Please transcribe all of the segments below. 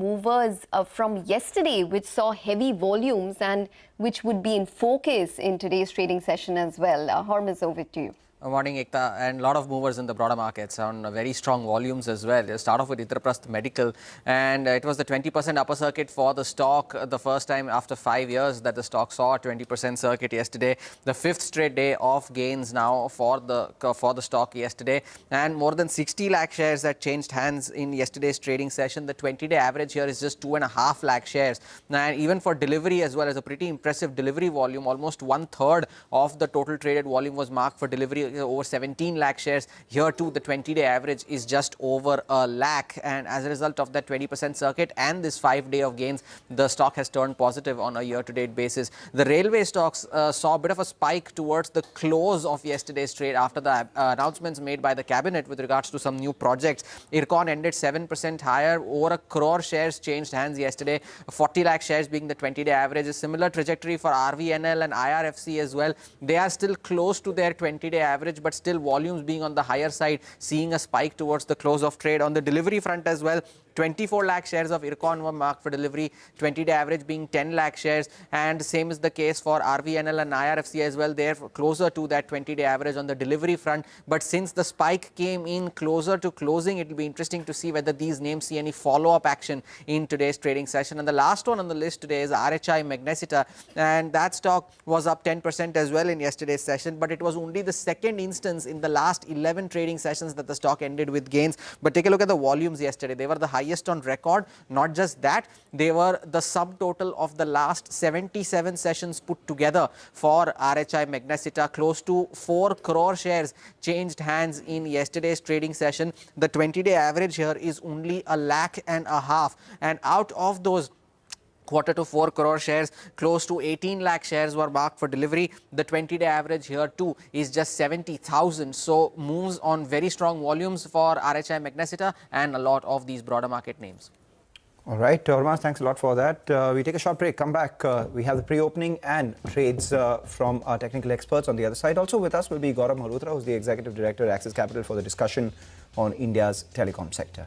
movers from yesterday, which saw heavy volumes and which would be in focus in today's trading session as well. Hormuz, over to you. Morning, Ekta, and a lot of movers in the broader markets on very strong volumes as well. Let's start off with Indraprasth Medical, and it was the 20% upper circuit for the stock, the first time after 5 years that the stock saw a 20% circuit yesterday. The fifth straight day of gains now for the stock yesterday, and more than 60 lakh shares that changed hands in yesterday's trading session. The 20-day average here is just 2.5 lakh shares, and even for delivery as well as a pretty impressive delivery volume, almost 1/3 of the total traded volume was marked for delivery. Over 17 lakh shares. Here too, the 20-day average is just over a lakh, and as a result of that 20% circuit and this 5-day of gains, the stock has turned positive on a year-to-date basis. The railway stocks saw a bit of a spike towards the close of yesterday's trade after the announcements made by the cabinet with regards to some new projects. IRCON ended 7% higher. Over 1 crore shares changed hands yesterday. 40 lakh shares being the 20-day average. A similar trajectory for RVNL and IRFC as well. They are still close to their 20-day average, but still volumes being on the higher side, seeing a spike towards the close of trade. On the delivery front as well, 24 lakh shares of IRCON were marked for delivery, 20-day average being 10 lakh shares, and same is the case for RVNL and IRFC as well. They're closer to that 20-day average on the delivery front, but since the spike came in closer to closing, it will be interesting to see whether these names see any follow-up action in today's trading session. And the last one on the list today is RHI Magnesita, and that stock was up 10% as well in yesterday's session, but it was only the second instance in the last 11 trading sessions that the stock ended with gains. But take a look at the volumes yesterday. They were the highest on record. Not just that, they were the subtotal of the last 77 sessions put together for RHI Magnesita. Close to 4 crore shares changed hands in yesterday's trading session. The 20-day average here is only 1.5 lakh, and out of those quarter to 4 crore shares, close to 18 lakh shares were marked for delivery. The 20-day average here too is just 70,000. So moves on very strong volumes for RHI Magnesita and a lot of these broader market names. All right, Hormuz, thanks a lot for that. We take a short break, come back. We have the pre-opening and trades from our technical experts on the other side. Also with us will be Gaurav Malhotra, who's the Executive Director at Axis Capital, for the discussion on India's telecom sector.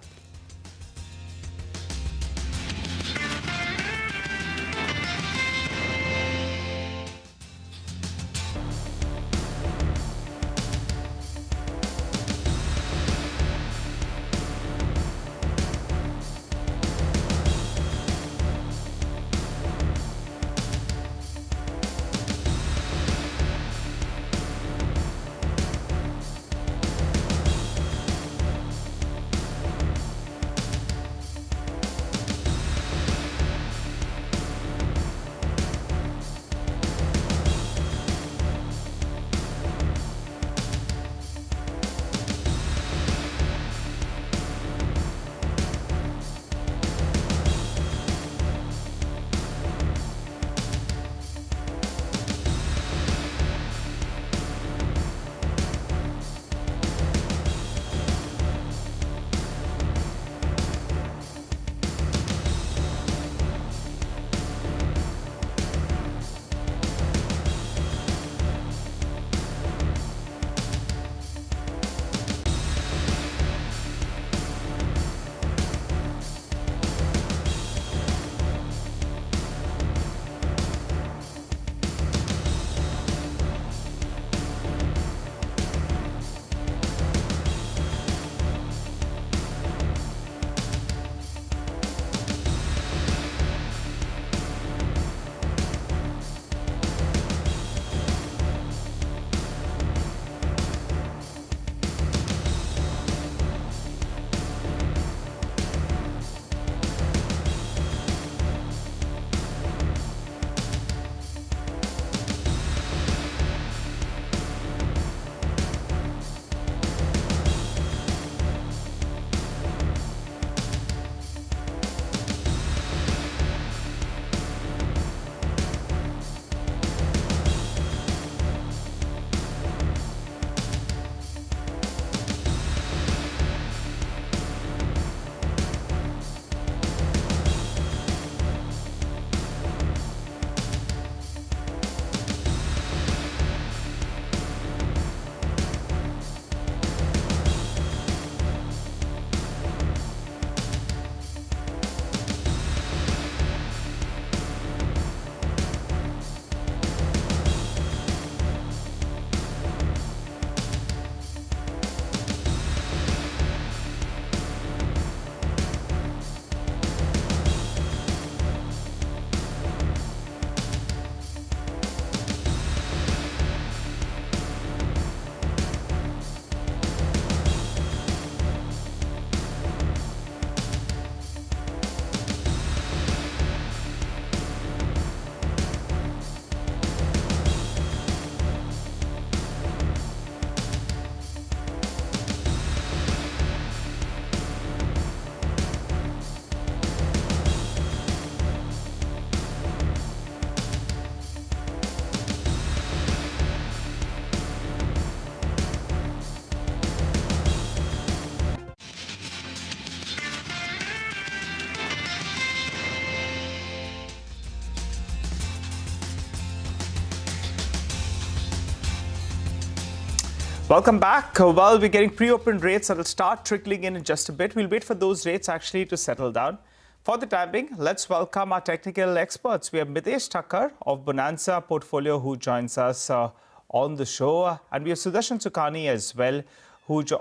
Welcome back. Well, we're getting pre-open rates that will start trickling in just a bit. We'll wait for those rates actually to settle down. For the time being, let's welcome our technical experts. We have Mitesh Thakkar of Bonanza Portfolio who joins us on the show. And we have Sudarshan Sukhani as well,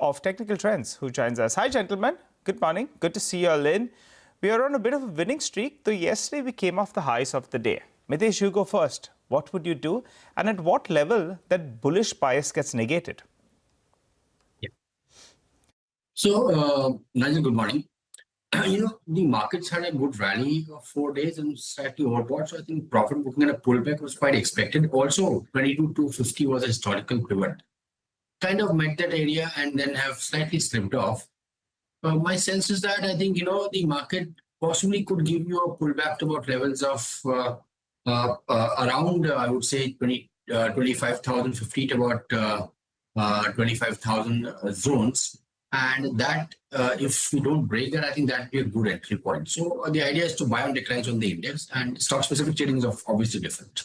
of Technical Trends, who joins us. Hi, gentlemen. Good morning. Good to see you all in. We are on a bit of a winning streak, though yesterday we came off the highs of the day. Mitesh, you go first. What would you do? And at what level that bullish bias gets negated? So, Nigel, good morning. The markets had a good rally of 4 days and slightly overbought. So I think profit booking and a pullback was quite expected. Also, 22,250 was a historical pivot. Kind of met that area and then have slightly slipped off. My sense is that I think, the market possibly could give you a pullback to about levels of around, I would say, 25,050 to about 25,000 zones. And that, if we don't break that, I think that would be a good entry point. So the idea is to buy on declines on the index, and stock-specific trading is obviously different.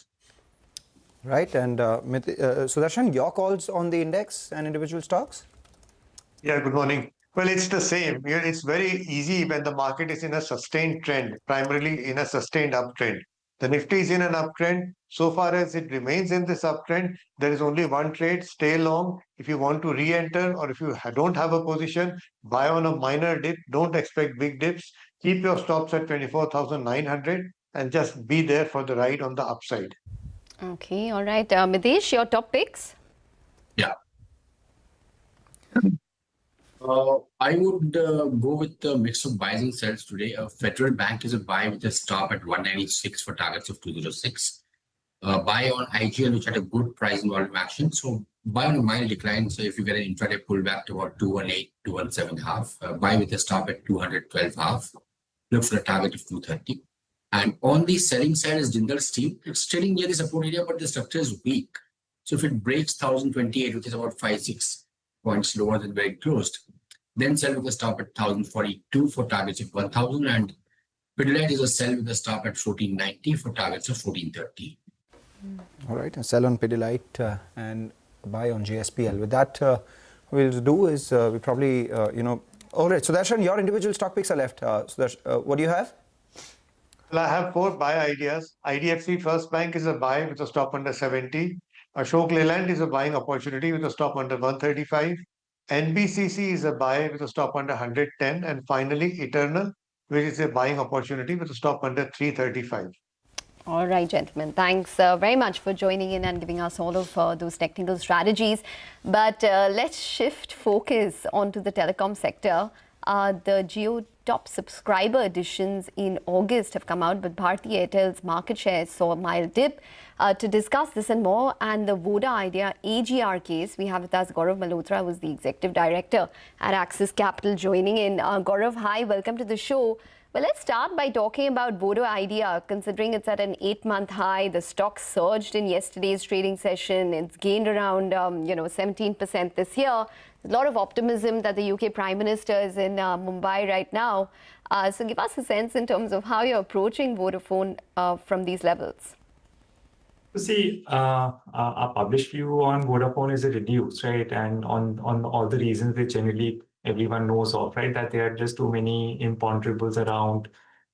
Right. And Sudarshan, your calls on the index and individual stocks? Yeah, good morning. Well, it's the same. It's very easy when the market is in a sustained trend, primarily in a sustained uptrend. The Nifty is in an uptrend. So far as it remains in this uptrend, there is only one trade, stay long. If you want to re-enter or if you don't have a position, buy on a minor dip. Don't expect big dips. Keep your stops at 24,900 and just be there for the ride on the upside. Okay, all right. Mitesh, your top picks? Yeah. I would go with the mix of buys and sells today. Federal Bank is a buy with a stop at 196 for targets of 206. Buy on IGL, which had a good price and volume action. So buy on a mild decline. So if you get an intraday pullback to about 218, 217.5, buy with a stop at 212.5. Look for a target of 230. And on the selling side is Jindal Steel. It's trading near the support area, but the structure is weak. So if it breaks 1,028, which is about 5-6 points lower than where it closed, then sell with a stop at 1,042 for targets of 1,000. And Pidilite is a sell with a stop at 1,490 for targets of 1,430. All right, a sell on Pidilite and buy on JSPL. With that, we'll do is we probably, all right, Sudarshan, your individual stock picks are left. Sudarshan, what do you have? Well, I have 4 buy ideas. IDFC First Bank is a buy with a stop under 70. Ashok Leyland is a buying opportunity with a stop under 135. NBCC is a buy with a stop under 110. And finally, Eternal, which is a buying opportunity with a stop under 335. All right, gentlemen. Thanks very much for joining in and giving us all of those technical strategies. But let's shift focus onto the telecom sector. The Jio top subscriber additions in August have come out, but Bharti Airtel's market share saw a mild dip. To discuss this and more and the Voda Idea AGR case, we have with us Gaurav Malhotra, who's the Executive Director at Axis Capital, joining in. Gaurav, hi, welcome to the show. Well, let's start by talking about Voda Idea. Considering it's at an 8-month high, the stock surged in yesterday's trading session. It's gained around 17% this year. A lot of optimism that the UK Prime Minister is in Mumbai right now. So give us a sense in terms of how you're approaching Vodafone from these levels. See, our published view on Vodafone is reduced, right? And on all the reasons which generally everyone knows of, right? That there are just too many imponderables around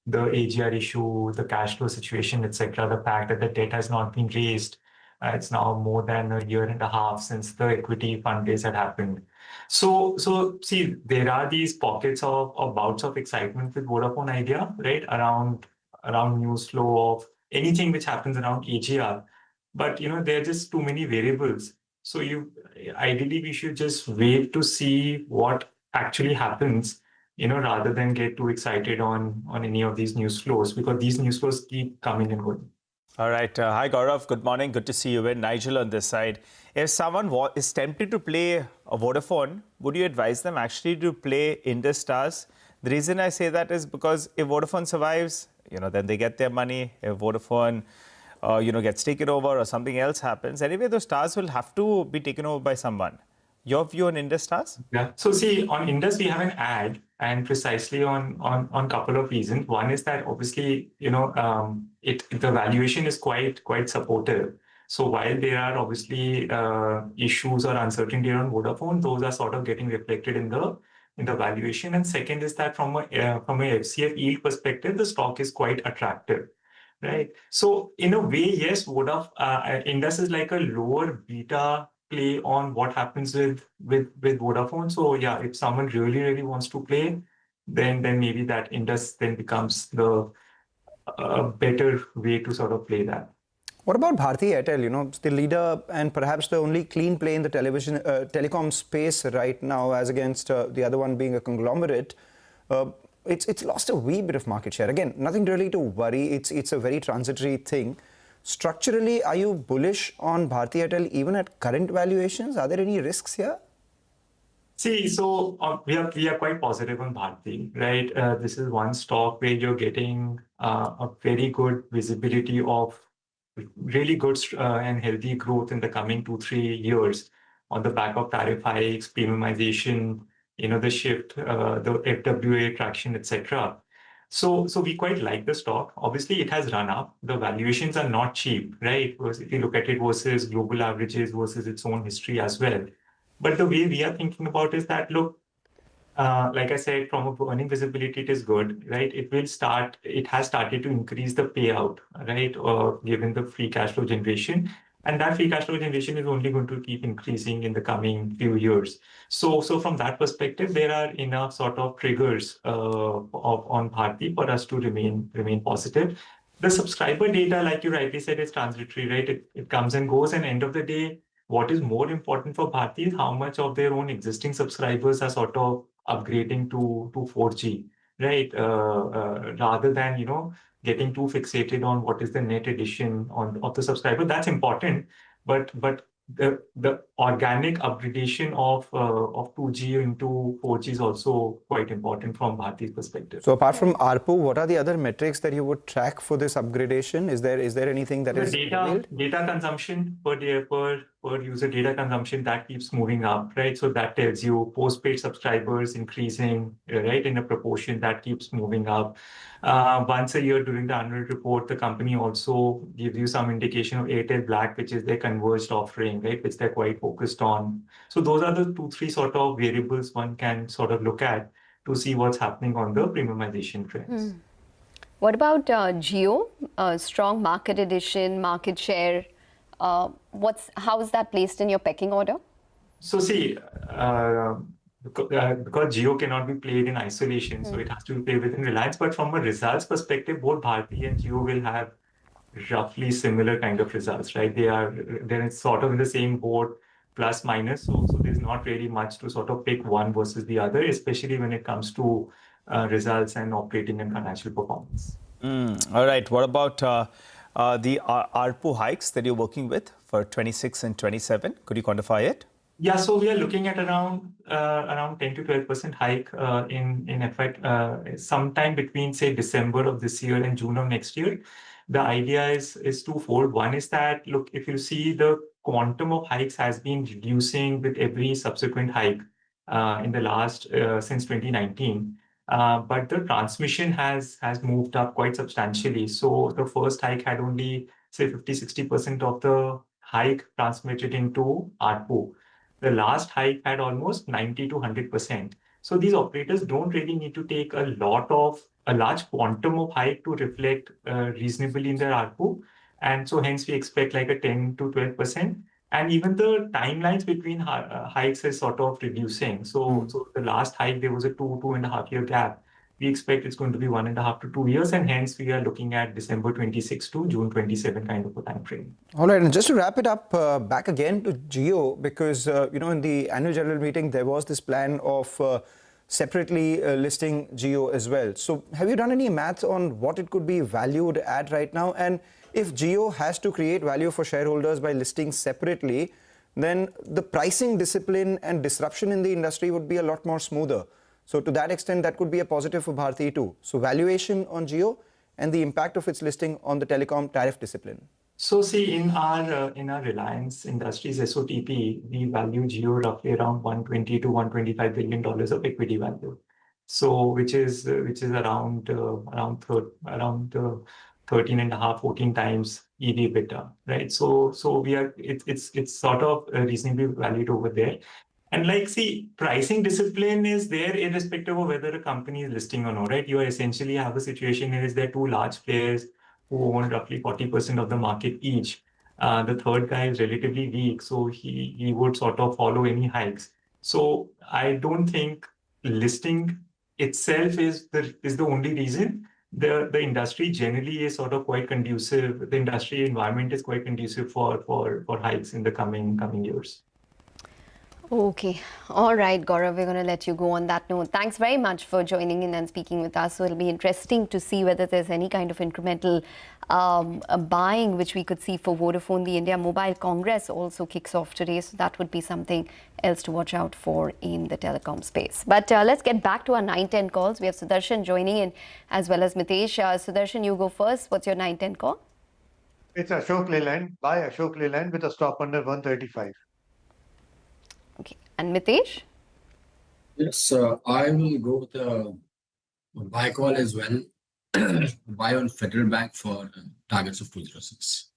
the AGR issue, the cash flow situation, etc. The fact that the debt has not been raised. It's now more than a year and a half since the equity fundraise had happened. So see, there are these pockets of bouts of excitement with Vodafone Idea, right? Around news flow of anything which happens around AGR. But, there are just too many variables. So ideally, we should just wait to see what actually happens, rather than get too excited on any of these news flows, because these news flows keep coming and going. All right. Hi, Gaurav. Good morning. Good to see you. And Nigel on this side. If someone is tempted to play a Vodafone, would you advise them actually to play Indus Stars? The reason I say that is because if Vodafone survives, then they get their money. If Vodafone, gets taken over or something else happens, anyway, those stars will have to be taken over by someone. Your view on Indus Stars? Yeah. So see, on Indus, we have an ad, and precisely on a couple of reasons. One is that obviously, the valuation is quite supportive. So while there are obviously issues or uncertainty around Vodafone, those are sort of getting reflected in the valuation. And second is that from a FCF yield perspective, the stock is quite attractive, right? So in a way, yes, Indus is like a lower beta play on what happens with Vodafone. So yeah, if someone really wants to play, then maybe that Indus then becomes the better way to sort of play that. What about Bharti Airtel? You know, it's the leader and perhaps the only clean play in the telecom space right now, as against the other one being a conglomerate. It's lost a wee bit of market share. Again, nothing really to worry. It's a very transitory thing. Structurally, are you bullish on Bharti Airtel even at current valuations? Are there any risks here? See, so we are quite positive on Bharti, right? This is one stock where you're getting a very good visibility of really good and healthy growth in the coming 2-3 years on the back of tariff hikes, premiumization, the shift, the FWA traction, etc. So we quite like the stock. Obviously, it has run up. The valuations are not cheap, right? If you look at it versus global averages versus its own history as well. But the way we are thinking about is that, look, like I said, from a earning visibility, it is good, right? It has started to increase the payout, right? Given the free cash flow generation. And that free cash flow generation is only going to keep increasing in the coming few years. So from that perspective, there are enough sort of triggers on Bharti for us to remain positive. The subscriber data, like you rightly said, is transitory, right? It comes and goes, and end of the day, what is more important for Bharti is how much of their own existing subscribers are sort of upgrading to 4G, right? Rather than, getting too fixated on what is the net addition of the subscriber. That's important, but the organic upgradation of 2G into 4G is also quite important from Bharti's perspective. So apart from ARPU, what are the other metrics that you would track for this upgradation? Is there anything that is data consumption per day, per user data consumption, that keeps moving up, right? So that tells you postpaid subscribers increasing, right, in a proportion that keeps moving up. Once a year during the annual report, the company also gives you some indication of Airtel Black, which is their converged offering, right, which they're quite focused on. So those are the 2-3 sort of variables one can sort of look at to see what's happening on the premiumization trends. What about Jio? Strong market addition, market share. How is that placed in your pecking order? So see, because Jio cannot be played in isolation, so it has to be played within Reliance. But from a results perspective, both Bharti and Jio will have roughly similar kind of results, right? They're sort of in the same boat, plus minus. So there's not really much to sort of pick one versus the other, especially when it comes to results and operating and financial performance. All right. What about the ARPU hikes that you're working with for 26 and 27? Could you quantify it? Yeah, so we are looking at around 10 to 12% hike in FY sometime between, say, December of this year and June of next year. The idea is twofold. One is that, look, if you see, the quantum of hikes has been reducing with every subsequent hike in the last since 2019. But the transmission has moved up quite substantially. So the first hike had only, say, 50-60% of the hike transmitted into ARPU. The last hike had almost 90 to 100%. So these operators don't really need to take a large quantum of hike to reflect reasonably in their ARPU. And so hence we expect like a 10 to 12%. And even the timelines between hikes is sort of reducing. So the last hike, there was a 2.5 year gap. We expect it's going to be 1.5 to 2 years, and hence we are looking at December 26 to June 27 kind of a time frame. All right, and just to wrap it up, back again to Jio, because in the annual general meeting there was this plan of separately listing Jio as well. So have you done any maths on what it could be valued at right now? And if Jio has to create value for shareholders by listing separately, then the pricing discipline and disruption in the industry would be a lot more smoother. So to that extent, that could be a positive for Bharti too. So valuation on Jio and the impact of its listing on the telecom tariff discipline. So see, in our Reliance Industries SOTP, we value Jio roughly around $120 to $125 billion of equity value. So which is around 13.5, 14 times EV/EBITDA, right? So it's sort of reasonably valued over there. And like, see, pricing discipline is there irrespective of whether a company is listing or not, right? You are essentially have a situation here is there two large players who own roughly 40% of the market each. The third guy is relatively weak, so he would sort of follow any hikes. So I don't think listing itself is the only reason. The industry generally is sort of quite conducive. The industry environment is quite conducive for hikes in the coming years. Okay. All right, Gaurav, we're going to let you go on that note. Thanks very much for joining in and speaking with us. So it'll be interesting to see whether there's any kind of incremental buying which we could see for Vodafone. The India Mobile Congress also kicks off today. So that would be something else to watch out for in the telecom space. But let's get back to our 9-10 calls. We have Sudarshan joining in as well as Mitesh. Sudarshan, you go first. What's your 9-10 call? It's Ashok Leyland. Buy Ashok Leyland with a stop under 135. Okay. And Mitesh? Yes, I will go with a buy call as well. Buy on Federal Bank for targets of 206.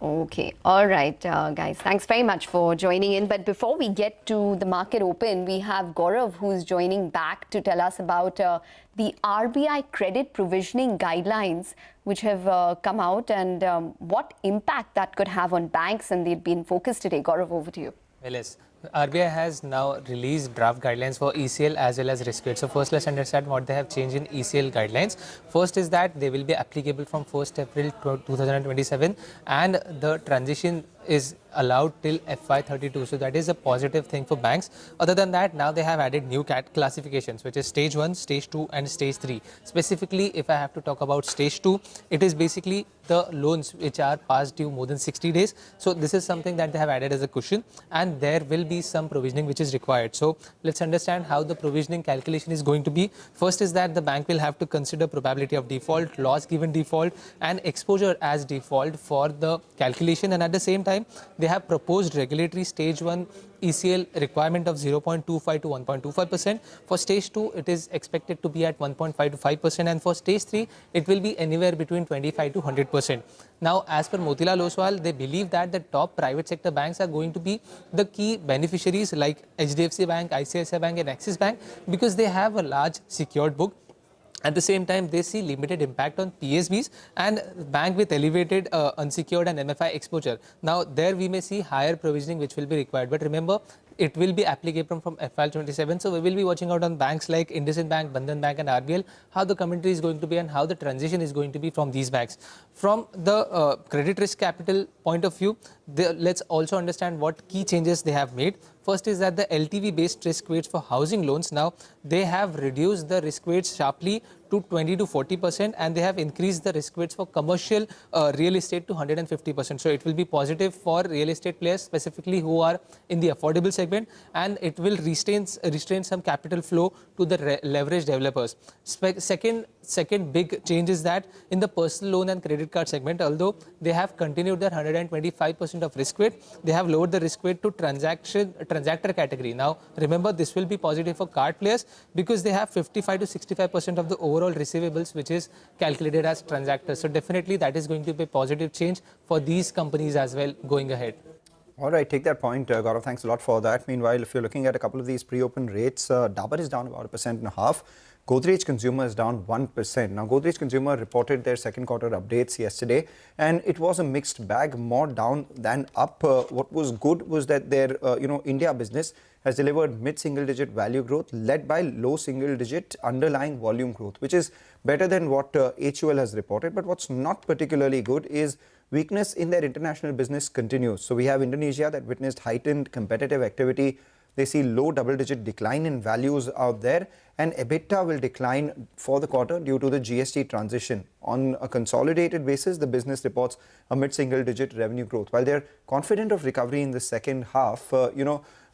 Okay. All right, guys. Thanks very much for joining in. But before we get to the market open, we have Gaurav who's joining back to tell us about the RBI credit provisioning guidelines which have come out and what impact that could have on banks. And they've been focused today. Gaurav, over to you. Well, yes. RBI has now released draft guidelines for ECL as well as risk weight. So first, let's understand what they have changed in ECL guidelines. First is that they will be applicable from 1st April 2027 and the transition is allowed till FY32. So that is a positive thing for banks. Other than that, now they have added new classifications, which is stage 1, stage 2 and stage 3. Specifically, if I have to talk about stage 2, it is basically the loans which are past due more than 60 days. So this is something that they have added as a cushion and there will be some provisioning which is required. So let's understand how the provisioning calculation is going to be. First is that the bank will have to consider probability of default, loss given default and exposure as default for the calculation, and at the same time they have proposed regulatory stage 1 ECL requirement of 0.25 to 1.25%. For stage 2 it is expected to be at 1.5 to 5% and for stage 3 it will be anywhere between 25 to 100%. Now as per Motilal Oswal, they believe that the top private sector banks are going to be the key beneficiaries like HDFC Bank, ICICI Bank and Axis Bank because they have a large secured book. At the same time, they see limited impact on PSBs and bank with elevated unsecured and MFI exposure. Now, there we may see higher provisioning which will be required. But remember, it will be applicable from FY27. So we will be watching out on banks like IndusInd Bank, Bandhan Bank and RBL, how the commentary is going to be and how the transition is going to be from these banks. From the credit risk capital point of view, let's also understand what key changes they have made. First is that the LTV based risk weights for housing loans, now they have reduced the risk weights sharply to 20 to 40% and they have increased the risk weights for commercial real estate to 150%. So it will be positive for real estate players specifically who are in the affordable segment and it will restrain some capital flow to the leverage developers. Second big change is that in the personal loan and credit card segment, although they have continued their 125% of risk weight, they have lowered the risk weight to transactor category. Now remember, this will be positive for card players because they have 55 to 65% of the overall receivables which is calculated as transactors. So definitely that is going to be a positive change for these companies as well going ahead. All right, take that point, Gaurav. Thanks a lot for that. Meanwhile, if you're looking at a couple of these pre-open rates, Dabur is down about 1.5%. Godrej Consumer is down 1%. Now, Godrej Consumer reported their second quarter updates yesterday, and it was a mixed bag, more down than up. What was good was that their, India business has delivered mid-single-digit value growth, led by low single-digit underlying volume growth, which is better than what HUL has reported. But what's not particularly good is weakness in their international business continues. So we have Indonesia that witnessed heightened competitive activity. They see low double-digit decline in values out there, and EBITDA will decline for the quarter due to the GST transition. On a consolidated basis, the business reports a mid-single-digit revenue growth. While they're confident of recovery in the second half,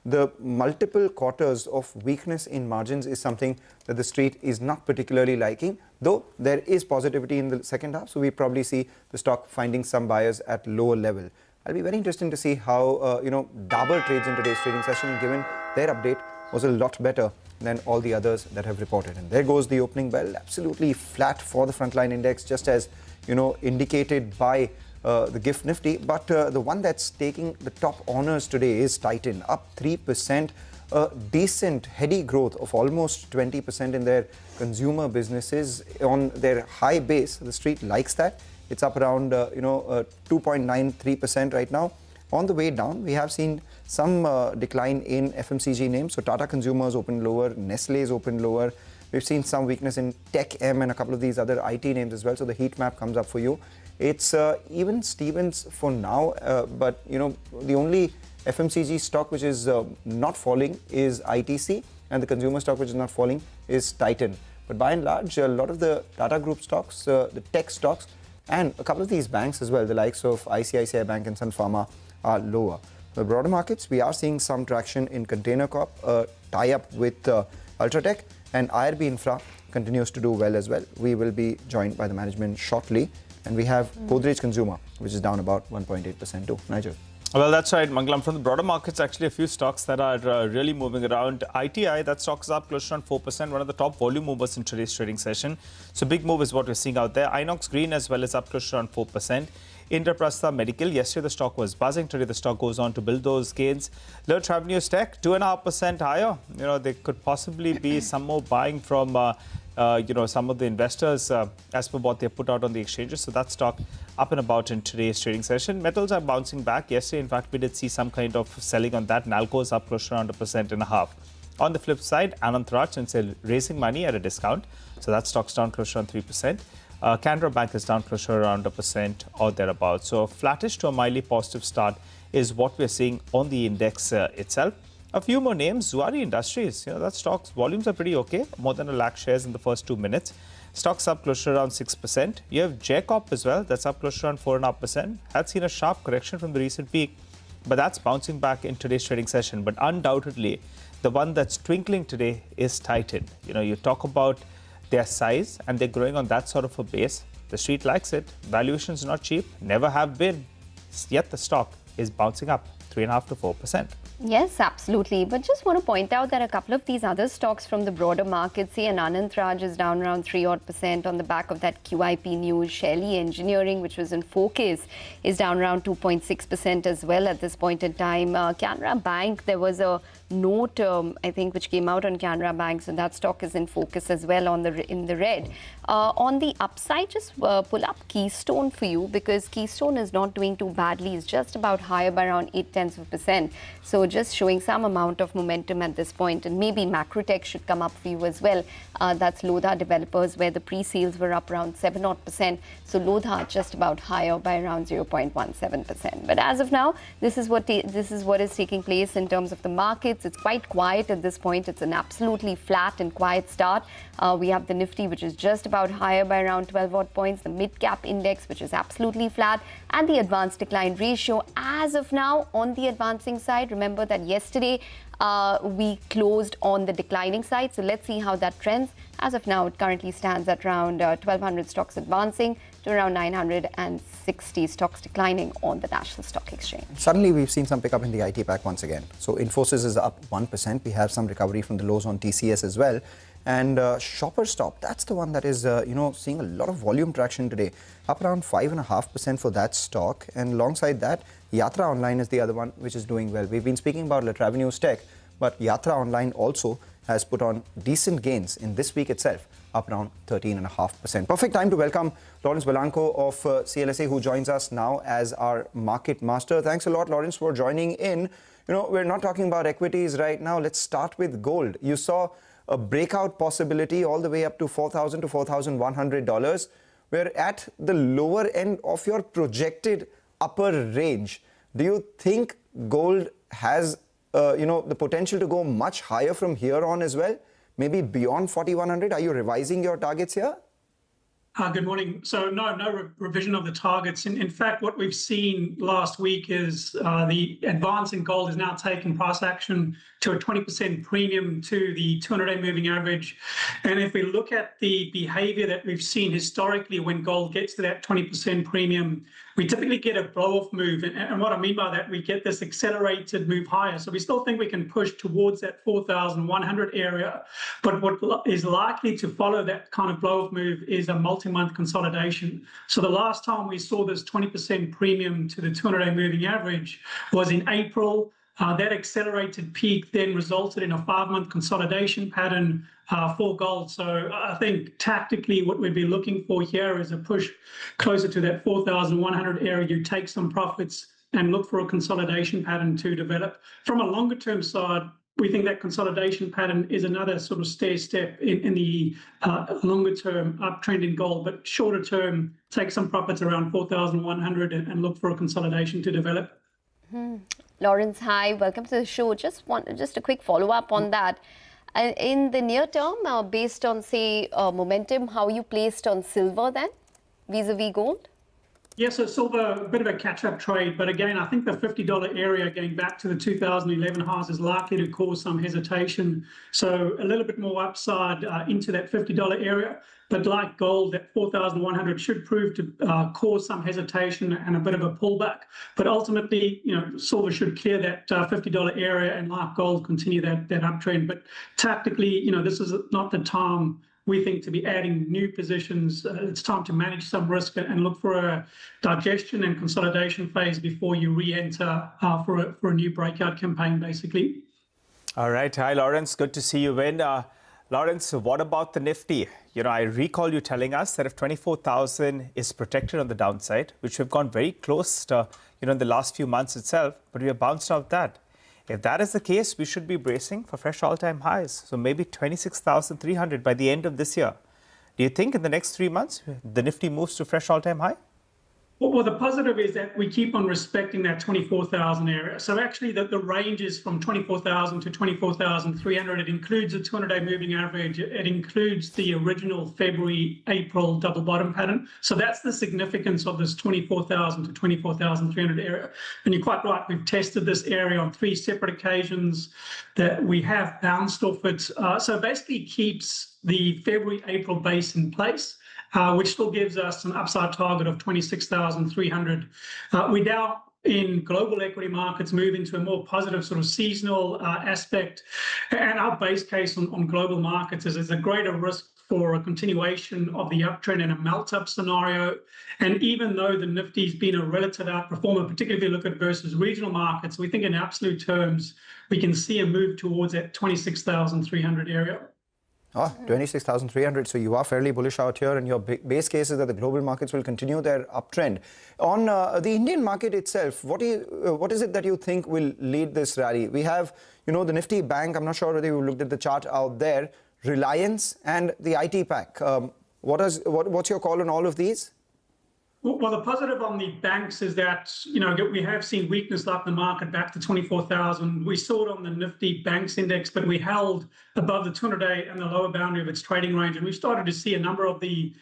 the multiple quarters of weakness in margins is something that the street is not particularly liking, though there is positivity in the second half. So we probably see the stock finding some buyers at lower level. It'll be very interesting to see how Dabur trades in today's trading session, given their update was a lot better than all the others that have reported. And there goes the opening bell, absolutely flat for the frontline index, just as indicated by the GIFT Nifty. But the one that's taking the top honors today is Titan, up 3%. A decent heady growth of almost 20% in their consumer businesses on their high base. The street likes that. It's up around 2.93% right now. On the way down, we have seen some decline in FMCG names. So Tata Consumers opened lower, Nestle's opened lower. We've seen some weakness in Tech M and a couple of these other IT names as well. So the heat map comes up for you. It's even Stevens for now, but the only FMCG stock which is not falling is ITC, and the consumer stock which is not falling is Titan. But by and large, a lot of the Tata Group stocks, the tech stocks, and a couple of these banks as well, the likes of ICICI Bank and Sun Pharma, are lower. The broader markets, we are seeing some traction in Container Corp, tie-up with Ultratech, and IRB Infra continues to do well as well. We will be joined by the management shortly, and we have Godrej Consumer, which is down about 1.8% too. Nigel. Well, that's right, Mangalam. From the broader markets, actually a few stocks that are really moving around. ITI, that stock is up close to around 4%, one of the top volume movers in today's trading session. So big move is what we're seeing out there. Inox Green as well is up close to around 4%. Indraprastha Medical, yesterday the stock was buzzing. Today the stock goes on to build those gains. Large Revenues Tech, 2.5% higher. There could possibly be some more buying from some of the investors as per what they put out on the exchanges. So that stock up and about in today's trading session. Metals are bouncing back. Yesterday, in fact, we did see some kind of selling on that. Nalco is up close to around 1.5%. On the flip side, Anand Raj and still raising money at a discount. So that stock's down close to around 3%. Canara Bank is down close to around 1% or thereabouts. So flattish to a mildly positive start is what we're seeing on the index itself. A few more names. Zuari Industries, that stock's volumes are pretty okay. More than 1 lakh shares in the first 2 minutes. Stocks up close to around 6%. You have Jacop as well. That's up close to around 4.5%. Had seen a sharp correction from the recent peak, but that's bouncing back in today's trading session. But undoubtedly, the one that's twinkling today is Titan. You talk about their size and they're growing on that sort of a base. The street likes it. Valuation's not cheap. Never have been. Yet the stock is bouncing up 3.5 to 4%. Yes, absolutely. But just want to point out that a couple of these other stocks from the broader market, say an Anand Raj is down around 3% on the back of that QIP news. Shelley Engineering, which was in focus, is down around 2.6% as well at this point in time. Canara Bank, there was a note, I think, which came out on Canara Bank, so that stock is in focus as well in the red. On the upside, just pull up Keystone for you, because Keystone is not doing too badly. It's just about higher by around 0.8%. So just showing some amount of momentum at this point, and maybe Macrotech should come up for you as well. That's Lodha Developers, where the pre-sales were up around 7%. So Lodha just about higher by around 0.17%. But as of now, this is what is taking place in terms of the markets. It's quite quiet at this point. It's an absolutely flat and quiet start. We have the Nifty, which is just about higher by around 12 odd points. The Midcap Index, which is absolutely flat, and the advanced decline ratio as of now on the advancing side. Remember that yesterday we closed on the declining side. So let's see how that trends. As of now, it currently stands at around 1,200 stocks advancing to around 960 stocks declining on the National Stock Exchange. Suddenly, we've seen some pickup in the IT pack once again. So Infosys is up 1%. We have some recovery from the lows on TCS as well. And Shopper Stop, that's the one that is, seeing a lot of volume traction today. Up around 5.5% for that stock. And alongside that, Yatra Online is the other one which is doing well. We've been speaking about Revenues Tech, but Yatra Online also has put on decent gains in this week itself, up around 13.5%. Perfect time to welcome Lawrence Belanco of CLSA, who joins us now as our market master. Thanks a lot, Lawrence, for joining in. We're not talking about equities right now. Let's start with gold. You saw a breakout possibility all the way up to $4,000 to $4,100. We're at the lower end of your projected upper range. Do you think gold has the potential to go much higher from here on as well? Maybe beyond 4,100? Are you revising your targets here? Good morning. So no revision of the targets. In fact, what we've seen last week is the advance in gold has now taken price action to a 20% premium to the 200-day moving average. And if we look at the behavior that we've seen historically when gold gets to that 20% premium, we typically get a blow-off move. And what I mean by that, we get this accelerated move higher. So we still think we can push towards that 4,100 area. But what is likely to follow that kind of blow-off move is a multi-month consolidation. So the last time we saw this 20% premium to the 200-day moving average was in April. That accelerated peak then resulted in a 5-month consolidation pattern for gold. So I think tactically what we'd be looking for here is a push closer to that 4,100 area. You take some profits and look for a consolidation pattern to develop. From a longer term side, we think that consolidation pattern is another sort of stair step in the longer term uptrend in gold, but shorter term, take some profits around 4,100 and look for a consolidation to develop. Lawrence, hi, welcome to the show. Just a quick follow-up on that. In the near term, based on, say, momentum, how are you placed on silver then, vis-a-vis gold? Yes, so silver, a bit of a catch-up trade, but again, I think the $50 area going back to the 2011 highs is likely to cause some hesitation. So a little bit more upside into that $50 area, but like gold, that 4,100 should prove to cause some hesitation and a bit of a pullback. But ultimately, silver should clear that $50 area and like gold, continue that uptrend. But tactically, this is not the time we think to be adding new positions. It's time to manage some risk and look for a digestion and consolidation phase before you re-enter for a new breakout campaign, basically. All right. Hi, Lawrence. Good to see you in. Lawrence, what about the Nifty? I recall you telling us that if 24,000 is protected on the downside, which we've gone very close to, in the last few months itself, but we have bounced out that. If that is the case, we should be bracing for fresh all-time highs. So maybe 26,300 by the end of this year. Do you think in the next 3 months, the Nifty moves to fresh all-time high? Well, the positive is that we keep on respecting that 24,000 area. So actually the range is from 24,000 to 24,300. It includes a 200-day moving average. It includes the original February-April double bottom pattern. So that's the significance of this 24,000 to 24,300 area. And you're quite right. We've tested this area on 3 separate occasions that we have bounced off it. So basically keeps the February-April base in place. Which still gives us an upside target of 26,300. We now, in global equity markets, move into a more positive sort of seasonal aspect. And our base case on global markets is there's a greater risk for a continuation of the uptrend in a melt-up scenario. And even though the Nifty's been a relative outperformer, particularly if you look at versus regional markets, we think in absolute terms, we can see a move towards that 26,300 area. 26,300. So you are fairly bullish out here, and your base case is that the global markets will continue their uptrend. On the Indian market itself, what is it that you think will lead this rally? We have, the Nifty Bank. I'm not sure whether you looked at the chart out there. Reliance and the IT pack. What's your call on all of these? Well, the positive on the banks is that, we have seen weakness up the market back to 24,000. We saw it on the Nifty Banks Index, but we held above the 200-day and the lower boundary of its trading range. And we started to see a number of the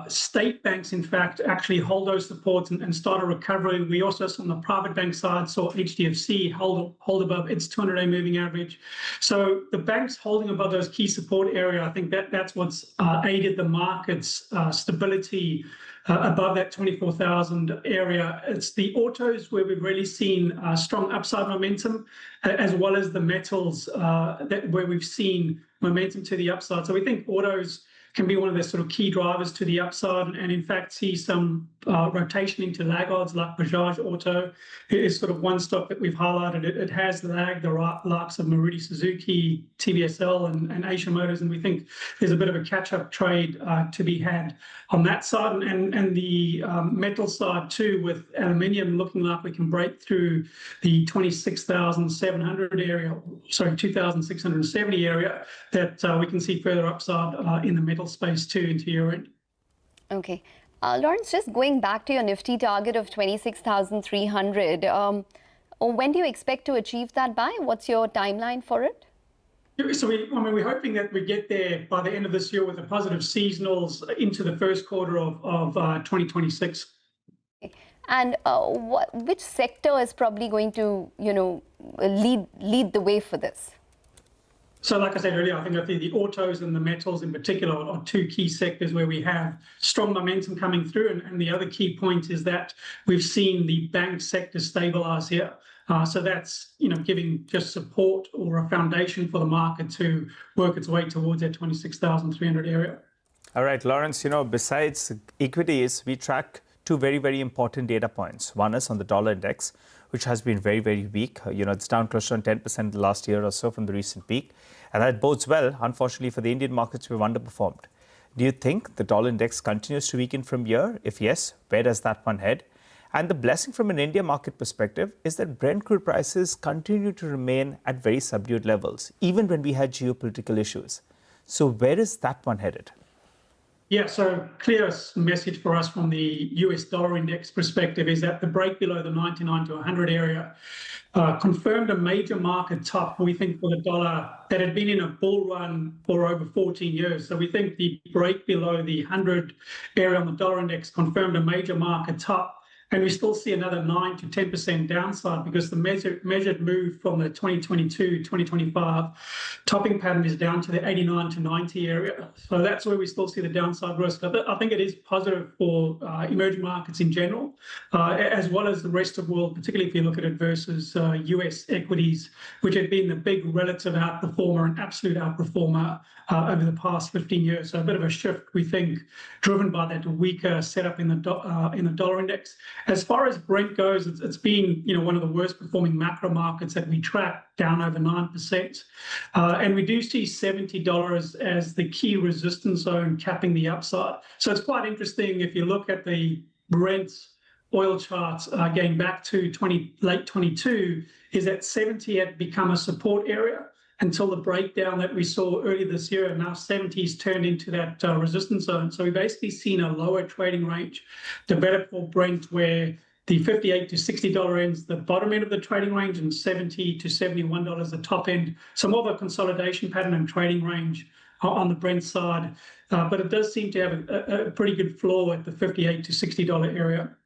state banks, in fact, actually hold those supports and start a recovery. We also, on the private bank side, saw HDFC hold above its 200-day moving average. So the banks holding above those key support area, I think that's what's aided the market's stability above that 24,000 area. It's the autos where we've really seen strong upside momentum, as well as the metals where we've seen momentum to the upside. So we think autos can be one of the sort of key drivers to the upside, and in fact see some rotation into laggards like Bajaj Auto. It is sort of one stock that we've highlighted. It has lagged the likes of Maruti Suzuki, TVSL and Asia Motors, and we think there's a bit of a catch-up trade to be had on that side, and the metal side too, with aluminium looking like we can break through the 26,700 area, sorry, 2,670 area, that we can see further upside in the metal space too into year end. Okay. Lawrence, just going back to your Nifty target of 26,300, when do you expect to achieve that by? What's your timeline for it? So we're hoping that we get there by the end of this year with the positive seasonals into the first quarter of 2026. And which sector is probably going to, lead the way for this? So like I said earlier, I think the autos and the metals in particular are two key sectors where we have strong momentum coming through. And the other key point is that we've seen the bank sector stabilize here. So that's, giving just support or a foundation for the market to work its way towards that 26,300 area. All right, Lawrence, besides equities, we track two very, very important data points. One is on the dollar index, which has been very, very weak. It's down close to 10% last year or so from the recent peak. And that bodes well, unfortunately, for the Indian markets. We've underperformed. Do you think the dollar index continues to weaken from here? If yes, where does that one head? And the blessing from an India market perspective is that Brent crude prices continue to remain at very subdued levels, even when we had geopolitical issues. So where is that one headed? Yeah, so clear message for us from the US dollar index perspective is that the break below the 99 to 100 area confirmed a major market top, we think, for the dollar that had been in a bull run for over 14 years. So we think the break below the 100 area on the dollar index confirmed a major market top. And we still see another 9 to 10% downside because the measured move from the 2022-2025 topping pattern is down to the 89 to 90 area. So that's where we still see the downside risk. I think it is positive for emerging markets in general, as well as the rest of the world, particularly if you look at it versus US equities, which have been the big relative outperformer and absolute outperformer over the past 15 years. So a bit of a shift, we think, driven by that weaker setup in the dollar index. As far as Brent goes, it's been one of the worst performing macro markets that we track, down over 9%. And we do see $70 as the key resistance zone capping the upside. So it's quite interesting if you look at the Brent oil charts going back to late 22, is that 70 had become a support area until the breakdown that we saw earlier this year, and now 70's turned into that resistance zone. So we've basically seen a lower trading range develop for Brent, where the $58 to $60 ends the bottom end of the trading range and $70 to $71 the top end. So more of a consolidation pattern and trading range on the Brent side. But it does seem to have a pretty good floor at the $58 to $60 area.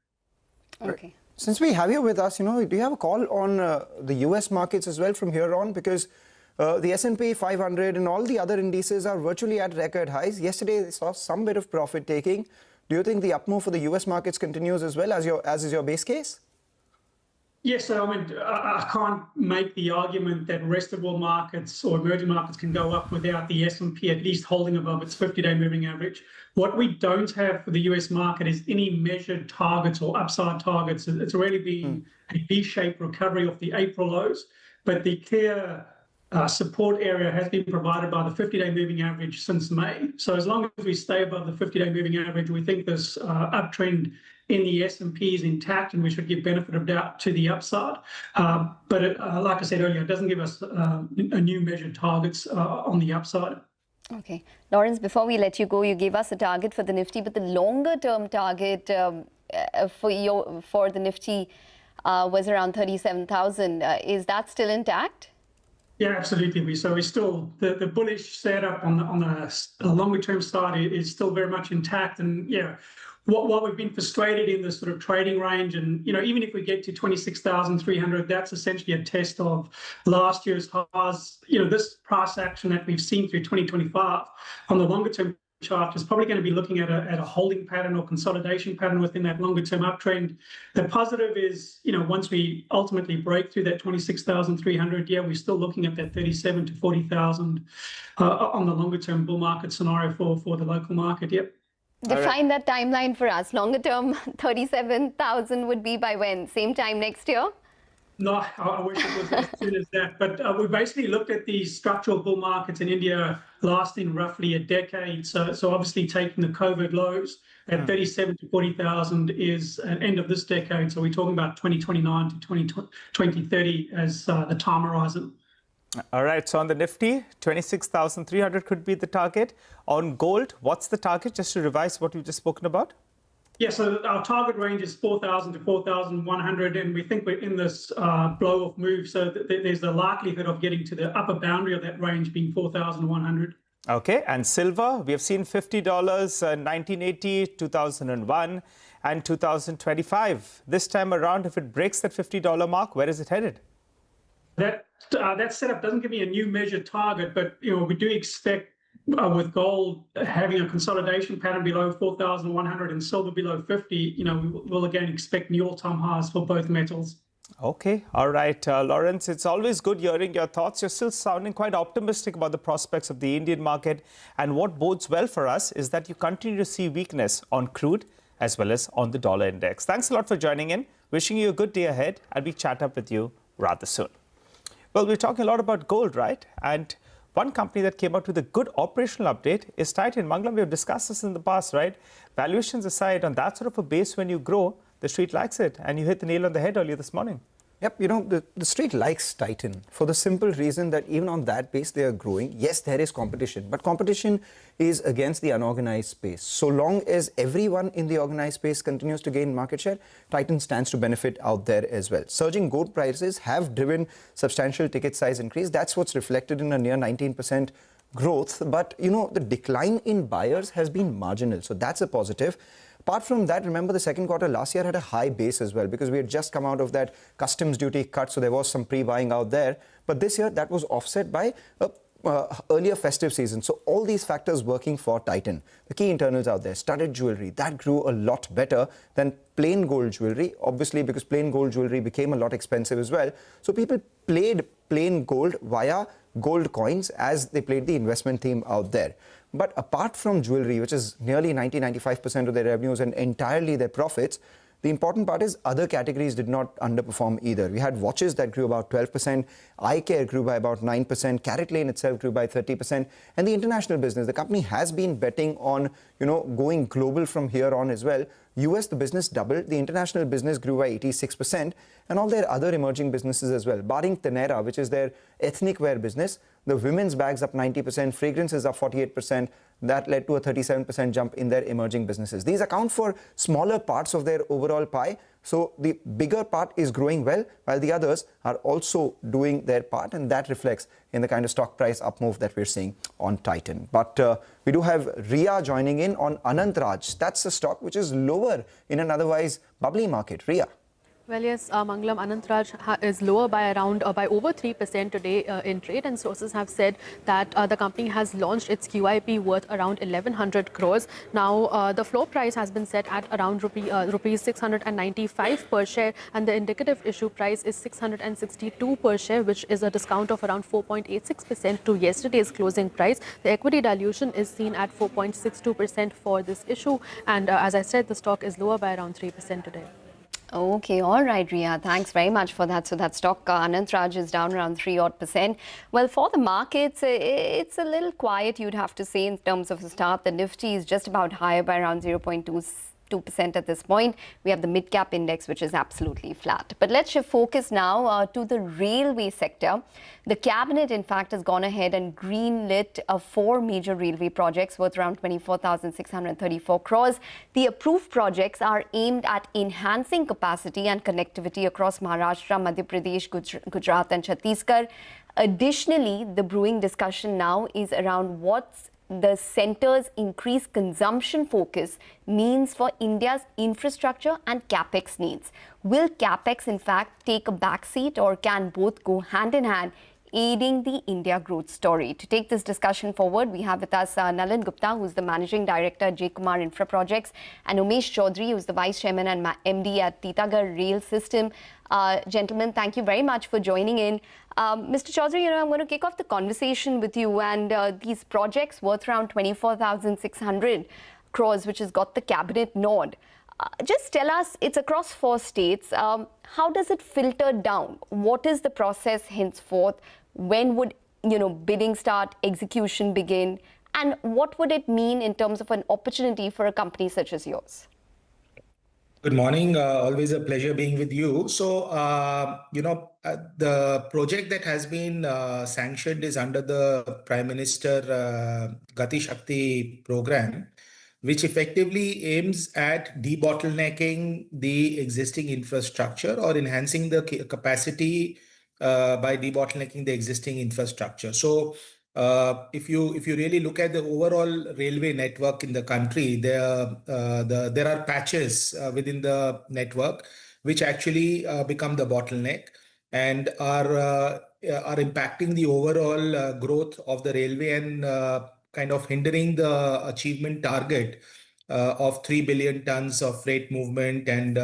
Okay. Since we have you with us, do you have a call on the US markets as well from here on? Because the S&P 500 and all the other indices are virtually at record highs. Yesterday, they saw some bit of profit taking. Do you think the up move for the US markets continues as well, as is your base case? Yes, so I can't make the argument that rest of world markets or emerging markets can go up without the S&P at least holding above its 50-day moving average. What we don't have for the US market is any measured targets or upside targets. It's really been a V-shaped recovery off the April lows, but the clear support area has been provided by the 50-day moving average since May. So as long as we stay above the 50-day moving average, we think this uptrend in the S&P is intact, and we should give benefit of doubt to the upside. But like I said earlier, it doesn't give us a new measured targets on the upside. Okay. Lawrence, before we let you go, you gave us a target for the Nifty, but the longer term target for the Nifty was around 37,000. Is that still intact? Yeah, absolutely. So we still, the bullish setup on the longer term side is still very much intact. And yeah, while we've been frustrated in this sort of trading range, and even if we get to 26,300, that's essentially a test of last year's highs. This price action that we've seen through 2025 on the longer term chart is probably going to be looking at a holding pattern or consolidation pattern within that longer term uptrend. The positive is, once we ultimately break through that 26,300, yeah, we're still looking at that 37 to 40,000 on the longer term bull market scenario for the local market. Yep. Define that timeline for us. Longer term, 37,000 would be by when? Same time next year? No, I wish it was as soon as that. But we basically looked at these structural bull markets in India lasting roughly a decade. So obviously taking the COVID lows at 37 to 40,000 is an end of this decade. So we're talking about 2029 to 2030 as the time horizon. All right. So on the Nifty, 26,300 could be the target. On gold, what's the target? Just to revise what we've just spoken about. Yeah, so our target range is 4,000 to 4,100, and we think we're in this blow-off move. So there's the likelihood of getting to the upper boundary of that range being 4,100. Okay, and silver, we have seen $50, 1980, 2001, and 2025. This time around, if it breaks that $50 mark, where is it headed? That setup doesn't give me a new measured target, but we do expect with gold having a consolidation pattern below 4,100 and silver below 50, we'll again expect new all-time highs for both metals. Okay, all right, Lawrence, it's always good hearing your thoughts. You're still sounding quite optimistic about the prospects of the Indian market. And what bodes well for us is that you continue to see weakness on crude as well as on the dollar index. Thanks a lot for joining in. Wishing you a good day ahead. I'll be chat up with you rather soon. Well, we're talking a lot about gold, right? And one company that came out with a good operational update is Titan. Mangalam, we have discussed this in the past, right? Valuations aside, on that sort of a base when you grow, the street likes it. And you hit the nail on the head earlier this morning. Yep, the street likes Titan for the simple reason that even on that base, they are growing. Yes, there is competition, but competition is against the unorganized space. So long as everyone in the organized space continues to gain market share, Titan stands to benefit out there as well. Surging gold prices have driven substantial ticket size increase. That's what's reflected in a near 19% growth. But, the decline in buyers has been marginal. So that's a positive. Apart from that, remember the second quarter last year had a high base as well because we had just come out of that customs duty cut. So there was some pre-buying out there. But this year that was offset by a earlier festive season. So all these factors working for Titan. The key internals out there, studded jewelry, that grew a lot better than plain gold jewelry, obviously because plain gold jewelry became a lot expensive as well. So people played plain gold via gold coins as they played the investment theme out there. But apart from jewelry, which is nearly 90-95% of their revenues and entirely their profits, the important part is other categories did not underperform either. We had watches that grew about 12%, eye care grew by about 9%, Carrot Lane itself grew by 30%, and the international business, the company has been betting on, going global from here on as well. US, the business doubled, the international business grew by 86%, and all their other emerging businesses as well. Barring Tenera, which is their ethnic wear business, the women's bags up 90%, fragrances up 48%. That led to a 37% jump in their emerging businesses. These account for smaller parts of their overall pie. So the bigger part is growing well, while the others are also doing their part. And that reflects in the kind of stock price up move that we're seeing on Titan. But we do have Ria joining in on Anantraj. That's a stock which is lower in an otherwise bubbly market. Ria. Well, yes, Mangalam, Anantraj is lower by over 3% today in trade, and sources have said that the company has launched its QIP worth around 1,100 crores. Now, the floor price has been set at around rupees 695 per share, and the indicative issue price is 662 per share, which is a discount of around 4.86% to yesterday's closing price. The equity dilution is seen at 4.62% for this issue, and as I said, the stock is lower by around 3% today. Okay, all right, Ria. Thanks very much for that. So that stock, Anantraj, is down around 3% odd. Well, for the markets, it's a little quiet, you'd have to say, in terms of the start. The Nifty is just about higher by around 0.2% at this point. We have the Midcap index, which is absolutely flat. But let's shift focus now to the railway sector. The cabinet, in fact, has gone ahead and greenlit 4 major railway projects worth around 24,634 crores. The approved projects are aimed at enhancing capacity and connectivity across Maharashtra, Madhya Pradesh, Gujarat and Chhattisgarh. Additionally, the brewing discussion now is around what's the centre's increased consumption focus means for India's infrastructure and capex needs. Will capex, in fact, take a backseat, or can both go hand in hand, aiding the India growth story? To take this discussion forward, we have with us Nalan Gupta, who's the Managing Director at J. Kumar Infra Projects, and Umesh Chaudhary, who's the Vice Chairman and MD at Titagarh Rail System. Gentlemen, thank you very much for joining in. Mr. Chaudhary, I'm going to kick off the conversation with you, and these projects worth around 24,600 crores, which has got the cabinet nod. Just tell us, it's across 4 states. How does it filter down? What is the process henceforth? When would, bidding start, execution begin? And what would it mean in terms of an opportunity for a company such as yours? Good morning. Always a pleasure being with you. So, the project that has been sanctioned is under the Prime Minister Gati Shakti program. which effectively aims at debottlenecking the existing infrastructure or enhancing the capacity by debottlenecking the existing infrastructure. So if you really look at the overall railway network in the country, there are patches within the network which actually become the bottleneck and are impacting the overall growth of the railway and kind of hindering the achievement target of 3 billion tons of freight movement and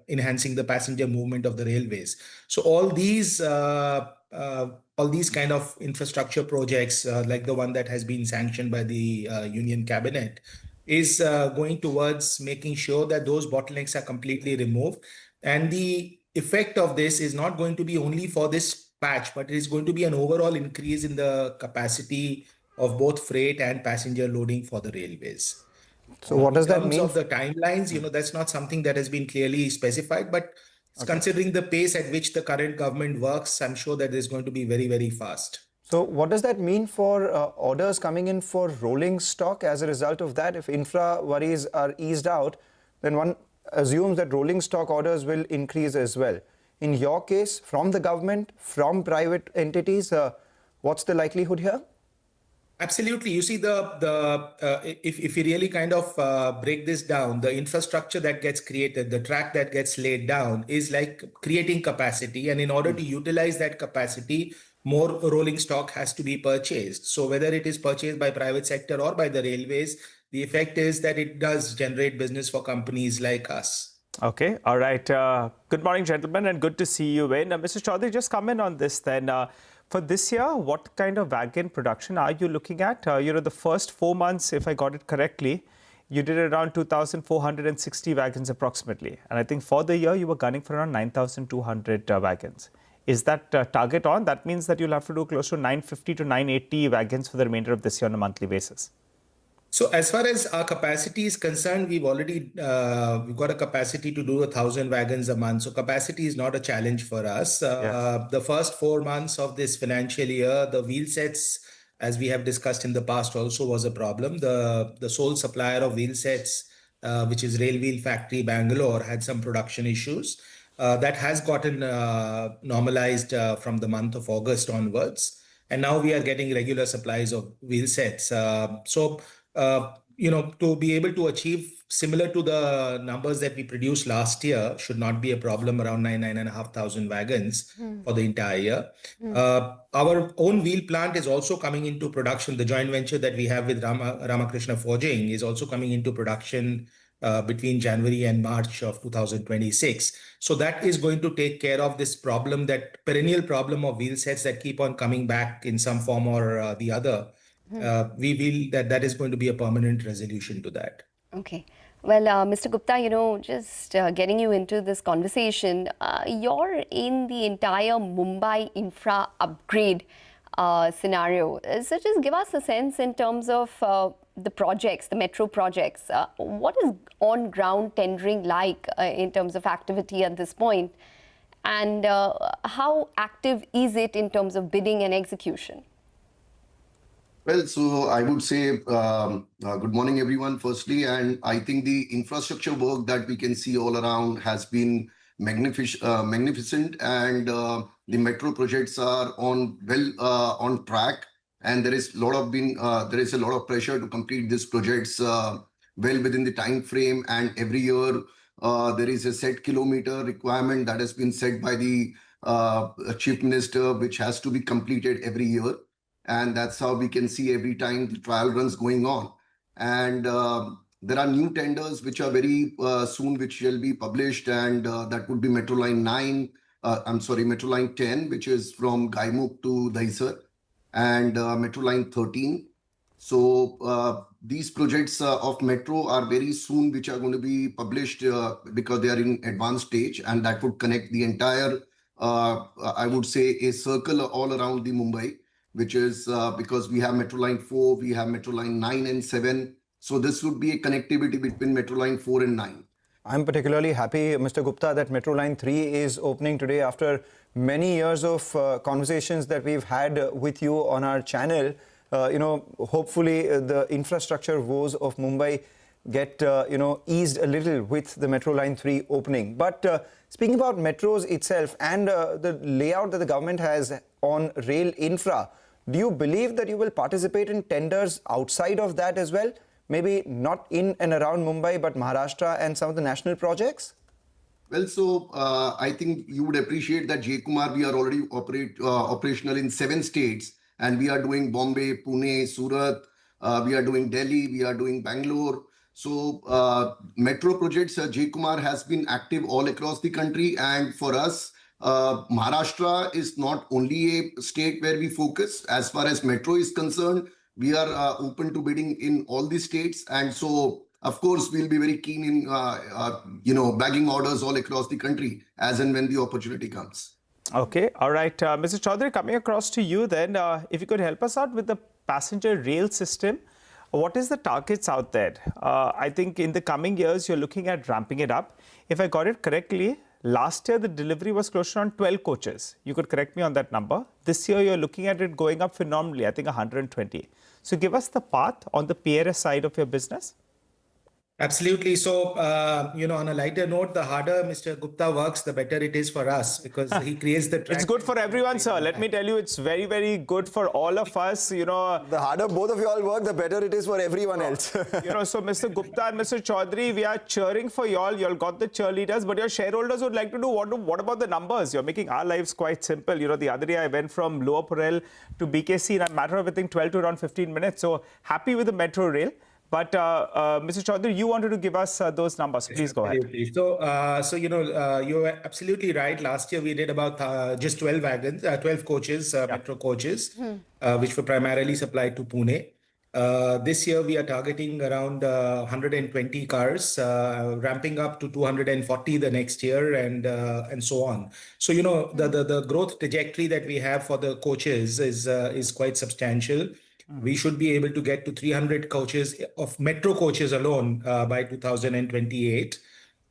enhancing the passenger movement of the railways. So all these kind of infrastructure projects, like the one that has been sanctioned by the Union Cabinet, is going towards making sure that those bottlenecks are completely removed. And the effect of this is not going to be only for this patch, but it is going to be an overall increase in the capacity of both freight and passenger loading for the railways. So what does that mean? In terms of the timelines, that's not something that has been clearly specified, but considering the pace at which the current government works, I'm sure that is going to be very, very fast. So what does that mean for orders coming in for rolling stock as a result of that? If infra worries are eased out, then one assumes that rolling stock orders will increase as well. In your case, from the government, from private entities, what's the likelihood here? Absolutely. You see, if you really kind of break this down, the infrastructure that gets created, the track that gets laid down is like creating capacity. And in order to utilize that capacity, more rolling stock has to be purchased. So whether it is purchased by private sector or by the railways, the effect is that it does generate business for companies like us. Okay. All right. Good morning, gentlemen, and good to see you in. Mr. Chaudhary, just comment on this then. For this year, what kind of wagon production are you looking at? The first 4 months, if I got it correctly, you did around 2,460 wagons approximately. And I think for the year, you were gunning for around 9,200 wagons. Is that target on? That means that you'll have to do close to 950 to 980 wagons for the remainder of this year on a monthly basis. So as far as our capacity is concerned, we've already we've got a capacity to do 1,000 wagons a month. So capacity is not a challenge for us. The first 4 months of this financial year, the wheel sets, as we have discussed in the past, also was a problem. The sole supplier of wheel sets, which is Rail Wheel Factory Bangalore, had some production issues. That has gotten normalized from the month of August onwards. And now we are getting regular supplies of wheel sets. To be able to achieve similar to the numbers that we produced last year should not be a problem, around 9,500 wagons for the entire year. Our own wheel plant is also coming into production. The joint venture that we have with Ramakrishna Forging is also coming into production between January and March of 2026. So that is going to take care of this problem, that perennial problem of wheel sets that keep on coming back in some form or the other. We feel that is going to be a permanent resolution to that. Okay. Well, Mr. Gupta, just getting you into this conversation, you're in the entire Mumbai infra upgrade scenario. So just give us a sense in terms of the projects, the metro projects. What is on-ground tendering like in terms of activity at this point? And how active is it in terms of bidding and execution? Well, so I would say good morning, everyone, firstly. And I think the infrastructure work that we can see all around has been magnificent. And the metro projects are on track. And there is a lot of pressure to complete these projects well within the time frame. And every year there is a set kilometer requirement that has been set by the Chief Minister, which has to be completed every year. And that's how we can see every time the trial runs going on. And there are new tenders which are very soon, which shall be published. And that would be Metro Line 10, which is from Gaimukh to Dahisar, and Metro Line 13. So these projects of metro are very soon, which are going to be published because they are in advanced stage. And that would connect the entire, I would say, a circle all around the Mumbai, which is because we have Metro Line 4, we have Metro Line 9 and 7. So this would be a connectivity between Metro Line 4 and 9. I'm particularly happy, Mr. Gupta, that Metro Line 3 is opening today after many years of conversations that we've had with you on our channel. Hopefully the infrastructure woes of Mumbai get eased a little with the Metro Line 3 opening. But speaking about metros itself and the layout that the government has on rail infra, do you believe that you will participate in tenders outside of that as well? Maybe not in and around Mumbai, but Maharashtra and some of the national projects? Well, so I think you would appreciate that J. Kumar, we are already operational in 7 states, and we are doing Bombay, Pune, Surat, we are doing Delhi, we are doing Bangalore. So metro projects, J. Kumar has been active all across the country. And for us, Maharashtra is not only a state where we focus. As far as metro is concerned, we are open to bidding in all the states. And so, of course, we'll be very keen in, bagging orders all across the country as and when the opportunity comes. Okay. All right. Mr. Chaudhary, coming across to you then, if you could help us out with the passenger rail system. What is the targets out there? I think in the coming years, you're looking at ramping it up. If I got it correctly, last year, the delivery was close to around 12 coaches. You could correct me on that number. This year, you're looking at it going up phenomenally, I think 120. So give us the path on the PRS side of your business. Absolutely. So, on a lighter note, the harder Mr. Gupta works, the better it is for us because he creates the track. It's good for everyone, sir. Let me tell you, it's very, very good for all of us. The harder both of you all work, the better it is for everyone else. So Mr. Gupta and Mr. Chaudhary, we are cheering for y'all. Y'all got the cheerleaders, but your shareholders would like to know what about the numbers? You're making our lives quite simple. The other day I went from Lower Parel to BKC in a matter of, I think, 12 to around 15 minutes. So happy with the metro rail. But Mr. Chaudhary, you wanted to give us those numbers. Please go ahead. So you're absolutely right. Last year we did about just 12 wagons, 12 coaches, metro coaches, which were primarily supplied to Pune. This year we are targeting around 120 cars, ramping up to 240 the next year, and so on. So the growth trajectory that we have for the coaches is quite substantial. We should be able to get to 300 coaches of metro coaches alone by 2028.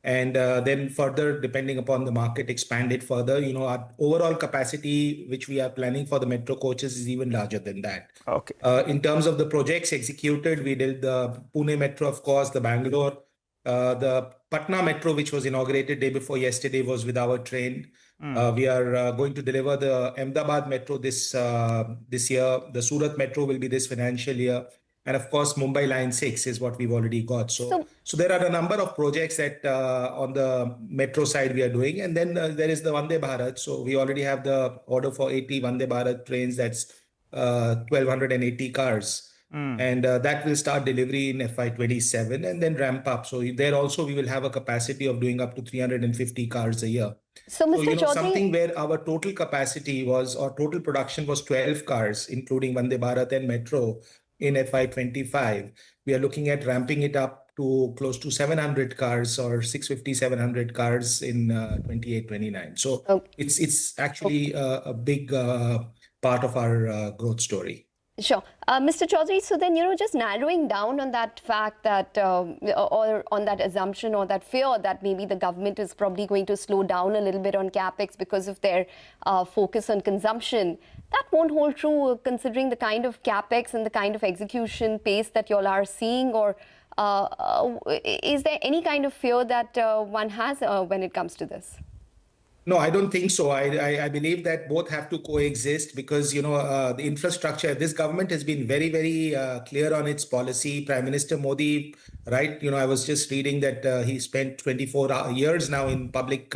And then further, depending upon the market, expand it further. Our overall capacity, which we are planning for the metro coaches, is even larger than that. Okay. In terms of the projects executed, we did the Pune Metro, of course, the Bangalore, the Patna Metro, which was inaugurated day before yesterday, was with our train. We are going to deliver the Ahmedabad Metro this year. The Surat Metro will be this financial year. And of course, Mumbai Line 6 is what we've already got. So there are a number of projects that on the metro side we are doing. And then there is the Vande Bharat. So we already have the order for 80 Vande Bharat trains. That's 1,280 cars. And that will start delivery in FY27 and then ramp up. So there also we will have a capacity of doing up to 350 cars a year. So Mr. Chaudhary, something where our total capacity was, or total production was 12 cars, including Vande Bharat and Metro in FY25. We are looking at ramping it up to close to 700 cars or 650, 700 cars in 28-29. So it's actually a big part of our growth story. Sure. Mr. Chaudhary, so then, just narrowing down on that fact that, or on that assumption or that fear that maybe the government is probably going to slow down a little bit on capex because of their focus on consumption, that won't hold true considering the kind of capex and the kind of execution pace that you all are seeing, or is there any kind of fear that one has when it comes to this? No, I don't think so. I believe that both have to coexist because, the infrastructure, this government has been very, very clear on its policy. Prime Minister Modi, right? I was just reading that he spent 24 years now in public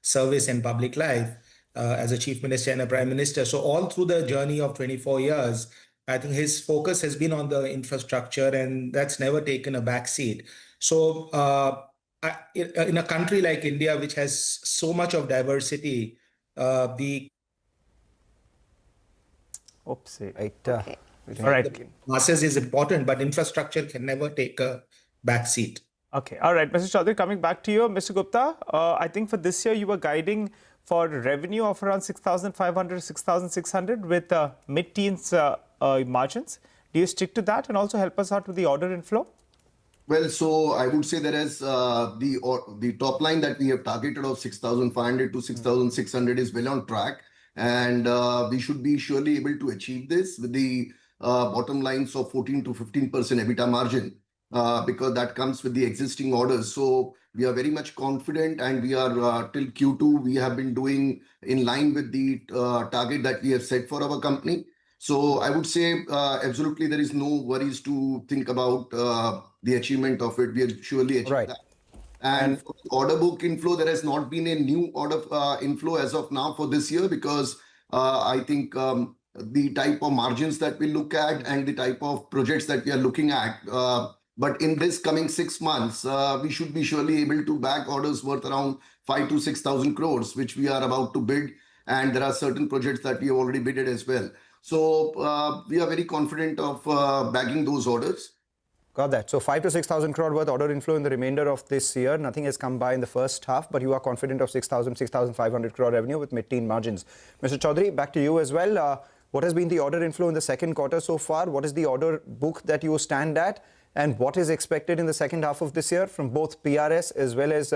service and public life as a chief minister and a prime minister. So all through the journey of 24 years, I think his focus has been on the infrastructure, and that's never taken a back seat. So in a country like India, which has so much of diversity, the masses is important, but infrastructure can never take a back seat. Okay. All right. Mr. Chaudhary, coming back to you. Mr. Gupta, I think for this year, you were guiding for revenue of around 6,500, 6,600 with mid-teens margins. Do you stick to that and also help us out with the order inflow? Well, so I would say that as the top line that we have targeted of 6,500 to 6,600 is well on track. And we should be surely able to achieve this with the bottom lines of 14 to 15% EBITDA margin. because that comes with the existing orders. So we are very much confident, and we are till Q2, we have been doing in line with the target that we have set for our company. So I would say absolutely there is no worries to think about the achievement of it. We will surely achieve that. And for the order book inflow, there has not been a new order inflow as of now for this year, because I think the type of margins that we look at and the type of projects that we are looking at. But in this coming 6 months, we should be surely able to bag orders worth around 5,000 to 6,000 crores, which we are about to bid. And there are certain projects that we have already bidded as well. So we are very confident of bagging those orders. Got that. So 5,000 to 6,000 crore worth order inflow in the remainder of this year. Nothing has come by in the first half, but you are confident of 6,000, 6,500 crore revenue with mid-teen margins. Mr. Chaudhary, back to you as well. What has been the order inflow in the second quarter so far? What is the order book that you stand at? And what is expected in the second half of this year from both PRS as well as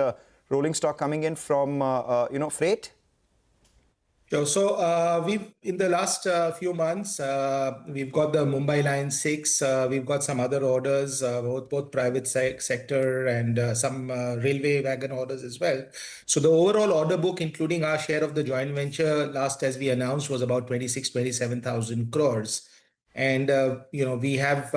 rolling stock coming in from, freight? Sure. So we've in the last few months, we've got the Mumbai Line 6. We've got some other orders, both private sector and some railway wagon orders as well. So the overall order book, including our share of the joint venture, last as we announced, was about 27,000 crores. And we have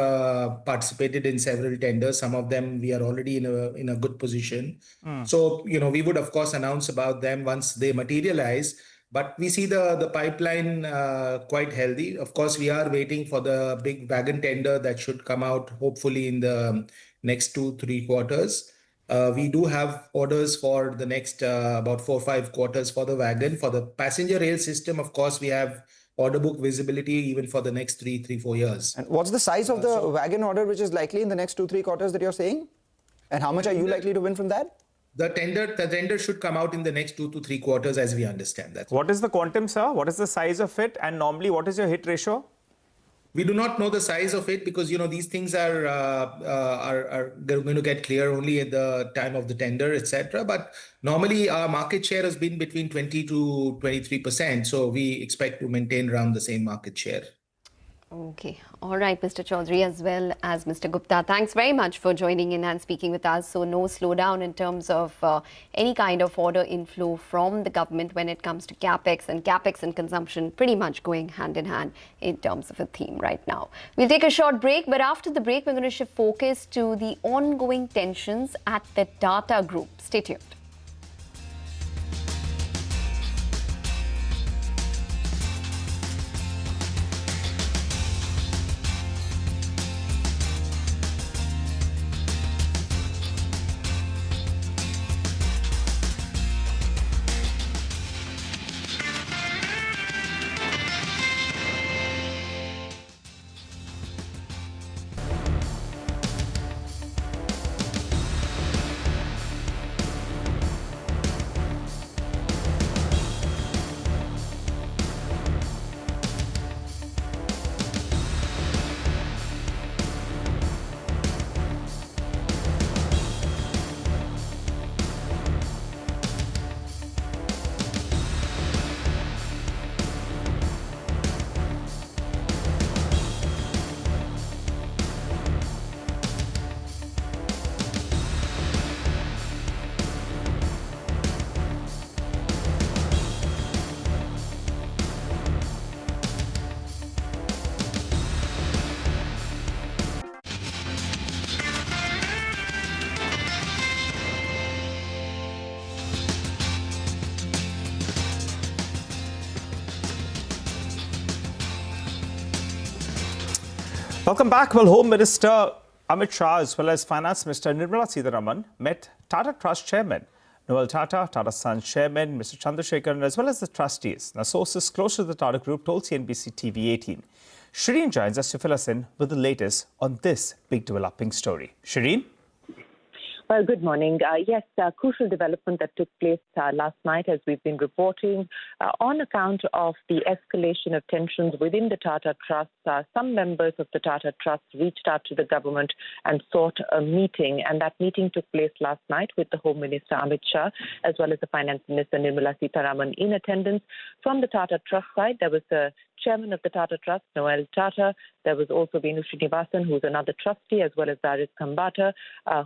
participated in several tenders. Some of them we are already in a good position. So we would of course announce about them once they materialize. But we see the pipeline quite healthy. Of course, we are waiting for the big wagon tender that should come out hopefully in the next 2-3 quarters. We do have orders for the next about 4-5 quarters for the wagon. For the passenger rail system, of course, we have order book visibility even for the next 3-4 years. And what's the size of the wagon order which is likely in the next 2-3 quarters that you're saying? And how much are you likely to win from that? The tender should come out in the next 2 to 3 quarters, as we understand that. What is the quantum, sir? What is the size of it? And normally, what is your hit ratio? We do not know the size of it because these things are going to get clear only at the time of the tender, etc. But normally, our market share has been between 20 to 23%. So we expect to maintain around the same market share. Okay. All right, Mr. Chaudhary as well as Mr. Gupta. Thanks very much for joining in and speaking with us. So no slowdown in terms of any kind of order inflow from the government when it comes to capex and consumption pretty much going hand in hand in terms of a theme right now. We'll take a short break, but after the break, we're going to shift focus to the ongoing tensions at the Tata Group. Stay tuned. Welcome back. Well, Home Minister Amit Shah as well as Finance Minister Nirmala Sitharaman met Tata Trust Chairman Noel Tata, Tata Sons Chairman Mr. Chandrasekharan, as well as the trustees. Now, sources close to the Tata Group told cnbc TV 18. Shireen joins us to fill us in with the latest on this big developing story. Shireen? Well, good morning. Yes, crucial development that took place last night, as we've been reporting, on account of the escalation of tensions within the Tata Trust. Some members of the Tata Trust reached out to the government and sought a meeting, and that meeting took place last night with the Home Minister Amit Shah, as well as the Finance Minister Nirmala Sitharaman in attendance. From the Tata Trust side, there was a chairman of the Tata Trust, Noel Tata. There was also Venu Srinivasan, who's another trustee, as well as Darius Kambata,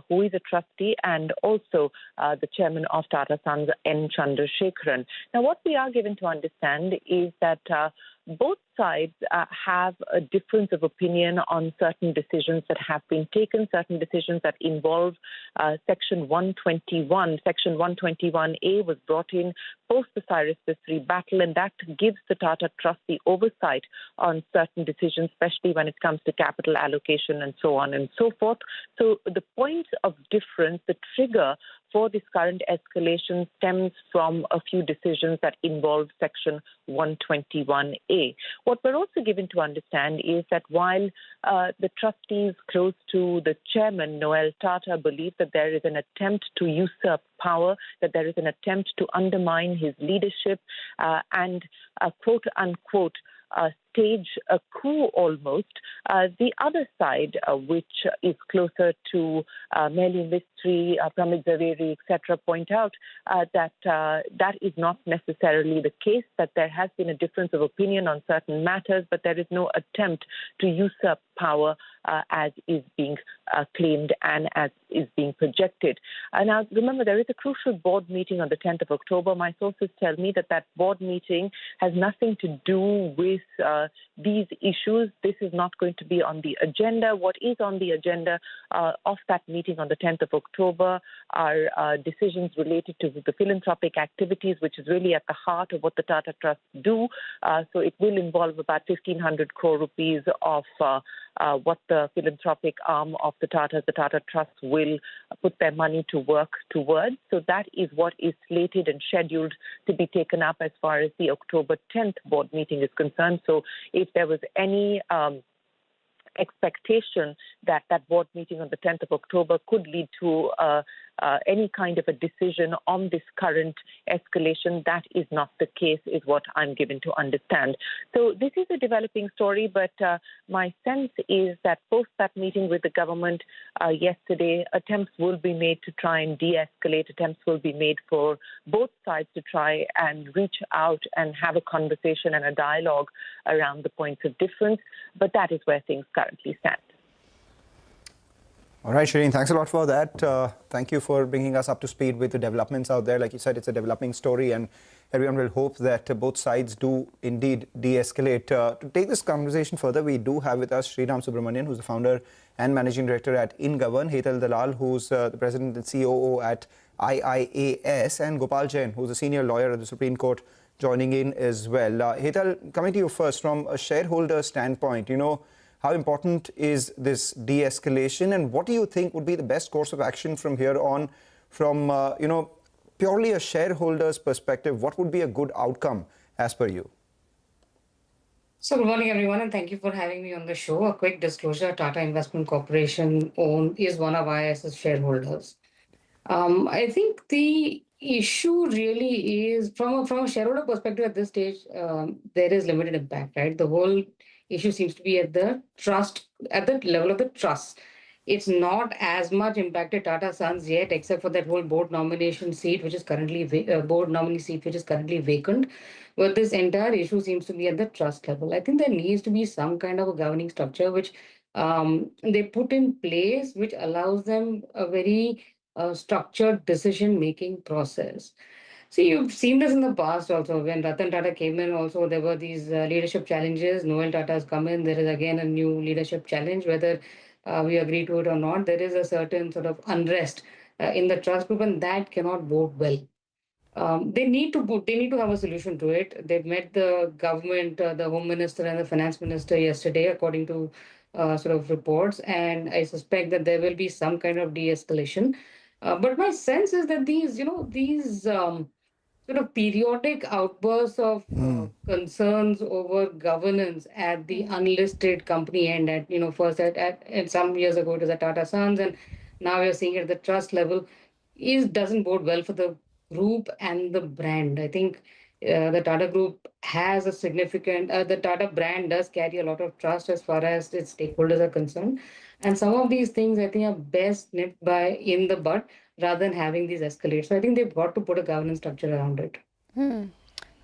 who is a trustee, and also the chairman of Tata Sons, N. Chandrasekharan. Now, what we are given to understand is that both sides have a difference of opinion on certain decisions that have been taken, certain decisions that involve Section 121. Section 121A was brought in post the Cyrus Bisri battle, and that gives the Tata Trust the oversight on certain decisions, especially when it comes to capital allocation and so on and so forth. So the point of difference, the trigger for this current escalation stems from a few decisions that involve Section 121A. What we're also given to understand is that while the trustees close to the chairman, Noel Tata, believe that there is an attempt to usurp power, that there is an attempt to undermine his leadership and quote-unquote stage a coup almost. The other side, which is closer to Meli Mistry, Pramit Zaveri, etc., point out that that is not necessarily the case, that there has been a difference of opinion on certain matters, but there is no attempt to usurp power as is being claimed and as is being projected. Now, remember, there is a crucial board meeting on the 10th of October. My sources tell me that that board meeting has nothing to do with these issues. This is not going to be on the agenda. What is on the agenda of that meeting on the 10th of October are decisions related to the philanthropic activities, which is really at the heart of what the Tata Trust do. So it will involve about 1,500 crore rupees of what the philanthropic arm of the Tata Trust will put their money to work towards. So that is what is slated and scheduled to be taken up as far as the October 10th board meeting is concerned. So if there was any expectation that that board meeting on the 10th of October could lead to any kind of a decision on this current escalation, that is not the case, is what I'm given to understand. So this is a developing story, but my sense is that post that meeting with the government yesterday, attempts will be made to try and de-escalate, attempts will be made for both sides to try and reach out and have a conversation and a dialogue around the points of difference, but that is where things currently stand. All right, Shireen, thanks a lot for that. Thank you for bringing us up to speed with the developments out there. Like you said, it's a developing story, and everyone will hope that both sides do indeed de-escalate. To take this conversation further, we do have with us Sriram Subramanian, who's the founder and managing director at InGovern, Hetal Dalal, who's the president and COO at IIAS, and Gopal Jain, who's a senior lawyer at the Supreme Court, joining in as well. Hetal, coming to you first, from a shareholder standpoint, how important is this de-escalation, and what do you think would be the best course of action from here on from, purely a shareholder's perspective? What would be a good outcome as per you? So good morning, everyone, and thank you for having me on the show. A quick disclosure, Tata Investment Corporation is one of IIS's shareholders. I think the issue really is, from a shareholder perspective at this stage, there is limited impact, right? The whole issue seems to be at the level of the trust. It's not as much impacted Tata Sons yet, except for that whole board nomination seat, which is currently board nominee seat, which is currently vacant. But this entire issue seems to be at the trust level. I think there needs to be some kind of a governing structure which they put in place, which allows them a very structured decision-making process. See, you've seen this in the past also. When Ratan Tata came in also, there were these leadership challenges. Noel Tata has come in. There is again a new leadership challenge. Whether we agree to it or not, there is a certain sort of unrest in the trust group, and that cannot bode well. They need to have a solution to it. They've met the government, the Home Minister and the Finance Minister yesterday, according to sort of reports, and I suspect that there will be some kind of de-escalation. But my sense is that these sort of periodic outbursts of concerns over governance at the unlisted company end, first at some years ago it was at Tata Sons, and now we're seeing it at the trust level, doesn't bode well for the group and the brand. I think the Tata Group has a significant, the Tata brand does carry a lot of trust as far as its stakeholders are concerned. And some of these things I think are best nipped in the bud rather than having these escalate. So I think they've got to put a governance structure around it.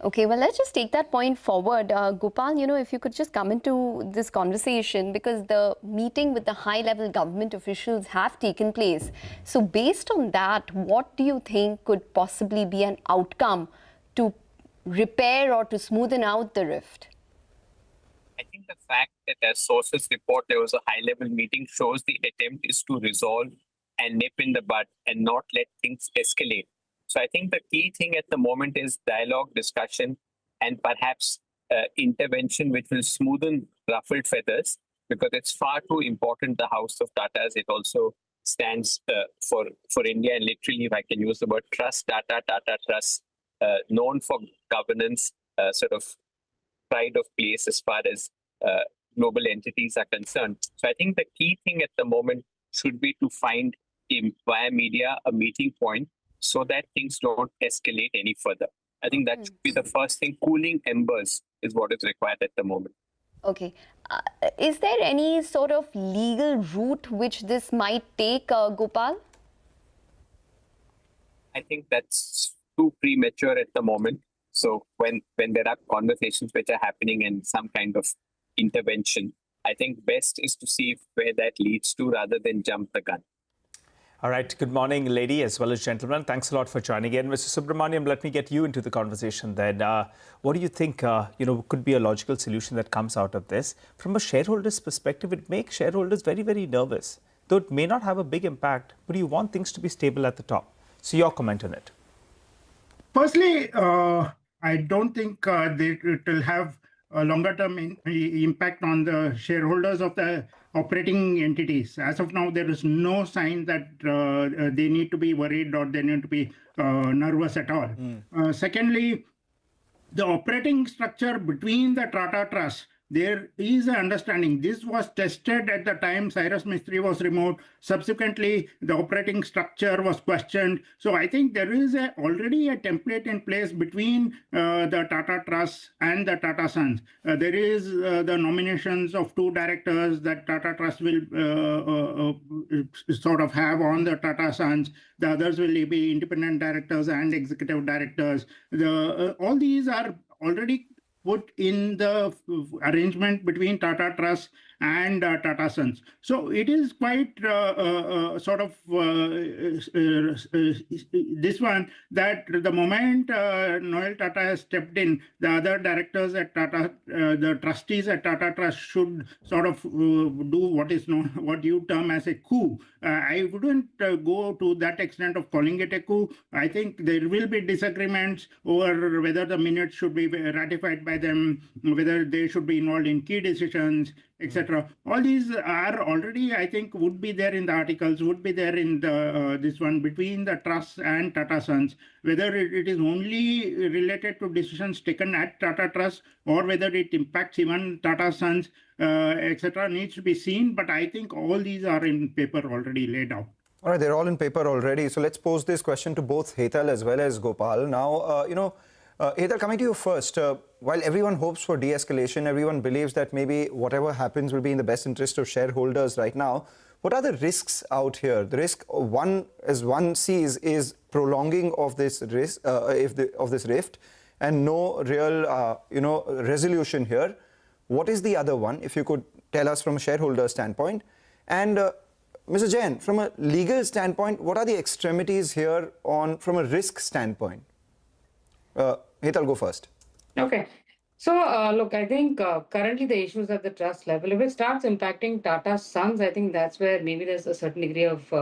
Okay, well, let's just take that point forward. Gopal, if you could just come into this conversation, because the meeting with the high-level government officials have taken place. So based on that, what do you think could possibly be an outcome to repair or to smoothen out the rift? I think the fact that as sources report there was a high-level meeting shows the attempt is to resolve and nip in the bud and not let things escalate. So I think the key thing at the moment is dialogue, discussion, and perhaps intervention which will smoothen ruffled feathers, because it's far too important, the House of Tatas. It also stands for India, and literally, if I can use the word trust, Tata Trust, known for governance, sort of pride of place as far as global entities are concerned. So I think the key thing at the moment should be to find via media a meeting point so that things don't escalate any further. I think that should be the first thing. Cooling embers is what is required at the moment. Okay. Is there any sort of legal route which this might take, Gopal? I think that's too premature at the moment. So when there are conversations which are happening and some kind of intervention, I think best is to see where that leads to rather than jump the gun. All right. Good morning, lady as well as gentlemen. Thanks a lot for joining in. Mr. Subramaniam, let me get you into the conversation then. What do you think, could be a logical solution that comes out of this? From a shareholder's perspective, it makes shareholders very, very nervous. Though it may not have a big impact, but you want things to be stable at the top. So your comment on it. Firstly, I don't think it will have a longer-term impact on the shareholders of the operating entities. As of now, there is no sign that they need to be worried or they need to be nervous at all. Secondly, the operating structure between the Tata Trust, there is an understanding. This was tested at the time Cyrus Mistry was removed. Subsequently, the operating structure was questioned. So I think there is already a template in place between the Tata Trust and the Tata Sons. There is the nominations of 2 directors that Tata Trust will sort of have on the Tata Sons. The others will be independent directors and executive directors. All these are already put in the arrangement between Tata Trust and Tata Sons. So it is quite sort of this one that the moment Noel Tata has stepped in, the other directors at Tata, the trustees at Tata Trust should sort of do what is known, what you term as a coup. I wouldn't go to that extent of calling it a coup. I think there will be disagreements over whether the minutes should be ratified by them, whether they should be involved in key decisions, etc. All these are already, I think, would be there in the articles, would be there in the this one between the trust and Tata Sons. Whether it is only related to decisions taken at Tata Trust or whether it impacts even Tata Sons, etc., needs to be seen. But I think all these are in paper already laid out. All right, they're all in paper already. So let's pose this question to both Hetal as well as Gopal. Now, Hetal, coming to you first. While everyone hopes for de-escalation, everyone believes that maybe whatever happens will be in the best interest of shareholders right now. What are the risks out here? The risk as one sees, is prolonging of this risk, of this rift, and no real, resolution here. What is the other one? If you could tell us from a shareholder standpoint. And Mr. Jain, from a legal standpoint, what are the extremities here from a risk standpoint? Hetal, go first. Okay. So, look, I think currently the issues at the trust level, if it starts impacting Tata Sons, I think that's where maybe there's a certain degree of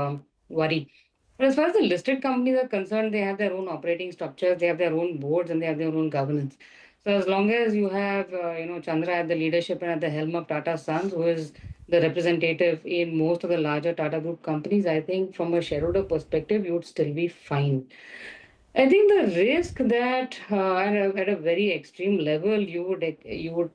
worry. But as far as the listed companies are concerned, they have their own operating structures, they have their own boards, and they have their own governance. So as long as you have, Chandra at the leadership and at the helm of Tata Sons, who is the representative in most of the larger Tata Group companies, I think from a shareholder perspective, you would still be fine. I think the risk that at a very extreme level you would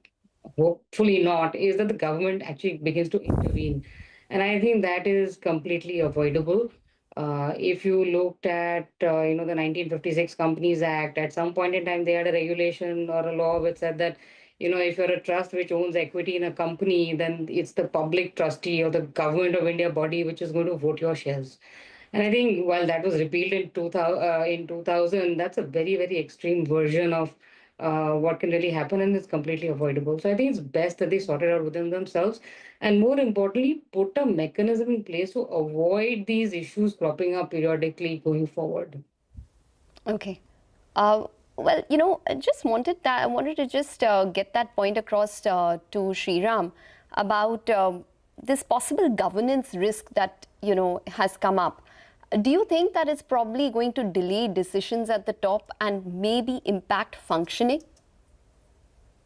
hopefully not is that the government actually begins to intervene, and I think that is completely avoidable. If you looked at the 1956 Companies Act, at some point in time they had a regulation or a law which said that if you're a trust which owns equity in a company, then it's the public trustee or the Government of India body which is going to vote your shares. And I think while that was repealed in 2000, that's a very, very extreme version of what can really happen, and it's completely avoidable. So I think it's best that they sort it out within themselves, and more importantly, put a mechanism in place to avoid these issues cropping up periodically going forward. Okay. Well, I just I wanted to just get that point across to Sriram about this possible governance risk that, has come up. Do you think that it's probably going to delay decisions at the top and maybe impact functioning?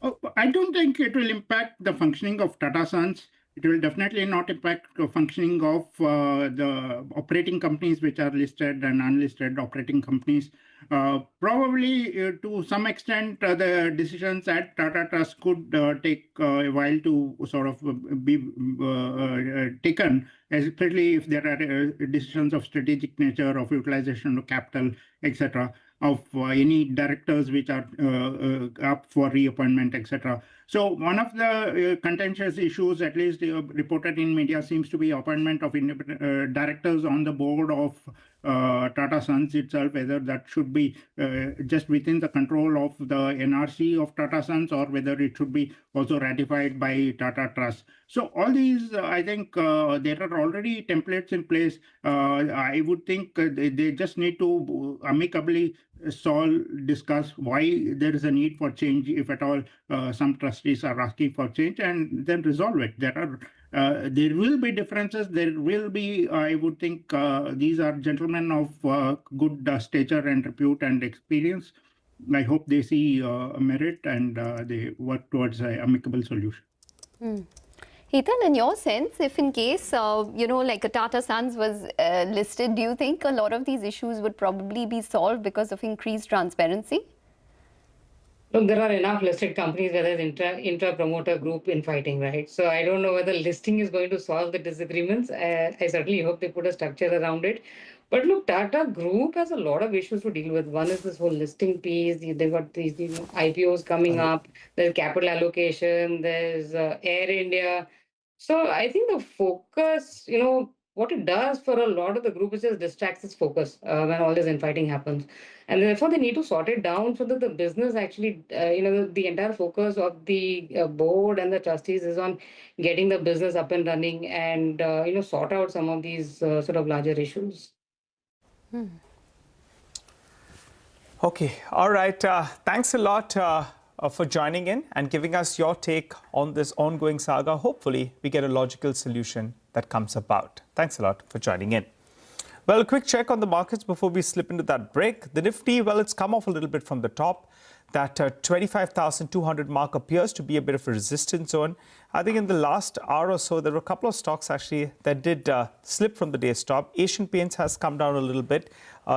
Oh, I don't think it will impact the functioning of Tata Sons. It will definitely not impact the functioning of the operating companies which are listed and unlisted operating companies. Probably to some extent, the decisions at Tata Trust could take a while to sort of be taken, especially if there are decisions of strategic nature, of utilization of capital, etc., of any directors which are up for reappointment, etc. So one of the contentious issues, at least reported in media, seems to be appointment of directors on the board of Tata Sons itself, whether that should be just within the control of the NRC of Tata Sons or whether it should be also ratified by Tata Trust. So all these, I think there are already templates in place. I would think they just need to amicably discuss why there is a need for change, if at all some trustees are asking for change, and then resolve it. There will be differences. There will be, I would think, these are gentlemen of good stature and repute and experience. I hope they see merit and they work towards an amicable solution. Hetal, in your sense, if in case, like a Tata Sons was listed, do you think a lot of these issues would probably be solved because of increased transparency? Look, there are enough listed companies where there's intra-promoter group infighting, right? So I don't know whether listing is going to solve the disagreements. I certainly hope they put a structure around it. But look, Tata Group has a lot of issues to deal with. One is this whole listing piece. They've got these IPOs coming up. There's capital allocation. There's Air India. So I think the focus, what it does for a lot of the group is just distracts its focus when all this infighting happens. And therefore, they need to sort it down so that the business actually, the entire focus of the board and the trustees is on getting the business up and running and, sort out some of these sort of larger issues. Okay. All right. Thanks a lot for joining in and giving us your take on this ongoing saga. Hopefully, we get a logical solution that comes about. Thanks a lot for joining in. Well, a quick check on the markets before we slip into that break. The Nifty, well, it's come off a little bit from the top. That 25,200 mark appears to be a bit of a resistance zone. I think in the last hour or so, there were a couple of stocks actually that did slip from the day's top. Asian Paints has come down a little bit.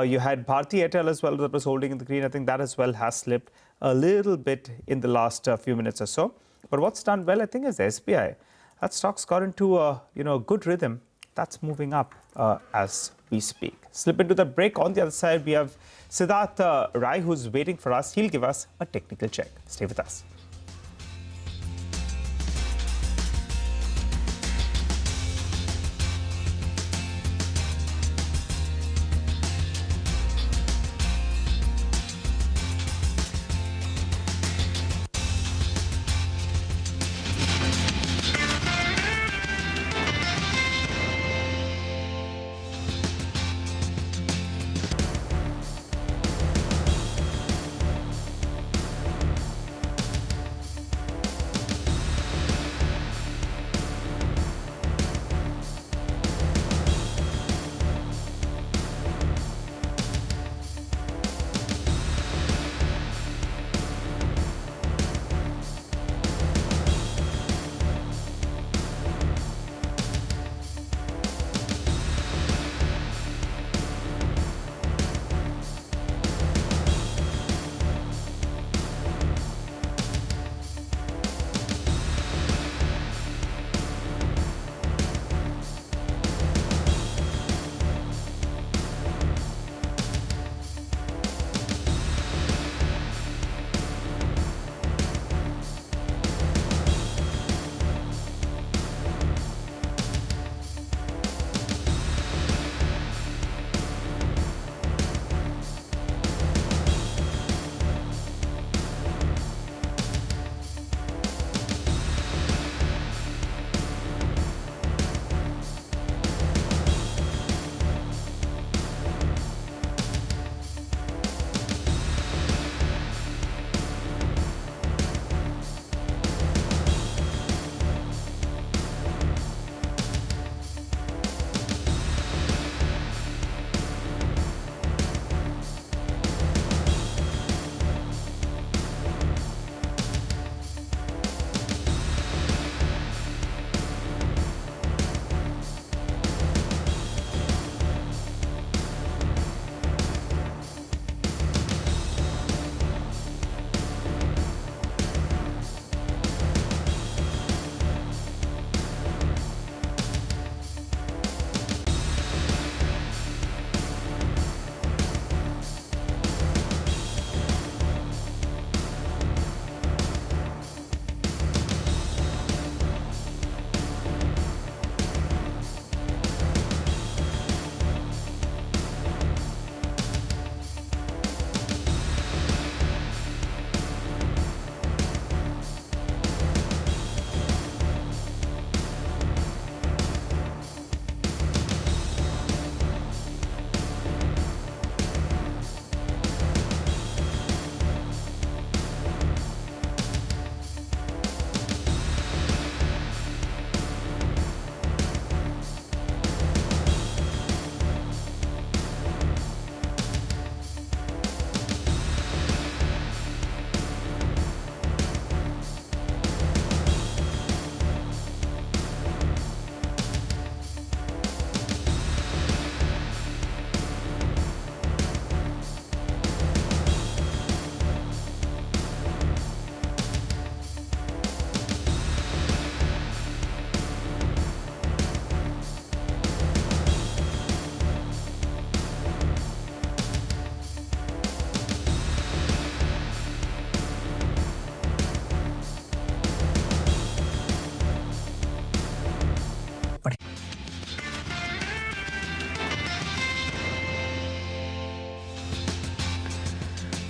You had Bharti Airtel as well that was holding in the green. I think that as well has slipped a little bit in the last few minutes or so. But what's done well, I think, is SBI. That stock's got into a good rhythm. That's moving up as we speak. Slip into the break. On the other side, we have Siddharth Rai, who's waiting for us. He'll give us a technical check. Stay with us.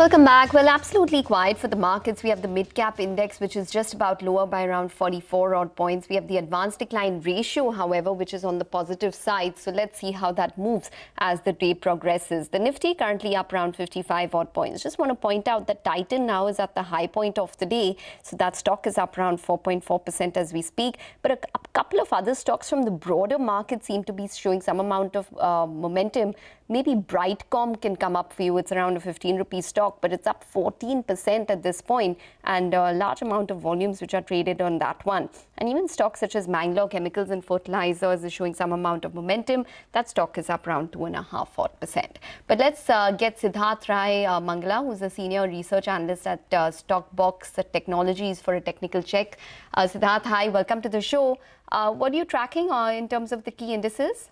Welcome back. Well, absolutely quiet for the markets. We have the Midcap index, which is just about lower by around 44 odd points. We have the advanced decline ratio, however, which is on the positive side. So let's see how that moves as the day progresses. The Nifty currently up around 55 odd points. Just want to point out that Titan now is at the high point of the day. So that stock is up around 4.4% as we speak. But a couple of other stocks from the broader market seem to be showing some amount of momentum. Maybe Brightcom can come up for you. It's around a 15 rupee stock, but it's up 14% at this point, and a large amount of volumes which are traded on that one. And even stocks such as Mangalore Chemicals and Fertilizers is showing some amount of momentum. That stock is up around 2.5%. But let's get Siddharth Rai Mangala, who's a senior research analyst at Stockbox Technologies, for a technical check. Siddharth, hi, welcome to the show. What are you tracking in terms of the key indices?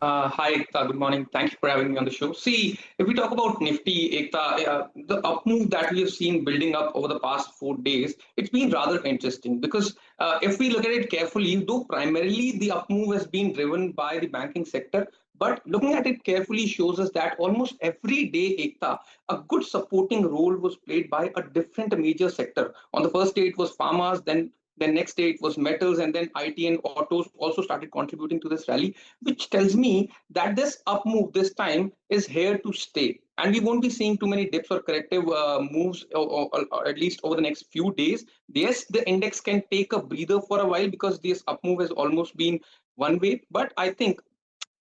Hi, Ekta. Good morning. Thank you for having me on the show. See, if we talk about Nifty, Ekta, the up move that we have seen building up over the past 4 days, it's been rather interesting because if we look at it carefully, though primarily the up move has been driven by the banking sector, but looking at it carefully shows us that almost every day, Ekta, a good supporting role was played by a different major sector. On the first day, it was pharmas, then next day it was metals, and then IT and autos also started contributing to this rally, which tells me that this up move this time is here to stay. And we won't be seeing too many dips or corrective moves, or at least over the next few days. Yes, the index can take a breather for a while because this up move has almost been one way. But I think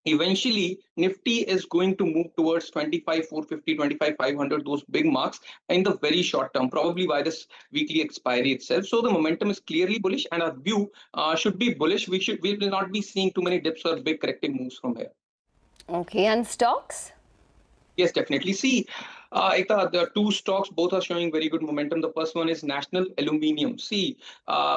eventually Nifty is going to move towards 25,450, 25,500, those big marks in the very short term, probably by this weekly expiry itself. So the momentum is clearly bullish, and our view should be bullish. We will not be seeing too many dips or big corrective moves from here. Okay, and stocks? Yes, definitely. See, Ekta, the two stocks both are showing very good momentum. The first one is National Aluminium. See,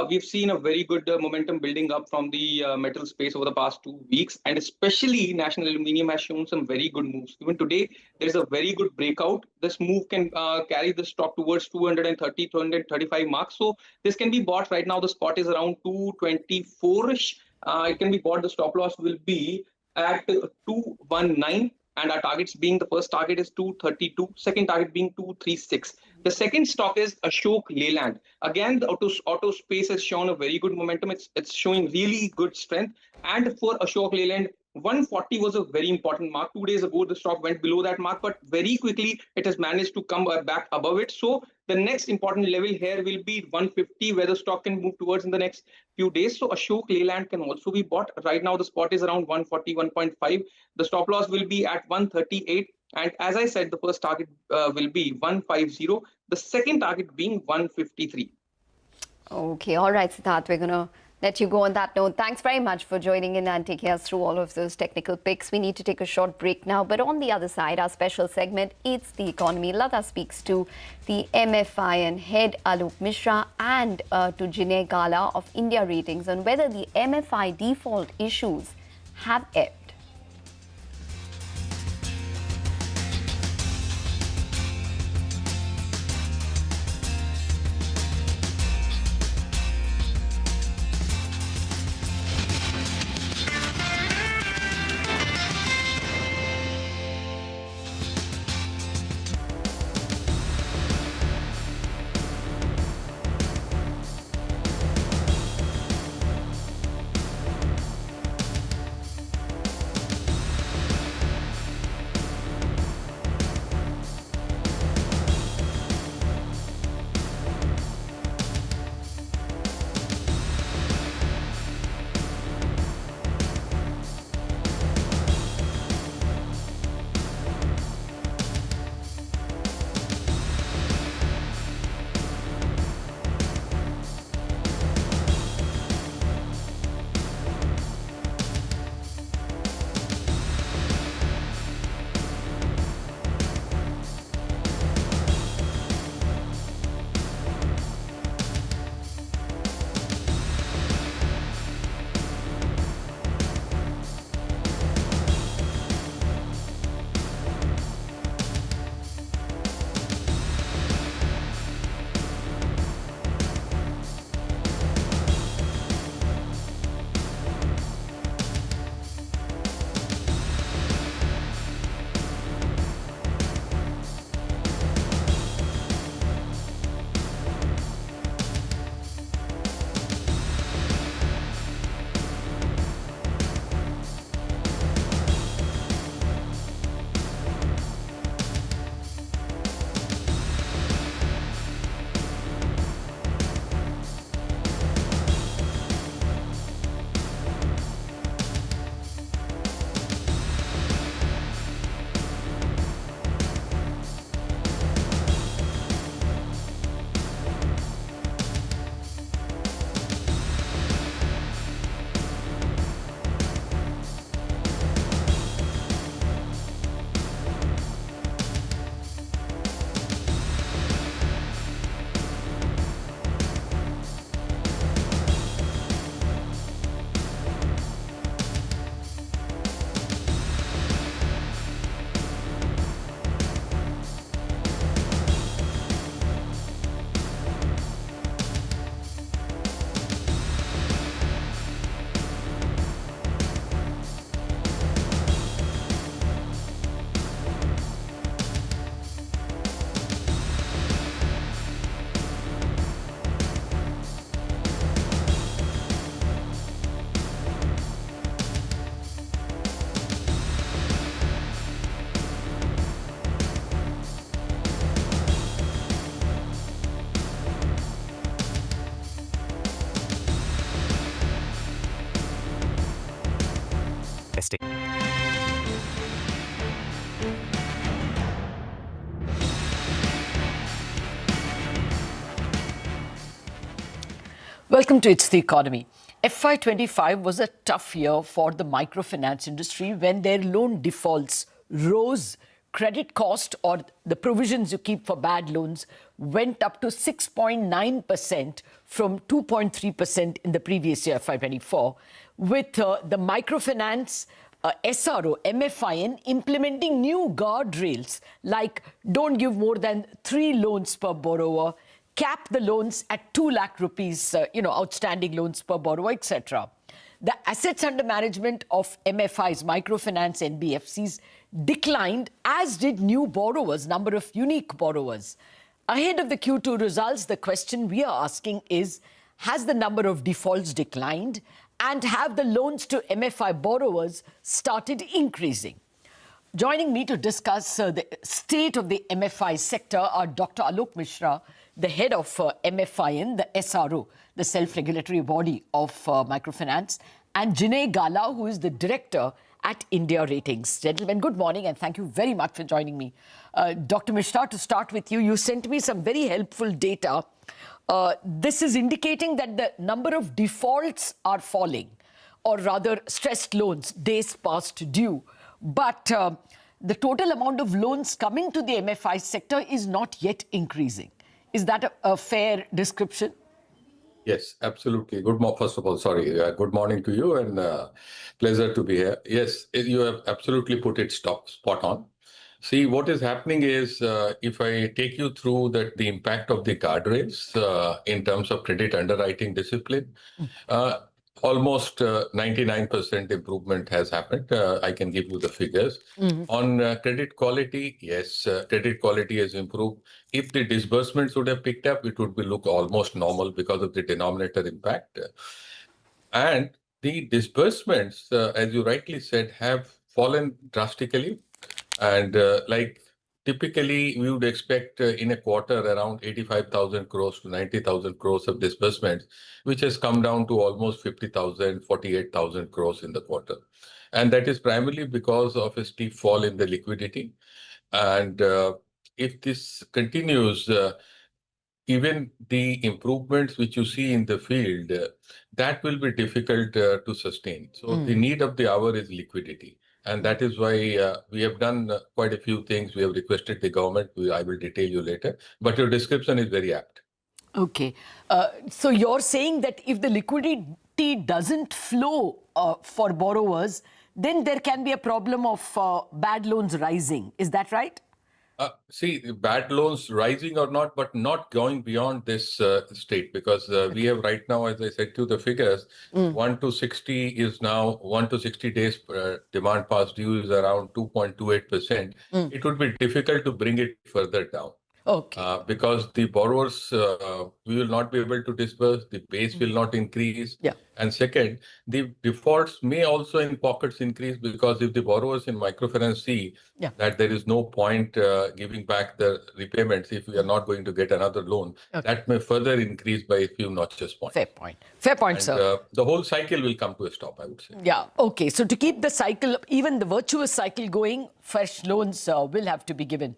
we've seen a very good momentum building up from the metal space over the past 2 weeks, and especially National Aluminium has shown some very good moves. Even today, there is a very good breakout. This move can carry the stock towards 230, 235 marks. So this can be bought right now. The spot is around 224-ish. It can be bought. The stop loss will be at 219. And our targets being, the first target is 232, second target being 236. The second stock is Ashok Leyland. Again, the auto space has shown a very good momentum. It's showing really good strength. And for Ashok Leyland, 140 was a very important mark. 2 days ago, the stock went below that mark, but very quickly it has managed to come back above it. So the next important level here will be 150, where the stock can move towards in the next few days. So Ashok Leyland can also be bought. Right now, the spot is around 140, 1.5. The stop loss will be at 138. And as I said, the first target will be 150. The second target being 153. Okay, all right, Siddharth, we're going to let you go on that note. Thanks very much for joining in and taking us through all of those technical picks. We need to take a short break now, but on the other side, our special segment, It's the Economy. Lata speaks to the MFIN head Alok Mishra and to Jinay Gala of India Ratings on whether the MFI default issues have ebbed. Welcome to It's the Economy. FY25 was a tough year for the microfinance industry when their loan defaults rose, credit cost or the provisions you keep for bad loans went up to 6.9% from 2.3% in the previous year, FY24, with the microfinance SRO, MFIN, implementing new guardrails like don't give more than 3 loans per borrower, cap the loans at 2 lakh rupees, outstanding loans per borrower, etc. The assets under management of MFIs, microfinance NBFCs, declined, as did new borrowers, number of unique borrowers. Ahead of the Q2 results, the question we are asking is, has the number of defaults declined? And have the loans to MFI borrowers started increasing? Joining me to discuss the state of the MFI sector are Dr. Alok Mishra, the head of MFIN, the SRO, the self-regulatory body of microfinance, and Jinay Gala, who is the director at India Ratings. Gentlemen, good morning and thank you very much for joining me. Dr. Mishra, to start with you, you sent me some very helpful data. This is indicating that the number of defaults are falling, or rather stressed loans, days past due. But the total amount of loans coming to the MFI sector is not yet increasing. Is that a fair description? Yes, absolutely. First of all, sorry. Good morning to you and pleasure to be here. Yes, you have absolutely put it spot on. See, what is happening is, if I take you through the impact of the guardrails in terms of credit underwriting discipline, almost 99% improvement has happened. I can give you the figures. On credit quality, yes, credit quality has improved. If the disbursements would have picked up, it would look almost normal because of the denominator impact. And the disbursements, as you rightly said, have fallen drastically. And typically, we would expect in a quarter around 85,000 crores to 90,000 crores of disbursements, which has come down to almost 50,000, 48,000 crores in the quarter. And that is primarily because of a steep fall in the liquidity. And if this continues, even the improvements which you see in the field, that will be difficult to sustain. So the need of the hour is liquidity. And that is why we have done quite a few things. We have requested the government. I will detail you later. But your description is very apt. Okay. So you're saying that if the liquidity doesn't flow for borrowers, then there can be a problem of bad loans rising. Is that right? See, bad loans rising or not, but not going beyond this state, because we have right now, as I said to the figures, 1 to 60 is now 1 to 60 days demand past due is around 2.28%. It would be difficult to bring it further down. Okay. Because the borrowers, we will not be able to disburse, the base will not increase. Yeah. And second, the defaults may also in pockets increase, because if the borrowers in microfinance see that there is no point giving back the repayments if we are not going to get another loan, that may further increase by a few notches points. Fair point. Fair point, sir. The whole cycle will come to a stop, I would say. Yeah. Okay. So to keep the cycle, even the virtuous cycle going, fresh loans will have to be given.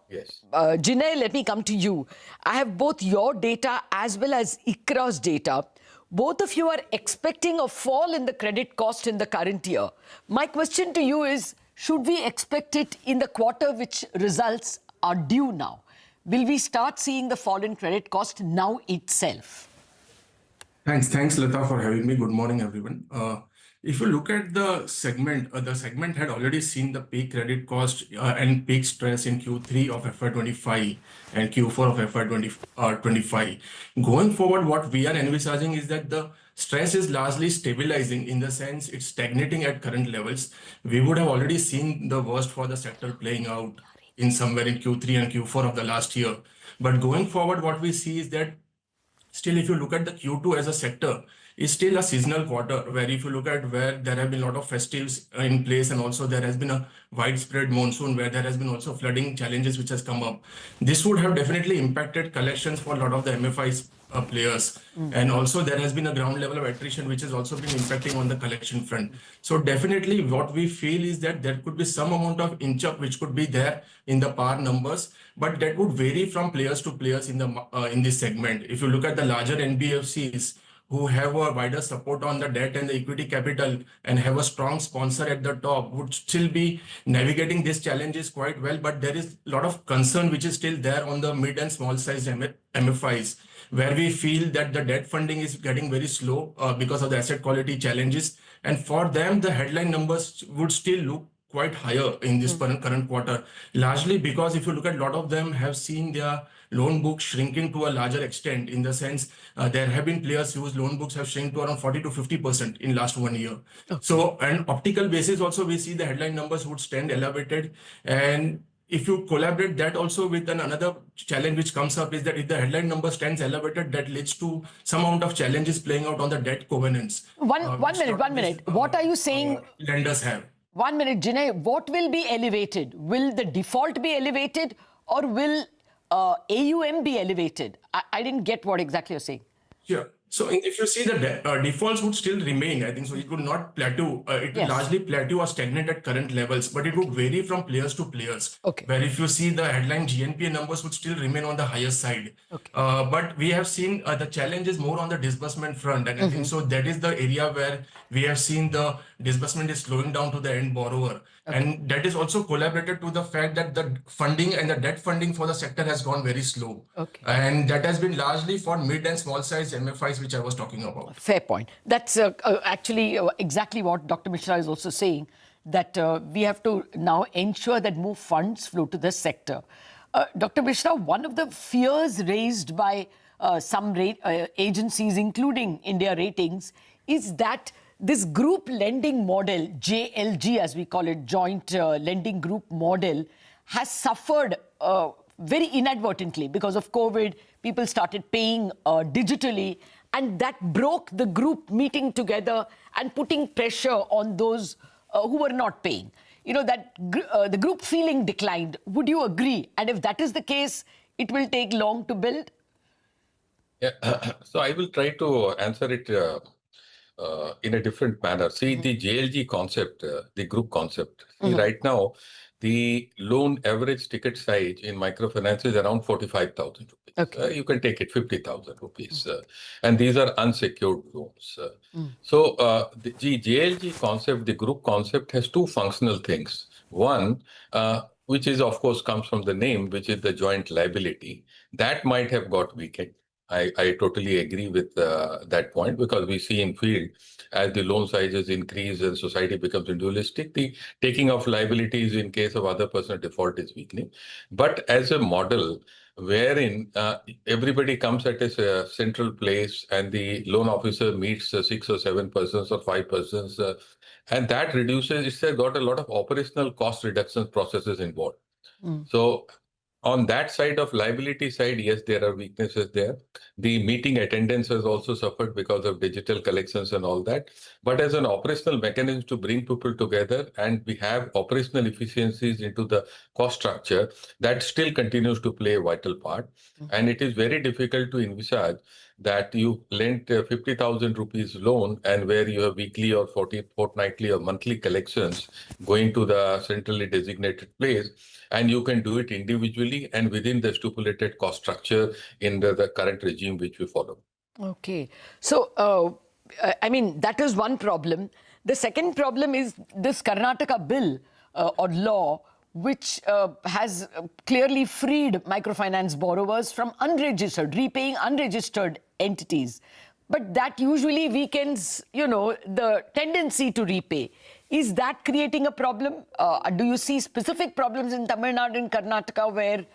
Yes. Jinay, let me come to you. I have both your data as well as ICRA's data. Both of you are expecting a fall in the credit cost in the current year. My question to you is, should we expect it in the quarter which results are due now? Will we start seeing the fall in credit cost now itself? Thanks, Lata, for having me. Good morning, everyone. If you look at the segment had already seen the peak credit cost and peak stress in Q3 of FY25 and Q4 of FY25. Going forward, what we are envisaging is that the stress is largely stabilizing, in the sense it's stagnating at current levels. We would have already seen the worst for the sector playing out in somewhere in Q3 and Q4 of the last year. But going forward, what we see is that still, if you look at the Q2 as a sector, is still a seasonal quarter, where if you look at where there have been a lot of festives in place, and also there has been a widespread monsoon where there has been also flooding challenges which has come up. This would have definitely impacted collections for a lot of the MFIs players. And also there has been a ground level of attrition which has also been impacting on the collection front. So definitely what we feel is that there could be some amount of inch up which could be there in the PAR numbers, but that would vary from players to players in this segment. If you look at the larger NBFCs who have a wider support on the debt and the equity capital and have a strong sponsor at the top, would still be navigating these challenges quite well. But there is a lot of concern which is still there on the mid and small size MFIs, where we feel that the debt funding is getting very slow because of the asset quality challenges. And for them, the headline numbers would still look quite higher in this current quarter, largely because if you look at a lot of them have seen their loan books shrinking to a larger extent, in the sense there have been players whose loan books have shrunk to around 40 to 50% in last 1 year. So, and optical basis also, we see the headline numbers would stand elevated. And if you collaborate that also with another challenge which comes up, is that if the headline number stands elevated, that leads to some amount of challenges playing out on the debt covenants. One minute. What are you saying? Lenders have. 1 minute, Jinay. What will be elevated? Will the default be elevated, or will AUM be elevated? I didn't get what exactly you're saying. Sure. So if you see the defaults would still remain, I think so. It would not plateau. It will largely plateau or stagnate at current levels, but it would vary from players to players. Where if you see the headline GNPA numbers would still remain on the higher side. But we have seen the challenge is more on the disbursement front. And I think so that is the area where we have seen the disbursement is slowing down to the end borrower. And that is also collaborated to the fact that the funding and the debt funding for the sector has gone very slow. And that has been largely for mid and small size MFIs, which I was talking about. Fair point. That's actually exactly what Dr. Mishra is also saying, that we have to now ensure that more funds flow to the sector. Dr. Mishra, one of the fears raised by some agencies, including India Ratings, is that this group lending model, JLG as we call it, joint lending group model, has suffered very inadvertently because of COVID. People started paying digitally, and that broke the group meeting together and putting pressure on those who were not paying. You know, that the group feeling declined. Would you agree? And if that is the case, it will take long to build? Yeah. So I will try to answer it in a different manner. See, the JLG concept, the group concept. See, right now, the loan average ticket size in microfinance is around 45,000 rupees. You can take it 50,000 rupees. And these are unsecured loans. So the JLG concept, the group concept, has two functional things. One, which is, of course, comes from the name, which is the joint liability. That might have got weakened. I totally agree with that point, because we see in field, as the loan sizes increase and society becomes individualistic, the taking of liabilities in case of other personal default is weakening. But as a model wherein everybody comes at a central place and the loan officer meets 6 or 7 persons or 5 persons, and that reduces, it's got a lot of operational cost reduction processes involved. So on that side of liability side, yes, there are weaknesses there. The meeting attendance has also suffered because of digital collections and all that. But as an operational mechanism to bring people together, and we have operational efficiencies into the cost structure, that still continues to play a vital part. And it is very difficult to envisage that you lent 50,000 rupees loan, and where you have weekly or fortnightly or monthly collections going to the centrally designated place, and you can do it individually and within the stipulated cost structure in the current regime which we follow. Okay. So, I mean, that is one problem. The second problem is this Karnataka bill or law, which has clearly freed microfinance borrowers from repaying unregistered entities. But that usually weakens, the tendency to repay. Is that creating a problem? Do you see specific problems in Tamil Nadu and Karnataka where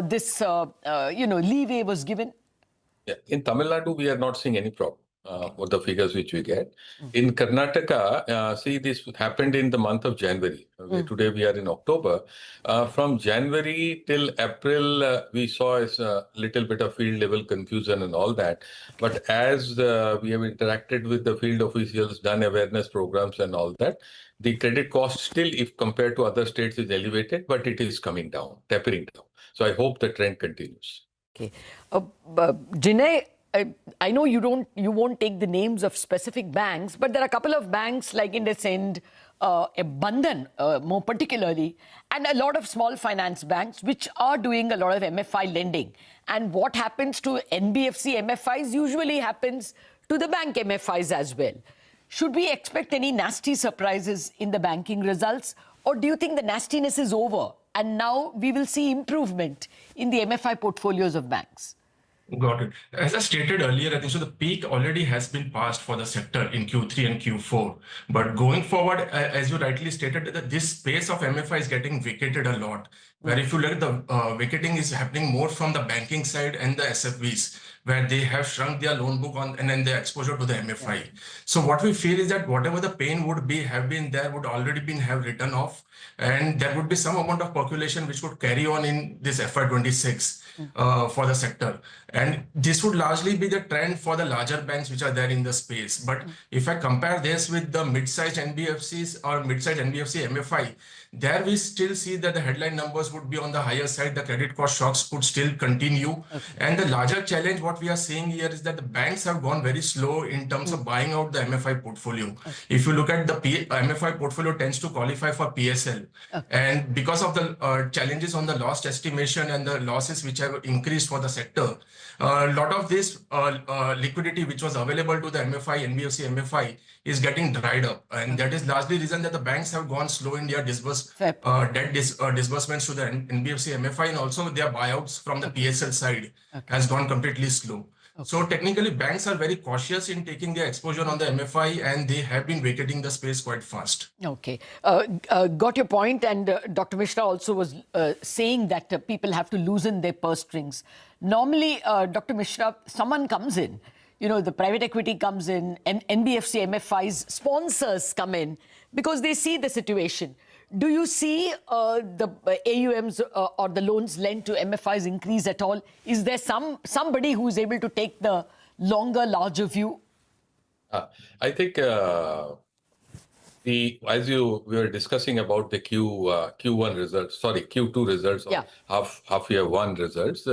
this, leeway was given? Yeah. In Tamil Nadu, we are not seeing any problem. for the figures which we get. In Karnataka, see, this happened in the month of January. Today we are in October. From January till April, we saw a little bit of field level confusion and all that. But as we have interacted with the field officials, done awareness programs and all that, the credit cost still, if compared to other states, is elevated, but it is coming down, tapering down. So I hope the trend continues. Okay. Jinay, I know you won't take the names of specific banks, but there are a couple of banks like IndusInd, Bandhan, more particularly, and a lot of small finance banks which are doing a lot of MFI lending. And what happens to NBFC MFIs usually happens to the bank MFIs as well. Should we expect any nasty surprises in the banking results, or do you think the nastiness is over and now we will see improvement in the MFI portfolios of banks? Got it. As I stated earlier, I think so the peak already has been passed for the sector in Q3 and Q4. But going forward, as you rightly stated, that this space of MFI is getting vacated a lot. Where if you look at the vacating is happening more from the banking side and the SFBs, where they have shrunk their loan book on and then their exposure to the MFI. So what we feel is that whatever the pain would be have been there would already have written off, and there would be some amount of percolation which would carry on in this FY26 for the sector. And this would largely be the trend for the larger banks which are there in the space. But if I compare this with the mid-sized NBFCs or mid-sized NBFC MFI, there we still see that the headline numbers would be on the higher side. The credit cost shocks could still continue. And the larger challenge, what we are seeing here is that the banks have gone very slow in terms of buying out the MFI portfolio. If you look at the MFI portfolio tends to qualify for PSL. And because of the challenges on the loss estimation and the losses which have increased for the sector, a lot of this liquidity which was available to the MFI, NBFC MFI is getting dried up. And that is largely the reason that the banks have gone slow in their debt disbursements to the NBFC MFI, and also their buyouts from the PSL side has gone completely slow. So technically banks are very cautious in taking their exposure on the MFI, and they have been vacating the space quite fast. Okay. Got your point. And Dr. Mishra also was saying that people have to loosen their purse strings. Normally, Dr. Mishra, someone comes in, the private equity comes in, and NBFC MFIs sponsors come in because they see the situation. Do you see the AUMs or the loans lent to MFIs increase at all? Is there somebody who is able to take the longer, larger view? I think we were discussing about the Q1 results, Q2 results, or half year one results.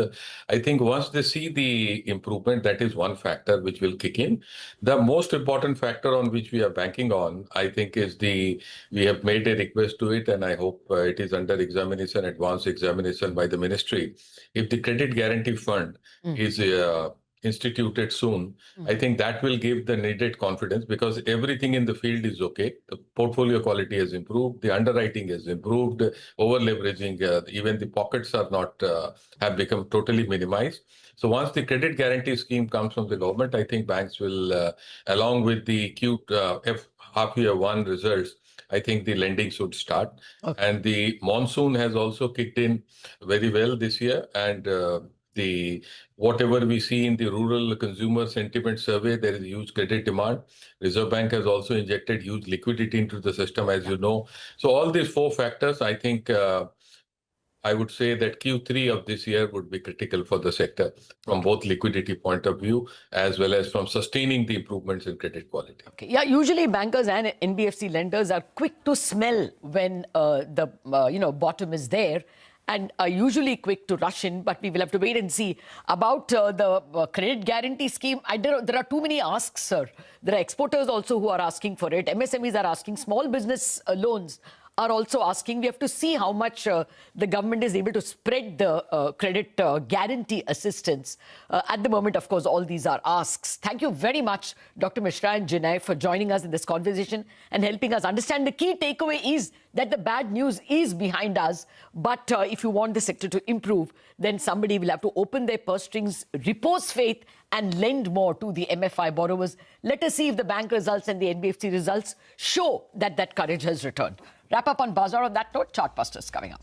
I think once they see the improvement, that is one factor which will kick in. The most important factor on which we are banking on, I think, is we have made a request to it, and I hope it is under examination, advanced examination by the ministry. If the credit guarantee fund is instituted soon, I think that will give the needed confidence, because everything in the field is okay. The portfolio quality has improved, the underwriting has improved, over leveraging, even the pockets are not, have become totally minimized. So once the credit guarantee scheme comes from the government, I think banks will, along with the half year one results, I think the lending should start. And the monsoon has also kicked in very well this year, and whatever we see in the rural consumer sentiment survey, there is a huge credit demand. Reserve Bank has also injected huge liquidity into the system, as you know. So all these four factors, I think, I would say that Q3 of this year would be critical for the sector from both liquidity point of view as well as from sustaining the improvements in credit quality. Okay. Yeah, usually bankers and NBFC lenders are quick to smell when the bottom is there, and are usually quick to rush in, but we will have to wait and see. About the credit guarantee scheme, there are too many asks, sir. There are exporters also who are asking for it. MSMEs are asking. Small business loans are also asking. We have to see how much the government is able to spread the credit guarantee assistance. At the moment, of course, all these are asks. Thank you very much, Dr. Mishra and Jinay, for joining us in this conversation and helping us understand. The key takeaway is that the bad news is behind us. But if you want the sector to improve, then somebody will have to open their purse strings, repose faith, and lend more to the MFI borrowers. Let us see if the bank results and the NBFC results show that that courage has returned. Wrap up on Bazaar on that note. Chartbusters coming up.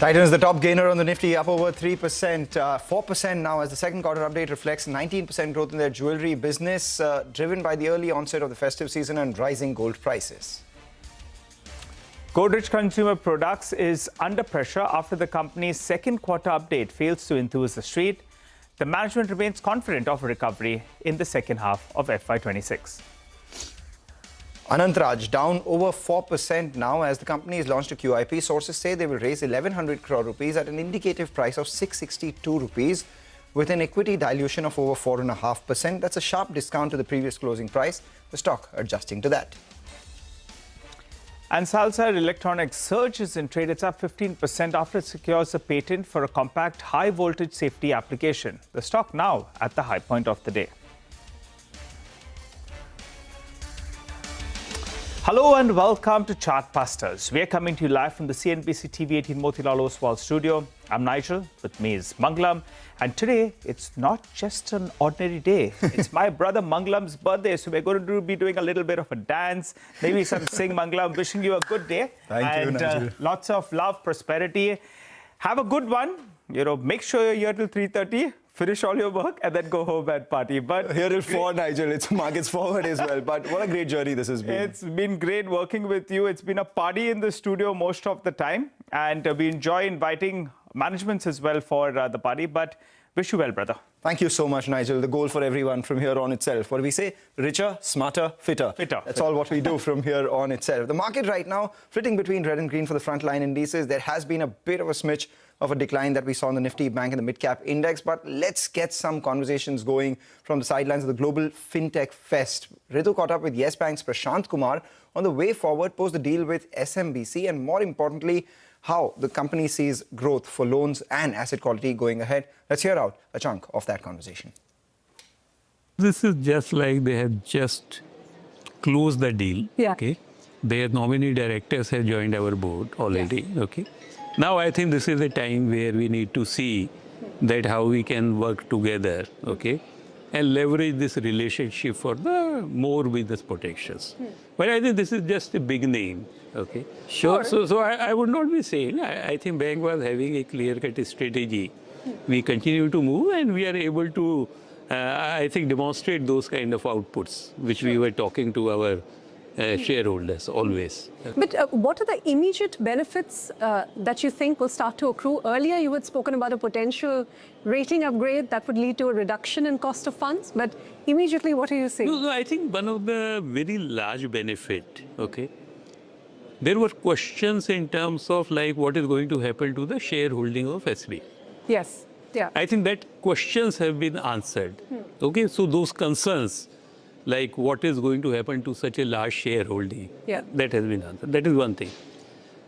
Titan is the top gainer on the Nifty, up over 3%, 4% now as the second quarter update reflects 19% growth in their jewelry business, driven by the early onset of the festive season and rising gold prices. Godrej Consumer Products is under pressure after the company's second quarter update fails to enthuse the street. The management remains confident of a recovery in the second half of FY26. Anantraj down over 4% now as the company has launched a QIP. Sources say they will raise 1,100 crore rupees at an indicative price of 662 rupees with an equity dilution of over 4.5%. That's a sharp discount to the previous closing price, the stock adjusting to that. And Salsar Electronics surges in trade. It's up 15% after it secures a patent for a compact high-voltage safety application. The stock now at the high point of the day. Hello and welcome to Chartbusters. We are coming to you live from the CNBC TV 18 Motilal Oswal studio. I'm Nigel, with me is Mangalam. And today, it's not just an ordinary day. It's my brother Mangalam's birthday. So we're going to be doing a little bit of a dance, maybe some sing. Mangalam, wishing you a good day. Thank you, Nigel. Lots of love, prosperity. Have a good one. Make sure you're here till 3:30. Finish all your work and then go home and party. But here till 4, Nigel. It's markets forward as well. But what a great journey this has been. It's been great working with you. It's been a party in the studio most of the time. And we enjoy inviting managements as well for the party. But wish you well, brother. Thank you so much, Nigel. The goal for everyone from here on itself. What do we say? Richer, smarter, fitter. That's all what we do from here on itself. The market right now, flitting between red and green for the frontline indices. There has been a bit of a smidge of a decline that we saw in the Nifty Bank and the Midcap Index. But let's get some conversations going from the sidelines of the global Fintech Fest. Ritu caught up with Yes Bank's Prashant Kumar on the way forward post the deal with SMBC and more importantly, how the company sees growth for loans and asset quality going ahead. Let's hear out a chunk of that conversation. This is just like they have just closed the deal. Yeah. Okay. Their nominee directors have joined our board already. Yes. Okay. Now I think this is a time where we need to see that how we can work together. Okay. And leverage this relationship for the more business protections. But I think this is just a beginning. Okay. Sure. So I would not be saying, I think bank was having a clear-cut strategy. We continue to move and we are able to, I think, demonstrate those kind of outputs, which we were talking to our shareholders always. But what are the immediate benefits that you think will start to accrue? Earlier, you had spoken about a potential rating upgrade that would lead to a reduction in cost of funds. But immediately, what are you saying? No, I think one of the very large benefit, okay, there were questions in terms of like what is going to happen to the shareholding of SB. Yes. Yeah. I think that questions have been answered. Okay, so those concerns, like what is going to happen to such a large shareholding, that has been answered. That is one thing.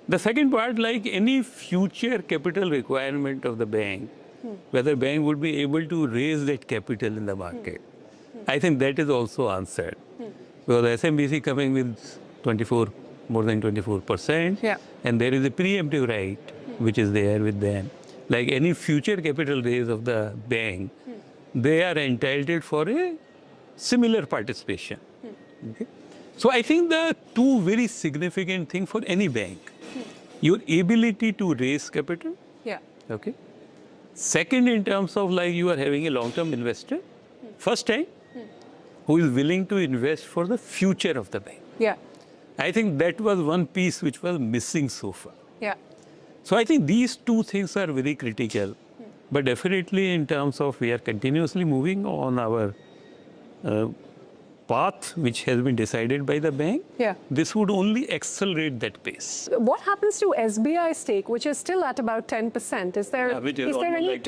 The second part, like any future capital requirement of the bank, whether bank would be able to raise that capital in the market, I think that is also answered. Because SMBC coming with more than 24%, and there is a preemptive right which is there with them. Like any future capital raise of the bank, they are entitled for a similar participation. Okay? So I think the two very significant things for any bank, your ability to raise capital. Yeah. Okay. Second, in terms of like you are having a long-term investor, first time, who is willing to invest for the future of the bank. Yeah. I think that was one piece which was missing so far. Yeah. So I think these two things are very critical. But definitely in terms of we are continuously moving on our path which has been decided by the bank, this would only accelerate that pace. What happens to SBI stake, which is still at about 10%? Is there any like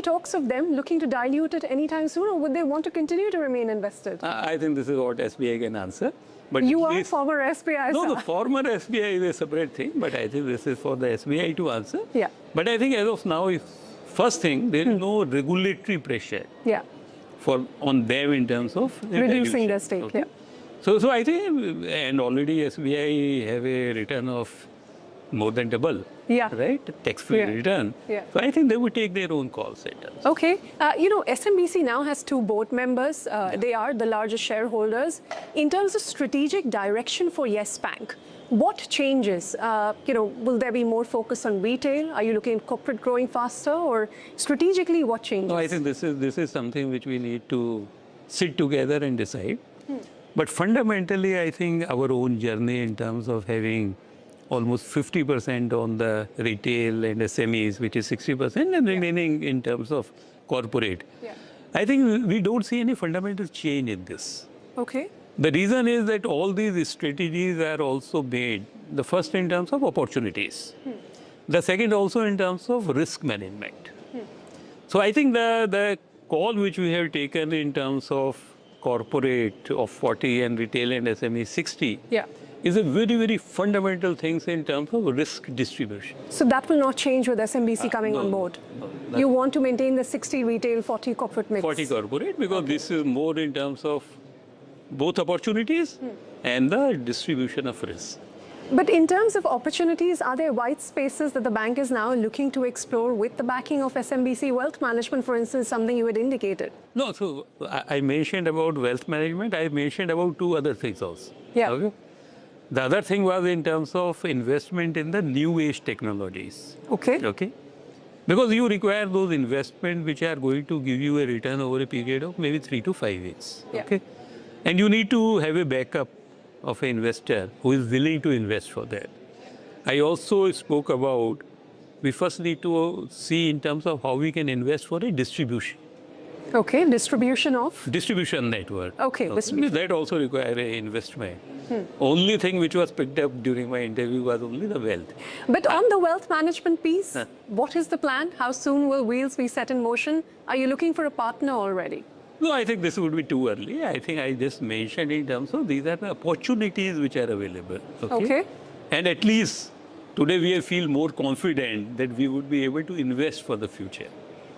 talks of them looking to dilute it anytime soon, or would they want to continue to remain invested? I think this is what SBI can answer. But you are former SBI. No, the former SBI is a separate thing, but I think this is for the SBI to answer. Yeah. But I think as of now, first thing, there is no regulatory pressure. Yeah. On them in terms of reducing their stake. Okay. Yeah. So I think, and already SBI have a return of more than double. Yeah. Right? Tax-free return. Yeah. So I think they would take their own calls at us. Okay. SMBC now has 2 board members. They are the largest shareholders. In terms of strategic direction for Yes Bank, What changes? Will there be more focus on retail? Are you looking at corporate growing faster, or strategically what changes? No, I think this is something which we need to sit together and decide. But fundamentally, I think our own journey in terms of having almost 50% on the retail and SMEs, which is 60%, and remaining in terms of corporate. I think we don't see any fundamental change in this. Okay. The reason is that all these strategies are also made, the first in terms of opportunities, the second also in terms of risk management. So I think the call which we have taken in terms of corporate of 40 and retail and SME 60 is a very, very fundamental things in terms of risk distribution. So that will not change with SMBC coming on board? No, you want to maintain the 60 retail, 40 corporate mix? 40 corporate, because this is more in terms of both opportunities and the distribution of risk. But in terms of opportunities, are there white spaces that the bank is now looking to explore with the backing of SMBC Wealth Management, for instance, something you had indicated? No, so I mentioned about wealth management. I mentioned about two other things also. Okay? The other thing was in terms of investment in the new age technologies. Okay. Because you require those investments which are going to give you a return over a period of maybe 3 to 5 years. Okay. And you need to have a backup of an investor who is willing to invest for that. I also spoke about, we first need to see in terms of how we can invest for a distribution. Okay, distribution of? Distribution network. Okay. That also requires an investment. Only thing which was picked up during my interview was only the wealth. But on the wealth management piece, what is the plan? How soon will wheels be set in motion? Are you looking for a partner already? No, I think this would be too early. I think I just mentioned in terms of these are the opportunities which are available. Okay. And at least today we feel more confident that we would be able to invest for the future.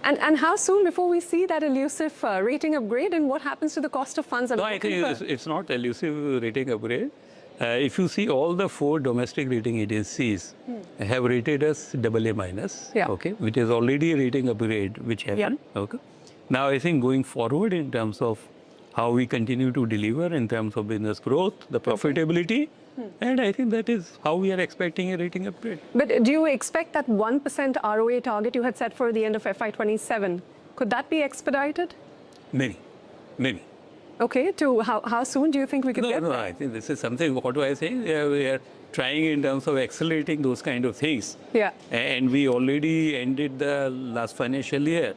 And how soon before we see that elusive rating upgrade, and what happens to the cost of funds? No, I think it's not elusive rating upgrade. If you see all the 4 domestic rating agencies have rated us AA minus, okay, which is already a rating upgrade which happened. Okay. Now, I think going forward in terms of how we continue to deliver in terms of business growth, the profitability, and I think that is how we are expecting a rating upgrade. But do you expect that 1% ROA target you had set for the end of FY27, could that be expedited? Maybe. Okay, to how soon do you think we could get there? No, I think this is something, what do I say? We are trying in terms of accelerating those kind of things. And we already ended the last financial year.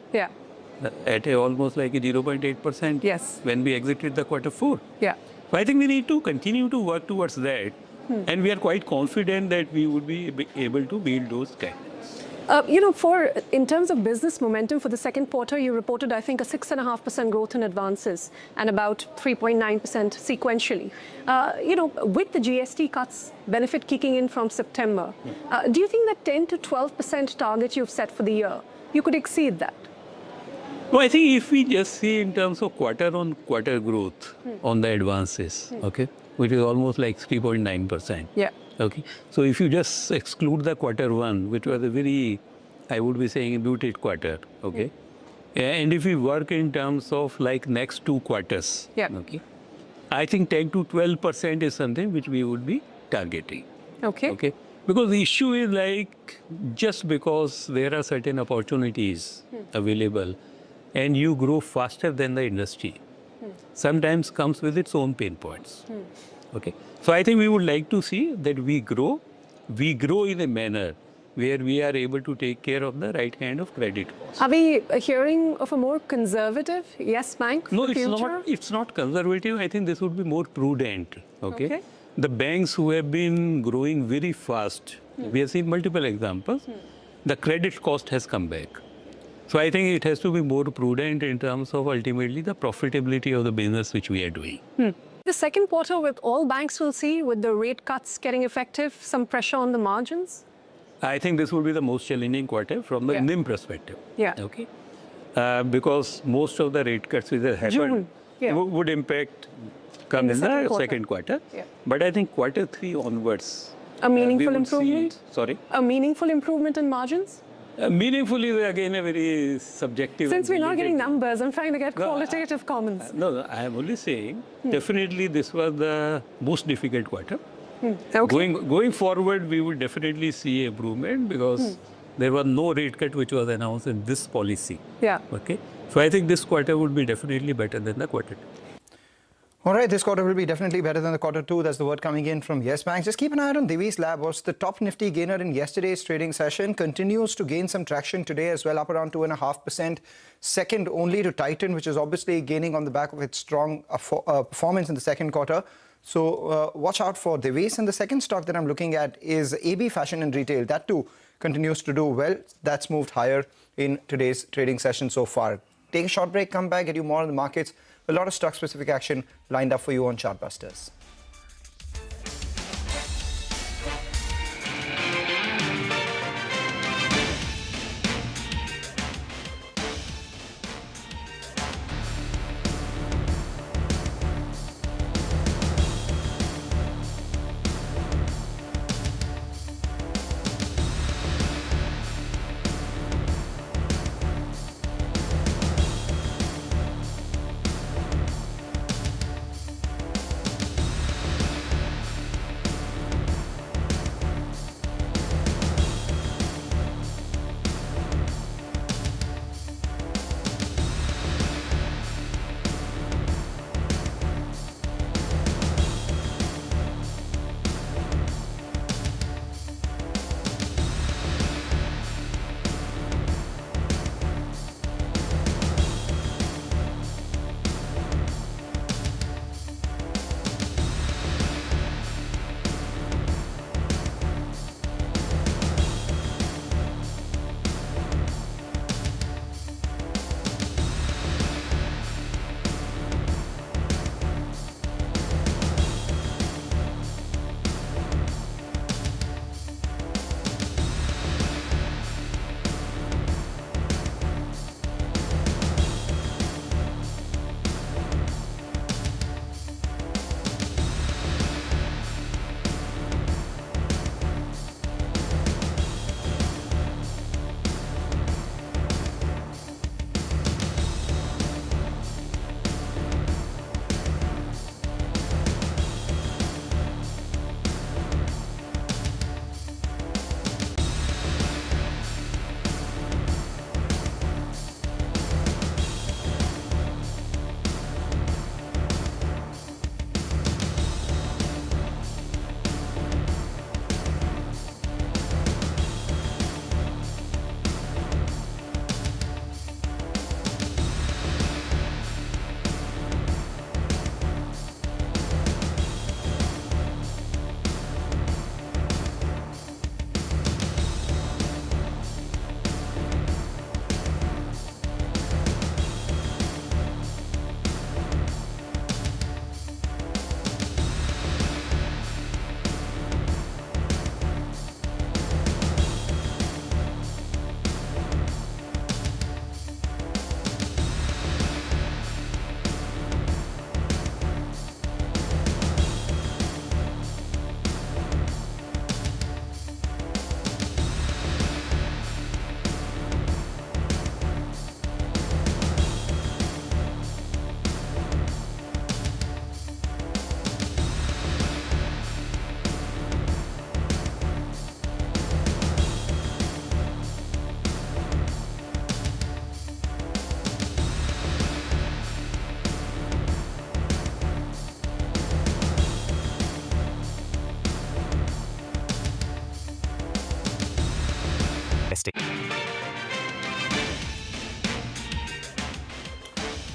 At almost like a 0.8% when we exited the quarter 4. So I think we need to continue to work towards that. And we are quite confident that we would be able to build those guidelines. In terms of business momentum for the second quarter, you reported, I think, a 6.5% growth in advances and about 3.9% sequentially. With the GST cuts benefit kicking in from September, do you think that 10 to 12% target you've set for the year, you could exceed that? No, I think if we just see in terms of quarter-on-quarter growth on the advances, okay, which is almost like 3.9%. Okay. So if you just exclude the quarter 1, which was a very, I would be saying, muted quarter, okay, and if we work in terms of like next 2 quarters, okay, I think 10 to 12% is something which we would be targeting. Okay. Because the issue is like, just because there are certain opportunities available, and you grow faster than the industry, sometimes comes with its own pain points. Okay. So I think we would like to see that we grow in a manner where we are able to take care of the right kind of credit cost. Are we hearing of a more conservative yes bank for the future? It's not conservative. I think this would be more prudent. Okay. The banks who have been growing very fast, we have seen multiple examples, the credit cost has come back. So I think it has to be more prudent in terms of ultimately the profitability of the business which we are doing. The second quarter, with all banks will see, with the rate cuts getting effective, some pressure on the margins? I think this will be the most challenging quarter from the NIM perspective. Okay. Because most of the rate cuts which have happened would impact come in the second quarter. But I think quarter 3 onwards. A meaningful improvement? Sorry? A meaningful improvement in margins? Meaningful is again a very subjective. Since we're not getting numbers, I'm trying to get qualitative comments. No, I am only saying definitely this was the most difficult quarter. Okay. Going forward, we will definitely see improvement because there was no rate cut which was announced in this policy. Yeah. Okay. So I think this quarter would be definitely better than the quarter 2. All right, this quarter will be definitely better than the quarter 2. That's the word coming in from Yes Bank. Just keep an eye out on Divi's Lab. Was the top Nifty gainer in yesterday's trading session. Continues to gain some traction today as well, up around 2.5%. Second only to Titan, which is obviously gaining on the back of its strong performance in the second quarter. So watch out for Divi's. And the second stock that I'm looking at is AB Fashion and Retail. That too continues to do well. That's moved higher in today's trading session so far. Take a short break, come back, get you more on the markets. A lot of stock-specific action lined up for you on Chartbusters.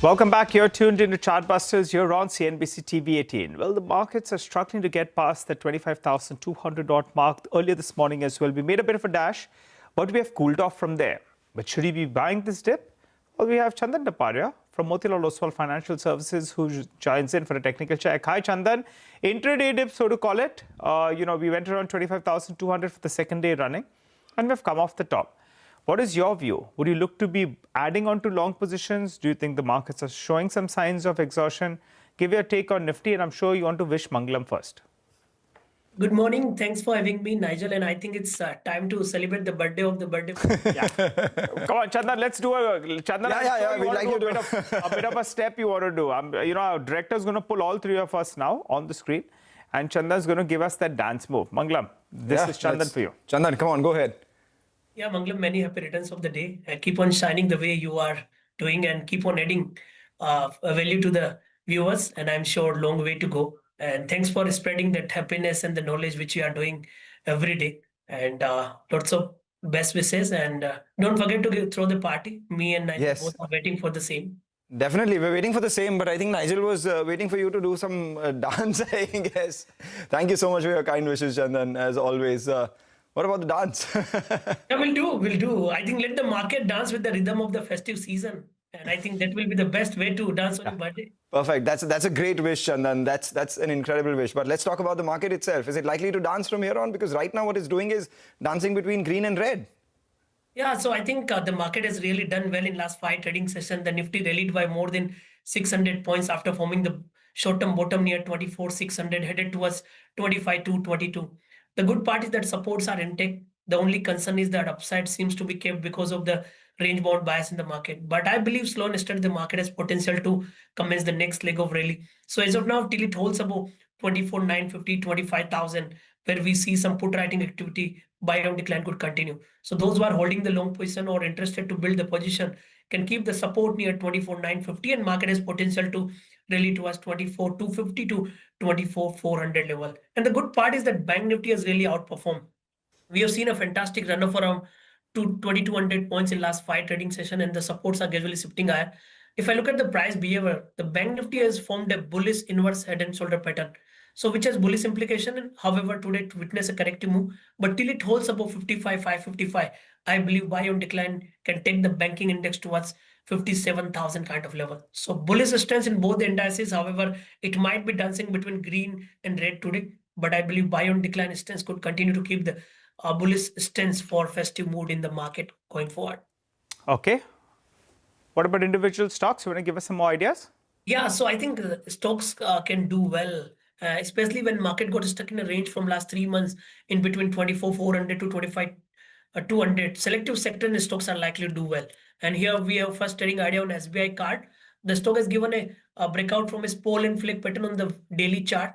Welcome back. You're tuned into Chartbusters. You're on CNBC TV 18. Well, the markets are struggling to get past the 25,200 odd mark earlier this morning as well. We made a bit of a dash, but we have cooled off from there. But should we be buying this dip? Well, we have Chandan Taparia from Motilal Oswal Financial Services who joins in for a technical check. Hi, Chandan. Intraday dip, so to call it. We went around 25,200 for the second day running, and we've come off the top. What is your view? Would you look to be adding on to long positions? Do you think the markets are showing some signs of exhaustion? Give your take on Nifty, and I'm sure you want to wish Mangalam first. Good morning. Thanks for having me, Nigel. And I think it's time to celebrate the birthday of the birthday. Come on, Chandan, let's do a... Chandan, we'd like you to a bit of a step you want to do. Our director's going to pull all three of us now on the screen. And Chandan's going to give us that dance move. Mangalam, this is Chandan for you. Chandan, come on, go ahead. Yeah, Mangalam, many happy returns of the day. Keep on shining the way you are doing and keep on adding value to the viewers. And I'm sure long way to go. And thanks for spreading that happiness and the knowledge which you are doing every day. And lots of best wishes. And don't forget to throw the party. Me and Nigel both are waiting for the same. Definitely, we're waiting for the same, but I think Nigel was waiting for you to do some dance, I guess. Thank you so much for your kind wishes, Chandan, as always. What about the dance? Yeah, we'll do. I think let the market dance with the rhythm of the festive season. And I think that will be the best way to dance on your birthday. Perfect. That's a great wish, Chandan. That's an incredible wish. But let's talk about the market itself. Is it likely to dance from here on? Because right now what it's doing is dancing between green and red. Yeah, so I think the market has really done well in last 5 trading sessions. The Nifty rallied by more than 600 points after forming the short-term bottom near 24,600, headed towards 25,222. The good part is that supports are intact. The only concern is that upside seems to be kept because of the range-bound bias in the market. But I believe slow and steady the market has potential to commence the next leg of rally. So as of now, till it holds above 24,950, 25,000, where we see some put writing activity, buy on decline could continue. So those who are holding the long position or interested to build the position can keep the support near 24,950, and market has potential to rally towards 24,250 to 24,400 level. And the good part is that Bank Nifty has really outperformed. We have seen a fantastic run of around 2,200 points in last 5 trading session, and the supports are gradually shifting higher. If I look at the price behavior, the Bank Nifty has formed a bullish inverse head and shoulder pattern. So which has bullish implication, and however today it witnessed a corrective move, but till it holds above 55,555, I believe buy on decline can take the banking index towards 57,000 kind of level. So bullish stance in both the indices. However, it might be dancing between green and red today, but I believe buy on decline stance could continue to keep the bullish stance for festive mood in the market going forward. Okay. What about individual stocks? You want to give us some more ideas? Yeah, so I think stocks can do well, especially when market got stuck in a range from last 3 months in between 24,400 to 25,200. Selective sector and stocks are likely to do well. And here we have first trading idea on SBI card. The stock has given a breakout from its pole and flag pattern on the daily chart,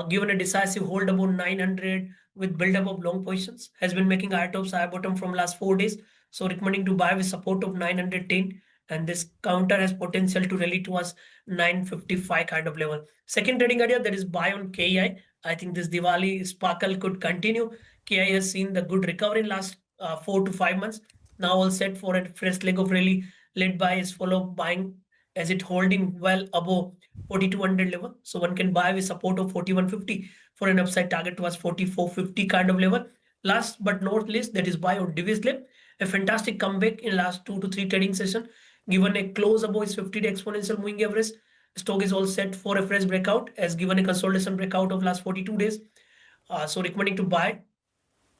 given a decisive hold above 900 with build-up of long positions, has been making high tops, high bottom from last 4 days. So recommending to buy with support of 910. And this counter has potential to rally towards 955 kind of level. Second trading idea, that is buy on KEI. I think this Diwali sparkle could continue. KEI has seen the good recovery in last 4 to 5 months. Now all set for a fresh leg of rally led by its follow buying as it holding well above 4,200 level. So one can buy with support of 4,150 for an upside target towards 4,450 kind of level. Last but not least, that is buy on Divis Lab. A fantastic comeback in last 2 to 3 trading session. Given a close above its 50-day exponential moving average, stock is all set for a fresh breakout as given a consolidation breakout of last 42 days. So recommending to buy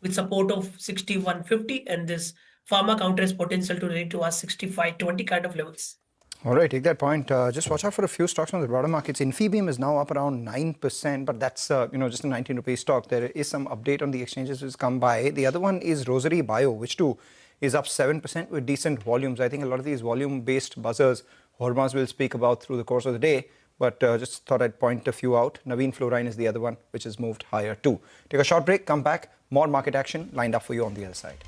with support of 6150, and this pharma counter has potential to rate to us 6520 kind of levels. All right, take that point. Just watch out for a few stocks on the broader markets. Infibeam is now up around 9%, but that's just a 19 rupee stock. There is some update on the exchanges which has come by. The other one is Rosary Bio, which too is up 7% with decent volumes. I think a lot of these volume-based buzzers, Hormaz will speak about through the course of the day, but just thought I'd point a few out. Naveen Fluorine is the other one, which has moved higher too. Take a short break, come back. More market action lined up for you on the other side.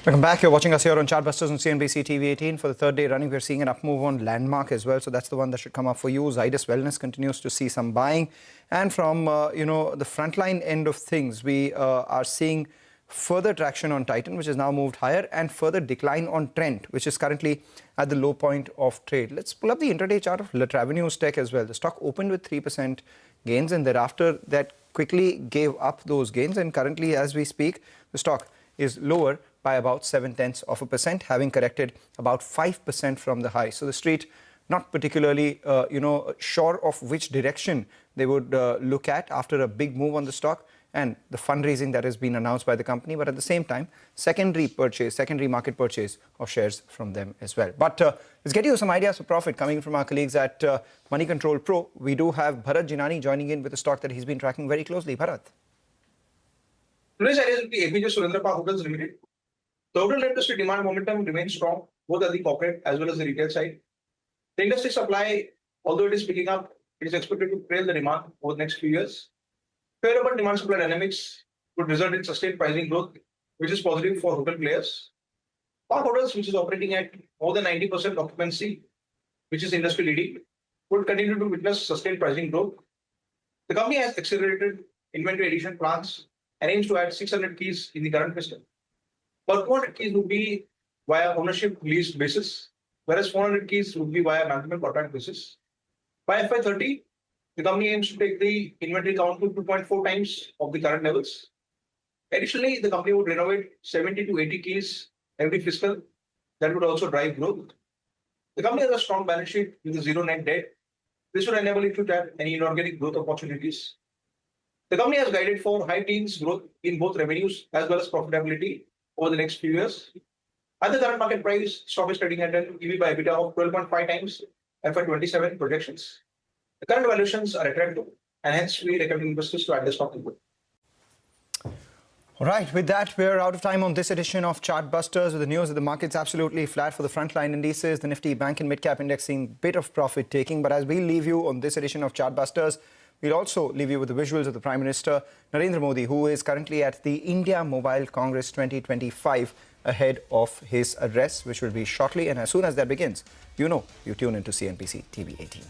Welcome back. You're watching us here on Chartbusters on CNBC TV 18. For the third day running, we're seeing an up move on Landmark as well. So that's the one that should come up for you. Zydus Wellness continues to see some buying. And from, the frontline end of things, we are seeing further traction on Titan, which has now moved higher, and further decline on Trent, which is currently at the low point of trade. Let's pull up the intraday chart of Latravenues Tech as well. The stock opened with 3% gains, and thereafter that quickly gave up those gains. And currently, as we speak, the stock is lower by about 0.7%, having corrected about 5% from the high. So the street not particularly, sure of which direction they would look at after a big move on the stock and the fundraising that has been announced by the company, but at the same time, secondary market purchase of shares from them as well. But let's get you some ideas for profit coming from our colleagues at Money Control Pro. We do have Bharat Jinani joining in with a stock that he's been tracking very closely. Bharat. Today's ideas will be APJ Surendra Hotels Limited. The hotel industry demand momentum remains strong, both at the corporate as well as the retail side. The industry supply, although it is picking up, it is expected to trail the demand over the next few years. Favorable demand supply dynamics would result in sustained pricing growth, which is positive for hotel players. Park Hotels, which is operating at more than 90% occupancy, which is industry leading, would continue to witness sustained pricing growth. The company has accelerated inventory addition plans and aims to add 600 keys in the current fiscal. But 200 keys would be via ownership lease basis, whereas 400 keys would be via management contract basis. By FY30, the company aims to take the inventory count to 2.4 times of the current levels. Additionally, the company would renovate 70 to 80 keys every fiscal. That would also drive growth. The company has a strong balance sheet with a zero net debt. This would enable it to tap any inorganic growth opportunities. The company has guided for high teens growth in both revenues as well as profitability over the next few years. At the current market price, stock is trading at an EV by EBITDA of 12.5 times FY27 projections. The current valuations are attractive, and hence we recommend investors to add the stock input. All right, with that, we're out of time on this edition of Chartbusters with the news that the market's absolutely flat for the frontline indices. The Nifty Bank and Midcap Index seeing a bit of profit taking. But as we leave you on this edition of Chartbusters, we'll also leave you with the visuals of the Prime Minister, Narendra Modi, who is currently at the India Mobile Congress 2025 ahead of his address, which will be shortly. And as soon as that begins, you tune into CNBC TV 18.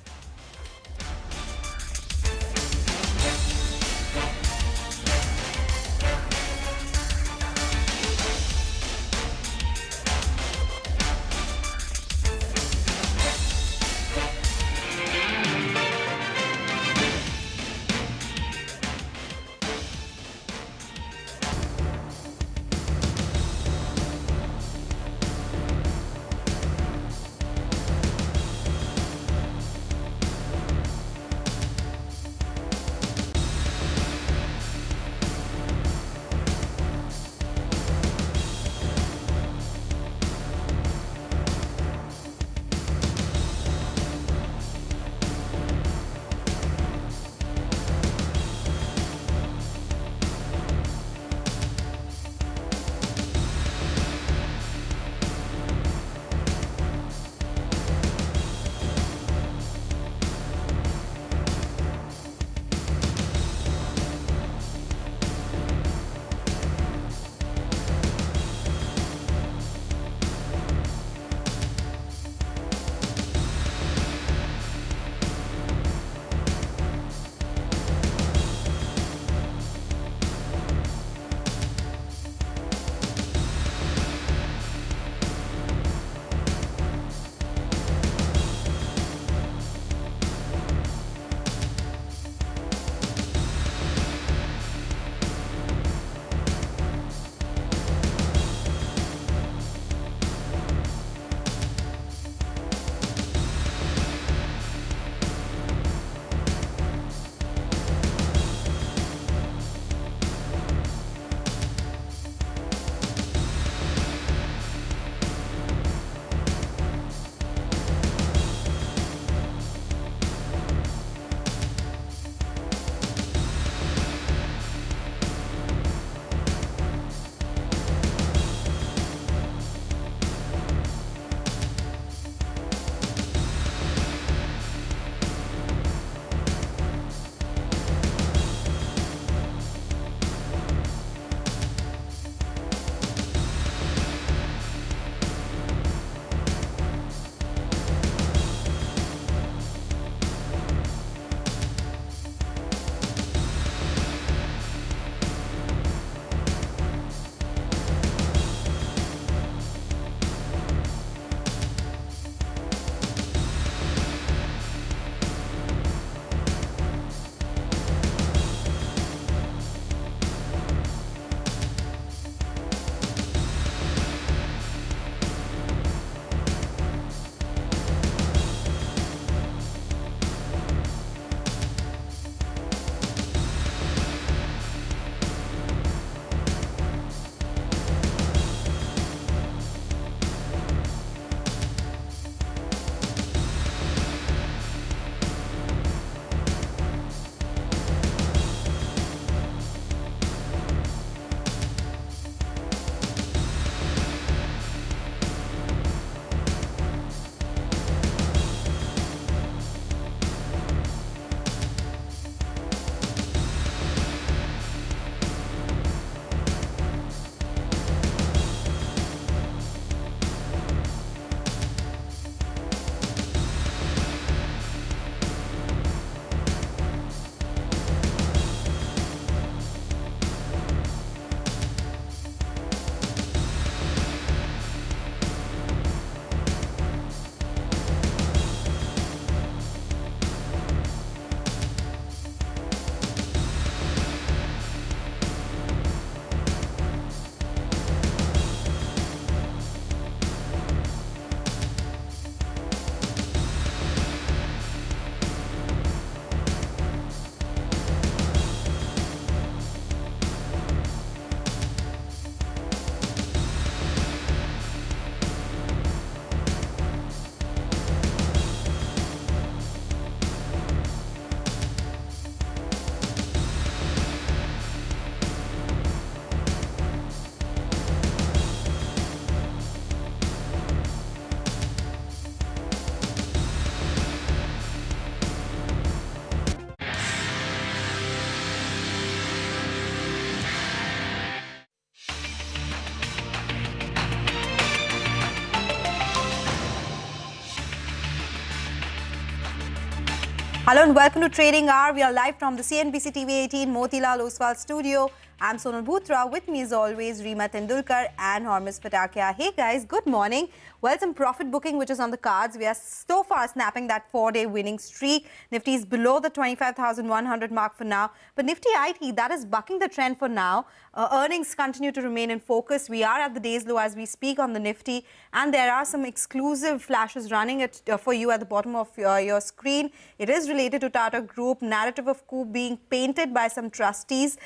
Hello and welcome to Trading Hour. We are live from the CNBC TV 18 Motilal Oswal studio. I'm Sonal Bhutra. With me as always, Reema Tendulkar and Hormuz Patakia. Hey guys, good morning. Well, some profit booking which is on the cards. We are so far snapping that 4-day winning streak. Nifty is below the 25,100 mark for now. But Nifty IT, that is bucking the trend for now. Earnings continue to remain in focus. We are at the day's low as we speak on the Nifty. And there are some exclusive flashes running for you at the bottom of your screen. It is related to Tata Group, narrative of coup being painted by some trustees.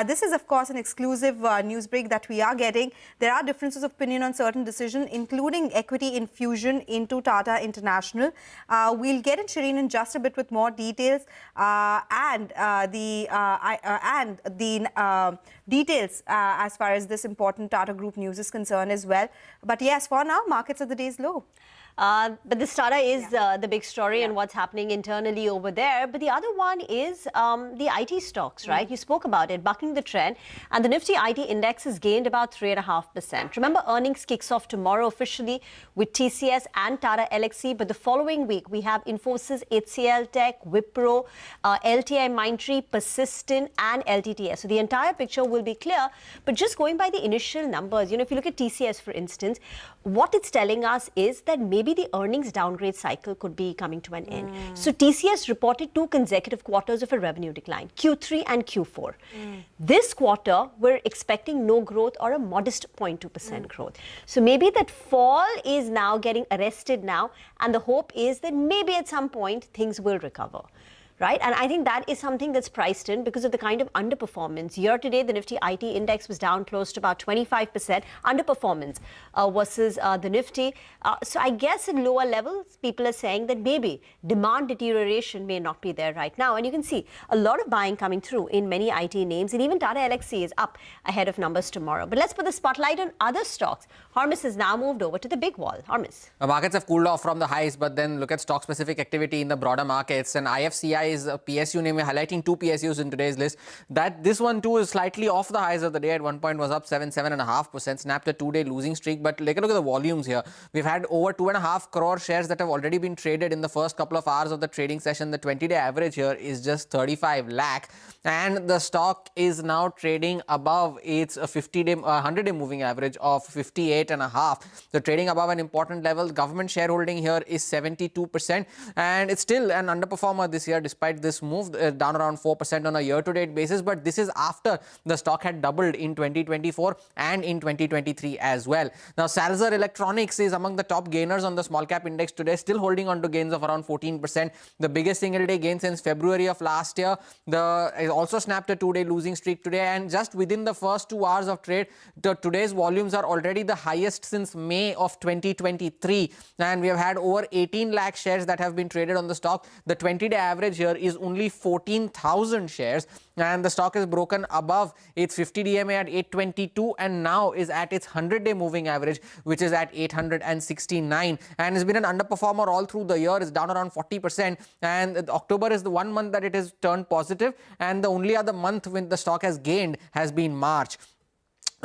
This is, of course, an exclusive news break that we are getting. There are differences of opinion on certain decisions, including equity infusion into Tata International. We'll get in, Shireen, in just a bit with more details and the details as far as this important Tata Group news is concerned as well. But yes, for now, markets at the day's low. But this Tata is the big story and what's happening internally over there. But the other one is the IT stocks, right? You spoke about it, bucking the trend. And the Nifty IT index has gained about 3.5%. Remember, earnings kicks off tomorrow officially with TCS and Tata Elxsi. But the following week, we have Infosys, HCL Tech, Wipro, LTI Mindtree, Persistent and LTTS. So the entire picture will be clear. But just going by the initial numbers, if you look at TCS, for instance, what it's telling us is that maybe the earnings downgrade cycle could be coming to an end. So TCS reported 2 consecutive quarters of a revenue decline, Q3 and Q4. This quarter, we're expecting no growth or a modest 0.2% growth. So maybe that fall is now getting arrested now, and the hope is that maybe at some point things will recover. Right? And I think that is something that's priced in because of the kind of underperformance. Year to date, the Nifty IT index was down close to about 25% underperformance versus the Nifty. So I guess at lower levels, people are saying that maybe demand deterioration may not be there right now. And you can see a lot of buying coming through in many IT names. And even Tata Elxsi is up ahead of numbers tomorrow. But let's put the spotlight on other stocks. Hormuz has now moved over to the big wall. Hormuz. Markets have cooled off from the highs, but then look at stock-specific activity in the broader markets. And IFCI is a PSU name. We're highlighting 2 PSUs in today's list. This one too is slightly off the highs of the day. At one point was up 7.5%, snapped a 2-day losing streak. But take a look at the volumes here. We've had over 2.5 crore shares that have already been traded in the first couple of hours of the trading session. The 20-day average here is just 35 lakh. And the stock is now trading above its 50-day, 100-day moving average of 58.5. So trading above an important level. Government shareholding here is 72%. And it's still an underperformer this year despite this move, down around 4% on a year-to-date basis. But this is after the stock had doubled in 2024 and in 2023 as well. Now, Salzer Electronics is among the top gainers on the small cap index today, still holding on to gains of around 14%. The biggest single-day gain since February of last year. It also snapped a 2-day losing streak today. And just within the first 2 hours of trade, today's volumes are already the highest since May of 2023. And we have had over 18 lakh shares that have been traded on the stock. The 20-day average here is only 14,000 shares, and the stock is broken above its 50 DMA at 822 and now is at its 100-day moving average, which is at 869, and has been an underperformer all through the year. It's down around 40%, and October is the one month that it has turned positive, and the only other month when the stock has gained has been March.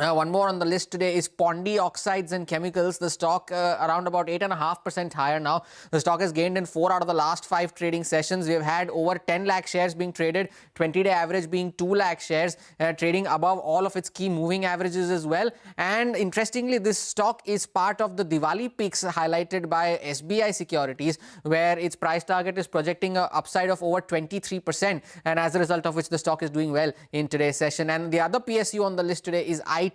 One more on the list today is Pondy Oxides and Chemicals. The stock around about 8.5% higher now. The stock has gained in 4 out of the last 5 trading sessions. We have had over 10 lakh shares being traded, 20-day average being 2 lakh shares, trading above all of its key moving averages as well. And interestingly, this stock is part of the Diwali peaks highlighted by SBI Securities, where its price target is projecting an upside of over 23%, and as a result of which the stock is doing well in today's session. And the other PSU on the list today is ITI.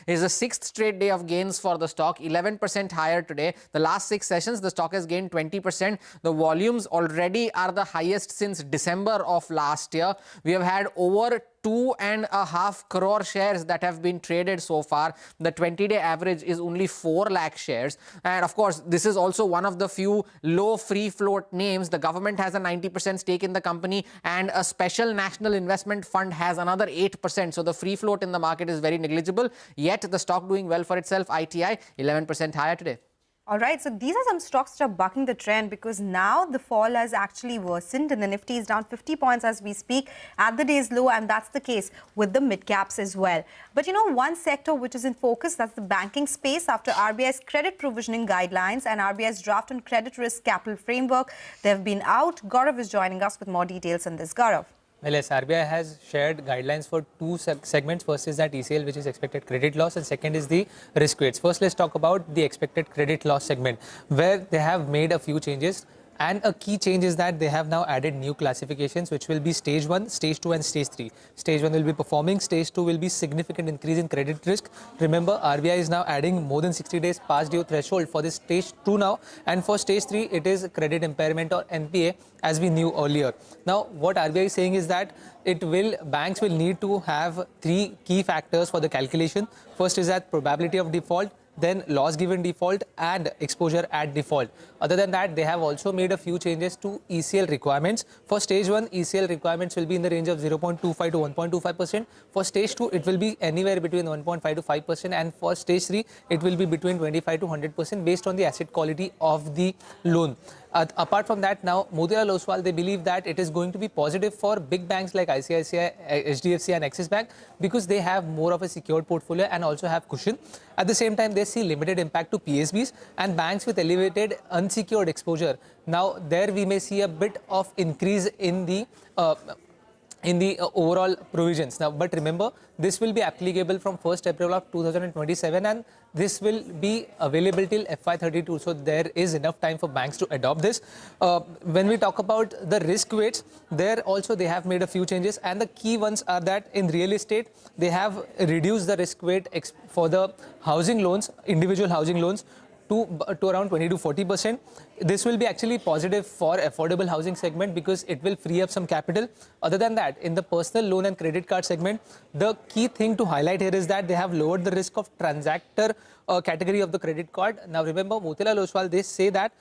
Is the 6th straight day of gains for the stock, 11% higher today. The last 6 sessions, the stock has gained 20%. The volumes already are the highest since December of last year. We have had over 2.5 crore shares that have been traded so far. The 20-day average is only 4 lakh shares. And of course, this is also one of the few low free float names. The government has a 90% stake in the company, and a special national investment fund has another 8%. So the free float in the market is very negligible. Yet the stock doing well for itself. ITI 11% higher today. All right, so these are some stocks that are bucking the trend because now the fall has actually worsened and the Nifty is down 50 points as we speak at the day's low, and that's the case with the mid-caps as well. But you know, one sector which is in focus, that's the banking space after RBI's credit provisioning guidelines and RBI's draft on credit risk capital framework. They've been out. Gaurav is joining us with more details on this. Gaurav. Well, yes, RBI has shared guidelines for two segments. First is that ECL, which is expected credit loss, and second is the risk weights. First, let's talk about the expected credit loss segment, where they have made a few changes. And a key change is that they have now added new classifications, which will be stage 1, stage 2 and stage 3. Stage 1 will be performing, stage 2 will be significant increase in credit risk. Remember, RBI is now adding more than 60 days past due threshold for this stage 2 now. And for stage 3, it is credit impairment or NPA, as we knew earlier. Now, what RBI is saying is that banks will need to have 3 key factors for the calculation. First is that probability of default, then loss given default and exposure at default. Other than that, they have also made a few changes to ECL requirements. For stage 1, ECL requirements will be in the range of 0.25 to 1.25%. For stage 2, it will be anywhere between 1.5 to 5%, and for stage 3, it will be between 25 to 100% based on the asset quality of the loan. Apart from that, now Motilal Oswal, they believe that it is going to be positive for big banks like ICICI, HDFC and Axis Bank because they have more of a secured portfolio and also have cushion. At the same time, they see limited impact to PSBs and banks with elevated unsecured exposure. Now, there we may see a bit of increase in the overall provisions. Now, but remember, this will be applicable from 1st April of 2027 and this will be available till FY32. So there is enough time for banks to adopt this. When we talk about the risk weights, there also they have made a few changes, and the key ones are that in real estate, they have reduced the risk weight for the housing loans, individual housing loans, to around 20 to 40%. This will be actually positive for affordable housing segment because it will free up some capital. Other than that, in the personal loan and credit card segment, the key thing to highlight here is that they have lowered the risk of transactor category of the credit card. Now remember, Motilal Oswal, they say that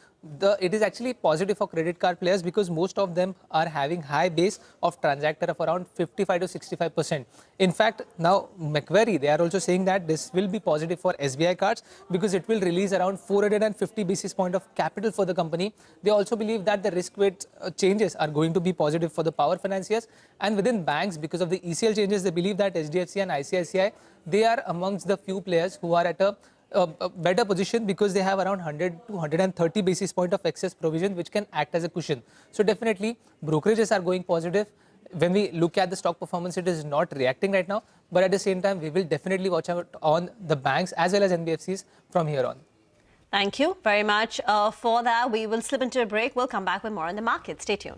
it is actually positive for credit card players because most of them are having high base of transactor of around 55 to 65%. In fact, now Macquarie, they are also saying that this will be positive for SBI cards because it will release around 450 basis point of capital for the company. They also believe that the risk weight changes are going to be positive for the power financiers, and within banks, because of the ECL changes, they believe that HDFC and ICICI, they are amongst the few players who are at a better position because they have around 100 to 130 basis point of excess provision which can act as a cushion. So definitely brokerages are going positive. When we look at the stock performance, it is not reacting right now, but at the same time we will definitely watch out on the banks as well as NBFCs from here on. Thank you very much for that. We will slip into a break. We'll come back with more on the market. Stay tuned.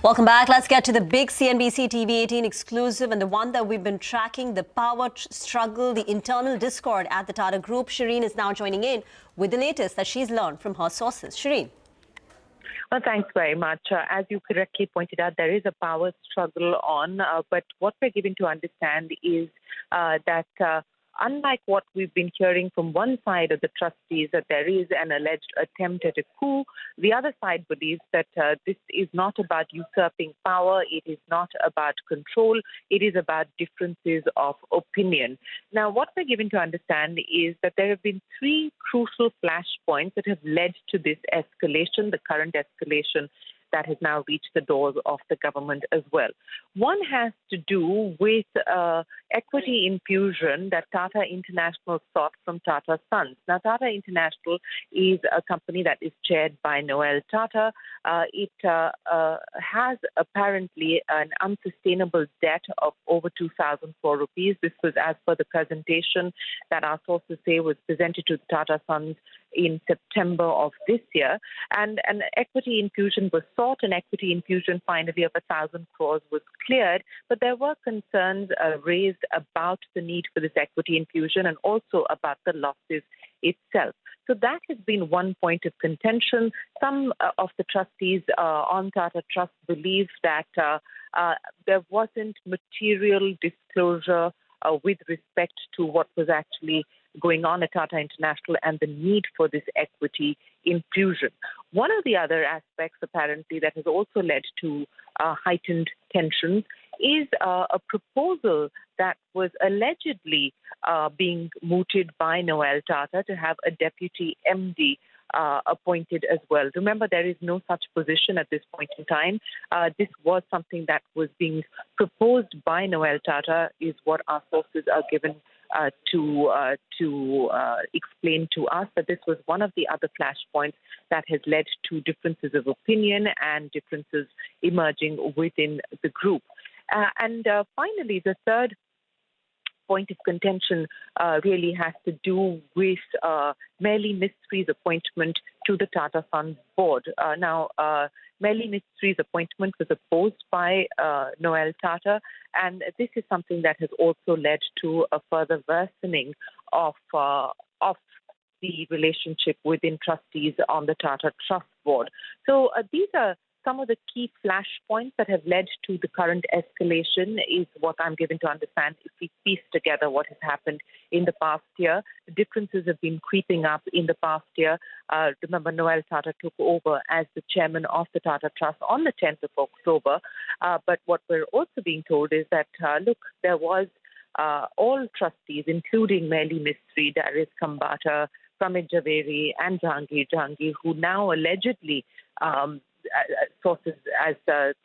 Welcome back. Let's get to the big CNBC TV18 exclusive and the one that we've been tracking, the power struggle, the internal discord at the Tata Group. Shireen is now joining in with the latest that she's learned from her sources. Shireen. Well, thanks very much. As you correctly pointed out, there is a power struggle on, but what we're given to understand is that unlike what we've been hearing from one side of the trustees, that there is an alleged attempt at a coup, the other side believes that this is not about usurping power, it is not about control, it is about differences of opinion. Now, what we're given to understand is that there have been three crucial flashpoints that have led to this escalation, the current escalation that has now reached the doors of the government as well. One has to do with equity infusion that Tata International sought from Tata Sons. Now, Tata International is a company that is chaired by Noel Tata. It has apparently an unsustainable debt of over 2,000 crore rupees. This was as per the presentation that our sources say was presented to the Tata Sons in September of this year. And an equity infusion was sought. An equity infusion finally of 1,000 crores was cleared, but there were concerns raised about the need for this equity infusion and also about the losses itself. So that has been one point of contention. Some of the trustees on Tata Trust believe that there wasn't material disclosure with respect to what was actually going on at Tata International and the need for this equity infusion. One of the other aspects, apparently, that has also led to heightened tensions is a proposal that was allegedly being mooted by Noel Tata to have a deputy MD appointed as well. Remember, there is no such position at this point in time. This was something that was being proposed by Noel Tata, is what our sources are given to explain to us. That this was one of the other flashpoints that has led to differences of opinion and differences emerging within the group. And finally, the third point of contention really has to do with Merely Mystery's appointment to the Tata Sons board. Now, Merely Mystery's appointment was opposed by Noel Tata, and this is something that has also led to a further worsening of the relationship within trustees on the Tata Trust board. So these are some of the key flashpoints that have led to the current escalation, is what I'm given to understand. If we piece together what has happened in the past year, the differences have been creeping up in the past year. Remember, Noel Tata took over as the chairman of the Tata Trust on the 10th of October. But what we're also being told is that, look, there was all trustees, including Merely Mystery, Darius Kambata, Pramit Javeri, and Jahangir, who now allegedly sources as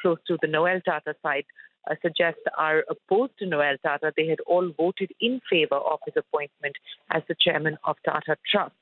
close to the Noel Tata side suggest are opposed to Noel Tata. They had all voted in favor of his appointment as the chairman of Tata Trust.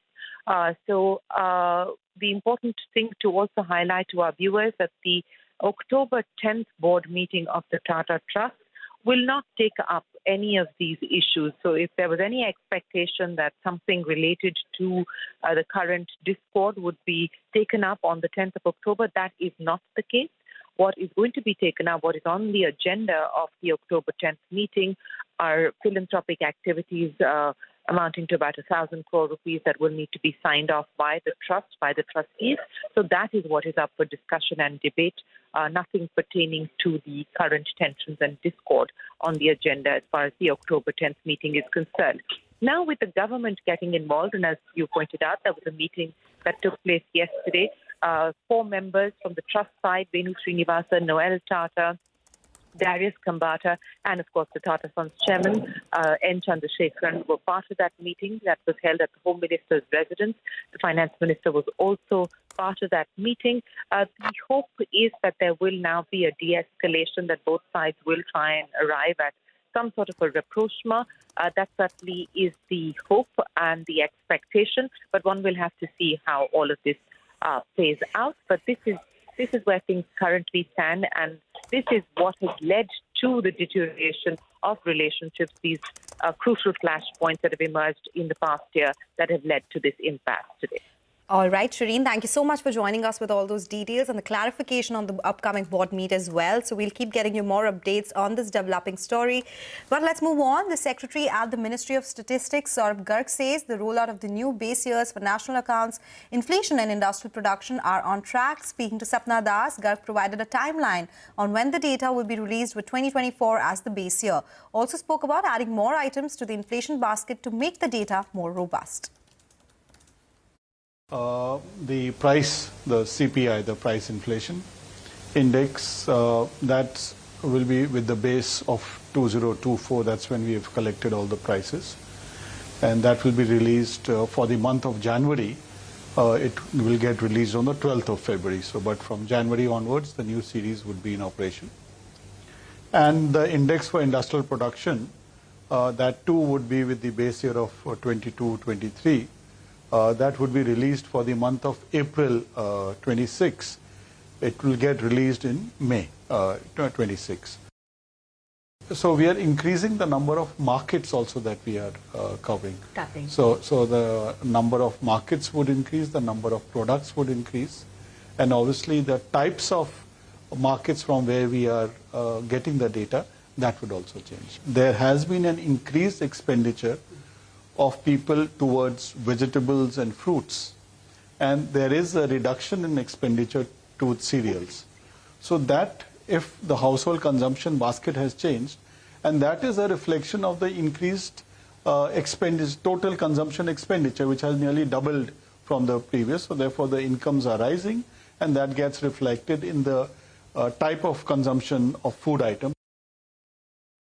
So the important thing to also highlight to our viewers that the October 10th board meeting of the Tata Trust will not take up any of these issues. So if there was any expectation that something related to the current discord would be taken up on the 10th of October, that is not the case. What is going to be taken up, what is on the agenda of the October 10th meeting, are philanthropic activities amounting to about 1,000 crore rupees that will need to be signed off by the trust, by the trustees. So that is what is up for discussion and debate. Nothing pertaining to the current tensions and discord on the agenda as far as the October 10th meeting is concerned. Now, with the government getting involved, and as you pointed out, there was a meeting that took place yesterday. 4 members from the trust side, Venu Srinivasan, Noel Tata, Darius Kambata, and of course the Tata Sons chairman, N. Chandrasekharan, were part of that meeting that was held at the Home Minister's residence. The Finance Minister was also part of that meeting. The hope is that there will now be a de-escalation, that both sides will try and arrive at some sort of a rapprochement. That certainly is the hope and the expectation, but one will have to see how all of this plays out. But this is where things currently stand, and this is what has led to the deterioration of relationships, these crucial flashpoints that have emerged in the past year that have led to this impasse today. All right, Shireen, thank you so much for joining us with all those details and the clarification on the upcoming board meet as well. So we'll keep getting you more updates on this developing story. But let's move on. The Secretary at the Ministry of Statistics, Saurabh Garg, says the rollout of the new base years for national accounts, inflation and industrial production are on track. Speaking to Sapna Das, Garg provided a timeline on when the data will be released with 2024 as the base year. Also spoke about adding more items to the inflation basket to make the data more robust. The price, the CPI, the price inflation index, that will be with the base of 2024. That's when we have collected all the prices. And that will be released for the month of January. It will get released on the 12th of February. So, but from January onwards, the new series would be in operation. And the index for industrial production, that too would be with the base year of 22-23. That would be released for the month of April 26. It will get released in May 26. So we are increasing the number of markets also that we are covering. So the number of markets would increase, the number of products would increase, and obviously the types of markets from where we are getting the data, that would also change. There has been an increased expenditure of people towards vegetables and fruits, and there is a reduction in expenditure towards cereals. So that, if the household consumption basket has changed, and that is a reflection of the increased total consumption expenditure, which has nearly doubled from the previous. So therefore the incomes are rising, and that gets reflected in the type of consumption of food items.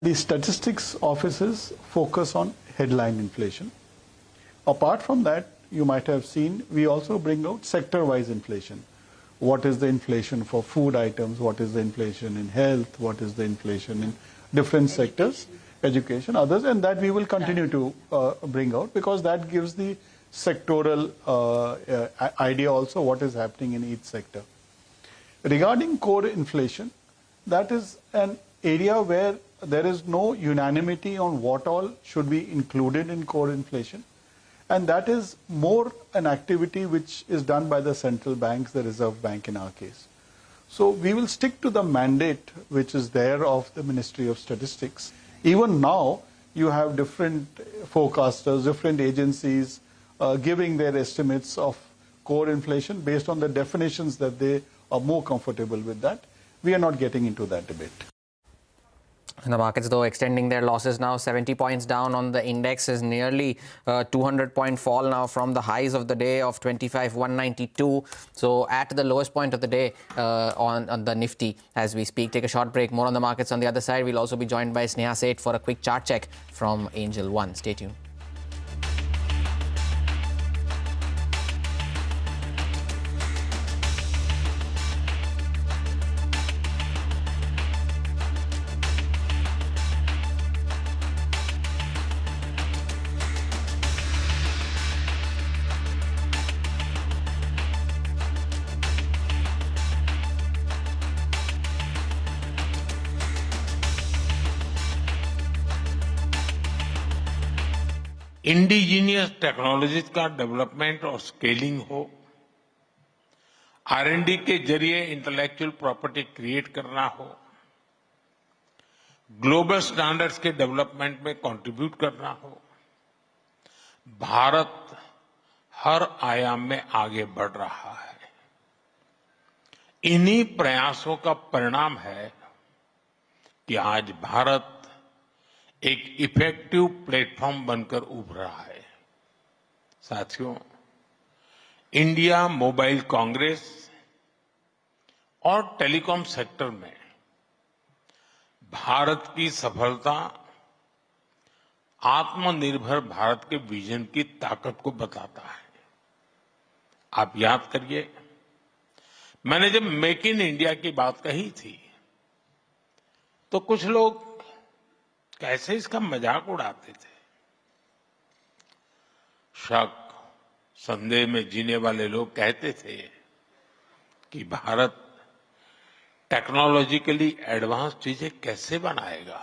The statistics offices focus on headline inflation. Apart from that, you might have seen, we also bring out sector-wise inflation. What is the inflation for food items? What is the inflation in health? What is the inflation in different sectors? Education, others, and that we will continue to bring out, because that gives the sectoral idea also what is happening in each sector. Regarding core inflation, that is an area where there is no unanimity on what all should be included in core inflation, and that is more an activity which is done by the central banks, the Reserve Bank in our case. So we will stick to the mandate which is there of the Ministry of Statistics. Even now, you have different forecasters, different agencies giving their estimates of core inflation based on the definitions that they are more comfortable with that. We are not getting into that debate. And the markets, though, extending their losses now. 70 points down on the index is nearly 200-point fall now from the highs of the day of 25,192. So at the lowest point of the day on the Nifty as we speak. Take a short break. More on the markets on the other side. We'll also be joined by Sneha Seth for a quick chart check from Angel One. Stay tuned. Indigenous technologies का development और scaling हो, R&D के जरिए intellectual property create करना हो, global standards के development में contribute करना हो, भारत हर आयाम में आगे बढ़ रहा है। इन्हीं प्रयासों का परिणाम है कि आज भारत एक इफेक्टिव प्लेटफॉर्म बनकर उभरा है। साथियों, इंडिया मोबाइल कांग्रेस और टेलीकॉम सेक्टर में भारत की सफलता आत्मनिर्भर भारत के विजन की ताकत को बताता है। आप याद करिए, मैंने जब मेक इन इंडिया की बात कही थी तो कुछ लोग कैसे इसका मजाक उड़ाते थे। शक संदेह में जीने वाले लोग कहते थे कि भारत टेक्नोलॉजिकली एडवांस चीजें कैसे बनाएगा,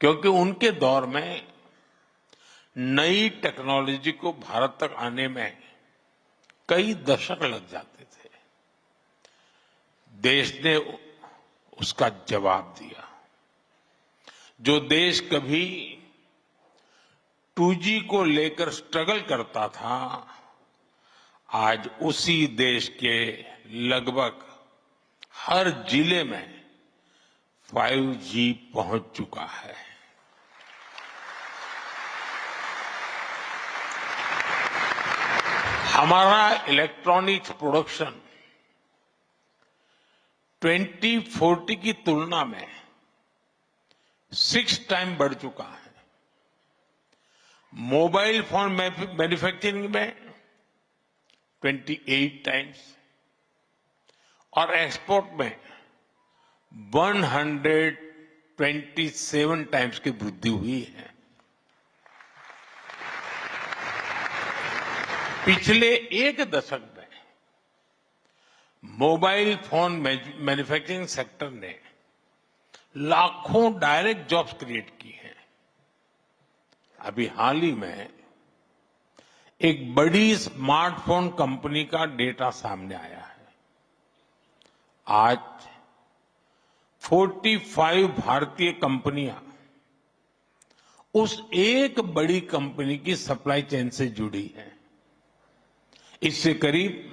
क्योंकि उनके दौर में नई टेक्नोलॉजी को भारत तक आने में कई दशक लग जाते थे। देश ने उसका जवाब दिया। जो देश कभी 2G को लेकर स्ट्रगल करता था, आज उसी देश के लगभग हर जिले में 5G पहुंच चुका है। हमारा इलेक्ट्रॉनिक्स प्रोडक्शन 2040 की तुलना में 6 टाइम बढ़ चुका है। मोबाइल फोन मैन्युफैक्चरिंग में 28 टाइम्स और एक्सपोर्ट में 127 टाइम्स की वृद्धि हुई है। पिछले एक दशक में मोबाइल फोन मैन्युफैक्चरिंग सेक्टर ने लाखों डायरेक्ट जॉब्स क्रिएट की हैं। अभी हाल ही में एक बड़ी स्मार्टफोन कंपनी का डेटा सामने आया है। आज 45 भारतीय कंपनियां उस एक बड़ी कंपनी की सप्लाई चेन से जुड़ी हैं। इससे करीब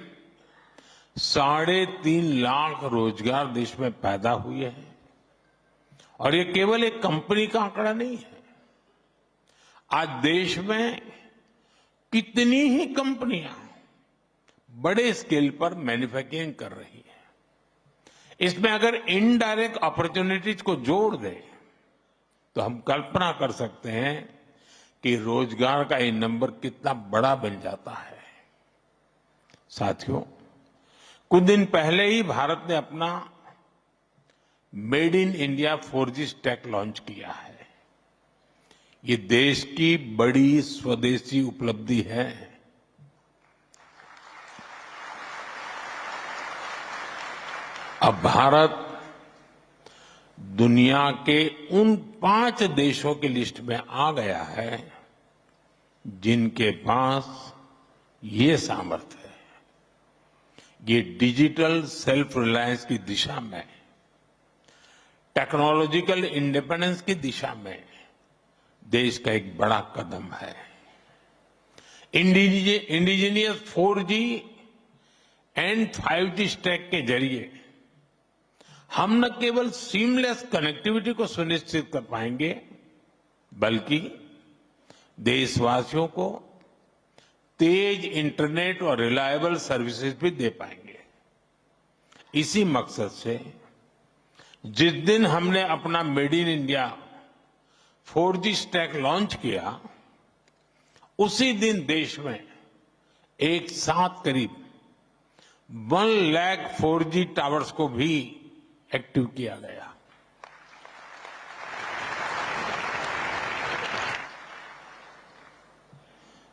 3.5 लाख रोजगार देश में पैदा हुए हैं। और ये केवल एक कंपनी का आंकड़ा नहीं है। आज देश में कितनी ही कंपनियां बड़े स्केल पर मैन्युफैक्चरिंग कर रही हैं। इसमें अगर इनडायरेक्ट अपॉर्चुनिटीज को जोड़ दें तो हम कल्पना कर सकते हैं कि रोजगार का ये नंबर कितना बड़ा बन जाता है। साथियों, कुछ दिन पहले ही भारत ने अपना made in India 4G stack launch किया है। ये देश की बड़ी स्वदेशी उपलब्धि है। अब भारत दुनिया के उन 5 देशों की लिस्ट में आ गया है जिनके पास ये सामर्थ्य है। ये डिजिटल सेल्फ रिलायंस की दिशा में, टेक्नोलॉजिकल इंडिपेंडेंस की दिशा में देश का एक बड़ा कदम है। Indigenous 4G and 5G stack के जरिए हम न केवल सीमलेस कनेक्टिविटी को सुनिश्चित कर पाएंगे, बल्कि देशवासियों को तेज इंटरनेट और रिलायबल सर्विसेज भी दे पाएंगे। इसी मकसद से जिस दिन हमने अपना made in India 4G stack launch किया, उसी दिन देश में एक साथ करीब 1 लाख 4G टावर्स को भी एक्टिव किया गया।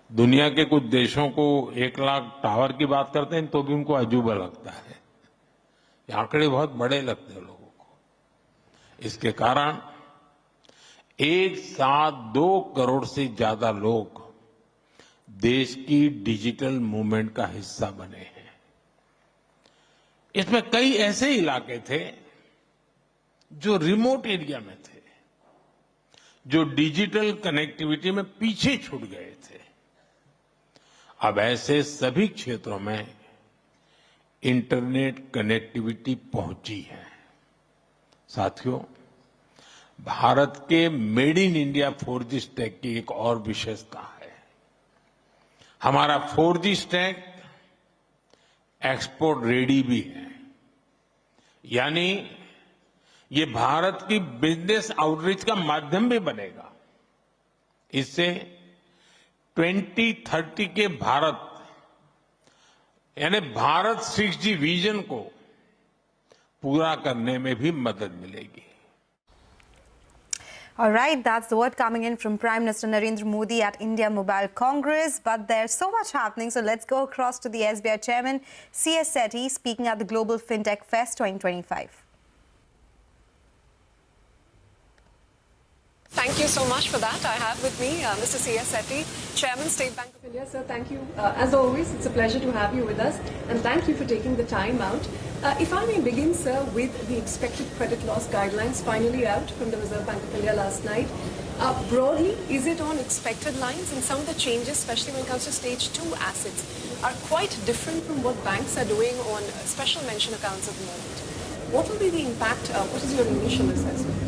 दुनिया के कुछ देशों को 1 लाख टावर की बात करते हैं तो भी उनको अजूबा लगता है। ये आंकड़े बहुत बड़े लगते हैं लोगों को। इसके कारण एक साथ 2 करोड़ से ज्यादा लोग देश की डिजिटल मूवमेंट का हिस्सा बने हैं। इसमें कई ऐसे इलाके थे जो रिमोट एरिया में थे, जो डिजिटल कनेक्टिविटी में पीछे छूट गए थे। अब ऐसे सभी क्षेत्रों में इंटरनेट कनेक्टिविटी पहुंची है। साथियों, भारत के made in India 4G stack की एक और विशेषता है। हमारा 4G स्टैक एक्सपोर्ट रेडी भी है। यानी ये भारत की बिजनेस आउटरीच का माध्यम भी बनेगा। इससे 2030 के भारत यानी भारत 6G विजन को पूरा करने में भी मदद मिलेगी। All right, that's the word coming in from Prime Minister Narendra Modi at India Mobile Congress. But there's so much happening, so let's go across to the SBI Chairman, C.S. Setty, speaking at the Global Fintech Fest 2025. Thank Thank you so much for that. I have with me Mr. C.S. Sethi, Chairman, State Bank of India. Sir, thank you. As always, it's a pleasure to have you with us, and thank you for taking the time out. If I may begin, sir, with the expected credit loss guidelines finally out from the Reserve Bank of India last night. Broadly, is it on expected lines? And some of the changes, especially when it comes to stage 2 assets, are quite different from what banks are doing on special mention accounts at the moment. What will be the impact? What is your initial assessment?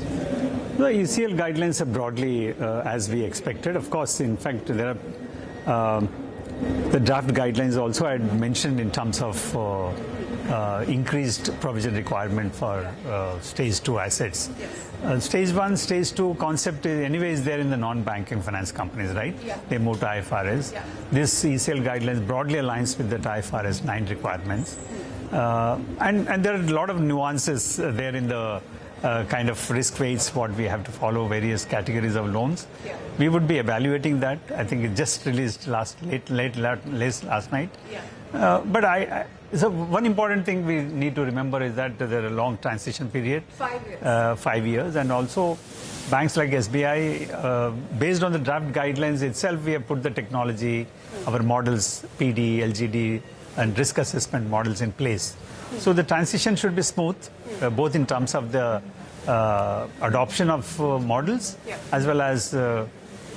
The ECL guidelines are broadly as we expected. Of course, in fact, there are the draft guidelines also I had mentioned in terms of increased provision requirement for stage 2 assets. Stage 1, stage 2 concept is anyways there in the non-banking finance companies, right? They move to IFRS. This ECL guidelines broadly aligns with the IFRS 9 requirements. And there are a lot of nuances there in the kind of risk weights what we have to follow, various categories of loans. We would be evaluating that. I think it just released last night. But so one important thing we need to remember is that there are a long transition period. 5 years. 5 years. And also banks like SBI, based on the draft guidelines itself, we have put the technology, our models, PD, LGD, and risk assessment models in place. So the transition should be smooth, both in terms of the adoption of models as well as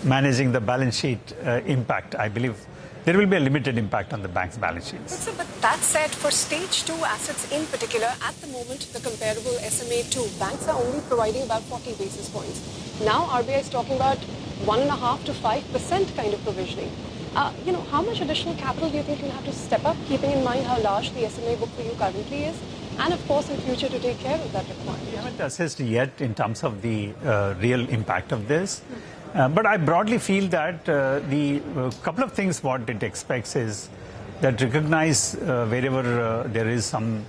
managing the balance sheet impact. I believe there will be a limited impact on the bank's balance sheets. But that said, for stage 2 assets in particular, at the moment, the comparable SMA2, banks are only providing about 40 basis points. Now RBI is talking about 1.5 to 5% kind of provisioning. How much additional capital do you think you'll have to step up, keeping in mind how large the SMA book for you currently is, and of course in future to take care of that requirement? We haven't assessed yet in terms of the real impact of this. But I broadly feel that the couple of things what it expects is that recognize wherever there is some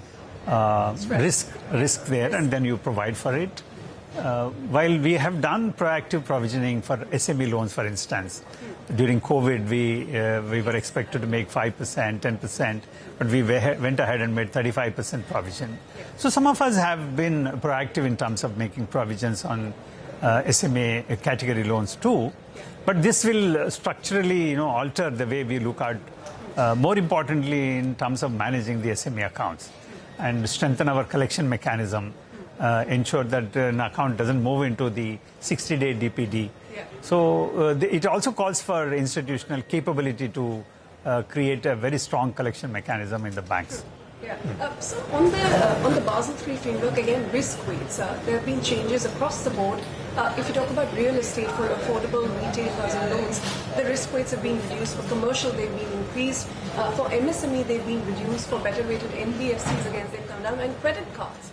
risk there, and then you provide for it. While we have done proactive provisioning for SME loans, for instance, during COVID, we were expected to make 5%, 10%, but we went ahead and made 35% provision. So some of us have been proactive in terms of making provisions on SMA category loans too, but this will structurally, alter the way we look at, more importantly, in terms of managing the SME accounts and strengthen our collection mechanism, ensure that an account doesn't move into the 60-day DPD. So it also calls for institutional capability to create a very strong collection mechanism in the banks. So on the Basel III framework, again, risk weights, there have been changes across the board. If you talk about real estate for affordable retail housing loans, the risk weights have been reduced. For commercial, they've been increased. For MSME, they've been reduced. For better rated NBFCs, again, they've come down. And credit cards.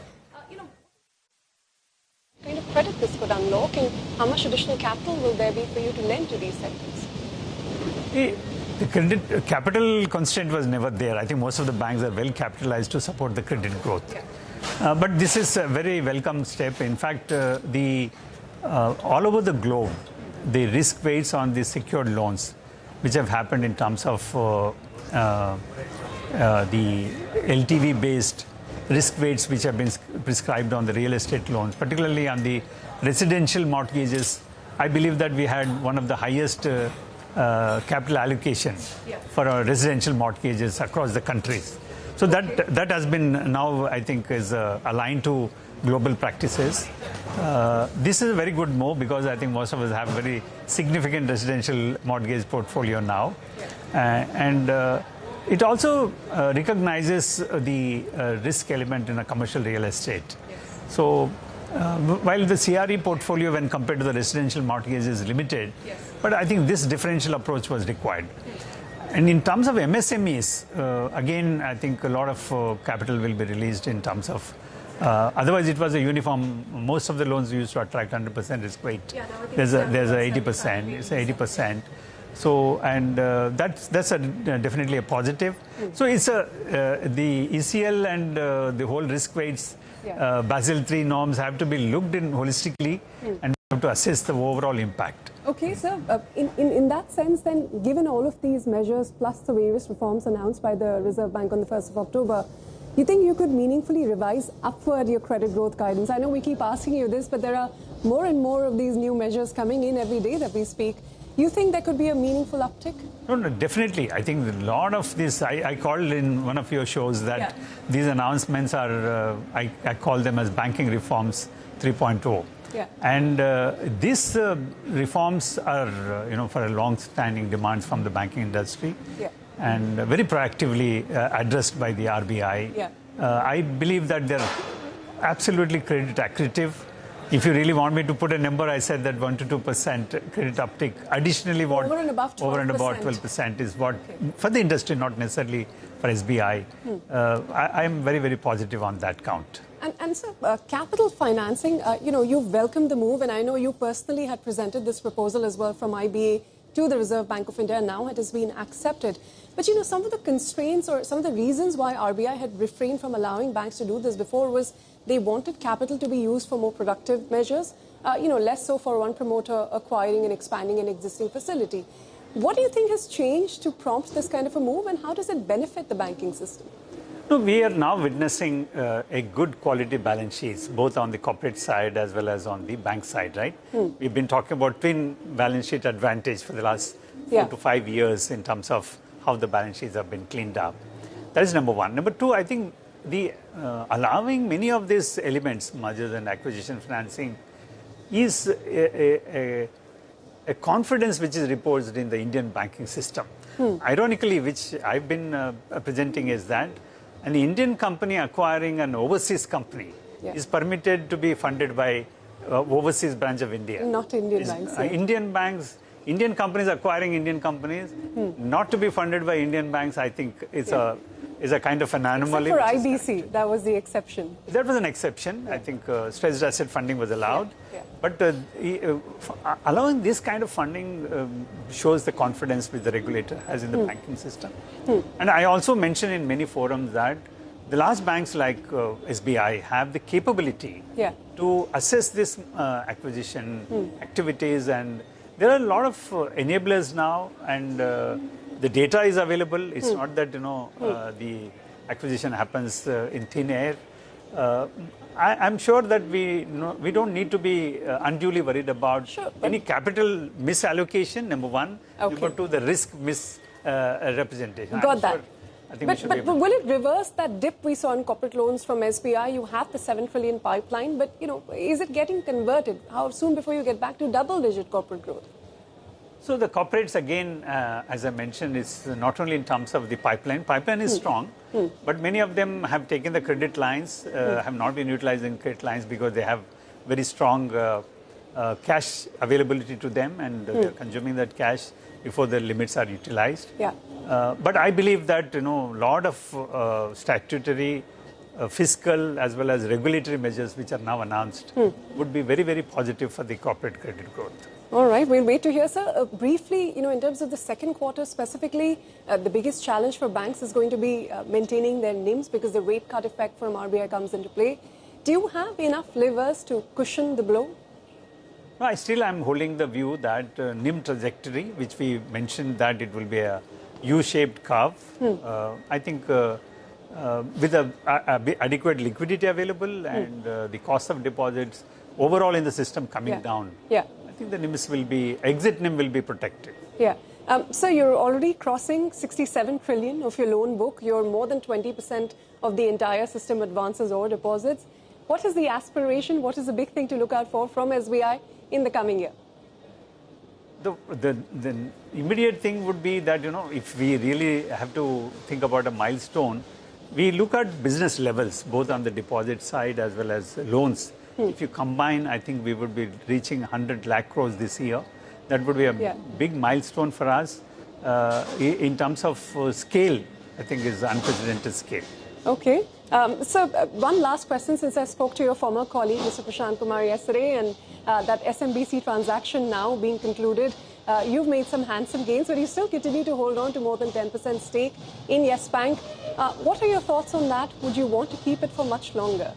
What kind of credit this could unlock, and how much additional capital will there be for you to lend to these sectors? The credit capital constraint was never there. I think most of the banks are well capitalized to support the credit growth. But this is a very welcome step. In fact, all over the globe, the risk weights on the secured loans, which have happened in terms of the LTV-based risk weights which have been prescribed on the real estate loans, particularly on the residential mortgages, I believe that we had one of the highest capital allocation for our residential mortgages across the countries. So that has been now, I think, is aligned to global practices. This is a very good move because I think most of us have a very significant residential mortgage portfolio now. It also recognizes the risk element in a commercial real estate. So while the CRE portfolio when compared to the residential mortgage is limited, but I think this differential approach was required. And in terms of MSMEs, again, I think a lot of capital will be released in terms of, otherwise it was a uniform, most of the loans used to attract 100% risk weight. There's a 80%, it's 80%. So, and that's definitely a positive. So it's the ECL and the whole risk weights, Basel III norms have to be looked in holistically and have to assess the overall impact. Okay, so in that sense then, given all of these measures plus the various reforms announced by the Reserve Bank on the 1st of October, you think you could meaningfully revise upward your credit growth guidance? I know we keep asking you this, but there are more and more of these new measures coming in every day that we speak. You think there could be a meaningful uptick? No, definitely. I think a lot of this, I called in one of your shows that these announcements are, I call them as banking reforms 3.0. Yeah. And these reforms are, for a long-standing demands from the banking industry, and very proactively addressed by the RBI. Yeah. I believe that they're absolutely credit accretive. If you really want me to put a number, I said that 1 to 2% credit uptick. Additionally, what over and above 12%. Over and about 12% is what for the industry, not necessarily for SBI. I am very, very positive on that count. And so, capital financing, you've welcomed the move, and I know you personally had presented this proposal as well from IBA to the Reserve Bank of India, and now it has been accepted. But, some of the constraints or some of the reasons why RBI had refrained from allowing banks to do this before was they wanted capital to be used for more productive measures, less so for one promoter acquiring and expanding an existing facility. What do you think has changed to prompt this kind of a move, and how does it benefit the banking system? No, we are now witnessing a good quality balance sheets, both on the corporate side as well as on the bank side, right? We've been talking about twin balance sheet advantage for the last 4 to 5 years in terms of how the balance sheets have been cleaned up. That is number one. Number two, I think the allowing many of these elements, mergers and acquisition financing, is a confidence which is reposed in the Indian banking system. Ironically, which I've been presenting is that an Indian company acquiring an overseas company is permitted to be funded by overseas branch of India. Not Indian banks. Indian companies acquiring Indian companies, not to be funded by Indian banks, I think is a kind of an anomaly. Except for IBC, that was the exception. That was an exception. I think stressed asset funding was allowed. But allowing this kind of funding shows the confidence which the regulator has in the banking system. And I also mentioned in many forums that the large banks like SBI have the capability to assess this acquisition activities, and there are a lot of enablers now, and the data is available. It's not that the acquisition happens in thin air. I'm sure that we don't need to be unduly worried about any capital misallocation, number one. Number two, the risk misrepresentation. Got that. But will it reverse that dip we saw in corporate loans from SBI? You have the 7 trillion pipeline, but is it getting converted? How soon before you get back to double-digit corporate growth? So the corporates, again, as I mentioned, is not only in terms of the pipeline. Pipeline is strong, but many of them have taken the credit lines, have not been utilizing credit lines because they have very strong cash availability to them, and they're consuming that cash before the limits are utilized. But I believe that lot of statutory, fiscal as well as regulatory measures which are now announced would be very, very positive for the corporate credit growth. All right, we'll wait to hear, sir. Briefly, in terms of the second quarter specifically, the biggest challenge for banks is going to be maintaining their NIMs because the rate cut effect from RBI comes into play. Do you have enough levers to cushion the blow? No, I still am holding the view that NIM trajectory, which we mentioned that it will be a U-shaped curve. I think with adequate liquidity available and the cost of deposits overall in the system coming down. I think the NIMs will be, exit NIM will be protected. So you're already crossing 67 trillion of your loan book. You're more than 20% of the entire system advances or deposits. What is the aspiration? What is the big thing to look out for from SBI in the coming year? The immediate thing would be that, if we really have to think about a milestone, we look at business levels, both on the deposit side as well as loans. If you combine, I think we would be reaching 100 lakh crores this year. That would be a big milestone for us. In terms of scale, I think is unprecedented scale. Okay. So one last question, since I spoke to your former colleague, Mr. Prashant Kumar, yesterday, and that SMBC transaction now being concluded, you've made some handsome gains, but you still continue to hold on to more than 10% stake in Yes Bank. What are your thoughts on that? Would you want to keep it for much longer?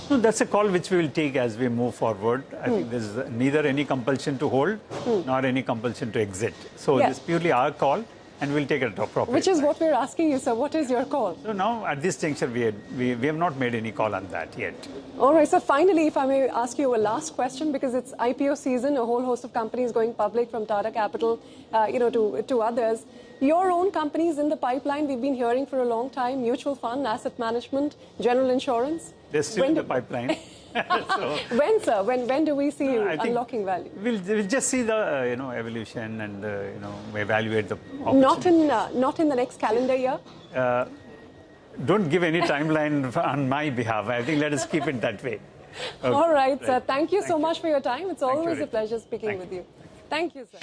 No, that's a call which we will take as we move forward. I think there's neither any compulsion to hold nor any compulsion to exit. So it's purely our call. and we'll take it appropriate. Which is what we're asking you, sir. What is your call? So now, at this juncture, we have not made any call on that yet. All right, so finally, if I may ask you a last question, because it's IPO season, a whole host of companies going public from Tata Capital, to others. Your own companies in the pipeline, we've been hearing for a long time, mutual fund, asset management, general insurance. They're still in the pipeline. So, when, sir? When do we see you unlocking value? We'll just see the evolution and evaluate the opportunity. Not in the next calendar year. Don't give any timeline on my behalf. I think let us keep it that way. Okay. All right, sir. Thank you so much for your time. It's always a pleasure speaking Thank with you. Thank you, sir.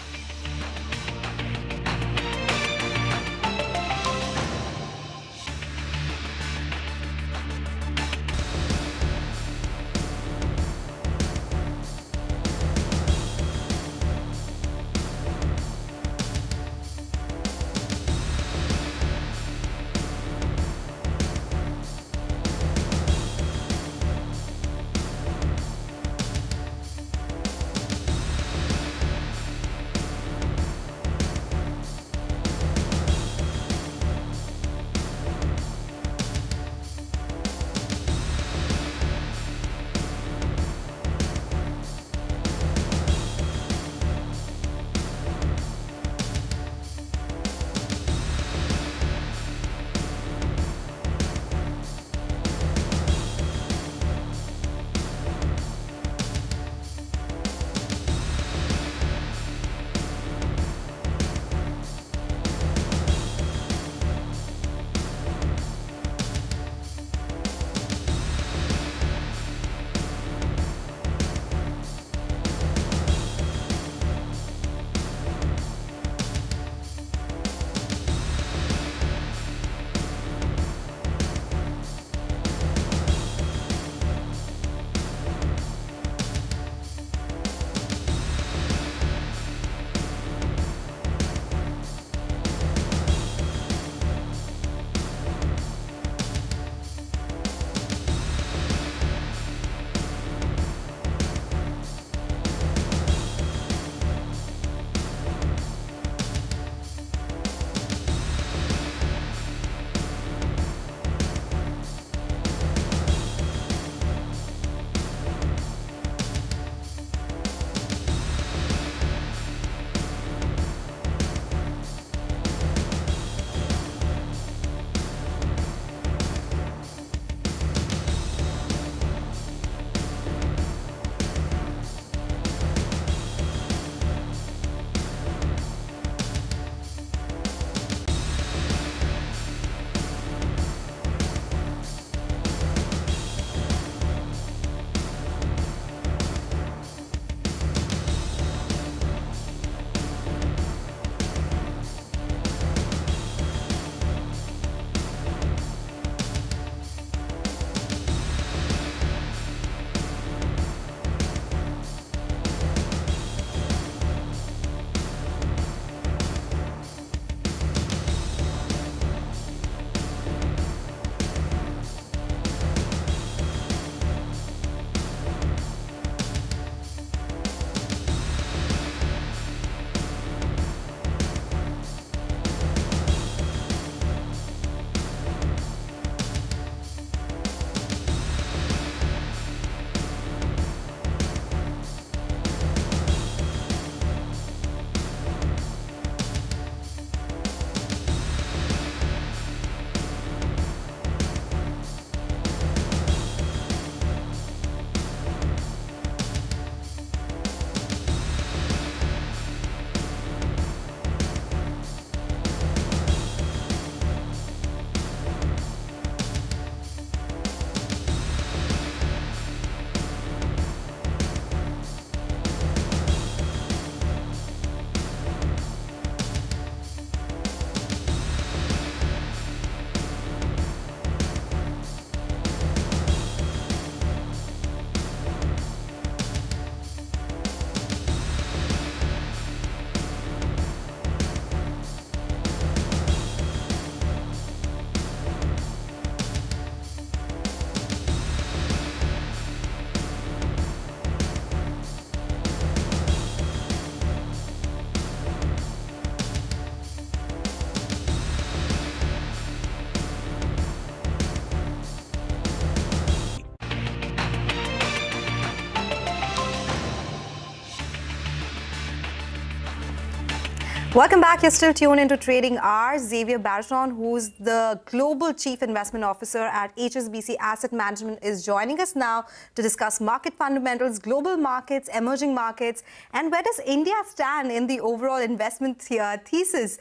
Welcome back. You're still tuned into Trading Hours. Xavier Barton, who's the Global Chief Investment Officer at HSBC Asset Management, is joining us now to discuss market fundamentals, global markets, emerging markets, and where does India stand in the overall investment thesis.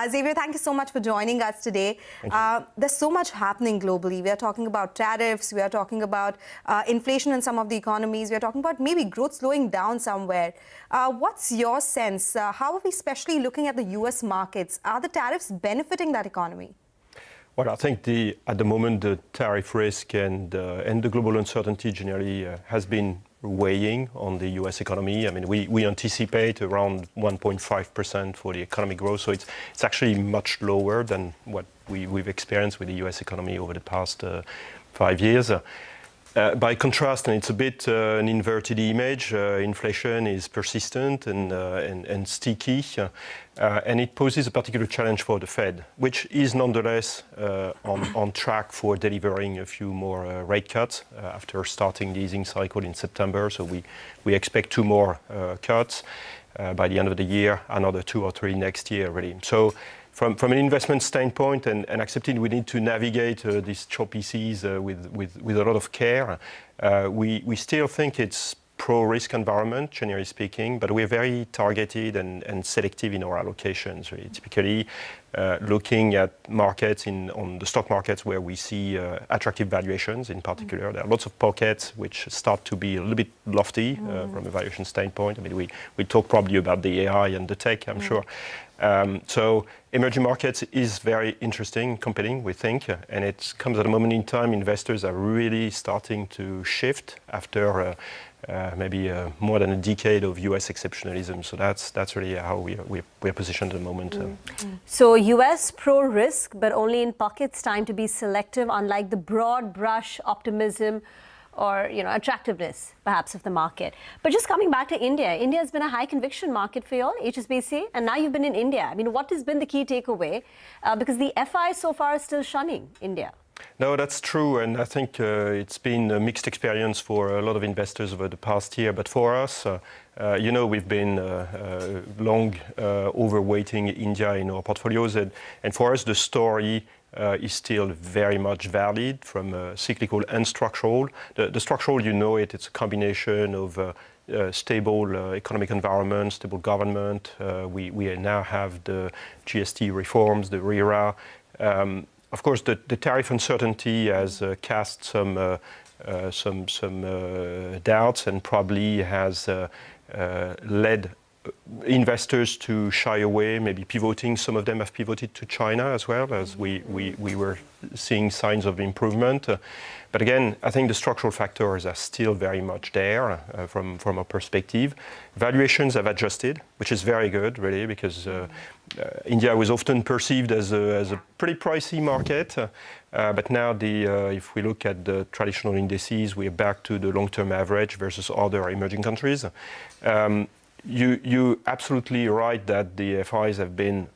Xavier, thank you so much for joining us today. There's so much happening globally. We are talking about tariffs. We are talking about inflation in some of the economies. We are talking about maybe growth slowing down somewhere. What's your sense? How are we especially looking at the US markets? Are the tariffs benefiting that economy? Well, I think at the moment the tariff risk and the global uncertainty generally has been weighing on the US economy. I mean, we anticipate around 1.5% for the economic growth, so it's actually much lower than what we've experienced with the US economy over the past 5 years. By contrast, and it's a bit an inverted image, inflation is persistent and sticky, and it poses a particular challenge for the Fed, which is nonetheless on track for delivering a few more rate cuts after starting the easing cycle in September. So we expect 2 more cuts by the end of the year, another 2 or 3 next year, really. So from an investment standpoint and accepting we need to navigate these choppy seas with a lot of care, we still think it's pro-risk environment, generally speaking, but we're very targeted and selective in our allocations, really. Typically looking at markets on the stock markets where we see attractive valuations in particular. There are lots of pockets which start to be a little bit lofty from a valuation standpoint. I mean, we talk probably about the AI and the tech, I'm sure. So emerging markets is very interesting, compelling, we think, and it comes at a moment in time investors are really starting to shift after maybe more than a decade of US exceptionalism. So that's really how we're positioned at the moment. So US pro-risk, but only in pockets, time to be selective, unlike the broad brush optimism or attractiveness, perhaps, of the market. But just coming back to India, India has been a high conviction market for you all, HSBC, and now you've been in India. I mean, what has been the key takeaway? Because the FI so far is still shunning India. No, that's true, and I think it's been a mixed experience for a lot of investors over the past year. But for us, we've been long overweighting India in our portfolios, and for us the story is still very much valid from cyclical and structural. The structural, it's a combination of stable economic environment, stable government. We now have the GST reforms, the RERA. Of course, the tariff uncertainty has cast some doubts and probably has led investors to shy away, maybe pivoting. Some of them have pivoted to China as well, as we were seeing signs of improvement. But again, I think the structural factors are still very much there from a perspective. Valuations have adjusted, which is very good, really, because India was often perceived as a pretty pricey market. But now, if we look at the traditional indices, we are back to the long-term average versus other emerging countries. You're absolutely right that the FIs have been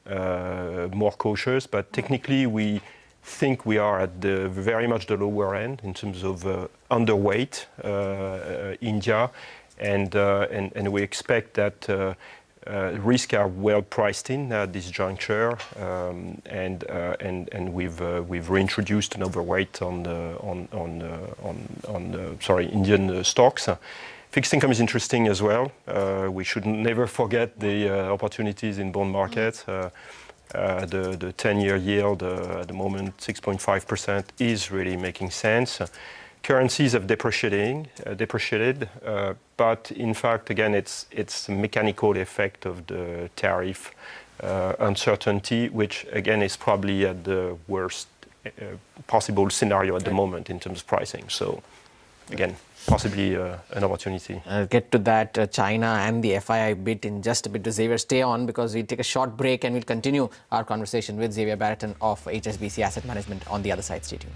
more cautious, but technically we think we are at very much the lower end in terms of underweight India, and we expect that risks are well priced in at this juncture, and we've reintroduced an overweight on Indian stocks. Fixed income is interesting as well. We should never forget the opportunities in bond markets. The 10-year yield at the moment, 6.5%, is really making sense. Currencies have depreciated, but in fact, again, it's a mechanical effect of the tariff uncertainty, which again is probably at the worst possible scenario at the moment in terms of pricing. So again, possibly an opportunity. I'll get to that China and the FII bit in just a bit. Xavier, stay on, because we'll take a short break and we'll continue our conversation with Xavier Barton of HSBC Asset Management on the other side. Stay tuned.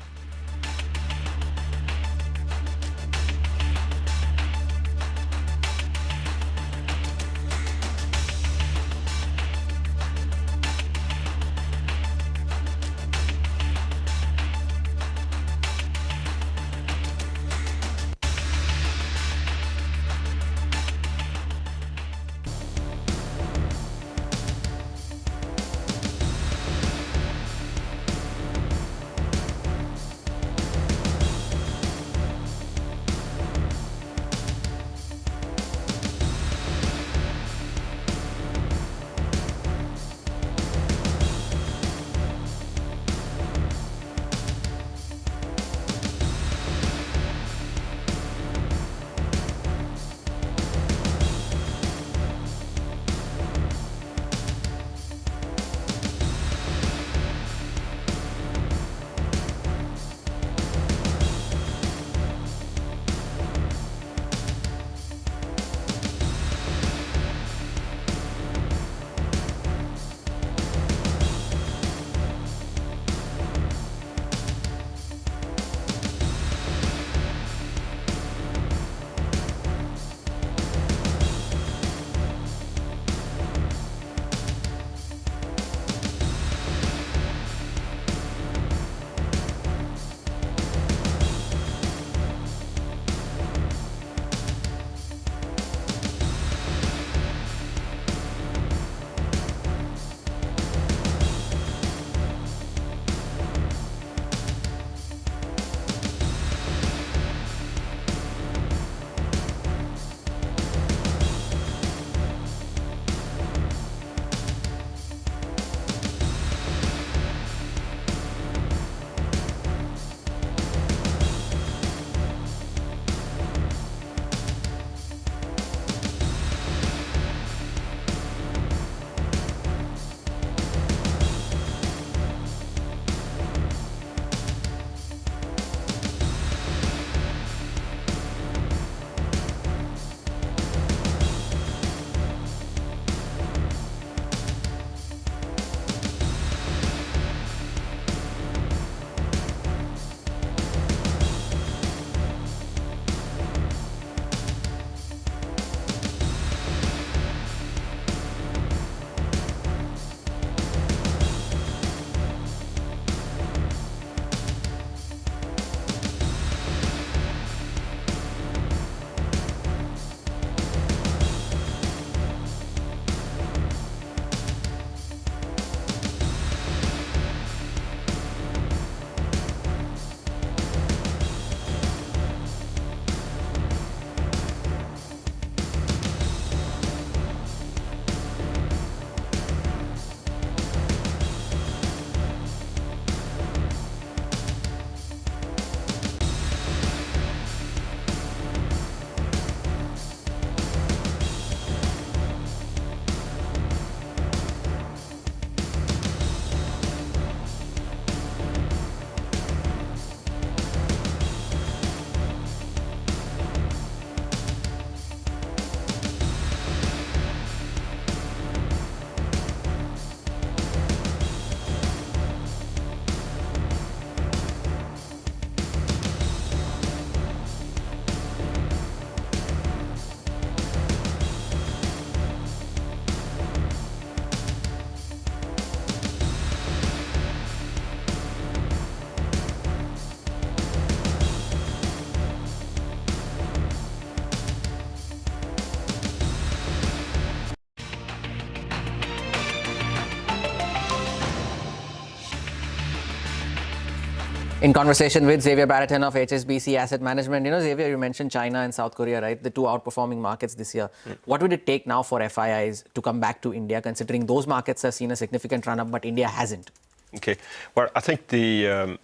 In conversation with Xavier Barraton of HSBC Asset Management, Xavier, you mentioned China and South Korea, right? The two outperforming markets this year. What would it take now for FIIs to come back to India, considering those markets have seen a significant run-up, but India hasn't? Okay. Well, I think they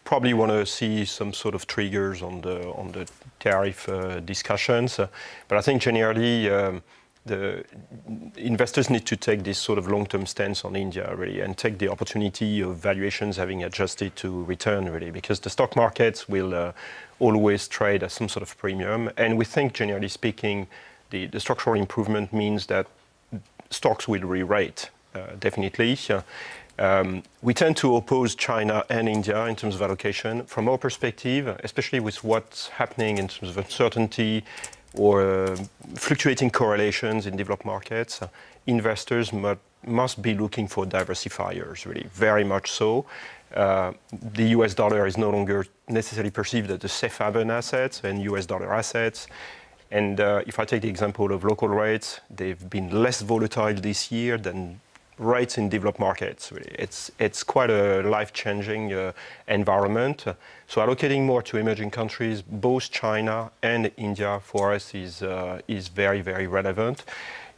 probably want to see some sort of triggers on the tariff discussions. But I think generally the investors need to take this sort of long-term stance on India, really, and take the opportunity of valuations having adjusted to return, really, because the stock markets will always trade at some sort of premium. And we think, generally speaking, the structural improvement means that stocks will re-rate, definitely. We tend to oppose China and India in terms of allocation. From our perspective, especially with what's happening in terms of uncertainty or fluctuating correlations in developed markets, investors must be looking for diversifiers, really, very much so. The US dollar is no longer necessarily perceived as a safe haven asset and US dollar assets. And if I take the example of local rates, they've been less volatile this year than rates in developed markets. Really. It's quite a life-changing environment. So allocating more to emerging countries, both China and India, for us is very, very relevant.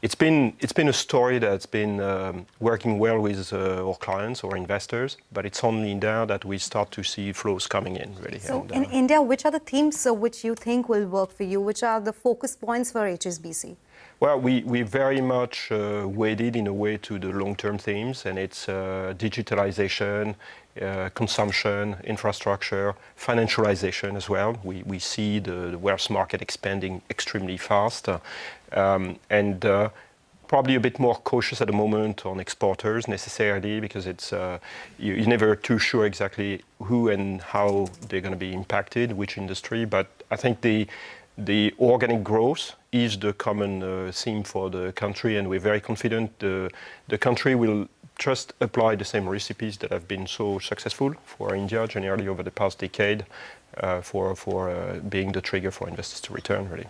It's been a story that's been working well with our clients or investors, but it's only now that we start to see flows coming in, really. So in India, which are the themes which you think will work for you? Which are the focus points for HSBC? Well, we very much weighted in a way to the long-term themes, and it's digitalization, consumption, infrastructure, financialization as well. We see the wealth market expanding extremely fast, and probably a bit more cautious at the moment on exporters necessarily, because it's you're never too sure exactly who and how they're going to be impacted, which industry. But I think the organic growth is the common theme for the country, and we're very confident the country will just apply the same recipes that have been so successful for India generally over the past decade for being the trigger for investors to return, really.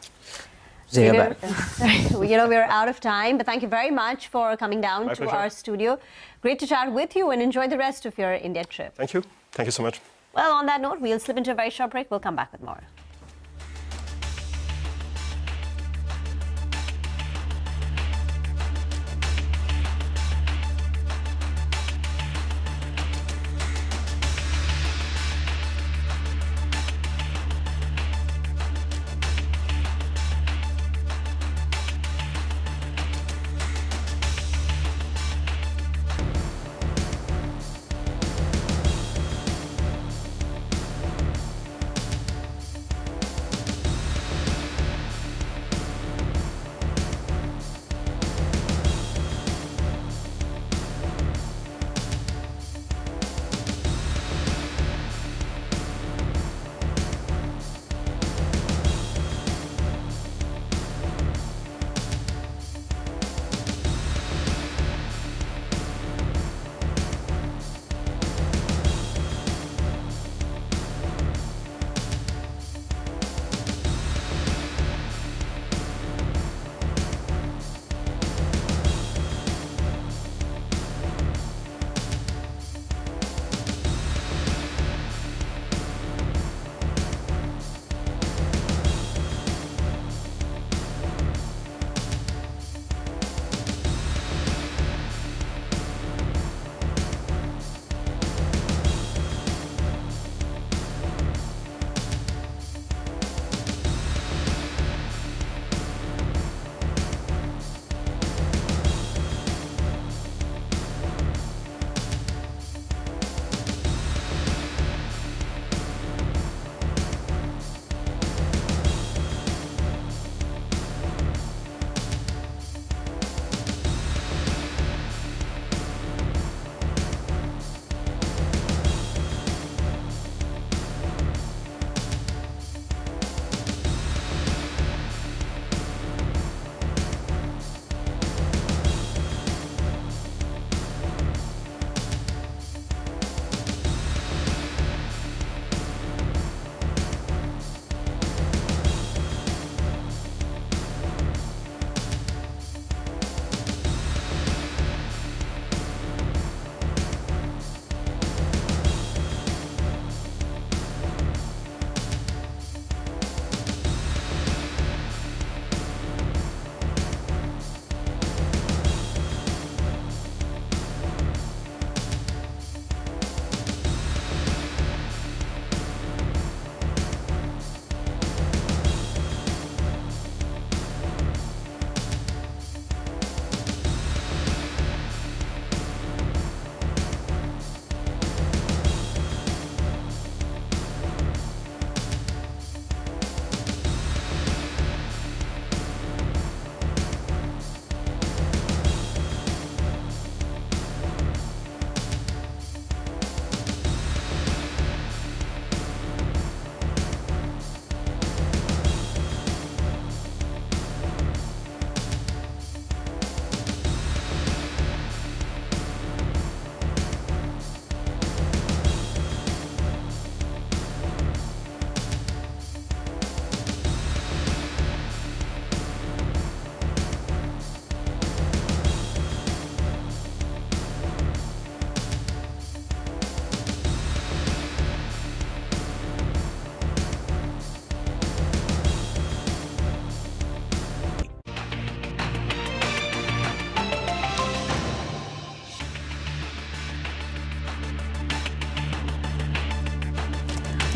We're out of time, but thank you very much for coming down to our studio. Great to chat with you, and enjoy the rest of your India trip. Thank you. Thank you so much. Well, on that note, we'll slip into a very short break. We'll come back with more.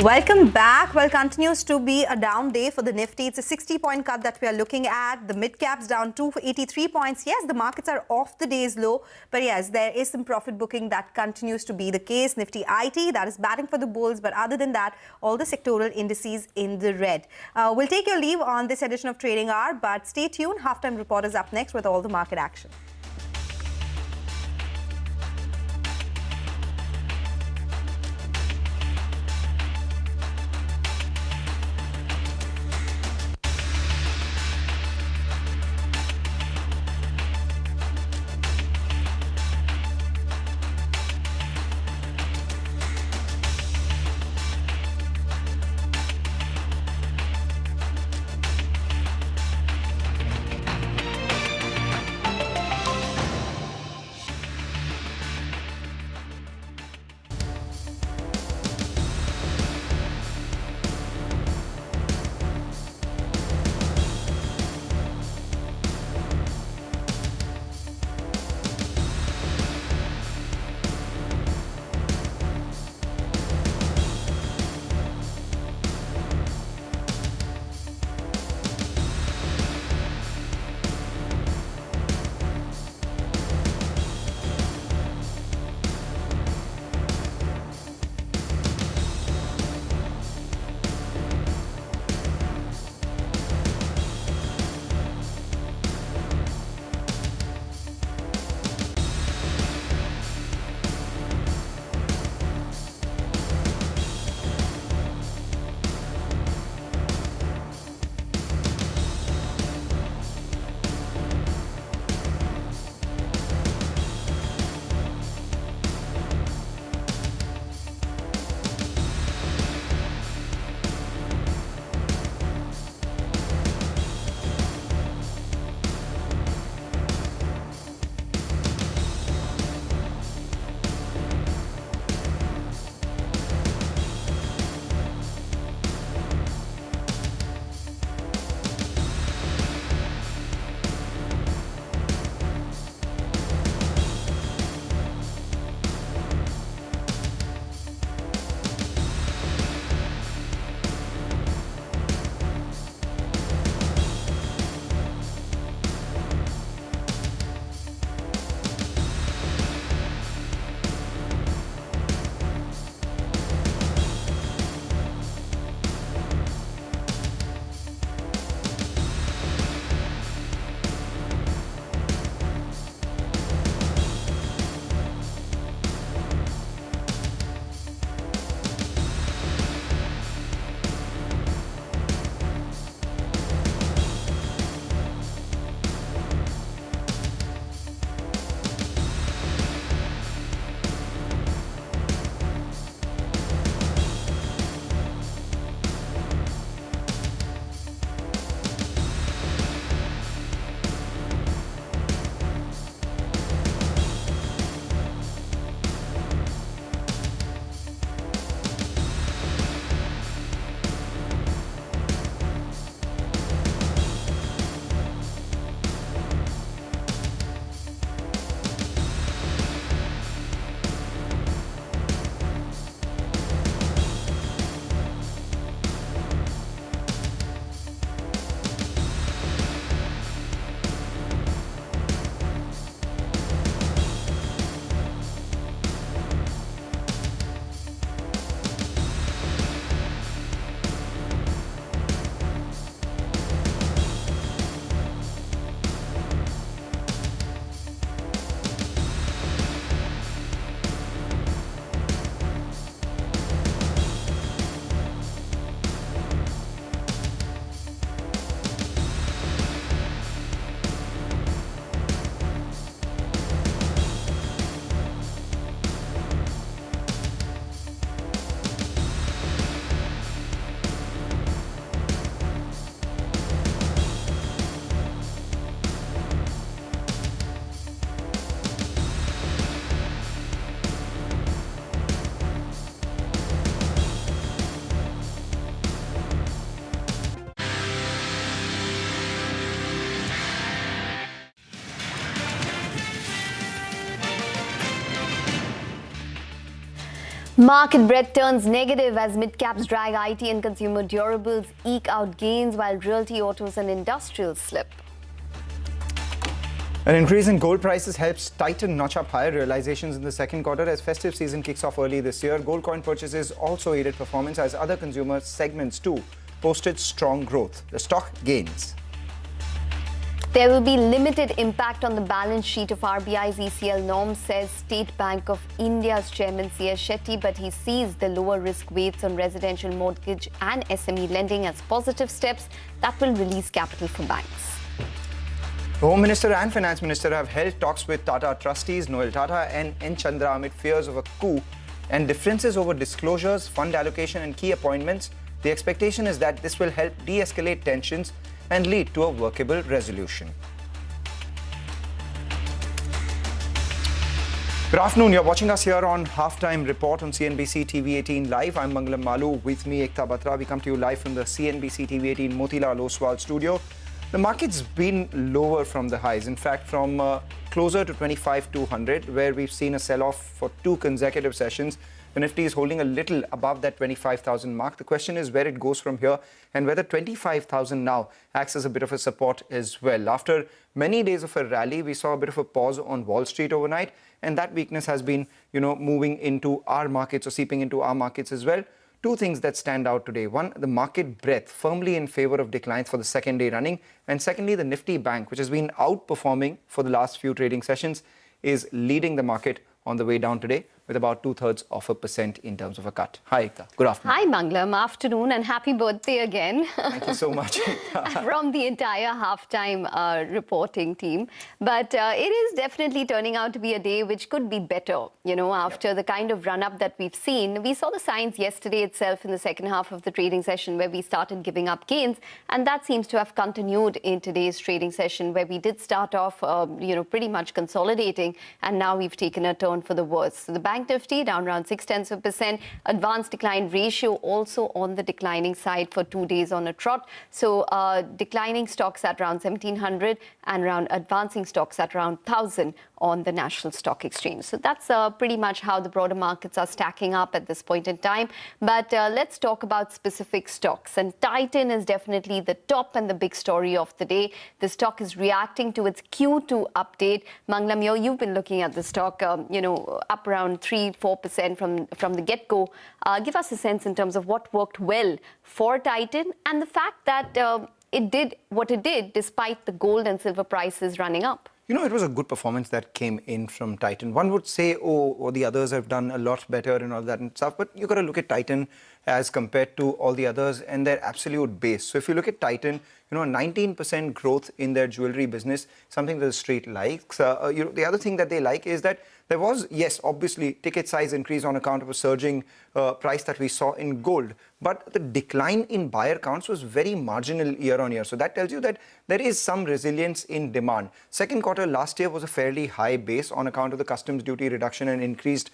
Welcome back. Well, continues to be a down day for the Nifty. It's a 60-point cut that we are looking at. The mid-caps down 283 points. Yes, the markets are off the day's low. But yes, there is some profit booking that continues to be the case. Nifty IT, that is batting for the bulls. But other than that, all the sectoral indices in the red. We'll take your leave on this edition of Trading Hour. But stay tuned. Halftime Report is up next with all the market action. Market breadth turns negative as midcaps drag IT and consumer durables eke out gains while realty, autos and industrials slip. An increase in gold prices helps Titan notch up higher realizations in the second quarter as festive season kicks off early this year. Gold coin purchases also aided performance as other consumer segments too posted strong growth. The stock gains. There will be limited impact on the balance sheet of RBI's ECL norm, says State Bank of India's chairman C.S. Shetty, but he sees the lower risk weights on residential mortgage and SME lending as positive steps that will release capital for banks. The Home Minister and Finance Minister have held talks with Tata trustees Noel Tata and N. Chandra amid fears of a coup and differences over disclosures, fund allocation and key appointments. The expectation is that this will help de-escalate tensions and lead to a workable resolution. Good afternoon. You're watching us here on Halftime Report on CNBC TV 18 Live. I'm Mangalam Malu. With me, Ekta Batra. We come to you live from the CNBC TV 18 Motilal Oswal studio. The market's been lower from the highs. In fact, from closer to 25,200, where we've seen a sell-off for 2 consecutive sessions. The Nifty is holding a little above that 25,000 mark. The question is where it goes from here and whether 25,000 now acts as a bit of a support as well. After many days of a rally, we saw a bit of a pause on Wall Street overnight, and that weakness has been, moving into our markets or seeping into our markets as well. 2 things that stand out today. One, the market breadth firmly in favor of declines for the second day running. And secondly, the Nifty Bank, which has been outperforming for the last few trading sessions, is leading the market on the way down today with about 0.2% in terms of a cut. Hi, Ekta. Good afternoon. Hi, Mangalam. Afternoon and happy birthday again. Thank you so much. From the entire halftime reporting team. But it is definitely turning out to be a day which could be better, after the kind of run-up that we've seen. We saw the signs yesterday itself in the second half of the trading session where we started giving up gains. And that seems to have continued in today's trading session where we did start off, pretty much consolidating. And now we've taken a turn for the worse. So the Bank Nifty down around 0.6%. Advanced decline ratio also on the declining side for 2 days on a trot. So declining stocks at around 1,700 and around advancing stocks at around 1,000 on the National Stock Exchange. So that's pretty much how the broader markets are stacking up at this point in time. But let's talk about specific stocks. And Titan is definitely the top and the big story of the day. The stock is reacting to its Q2 update. Mangalam, you've been looking at the stock, up around 3-4% from the get-go. Give us a sense in terms of what worked well for Titan and the fact that it did what it did despite the gold and silver prices running up. It was a good performance that came in from Titan. One would say, the others have done a lot better and all that and stuff. But you got to look at Titan as compared to all the others and their absolute base. So if you look at Titan, 19% growth in their jewelry business, something that the street likes. The other thing that they like is that there was, yes, obviously, ticket size increase on account of a surging price that we saw in gold. But the decline in buyer counts was very marginal year on year. So that tells you that there is some resilience in demand. Second quarter last year was a fairly high base on account of the customs duty reduction and increased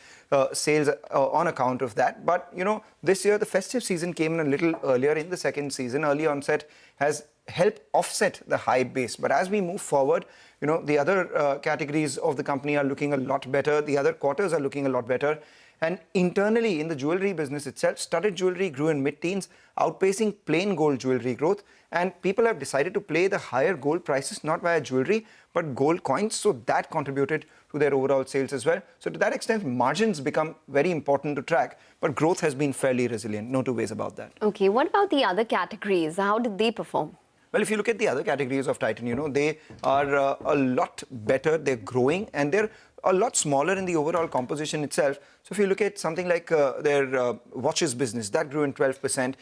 sales on account of that. But, this year the festive season came in a little earlier in the second season. Early onset has helped offset the high base. But as we move forward, the other categories of the company are looking a lot better. The other quarters are looking a lot better. And internally in the jewelry business itself, studded jewelry grew in mid-teens, outpacing plain gold jewelry growth. And people have decided to play the higher gold prices, not via jewelry, but gold coins. So that contributed to their overall sales as well. So to that extent, margins become very important to track, but growth has been fairly resilient. No 2 ways about that. Okay, what about the other categories? How did they perform? Well, if you look at the other categories of Titan, they are a lot better. They're growing and they're a lot smaller in the overall composition itself. So if you look at something like their watches business, that grew in 12%,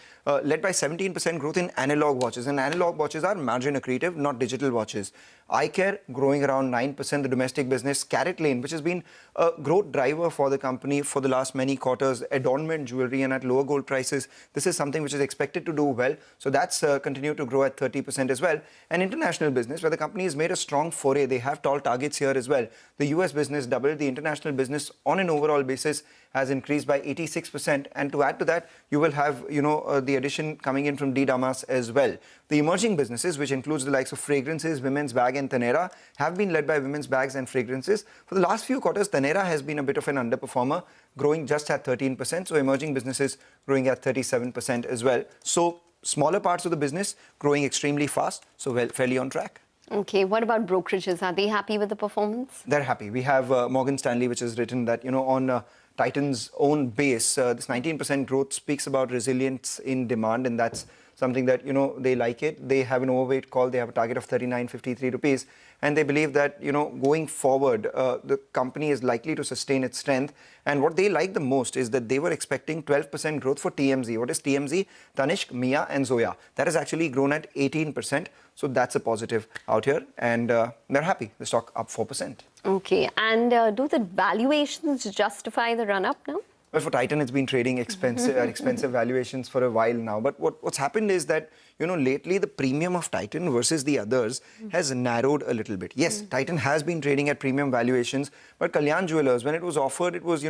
led by 17% growth in analog watches. And analog watches are margin accretive, not digital watches. Eye care growing around 9%, the domestic business. Carrot Lane, which has been a growth driver for the company for the last many quarters. Adornment jewelry and at lower gold prices. This is something which is expected to do well. So that's continued to grow at 30% as well. And international business, where the company has made a strong foray. They have tall targets here as well. The US business doubled. The international business on an overall basis has increased by 86%. And to add to that, you will have, the addition coming in from D. Damas as well. The emerging businesses, which includes the likes of fragrances, women's bag and Taneira, have been led by women's bags and fragrances. For the last few quarters, Taneira has been a bit of an underperformer, growing just at 13%. So emerging businesses growing at 37% as well. So smaller parts of the business growing extremely fast, so fairly on track. Okay, what about brokerages? Are they happy with the performance? They're happy. We have Morgan Stanley, which has written that, on Titan's own base, this 19% growth speaks about resilience in demand, and that's something that, they like it. They have an overweight call. They have a target of 39.53 rupees. And they believe that, going forward, the company is likely to sustain its strength. And what they like the most is that they were expecting 12% growth for TMZ. What is TMZ? Tanishq, Mia and Zoya. That has actually grown at 18%. So that's a positive out here. And they're happy. The stock up 4%. Okay. And do the valuations justify the run-up now? Well, for Titan, it's been trading expensive valuations for a while now. But what's happened is that, lately the premium of Titan versus the others has narrowed a little bit. Yes, Titan has been trading at premium valuations, but Kalyan Jewellers, when it was offered, it was,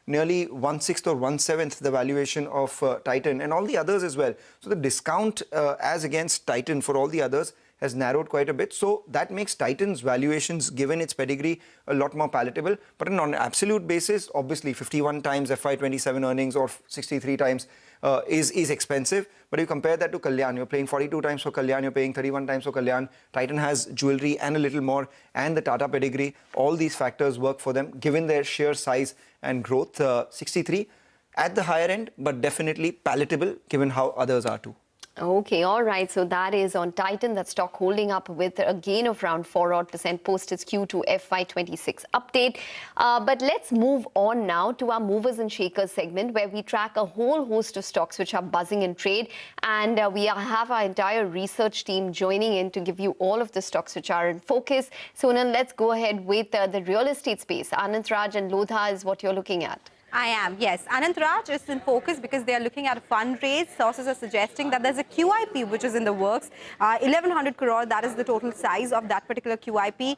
nearly 1/6 or 1/7 the valuation of Titan and all the others as well. So the discount as against Titan for all the others has narrowed quite a bit. So that makes Titan's valuations, given its pedigree, a lot more palatable. But on an absolute basis, obviously 51 times FY27 earnings or 63 times is expensive. But you compare that to Kalyan, you're paying 42 times for Kalyan, you're paying 31 times for Kalyan. Titan has jewelry and a little more, and the Tata pedigree. All these factors work for them, given their sheer size and growth. 63 at the higher end, but definitely palatable, given how others are too. Okay, all right. So that is on Titan. That stock holding up with a gain of around 4% post its Q2 FY26 update. But let's move on now to our movers and shakers segment, where we track a whole host of stocks which are buzzing in trade. And we have our entire research team joining in to give you all of the stocks which are in focus. So now let's go ahead with the real estate space. Anant Raj and Lodha is what you're looking at. I am, yes. Anant Raj is in focus because they are looking at a fundraise. Sources are suggesting that there's a QIP which is in the works. 1100 crore, that is the total size of that particular QIP.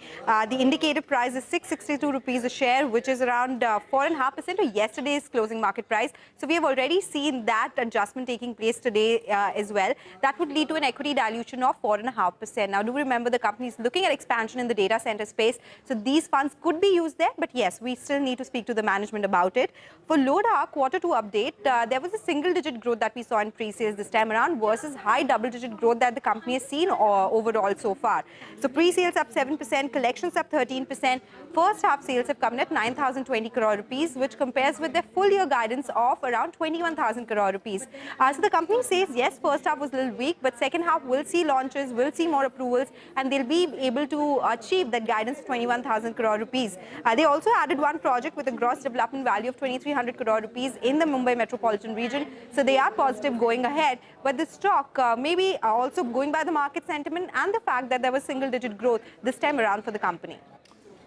The indicated price is 662 rupees a share, which is around 4.5% of yesterday's closing market price. So we have already seen that adjustment taking place today as well. That would lead to an equity dilution of 4.5%. Now, do remember the company is looking at expansion in the data center space. So these funds could be used there. But yes, we still need to speak to the management about it. For Lodha, Q2 update, there was a single-digit growth that we saw in pre-sales this time around versus high double-digit growth that the company has seen overall so far. So pre-sales up 7%, collections up 13%. First half sales have come in at 9,020 crore rupees, which compares with their full year guidance of around 21,000 crore rupees. So the company says, yes, first half was a little weak, but second half will see launches, will see more approvals, and they'll be able to achieve that guidance of 21,000 crore rupees. They also added one project with a gross development value of 2,300 crore rupees in the Mumbai metropolitan region. So they are positive going ahead. But the stock maybe also going by the market sentiment and the fact that there was single-digit growth this time around for the company.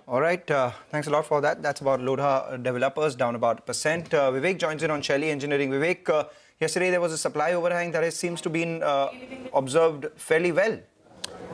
All right, thanks a lot for that. That's about Lodha Developers, down about 1%. Vivek joins in on Shelly Engineering. Vivek, yesterday there was a supply overhang that seems to be observed fairly well.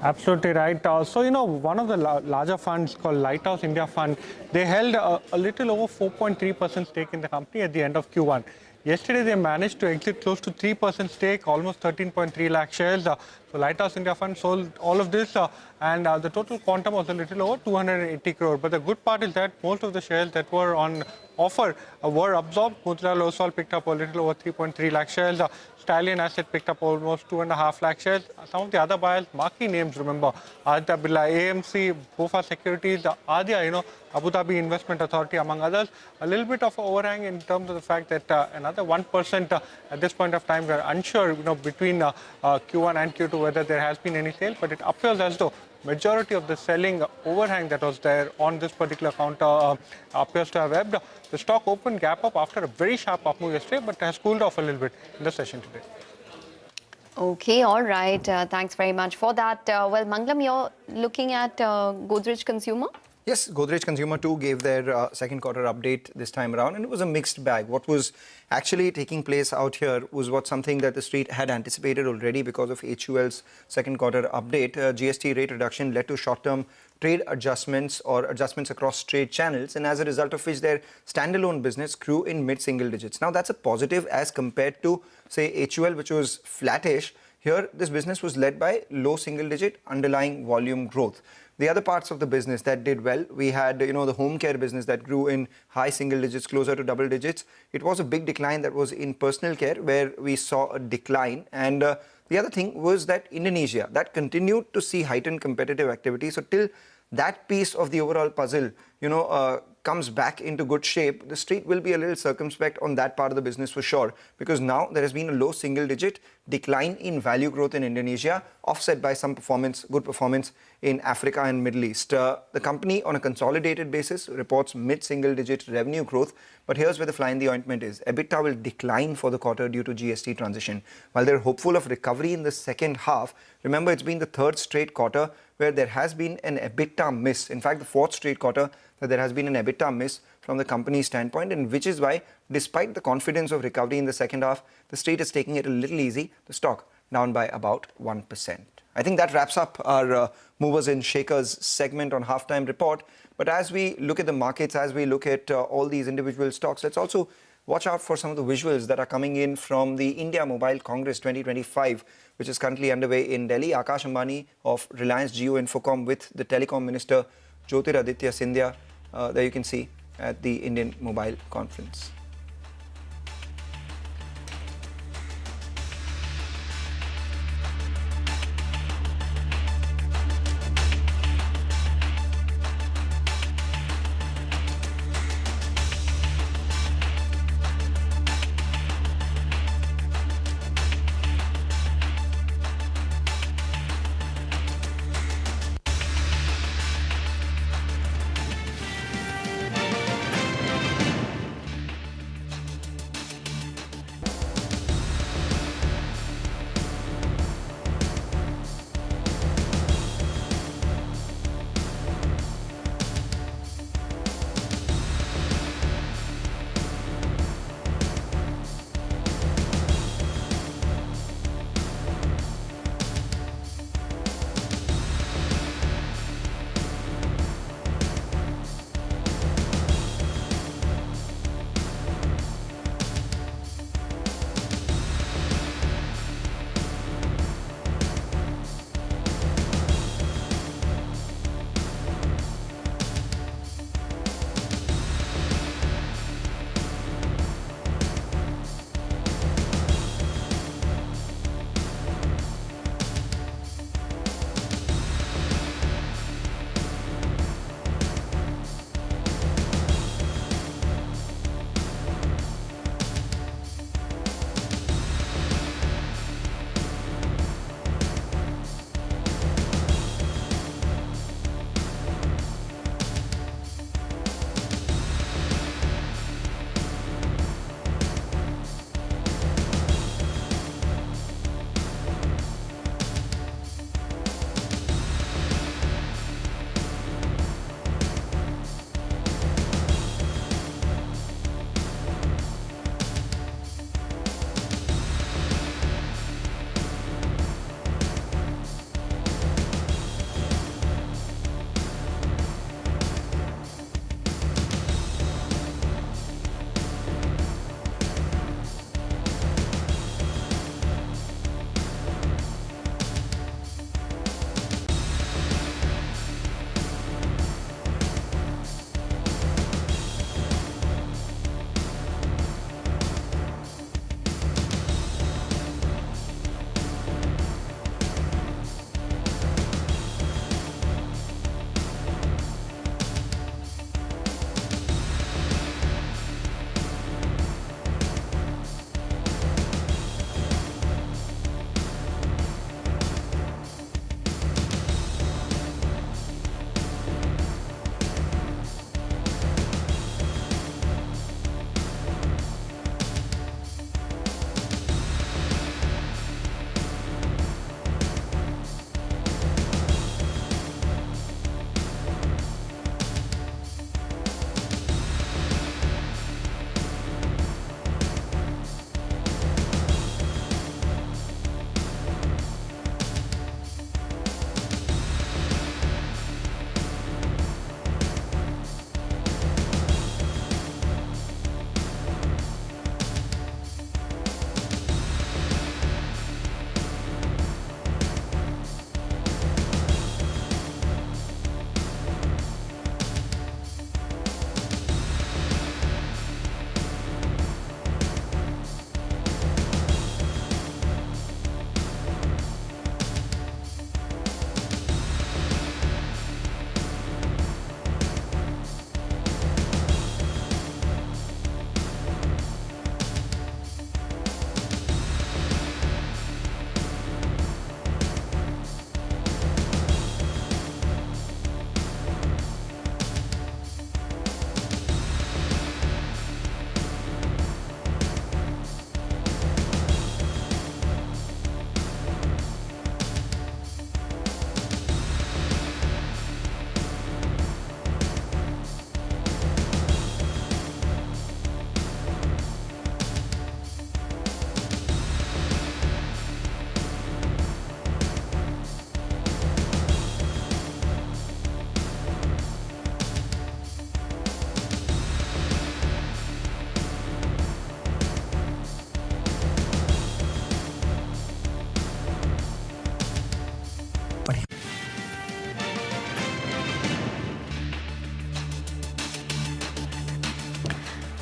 Absolutely right. So, one of the larger funds called Lighthouse India Fund, they held a little over 4.3% stake in the company at the end of Q1. Yesterday, they managed to exit close to 3% stake, almost 13.3 lakh shares. So Lighthouse India Fund sold all of this and the total quantum was a little over 280 crore. But the good part is that most of the shares that were on offer were absorbed. Motilal Oswal picked up a little over 3.3 lakh shares. Stallion Asset picked up almost 2.5 lakh shares. Some of the other buyers, marquee names, remember, Aditya Birla, AMC, Bofa Securities, Adya, Abu Dhabi Investment Authority, among others. A little bit of overhang in terms of the fact that another 1% at this point of time, we are unsure, between Q1 and Q2 whether there has been any sale, but it appears as though majority of the selling overhang that was there on this particular counter appears to have ebbed. The stock opened gap up after a very sharp up move yesterday, but has cooled off a little bit in the session today. Okay, all right. Thanks very much for that. Well, Mangalam, you're looking at Godrej Consumer? Yes, Godrej Consumer too gave their second quarter update this time around, and it was a mixed bag. What was actually taking place out here was something that the street had anticipated already because of HUL's second quarter update. GST rate reduction led to short-term trade adjustments or adjustments across trade channels, and as a result of which their standalone business grew in mid-single digits. Now, that's a positive as compared to, say, HUL, which was flattish, Here, this business was led by low single-digit underlying volume growth. The other parts of the business that did well, we had, the home care business that grew in high single digits, closer to double digits. It was a big decline that was in personal care, where we saw a decline. And the other thing was that Indonesia, that continued to see heightened competitive activity. So till that piece of the overall puzzle, comes back into good shape, the street will be a little circumspect on that part of the business for sure, because now there has been a low single-digit decline in value growth in Indonesia, offset by some good performance in Africa and Middle East. The company, on a consolidated basis, reports mid-single-digit revenue growth, but here's where the fly in the ointment is. EBITDA will decline for the quarter due to GST transition. While they're hopeful of recovery in the second half, remember, it's been the third straight quarter where there has been an EBITDA miss. In fact, the fourth straight quarter that there has been an EBITDA miss from the company's standpoint, and which is why, despite the confidence of recovery in the second half, the street is taking it a little easy. The stock down by about 1%. I think that wraps up our movers and shakers segment on halftime report. But as we look at the markets, as we look at all these individual stocks, let's also watch out for some of the visuals that are coming in from the India Mobile Congress 2025, which is currently underway in Delhi. Akash Ambani of Reliance Jio Infocom with the Telecom Minister Jyotiraditya Scindia. There you can see at the Indian Mobile Conference.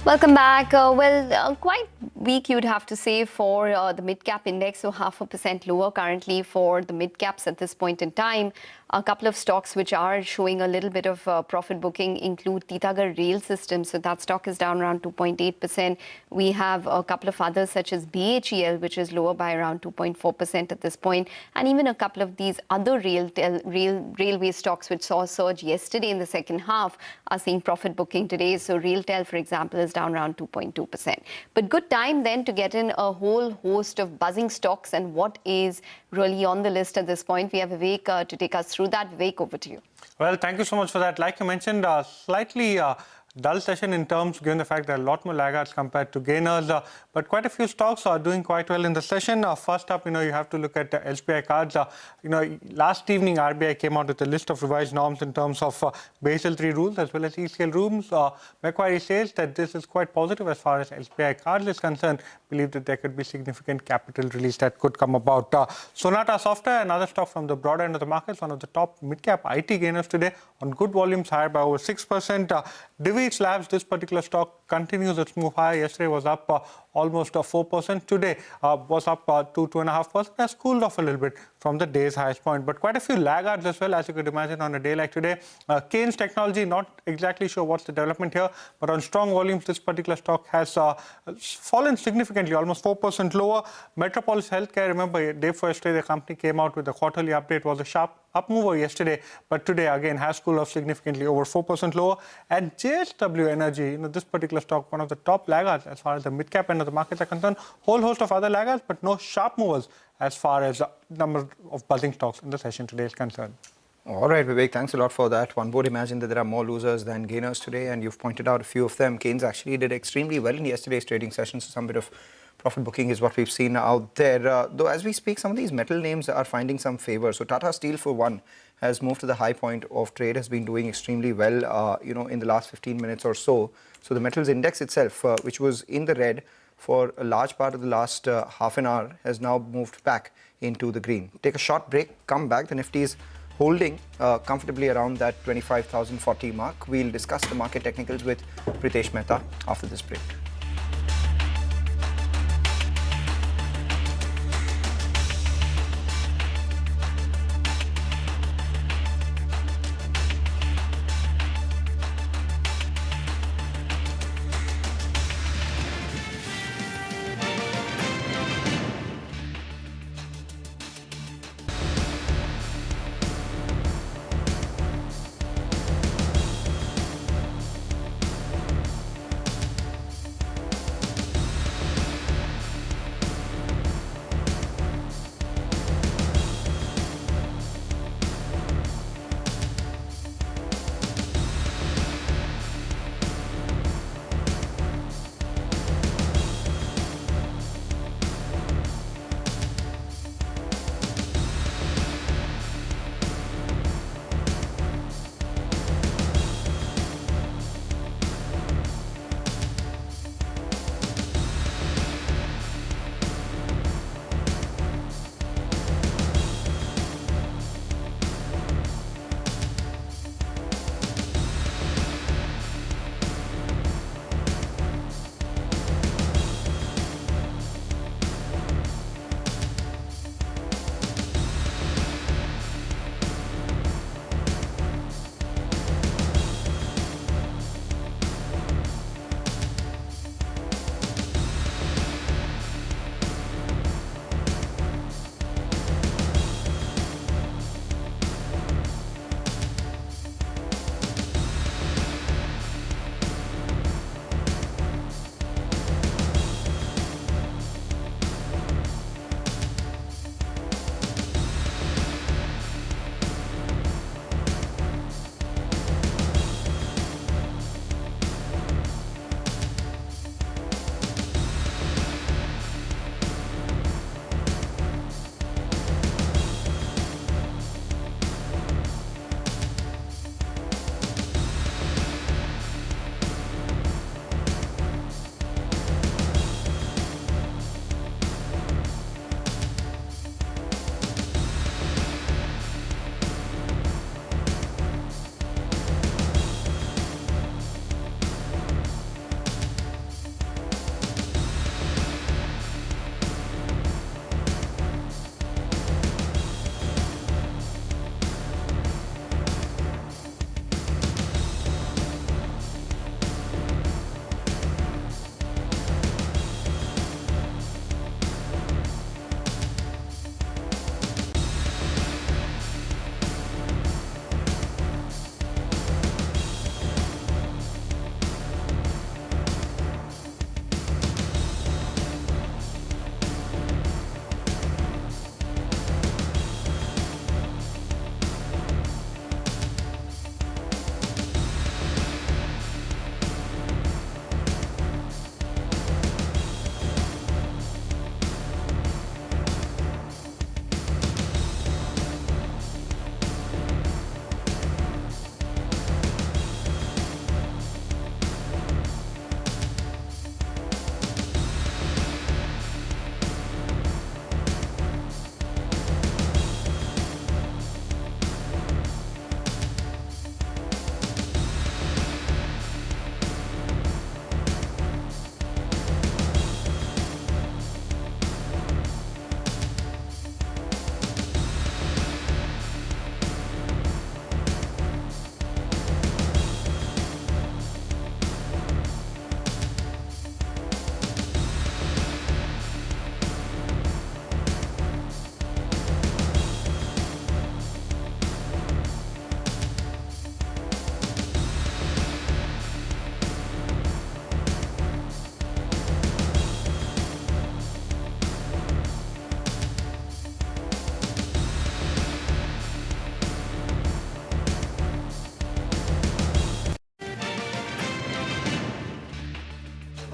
Welcome back. Quite weak, you'd have to say, for the mid-cap index, so 0.5% lower currently for the mid-caps at this point in time. A couple of stocks which are showing a little bit of profit booking include Tata Rail Systems, so that stock is down around 2.8%. We have a couple of others such as BHEL, which is lower by around 2.4% at this point, and even a couple of these other railway stocks which saw a surge yesterday in the second half are seeing profit booking today. So RailTel, for example, is down around 2.2%. But good time then to get in a whole host of buzzing stocks and what is really on the list at this point. We have Vivek to take us through that. Vivek, over to you. Well, thank you so much for that. Like you mentioned, slightly dull session in terms, given the fact there are a lot more laggards compared to gainers, but quite a few stocks are doing quite well in the session. First up, you have to look at SBI Cards. Last evening, RBI came out with a list of revised norms in terms of Basel III rules as well as ECL rules. Macquarie says that this is quite positive as far as SBI Cards is concerned. Believe that there could be significant capital release that could come about. Sonata Software, another stock from the broader end of the markets, one of the top mid-cap IT gainers today on good volumes, higher by over 6%. Divi Labs, this particular stock continues its move higher. Yesterday was up almost 4%. Today was up 2.5%. Has cooled off a little bit from the day's highest point. But quite a few laggards as well, as you could imagine on a day like today. Keynes Technology, not exactly sure what's the development here, but on strong volumes, this particular stock has fallen significantly, almost 4% lower. Metropolis Healthcare, remember, day before yesterday, the company came out with a quarterly update, was a sharp up mover yesterday, but today again has cooled off significantly, over 4% lower. And JSW Energy, this particular stock, one of the top laggards as far as the mid-cap end of the markets are concerned. Whole host of other laggards, but no sharp movers as far as the number of buzzing stocks in the session today is concerned. All right, Vivek, thanks a lot for that. One would imagine that there are more losers than gainers today, and you've pointed out a few of them. Keynes actually did extremely well in yesterday's trading session, so some bit of profit booking is what we've seen out there. Though as we speak, some of these metal names are finding some favor. So Tata Steel, for one, has moved to the high point of trade, has been doing extremely well, in the last 15 minutes or so. So the metals index itself, which was in the red for a large part of the last half an hour, has now moved back into the green. Take a short break, come back. The Nifty is holding comfortably around that 25,040 mark. We'll discuss the market technicals with Pritesh Mehta after this break.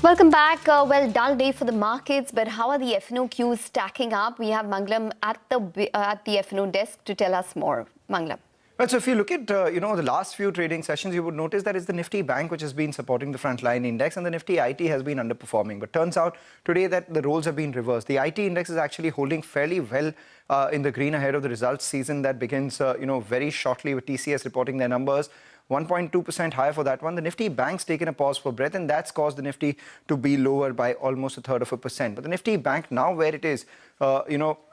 Welcome back. Well, dull day for the markets, but how are the F&O queues stacking up? We have Mangalam at the F&O desk to tell us more. Mangalam. Well, so if you look at, the last few trading sessions, you would notice that it's the Nifty Bank which has been supporting the frontline index and the Nifty IT has been underperforming. But turns out today that the roles have been reversed. The IT index is actually holding fairly well in the green ahead of the results season that begins, very shortly with TCS reporting their numbers. 1.2% higher for that one. The Nifty Bank's taken a pause for breath, and that's caused the Nifty to be lower by almost 1/3%. But the Nifty Bank now where it is,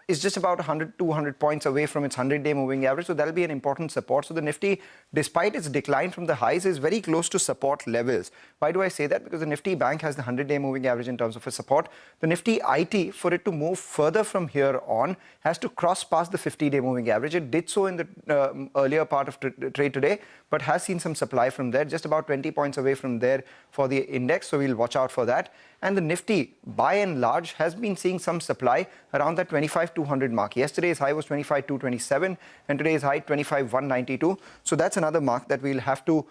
is just about 100, 200 points away from its 100-day moving average. So that'll be an important support. So the Nifty, despite its decline from the highs, is very close to support levels. Why do I say that? Because the Nifty Bank has the 100-day moving average in terms of a support. The Nifty IT, for it to move further from here on, has to cross past the 50-day moving average. It did so in the earlier part of trade today, but has seen some supply from there, just about 20 points away from there for the index. So we'll watch out for that. And the Nifty, by and large, has been seeing some supply around that 25,200 mark. Yesterday's high was 25,227 and today's high 25,192. So that's another mark that we'll have to,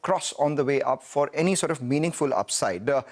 cross on the way up for any sort of meaningful upside. The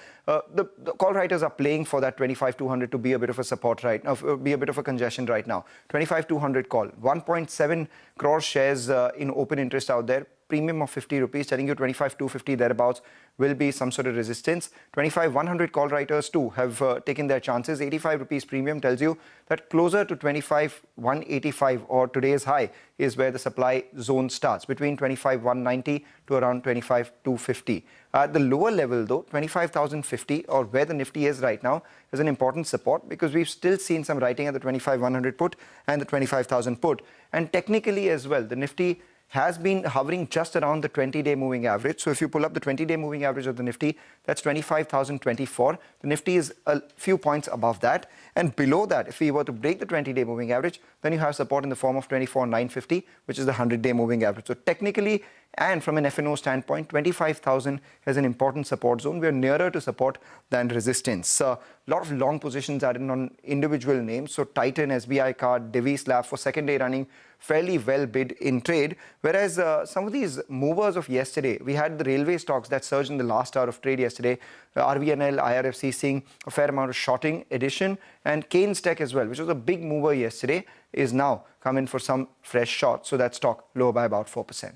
call writers are playing for that 25,200 to be a bit of a support right now, be a bit of a congestion right now. 25,200 call, 1.7 crore shares in open interest out there. Premium of 50 rupees, telling you 25,250 thereabouts will be some sort of resistance. 25,100 call writers too have taken their chances. 85 rupees premium tells you that closer to 25,185 or today's high is where the supply zone starts, between 25,190 to around 25,250. At the lower level though, 25,050 or where the Nifty is right now is an important support because we've still seen some writing at the 25,100 put and the 25,000 put. And technically as well, the Nifty has been hovering just around the 20-day moving average. So if you pull up the 20-day moving average of the Nifty, that's 25,024. The Nifty is a few points above that. And below that, if we were to break the 20-day moving average, then you have support in the form of 24,950, which is the 100-day moving average. So technically, and from an F&O standpoint, 25,000 is an important support zone. We are nearer to support than resistance. A lot of long positions added on individual names. So Titan, SBI Card, Divi's Lab for second day running fairly well bid in trade. Whereas some of these movers of yesterday, we had the railway stocks that surged in the last hour of trade yesterday. RVNL, IRFC seeing a fair amount of shorting addition, and Keynes Tech as well, which was a big mover yesterday, is now coming for some fresh short. So that stock lower by about 4%.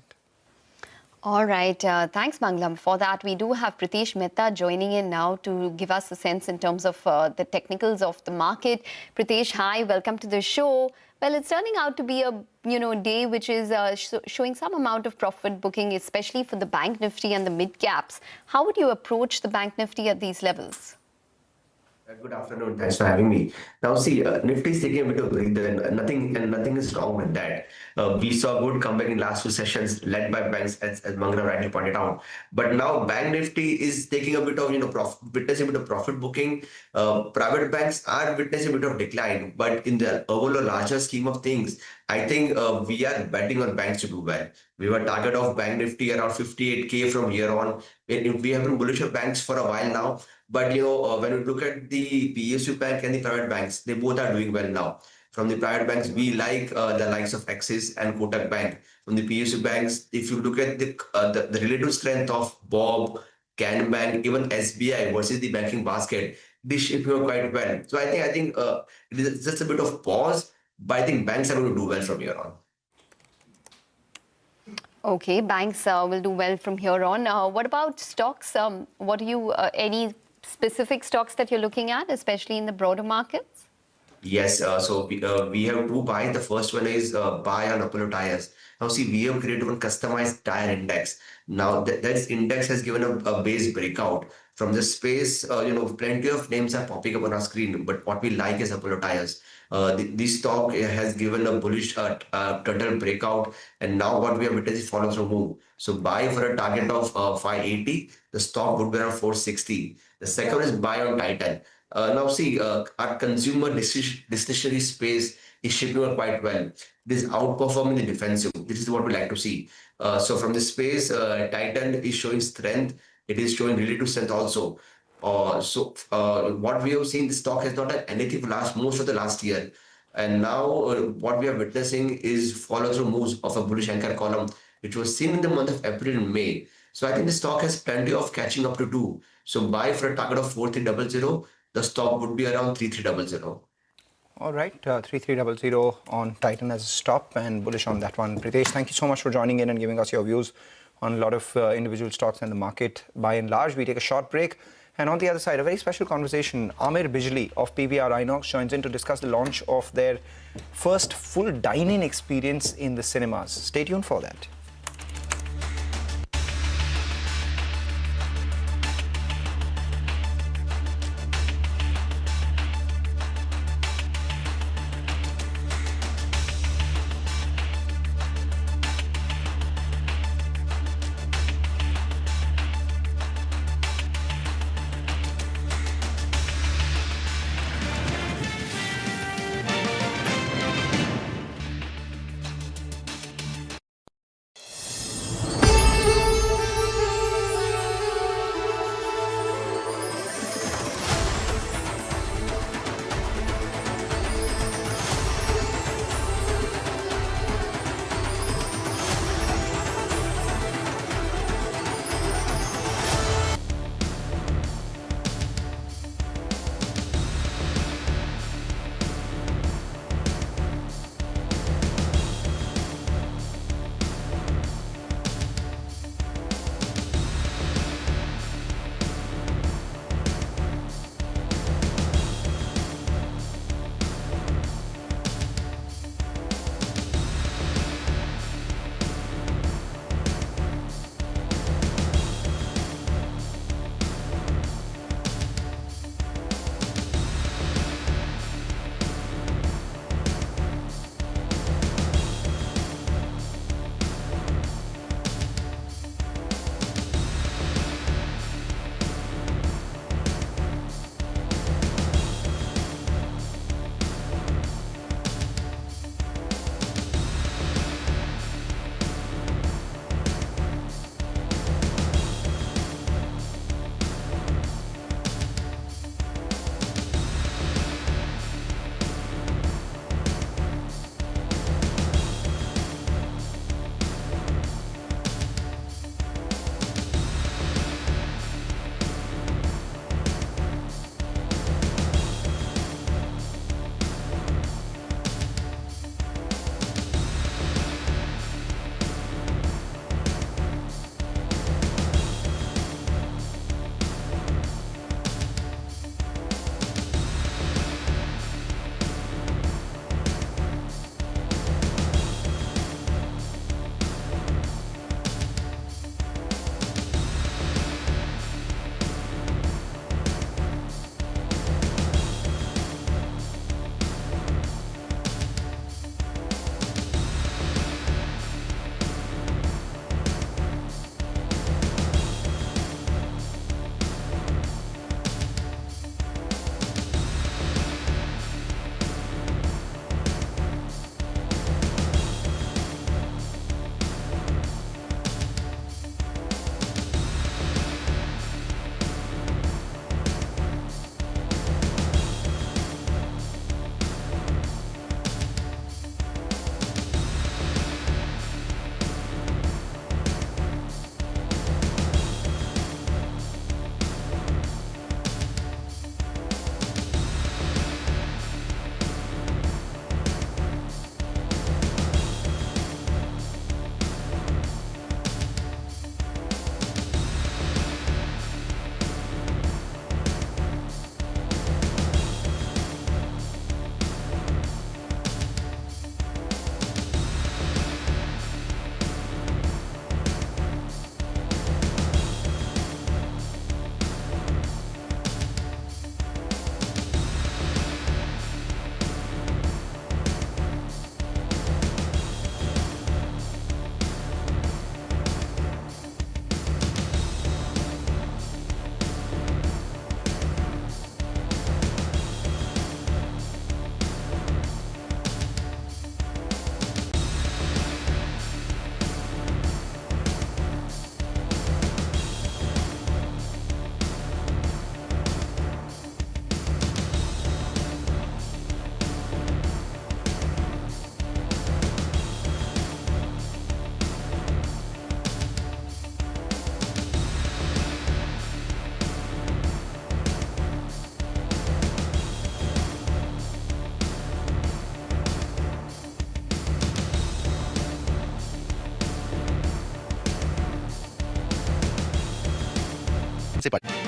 All right. Thanks, Mangalam, for that. We do have Pritesh Mehta joining in now to give us a sense in terms of the technicals of the market. Pritesh, hi. Welcome to the show. Well, it's turning out to be a day which is showing some amount of profit booking, especially for the Bank Nifty and the mid caps. How would you approach the Bank Nifty at these levels? Good afternoon. Thanks for having me. Now, see, Nifty is taking a bit of breather, and nothing is wrong with that. We saw good comeback in last two sessions, led by banks, as Mangalam rightly pointed out. But now, Bank Nifty is taking a bit of witnessing a bit of profit booking. Private banks are witnessing a bit of decline, but in the overall larger scheme of things, I think we are betting on banks to do well. We were target of Bank Nifty around 58K from here on. We have been bullish of banks for a while now. But when we look at the PSU bank and the private banks, they both are doing well now. From the private banks, we like the likes of Axis and Kotak Bank. From the PSU banks, if you look at the relative strength of Bob, Can Bank, even SBI versus the banking basket, they shape quite well. So I think it is just a bit of pause, but I think banks are going to do well from here on. Okay, banks will do well from here on. What about stocks? What do you any specific stocks that you're looking at, especially in the broader markets? Yes, so we have two buys. The first one is buy on Apollo Tyres. Now, see, we have created one customized tire index. Now, that index has given a base breakout. From the space, plenty of names are popping up on our screen, but what we like is Apollo Tyres. This stock has given a bullish total breakout, and now what we have witnessed is follow through move. So buy for a target of 580. The stock would be around 460. The second is buy on Titan. Now see, our consumer discretionary space is shaping up quite well. This is outperforming the defensive. This is what we like to see. So from this space, Titan is showing strength. It is showing relative strength also. What we have seen, the stock has not done anything for most of the last year. And now what we are witnessing is follow-through moves of a bullish anchor column, which was seen in the month of April and May. So I think the stock has plenty of catching up to do. So buy for a target of 4300. The stop would be around 3300. All right, 3300 on Titan as a stop and bullish on that one. Pritesh, thank you so much for joining in and giving us your views on a lot of individual stocks and the market by and large. We take a short break. And on the other side, a very special conversation. Amir Bijli of PVR Inox joins in to discuss the launch of their first full dine-in experience in the cinemas. Stay tuned for that. से पढ़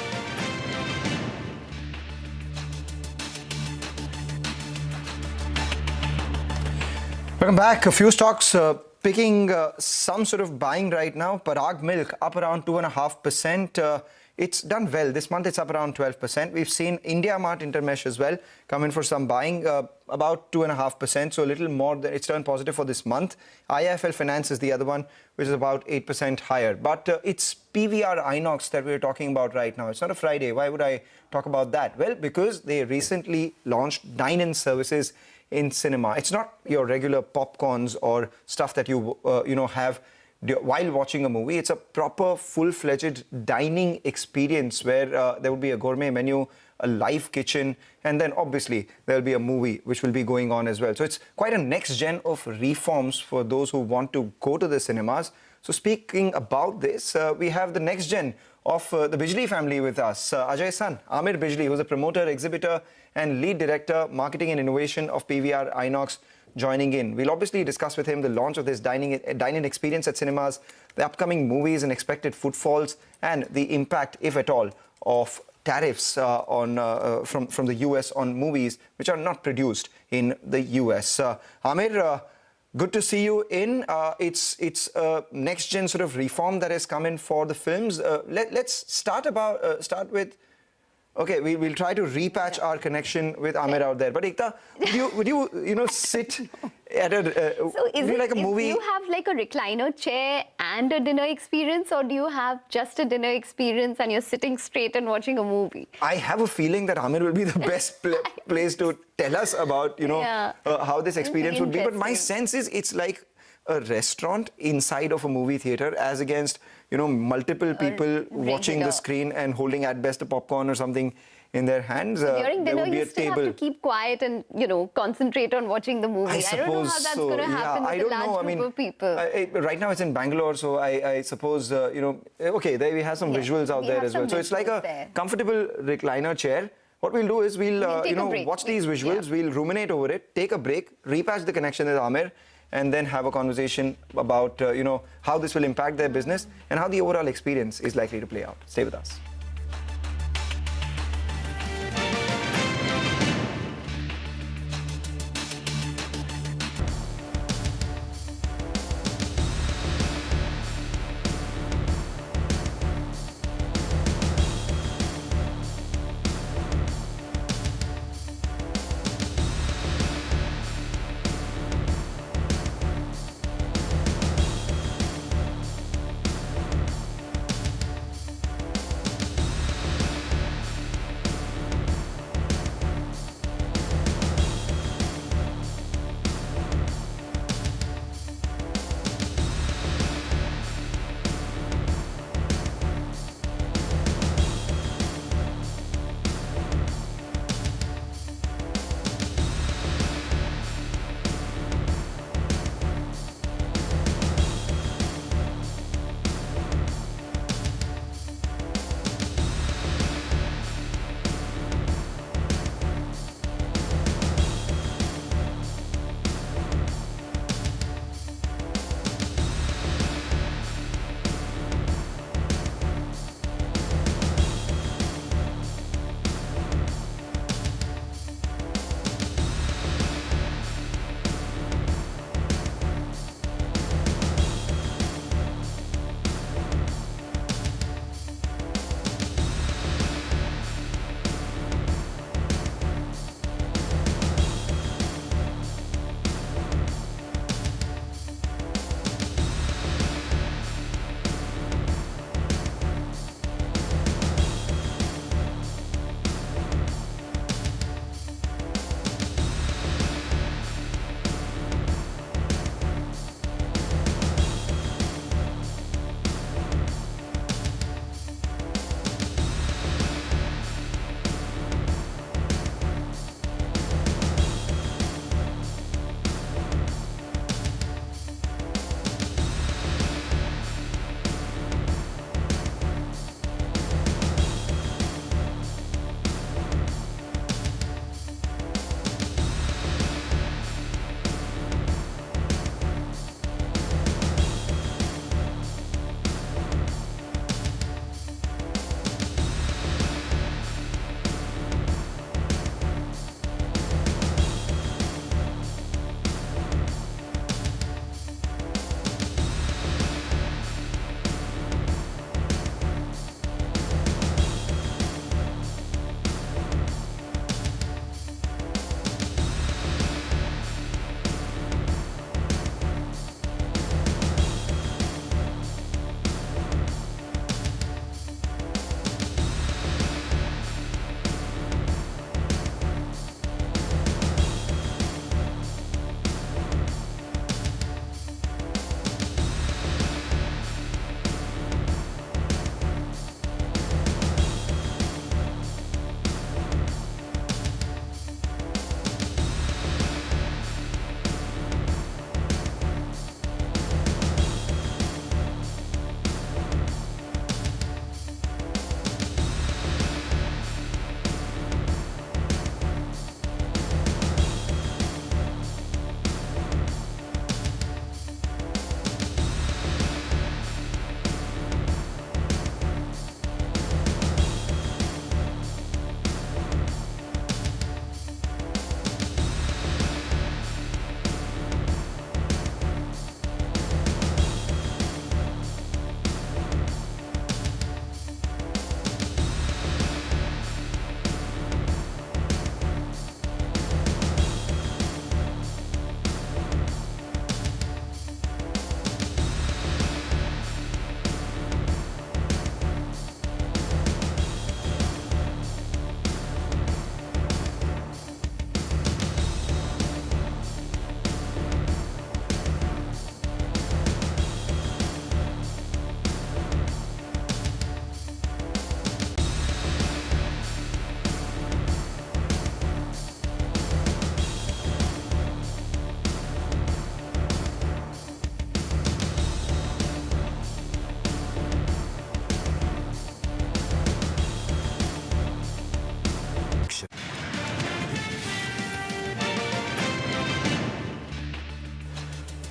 Welcome back. A few stocks picking some sort of buying right now. Parag Milk up around 2.5%. It's done well. This month it's up around 12%. We've seen India Mart Intermesh as well come in for some buying, about 2.5%. So a little more. It's turned positive for this month. IIFL Finance is the other one, which is about 8% higher. But it's PVR Inox that we're talking about right now. It's not a Friday. Why would I talk about that? Well, because they recently launched dine-in services in cinema. It's not your regular popcorns or stuff that you have while watching a movie. It's a proper full-fledged dining experience where there will be a gourmet menu, a live kitchen, and then obviously there'll be a movie which will be going on as well. So it's quite a next gen of reforms for those who want to go to the cinemas. So speaking about this, we have the next gen of the Bijli family with us. Ajay's son, Amir Bijli, who's a promoter, exhibitor, and lead director, marketing and innovation of PVR Inox, joining in. We'll obviously discuss with him the launch of this dine-in experience at cinemas, the upcoming movies and expected footfalls, and the impact, if at all, of tariffs from the US on movies which are not produced in the US. Amir, good to see you in. It's a next-gen sort of reform that has come in for the films. Let's start with. Okay, we'll try to repatch our connection with Amir out there. But Ekta, would you sit at a so is it like a movie? Do you have like a recliner chair and a dinner experience, or do you have just a dinner experience and you're sitting straight and watching a movie? I have a feeling that Amir will be the best place to tell us about how this experience would be. But my sense is it's like a restaurant inside of a movie theater, as against multiple people watching the screen and holding at best a popcorn or something in their hands. During dinner, you still have to keep quiet and concentrate on watching the movie. I don't know how that's going to happen with a large group of people. Right now it's in Bangalore, so I suppose okay, there we have some visuals out there as well. So it's like a comfortable recliner chair. What we'll do is we'll watch these visuals, we'll ruminate over it, take a break, repatch the connection with Amir, and then have a conversation about how this will impact their business and how the overall experience is likely to play out. Stay with us.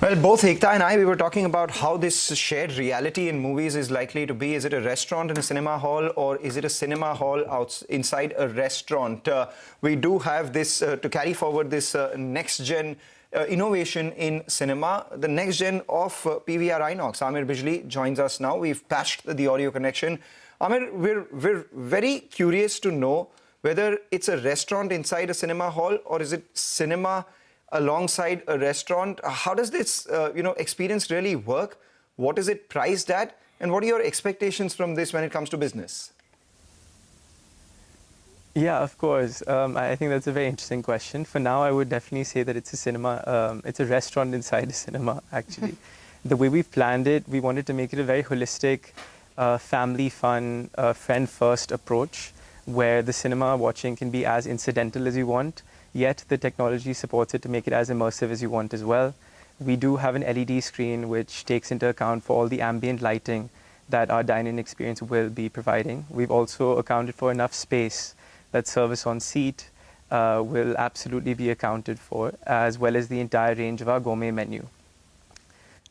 Well, both Ekta and I, we were talking about how this shared reality in movies is likely to be. Is it a restaurant in a cinema hall, or is it a cinema hall inside a restaurant? We do have this to carry forward this next-gen innovation in cinema, the next gen of PVR Inox. Amir Bijli joins us now. We've patched the audio connection. Amir, we're very curious to know whether it's a restaurant inside a cinema hall, or is it cinema alongside a restaurant. How does this experience really work? What is it priced at? And what are your expectations from this when it comes to business? Yeah, of course. I think that's a very interesting question. For now, I would definitely say that it's a cinema. It's a restaurant inside a cinema, actually. The way we've planned it, we wanted to make it a very holistic, family fun, friend-first approach, where the cinema watching can be as incidental as you want, yet the technology supports it to make it as immersive as you want as well. We do have an LED screen which takes into account for all the ambient lighting that our dine-in experience will be providing. We've also accounted for enough space that service on seat will absolutely be accounted for, as well as the entire range of our gourmet menu.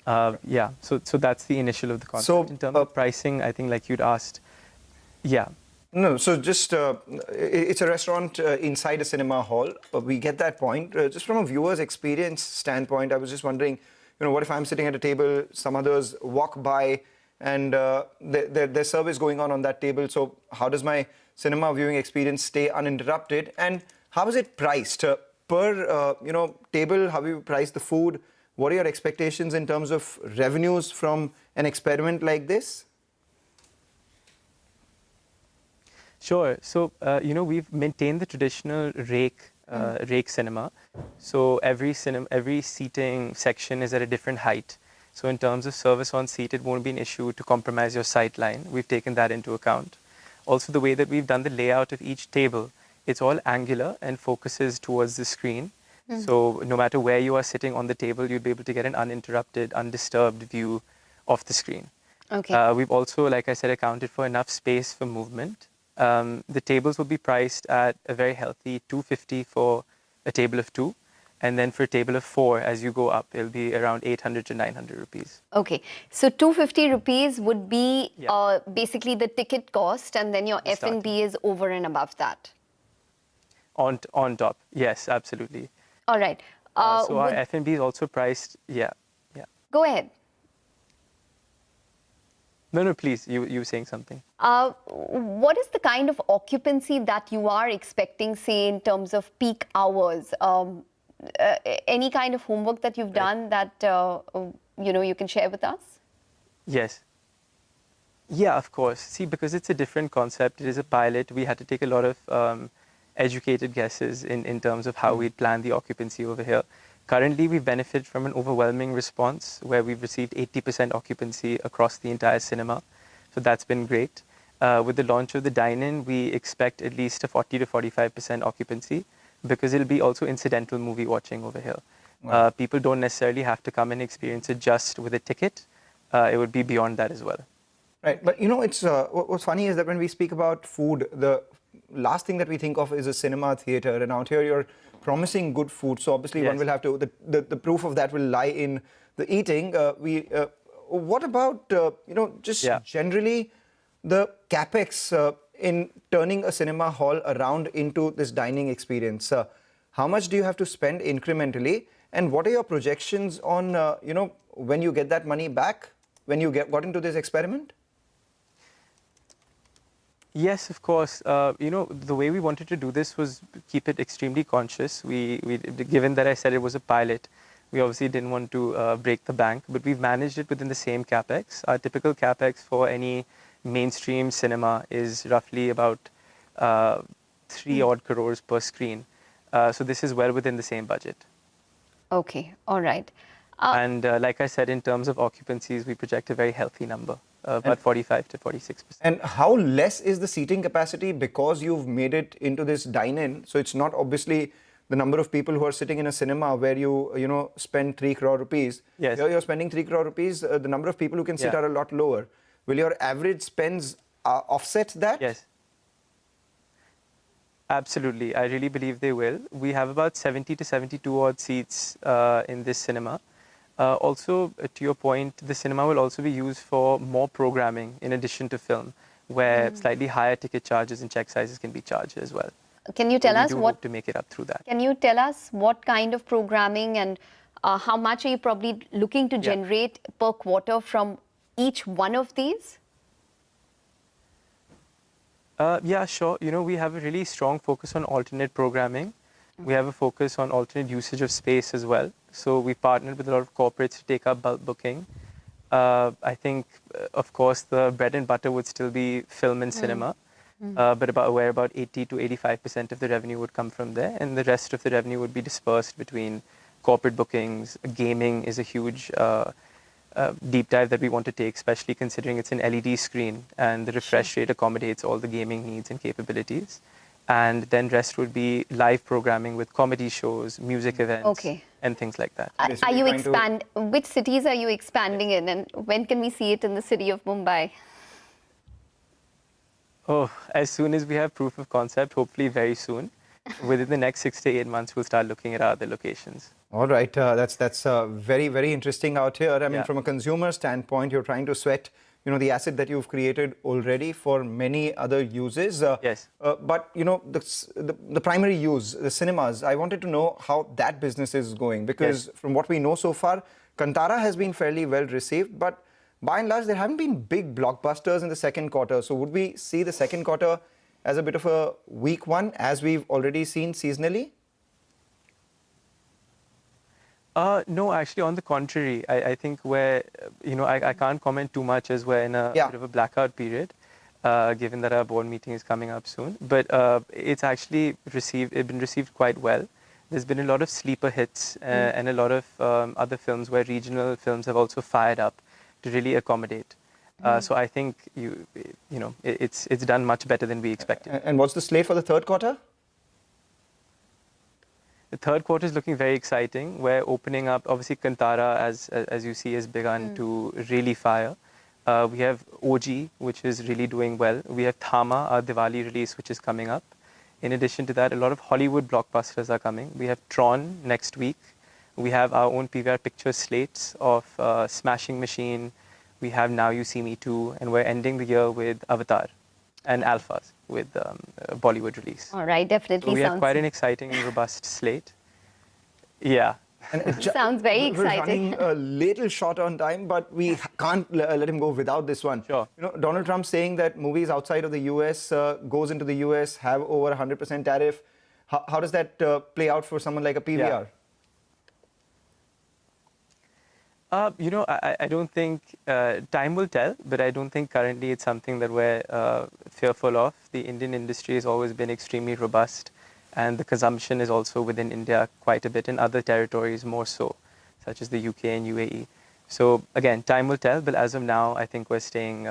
Yeah, so that's the initial of the concept. So, in terms of pricing, I think like you'd asked, yeah. No, so just it's a restaurant inside a cinema hall. We get that point. Just from a viewer's experience standpoint, I was just wondering, what if I'm sitting at a table, some others walk by, and there's service going on that table. So how does my cinema viewing experience stay uninterrupted? And how is it priced per table? How do you price the food? What are your expectations in terms of revenues from an experiment like this? Sure. So, we've maintained the traditional rake cinema. So every seating section is at a different height. So in terms of service on seat, it won't be an issue to compromise your sight line. We've taken that into account. Also, the way that we've done the layout of each table, it's all angular and focuses towards the screen. So no matter where you are sitting on the table, you'll be able to get an uninterrupted, undisturbed view of the screen. Okay. We've also, like I said, accounted for enough space for movement. The tables will be priced at a very healthy $250 for a table of 2. And then for a table of 4, as you go up, it'll be around 800 to 900 rupees. Okay. So 250 rupees would be basically the ticket cost, and then your F&B is over and above that. On top. Yes, absolutely. All right. So our F&B is also priced, yeah. Go ahead. No, please, you were saying something. What is the kind of occupancy that you are expecting, say, in terms of peak hours? Any kind of homework that you've done that, you can share with us? Yes. Yeah, of course. See, because it's a different concept, it is a pilot, we had to take a lot of educated guesses in terms of how we'd plan the occupancy over here. Currently, we benefit from an overwhelming response where we've received 80% occupancy across the entire cinema. So that's been great. With the launch of the dine-in, we expect at least a 40 to 45% occupancy because it'll be also incidental movie watching over here. Wow. People don't necessarily have to come and experience it just with a ticket. It would be beyond that as well. Right, but it's what's funny is that when we speak about food, the last thing that we think of is a cinema theater, and out here you're promising good food. So obviously one will have to, the proof of that will lie in the eating. What about, generally the capex in turning a cinema hall around into this dining experience? How much do you have to spend incrementally? And what are your projections on, when you get that money back, when you got into this experiment? Yes, of course. The way we wanted to do this was keep it extremely conscious. Given that I said it was a pilot, we obviously didn't want to break the bank, but we've managed it within the same capex. Our typical capex for any mainstream cinema is roughly about 3 odd crores per screen. So this is well within the same budget. Okay, all right. And like I said, in terms of occupancies, we project a very healthy number. About 45 to 46%. And how less is the seating capacity because you've made it into this dine-in? So it's not obviously the number of people who are sitting in a cinema where you spend 3 crore rupees. Yes. Here you're spending 3 crore rupees. The number of people who can sit are a lot lower. Will your average spends offset that? Yes. Absolutely. I really believe they will. We have about 70 to 72 odd seats in this cinema. Also, to your point, the cinema will also be used for more programming in addition to film, where slightly higher ticket charges and check sizes can be charged as well. Can you tell we us do what hope to make it up through that? Can you tell us what kind of programming and how much are you probably looking to generate per quarter from each one of these? Yeah, sure. You know, we have a really strong focus on alternate programming. We have a focus on alternate usage of space as well. So we partnered with a lot of corporates to take up bulk booking. I think, of course, the bread and butter would still be film and cinema. But where about 80 to 85% of the revenue would come from there, and the rest of the revenue would be dispersed between corporate bookings. Gaming is a huge deep dive that we want to take, especially considering it's an LED screen and the refresh rate accommodates all the gaming needs and capabilities. And then rest would be live programming with comedy shows, music events, and things like that. Are you which cities are you expanding in, and when can we see it in the city of Mumbai? Oh, as soon as we have proof of concept, hopefully very soon. Within the next 6 to 8 months, we'll start looking at our other locations. All right, that's very, very interesting out here. I mean, from a consumer standpoint, you're trying to sweat, you know, the asset that you've created already for many other uses. Yes. But, you know, the primary use, the cinemas, I wanted to know how that business is going, because from what we know so far, Kantara has been fairly well received, but by and large, there haven't been big blockbusters in the second quarter. So would we see the second quarter as a bit of a weak one, as we've already seen seasonally? No, actually, on the contrary, I think we're, you know, I can't comment too much as we're in a bit of a blackout period, given that our board meeting is coming up soon. But it's actually been received quite well. There's been a lot of sleeper hits and a lot of other films where regional films have also fired up to really accommodate. So I think you know it's done much better than we expected. And what's the slate for the third quarter? The third quarter is looking very exciting. We're opening up, obviously Kantara, as you see, has begun to really fire. We have OG, which is really doing well. We have Thama, our Diwali release, which is coming up. In addition to that, a lot of Hollywood blockbusters are coming. We have Tron next week. We have our own PVR Pictures slates of Smashing Machine. We have Now You See Me Too, and we're ending the year with Avatar and Alphas with Bollywood release. All right, definitely. So we have quite an exciting and robust slate. Yeah. And sounds very exciting. We're running a little short on time, but we can't let him go without this one. Sure. You know, Donald Trump saying that movies outside of the US goes into the US have over 100% tariff. How does that play out for someone like a PVR? Yeah. You know, I don't think time will tell, but I don't think currently it's something that we're fearful of. The Indian industry has always been extremely robust, and the consumption is also within India quite a bit, in other territories more so, such as the UK and UAE. So again, time will tell, but as of now, I think we're staying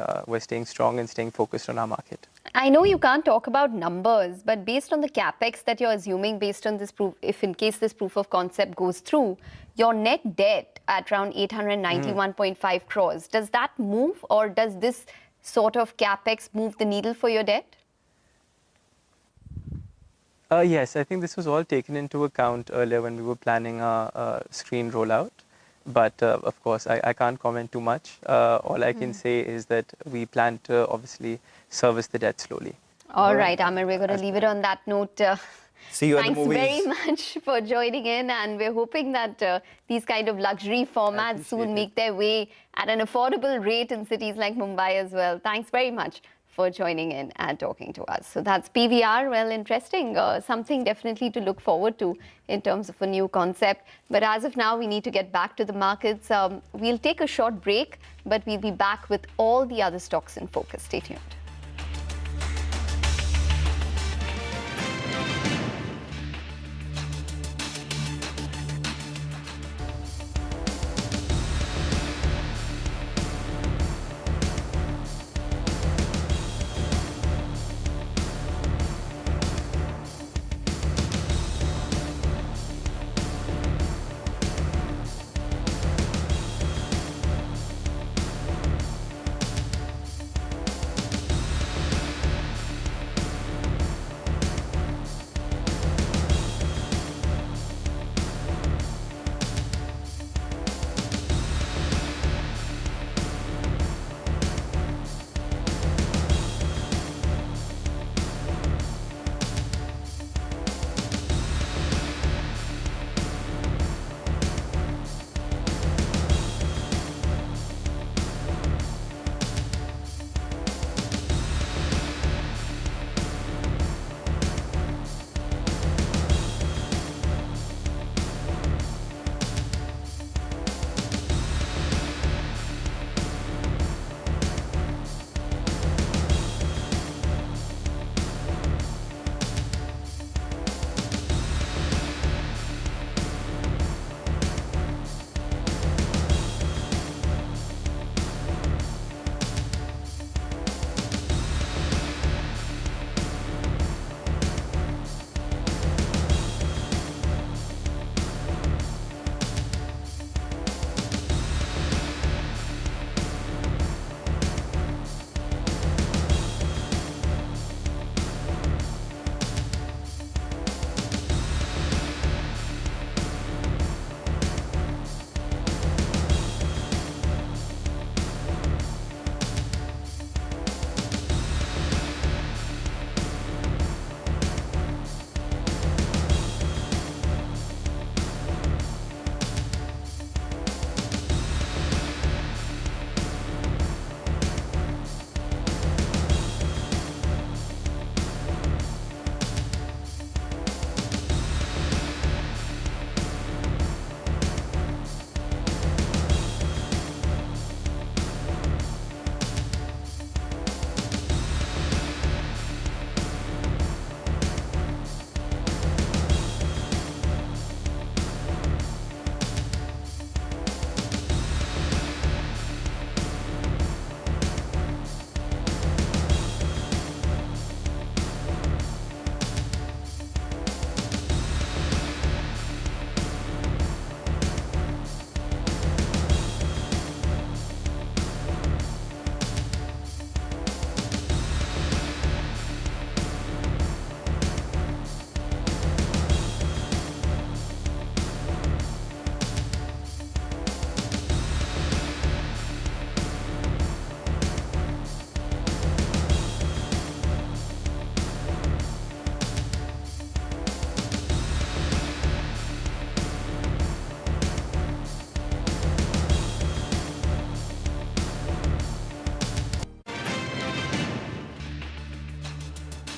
strong and staying focused on our market. I know you can't talk about numbers, but based on the capex that you're assuming, based on this proof, if in case this proof of concept goes through, your net debt at around 891.5 crores, does that move, or does this sort of capex move the needle for your debt? Yes, I think this was all taken into account earlier when we were planning our screen rollout. But of course, I can't comment too much. All I can say is that we plan to obviously service the debt slowly. All right, Amir, we're going to leave it on that note. See you at the movies. Thanks very much for joining in, and we're hoping that these kind of luxury formats soon make their way at an affordable rate in cities like Mumbai as well. Thanks very much for joining in and talking to us. So that's PVR. Well, interesting. Something definitely to look forward to in terms of a new concept. But as of now, we need to get back to the markets. We'll take a short break, but we'll be back with all the other stocks in focus. Stay tuned.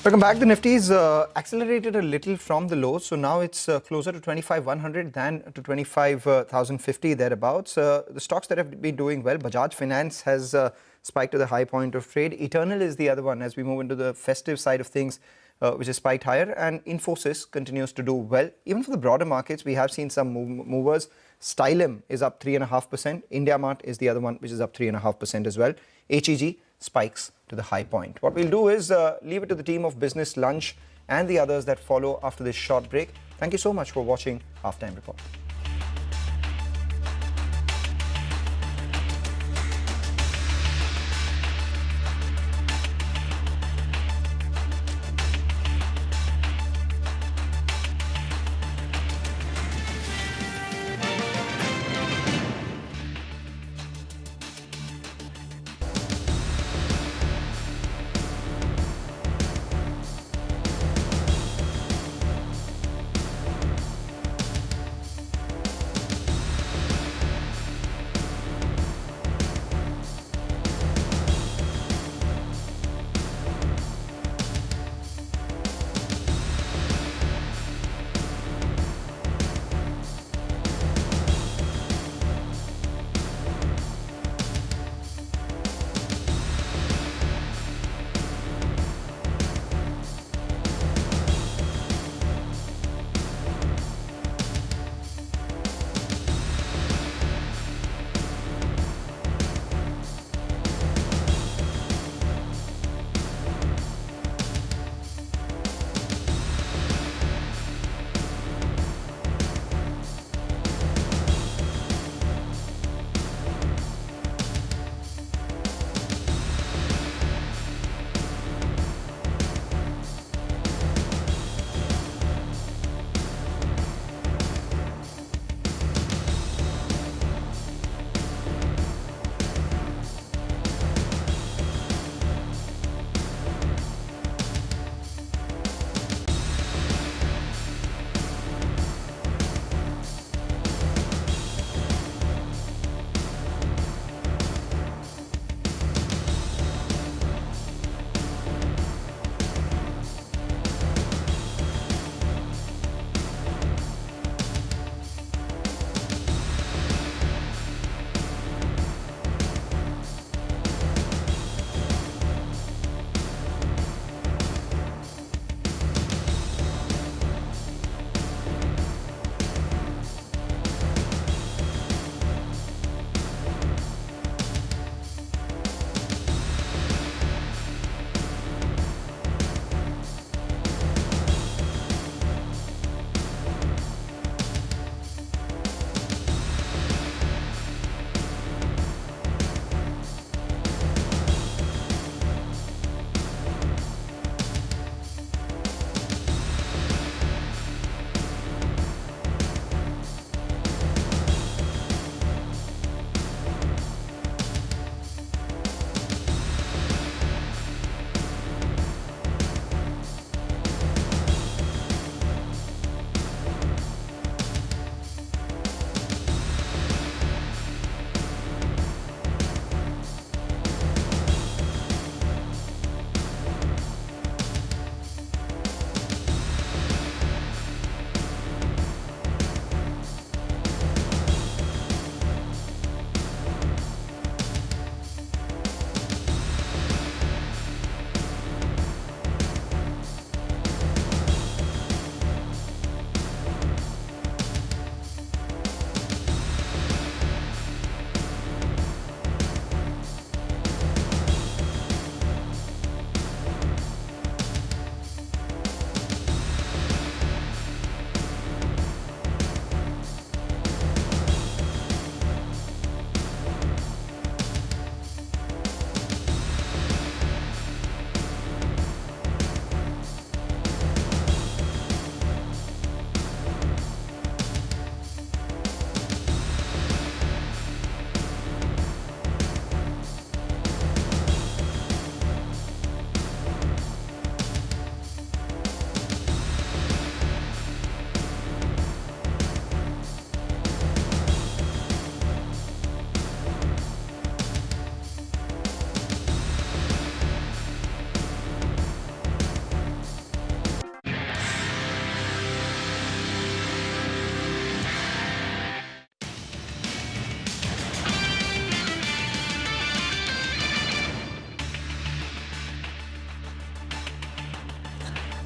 Welcome back. The Nifty's accelerated a little from the lows, so now it's closer to 25,100 than to 25,050 thereabouts. The stocks that have been doing well, Bajaj Finance has spiked to the high point of trade. Eternal is the other one as we move into the festive side of things, which is spiked higher, and Infosys continues to do well. Even for the broader markets, we have seen some movers. Stylem is up 3.5%. IndiaMart is the other one, which is up 3.5% as well. HEG spikes to the high point. What we'll do is leave it to the team of Business Lunch and the others that follow after this short break. Thank you so much for watching Halftime Report.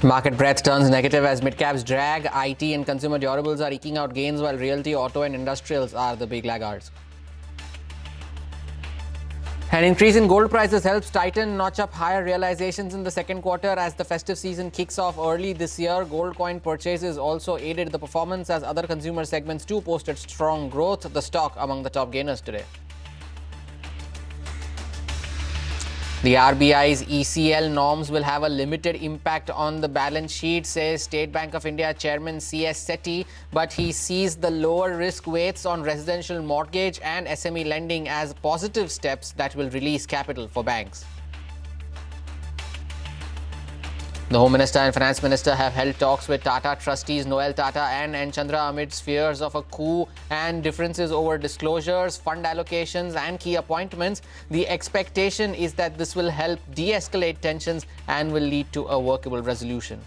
Market breadth turns negative as midcaps drag. IT and consumer durables are eking out gains while realty, auto and industrials are the big laggards. An increase in gold prices helps Titan notch up higher realizations in the second quarter as the festive season kicks off early this year. Gold coin purchases also aided the performance as other consumer segments too posted strong growth. The stock among the top gainers today. The RBI's ECL norms will have a limited impact on the balance sheet, says State Bank of India Chairman CS Sethi, but he sees the lower risk weights on residential mortgage and SME lending as positive steps that will release capital for banks. The Home Minister and Finance Minister have held talks with Tata trustees Noel Tata and N. Chandra amidst fears of a coup and differences over disclosures, fund allocations and key appointments. The expectation is that this will help de-escalate tensions and will lead to a workable resolution.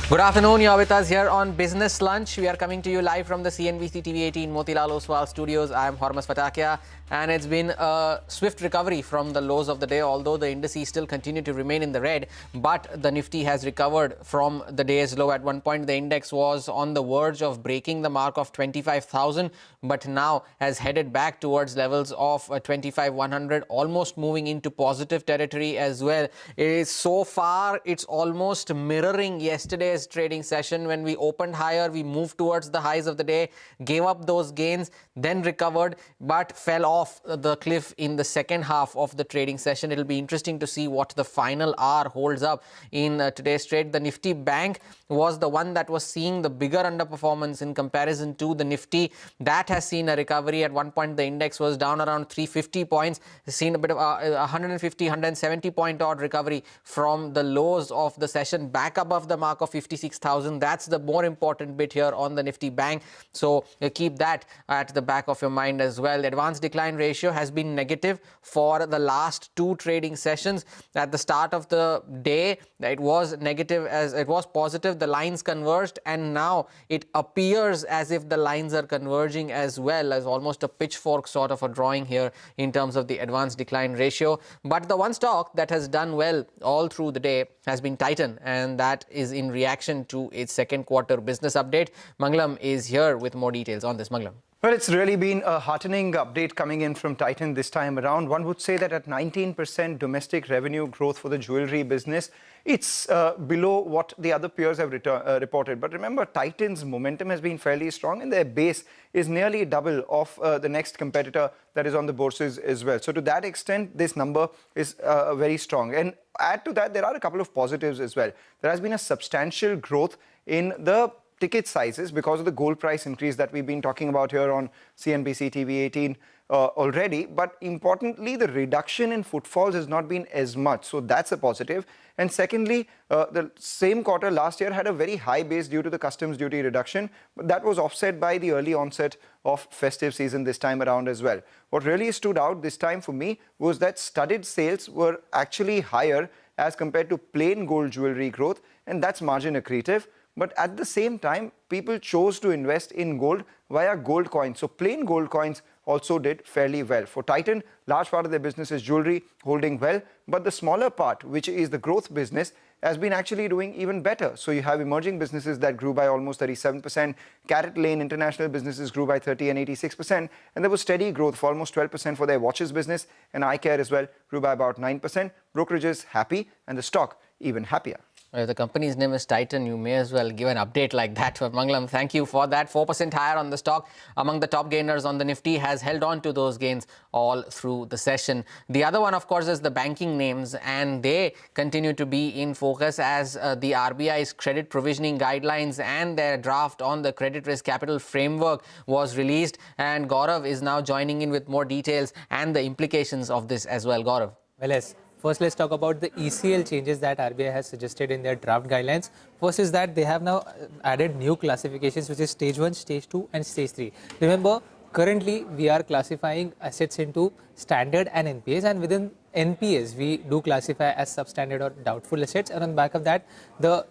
Good afternoon, you're with us here on Business Lunch. We are coming to you live from the CNBC TV 18 Motilal Oswal studios. I am Hormuz Fatakia, and it's been a swift recovery from the lows of the day, although the indices still continue to remain in the red. But the Nifty has recovered from the day's low. At one point, the index was on the verge of breaking the mark of 25,000, but now has headed back towards levels of 25,100, almost moving into positive territory as well. It is so far, it's almost mirroring yesterday's trading session. When we opened higher, we moved towards the highs of the day, gave up those gains, then recovered, but fell off the cliff in the second half of the trading session. It'll be interesting to see what the final hour holds up in today's trade. The Nifty Bank was the one that was seeing the bigger underperformance in comparison to the Nifty. That has seen a recovery. At one point, the index was down around 350 points. It's seen a bit of 150, 170 point odd recovery from the lows of the session, back above the mark of 56,000. That's the more important bit here on the Nifty Bank. So keep that at the back of your mind as well. The advanced decline ratio has been negative for the last two trading sessions. At the start of the day, it was negative as it was positive. The lines converged, and now it appears as if the lines are converging as well, as almost a pitchfork sort of a drawing here in terms of the advanced decline ratio. But the one stock that has done well all through the day has been Titan, and that is in reaction to its second quarter business update. Mangalam is here with more details on this. Mangalam. Well, it's really been a heartening update coming in from Titan this time around. One would say that at 19% domestic revenue growth for the jewelry business, it's below what the other peers have reported. But remember, Titan's momentum has been fairly strong, and their base is nearly double of the next competitor that is on the bourses as well. So to that extent, this number is very strong. And add to that, there are a couple of positives as well. There has been a substantial growth in the ticket sizes because of the gold price increase that we've been talking about here on CNBC TV 18 already. But importantly, the reduction in footfalls has not been as much. So that's a positive. And secondly, the same quarter last year had a very high base due to the customs duty reduction. But that was offset by the early onset of festive season this time around as well. What really stood out this time for me was that studded sales were actually higher as compared to plain gold jewelry growth. And that's margin accretive. But at the same time, people chose to invest in gold via gold coins. So plain gold coins also did fairly well. For Titan, large part of their business is jewelry, holding well. But the smaller part, which is the growth business, has been actually doing even better. So you have emerging businesses that grew by almost 37%. Carrot Lane international businesses grew by 30 and 86%. And there was steady growth for almost 12% for their watches business. And eye care as well grew by about 9%. Brokerages happy, and the stock even happier. If the company's name is Titan, you may as well give an update like that. Mangalam, thank you for that. 4% higher on the stock. Among the top gainers on the Nifty, has held on to those gains all through the session. The other one, of course, is the banking names, and they continue to be in focus as the RBI's credit provisioning guidelines and their draft on the credit risk capital framework was released. And Gaurav is now joining in with more details and the implications of this as well. Gaurav. Well, yes. First, let's talk about the ECL changes that RBI has suggested in their draft guidelines. First is that they have now added new classifications, which is stage 1, stage 2 and stage 3. Remember, currently we are classifying assets into standard and NPAs, and within NPAs we do classify as substandard or doubtful assets, and on the back of that the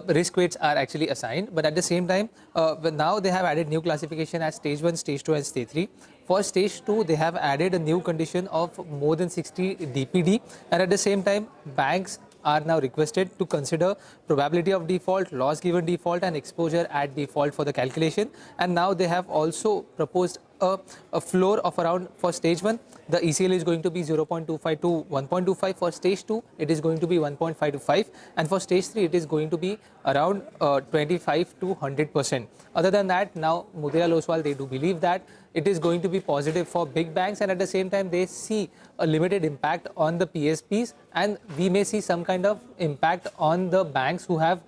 risk weights are actually assigned. But at the same time, now they have added new classification as stage 1, stage 2 and stage 3. For stage 2, they have added a new condition of more than 60 DPD, and at the same time, banks are now requested to consider probability of default, loss given default and exposure at default for the calculation. And now they have also proposed a floor of around, for stage 1, the ECL is going to be 0.25 to 1.25. For stage 2, it is going to be 1.5 to 5. And for stage 3, it is going to be around 25 to 100%. Other than that, now Motilal Oswal, they do believe that it is going to be positive for big banks, and at the same time they see a limited impact on the PSPs, and we may see some kind of impact on the banks who have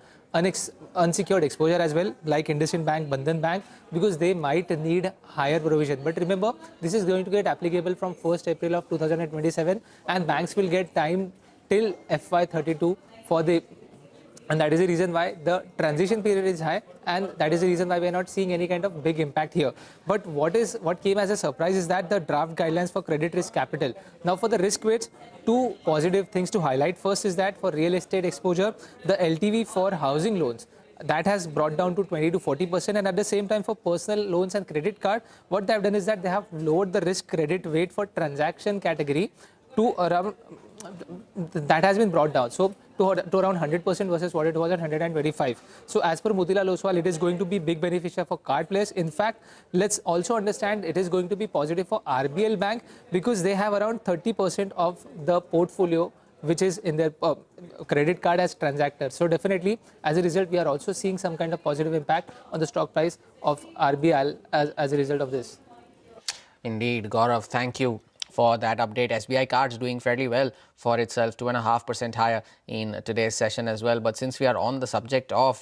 unsecured exposure as well, like IndusInd Bank, Bandhan Bank, because they might need higher provision. But remember, this is going to get applicable from 1st April of 2027, and banks will get time till FY32 for the, and that is the reason why the transition period is high, and that is the reason why we are not seeing any kind of big impact here. But what came as a surprise is that the draft guidelines for credit risk capital. Now for the risk weights, two positive things to highlight. First is that for real estate exposure, the LTV for housing loans, that has brought down to 20 to 40%, and at the same time for personal loans and credit card, what they have done is that they have lowered the risk credit weight for transaction category to around, that has been brought down, so to around 100% versus what it was at 125. So as per Motilal Oswal, it is going to be big beneficial for card players. In fact, let's also understand it is going to be positive for RBL Bank, because they have around 30% of the portfolio which is in their credit card as transactors. So definitely, as a result, we are also seeing some kind of positive impact on the stock price of RBL as a result of this. Indeed, Gaurav, thank you for that update. SBI Cards doing fairly well for itself, 2.5% higher in today's session as well. But since we are on the subject of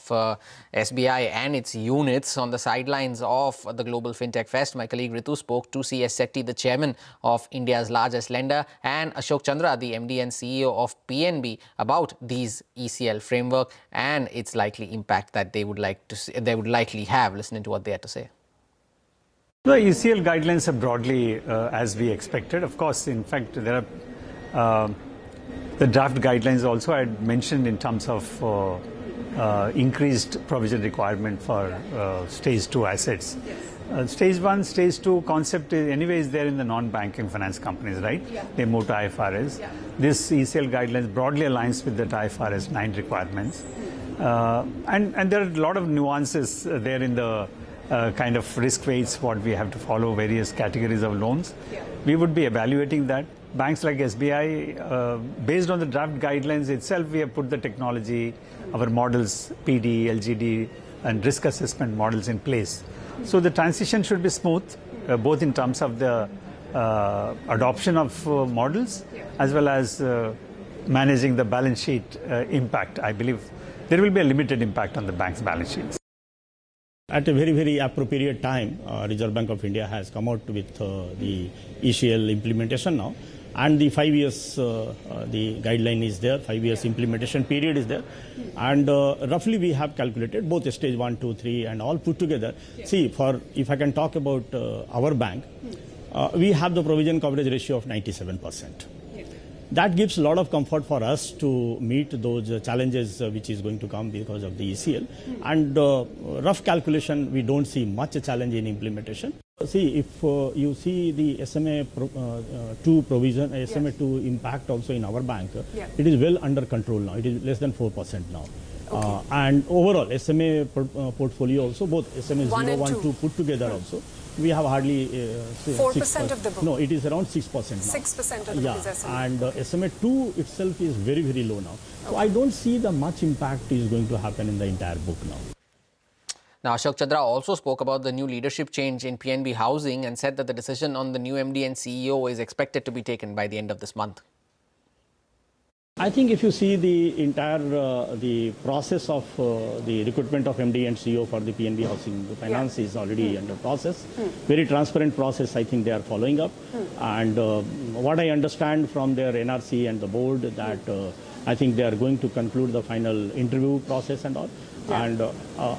SBI and its units, on the sidelines of the Global Fintech Fest, my colleague Ritu spoke to CS Sethi, the chairman of India's largest lender, and Ashok Chandra, the MD and CEO of PNB, about these ECL framework and its likely impact that they would likely have. Listen to what they had to say. The ECL guidelines are broadly as we expected. Of course, in fact, there are the draft guidelines also I had mentioned in terms of increased provision requirement for stage 2 assets. Stage 1, stage 2 concept is anyways there in the non-banking finance companies, right? Yeah. They move to IFRS. Yeah. This ECL guidelines broadly aligns with the IFRS 9 requirements. And there are a lot of nuances there in the kind of risk weights, what we have to follow, various categories of loans. Yeah. We would be evaluating that. Banks like SBI, based on the draft guidelines itself, we have put the technology, our models, PD, LGD, and risk assessment models in place. So the transition should be smooth, both in terms of the adoption of models, as well as managing the balance sheet impact. I believe there will be a limited impact on the bank's balance sheets. At a very, very appropriate time, Reserve Bank of India has come out with the ECL implementation now. And the 5 years, the guideline is there, 5 years implementation period is there. And roughly we have calculated both stage 1, 2, 3 and all put together. See, if I can talk about our bank, we have the provision coverage ratio of 97%. That gives a lot of comfort for us to meet those challenges which is going to come because of the ECL. And rough calculation, we don't see much challenge in implementation. See, if you see the SMA2 provision, SMA2 impact also in our bank, it is well under control now. It is less than 4% now. Okay. And overall, SMA portfolio also, both SMA 0, 1, 2 put together also, we have hardly 4% of the book. No, it is around 6% now. 6% of the book is SMA. And SMA2 itself is very, very low now. Okay. So I don't see the much impact is going to happen in the entire book now. Now, Ashok Chandra also spoke about the new leadership change in PNB Housing and said that the decision on the new MD and CEO is expected to be taken by the end of this month. I think if you see the entire the process of the recruitment of MD and CEO for the PNB Housing Finance is already under process. Very transparent process, I think they are following up. And what I understand from their NRC and the board that I think they are going to conclude the final interview process and all. And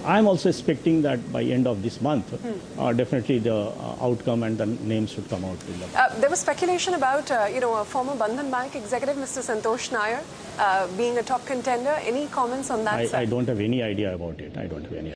I'm also expecting that by end of this month, definitely the outcome and the names should come out. There was speculation about, a former Bandhan Bank executive, Mr. Santosh Nair, being a top contender. Any comments on that, sir? I don't have any idea about it. I don't have any idea.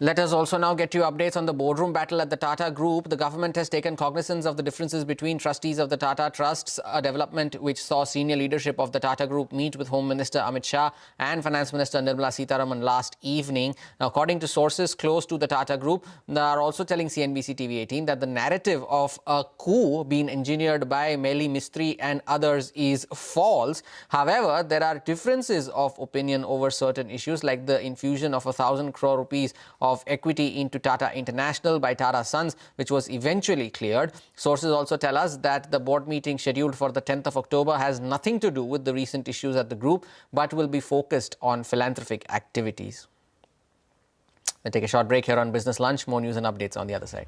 Let us also now get you updates on the boardroom battle at the Tata Group. The government has taken cognizance of the differences between trustees of the Tata Trusts, a development which saw senior leadership of the Tata Group meet with Home Minister Amit Shah and Finance Minister Nirmala Sitharaman last evening. Now, according to sources close to the Tata Group, they are also telling CNBC TV18 that the narrative of a coup being engineered by Meli Mistry and others is false. However, there are differences of opinion over certain issues like the infusion of 1,000 crore rupees of equity into Tata International by Tata Sons, which was eventually cleared. Sources also tell us that the board meeting scheduled for the 10th of October has nothing to do with the recent issues at the group, but will be focused on philanthropic activities. We'll take a short break here on Business Lunch. More news and updates on the other side.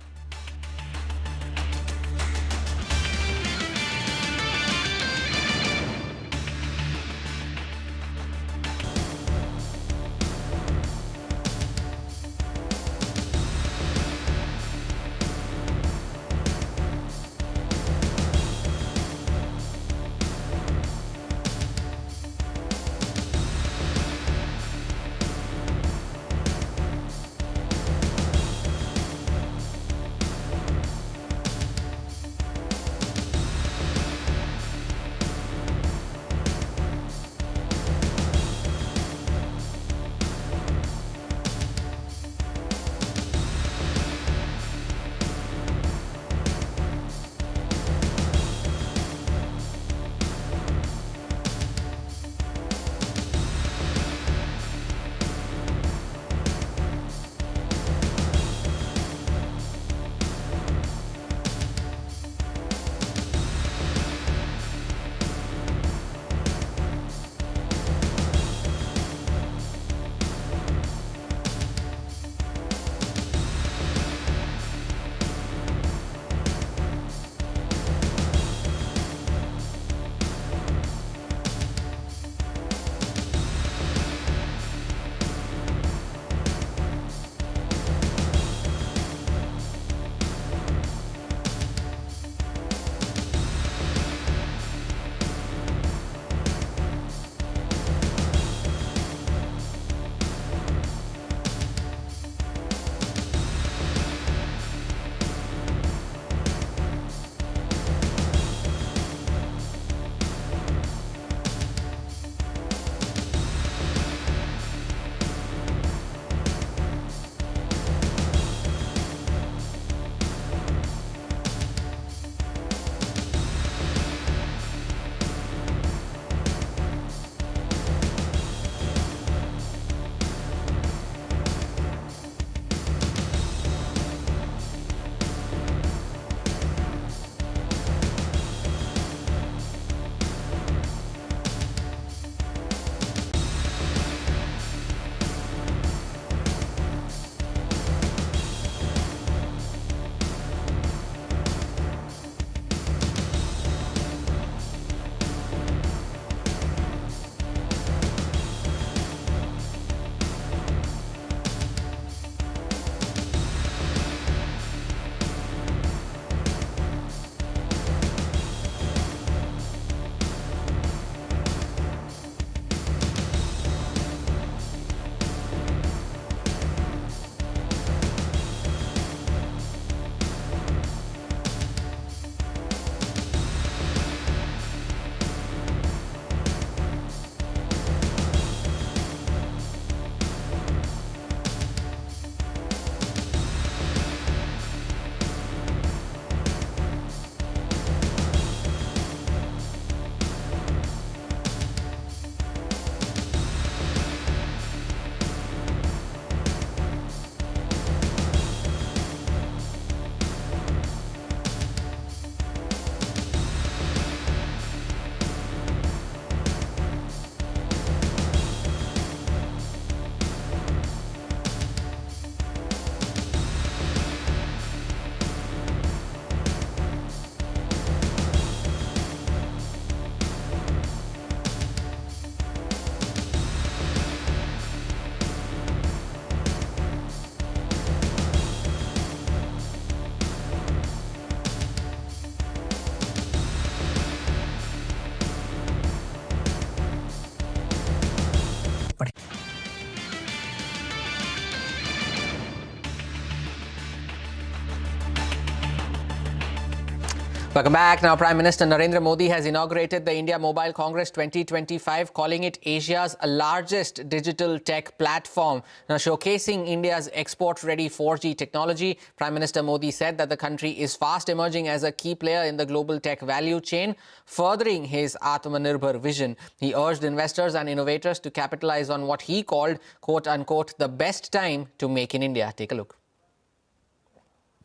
Welcome back. Now, Prime Minister Narendra Modi has inaugurated the India Mobile Congress 2025, calling it Asia's largest digital tech platform. Now, showcasing India's export-ready 4G technology, Prime Minister Modi said that the country is fast emerging as a key player in the global tech value chain, furthering his Atmanirbhar vision. He urged investors and innovators to capitalize on what he called, quote-unquote, the best time to make in India. Take a look.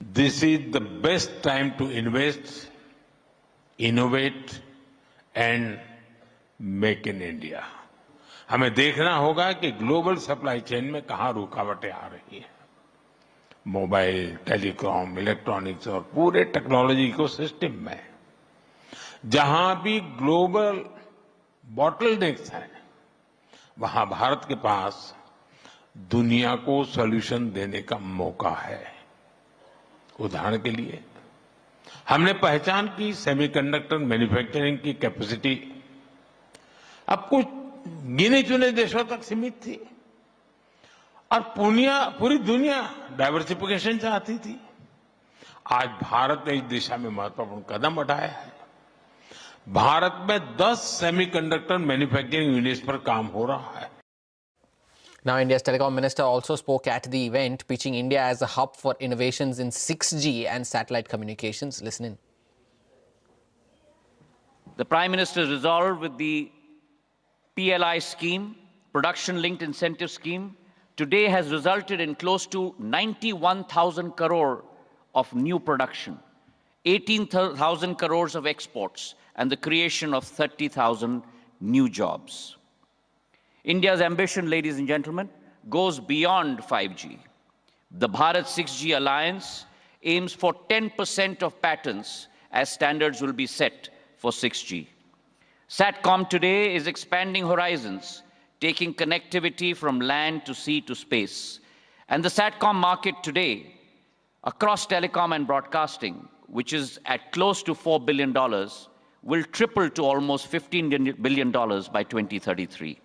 This is the best time to invest, innovate and make in India. हमें देखना होगा कि global supply chain में कहां रुकावटें आ रही हैं। Mobile, telecom, electronics और पूरे टेक्नोलॉजी इकोसिस्टम में जहां भी ग्लोबल बॉटलनेक्स हैं, वहां भारत के पास दुनिया को सॉल्यूशन देने का मौका है। उदाहरण के लिए हमने पहचान की सेमीकंडक्टर मैन्युफैक्चरिंग की कैपेसिटी अब कुछ गिने चुने देशों तक सीमित थी और पूरी दुनिया डाइवर्सिफिकेशन चाहती थी। आज भारत ने इस दिशा में महत्वपूर्ण कदम उठाया है। भारत में 10 सेमीकंडक्टर मैन्युफैक्चरिंग यूनिट्स पर काम हो रहा है। Now, India's Telecom Minister also spoke at the event, pitching India as a hub for innovations in 6G and satellite communications. Listen in. The Prime Minister resolved with the PLI scheme, Production-Linked Incentive Scheme, today has resulted in close to 91,000 crore of new production, 18,000 crores of exports, and the creation of 30,000 new jobs. India's ambition, ladies and gentlemen, goes beyond 5G. The Bharat 6G Alliance aims for 10% of patents as standards will be set for 6G. SATCOM today is expanding horizons, taking connectivity from land to sea to space. And the SATCOM market today, across telecom and broadcasting, which is at close to $4 billion, will triple to almost $15 billion by 2033.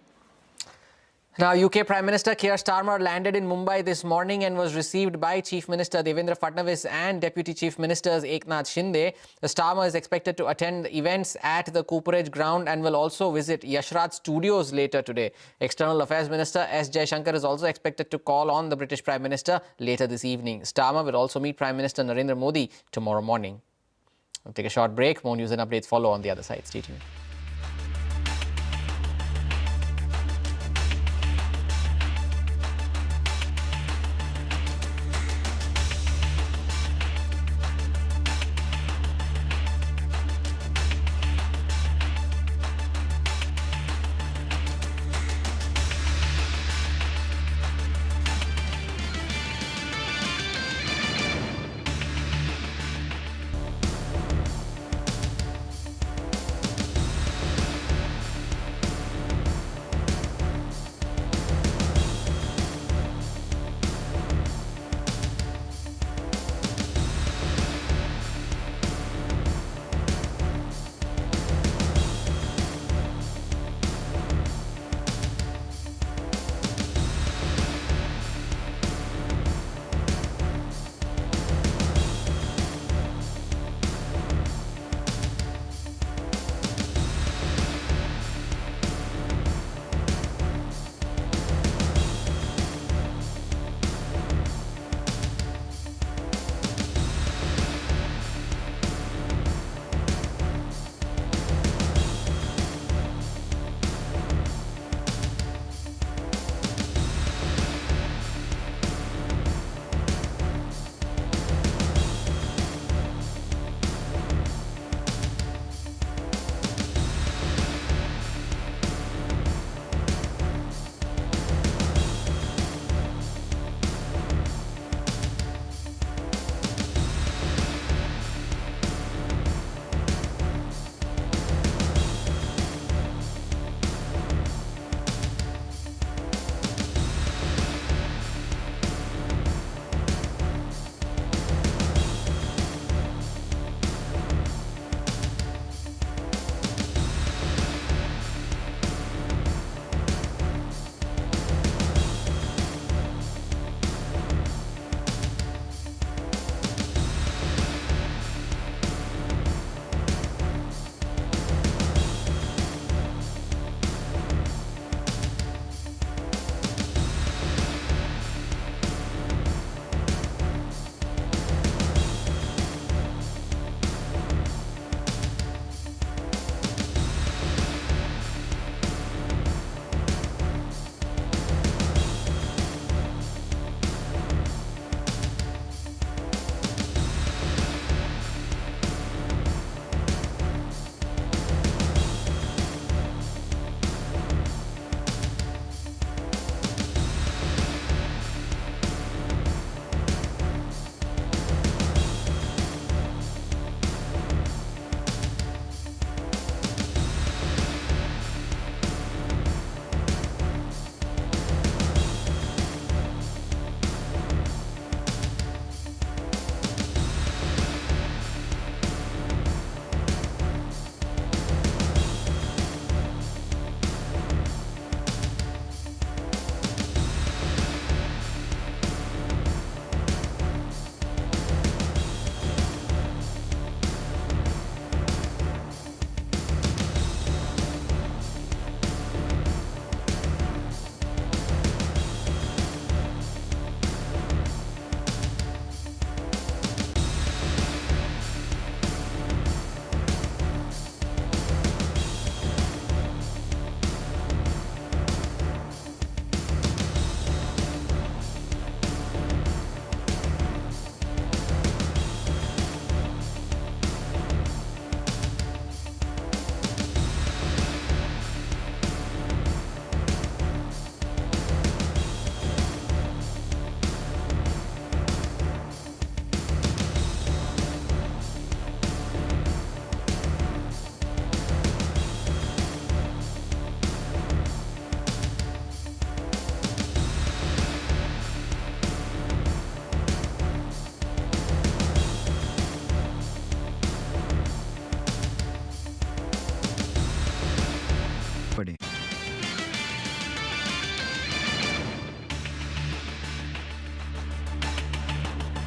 Now, UK Prime Minister Keir Starmer landed in Mumbai this morning and was received by Chief Minister Devendra Fadnavis and Deputy Chief Ministers Eknath Shinde. The Starmer is expected to attend events at the Cooperage ground and will also visit Yashraj Studios later today. External Affairs Minister S. Jaishankar is also expected to call on the British Prime Minister later this evening. Starmer will also meet Prime Minister Narendra Modi tomorrow morning. We'll take a short break. More news and updates follow on the other side. Stay tuned.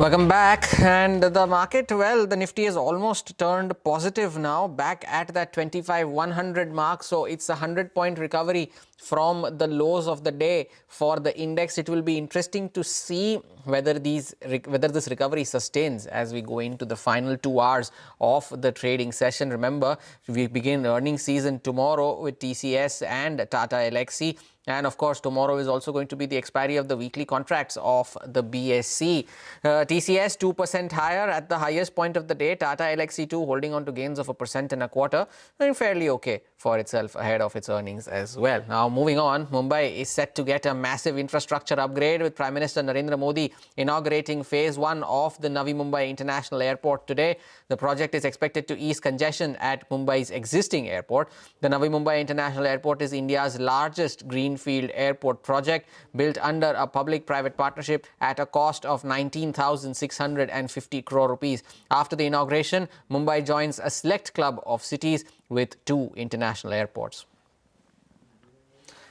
Welcome back. And the market, well, the Nifty has almost turned positive now, back at that 25,100 mark. So it's a 100-point recovery from the lows of the day for the index. It will be interesting to see whether this recovery sustains as we go into the final 2 hours of the trading session. Remember, we begin earnings season tomorrow with TCS and Tata Elxsi. And of course, tomorrow is also going to be the expiry of the weekly contracts of the BSE. TCS 2% higher at the highest point of the day. Tata Elxsi 2 holding on to gains of 1.25%. And fairly okay for itself ahead of its earnings as well. Now, moving on, Mumbai is set to get a massive infrastructure upgrade with Prime Minister Narendra Modi inaugurating phase 1 of the Navi Mumbai International Airport today. The project is expected to ease congestion at Mumbai's existing airport. The Navi Mumbai International Airport is India's largest greenfield airport project, built under a public-private partnership at a cost of 19,650 crore rupees. After the inauguration, Mumbai joins a select club of cities with 2 international airports.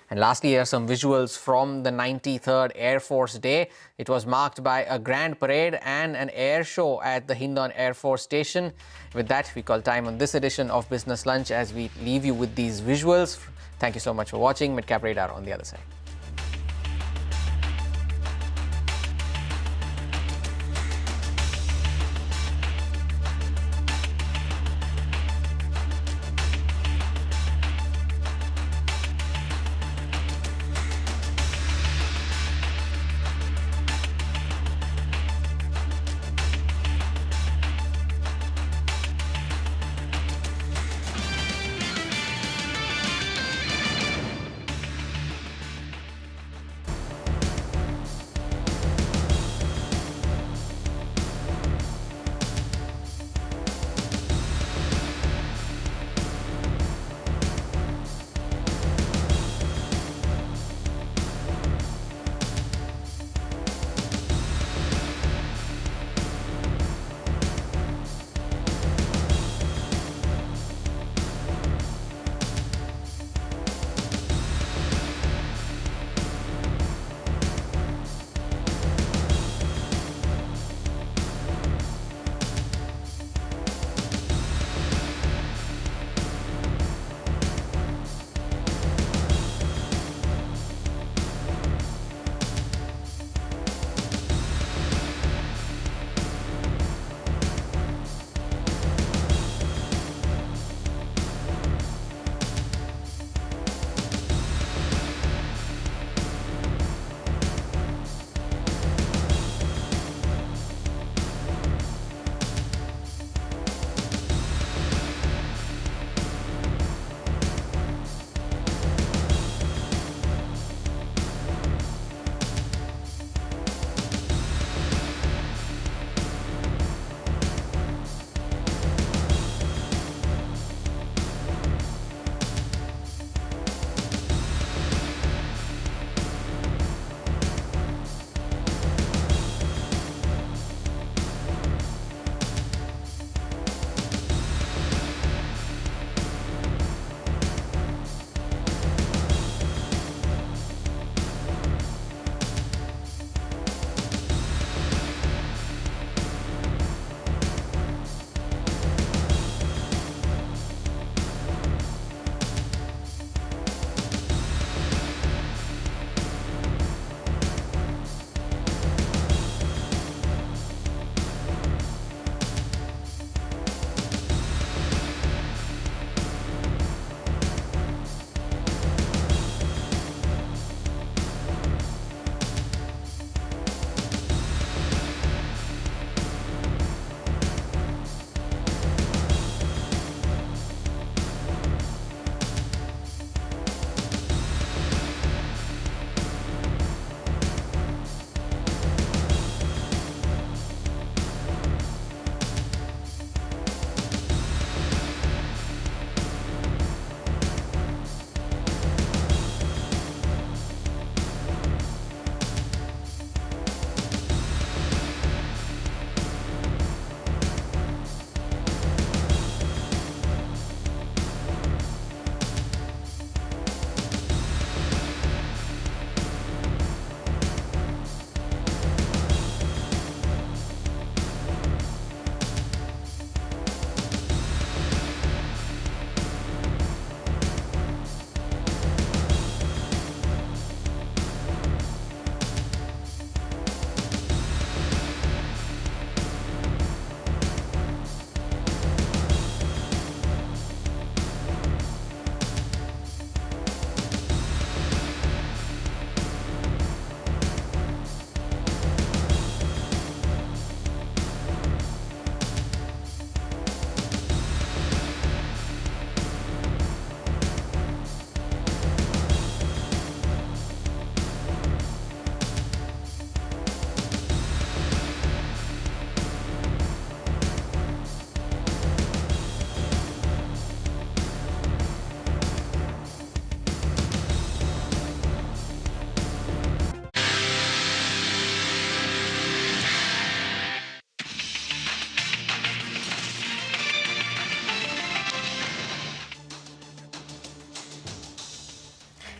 And lastly, here are some visuals from the 93rd Air Force Day. It was marked by a grand parade and an air show at the Hindon Air Force Station. With that, we call time on this edition of Business Lunch as we leave you with these visuals. Thank you so much for watching. Midcap Radar on the other side.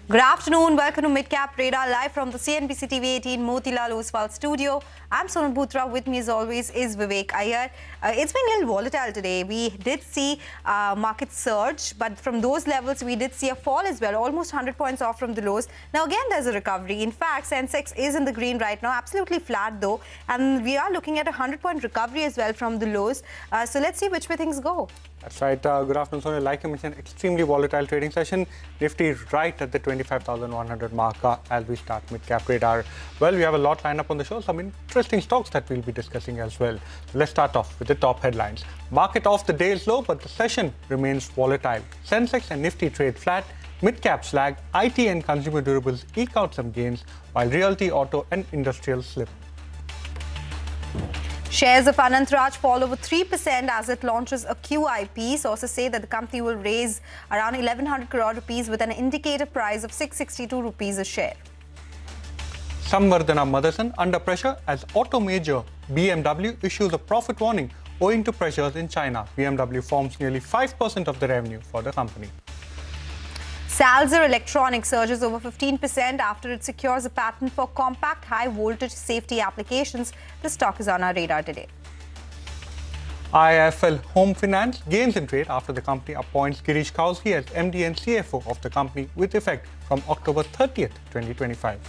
Good afternoon. Welcome to Midcap Radar live from the CNBC TV 18 Motilal Oswal studio. I'm Sonal Bhutra. With me as always is Vivek Iyer. It's been a little volatile today. We did see market surge, but from those levels we did see a fall as well, almost 100 points off from the lows. Now again there's a recovery. In fact, Sensex is in the green right now, absolutely flat though, and we are looking at a 100-point recovery as well from the lows. So let's see which way things go. That's right. Good afternoon, Sonia. Like you mentioned, extremely volatile trading session. Nifty right at the 25,100 mark as we start Midcap Radar. Well, we have a lot lined up on the show, some interesting stocks that we'll be discussing as well. So let's start off with the top headlines. Market off the day is low, but the session remains volatile. Sensex and Nifty trade flat. Midcaps lag. IT and consumer durables eke out some gains, while realty, auto and industrial slip. Shares of Anant Raj fall over 3% as it launches a QIP. Sources say that the company will raise around 1,100 crore rupees with an indicative price of 662 rupees a share. Samvardhana Motherson under pressure as auto major BMW issues a profit warning owing to pressures in China. BMW forms nearly 5% of the revenue for the company. Salzer Electronics surges over 15% after it secures a patent for compact high-voltage safety applications. The stock is on our radar today. IIFL Home Finance gains in trade after the company appoints Girish Kaushik as MD and CFO of the company with effect from October 30th, 2025.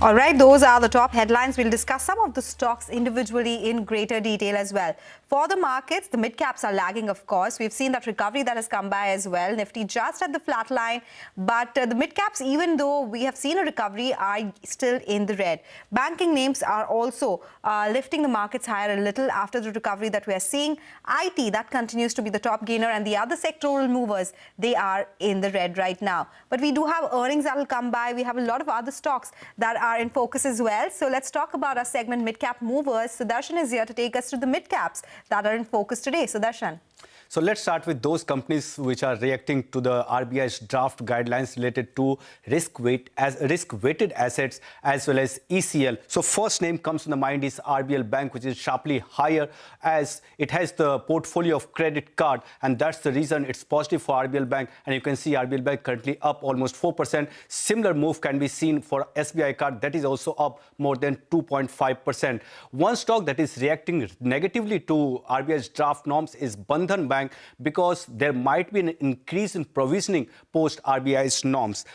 All right, those are the top headlines. We'll discuss some of the stocks individually in greater detail as well. For the markets, the mid-caps are lagging, of course. We've seen that recovery that has come by as well. Nifty just at the flat line. But the mid-caps, even though we have seen a recovery, are still in the red. Banking names are also lifting the markets higher a little after the recovery that we are seeing. IT, that continues to be the top gainer. And the other sectoral movers, they are in the red right now. But we do have earnings that will come by. We have a lot of other stocks that are in focus as well. So let's talk about our segment Midcap Movers. Sudarshan is here to take us to the mid-caps that are in focus today. Sudarshan. So let's start with those companies which are reacting to the RBI's draft guidelines related to risk-weighted assets as well as ECL. So first name comes to the mind is RBL Bank, which is sharply higher as it has the portfolio of credit card, and that's the reason it's positive for RBL Bank. And you can see RBL Bank currently up almost 4%. Similar move can be seen for SBI card, that is also up more than 2.5%. One stock that is reacting negatively to RBI's draft norms is Bandhan Bank, because there might be an increase in provisioning post RBI's norms.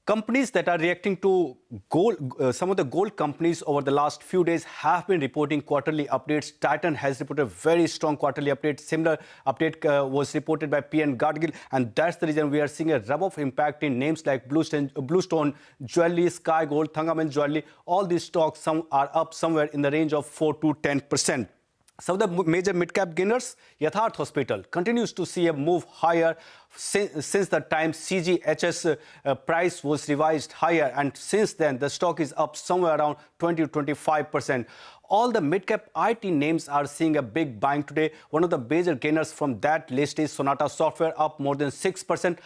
Companies that are reacting to gold, some of the gold companies over the last few days have been reporting quarterly updates. Titan has reported a very strong quarterly update. Similar update was reported by PN Gadgil, and that's the reason we are seeing a rub-off impact in names like Bluestone Jewelry, Sky Gold, Thangaman Jewelry. All these stocks some are up somewhere in the range of 4 to 10%. Some of the major mid-cap gainers, Yatharth Hospital continues to see a move higher since the time CGHS price was revised higher, and since then the stock is up somewhere around 20 to 25%. All the mid-cap IT names are seeing a big buying today. One of the major gainers from that list is Sonata Software, up more than 6%.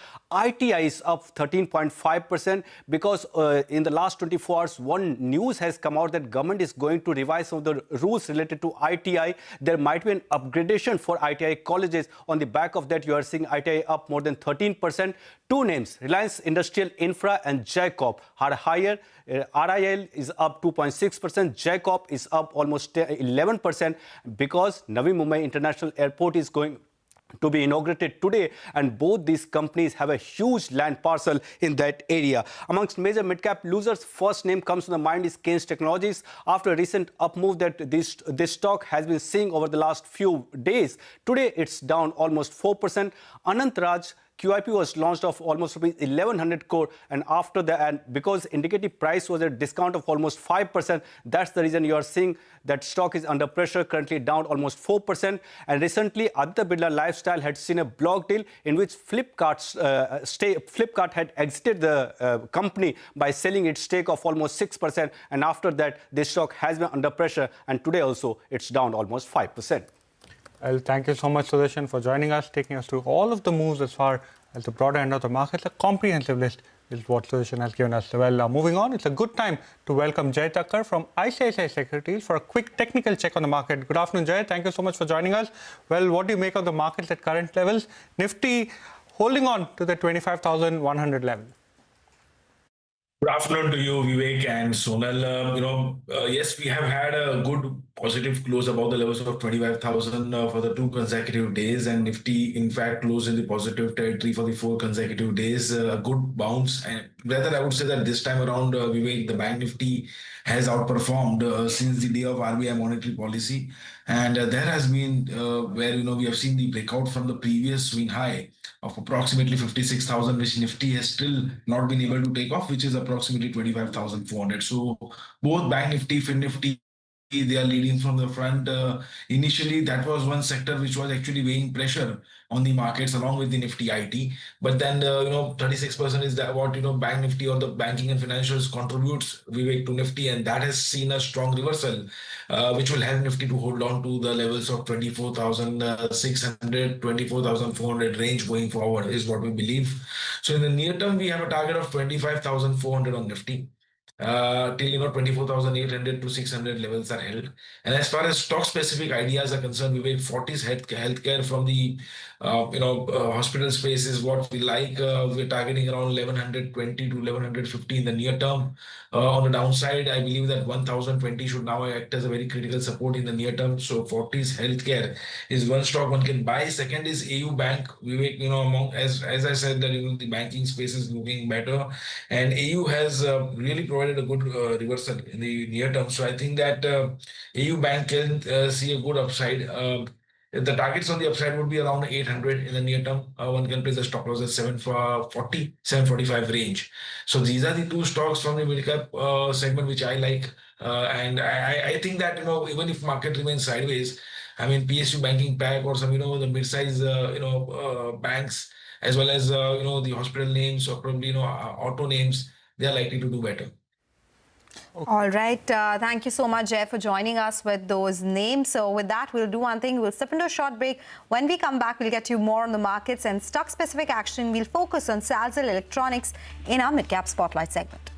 ITI is up 13.5% because in the last 24 hours, one news has come out that government is going to revise some of the rules related to ITI. There might be an upgradation for ITI colleges. On the back of that, you are seeing ITI up more than 13%. Two names, Reliance Industrial Infra and Jacob, are higher. RIL is up 2.6%. Jacob is up almost 11% because Navi Mumbai International Airport is going to be inaugurated today, and both these companies have a huge land parcel in that area. Amongst major mid-cap losers, first name comes to the mind is Kaynes Technologies. After a recent up move that this stock has been seeing over the last few days, today it's down almost 4%. Anant Raj QIP was launched of almost 1,100 crore, and after that, and because indicative price was a discount of almost 5%, that's the reason you are seeing that stock is under pressure, currently down almost 4%. And recently, Aditya Birla Lifestyle had seen a block deal in which Flipkart had exited the company by selling its stake of almost 6%, and after that, this stock has been under pressure, and today also it's down almost 5%. Well, thank you so much, Sudarshan, for joining us, taking us through all of the moves as far as the broader end of the market. A comprehensive list is what Sudarshan has given us. Well, moving on, it's a good time to welcome Jay Thakkar from ICICI Securities for a quick technical check on the market. Good afternoon, Jay. Thank you so much for joining us. Well, what do you make of the markets at current levels? Nifty holding on to the 25,100 level. Good afternoon to you, Vivek and Sonal. Yes, we have had a good positive close above the levels of 25,000 for the 2 consecutive days, and Nifty, in fact, closed in the positive territory for the 4 consecutive days. A good bounce, and rather, I would say that this time around, Vivek, the Bank Nifty has outperformed since the day of RBI monetary policy, and there has been where we have seen the breakout from the previous swing high of approximately 56,000, which Nifty has still not been able to take off, which is approximately 25,400. So both Bank Nifty, Fin Nifty, they are leading from the front. Initially, that was one sector which was actually weighing pressure on the markets along with the Nifty IT. But then, 36% is that what, Bank Nifty or the banking and financials contributes, Vivek, to Nifty, and that has seen a strong reversal, which will help Nifty to hold on to the levels of 24,600, 24,400 range going forward is what we believe. So in the near term, we have a target of 25,400 on Nifty. Till 24,800 to 600 levels are held. And as far as stock specific ideas are concerned, Vivek, Fortis healthcare from the hospital space is what we like. We're targeting around 1120 to 1150 in the near term. On the downside, I believe that 1020 should now act as a very critical support in the near term. So Fortis healthcare is one stock one can buy. Second is AU Bank. Vivek, among as I said that the banking space is looking better, and AU has really provided a good reversal in the near term. So I think that AU Bank can see a good upside. The targets on the upside would be around 800 in the near term. One can place a stop loss at 740, 745 range. So these are the 2 stocks from the Midcap segment which I like. And I think that even if market remains sideways, I mean PSU banking pack or some the mid-size banks as well as the hospital names or probably auto names, they are likely to do better. All right. Thank you so much, Jay, for joining us with those names. So with that, we'll do one thing. We'll step into a short break. When we come back, we'll get you more on the markets and stock-specific action. We'll focus on Salzel Electronics in our Midcap Spotlight segment.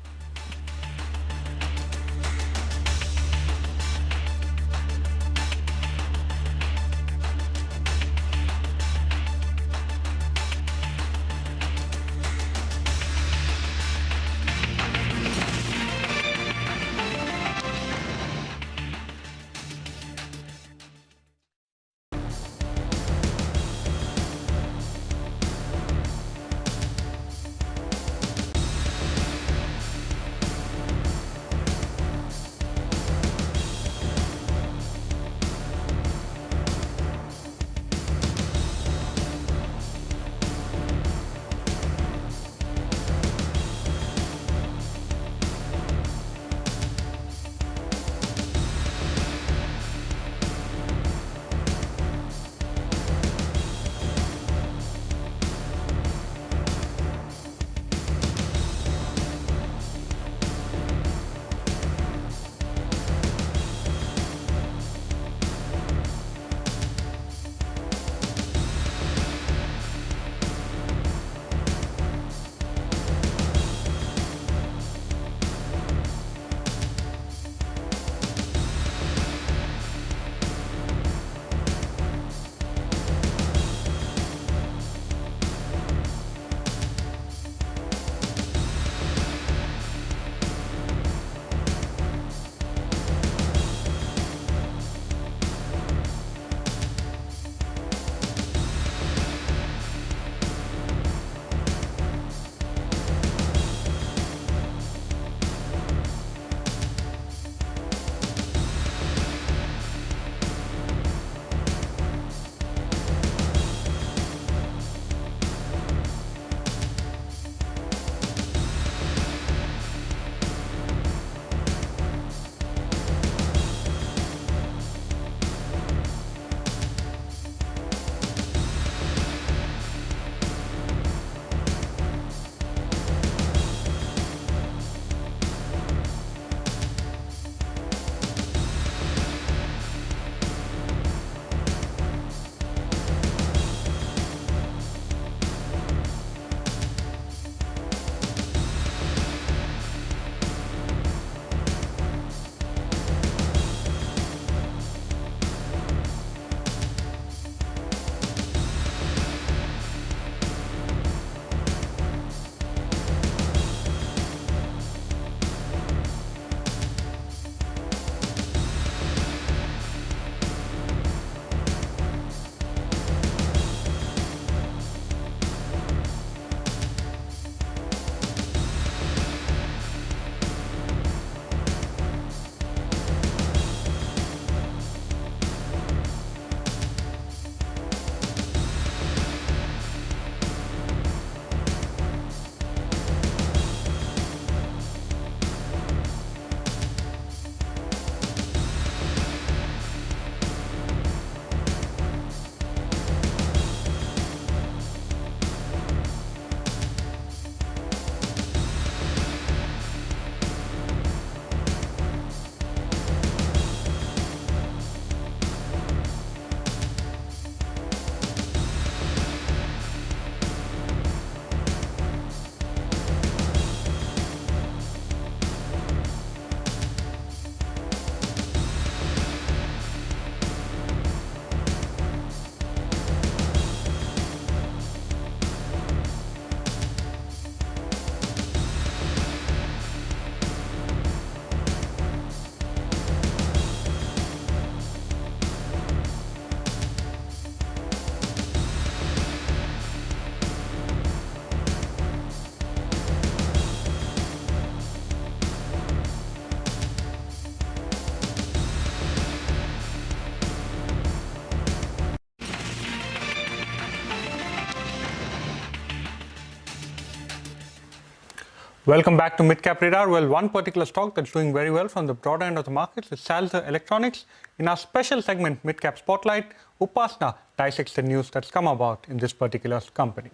Welcome back to Midcap Radar. Well, one particular stock that's doing very well from the broader end of the markets is Salzer Electronics. In our special segment, Midcap Spotlight, Upasna dissects the news that's come about in this particular company.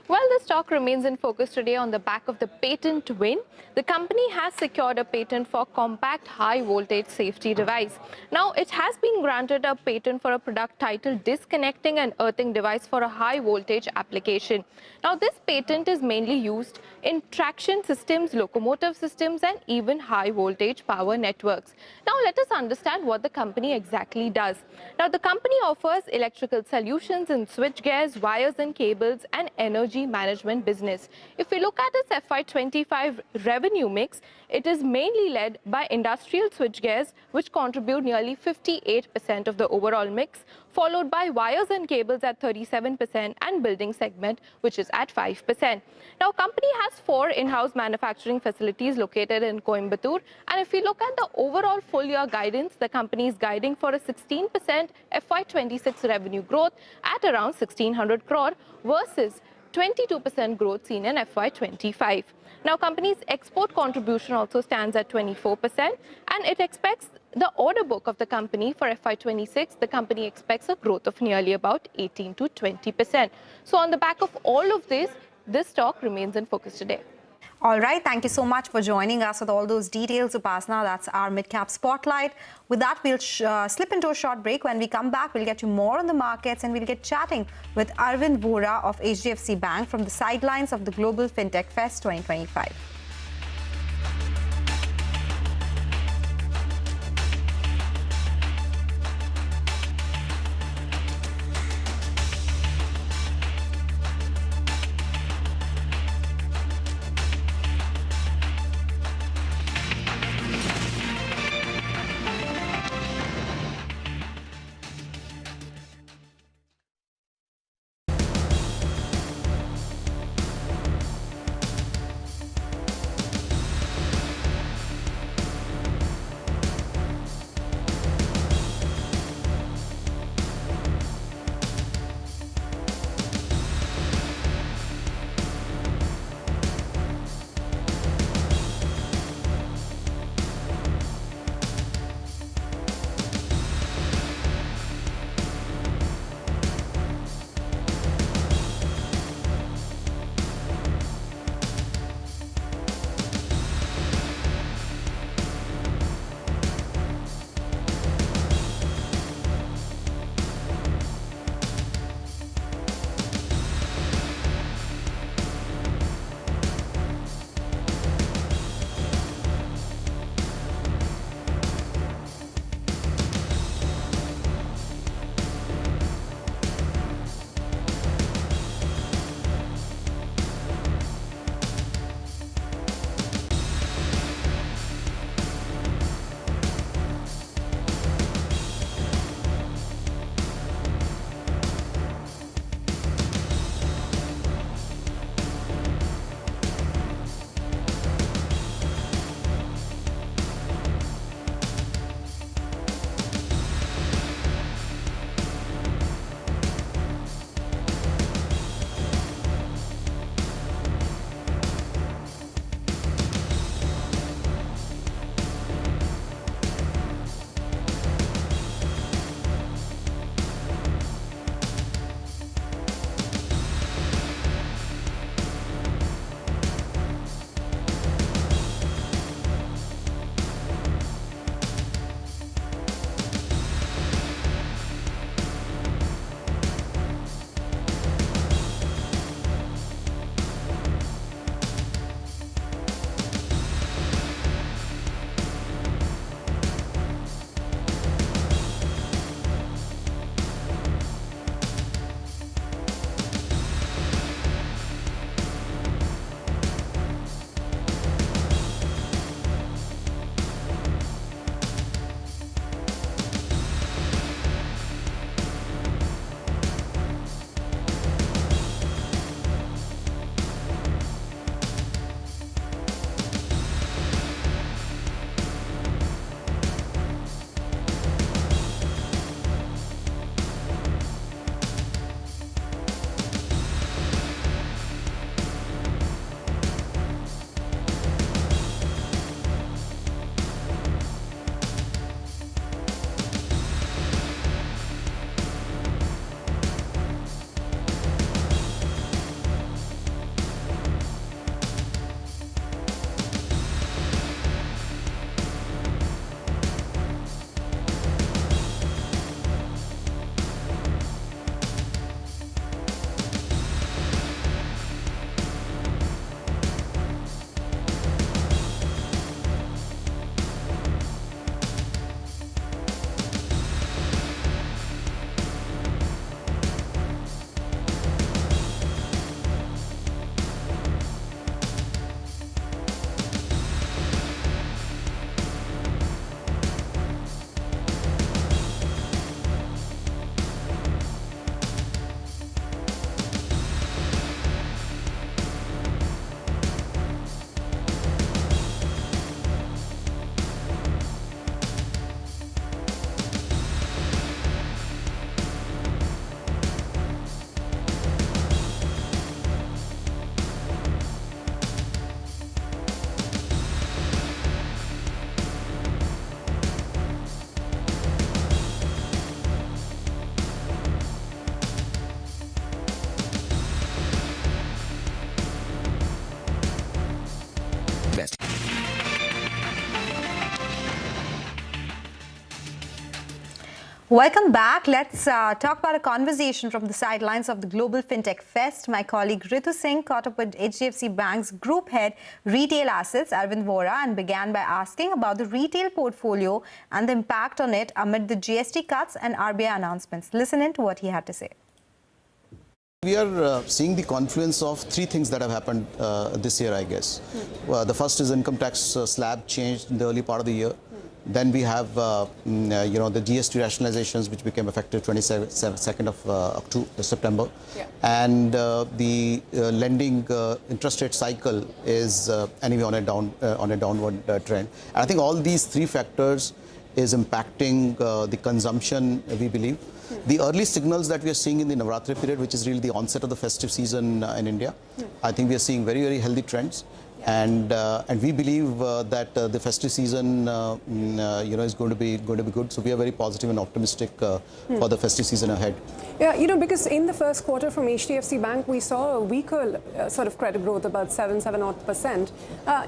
Well, the stock remains in focus today on the back of the patent win. The company has secured a patent for compact high-voltage safety device. Now, it has been granted a patent for a product titled disconnecting and earthing device for a high-voltage application. Now, this patent is mainly used in traction systems, locomotive systems, and even high-voltage power networks. Now, let us understand what the company exactly does. Now, the company offers electrical solutions in switchgears, wires and cables, and energy management business. If we look at its FY25 revenue mix, it is mainly led by industrial switchgears, which contribute nearly 58% of the overall mix, followed by wires and cables at 37% and building segment, which is at 5%. Now, company has 4 in-house manufacturing facilities located in Coimbatore, and if we look at the overall full-year guidance, the company is guiding for a 16% FY26 revenue growth at around 1,600 crore versus 22% growth seen in FY25. Now, company's export contribution also stands at 24%, and it expects the order book of the company for FY26, the company expects a growth of nearly about 18 to 20%. So, on the back of all of this stock remains in focus today. All right, thank you so much for joining us with all those details, Upasna. That's our Midcap Spotlight. With that, we'll slip into a short break. When we come back, we'll get you more on the markets and we'll get chatting with Arvind Vora of HDFC Bank from the sidelines of the Global Fintech Fest 2025. Welcome back. Let's talk about a conversation from the sidelines of the Global Fintech Fest. My colleague Ritu Singh caught up with HDFC Bank's Group Head Retail Assets, Arvind Vora, and began by asking about the retail portfolio and the impact on it amid the GST cuts and RBI announcements. Listen in to what he had to say. We are seeing the confluence of three things that have happened this year, I guess. The first is income tax slab changed in the early part of the year. Then we have, the GST rationalizations, which became effective 22nd of September. Yeah. And the lending interest rate cycle is anyway on a downward trend. And I think all these three factors is impacting the consumption, we believe. The early signals that we are seeing in the Navratri period, which is really the onset of the festive season in India, I think we are seeing very, very healthy trends. And we believe that the festive season, is going to be good. So we are very positive and optimistic for the festive season ahead. Yeah, because in the first quarter from HDFC Bank, we saw a weaker sort of credit growth, about 7-odd%.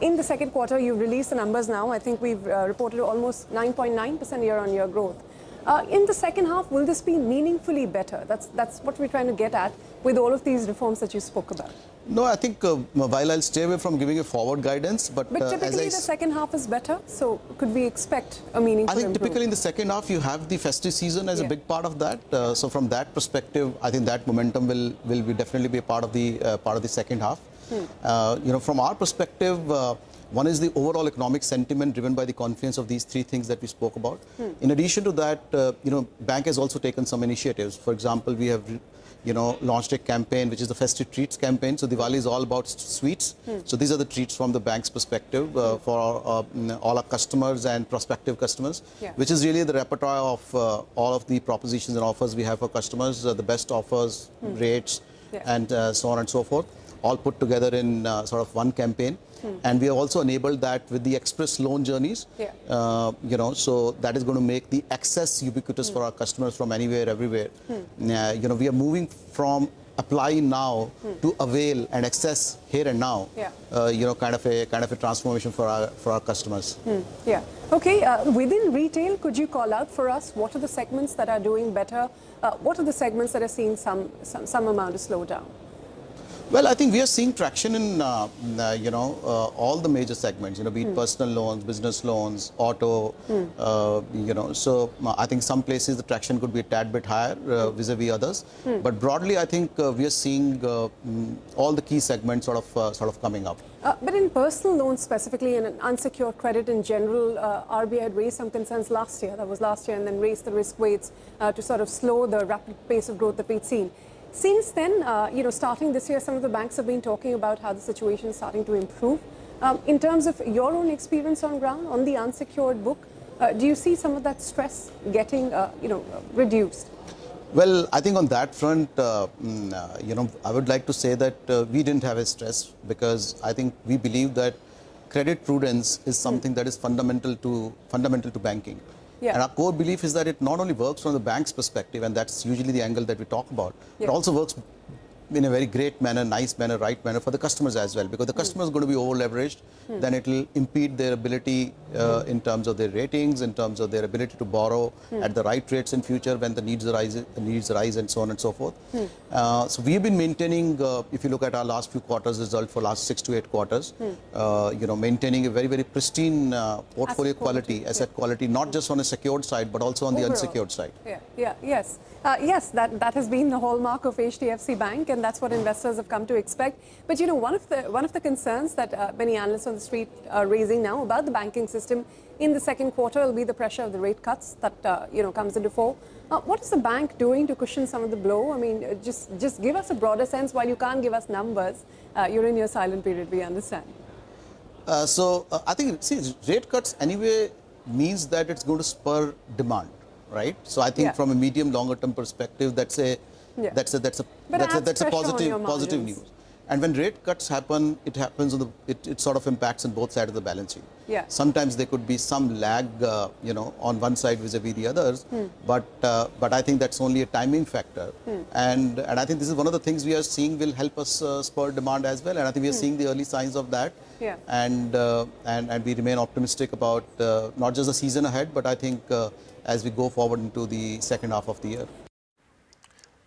In the second quarter, you released the numbers now. I think we've reported almost 9.9% year-on-year growth. In the second half, will this be meaningfully better? That's what we're trying to get at with all of these reforms that you spoke about. No, I think while I'll stay away from giving a forward guidance, but typically the second half is better. So could we expect a meaningful improvement? Typically in the second half, you have the festive season as a big part of that. So from that perspective, I think that momentum will definitely be a part of the second half. From our perspective. One is the overall economic sentiment driven by the confluence of these three things that we spoke about. In addition to that, bank has also taken some initiatives. For example, we have, launched a campaign which is the Festive Treats campaign. So Diwali is all about sweets. So these are the treats from the bank's perspective for all our customers and prospective customers, which is really the repertoire of all of the propositions and offers we have for customers, the best offers, rates, and so on and so forth, all put together in sort of one campaign. And we have also enabled that with the express loan journeys, so that is going to make the access ubiquitous for our customers from anywhere, everywhere. We are moving from apply now to avail and access here and now. Kind of a transformation for our customers. Okay. Within retail, could you call out for us what are the segments that are doing better? What are the segments that are seeing some amount of slowdown? Well, I think we are seeing traction in, all the major segments, be it personal loans, business loans, auto, So I think some places the traction could be a tad bit higher vis-a-vis others. But broadly, I think we are seeing all the key segments sort of coming up. But in personal loans specifically and in unsecured credit in general, RBI had raised some concerns last year. That was last year, and then raised the risk weights to sort of slow the rapid pace of growth that we'd seen. Since then, starting this year, some of the banks have been talking about how the situation is starting to improve. In terms of your own experience on ground, on the unsecured book, do you see some of that stress getting, reduced? Well, I think on that front, I would like to say that we didn't have a stress because I think we believe that credit prudence is something that is fundamental to banking. And our core belief is that it not only works from the bank's perspective, and that's usually the angle that we talk about, it also works in a very great manner, nice manner, right manner for the customers as well. Because the customer is going to be over-leveraged, then it will impede their ability in terms of their ratings, in terms of their ability to borrow at the right rates in future when the needs arise and so on and so forth. So we've been maintaining, if you look at our last few quarters result for last 6 to 8 quarters, maintaining a very, very pristine portfolio quality, asset quality, not just on a secured side, but also on the unsecured side. Yes, that has been the hallmark of HDFC Bank, and that's what investors have come to expect. But one of the concerns that many analysts on the street are raising now about the banking system in the second quarter will be the pressure of the rate cuts that comes into fore. What is the bank doing to cushion some of the blow? I mean, just give us a broader sense. While you can't give us numbers, you're in your silent period. We understand. I think rate cuts anyway means that it's going to spur demand. Right, so I think from a medium longer term perspective, that's a positive news. And when rate cuts happen, it happens on it sort of impacts on both sides of the balance sheet. Yeah. Sometimes there could be some lag, on one side vis-a-vis the others, but I think that's only a timing factor. And I think this is one of the things we are seeing will help us spur demand as well. And I think we are seeing the early signs of that. Yeah. And we remain optimistic about not just the season ahead, but I think as we go forward into the second half of the year.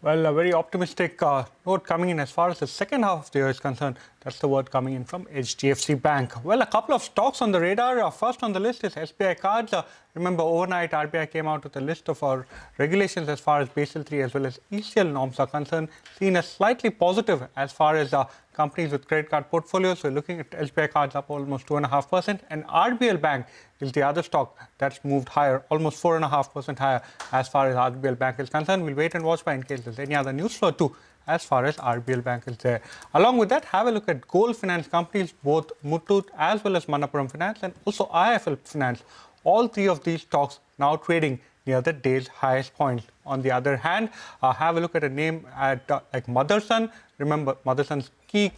Well, a very optimistic note coming in as far as the second half of the year is concerned. That's the word coming in from HDFC Bank. Well, a couple of stocks on the radar. First on the list is SBI Cards. Remember, overnight, RBI came out with a list of our regulations as far as Basel III as well as ECL norms are concerned, seen as slightly positive as far as companies with credit card portfolios. We're looking at SBI Cards up almost 2.5%, and RBL Bank is the other stock that's moved higher, almost 4.5% higher as far as RBL Bank is concerned. We'll wait and watch in case there's any other news flow too as far as RBL Bank is there. Along with that, have a look at gold finance companies, both Muthoot as well as Manappuram Finance and also IIFL Finance. All three of these stocks now trading near the day's highest point. On the other hand, have a look at a name at like Motherson. Remember, Motherson's key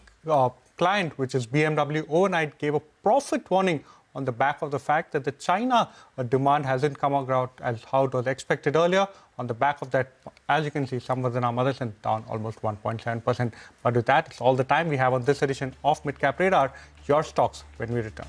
client, which is BMW, overnight gave a profit warning on the back of the fact that the China demand hasn't come out as how it was expected earlier. On the back of that, as you can see, Motherson down almost 1.7%. But with that, it's all the time we have on this edition of Midcap Radar. Your stocks when we return.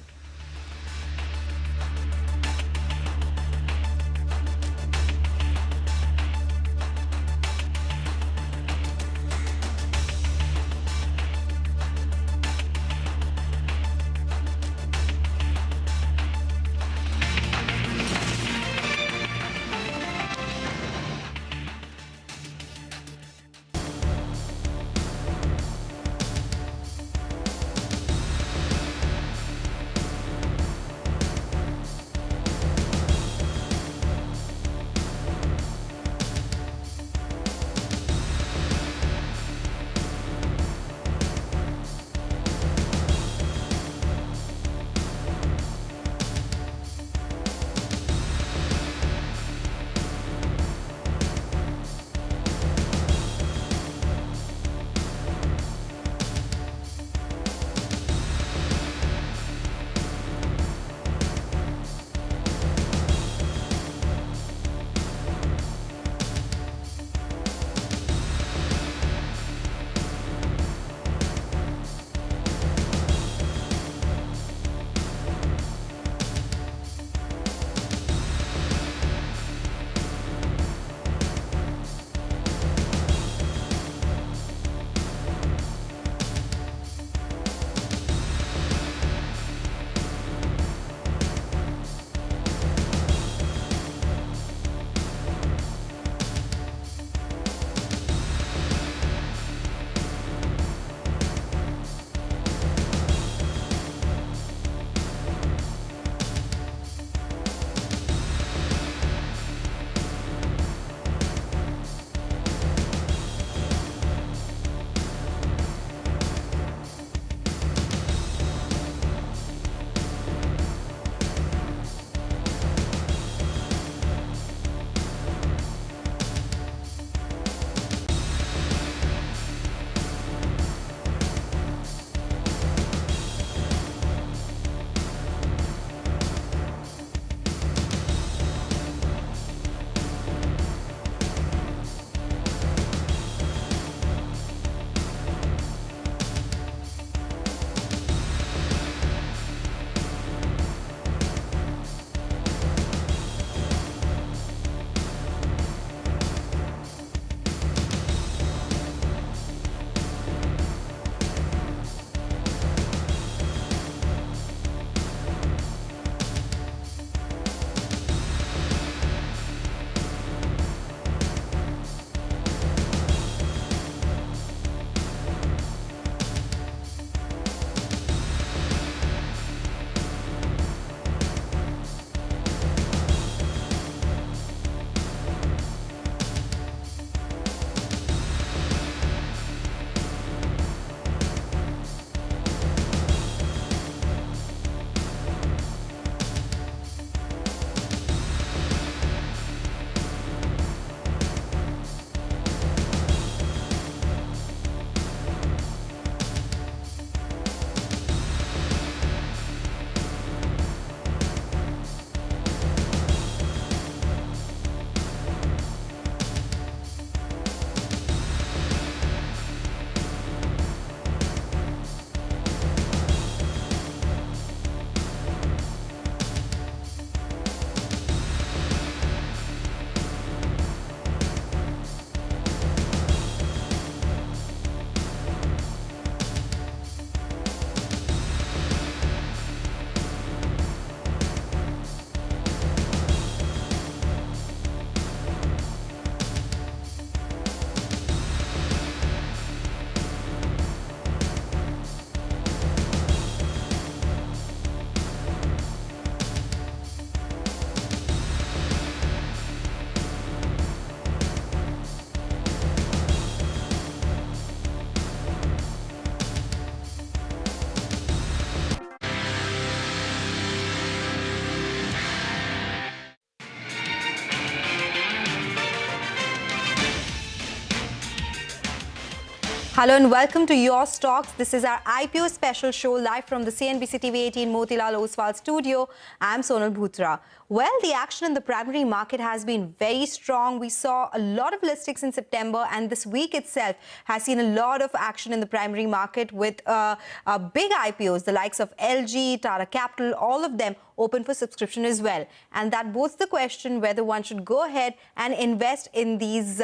Hello and welcome to Your Stocks. This is our IPO special show live from the CNBC TV 18 Motilal Oswal studio. I'm Sonal Bhutra. Well, the action in the primary market has been very strong. We saw a lot of listings in September, and this week itself has seen a lot of action in the primary market with big IPOs, the likes of LG, Tata Capital, all of them open for subscription as well. And that bodes the question whether one should go ahead and invest in these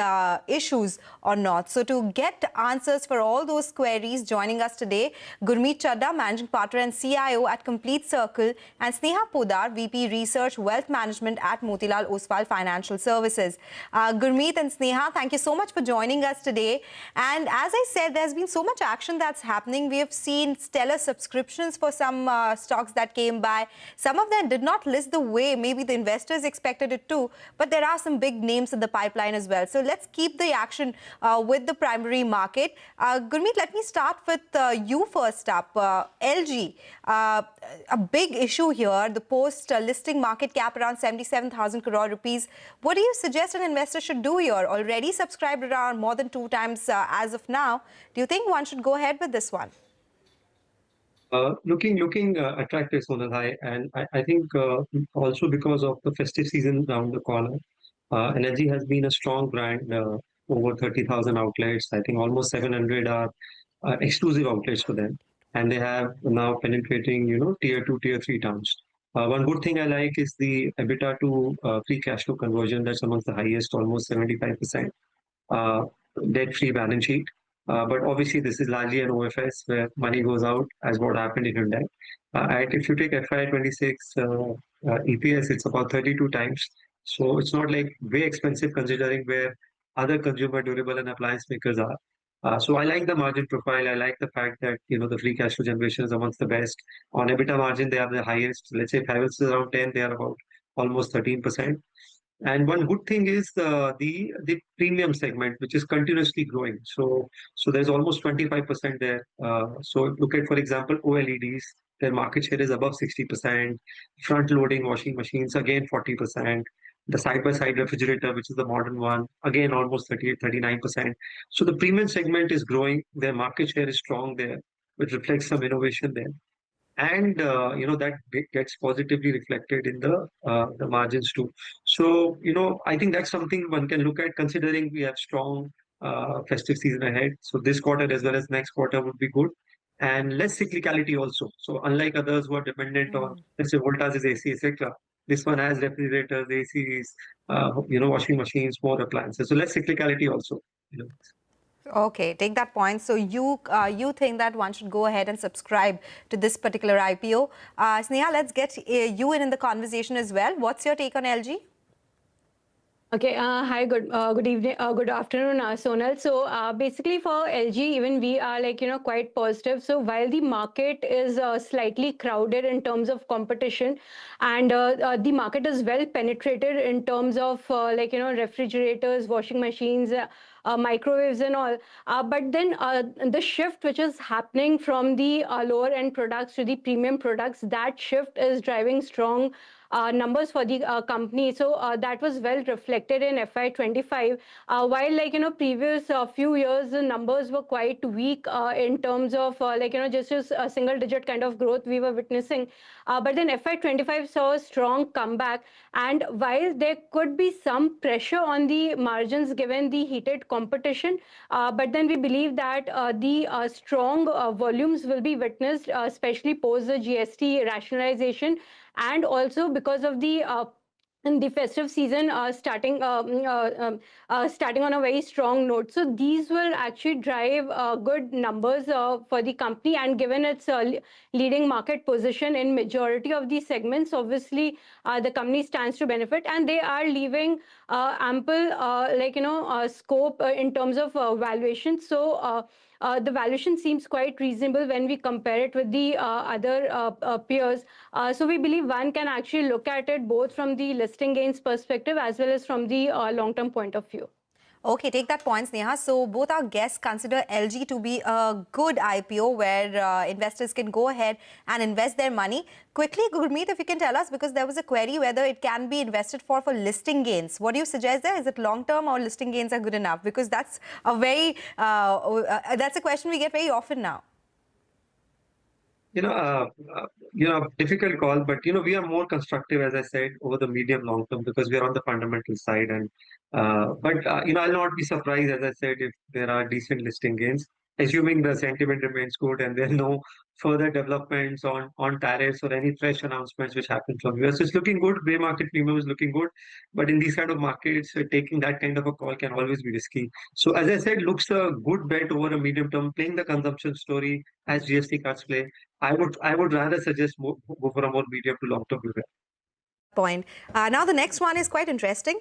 issues or not. So to get answers for all those queries, joining us today, Gurmeet Chadda, Managing Partner and CIO at Complete Circle, and Sneha Podar, VP Research Wealth Management at Motilal Oswal Financial Services. Gurmeet and Sneha, thank you so much for joining us today. And as I said, there's been so much action that's happening. We have seen stellar subscriptions for some stocks that came by. Some of them did not list the way maybe the investors expected it to, but there are some big names in the pipeline as well. So let's keep the action with the primary market. Gurmeet, let me start with you first up. LG, a big issue here, the post-listing market cap around 77,000 crore rupees. What do you suggest an investor should do here? Already subscribed around more than 2 times as of now. Do you think one should go ahead with this one? Looking attractive, Sonal, and I think also because of the festive season around the corner, LG has been a strong brand, over 30,000 outlets. I think almost 700 are exclusive outlets for them, and they have now penetrating, tier 2, tier 3 towns. One good thing I like is the EBITDA to free cash flow conversion. That's amongst the highest, almost 75%. Debt-free balance sheet. But obviously, this is largely an OFS where money goes out, as what happened in Hyundai. If you take FY26 EPS, it's about 32 times. So it's not like way expensive considering where other consumer durable and appliance makers are. So I like the margin profile. I like the fact that the free cash flow generation is amongst the best. On EBITDA margin, they are the highest. Let's say Favours is around 10, they are about almost 13%. And one good thing is the premium segment, which is continuously growing. So there's almost 25% there. So look at, for example, OLEDs. Their market share is above 60%. Front-loading washing machines, again 40%. The side-by-side refrigerator, which is the modern one, again almost 38-39%. So the premium segment is growing. Their market share is strong there, which reflects some innovation there. And that gets positively reflected in the margins too. So I think that's something one can look at, considering we have strong festive season ahead. So this quarter as well as next quarter would be good, and less cyclicality also. So unlike others who are dependent on, let's say, Voltas is AC, etc. This one has refrigerators, ACs, washing machines, more appliances. So less cyclicality also. Okay, take that point. So you think that one should go ahead and subscribe to this particular IPO. Sneha, let's get you in the conversation as well. What's your take on LG? Okay, hi, good evening, good afternoon, Sonal. So basically for LG, even we are quite positive. So while the market is slightly crowded in terms of competition, and the market is well penetrated in terms of refrigerators, washing machines, microwaves and all. But then the shift which is happening from the lower end products to the premium products, that shift is driving strong numbers for the company. So that was well reflected in FY25. While previous few years the numbers were quite weak in terms of just a single digit kind of growth we were witnessing. But then FY25 saw a strong comeback, and while there could be some pressure on the margins given the heated competition, but then we believe that the strong volumes will be witnessed, especially post the GST rationalization, and also because of the in the festive season starting on a very strong note. So these will actually drive good numbers for the company, and given its leading market position in majority of these segments, obviously the company stands to benefit, and they are leaving ample scope in terms of valuation. So the valuation seems quite reasonable when we compare it with the other peers. So we believe one can actually look at it both from the listing gains perspective as well as from the long-term point of view. Okay, take that point, Sneha. So both our guests consider LG to be a good IPO where investors can go ahead and invest their money. Quickly, Gurmeet, if you can tell us, because there was a query whether it can be invested for listing gains. What do you suggest there? Is it long-term or listing gains are good enough? Because that's a very, that's a question we get very often now. Difficult call, but we are more constructive, as I said, over the medium long term because we are on the fundamental side. And I'll not be surprised, as I said, if there are decent listing gains, assuming the sentiment remains good and there are no further developments on tariffs or any fresh announcements which happen from US. It's looking good. Gray market premium is looking good, but in these kind of markets, taking that kind of a call can always be risky. So, as I said, looks a good bet over a medium term, playing the consumption story as GST cuts play. I would rather suggest go for a more medium to long term view. Point. Now the next one is quite interesting.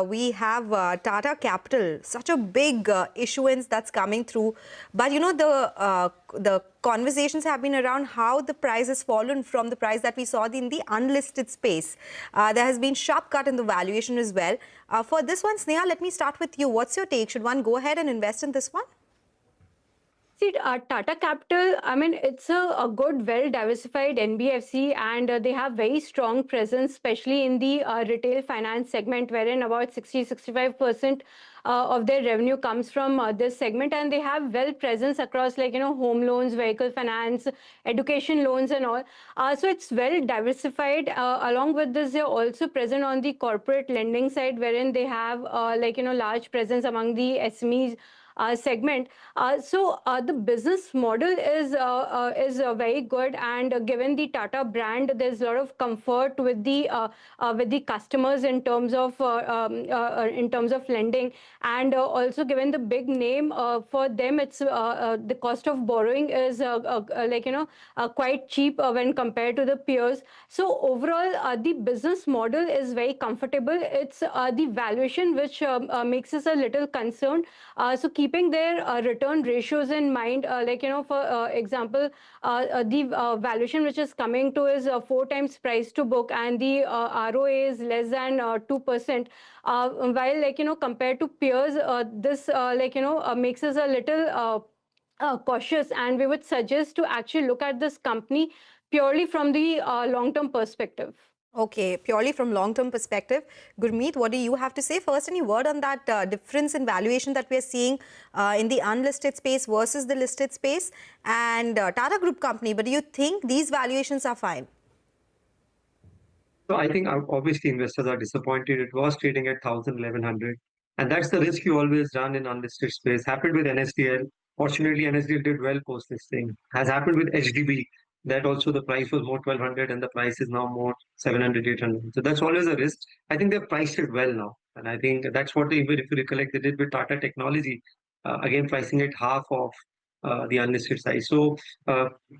We have Tata Capital, such a big issuance that's coming through. But the conversations have been around how the price has fallen from the price that we saw in the unlisted space. There has been sharp cut in the valuation as well. For this one, Sneha, let me start with you. What's your take? Should one go ahead and invest in this one? See, Tata Capital, I mean, it's a good, well-diversified NBFC, and they have very strong presence, especially in the retail finance segment, wherein about 60-65% of their revenue comes from this segment, and they have well presence across home loans, vehicle finance, education loans and all. So it's well diversified. Along with this, they're also present on the corporate lending side, wherein they have large presence among the SMEs segment. So the business model is very good, and given the Tata brand, there's a lot of comfort with the customers in terms of lending, and also given the big name for them, it's the cost of borrowing is quite cheap when compared to the peers. So overall, the business model is very comfortable. It's the valuation which makes us a little concerned. So keeping their return ratios in mind, for example, the valuation which is coming to is 4 times price to book, and the ROA is less than 2%. While compared to peers, this makes us a little cautious, and we would suggest to actually look at this company purely from the long-term perspective. Okay, purely from long-term perspective. Gurmeet, what do you have to say? First, any word on that difference in valuation that we are seeing in the unlisted space versus the listed space? And Tata Group company, but do you think these valuations are fine? So I think obviously investors are disappointed. It was trading at 1,000, 1,100. And that's the risk you always run in unlisted space. Happened with NSDL. Fortunately, NSDL did well post-listing. Has happened with HDB. That also the price was more 1,200 and the price is now more 700, 800. So that's always a risk. I think they've priced it well now. And I think that's what even if you recollect, they did with Tata Technology. Again, pricing it half of the unlisted size. So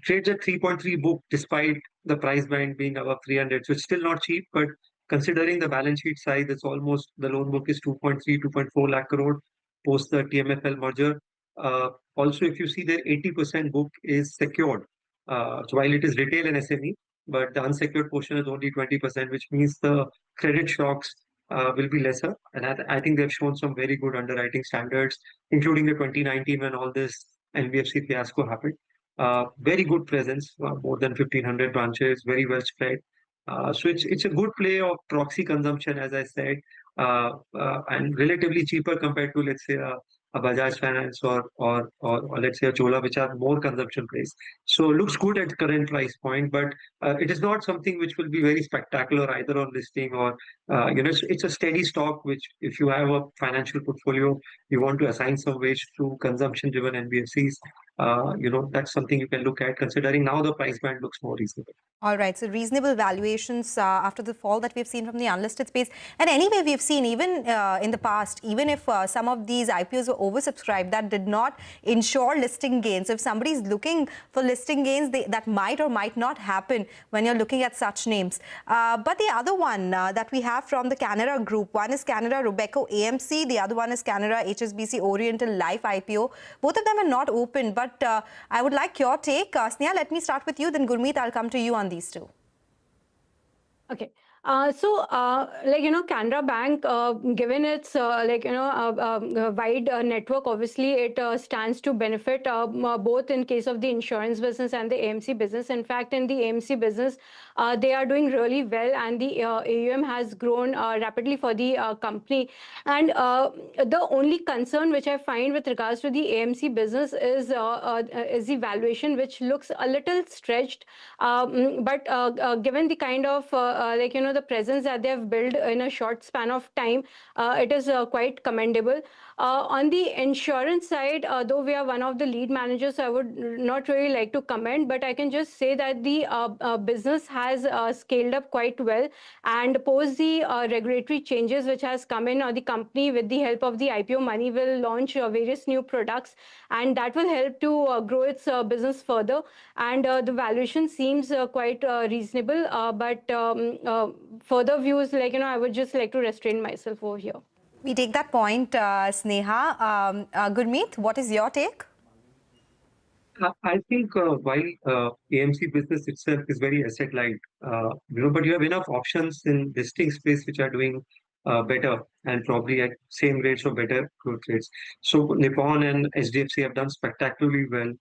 trades at 3.3 book despite the price band being above 300. So it's still not cheap, but considering the balance sheet size, it's almost the loan book is 2.3, 2.4 lakh crore post the TMFL merger. Also, if you see their 80% book is secured. So while it is retail and SME, but the unsecured portion is only 20%, which means the credit shocks will be lesser. And I think they've shown some very good underwriting standards, including the 2019 when all this NBFC fiasco happened. Very good presence, more than 1,500 branches, very well spread. So it's a good play of proxy consumption, as I said, and relatively cheaper compared to, let's say, a Bajaj Finance or let's say a Chola, which are more consumption plays. So looks good at current price point, but it is not something which will be very spectacular either on listing or, it's a steady stock, which if you have a financial portfolio, you want to assign some weight to consumption-driven NBFCs, that's something you can look at, considering now the price band looks more reasonable. All right, so reasonable valuations after the fall that we've seen from the unlisted space. And anyway, we've seen even in the past, even if some of these IPOs were oversubscribed, that did not ensure listing gains. So if somebody is looking for listing gains, that might or might not happen when you're looking at such names. But the other one that we have from the Canara Group, one is Canara Robeco AMC, the other one is Canara HSBC Oriental Life IPO. Both of them are not open, but I would like your take. Sneha, let me start with you, then Gurmeet, I'll come to you on these two. Okay. Canara Bank, given its wide network, obviously it stands to benefit both in case of the insurance business and the AMC business. In fact, in the AMC business, they are doing really well, and the AUM has grown rapidly for the company. And the only concern which I find with regards to the AMC business is the valuation, which looks a little stretched. But given the kind of the presence that they have built in a short span of time, it is quite commendable. On the insurance side, though we are one of the lead managers, so I would not really like to comment, but I can just say that the business has scaled up quite well, and post the regulatory changes which has come in, the company, with the help of the IPO money, will launch various new products, and that will help to grow its business further. And the valuation seems quite reasonable, but further views, I would just like to restrain myself over here. We take that point, Sneha. Gurmeet, what is your take? I think while AMC business itself is very asset light, but you have enough options in listing space which are doing better and probably at same rates or better growth rates. So Nippon and HDFC have done spectacularly well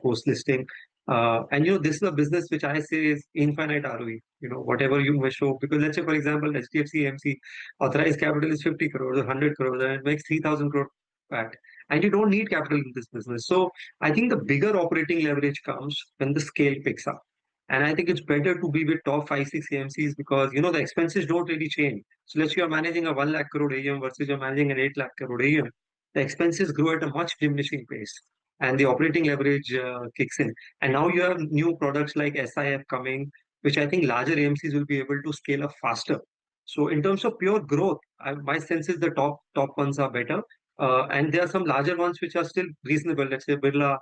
post listing. And this is a business which I say is infinite ROE. Whatever you may show, because let's say for example HDFC AMC authorized capital is 50 crores or 100 crores, and it makes 3,000 crore back. And you don't need capital in this business. So I think the bigger operating leverage comes when the scale picks up. And I think it's better to be with top 5-6 AMCs because, the expenses don't really change. So let's say you're managing a 1 lakh crore AUM versus you're managing an 8 lakh crore AUM. The expenses grow at a much diminishing pace and the operating leverage kicks in. And now you have new products like SIF coming, which I think larger AMCs will be able to scale up faster. So in terms of pure growth, my sense is the top ones are better. And there are some larger ones which are still reasonable. Let's say Birla,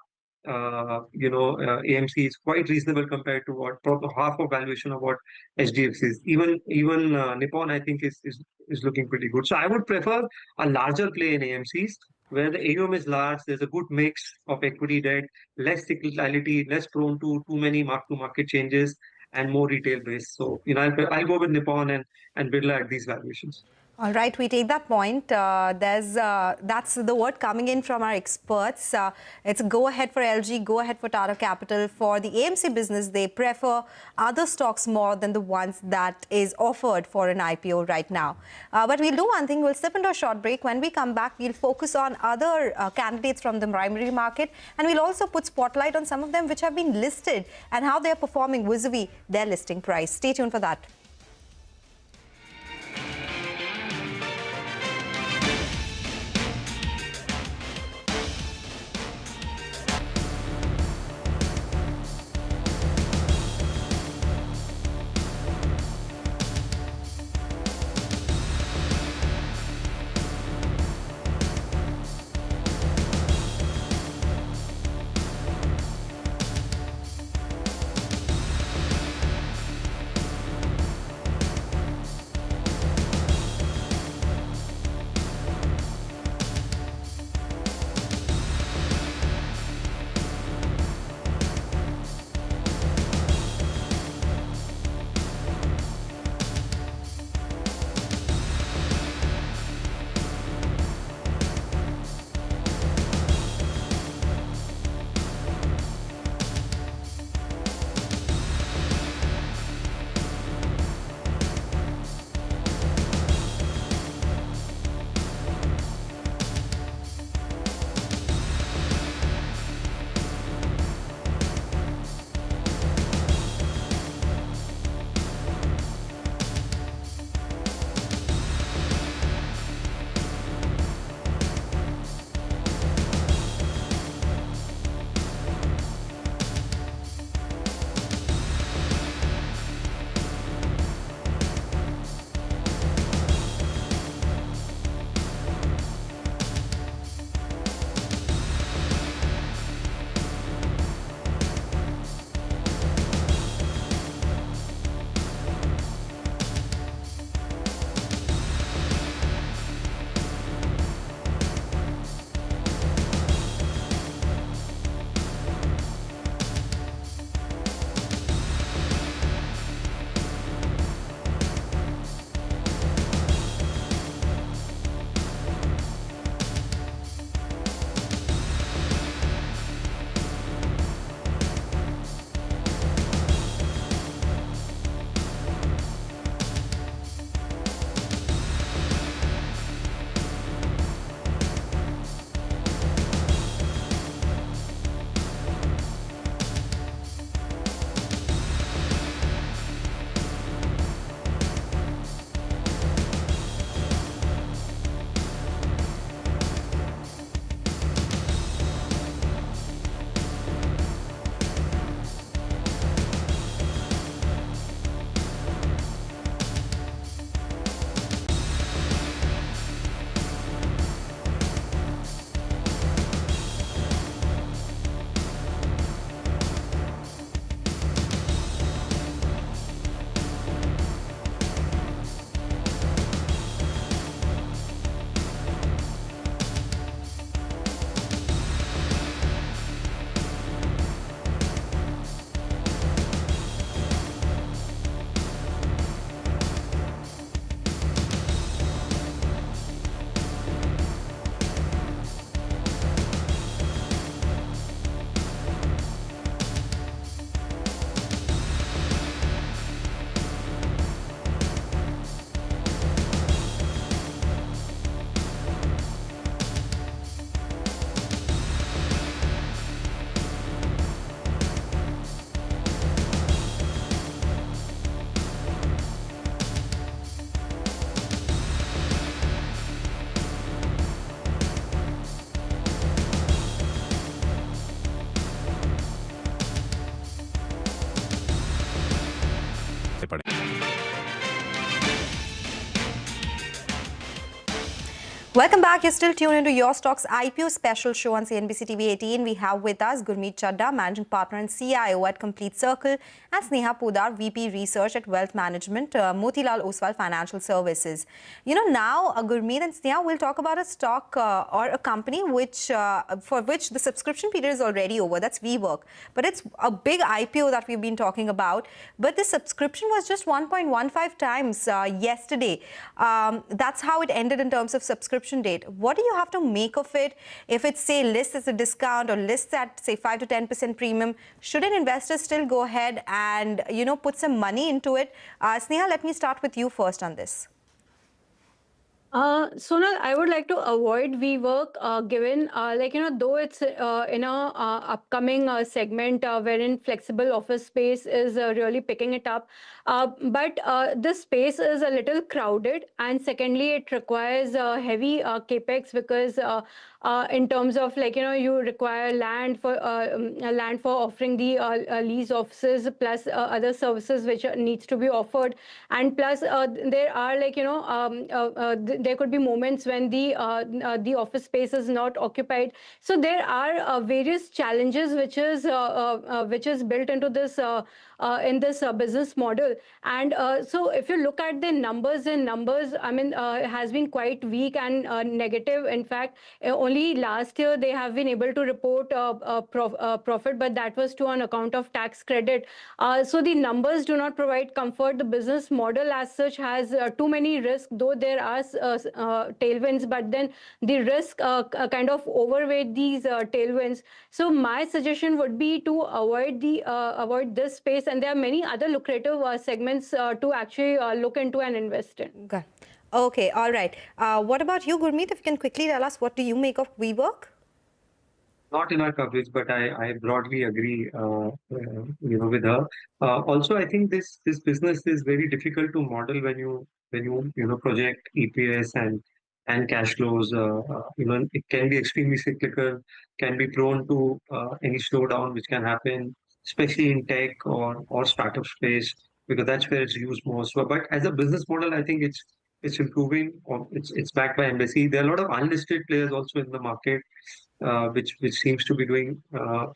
AMC is quite reasonable compared to what half of valuation of what HDFC is. Even Nippon, I think, is looking pretty good. So I would prefer a larger play in AMCs where the AUM is large. There's a good mix of equity debt, less cyclicality, less prone to too many mark-to-market changes, and more retail based. So I'll go with Nippon and Birla at these valuations. All right, we take that point. That's the word coming in from our experts. It's go ahead for LG, go ahead for Tata Capital. For the AMC business, they prefer other stocks more than the ones that is offered for an IPO right now. But we'll do one thing. We'll step into a short break. When we come back, we'll focus on other candidates from the primary market, and we'll also put spotlight on some of them which have been listed and how they're performing vis-a-vis their listing price. Stay tuned for that. Welcome back. You're still tuned into Your Stocks IPO special show on CNBC TV 18. We have with us Gurmeet Chadda, Managing Partner and CIO at Complete Circle, and Sneha Podar, VP Research at Wealth Management, Motilal Oswal Financial Services. You know, now Gurmeet and Sneha will talk about a stock or a company which for which the subscription period is already over. That's WeWork. But it's a big IPO that we've been talking about. But the subscription was just 1.15 times yesterday. That's how it ended in terms of subscription date. What do you have to make of it? If it's, say, lists as a discount or lists at, say, 5 to 10% premium, shouldn't investors still go ahead and, you know, put some money into it? Sneha, let me start with you first on this. Sonal, I would like to avoid WeWork given, though it's in a upcoming segment wherein flexible office space is really picking it up. But this space is a little crowded, and secondly, it requires heavy capex because in terms of you require land for offering the lease offices plus other services which needs to be offered, and plus there are there could be moments when the office space is not occupied. So there are various challenges which is built into this in this business model. And so if you look at the numbers, I mean, has been quite weak and negative. In fact, only last year they have been able to report profit, but that was on account of tax credit. So the numbers do not provide comfort. The business model as such has too many risks, though there are tailwinds, but then the risk kind of overweight these tailwinds. So my suggestion would be to avoid this space, and there are many other lucrative segments to actually look into and invest in. Okay. Okay, all right. What about you, Gurmeet? If you can quickly tell us, what do you make of WeWork? Not in our coverage, but I broadly agree, with her. Also, I think this business is very difficult to model when you project EPS and cash flows. It can be extremely cyclical, can be prone to any slowdown which can happen, especially in tech or startup space, because that's where it's used most. But as a business model, I think it's improving. Or it's backed by embassy. There are a lot of unlisted players also in the market, which seems to be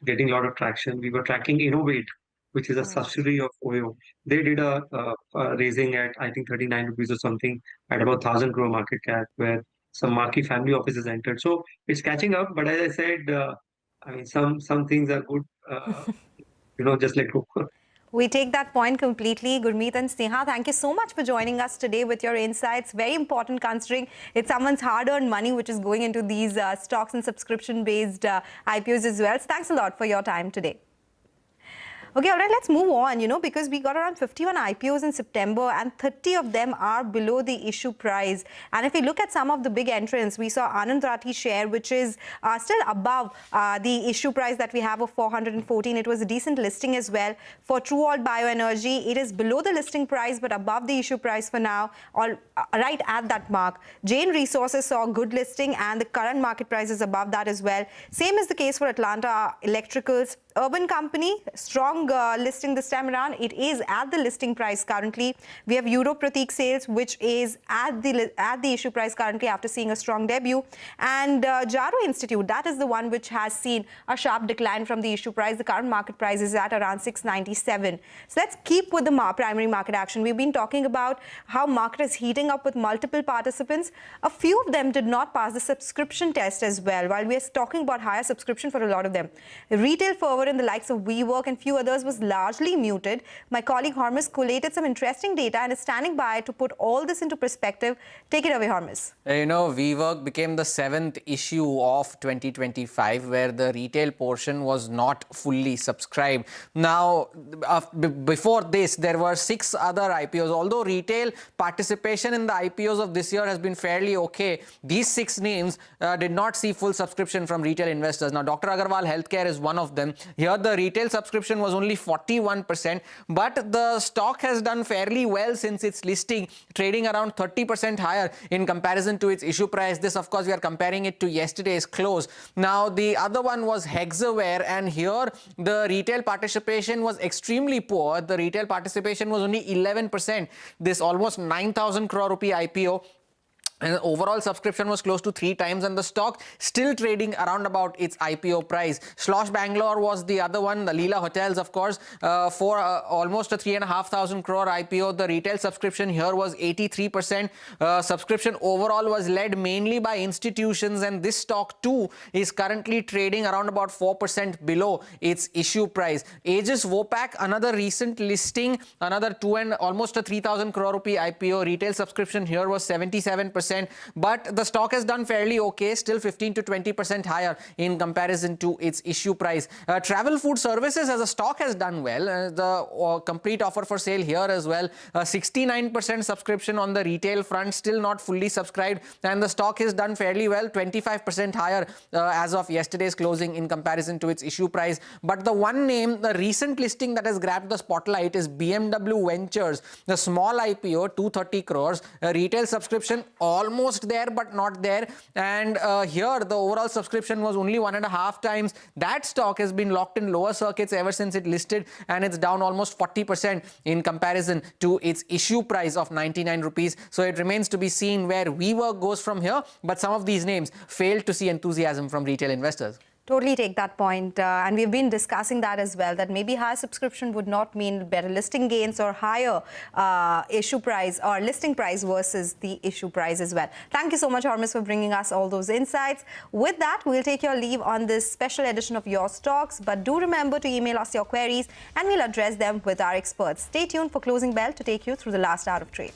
getting a lot of traction. We were tracking Innovate, which is a subsidiary of Oyo. They did a raising at, I think, 39 rupees or something at about 1,000 crore market cap, where some marquee family offices entered. So it's catching up. But as I said, I mean, some things are good. Just let go. We take that point completely. Gurmeet and Sneha, thank you so much for joining us today with your insights. Very important, considering it's someone's hard-earned money which is going into these stocks and subscription-based IPOs as well. So thanks a lot for your time today. Okay, all right, let's move on, because we got around 51 IPOs in September and 30 of them are below the issue price. And if we look at some of the big entrants, we saw Anand Rathi share, which is still above the issue price that we have of 414. It was a decent listing as well. For TrueAlt Bioenergy, it is below the listing price but above the issue price for now, or right at that mark. Jain Resources saw a good listing and the current market price is above that as well. Same is the case for Atlanta Electricals. Urban Company, strong listing this time around. It is at the listing price currently. We have Euro Pratik Sales, which is at the issue price currently after seeing a strong debut. And Jaro Institute, that is the one which has seen a sharp decline from the issue price. The current market price is at around 697. So let's keep with the primary market action. We've been talking about how market is heating up with multiple participants. A few of them did not pass the subscription test as well, while we are talking about higher subscription for a lot of them. Retail fervor in the likes of WeWork and few others was largely muted. My colleague Hormus collated some interesting data and is standing by to put all this into perspective. Take it away, Hormus. WeWork became the 7th issue of 2025 where the retail portion was not fully subscribed. Now, before this, there were 6 other IPOs. Although retail participation in the IPOs of this year has been fairly okay, these 6 names did not see full subscription from retail investors. Now, Dr. Agarwal Healthcare is one of them. Here, the retail subscription was only 41%, but the stock has done fairly well since its listing, trading around 30% higher in comparison to its issue price. This, of course, we are comparing it to yesterday's close. Now, the other one was Hexaware, and here the retail participation was extremely poor. The retail participation was only 11%. This almost 9,000 crore rupee IPO And overall subscription was close to 3 times, and the stock still trading around about its IPO price. Slosh Bangalore was the other one, the Leela Hotels, of course, for almost a 3,500 crore IPO. The retail subscription here was 83%. Subscription overall was led mainly by institutions, and this stock too is currently trading around about 4% below its issue price. Aegis Vopak, another recent listing, another almost a 3,000 crore rupee IPO. Retail subscription here was 77%. But the stock has done fairly okay, still 15 to 20% higher in comparison to its issue price. Travel Food Services as a stock has done well. The complete offer for sale here as well. 69% subscription on the retail front, still not fully subscribed, and the stock has done fairly well, 25% higher as of yesterday's closing in comparison to its issue price. But the one name, the recent listing that has grabbed the spotlight is BMW Ventures, the small IPO, 230 crores, retail subscription almost there but not there, and here the overall subscription was only 1.5 times. That stock has been locked in lower circuits ever since it listed, and it's down almost 40% in comparison to its issue price of 99 rupees. So it remains to be seen where WeWork goes from here, but some of these names failed to see enthusiasm from retail investors. Totally take that point, and we've been discussing that as well, that maybe higher subscription would not mean better listing gains or higher issue price or listing price versus the issue price as well. Thank you so much, Hormus, for bringing us all those insights. With that, we'll take your leave on this special edition of Your Stocks, but do remember to email us your queries and we'll address them with our experts. Stay tuned for Closing Bell to take you through the last hour of trade.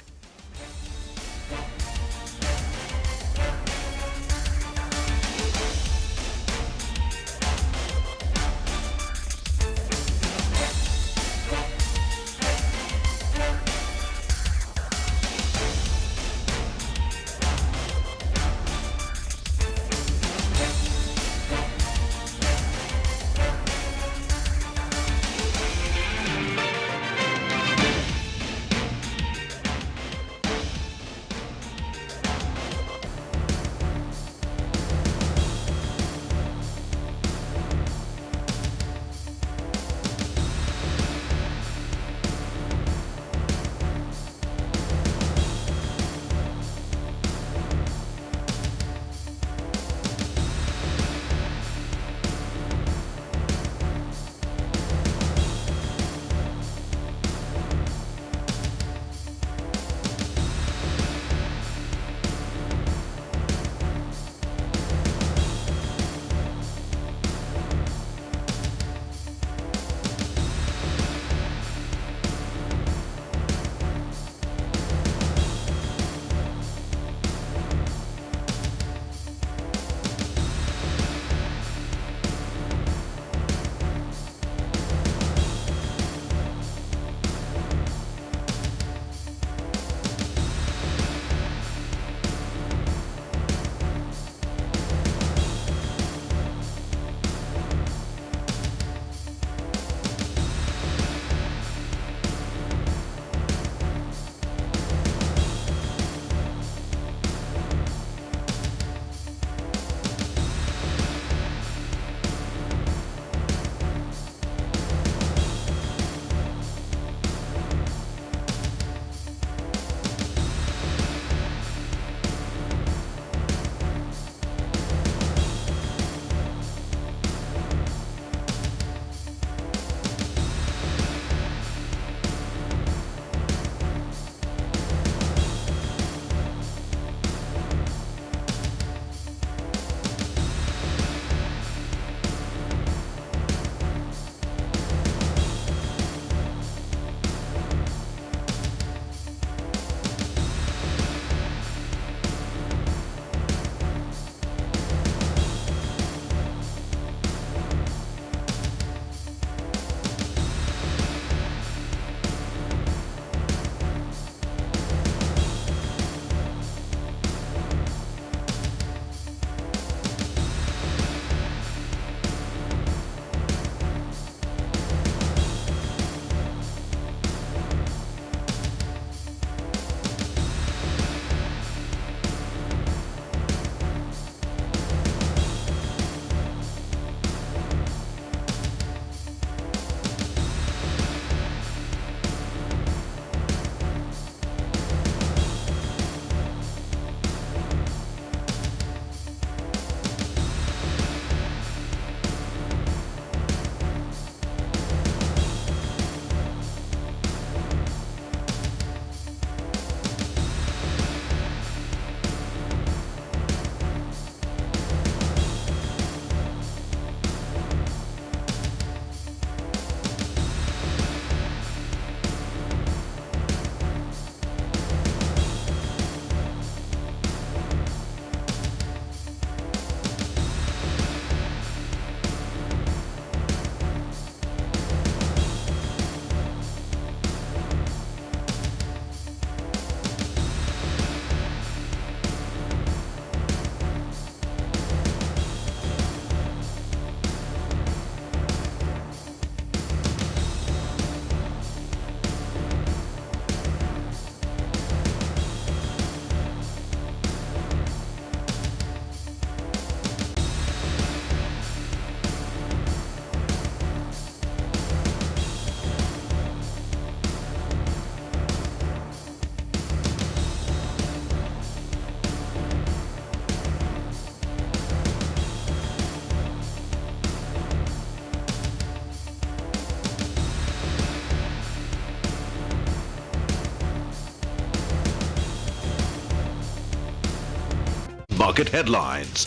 market headlines.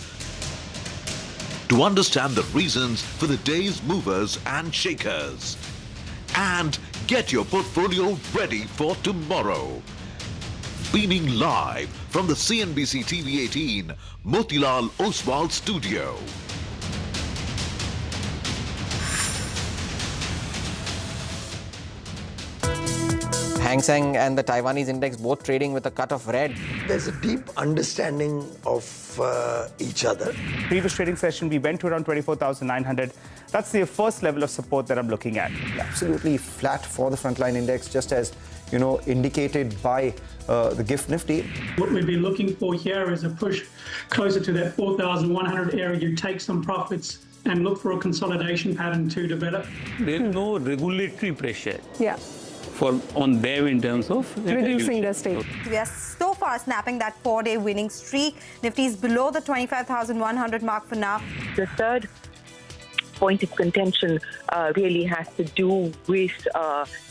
To understand the reasons for the day's movers and shakers. And get your portfolio ready for tomorrow. Beaming live from the CNBC TV 18 Motilal Oswal studio. Hang Seng and the Taiwanese index both trading with a cut of red. There's a deep understanding of each other. Previous trading session, we went to around 24,900. That's the first level of support that I'm looking at. Absolutely flat for the frontline index, just as indicated by the GIFT Nifty. What we'd be looking for here is a push closer to that 4,100 area. You take some profits and look for a consolidation pattern to develop. There is no regulatory pressure. Yeah. On them in terms of reducing their stake. We are so far snapping that 4-day winning streak. Nifty is below the 25,100 mark for now. The third point of contention really has to do with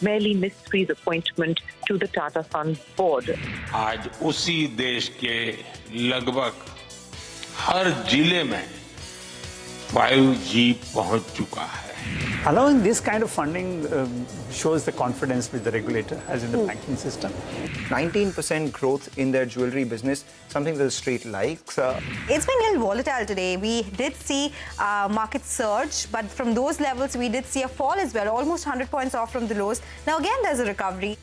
Merrily Mistry's appointment to the Tata Sons board. आज उसी देश के लगभग हर जिले में 5G पहुंच चुका है. Allowing this kind of funding shows the confidence with the regulator, as in the banking system. 19% growth in their jewelry business, something that the street likes. It's been a little volatile today. We did see market surge, but from those levels, we did see a fall as well, almost 100 points off from the lows. Now, again, there's a recovery.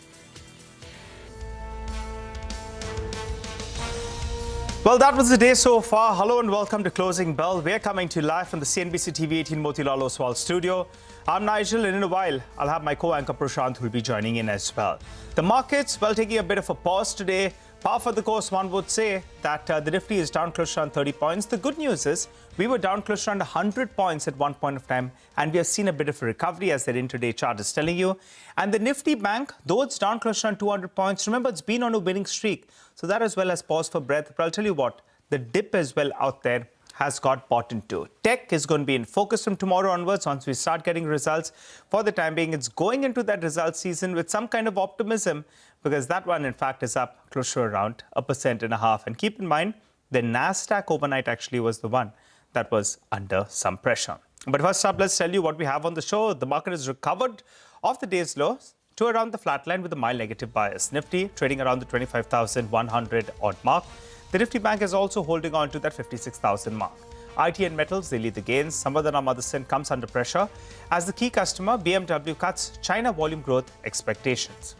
Well, that was the day so far. Hello and welcome to Closing Bell. We're coming to you live from the CNBC TV 18 Motilal Oswal studio. I'm Nigel, and in a while, I'll have my co-anchor Prashant who will be joining in as well. The markets, well, taking a bit of a pause today. Par for the course, one would say that the Nifty is down close to around 30 points. The good news is we were down close to around 100 points at one point of time, and we have seen a bit of a recovery as that intraday chart is telling you. And the Nifty Bank, though it's down close to around 200 points, remember it's been on a winning streak. So that as well as pause for breath. But I'll tell you what, the dip as well out there has got bought into. Tech is going to be in focus from tomorrow onwards once we start getting results. For the time being, it's going into that results season with some kind of optimism because that one, in fact, is up close to around 1.5%. And keep in mind, the NASDAQ overnight actually was the one that was under some pressure. But first up, let's tell you what we have on the show. The market has recovered off the day's lows to around the flat line with a mild negative bias. Nifty trading around the 25,100 odd mark. The Nifty Bank is also holding on to that 56,000 mark. IT and metals, they lead the gains. Samvardhana Motherson comes under pressure as the key customer, BMW, cuts China volume growth expectations.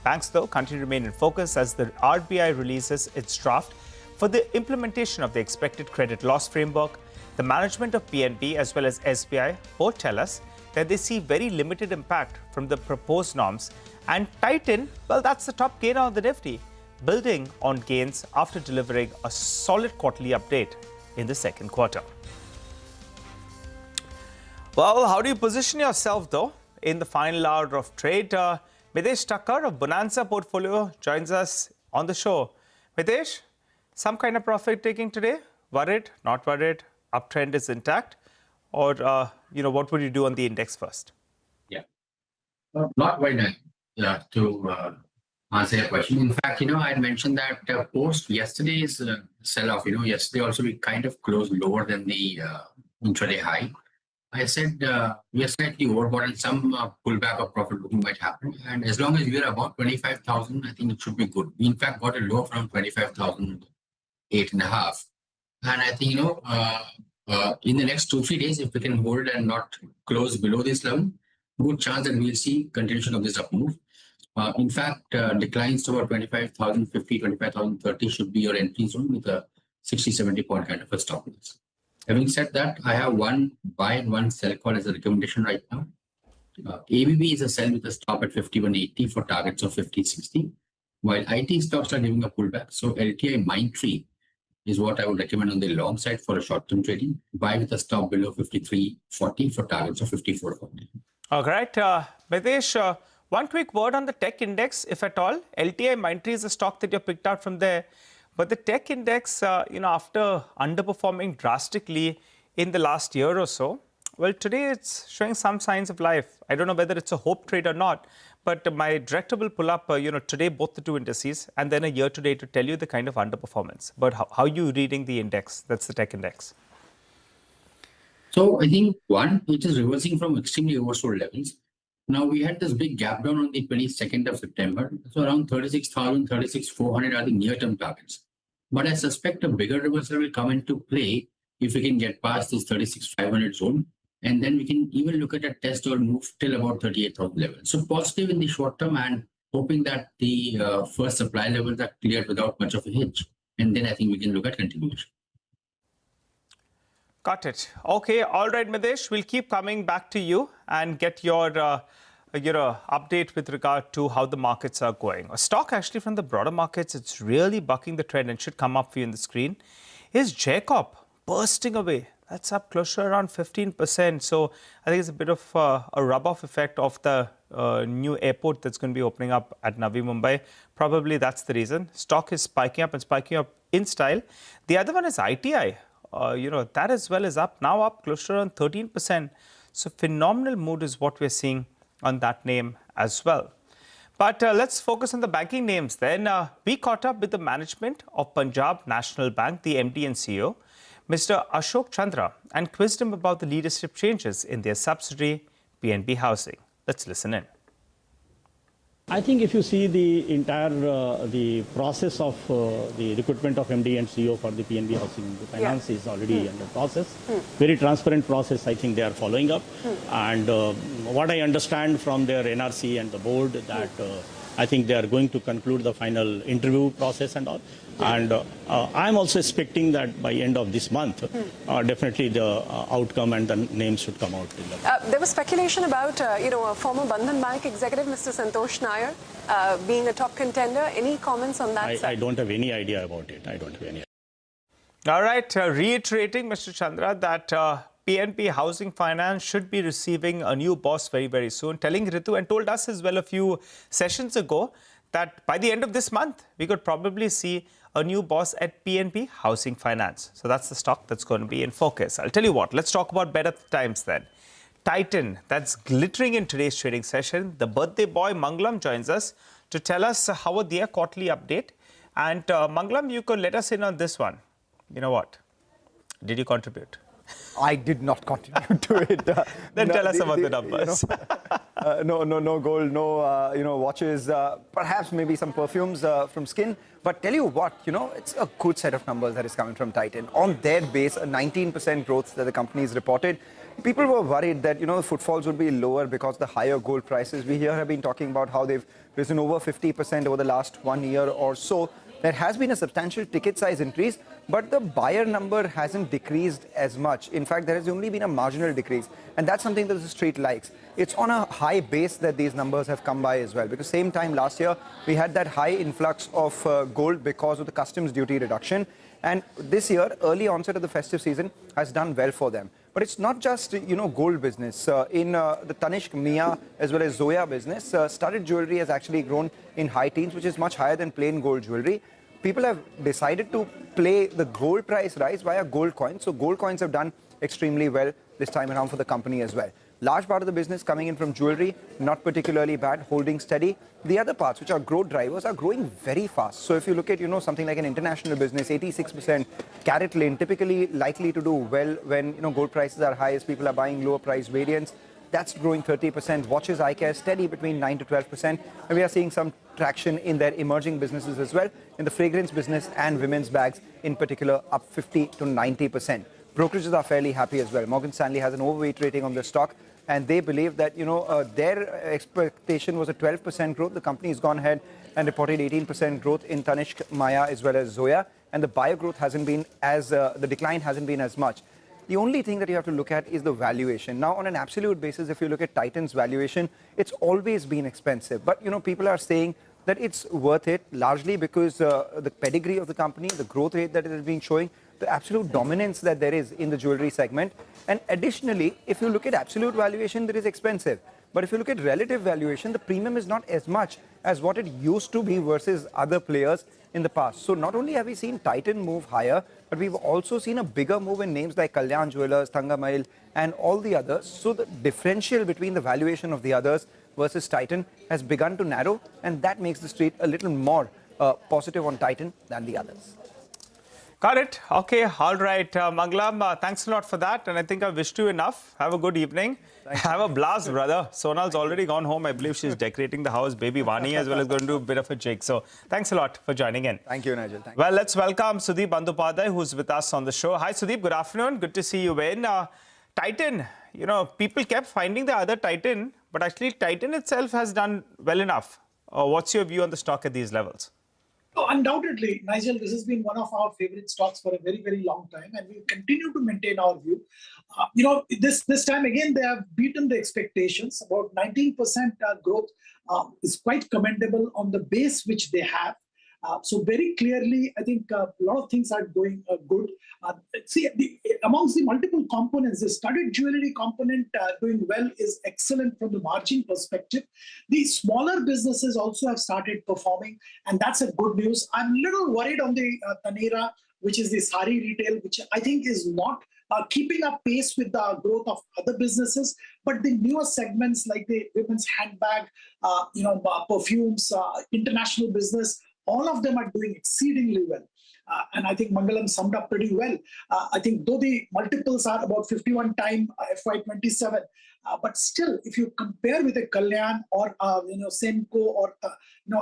Banks, though, continue to remain in focus as the RBI releases its draft for the implementation of the expected credit loss framework. The management of PNB as well as SBI both tell us that they see very limited impact from the proposed norms. And Titan, well, that's the top gainer on the Nifty, building on gains after delivering a solid quarterly update in the second quarter. Well, how do you position yourself, though, in the final hour of trade? Mitesh Thakkar of Bonanza Portfolio joins us on the show. Mitesh, some kind of profit taking today? Worried, not worried? Uptrend is intact? Or, what would you do on the index first? Yeah, not very nice to answer your question. In fact, I had mentioned that post yesterday's sell-off, yesterday also we kind of closed lower than the intraday high. I said we are slightly overbought and some pullback of profit booking might happen. And as long as we are about 25,000, I think it should be good. We in fact got a low from 25,008.5. And I think, in the next 2-3 days, if we can hold and not close below this level, good chance that we'll see continuation of this up move. In fact, declines to about 25,050, 25,030 should be your entry zone with a 60-70 point kind of a stop loss. Having said that, I have one buy and one sell call as a recommendation right now. ABB is a sell with a stop at 51.80 for targets of 50-60, while IT stocks are giving a pullback. So LTI Mindtree is what I would recommend on the long side for a short-term trading. Buy with a stop below 53.40 for targets of 54.40. All right, Mitesh, one quick word on the tech index, if at all. LTI Mindtree is a stock that you picked out from there. But the tech index, after underperforming drastically in the last year or so, well, today it's showing some signs of life. I don't know whether it's a hope trade or not, But my director will pull up, today both the two indices and then a year to date to tell you the kind of underperformance. But how are you reading the index? That's the tech index. So I think one, it is reversing from extremely oversold levels. Now we had this big gap down on the 22nd of September. So around 36,000, 36,400 are the near-term targets. But I suspect a bigger reversal will come into play if we can get past this 36,500 zone. And then we can even look at a test or move till about 38,000 level. So positive in the short term and hoping that the first supply levels are cleared without much of a hitch. And then I think we can look at continuation. Got it. Okay. All right, Midesh, we'll keep coming back to you and get your update with regard to how the markets are going. A stock actually from the broader markets, it's really bucking the trend and should come up for you on the screen, is Jacob bursting away. That's up close to around 15%. So I think it's a bit of a rub-off effect of the new airport that's going to be opening up at Navi Mumbai. Probably that's the reason. Stock is spiking up and spiking up in style. The other one is ITI. That as well is up, now up close to around 13%. So phenomenal mood is what we're seeing on that name as well. But let's focus on the banking names then. We caught up with the management of Punjab National Bank, the MD and CEO, Mr. Ashok Chandra, and quizzed him about the leadership changes in their subsidiary, PNB Housing. Let's listen in. I think if you see the entire the process of the recruitment of MD and CEO for the PNB Housing Finance is already under process. Very transparent process, I think they are following up. And what I understand from their NRC and the board that I think they are going to conclude the final interview process and all. And I'm also expecting that by end of this month, definitely the outcome and the names should come out. There was speculation about, a former Bandhan Bank executive, Mr. Santosh Nair, being a top contender. Any comments on that? I don't have any idea about it. I don't have any idea. All right. Reiterating, Mr. Chandra, that PNB Housing Finance should be receiving a new boss very, very soon. Telling Ritu and told us as well a few sessions ago that by the end of this month, we could probably see a new boss at PNB Housing Finance. So that's the stock that's going to be in focus. I'll tell you what, let's talk about better times then. Titan, that's glittering in today's trading session. The birthday boy Mangalam joins us to tell us how are their quarterly update. And Mangalam, you could let us in on this one. You know what? Did you contribute? I did not contribute to it. Then tell us about the numbers. No gold, no watches, perhaps maybe some perfumes from Skin. But tell you what, it's a good set of numbers that is coming from Titan. On their base, a 19% growth that the company has reported. People were worried that, the footfalls would be lower because the higher gold prices. We here have been talking about how they've risen over 50% over the last 1 year or so. There has been a substantial ticket size increase, but the buyer number hasn't decreased as much. In fact, there has only been a marginal decrease. And that's something that the street likes. It's on a high base that these numbers have come by as well. Because same time last year, we had that high influx of gold because of the customs duty reduction. And this year, early onset of the festive season has done well for them. But it's not just, gold business. In the Tanishq, Mia, as well as Zoya business, studded jewelry has actually grown in high teens, which is much higher than plain gold jewelry. People have decided to play the gold price rise via gold coins. So gold coins have done extremely well this time around for the company as well. Large part of the business coming in from jewelry, not particularly bad, holding steady. The other parts, which are growth drivers, are growing very fast. So if you look at, something like an international business, 86%, carat lane, typically likely to do well when, gold prices are high as people are buying lower price variants. That's growing 30%. Watches, eye care, steady between 9 to 12%. And we are seeing some traction in their emerging businesses as well, in the fragrance business and women's bags in particular, up 50 to 90%. Brokerages are fairly happy as well. Morgan Stanley has an overweight rating on the stock, and they believe that, their expectation was a 12% growth. The company has gone ahead and reported 18% growth in Tanishq, Maya, as well as Zoya. And the buyer growth hasn't been as, the decline hasn't been as much. The only thing that you have to look at is the valuation. Now, on an absolute basis, if you look at Titan's valuation, it's always been expensive. But, people are saying that it's worth it, largely because the pedigree of the company, the growth rate that it has been showing, the absolute dominance that there is in the jewelry segment. And additionally, if you look at absolute valuation, that is expensive. But if you look at relative valuation, the premium is not as much as what it used to be versus other players in the past. So not only have we seen Titan move higher, but we've also seen a bigger move in names like Kalyan Jewellers, Thangamahil, and all the others. So the differential between the valuation of the others versus Titan has begun to narrow, and that makes the street a little more positive on Titan than the others. Got it. Okay. All right. Mangalam, thanks a lot for that. And I think I've wished you enough. Have a good evening. Have a blast, brother. Sonal's already gone home. I believe she's decorating the house. Baby Vani as well is going to do a bit of a jig. So thanks a lot for joining in. Thank you, Nigel. Well, let's welcome Sudeep Bandyopadhyay, who's with us on the show. Hi, Sudeep. Good afternoon. Good to see you in. Titan, you know, people kept finding the other Titan, but actually Titan itself has done well enough. What's your view on the stock at these levels? Oh, undoubtedly, Nigel, this has been one of our favorite stocks for a very, very long time, and we continue to maintain our view. This time again, they have beaten the expectations. About 19% growth is quite commendable on the base which they have. So very clearly, I think a lot of things are going good. Amongst the multiple components, the studded jewelry component doing well is excellent from the margin perspective. The smaller businesses also have started performing, and that's a good news. I'm a little worried on the Taneira, which is the sari retail, which I think is not keeping up pace with the growth of other businesses. But the newer segments like the women's handbag, perfumes, international business, all of them are doing exceedingly well. And I think Mangalam summed up pretty well. I think though the multiples are about 51 times FY27, but still, if you compare with a Kalyan or Senco or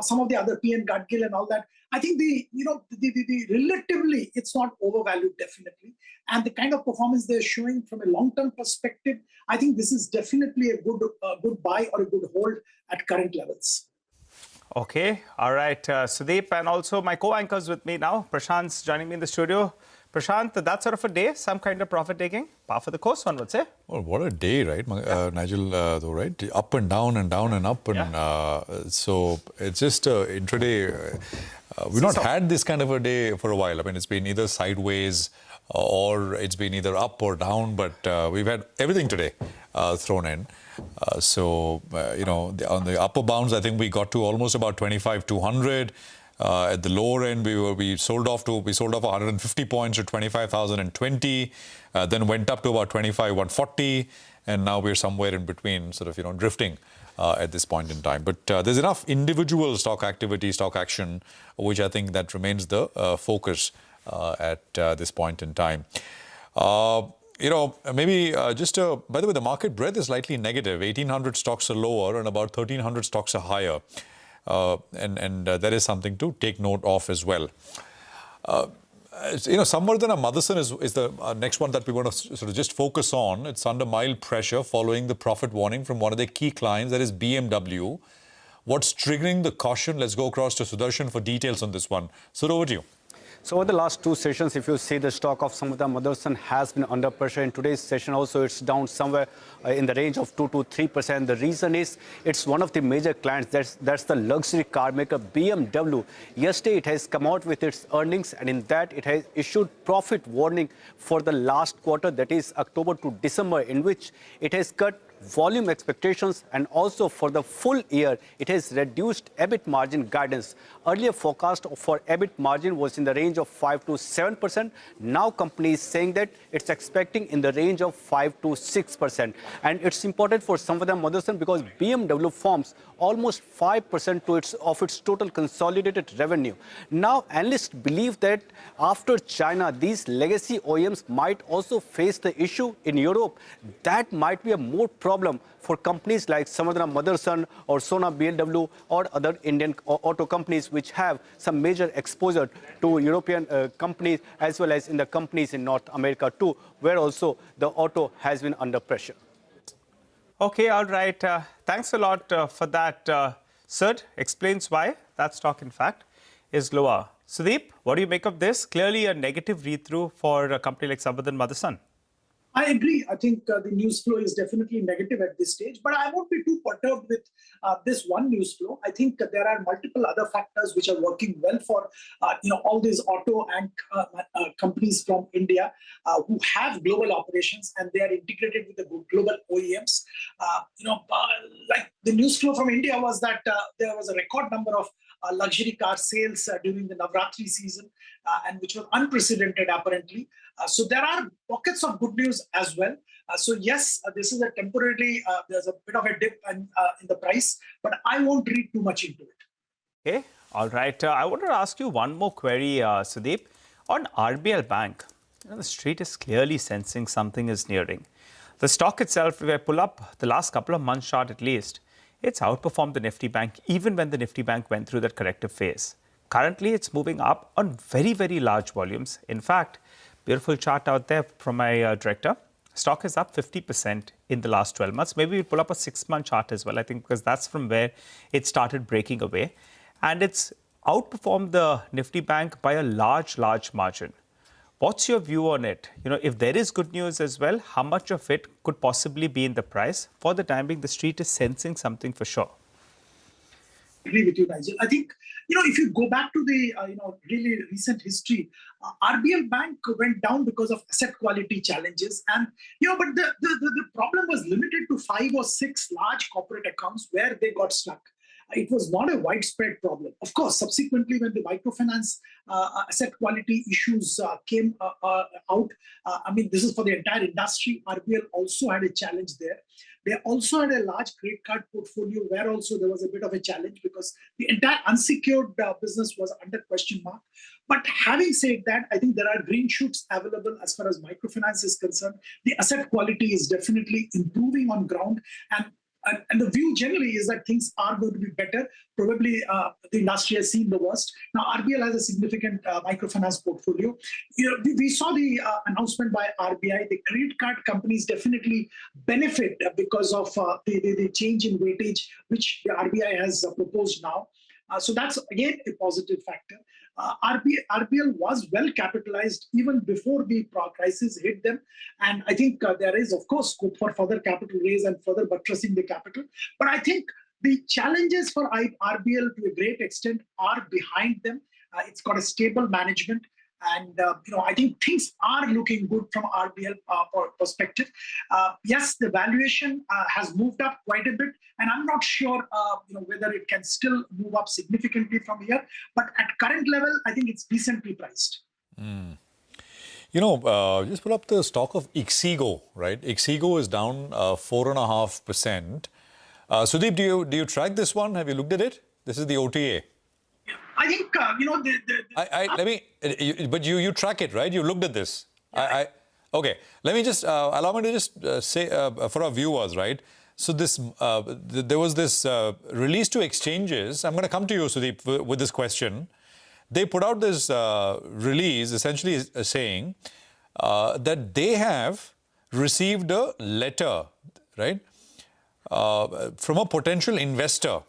some of the other PN Gadgil and all that, I think the relatively it's not overvalued definitely, and the kind of performance they're showing from a long-term perspective, I think this is definitely a good buy or a good hold at current levels. Okay. All right. Sudeep, and also my co-anchors with me now. Prashant's joining me in the studio. Prashant, that sort of a day, some kind of profit taking, par for the course, one would say. Well, what a day, right, Nigel, though, right? Up and down and down and up. And so it's just intraday. We've not had this kind of a day for a while. I mean, it's been either sideways or it's been either up or down, but we've had everything today thrown in. On the upper bounds, I think we got to almost about 25,200. At the lower end, we sold off 150 points to 25,020. Then went up to about 25,140, and now we're somewhere in between, sort of drifting at this point in time. But there's enough individual stock activity, stock action, which I think that remains the focus at this point in time. Maybe by the way, the market breadth is slightly negative. 1,800 stocks are lower and about 1,300 stocks are higher. And that is something to take note of as well. Samvardhana Motherson is the next one that we want to sort of just focus on. It's under mild pressure following the profit warning from one of their key clients, that is BMW. What's triggering the caution? Let's go across to Sudarshan for details on this one. So over to you. So over the last two sessions, if you see, the stock of Samvardhana Motherson has been under pressure. In today's session also, it's down somewhere in the range of 2 to 3%. The reason is it's one of the major clients. That's the luxury car maker BMW. Yesterday, it has come out with its earnings, and in that, it has issued profit warning for the last quarter, that is October to December, in which it has cut volume expectations, and also for the full year, it has reduced EBIT margin guidance. Earlier forecast for EBIT margin was in the range of 5 to 7%. Now company is saying that it's expecting in the range of 5 to 6%. And it's important for Samvardhana Motherson because BMW forms almost 5% of its total consolidated revenue. Now analysts believe that after China, these legacy OEMs might also face the issue in Europe. That might be a more problem for companies like Samvardhana Motherson or Sona BMW or other Indian auto companies which have some major exposure to European companies as well as in the companies in North America too, where also the auto has been under pressure. Okay, all right. Thanks a lot for that. Sud explains why that stock, in fact, is lower. Sudeep, what do you make of this? Clearly a negative read-through for a company like Samvardhana Motherson. I agree. I think the news flow is definitely negative at this stage, but I won't be too perturbed with this one news flow. I think there are multiple other factors which are working well for all these auto and companies from India who have global operations and they are integrated with the global OEMs. Like the news flow from India was that there was a record number of luxury car sales during the Navratri season, and which was unprecedented apparently. So there are pockets of good news as well. So yes, this is a temporarily, there's a bit of a dip in the price, but I won't read too much into it. Okay, all right. I wanted to ask you one more query, Sudeep. On RBL Bank, the street is clearly sensing something is nearing. The stock itself, if I pull up the last couple of months chart at least, it's outperformed the Nifty Bank even when the Nifty Bank went through that corrective phase. Currently, it's moving up on very, very large volumes. In fact, beautiful chart out there from my director. Stock is up 50% in the last 12 months. Maybe we'll pull up a 6-month chart as well, I think, because that's from where it started breaking away. And it's outperformed the Nifty Bank by a large, large margin. What's your view on it? If there is good news as well, how much of it could possibly be in the price? For the time being, the street is sensing something for sure. I agree with you, Nigel. I think, if you go back to the, really recent history, RBL Bank went down because of asset quality challenges. And, but the problem was limited to 5 or 6 large corporate accounts where they got stuck. It was not a widespread problem. Of course, subsequently, when the microfinance asset quality issues came out, this is for the entire industry. RBL also had a challenge there. They also had a large credit card portfolio where also there was a bit of a challenge because the entire unsecured business was under question mark. But having said that, I think there are green shoots available as far as microfinance is concerned. The asset quality is definitely improving on ground. And the view generally is that things are going to be better. Probably the industry has seen the worst. Now, RBL has a significant microfinance portfolio. We saw the announcement by RBI. The credit card companies definitely benefit because of the change in weightage, which the RBI has proposed now. So that's, again, a positive factor. RBL was well capitalized even before the crisis hit them. And I think there is, of course, scope for further capital raise and further buttressing the capital. But I think the challenges for RBL to a great extent are behind them. It's got a stable management. And, I think things are looking good from RBL perspective. Yes, the valuation has moved up quite a bit. And I'm not sure, whether it can still move up significantly from here. But at current level, I think it's decently priced. Just pull up the stock of Ixigo, right? Ixigo is down 4.5%. Sudeep, do you track this one? Have you looked at it? This is the OTA. I think, but you track it, right? You looked at this. Yeah. Okay. Let me just, allow me to just say for our viewers, right? So there was this release to exchanges. I'm going to come to you, Sudeep, with this question. They put out this release essentially saying that they have received a letter, right, from a potential investor.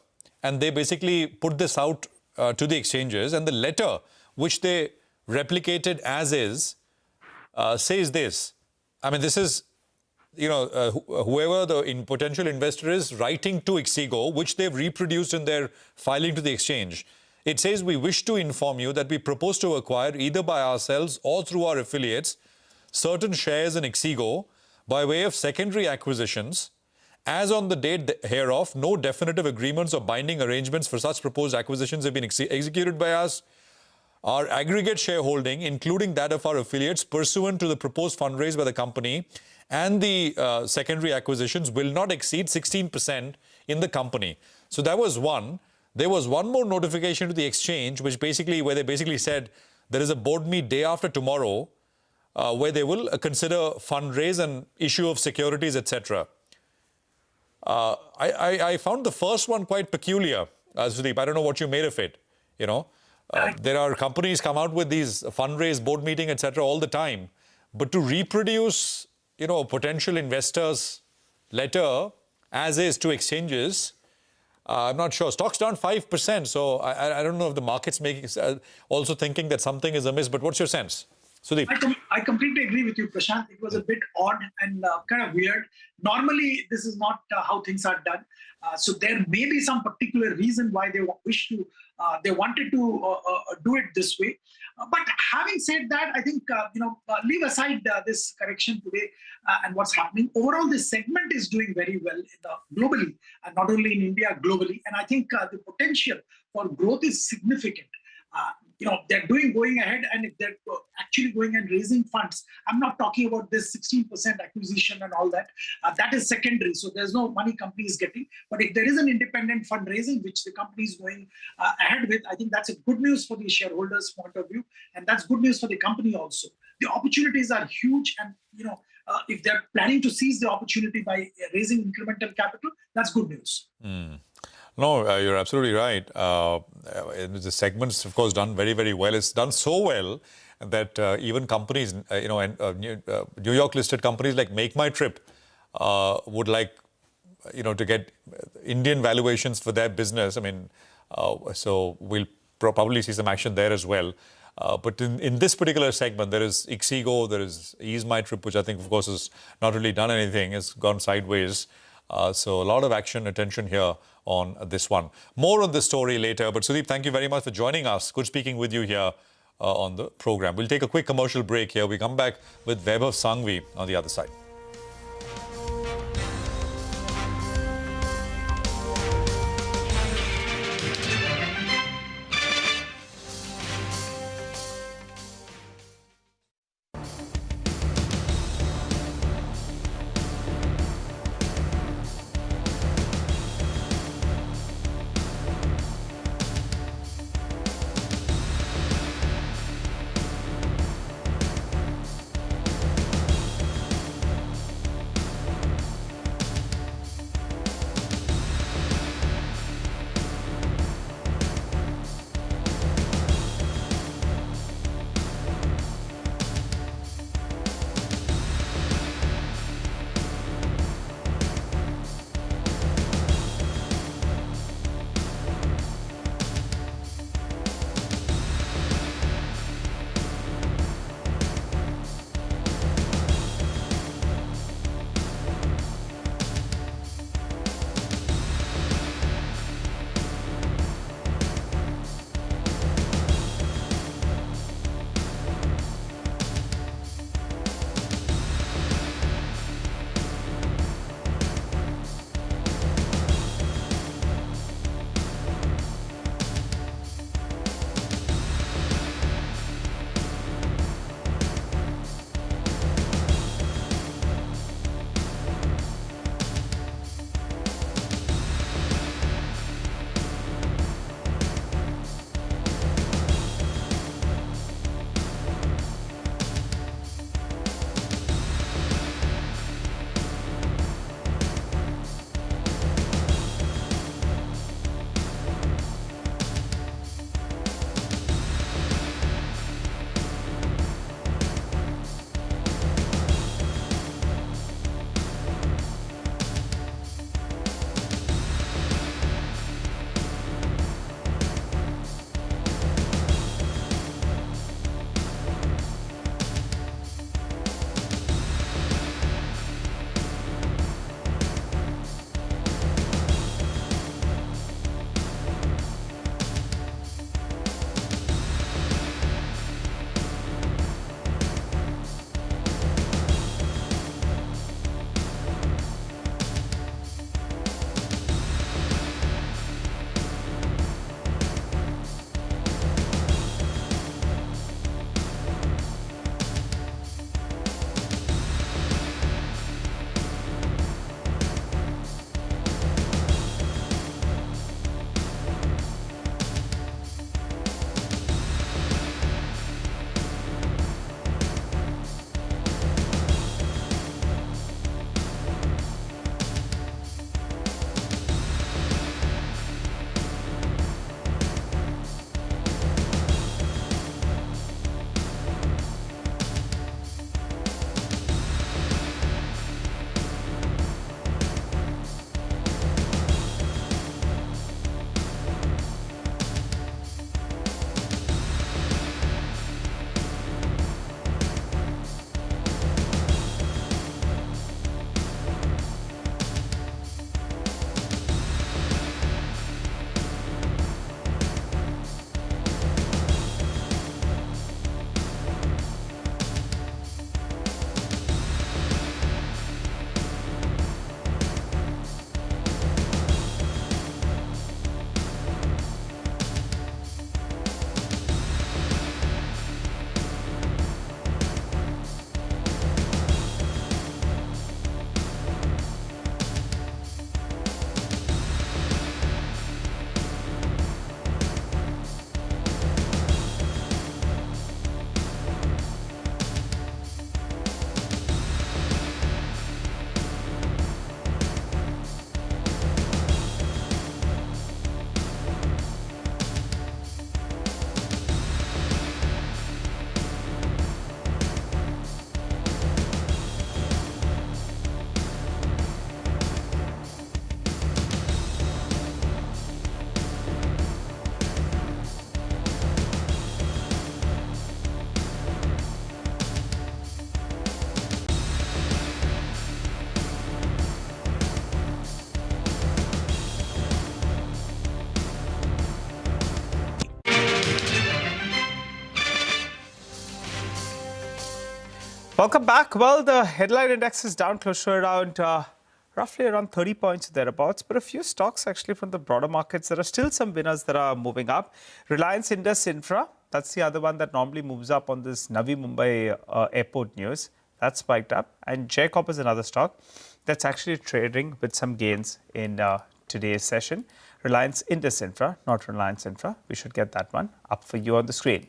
And they basically put this out to the exchanges, and the letter, which they replicated as is, says this. This is, whoever the potential investor is writing to Ixigo, which they've reproduced in their filing to the exchange. It says, we wish to inform you that we propose to acquire either by ourselves or through our affiliates certain shares in Ixigo by way of secondary acquisitions. As on the date hereof, no definitive agreements or binding arrangements for such proposed acquisitions have been executed by us. Our aggregate shareholding, including that of our affiliates, pursuant to the proposed fundraise by the company and the secondary acquisitions, will not exceed 16% in the company. So that was one. There was one more notification to the exchange, where they basically said there is a board meet day after tomorrow, where they will consider fundraise and issue of securities, etc. I found the first one quite peculiar, Sudeep. I don't know what you made of it. There are companies come out with these fundraise, board meeting, etc. all the time. But to reproduce, potential investors' letter as is to exchanges, I'm not sure. Stock's down 5%. So I don't know if the market's also thinking that something is amiss. But what's your sense? Sudeep. I completely agree with you, Prashant. It was a bit odd and kind of weird. Normally, this is not how things are done. So there may be some particular reason why they wanted to do it this way. But having said that, I think, leave aside this correction today and what's happening. Overall, this segment is doing very well globally, and not only in India, globally. And I think the potential for growth is significant. they're going ahead, and if they're actually going and raising funds, I'm not talking about this 16% acquisition and all that. That is secondary. So there's no money company is getting. But if there is an independent fundraising, which the company is going ahead with, I think that's a good news for the shareholders' point of view. And that's good news for the company also. The opportunities are huge. And, if they're planning to seize the opportunity by raising incremental capital, that's good news. No, you're absolutely right. The segment's, of course, done very, very well. It's done so well that even companies, New York-listed companies like Make My Trip would like, to get Indian valuations for their business. I mean, so we'll probably see some action there as well. But in this particular segment, there is Ixigo, there is Ease My Trip, which I think, of course, has not really done anything. It's gone sideways. So a lot of action, attention here on this one. More on this story later. But Sudeep, thank you very much for joining us. Good speaking with you here on the program. We'll take a quick commercial break here. We come back with Vaibhav Sanghvi on the other side. Welcome back. Well, the headline index is down close to around roughly around 30 points thereabouts, but a few stocks actually from the broader markets. There are still some winners that are moving up. Reliance Indus Infra, that's the other one that normally moves up on this Navi Mumbai airport news. That's spiked up. And Jacob is another stock that's actually trading with some gains in today's session. Reliance Indus Infra, not Reliance Infra. We should get that one up for you on the screen.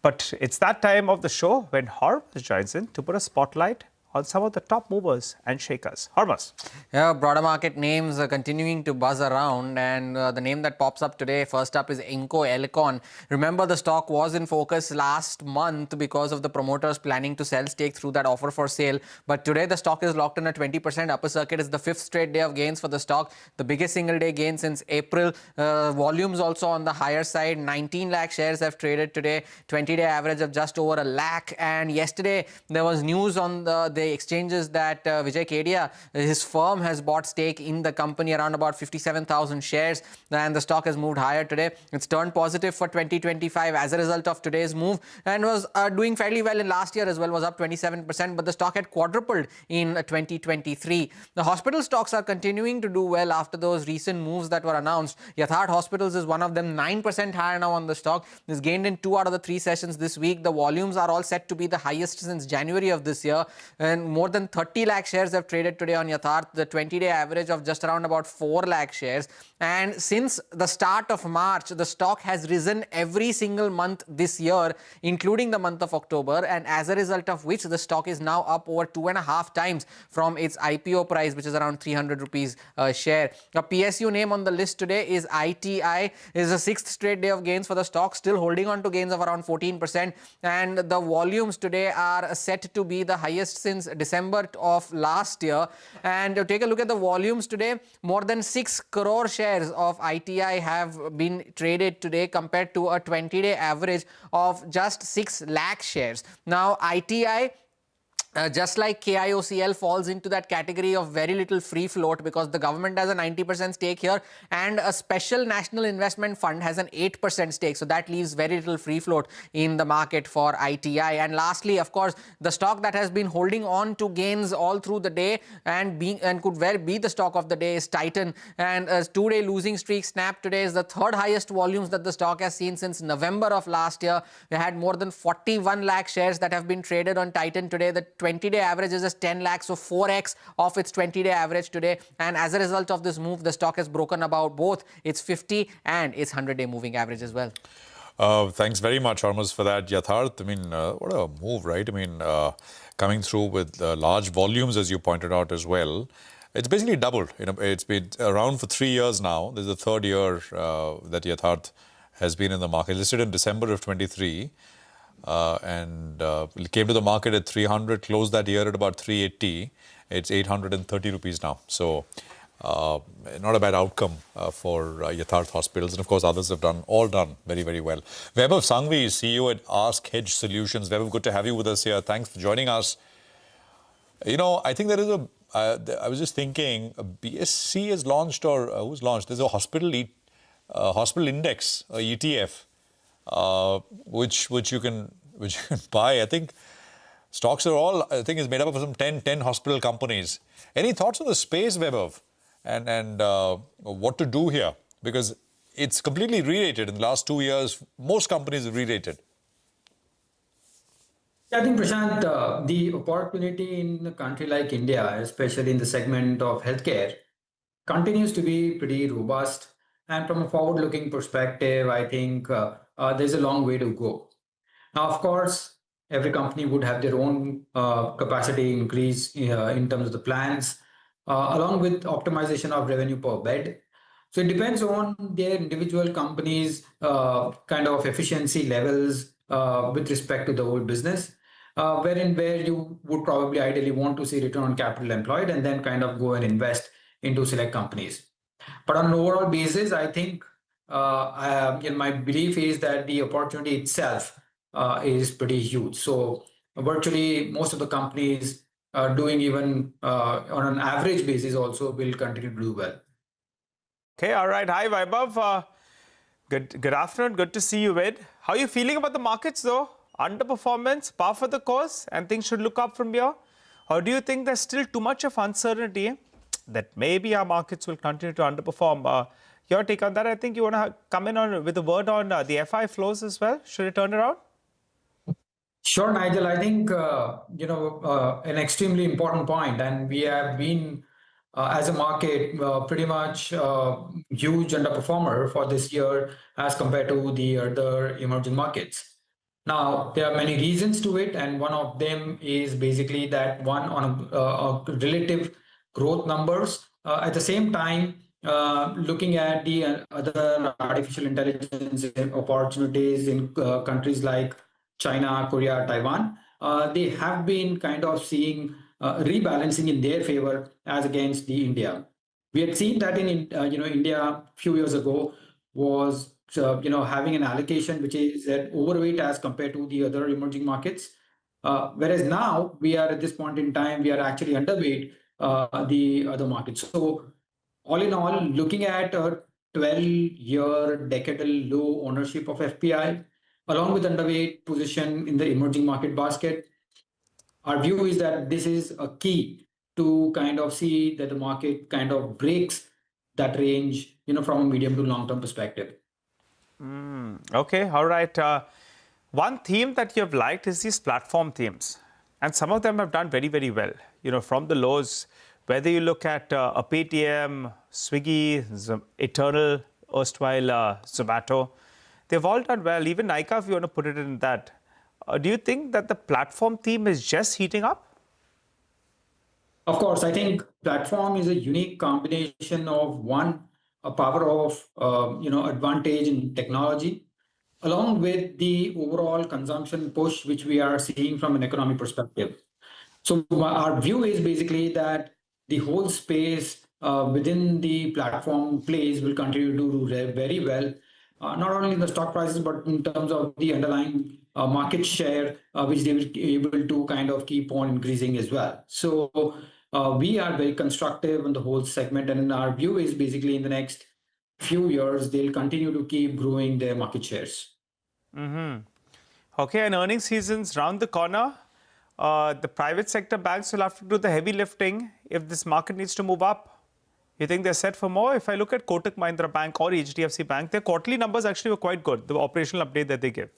But it's that time of the show when Hormuz joins in to put a spotlight on some of the top movers and shakers. Hormuz. Yeah, broader market names are continuing to buzz around, and the name that pops up today, first up, is Inco Elecon. Remember, the stock was in focus last month because of the promoters planning to sell stake through that offer for sale. But today, the stock is locked in a 20% upper circuit. It's the fifth straight day of gains for the stock, the biggest single day gain since April. Volumes also on the higher side. 19 lakh shares have traded today, 20-day average of just over a lakh. And yesterday, there was news on the exchanges that Vijay Kedia, his firm, has bought stake in the company around about 57,000 shares, and the stock has moved higher today. It's turned positive for 2025 as a result of today's move, and was doing fairly well in last year as well, was up 27%, but the stock had quadrupled in 2023. The hospital stocks are continuing to do well after those recent moves that were announced. Yatharth Hospitals is one of them, 9% higher now on the stock. It's gained in 2 out of the 3 sessions this week. The volumes are all set to be the highest since January of this year, and more than 30 lakh shares have traded today on Yatharth, the 20-day average of just around about 4 lakh shares. And since the start of March, the stock has risen every single month this year, including the month of October, and as a result of which the stock is now up over 2.5 times from its IPO price, which is around 300 rupees a share. A PSU name on the list today is ITI. It is a 6th straight day of gains for the stock, still holding on to gains of around 14%, and the volumes today are set to be the highest since December of last year. And take a look at the volumes today. More than 6 crore shares of ITI have been traded today compared to a 20-day average of just 6 lakh shares. Now, ITI, just like KIOCL, falls into that category of very little free float because the government has a 90% stake here and a special national investment fund has an 8% stake. So that leaves very little free float in the market for ITI. And lastly, of course, the stock that has been holding on to gains all through the day and could well be the stock of the day is Titan. And a 2-day losing streak snapped today is the 3rd highest volumes that the stock has seen since November of last year. We had more than 41 lakh shares that have been traded on Titan today. The 20-day average is just 10 lakhs, so 4x of its 20-day average today. And as a result of this move, the stock has broken about both its 50 and its 100-day moving average as well. Thanks very much, Hormuz, for that. Yatharth, I mean, what a move, right? I mean, coming through with large volumes, as you pointed out as well. It's basically doubled. You know, it's been around for 3 years now. This is the 3rd year that Yatharth has been in the market. Listed in December of 23. It came to the market at 300, closed that year at about 380. It's 830 rupees now. So not a bad outcome for Yatharth Hospitals. And of course, others have all done very, very well. Vaibhav Sanghvi, CEO at Ask Hedge Solutions. Vaibhav, good to have you with us here. Thanks for joining us. You know, I think there is I was just thinking, BSC has launched, or who's launched? There's a hospital index, a ETF. Which you can buy. I think stocks are all, I think, is made up of some 10 hospital companies. Any thoughts on the space, Vaibhav, and what to do here? Because it's completely re-rated in the last 2 years. Most companies have re-rated. I think, Prashant, the opportunity in a country like India, especially in the segment of healthcare, continues to be pretty robust. And from a forward-looking perspective, I think there's a long way to go. Now, of course, every company would have their own capacity increase in terms of the plans, along with optimization of revenue per bed. So it depends on their individual companies' kind of efficiency levels with respect to the whole business, where you would probably ideally want to see return on capital employed and then kind of go and invest into select companies. But on an overall basis, I think my belief is that the opportunity itself is pretty huge. So virtually most of the companies doing even on an average basis also will continue to do well. Okay, all right. Hi, Vaibhav. Good afternoon. Good to see you, Ed. How are you feeling about the markets, though? underperformance, par for the course, and things should look up from here? Or do you think there's still too much of uncertainty that maybe our markets will continue to underperform? Your take on that? I think you want to come in on with a word on the FI flows as well. Should it turn around? Sure, Nigel. I think, an extremely important point, and we have been, as a market, pretty much huge underperformer for this year as compared to the other emerging markets. Now, there are many reasons to it, and one of them is basically that one on relative growth numbers. At the same time, looking at the other artificial intelligence opportunities in countries like China, Korea, Taiwan, they have been kind of seeing rebalancing in their favor as against the India. We had seen that in India a few years ago was having an allocation which is at overweight as compared to the other emerging markets. Whereas now we are at this point in time, we are actually underweight the other markets. So all in all, looking at a 12-year decadal low ownership of FPI, along with underweight position in the emerging market basket, our view is that this is a key to kind of see that the market kind of breaks that range, from a medium to long-term perspective. Okay, all right. One theme that you have liked is these platform themes. And some of them have done very, very well. From the lows, whether you look at a Paytm, Swiggy, Eternal, erstwhile Zomato, they've all done well. Even Nykaa, if you want to put it in that. Do you think that the platform theme is just heating up? Of course, I think platform is a unique combination of a power of advantage in technology, along with the overall consumption push which we are seeing from an economic perspective. So our view is basically that the whole space within the platform plays will continue to do very well, not only in the stock prices, but in terms of the underlying market share, which they will be able to kind of keep on increasing as well. So we are very constructive on the whole segment, and our view is basically in the next few years, they'll continue to keep growing their market shares. Okay, and earnings season's round the corner. The private sector banks will have to do the heavy lifting if this market needs to move up. You think they're set for more? If I look at Kotak Mahindra Bank or HDFC Bank, their quarterly numbers actually were quite good, the operational update that they give.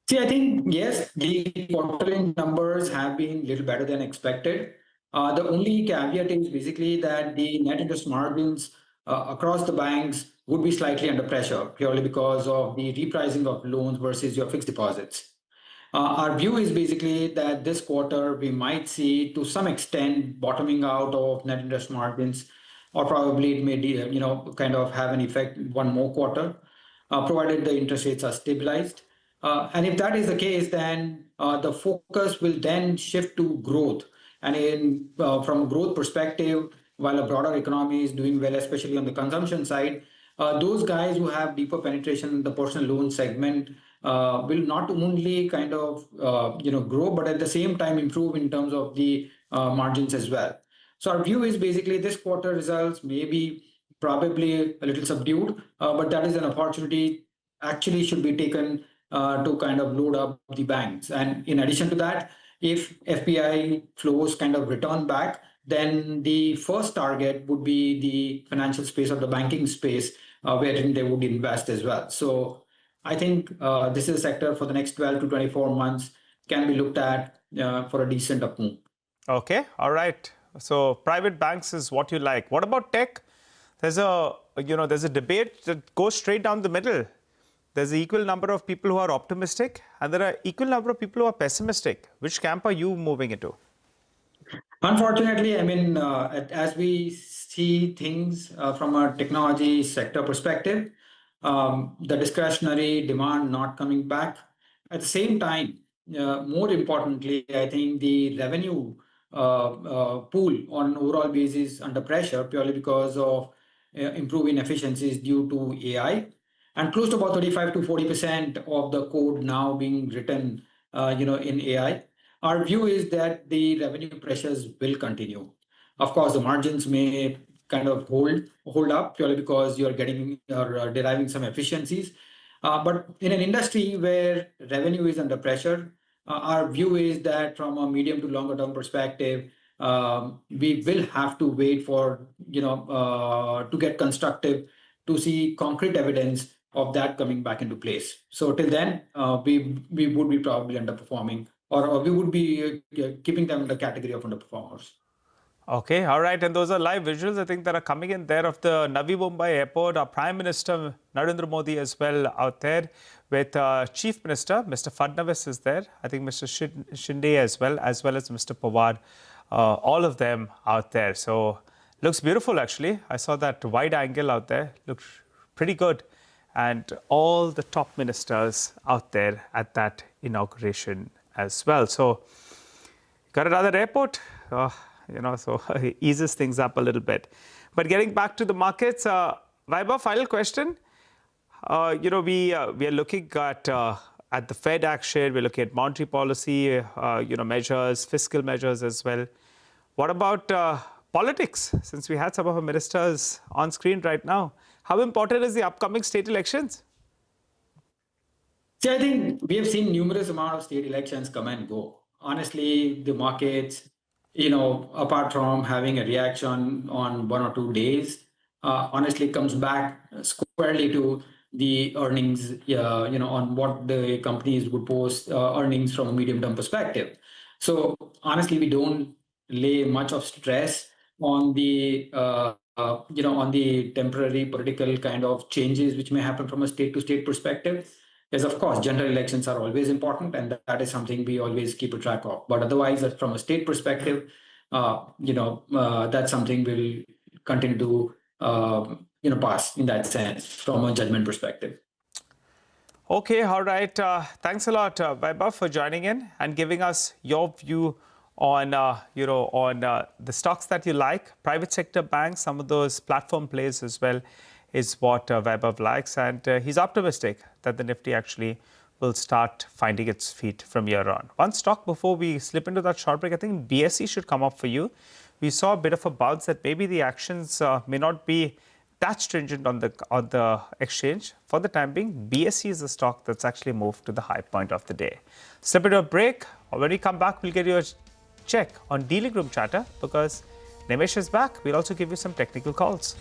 See, I think, yes, the quarterly numbers have been a little better than expected. The only caveat is basically that the net interest margins across the banks would be slightly under pressure, purely because of the repricing of loans versus your fixed deposits. Our view is basically that this quarter we might see, to some extent, bottoming out of net interest margins, or probably it may kind of have an effect one more quarter, provided the interest rates are stabilized. And if that is the case, then the focus will then shift to growth. And from a growth perspective, while a broader economy is doing well, especially on the consumption side, those guys who have deeper penetration in the personal loan segment will not only kind of grow, but at the same time improve in terms of the margins as well. So our view is basically this quarter results may be probably a little subdued, but that is an opportunity actually should be taken to kind of load up the banks. And in addition to that, if FPI flows kind of return back, then the first target would be the financial space or the banking space wherein they would invest as well. So I think this is a sector for the next 12 to 24 months can be looked at for a decent up move. Okay, all right. So private banks is what you like. What about tech? There's a debate that goes straight down the middle. There's an equal number of people who are optimistic, and there are equal number of people who are pessimistic. Which camp are you moving into? Unfortunately, I mean, as we see things from a technology sector perspective, the discretionary demand not coming back. At the same time, more importantly, I think the revenue pool on an overall basis under pressure purely because of improving efficiencies due to AI. And close to about 35 to 40% of the code now being written, in AI. Our view is that the revenue pressures will continue. Of course, the margins may kind of hold up purely because you're deriving some efficiencies. But in an industry where revenue is under pressure, our view is that from a medium to longer term perspective, we will have to wait for, to get constructive, to see concrete evidence of that coming back into place. So till then, we would be probably underperforming, or we would be keeping them in the category of underperformers. Okay, all right. And those are live visuals, I think, that are coming in there of the Navi Mumbai airport. Our Prime Minister Narendra Modi as well out there with Chief Minister, Mr. Fadnavis is there. I think Mr. Shinde as well as Mr. Pawar. All of them out there. So looks beautiful, actually. I saw that wide angle out there. Looks pretty good. And all the top ministers out there at that inauguration as well. So got another airport. So it eases things up a little bit. But getting back to the markets, Vaibhav, final question. We are looking at the Fed action. We're looking at monetary policy, measures, fiscal measures as well. What about politics? Since we had some of our ministers on screen right now, how important is the upcoming state elections? See, I think we have seen numerous amount of state elections come and go. Honestly, the markets, apart from having a reaction on 1 or 2 days, honestly comes back squarely to the earnings, on what the companies would post earnings from a medium-term perspective. So honestly, we don't lay much of stress on the, on the temporary political kind of changes which may happen from a state-to-state perspective. Yes, of course, general elections are always important, and that is something we always keep a track of. But otherwise, from a state perspective, that's something we'll continue to, pass in that sense from a judgment perspective. Okay, all right. Thanks a lot, Vaibhav, for joining in and giving us your view on, the stocks that you like, private sector banks, some of those platform plays as well, is what Vaibhav likes, and he's optimistic that the Nifty actually will start finding its feet from here on. One stock before we slip into that short break, I think BSE should come up for you. We saw a bit of a bounce that maybe the actions may not be that stringent on the exchange. For the time being, BSE is the stock that's actually moved to the high point of the day. Slip into a break. When we come back, we'll get you a check on dealing room chatter because Nimesh is back. We'll also give you some technical calls.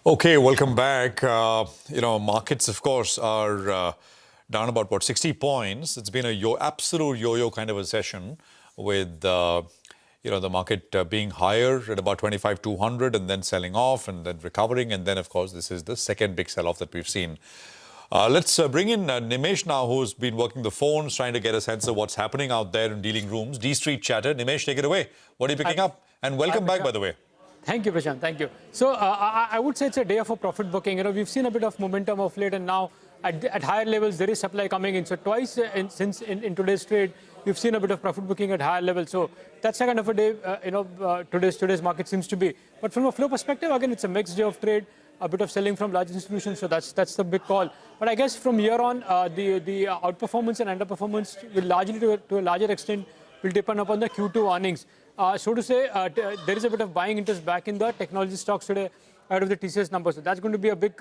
Okay, welcome back. Markets, of course, are down about, 60 points. It's been a absolute yo-yo kind of a session with, the market being higher at about 25,200 and then selling off and then recovering. And then, of course, this is the second big sell-off that we've seen. Let's bring in Nimesh now, who's been working the phones, trying to get a sense of what's happening out there in dealing rooms. D Street Chatter. Nimesh, take it away. What are you picking up? And welcome back, by the way. Thank you, Prashant. Thank you. So I would say it's a day of a profit booking. We've seen a bit of momentum of late, and now at higher levels there is supply coming in. So twice since in today's trade, we've seen a bit of profit booking at higher levels. So that's the kind of a day today's market seems to be. But from a flow perspective, again, it's a mixed day of trade. A bit of selling from large institutions, so that's the big call. But I guess from here on, the outperformance and underperformance will largely, to a larger extent, will depend upon the Q2 earnings. So to say, there is a bit of buying interest back in the technology stocks today out of the TCS numbers. So that's going to be a big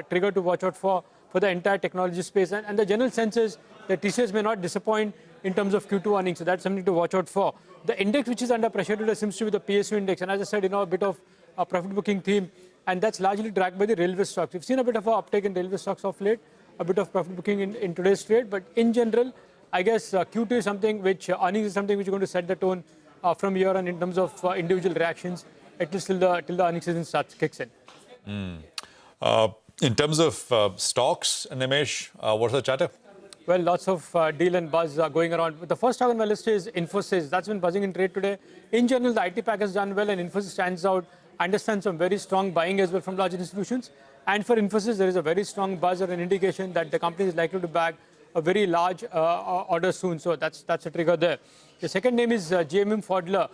trigger to watch out for the entire technology space. And the general sense is that TCS may not disappoint in terms of Q2 earnings. So that's something to watch out for. The index which is under pressure today seems to be the PSU index. And as I said, a bit of a profit booking theme. And that's largely dragged by the railway stocks. We've seen a bit of an uptake in railway stocks of late, a bit of profit booking in today's trade. But in general, I guess Q2 is something which, earnings is something which is going to set the tone from here on in terms of individual reactions, at least till the earnings season kicks in. In terms of stocks, Nimesh, what's the chatter? Well, lots of deal and buzz going around. The first stock on my list is Infosys. That's been buzzing in trade today. In general, the IT pack has done well, and Infosys stands out. Understand some very strong buying as well from large institutions. And for Infosys, there is a very strong buzz or an indication that the company is likely to bag a very large order soon. So that's a trigger there. The second name is GMM Pfaudler.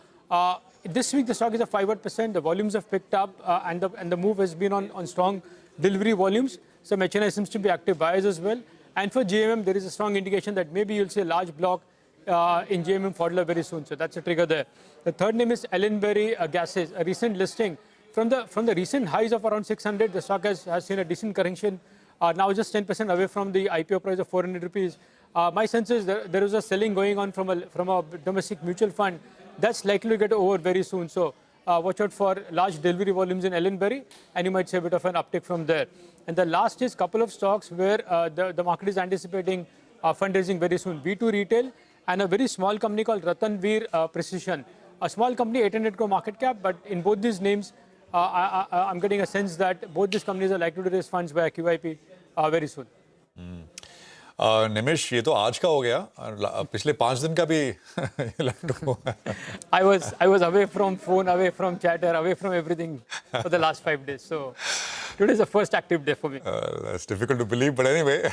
This week, the stock is at 5%. The volumes have picked up, and the move has been on strong delivery volumes. Some HNI seems to be active buyers as well. And for GMM, there is a strong indication that maybe you'll see a large block in GMM Pfaudler very soon. So that's a trigger there. The third name is Ellenberry Gases, a recent listing. From the recent highs of around 600, the stock has seen a decent correction. Now just 10% away from the IPO price of 400 rupees. My sense is there is a selling going on from a domestic mutual fund. That's likely to get over very soon. So watch out for large delivery volumes in Ellenberry, and you might see a bit of an uptick from there. And the last is a couple of stocks where the market is anticipating fundraising very soon. V2 Retail and a very small company called Ratanveer Precision. A small company, 800 crore market cap, but in both these names, I'm getting a sense that both these companies are likely to raise funds by QIP very soon. निमेश, ये तो आज का हो गया, पिछले 5 दिन का भी I was away from phone, away from chatter, away from everything for the last 5 days. So today is the first active day for me. That's difficult to believe, but anyway,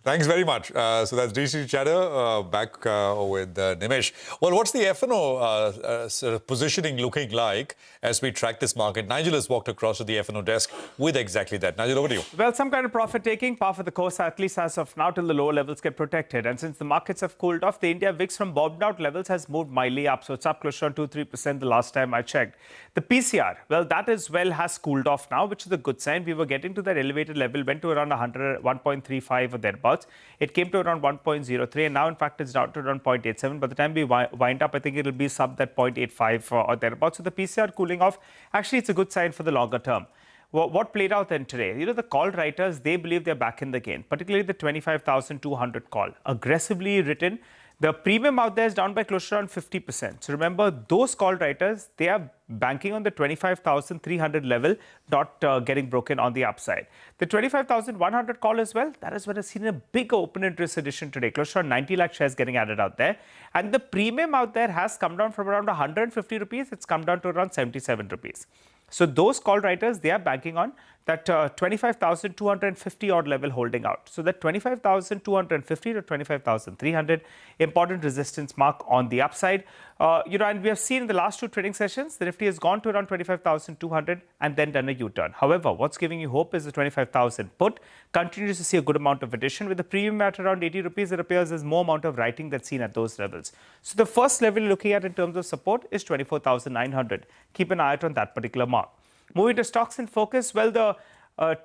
thanks very much. So that's DC Chatter back with Nimesh. Well, what's the F&O sort of positioning looking like as we track this market? Nigel has walked across to the F&O desk with exactly that. Nigel, over to you. Well, some kind of profit taking, par for the course, at least as of now, till the lower levels get protected. And since the markets have cooled off, the India VIX from bottomed out levels has moved mildly up. So it's up close to 2-3% the last time I checked. The PCR, well, that as well has cooled off now, which is a good sign. We were getting to that elevated level, went to around 1.35 or thereabouts. It came to around 1.03, and now, in fact, it's down to around 0.87. By the time we wind up, I think it'll be sub that 0.85 or thereabouts. So the PCR cooling off, actually, it's a good sign for the longer term. What played out then today? The call writers, they believe they're back in the game, particularly the 25,200 call. Aggressively written. The premium out there is down by close to around 50%. So remember, those call writers, they are banking on the 25,300 level, not getting broken on the upside. The 25,100 call as well, that is what has seen a big open interest addition today. Close to around 90 lakh shares getting added out there. And the premium out there has come down from around 150 rupees. It's come down to around 77 rupees. So those call writers, they are banking on that 25,250 odd level holding out. So that 25,250 to 25,300, important resistance mark on the upside. And we have seen in the last 2 trading sessions, the Nifty has gone to around 25,200 and then done a U-turn. However, what's giving you hope is the 25,000 put continues to see a good amount of addition. With the premium at around 80 rupees, it appears there's more amount of writing that's seen at those levels. So the first level you're looking at in terms of support is 24,900. Keep an eye out on that particular mark. Moving to stocks in focus, well, the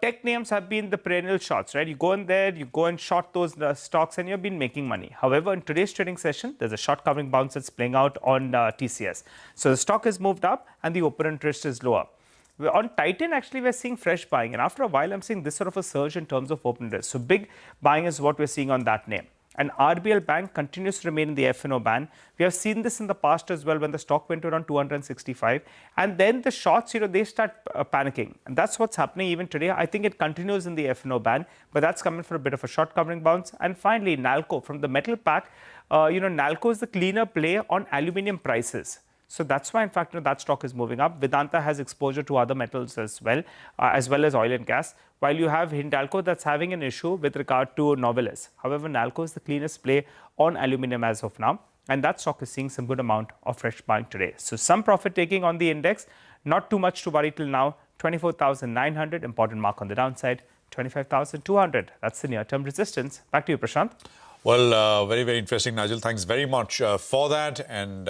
tech names have been the perennial shorts, right? You go in there, you go and short those stocks and you've been making money. However, in today's trading session, there's a short covering bounce that's playing out on TCS. So the stock has moved up and the open interest is lower. On Titan, actually, we're seeing fresh buying. And after a while, I'm seeing this sort of a surge in terms of open interest. So big buying is what we're seeing on that name. And RBL Bank continues to remain in the F&O ban. We have seen this in the past as well when the stock went to around 265. And then the shorts, they start panicking. And that's what's happening even today. I think it continues in the F&O ban, but that's coming for a bit of a short covering bounce. And finally, Nalco from the metal pack. Nalco is the cleaner play on aluminium prices. So that's why, in fact, that stock is moving up. Vedanta has exposure to other metals as well as oil and gas, while you have Hindalco that's having an issue with regard to Novelis. However, Nalco is the cleanest play on aluminium as of now, and that stock is seeing some good amount of fresh buying today. So some profit taking on the index, not too much to worry till now. 24,900, important mark on the downside. 25,200, that's the near-term resistance. Back to you, Prashant. Well, very, very interesting, Nigel. Thanks very much for that. And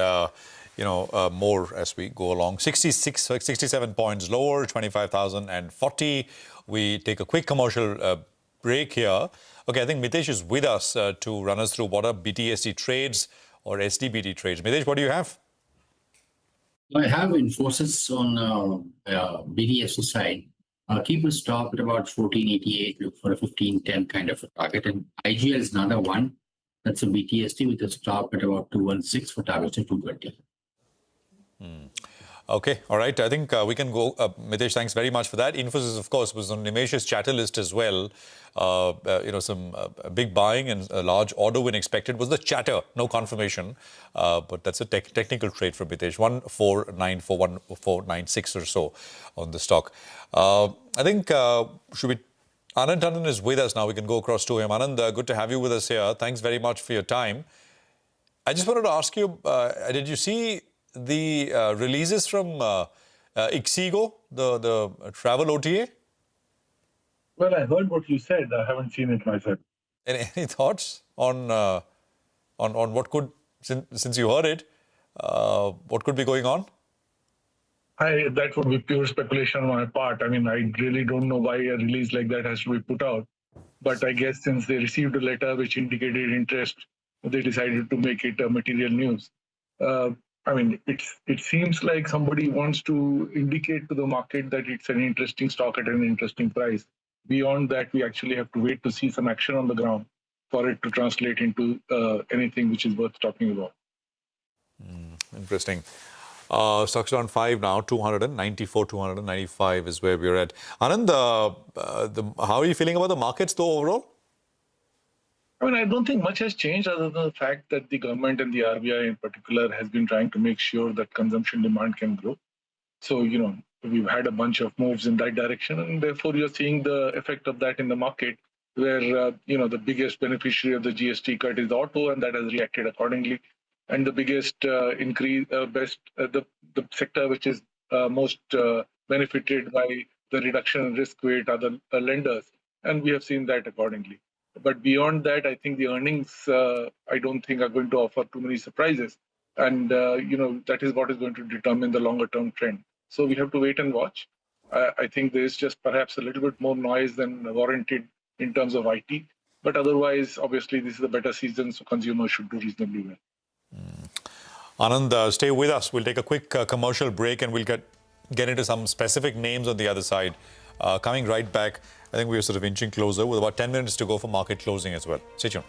more as we go along. 67 points lower, 25,040. We take a quick commercial break here. Okay, I think Mitesh is with us to run us through what are BTSD trades or SDBT trades. Mitesh, what do you have? I have Infosys on BTSD side. Keep a stop at about 1488, look for a 1510 kind of a target. And IGL is another one. That's a BTSD with a stop at about 216 for targets at 220. Okay, all right. I think we can go. Mitesh, thanks very much for that. Infosys, of course, was on Nimesh's chatter list as well. Some big buying and a large order win expected was the chatter, no confirmation. But that's a technical trade for Mitesh. 1494, 1496 or so on the stock. I think, Anand Tandon is with us now. We can go across to him. Anand, good to have you with us here. Thanks very much for your time. I just wanted to ask you, did you see the releases from Ixigo, the travel OTA? Well, I heard what you said. I haven't seen it myself. Any thoughts on what could, since you heard it, what could be going on? That would be pure speculation on my part. I mean, I really don't know why a release like that has to be put out. But I guess since they received a letter which indicated interest, they decided to make it a material news. I mean, it seems like somebody wants to indicate to the market that it's an interesting stock at an interesting price. Beyond that, we actually have to wait to see some action on the ground for it to translate into anything which is worth talking about. Interesting. Stocks down 5 now, 294, 295 is where we're at. Anand, how are you feeling about the markets though overall? I mean, I don't think much has changed other than the fact that the government and the RBI in particular has been trying to make sure that consumption demand can grow. So, we've had a bunch of moves in that direction, and therefore you're seeing the effect of that in the market where, the biggest beneficiary of the GST cut is auto, and that has reacted accordingly. And the biggest the sector which is most benefited by the reduction in risk weight are the lenders, and we have seen that accordingly. But beyond that, I think the earnings, I don't think are going to offer too many surprises. And, that is what is going to determine the longer term trend. So we have to wait and watch. I think there is just perhaps a little bit more noise than warranted in terms of IT. But otherwise, obviously, this is a better season, so consumers should do reasonably well. Anand, stay with us. We'll take a quick commercial break and we'll get into some specific names on the other side. Coming right back, I think we're sort of inching closer with about 10 minutes to go for market closing as well. Stay tuned.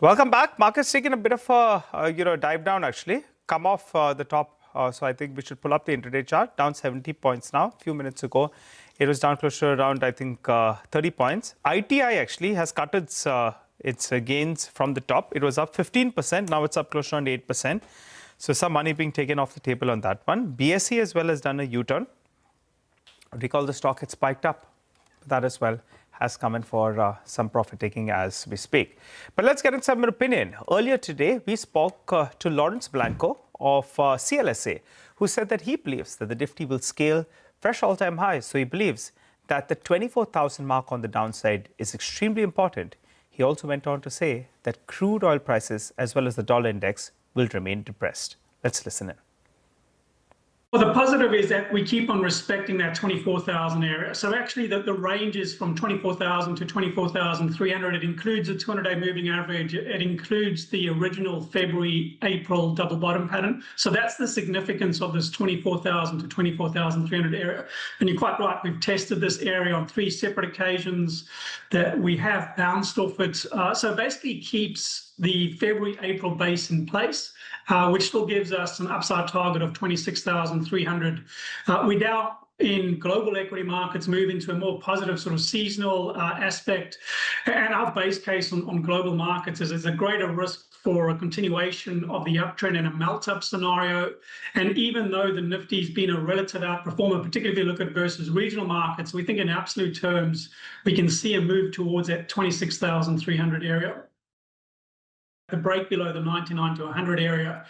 Welcome back. Markets taking a bit of a dive down actually. Come off the top. So I think we should pull up the intraday chart. Down 70 points now. A few minutes ago, it was down close to around, I think, 30 points. ITI actually has cut its gains from the top. It was up 15%. Now it's up close to around 8%. So some money being taken off the table on that one. BSE as well has done a U-turn. Recall the stock had spiked up. That as well has come in for some profit taking as we speak. But let's get into some opinion. Earlier today, we spoke to Lawrence Blanco of CLSA, who said that he believes that the Nifty will scale fresh all-time highs. So he believes that the 24,000 mark on the downside is extremely important. He also went on to say that crude oil prices as well as the dollar index will remain depressed. Let's listen in. Well, the positive is that we keep on respecting that 24,000 area. So actually the range is from 24,000 to 24,300. It includes a 200-day moving average. It includes the original February-April double bottom pattern. So that's the significance of this 24,000 to 24,300 area. And you're quite right, we've tested this area on 3 separate occasions that we have bounced off it. So basically keeps the February-April base in place, which still gives us an upside target of 26,300. We now, in global equity markets, move into a more positive sort of seasonal aspect. And our base case on global markets is there's a greater risk for a continuation of the uptrend in a melt-up scenario. And even though the Nifty's been a relative outperformer, particularly if you look at versus regional markets, we think in absolute terms, we can see a move towards that 26,300 area. The break below the 99 to 100 area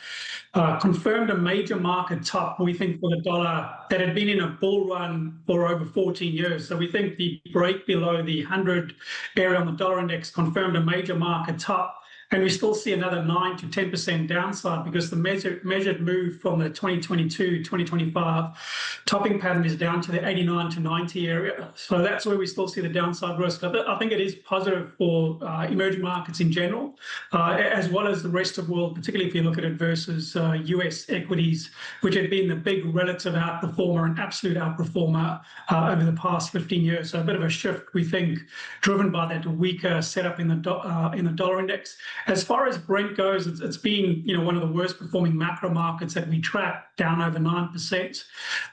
confirmed a major market top, we think, for the dollar that had been in a bull run for over 14 years. So we think the break below the 100 area on the dollar index confirmed a major market top. And we still see another 9 to 10% downside because the measured move from the 2022-2025 topping pattern is down to the 89 to 90 area. So that's where we still see the downside risk. I think it is positive for emerging markets in general, as well as the rest of the world, particularly if you look at it versus US equities, which have been the big relative outperformer and absolute outperformer over the past 15 years. So a bit of a shift, we think, driven by that weaker setup in the dollar index. As far as Brent goes, it's been one of the worst performing macro markets that we track, down over 9%.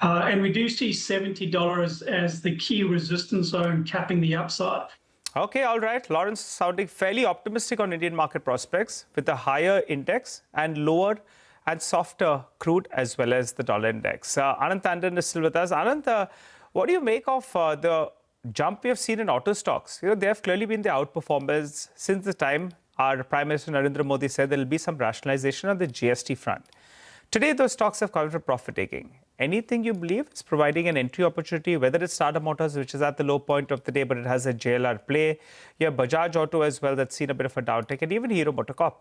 And we do see $70 as the key resistance zone capping the upside. Okay, all right. Lawrence sounding fairly optimistic on Indian market prospects with a higher index and lower and softer crude as well as the dollar index. Anand Tandon is still with us. Anand, what do you make of the jump we have seen in auto stocks? They have clearly been the outperformers since the time our Prime Minister Narendra Modi said there will be some rationalization on the GST front. Today, those stocks have come for profit taking. Anything you believe is providing an entry opportunity, whether it's Tata Motors, which is at the low point of the day, but it has a JLR play. You have Bajaj Auto as well, that's seen a bit of a downtick, and even Hero MotoCorp.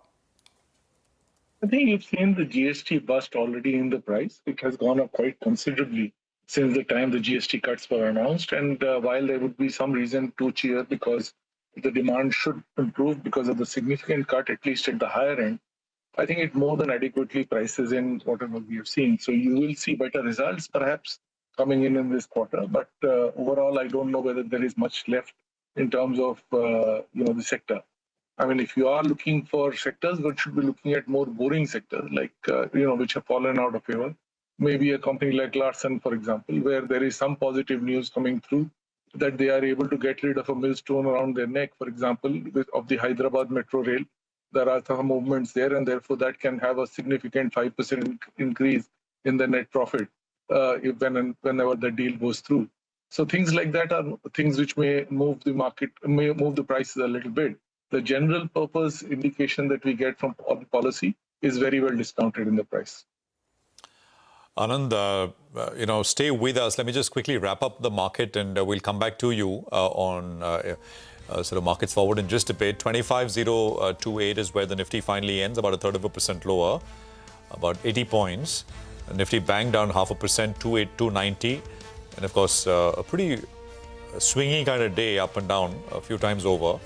I think you've seen the GST bust already in the price. It has gone up quite considerably since the time the GST cuts were announced. And while there would be some reason to cheer because the demand should improve because of the significant cut, at least at the higher end, I think it more than adequately prices in whatever we have seen. So you will see better results perhaps coming in this quarter. But overall, I don't know whether there is much left in terms of the sector. I mean, if you are looking for sectors, one should be looking at more boring sectors like which have fallen out of favor. Maybe a company like Larsen, for example, where there is some positive news coming through, that they are able to get rid of a millstone around their neck, for example, of the Hyderabad Metro Rail. There are some movements there, and therefore that can have a significant 5% increase in the net profit whenever the deal goes through. So things like that are things which may move the market, may move the prices a little bit. The general purpose indication that we get from policy is very well discounted in the price. Anand, stay with us. Let me just quickly wrap up the market and we'll come back to you on sort of markets forward in just a bit. 25,028 is where the Nifty finally ends, about 1/3% lower, about 80 points. Nifty banged down 0.5%, 28,290. And of course, a pretty swingy kind of day up and down a few times over.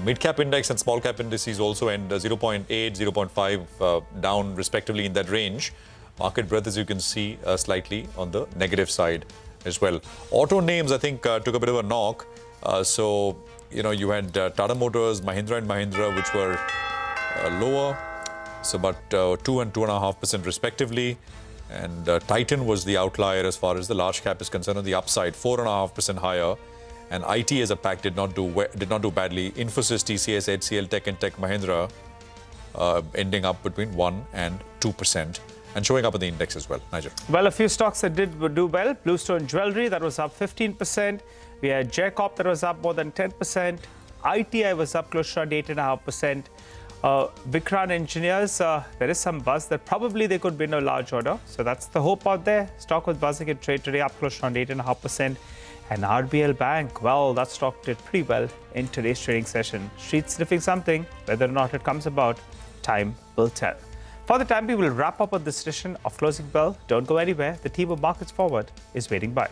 Mid-cap index and small-cap indices also end 0.8, 0.5 down respectively in that range. Market breadth, as you can see, slightly on the negative side as well. Auto names, I think, took a bit of a knock. You had Tata Motors, Mahindra & Mahindra, which were lower. So about 2 and 2.5% respectively. And Titan was the outlier as far as the large cap is concerned on the upside, 4.5% higher. And IT as a pack did not do badly. Infosys, TCS, HCL, Tech and Tech Mahindra ending up between 1 and 2% and showing up in the index as well. Nigel. Well, a few stocks that did do well. Bluestone Jewelry, that was up 15%. We had Jacob, that was up more than 10%. ITI was up close to around 8.5%. Vikran Engineers, there is some buzz that probably they could win a large order. So that's the hope out there. Stock was buzzing in trade today, up close to around 8.5%. And RBL Bank, well, that stock did pretty well in today's trading session. Street sniffing something, whether or not it comes about, time will tell. For the time, we will wrap up on this edition of Closing Bell. Don't go anywhere. The team of Markets Forward is waiting by.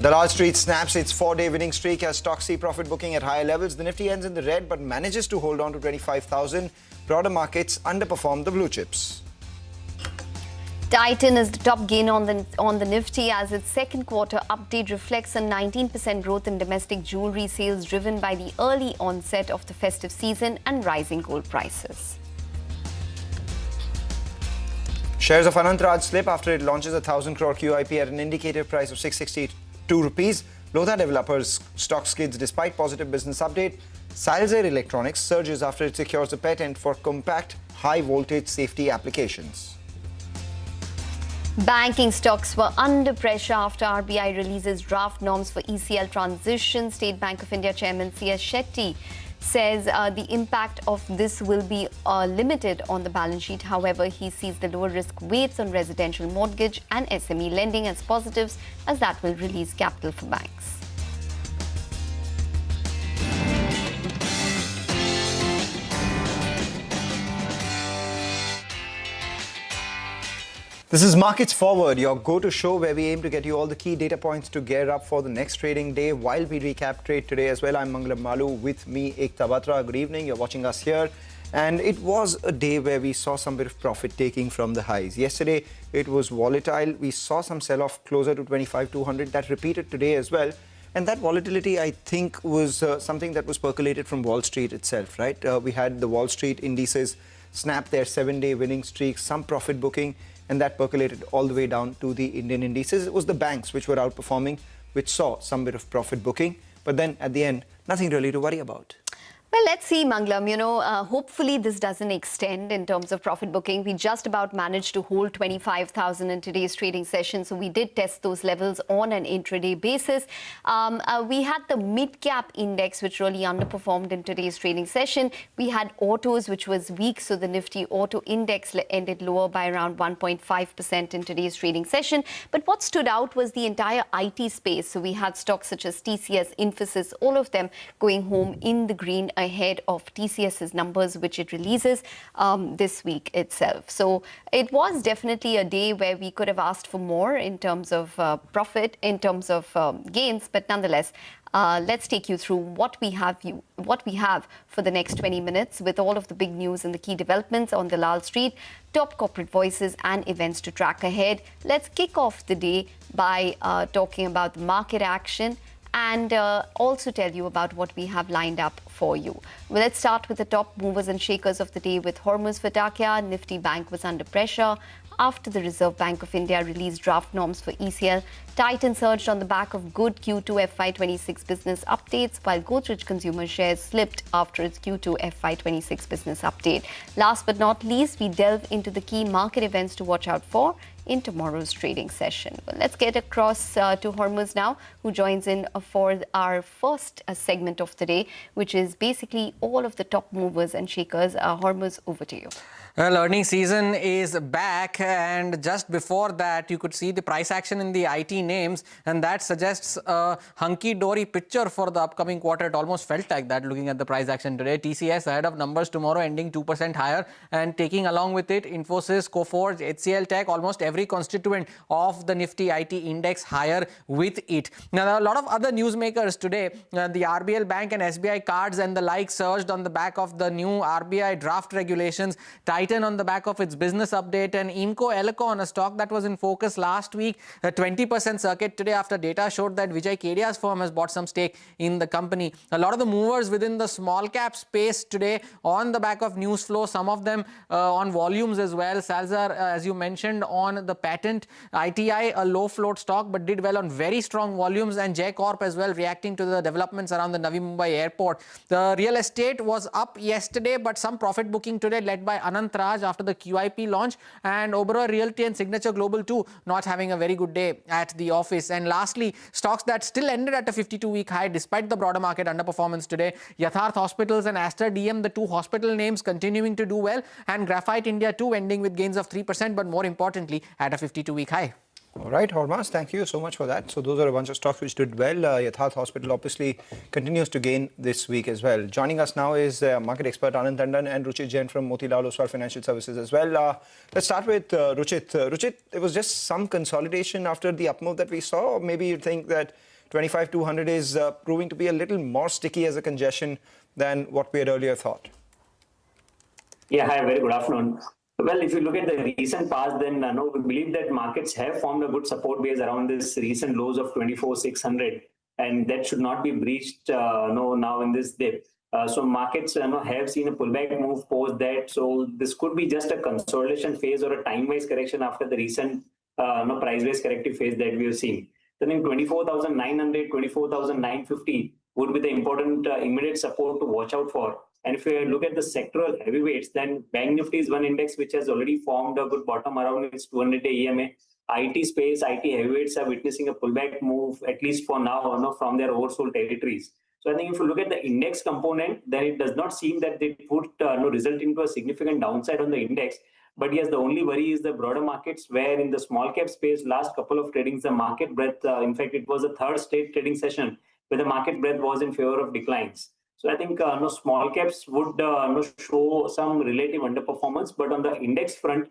Dalal Street snaps its 4-day winning streak as stocks see profit booking at higher levels. The Nifty ends in the red but manages to hold on to 25,000. Broader markets underperform the blue chips. Titan is the top gainer on the Nifty as its second quarter update reflects a 19% growth in domestic jewellery sales driven by the early onset of the festive season and rising gold prices. Shares of Anantraj slip after it launches a 1,000 crore QIP at an indicative price of 662 rupees. Lotha Developers stock skids despite positive business update. Salzer Electronics surges after it secures a patent for compact high-voltage safety applications. Banking stocks were under pressure after RBI releases draft norms for ECL transition. State Bank of India Chairman C.S. Shetty says the impact of this will be limited on the balance sheet. However, he sees the lower risk weights on residential mortgage and SME lending as positives, as that will release capital for banks. This is Markets Forward, your go-to show where we aim to get you all the key data points to gear up for the next trading day while we recap trade today as well. I'm Mangalam Malu, with me Ekta Batra. Good evening, you're watching us here. And it was a day where we saw some bit of profit taking from the highs. Yesterday, it was volatile. We saw some sell-off closer to 25,200. That repeated today as well. And that volatility, I think, was something that was percolated from Wall Street itself, right? We had the Wall Street indices snap their 7-day winning streak, some profit booking, and that percolated all the way down to the Indian indices. It was the banks which were outperforming, which saw some bit of profit booking. But then at the end, nothing really to worry about. Well, let's see, Mangalam. Hopefully this doesn't extend in terms of profit booking. We just about managed to hold 25,000 in today's trading session. So we did test those levels on an intraday basis. We had the Midcap index, which really underperformed in today's trading session. We had autos, which was weak. So the Nifty auto index ended lower by around 1.5% in today's trading session. But what stood out was the entire IT space. So we had stocks such as TCS, Infosys, all of them going home in the green ahead of TCS's numbers, which it releases this week itself. So it was definitely a day where we could have asked for more in terms of profit, in terms of gains, but nonetheless, let's take you through what we have for the next 20 minutes with all of the big news and the key developments on Dalal Street, top corporate voices and events to track ahead. Let's kick off the day by talking about the market action and also tell you about what we have lined up for you. Well, let's start with the top movers and shakers of the day with Hormuz Fatakia. Nifty Bank was under pressure after the Reserve Bank of India released draft norms for ECL. Titan surged on the back of good Q2 FY26 business updates, while Godrej Consumer Shares slipped after its Q2 FY26 business update. Last but not least, we delve into the key market events to watch out for in tomorrow's trading session. Well, let's get across to Hormuz now, who joins in for our first segment of the day, which is basically all of the top movers and shakers. Hormuz, over to you. Well, earnings season is back, and just before that, you could see the price action in the IT names, and that suggests a hunky-dory picture for the upcoming quarter. It almost felt like that looking at the price action today. TCS ahead of numbers tomorrow, ending 2% higher, and taking along with it Infosys, Coforge, HCL Tech, almost every constituent of the Nifty IT index higher with it. Now, there are a lot of other newsmakers today. The RBL Bank and SBI cards and the like surged on the back of the new RBI draft regulations. Titan on the back of its business update, and Imco Elecon, a stock that was in focus last week, a 20% circuit today after data showed that Vijay Kedia's firm has bought some stake in the company. A lot of the movers within the small cap space today on the back of news flow, some of them on volumes as well. Salzer, as you mentioned, on the patent. ITI, a low float stock, but did well on very strong volumes, and J Corp as well, reacting to the developments around the Navi Mumbai airport. The real estate was up yesterday, but some profit booking today led by Anantraj after the QIP launch, and Oberoi Realty and Signature Global too not having a very good day at the office. And lastly, stocks that still ended at a 52-week high despite the broader market underperformance today. Yatharth Hospitals and Aster DM, the two hospital names, continuing to do well, and Graphite India too ending with gains of 3%, but more importantly at a 52-week high. All right, Hormaz, thank you so much for that. So those are a bunch of stocks which did well. Yatharth Hospital obviously continues to gain this week as well. Joining us now is market expert Anand Tandon and Ruchit Jain from Motilal Oswal Financial Services as well. Let's start with Ruchit. Ruchit, it was just some consolidation after the up move that we saw, or maybe you think that 25,200 is proving to be a little more sticky as a congestion than what we had earlier thought. Yeah, hi, very good afternoon. Well, if you look at the recent past, then we believe that markets have formed a good support base around this recent lows of 24,600, and that should not be breached now in this dip. So markets have seen a pullback move post that. So this could be just a consolidation phase or a time-wise correction after the recent price-wise corrective phase that we have seen. I think 24,900, 24,950 would be the important immediate support to watch out for. And if you look at the sectoral heavyweights, then Bank Nifty is one index which has already formed a good bottom around its 200-day EMA. IT space, IT heavyweights are witnessing a pullback move, at least for now, from their oversold territories. So I think if you look at the index component, then it does not seem that they would result into a significant downside on the index. But yes, the only worry is the broader markets, where in the small cap space, last couple of tradings, the market breadth, in fact, it was a third straight trading session where the market breadth was in favor of declines. So I think small caps would show some relative underperformance, but on the index front,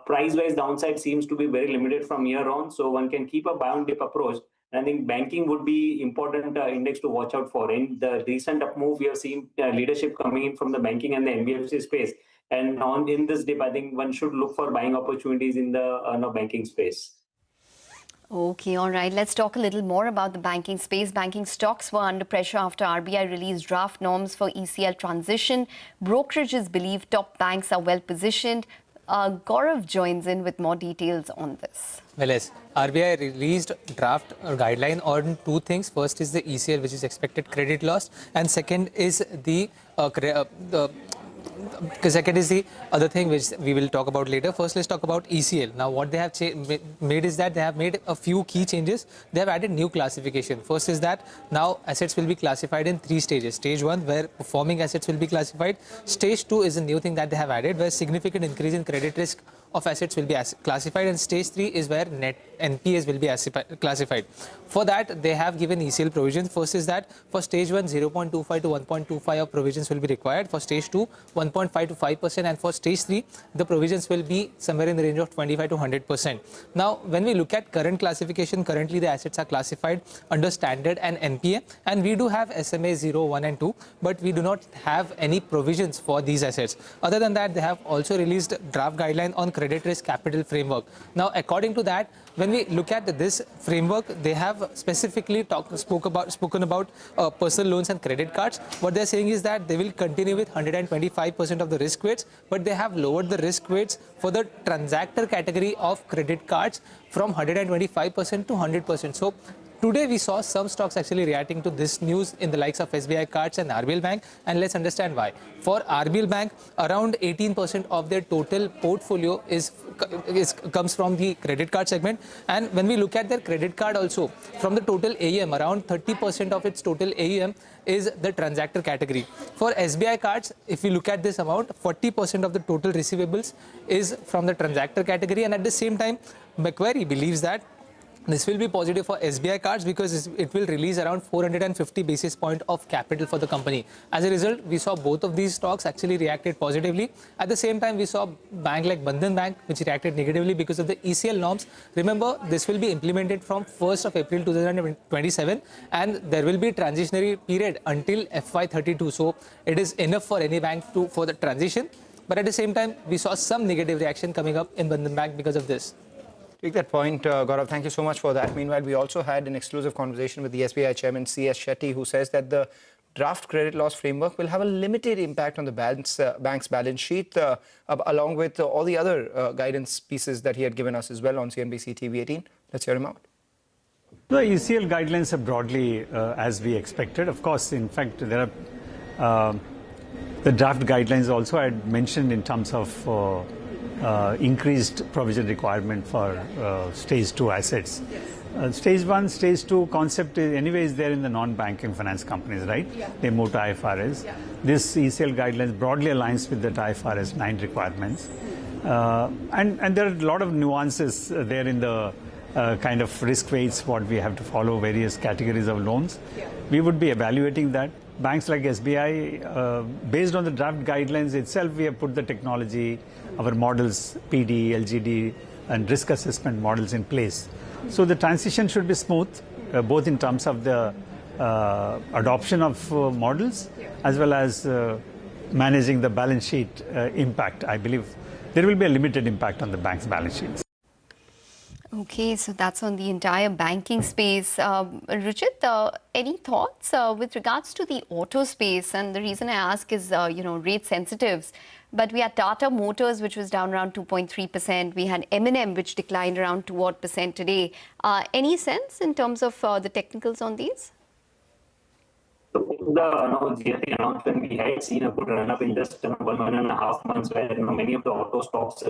price-wise downside seems to be very limited from here on. So one can keep a buy on dip approach. I think banking would be important index to watch out for. In the recent up move, we have seen leadership coming in from the banking and the NBFC space. And in this dip, I think one should look for buying opportunities in the banking space. Okay, all right. Let's talk a little more about the banking space. Banking stocks were under pressure after RBI released draft norms for ECL transition. Brokerages believe top banks are well positioned. Gaurav joins in with more details on this. Well, yes, RBI released draft guideline on two things. First is the ECL, which is expected credit loss, and second is the second is the other thing which we will talk about later. First, let's talk about ECL. Now, what they have made is that they have made a few key changes. They have added new classification. First is that now assets will be classified in 3 stages. Stage 1, where performing assets will be classified. Stage 2 is a new thing that they have added, where significant increase in credit risk of assets will be classified, and stage 3 is where net NPAs will be classified. For that, they have given ECL provisions. First is that for stage 1, 0.25 to 1.25 of provisions will be required. For stage 2, 1.5 to 5%, and for stage 3, the provisions will be somewhere in the range of 25 to 100%. Now, when we look at current classification, currently the assets are classified under standard and NPA, and we do have SMA 0, 1 and 2, but we do not have any provisions for these assets. Other than that, they have also released draft guideline on credit risk capital framework. Now, according to that, when we look at this framework, they have specifically spoken about personal loans and credit cards. What they're saying is that they will continue with 125% of the risk weights, but they have lowered the risk weights for the transactor category of credit cards from 125% to 100%. So today we saw some stocks actually reacting to this news in the likes of SBI Cards and RBL Bank, and let's understand why. For RBL Bank, around 18% of their total portfolio comes from the credit card segment, and when we look at their credit card also, from the total AUM, around 30% of its total AUM is the transactor category. For SBI Cards, if we look at this amount, 40% of the total receivables is from the transactor category, and at the same time, Macquarie believes that this will be positive for SBI Cards because it will release around 450 basis points of capital for the company. As a result, we saw both of these stocks actually reacted positively. At the same time, we saw bank like Bandhan Bank, which reacted negatively because of the ECL norms. Remember, this will be implemented from 1st of April 2027, and there will be a transitionary period until FY32. So it is enough for any bank for the transition. But at the same time, we saw some negative reaction coming up in Bandhan Bank because of this. Take that point, Gaurav. Thank you so much for that. Meanwhile, we also had an exclusive conversation with the SBI chairman, C.S. Shetty, who says that the draft credit loss framework will have a limited impact on the bank's balance sheet, along with all the other guidance pieces that he had given us as well on CNBC TV 18. Let's hear him out. The ECL guidelines are broadly as we expected. Of course, in fact, there are the draft guidelines also I had mentioned in terms of increased provision requirement for stage 2 assets. Stage 1, stage 2 concept is anyways there in the non-banking finance companies, right? Yeah. They move to IFRS. Yeah. This ECL guidelines broadly aligns with the IFRS 9 requirements. And there are a lot of nuances there in the kind of risk weights, what we have to follow, various categories of loans. Yeah. We would be evaluating that. Banks like SBI, based on the draft guidelines itself, we have put the technology, our models, PD, LGD, and risk assessment models in place. So the transition should be smooth. both in terms of the adoption of models as well as managing the balance sheet impact. I believe there will be a limited impact on the bank's balance sheets. Okay, so that's on the entire banking space. Ruchit, any thoughts with regards to the auto space? And the reason I ask is, rate sensitives. But we had Tata Motors, which was down around 2.3%. We had M&M, which declined around 2% today. Any sense in terms of the technicals on these? The GST announcement, we had seen a good run-up in just 1.5 months where many of the auto stocks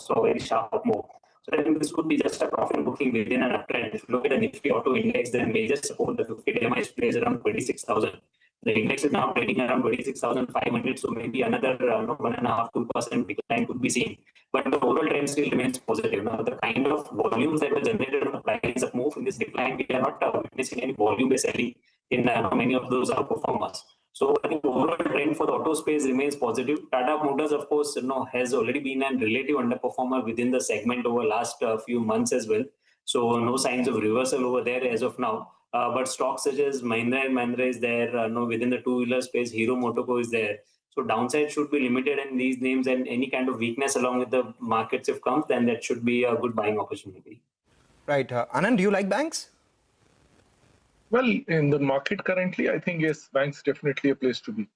saw very sharp move. So I think this could be just a profit booking within an uptrend. If you look at the Nifty auto index, then major support, the 50-day MA plays around 26,000. The index is now trading around 26,500, so maybe another 1.5-2% decline could be seen. But the overall trend still remains positive. Now, the kind of volumes that were generated on the price of move in this decline, we are not witnessing any volume-based selling in many of those performers. So I think the overall trend for the auto space remains positive. Tata Motors, of course, has already been a relative underperformer within the segment over last few months as well. So no signs of reversal over there as of now. But stocks such as Mahindra & Mahindra is there. Within the two-wheeler space, Hero MotoCorp is there. So downside should be limited in these names, and any kind of weakness along with the markets if comes, then that should be a good buying opportunity. Right. Anand, do you like banks? Well, in the market currently, I think, yes, banks definitely a place to be.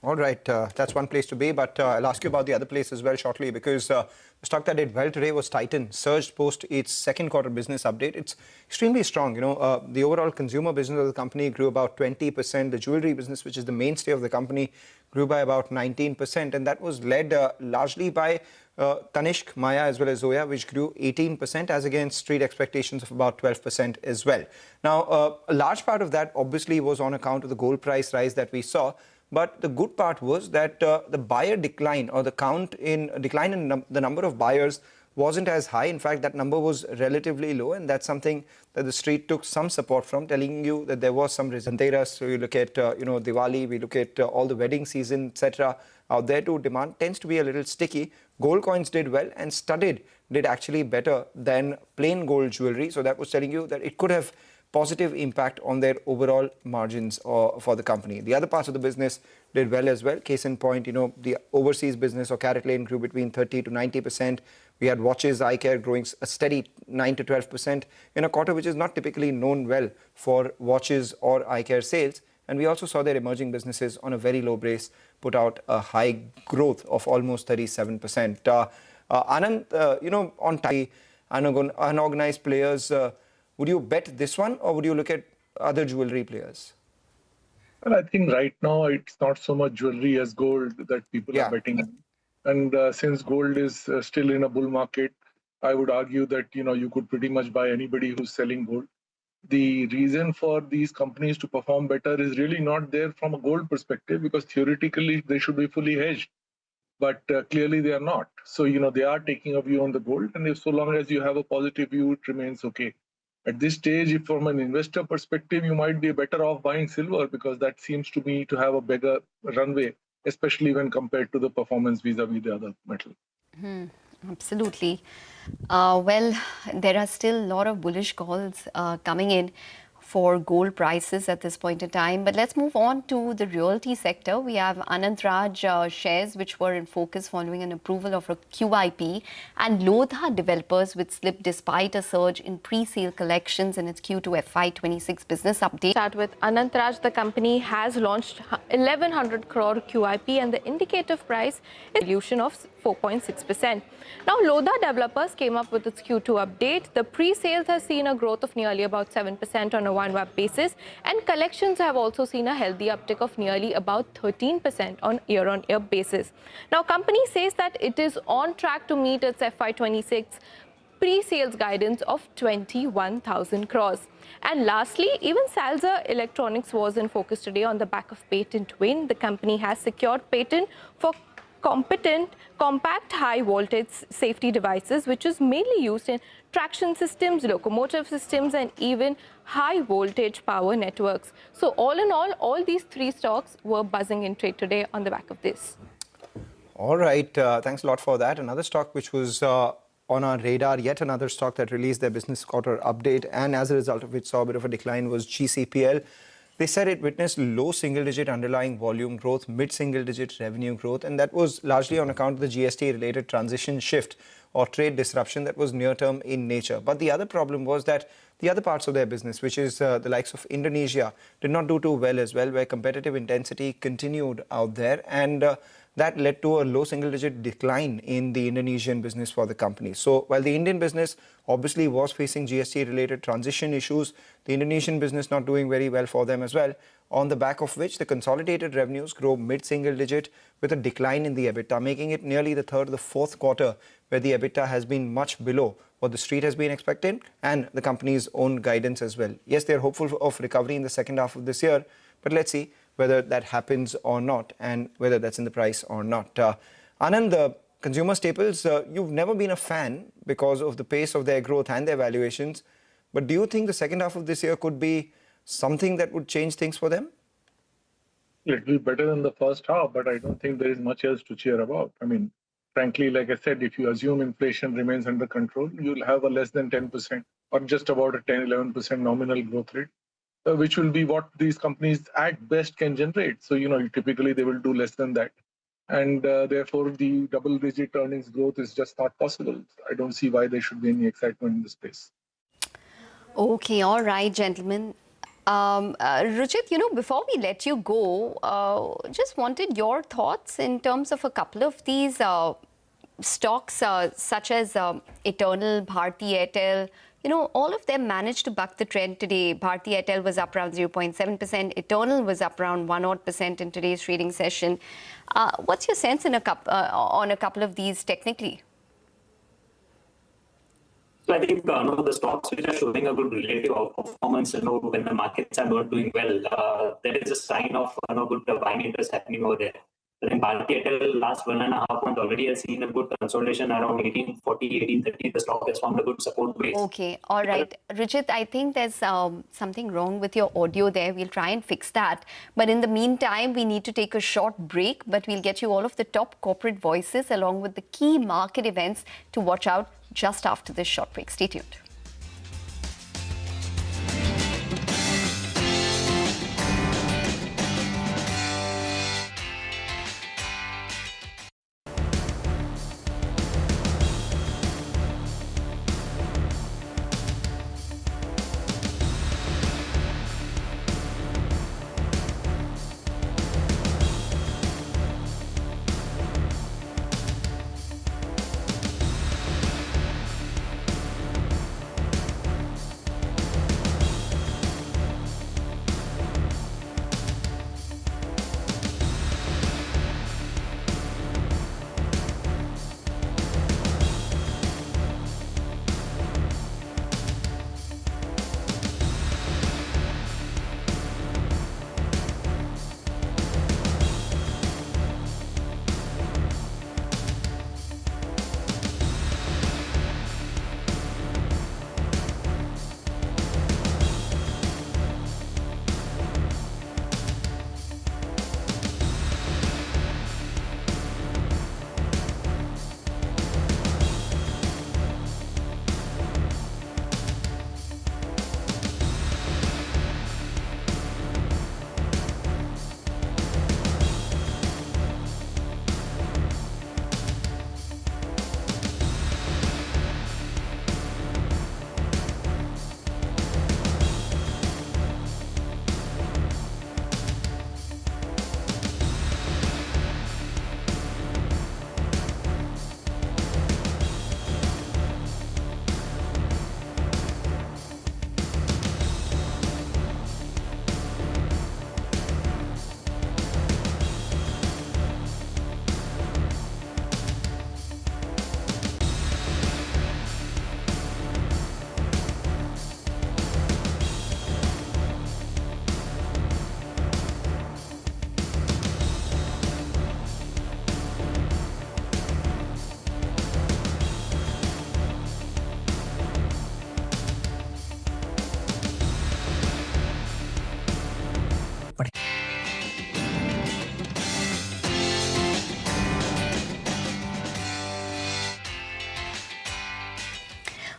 All right, that's one place to be, but I'll ask you about the other place as well shortly, because the stock that did well today was Titan, surged post its second quarter business update. It's extremely strong. The overall consumer business of the company grew about 20%. The jewelry business, which is the mainstay of the company, grew by about 19%, and that was led largely by Tanishq, Maya, as well as Zoya, which grew 18%, as against street expectations of about 12% as well. Now, a large part of that obviously was on account of the gold price rise that we saw. But the good part was that the buyer decline, or the decline in the number of buyers, wasn't as high. In fact, that number was relatively low, and that's something that the street took some support from, telling you that there was some resilience. So you look at Diwali, we look at all the wedding season, etc. Out there too, demand tends to be a little sticky. Gold coins did well, and studded did actually better than plain gold jewelry. So that was telling you that it could have positive impact on their overall margins for the company. The other parts of the business did well as well. Case in point, the overseas business or CaratLane grew between 30 to 90%. We had watches, eye care growing a steady 9 to 12% in a quarter which is not typically known well for watches or eye care sales. And we also saw their emerging businesses on a very low base put out a high growth of almost 37%. Anand, on Thai unorganized players, would you bet this one, or would you look at other jewelry players? Well, I think right now it's not so much jewelry as gold that people are betting on. And since gold is still in a bull market, I would argue that you could pretty much buy anybody who's selling gold. The reason for these companies to perform better is really not there from a gold perspective, because theoretically they should be fully hedged. But clearly they are not. So, they are taking a view on the gold. And if so long as you have a positive view, it remains okay. At this stage, if from an investor perspective, you might be better off buying silver, because that seems to me to have a bigger runway, especially when compared to the performance vis-a-vis the other metal. Absolutely. Well, there are still a lot of bullish calls coming in for gold prices at this point in time. But let's move on to the realty sector. We have Anant Raj shares which were in focus following an approval of a QIP, and Lodha developers which slipped despite a surge in pre-sale collections in its Q2 FY26 business update. Start with Anant Raj. The company has launched 1100 crore QIP, and the indicative price is dilution of 4.6%. Now, Lodha developers came up with its Q2 update. The pre-sales has seen a growth of nearly about 7% on a one-web basis, and collections have also seen a healthy uptick of nearly about 13% on year-on-year basis. Now, company says that it is on track to meet its FY26 pre-sales guidance of 21,000 crores. And lastly, even Salzer Electronics was in focus today on the back of patent win. The company has secured patent for compact high voltage safety devices, which is mainly used in traction systems, locomotive systems, and even high voltage power networks. So all in all these three stocks were buzzing in trade today on the back of this. All right, thanks a lot for that. Another stock which was on our radar. Yet another stock that released their business quarter update, and as a result of which saw a bit of a decline, was GCPL. They said it witnessed low single-digit underlying volume growth, mid-single-digit revenue growth, and that was largely on account of the GST-related transition shift or trade disruption that was near-term in nature. But the other problem was that the other parts of their business, which is the likes of Indonesia, did not do too well as well, where competitive intensity continued out there, and that led to a low single-digit decline in the Indonesian business for the company. So while the Indian business obviously was facing GST-related transition issues, the Indonesian business not doing very well for them as well, on the back of which the consolidated revenues grow mid-single-digit with a decline in the EBITDA, making it nearly the third or the fourth quarter where the EBITDA has been much below what the street has been expecting and the company's own guidance as well. Yes, they're hopeful of recovery in the second half of this year, but let's see whether that happens or not and whether that's in the price or not. Anand, the consumer staples, you've never been a fan because of the pace of their growth and their valuations, but do you think the second half of this year could be something that would change things for them? It will be better than the first half, but I don't think there is much else to cheer about. I mean, frankly, like I said, if you assume inflation remains under control, you'll have a less than 10% or just about a 10-11% nominal growth rate, which will be what these companies at best can generate. So, typically they will do less than that. And therefore, the double-digit earnings growth is just not possible. I don't see why there should be any excitement in this space. Okay, all right, gentlemen. Ruchit, before we let you go, just wanted your thoughts in terms of a couple of these stocks such as Eternal, Bharti Airtel. All of them managed to buck the trend today. Bharti Airtel was up around 0.7%. Eternal was up around 1% in today's trading session. What's your sense on a couple of these technically? So I think the stocks which are showing a good relative performance, when the markets are not doing well, there is a sign of good buying interest happening over there. I think Bharti Airtel last 1.5 months already has seen a good consolidation around 1840, 1830. The stock has found a good support base. Okay, all right. Ruchit, I think there's something wrong with your audio there. We'll try and fix that. But in the meantime, we need to take a short break, but we'll get you all of the top corporate voices along with the key market events to watch out just after this short break. Stay tuned.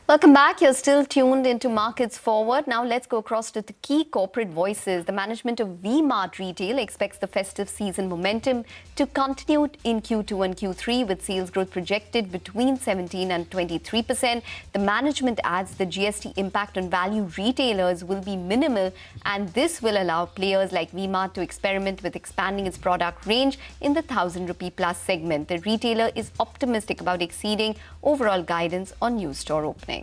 Welcome back. You're still tuned into Markets Forward. Now let's go across to the key corporate voices. The management of V-Mart Retail expects the festive season momentum to continue in Q2 and Q3 with sales growth projected between 17 and 23%. The management adds the GST impact on value retailers will be minimal, and this will allow players like V-Mart to experiment with expanding its product range in the 1,000 rupee plus segment. The retailer is optimistic about exceeding overall guidance on new store openings.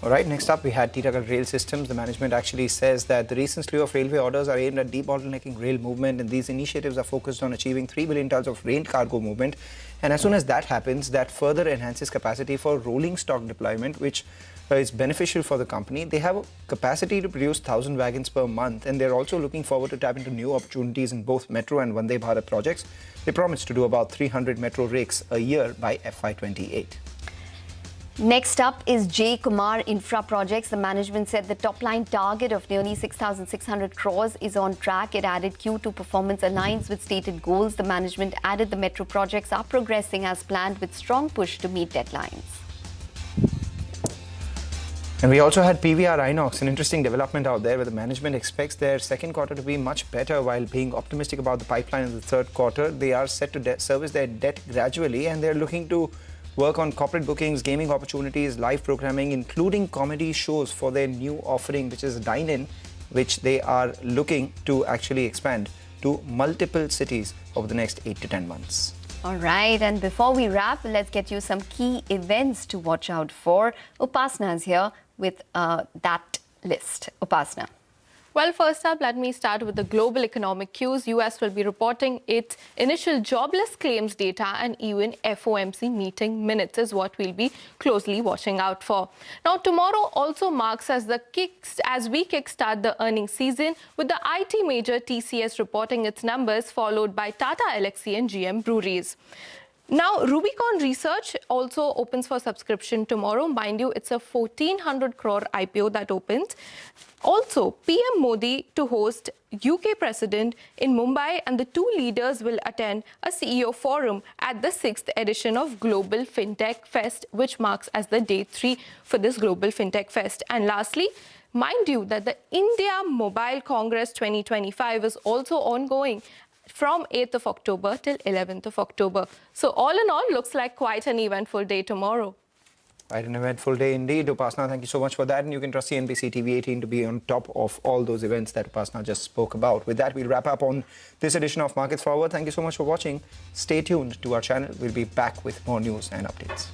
All right, next up we had Tata Rail Systems. The management actually says that the recent slew of railway orders are aimed at debottlenecking rail movement, and these initiatives are focused on achieving 3 billion tons of rail cargo movement. And as soon as that happens, that further enhances capacity for rolling stock deployment, which is beneficial for the company. They have a capacity to produce 1,000 wagons per month, and they're also looking forward to tap into new opportunities in both Metro and Vande Bharat projects. They promise to do about 300 Metro rakes a year by FY28. Next up is J. Kumar Infra Projects. The management said the top-line target of nearly 6,600 crores is on track. It added Q2 performance aligns with stated goals. The management added the metro projects are progressing as planned with strong push to meet deadlines. And we also had PVR Inox, an interesting development out there where the management expects their second quarter to be much better while being optimistic about the pipeline in the third quarter. They are set to service their debt gradually, and they're looking to work on corporate bookings, gaming opportunities, live programming, including comedy shows for their new offering, which is Dine-In, which they are looking to actually expand to multiple cities over the next 8 to 10 months. All right, and before we wrap, let's get you some key events to watch out for. Upasna is here with that list. Upasna. Well, first up, let me start with the global economic cues. US will be reporting its initial jobless claims data, and even FOMC meeting minutes is what we'll be closely watching out for. Now, tomorrow also marks as we kickstart the earnings season with the IT major TCS reporting its numbers, followed by Tata Elxsi and GM Breweries. Now, Rubicon Research also opens for subscription tomorrow. Mind you, it's a 1,400 crore IPO that opens. Also, PM Modi to host UK President in Mumbai, and the two leaders will attend a CEO forum at the 6th edition of Global Fintech Fest, which marks as the day 3 for this Global Fintech Fest. And lastly, mind you that the India Mobile Congress 2025 is also ongoing from 8th of October till 11th of October. So all in all, looks like quite an eventful day tomorrow. Quite an eventful day indeed. Upasna, thank you so much for that. And you can trust CNBC TV 18 to be on top of all those events that Upasna just spoke about. With that, we'll wrap up on this edition of Markets Forward. Thank you so much for watching. Stay tuned to our channel. We'll be back with more news and updates.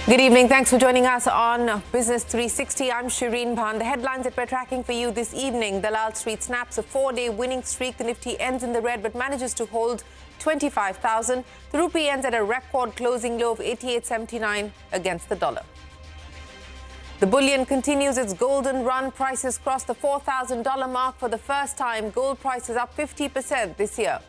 Good evening. Thanks for joining us on Business 360. I'm Shireen Bhan. The headlines that we're tracking for you this evening. Dalal Street snaps a 4-day winning streak. The Nifty ends in the red but manages to hold 25,000. The rupee ends at a record closing low of 88.79 against the dollar. The bullion continues its golden run. Prices crossed the $4,000 mark for the first time. Gold prices up 50% this year.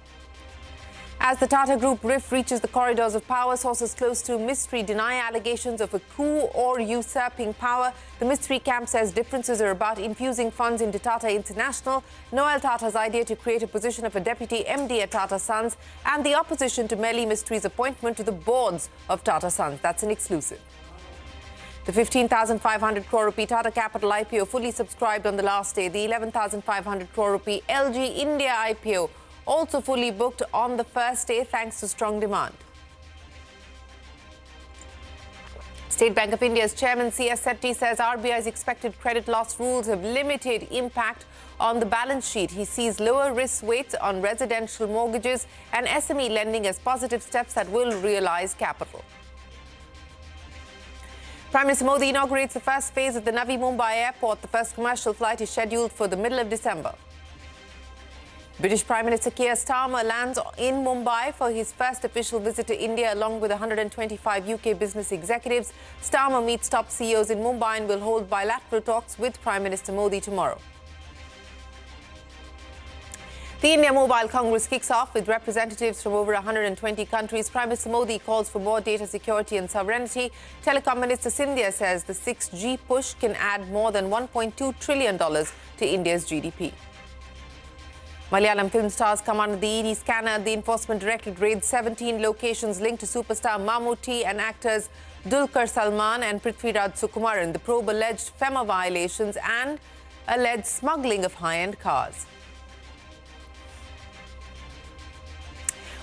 As the Tata Group rift reaches the corridors of power, sources close to Mystery deny allegations of a coup or usurping power. The Mystery camp says differences are about infusing funds into Tata International, Noel Tata's idea to create a position of a deputy MD at Tata Sons, and the opposition to Melly Mystery's appointment to the boards of Tata Sons. That's an exclusive. The 15,500 crore rupee Tata Capital IPO fully subscribed on the last day. The 11,500 crore rupee LG India IPO also fully booked on the first day thanks to strong demand. State Bank of India's chairman C.S. Setty says RBI's expected credit loss rules have limited impact on the balance sheet. He sees lower risk weights on residential mortgages and SME lending as positive steps that will realize capital. Prime Minister Modi inaugurates the first phase of the Navi Mumbai airport. The first commercial flight is scheduled for the middle of December. British Prime Minister Keir Starmer lands in Mumbai for his first official visit to India along with 125 UK business executives. Starmer meets top CEOs in Mumbai and will hold bilateral talks with Prime Minister Modi tomorrow. The India Mobile Congress kicks off with representatives from over 120 countries. Prime Minister Modi calls for more data security and sovereignty. Telecom Minister Scindia says the 6G push can add more than $1.2 trillion to India's GDP. Malayalam film stars come under the ED scanner. The Enforcement Directorate raids 17 locations linked to superstar Mammootty and actors Dulquer Salman and Prithviraj Sukumaran. The probe alleged FEMA violations and alleged smuggling of high-end cars.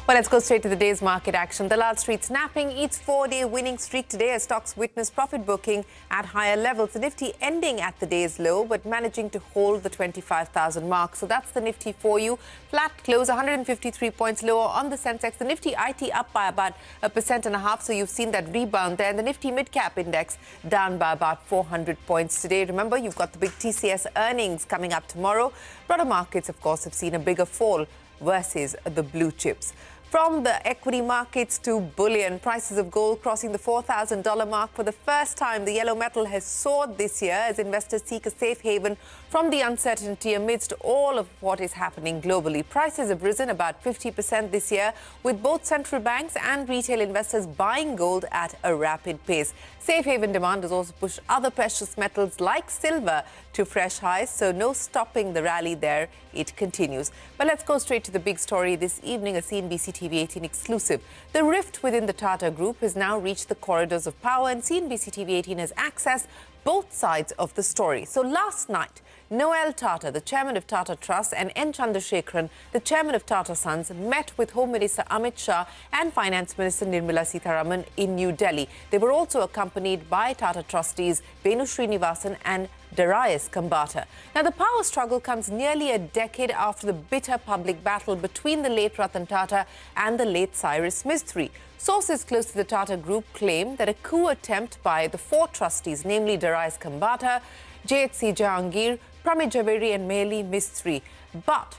Well, let's go straight to the day's market action. Dalal Street snapping its 4-day winning streak today as stocks witness profit booking at higher levels. The Nifty ending at the day's low but managing to hold the 25,000 mark. So that's the Nifty for you. Flat close, 153 points lower on the Sensex. The Nifty IT up by about 1.5%. So you've seen that rebound there. And the Nifty Midcap index down by about 400 points today. Remember, you've got the big TCS earnings coming up tomorrow. Broader markets, of course, have seen a bigger fall versus the blue chips. From the equity markets to bullion, prices of gold crossing the $4,000 mark for the first time. The yellow metal has soared this year as investors seek a safe haven from the uncertainty amidst all of what is happening globally. Prices have risen about 50% this year, with both central banks and retail investors buying gold at a rapid pace. Safe haven demand has also pushed other precious metals like silver to fresh highs, so no stopping the rally there. It continues. But let's go straight to the big story this evening, a CNBC TV 18 exclusive. The rift within the Tata Group has now reached the corridors of power, and CNBC TV 18 has accessed both sides of the story. So last night, Noel Tata, the chairman of Tata Trust, and N. Chandrasekaran, the chairman of Tata Sons, met with Home Minister Amit Shah and Finance Minister Nirmala Sitharaman in New Delhi. They were also accompanied by Tata trustees Venu Srinivasan and Darius Kambata. Now, the power struggle comes nearly a decade after the bitter public battle between the late Ratan Tata and the late Cyrus Mistry. Sources close to the Tata Group claim that a coup attempt by the 4 trustees, namely Darius Kambata, J.H.C. Jahangir, Pramit Javeri and Melly Mistry. But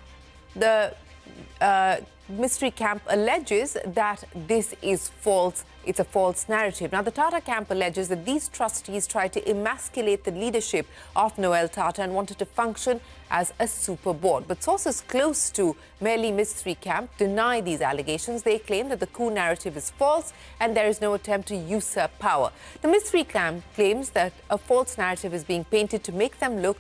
the Mistry camp alleges that this is false. It's a false narrative. Now, the Tata camp alleges that these trustees tried to emasculate the leadership of Noel Tata and wanted to function as a super board. But sources close to Melly Mistry camp deny these allegations. They claim that the coup narrative is false and there is no attempt to usurp power. The Mistry camp claims that a false narrative is being painted to make them look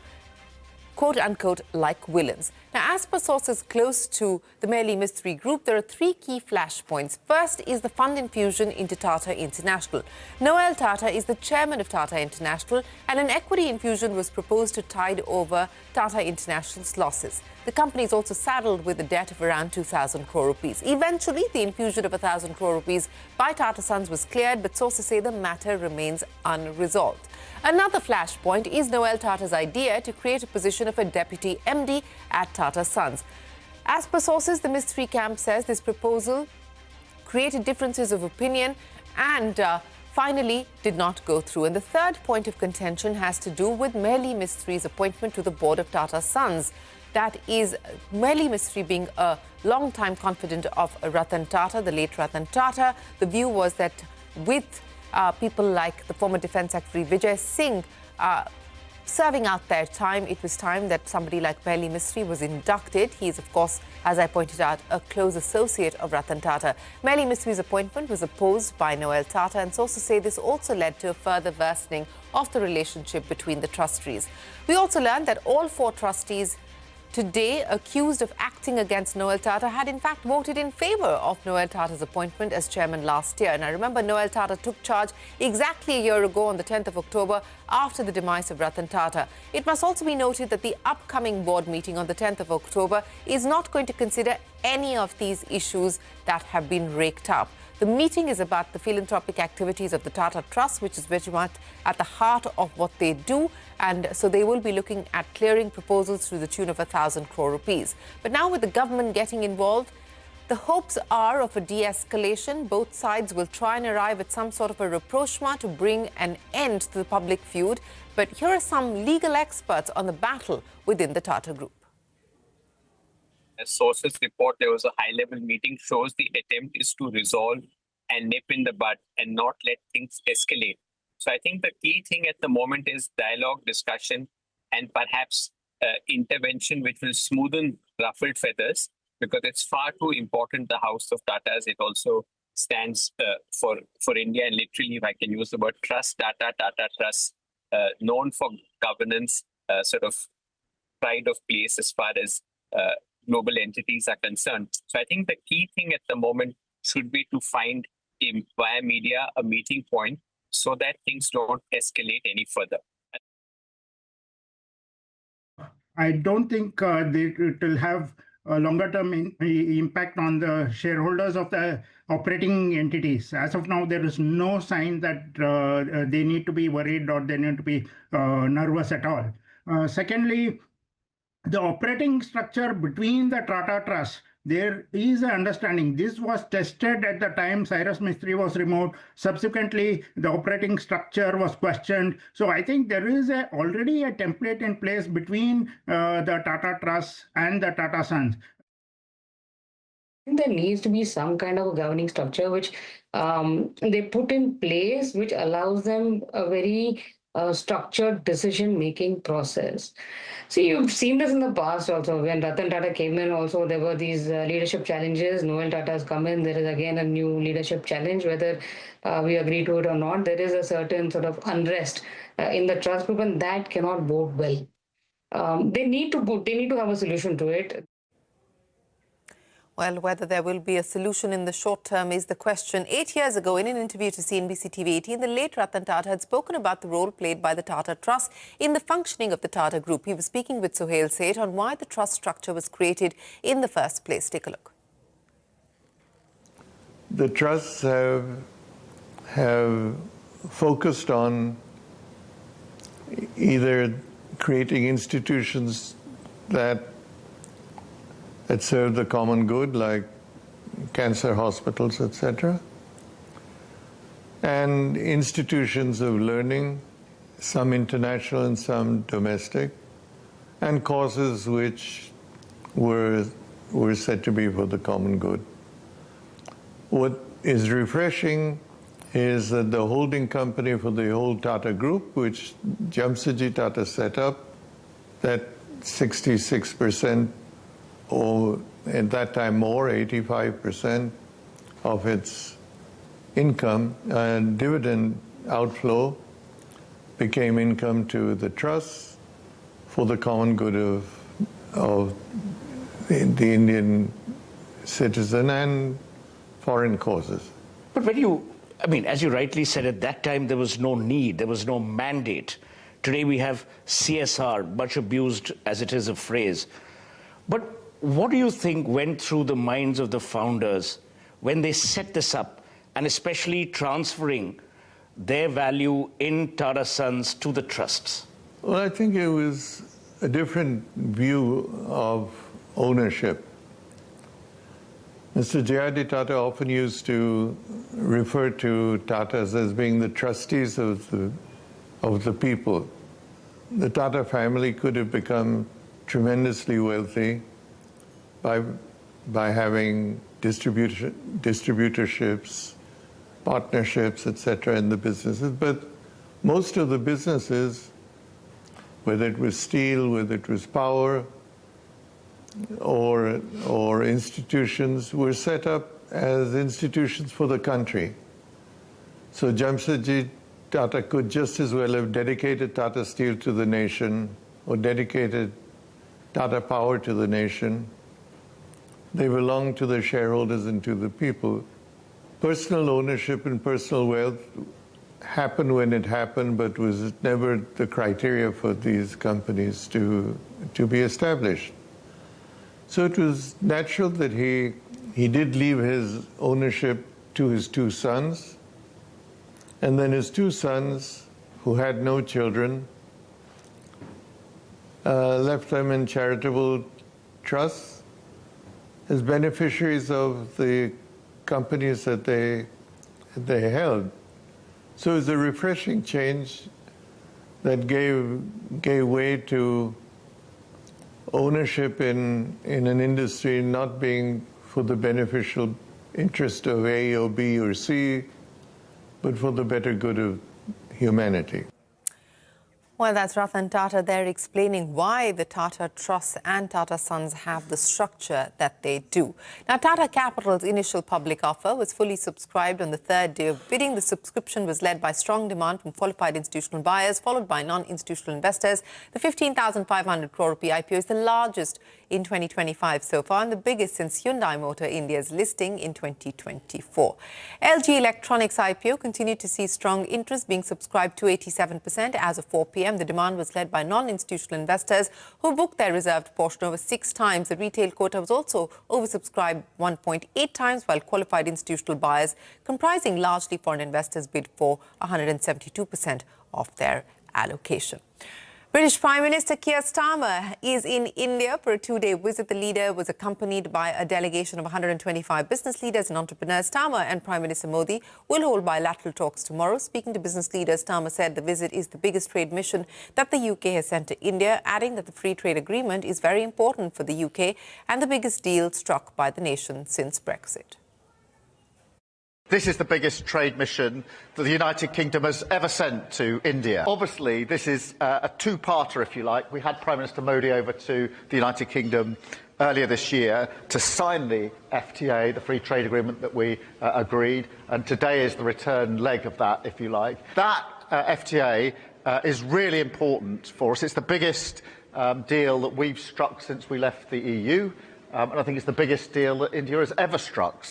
quote-unquote like villains. Now, as per sources close to the Melly Mistry Group, there are 3 key flashpoints. First is the fund infusion into Tata International. Noel Tata is the chairman of Tata International, and an equity infusion was proposed to tide over Tata International's losses. The company is also saddled with a debt of around 2,000 crore rupees. Eventually, the infusion of 1,000 crore rupees by Tata Sons was cleared, but sources say the matter remains unresolved. Another flashpoint is Noel Tata's idea to create a position of a deputy MD at Tata Sons. As per sources, the Mistry camp says this proposal created differences of opinion and finally did not go through. And the third point of contention has to do with Mehli Mistri's appointment to the board of Tata Sons. That is Mehli Mistry being a long-time confidant of Ratan Tata, the late Ratan Tata. The view was that with people like the former Defence Secretary Vijay Singh serving out their time, it was time that somebody like Mehli Mistry was inducted. He is, of course, as I pointed out, a close associate of Ratan Tata. Mehli Mistri's appointment was opposed by Noel Tata, and sources say this also led to a further worsening of the relationship between the trustees. We also learned that all four trustees today accused of acting against Noel Tata had in fact voted in favour of Noel Tata's appointment as chairman last year. And I remember Noel Tata took charge exactly a year ago on the 10th of October after the demise of Ratan Tata. It must also be noted that the upcoming board meeting on the 10th of October is not going to consider any of these issues that have been raked up. The meeting is about the philanthropic activities of the Tata Trust, which is very much at the heart of what they do. And so they will be looking at clearing proposals to the tune of 1,000 crore rupees. But now with the government getting involved, the hopes are of a de-escalation. Both sides will try and arrive at some sort of a rapprochement to bring an end to the public feud. But here are some legal experts on the battle within the Tata Group. As sources report, there was a high-level meeting, shows the attempt is to resolve and nip in the bud and not let things escalate. So I think the key thing at the moment is dialogue, discussion, and perhaps intervention which will smoothen ruffled feathers, because it's far too important, the House of Tatas. It also stands for India, and literally, if I can use the word trust, Tata Trust, known for governance, sort of pride of place as far as global entities are concerned. So I think the key thing at the moment should be to find via media a meeting point so that things don't escalate any further. I don't think it will have a longer term impact on the shareholders of the operating entities. As of now, there is no sign that they need to be worried or they need to be nervous at all. Secondly, the operating structure between the Tata Trust, there is an understanding. This was tested at the time Cyrus Mistry was removed. Subsequently, the operating structure was questioned. So I think there is already a template in place between the Tata Trust and the Tata Sons. There needs to be some kind of a governing structure which they put in place, which allows them a very structured decision-making process. See, you've seen this in the past also. When Ratan Tata came in also, there were these leadership challenges. Noel Tata has come in. There is again a new leadership challenge. Whether we agree to it or not, there is a certain sort of unrest in the trust group, and that cannot bode well. They need to have a solution to it. Well, whether there will be a solution in the short term is the question. 8 years ago, in an interview to cnbc TV 18, the late Ratan Tata had spoken about the role played by the Tata Trust in the functioning of the Tata Group. He was speaking with Sohail Seth on why the trust structure was created in the first place. Take a look. The trusts have focused on either creating institutions that serve the common good, like cancer hospitals, etc., and institutions of learning, some international and some domestic, and causes which were said to be for the common good. What is refreshing is that the holding company for the whole Tata Group, which Jamsetji Tata set up, that 66%, or at that time more, 85% of its income and dividend outflow became income to the trusts for the common good of the Indian citizen and foreign causes. But when you, I mean, as you rightly said, at that time there was no need, there was no mandate. Today we have CSR, much abused as it is a phrase. But what do you think went through the minds of the founders when they set this up, and especially transferring their value in Tata Sons to the trusts? Well, I think it was a different view of ownership. Mr. J.R.D. Tata often used to refer to Tatas as being the trustees of the people. The Tata family could have become tremendously wealthy by having distributorships, partnerships, etc. in the businesses. But most of the businesses, whether it was steel, whether it was power, or institutions, were set up as institutions for the country. So Jamshedji Tata could just as well have dedicated Tata Steel to the nation or dedicated Tata Power to the nation. They belong to the shareholders and to the people. Personal ownership and personal wealth happened when it happened, but was never the criteria for these companies to be established. So it was natural that he did leave his ownership to his two sons, and then his two sons, who had no children, left them in charitable trusts as beneficiaries of the companies that they held. So it was a refreshing change that gave way to ownership in an industry not being for the beneficial interest of A or B or C, but for the better good of humanity. Well, that's Ratan Tata there explaining why the Tata Trust and Tata Sons have the structure that they do. Now, Tata Capital's initial public offer was fully subscribed on the third day of bidding. The subscription was led by strong demand from qualified institutional buyers, followed by non-institutional investors. The 15,500 crore rupee IPO is the largest in 2025 so far and the biggest since Hyundai Motor India's listing in 2024. LG Electronics IPO continued to see strong interest, being subscribed to 87% as of 4 p.m. The demand was led by non-institutional investors who booked their reserved portion over 6 times. The retail quota was also oversubscribed 1.8 times, while qualified institutional buyers, comprising largely foreign investors, bid for 172% of their allocation. British Prime Minister Keir Starmer is in India for a 2-day visit. The leader was accompanied by a delegation of 125 business leaders and entrepreneurs. Starmer and Prime Minister Modi will hold bilateral talks tomorrow. Speaking to business leaders, Starmer said the visit is the biggest trade mission that the UK has sent to India, adding that the free trade agreement is very important for the UK and the biggest deal struck by the nation since Brexit. This is the biggest trade mission that the United Kingdom has ever sent to India. Obviously, this is a two-parter, if you like. We had Prime Minister Modi over to the United Kingdom earlier this year to sign the FTA, the free trade agreement that we agreed, and today is the return leg of that, if you like. That FTA is really important for us. It's the biggest deal that we've struck since we left the EU, and I think it's the biggest deal that India has ever struck.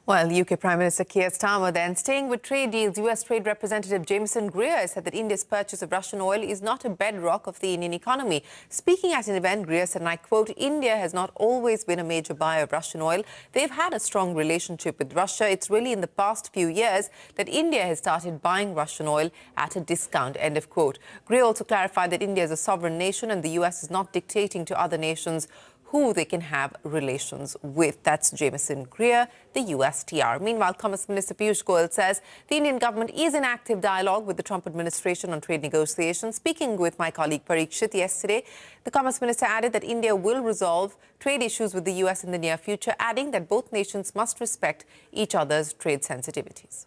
Well, UK Prime Minister Keir Starmer then, staying with trade deals, US Trade Representative Jameson Greer said that India's purchase of Russian oil is not a bedrock of the Indian economy. Speaking at an event, Greer said, and I quote, "India has not always been a major buyer of Russian oil. They've had a strong relationship with Russia. It's really in the past few years that India has started buying Russian oil at a discount," end of quote. Greer also clarified that India is a sovereign nation and the US is not dictating to other nations who they can have relations with. That's Jameson Greer, the USTR. Meanwhile, Commerce Minister Piyush Goyal says the Indian government is in active dialogue with the Trump administration on trade negotiations. Speaking with my colleague Parikshit yesterday, the Commerce Minister added that India will resolve trade issues with the US in the near future, adding that both nations must respect each other's trade sensitivities.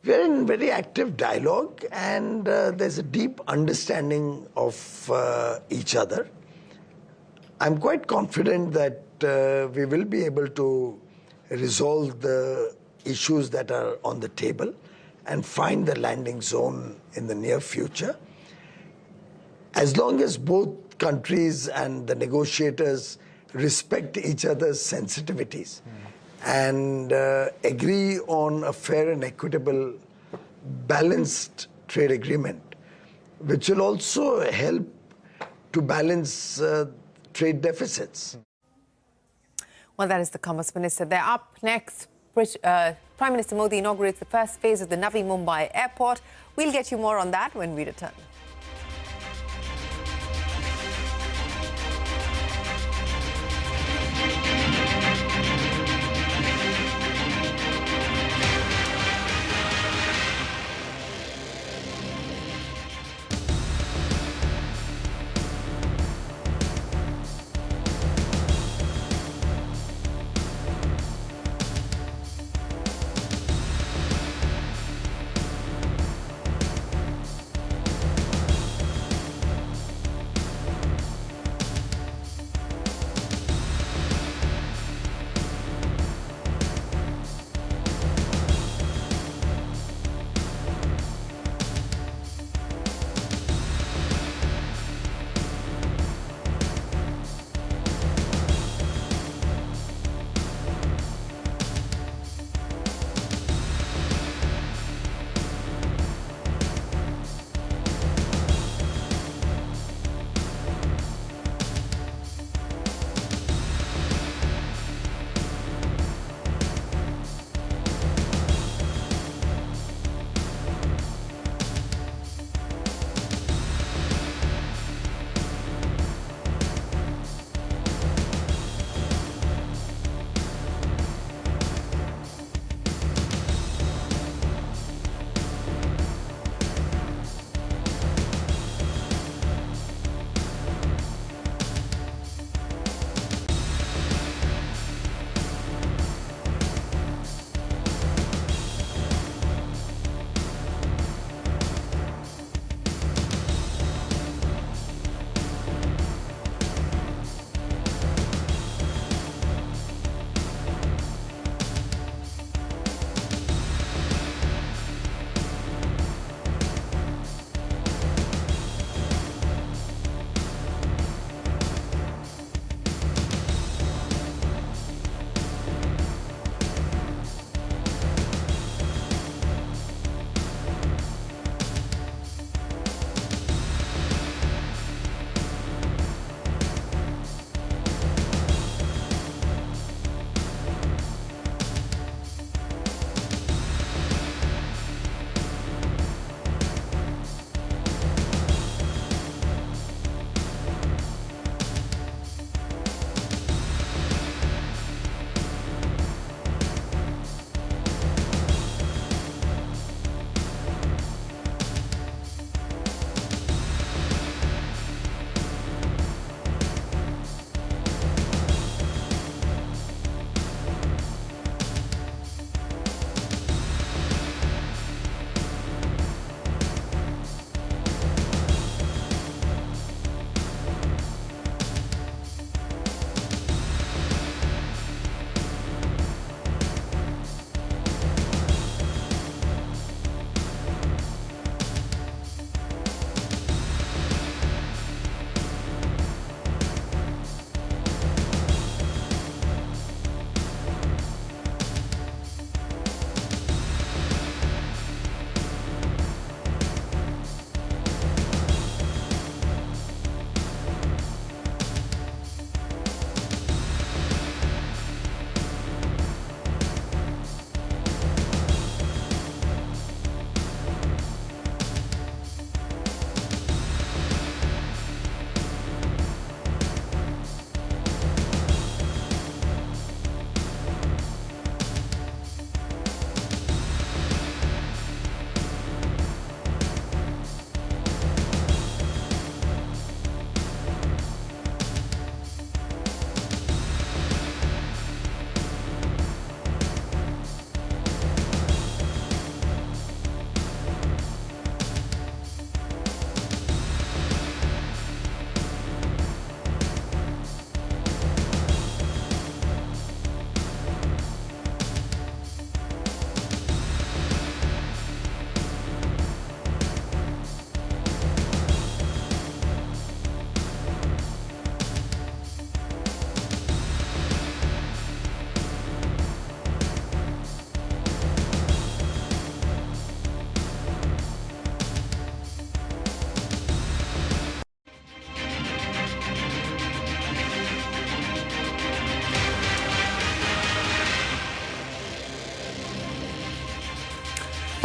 We're in very active dialogue and there's a deep understanding of each other. I'm quite confident that we will be able to resolve the issues that are on the table and find the landing zone in the near future. As long as both countries and the negotiators respect each other's sensitivities and agree on a fair and equitable, balanced trade agreement, which will also help to balance trade deficits. Well, that is the Commerce Minister. They're up next. Prime Minister Modi inaugurates the first phase of the Navi Mumbai airport. We'll get you more on that when we return.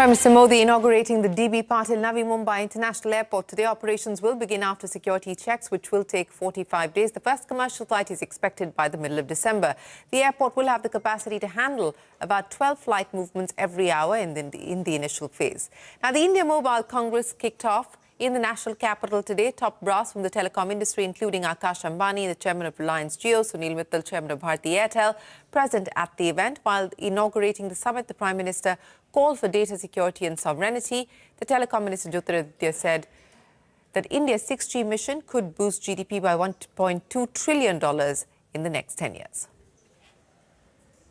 Prime Minister Modi inaugurating the DB Patil Navi Mumbai International Airport. Today, operations will begin after security checks, which will take 45 days. The first commercial flight is expected by the middle of December. The airport will have the capacity to handle about 12 flight movements every hour in the initial phase. Now, the India Mobile Congress kicked off in the national capital today. Top brass from the telecom industry, including Akash Ambani, the chairman of Reliance Jio, Sunil Mittal, chairman of Bharti Airtel, present at the event. While inaugurating the summit, the Prime Minister called for data security and sovereignty. The Telecom Minister Jyotiraditya said that India's 6G mission could boost GDP by $1.2 trillion in the next 10 years.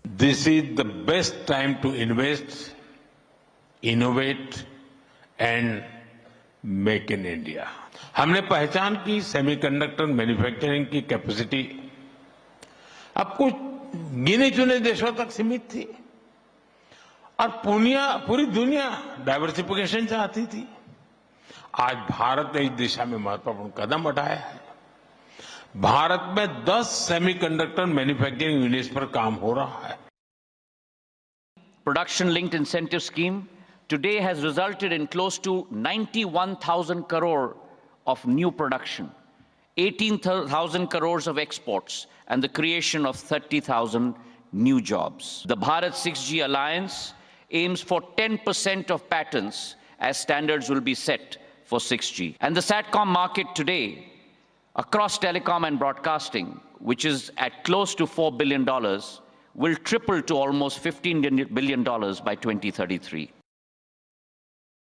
This is the best time to invest, innovate and make in India. हमने पहचान की semiconductor manufacturing की capacity अब कुछ गिने चुने देशों तक सीमित थी और पूरी दुनिया डाइवर्सिफिकेशन चाहती थी। आज भारत ने इस दिशा में महत्वपूर्ण कदम उठाया है। भारत में 10 सेमीकंडक्टर मैन्युफैक्चरिंग यूनिट्स पर काम हो रहा है। Production linked incentive scheme today has resulted in close to 91,000 crore of new production, 18,000 crores of exports, and the creation of 30,000 new jobs. The Bharat 6G Alliance aims for 10% of patents as standards will be set for 6G. And the SATCOM market today, across telecom and broadcasting, which is at close to $4 billion, will triple to almost $15 billion by 2033.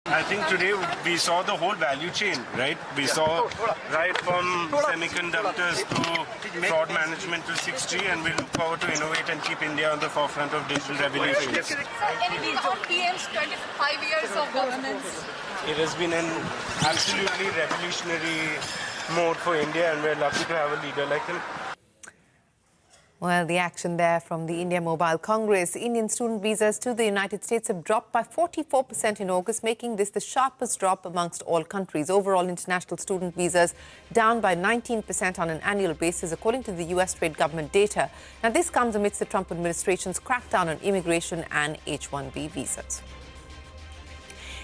I think today we saw the whole value chain, right? We saw right from semiconductors to fraud management to 6G, and we look forward to innovate and keep India on the forefront of digital revolution. Any views on PM's 25 years of governance? It has been an absolutely revolutionary mode for India, and we're lucky to have a leader like him. Well, the action there from the India Mobile Congress. Indian student visas to the United States have dropped by 44% in August, making this the sharpest drop amongst all countries. Overall, international student visas down by 19% on an annual basis, according to the US Trade Government data. Now, this comes amidst the Trump administration's crackdown on immigration and H-1B visas.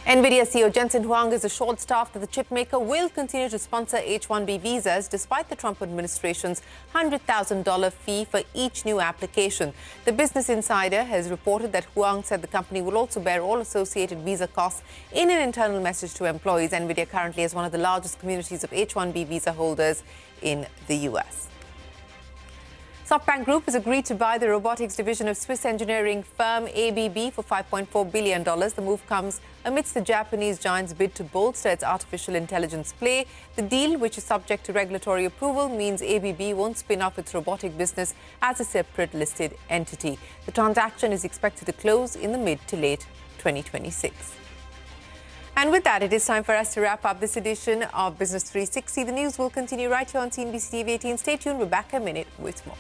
NVIDIA CEO Jensen Huang is assured staff that the chipmaker will continue to sponsor H-1B visas despite the Trump administration's $100,000 fee for each new application. The Business Insider has reported that Huang said the company will also bear all associated visa costs in an internal message to employees. NVIDIA currently has one of the largest communities of H-1B visa holders in the US. SoftBank Group has agreed to buy the robotics division of Swiss engineering firm ABB for $5.4 billion. The move comes amidst the Japanese giant's bid to bolster its artificial intelligence play. The deal, which is subject to regulatory approval, means ABB won't spin off its robotic business as a separate listed entity. The transaction is expected to close in the mid to late 2026. And with that, it is time for us to wrap up this edition of Business 360. The news will continue right here on CNBC TV 18. Stay tuned. We're back in a minute with more.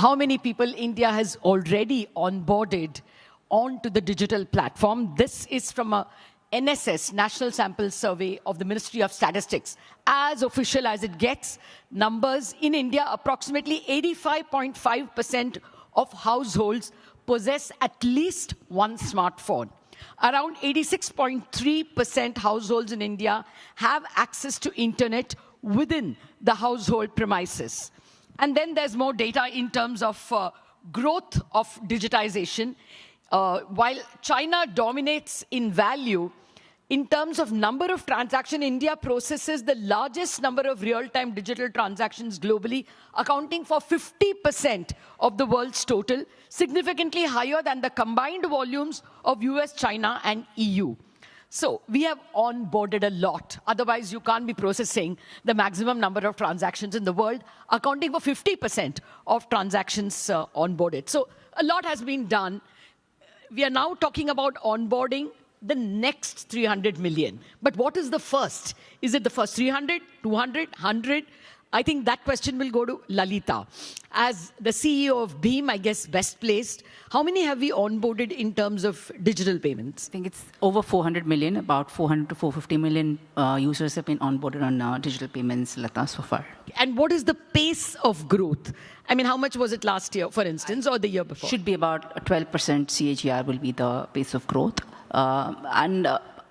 how many people India has already onboarded onto the digital platform. This is from a NSS, National Sample Survey of the Ministry of Statistics. As official as it gets, numbers in India, approximately 85.5% of households possess at least one smartphone. Around 86.3% households in India have access to internet within the household premises. And then there's more data in terms of growth of digitization. While China dominates in value, in terms of number of transactions, India processes the largest number of real-time digital transactions globally, accounting for 50% of the world's total, significantly higher than the combined volumes of US, China, and EU. So we have onboarded a lot. Otherwise, you can't be processing the maximum number of transactions in the world, accounting for 50% of transactions onboarded. So a lot has been done. We are now talking about onboarding the next 300 million. But what is the first? Is it the first 300, 200, 100? I think that question will go to Lalita. As the CEO of Bheem, I guess best placed, how many have we onboarded in terms of digital payments? I think it's over 400 million, about 400 to 450 million users have been onboarded on digital payments, Lata, so far. And what is the pace of growth? I mean, how much was it last year, for instance, or the year before? Should be about a 12% CAGR will be the pace of growth.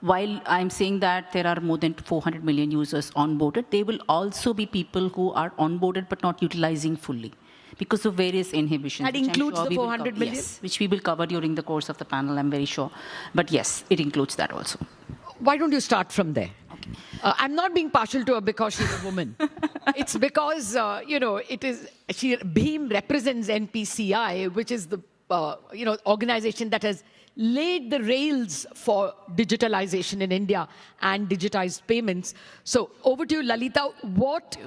While I'm saying that there are more than 400 million users onboarded, there will also be people who are onboarded but not utilizing fully because of various inhibitions. That includes the 400 million? Yes, which we will cover during the course of the panel, I'm very sure. But yes, it includes that also. Why don't you start from there? Okay. I'm not being partial to her because she's a woman. It's because, Bheem represents NPCI, which is the, organization that has laid the rails for digitalization in India and digitized payments. So over to you, Lalita. What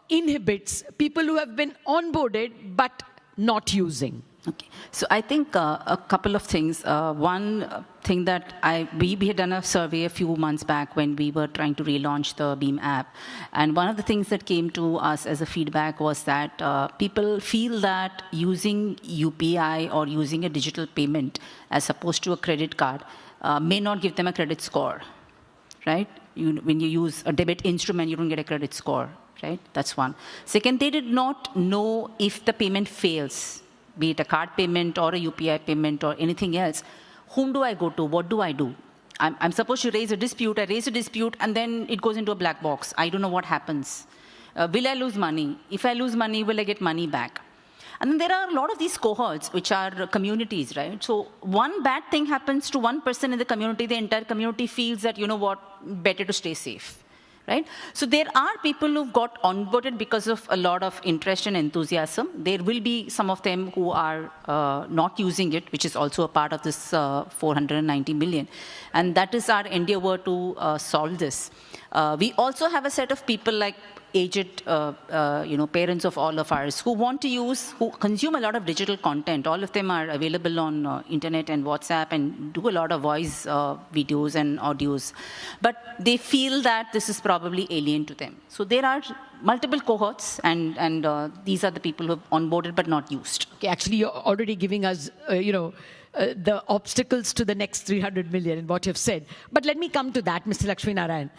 inhibits people who have been onboarded but not using? Okay, so I think a couple of things. One thing that we had done a survey a few months back when we were trying to relaunch the Bheem app. And one of the things that came to us as a feedback was that people feel that using UPI or using a digital payment as opposed to a credit card may not give them a credit score, right? When you use a debit instrument, you don't get a credit score, right? That's one. Second, they did not know if the payment fails, be it a card payment or a UPI payment or anything else, whom do I go to? What do I do? I'm supposed to raise a dispute. I raise a dispute, and then it goes into a black box. I don't know what happens. Will I lose money? If I lose money, will I get money back? And then there are a lot of these cohorts, which are communities, right? So one bad thing happens to one person in the community, the entire community feels that, you know what, better to stay safe. Right? So there are people who've got onboarded because of a lot of interest and enthusiasm. There will be some of them who are not using it, which is also a part of this 490 million. And that is our endeavor to solve this. We also have a set of people like aged, parents of all of ours who want to use, who consume a lot of digital content. All of them are available on internet and WhatsApp and do a lot of voice videos and audios. But they feel that this is probably alien to them. So there are multiple cohorts, and these are the people who have onboarded but not used. Okay, actually, you're already giving us, the obstacles to the next 300 million in what you've said. But let me come to that, Mr. Lakshmi Narayan.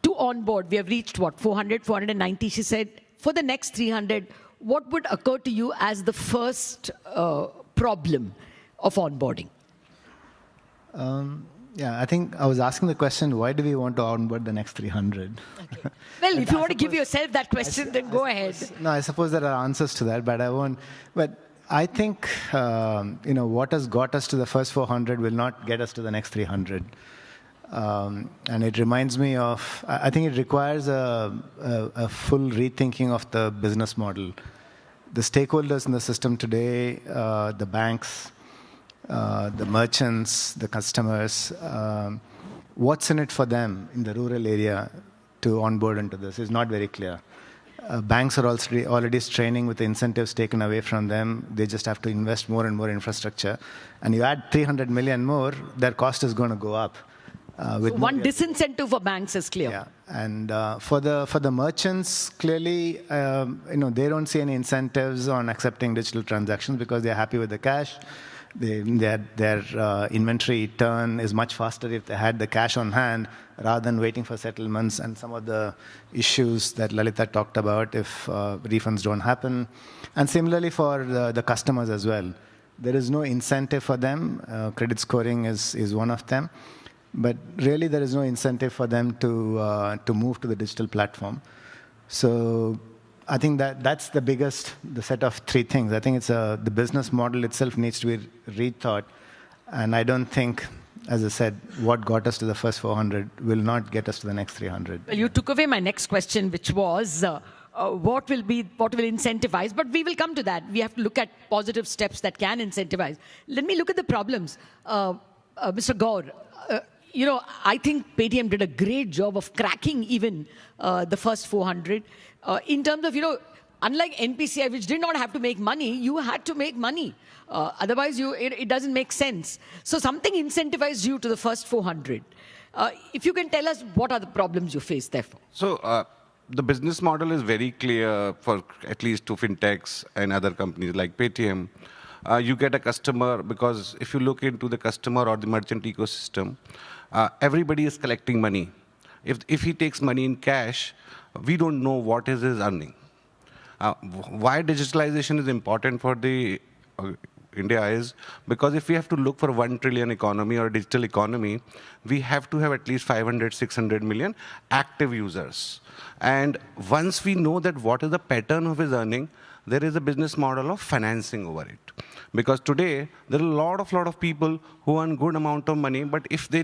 To onboard, we have reached what, 400, 490, she said. For the next 300, what would occur to you as the first problem of onboarding? I think I was asking the question, why do we want to onboard the next 300? Okay. Well, if you want to give yourself that question, then go ahead. No, I suppose there are answers to that, but I won't. But I think, what has got us to the first 400 will not get us to the next 300. And it reminds me of, I think it requires a full rethinking of the business model. The stakeholders in the system today, the banks, the merchants, the customers, what's in it for them in the rural area to onboard into this is not very clear. Banks are already straining with the incentives taken away from them. They just have to invest more and more infrastructure. And you add 300 million more, their cost is going to go up. So one disincentive for banks is clear. Yeah, and for the merchants, clearly, they don't see any incentives on accepting digital transactions because they're happy with the cash. Their inventory turn is much faster if they had the cash on hand rather than waiting for settlements and some of the issues that Lalita talked about if refunds don't happen. And similarly for the customers as well. There is no incentive for them. Credit scoring is one of them. But really, there is no incentive for them to move to the digital platform. So I think that's the set of three things. I think it's the business model itself needs to be rethought. And I don't think, as I said, what got us to the first 400 will not get us to the next 300. Well, you took away my next question, which was what will incentivize? But we will come to that. We have to look at positive steps that can incentivize. Let me look at the problems. Mr. Gaur, I think Paytm did a great job of cracking even the first 400. In terms of, unlike NPCI, which did not have to make money, you had to make money. Otherwise, it doesn't make sense. So something incentivized you to the first 400. If you can tell us what are the problems you face, therefore. So the business model is very clear for at least two fintechs and other companies like Paytm. You get a customer because if you look into the customer or the merchant ecosystem, everybody is collecting money. If he takes money in cash, we don't know what is his earning. Why digitalization is important for the India is because if we have to look for 1 trillion economy or digital economy, we have to have at least 500, 600 million active users. And once we know that what is the pattern of his earning, there is a business model of financing over it. Because today, there are a lot of people who earn good amount of money, but if they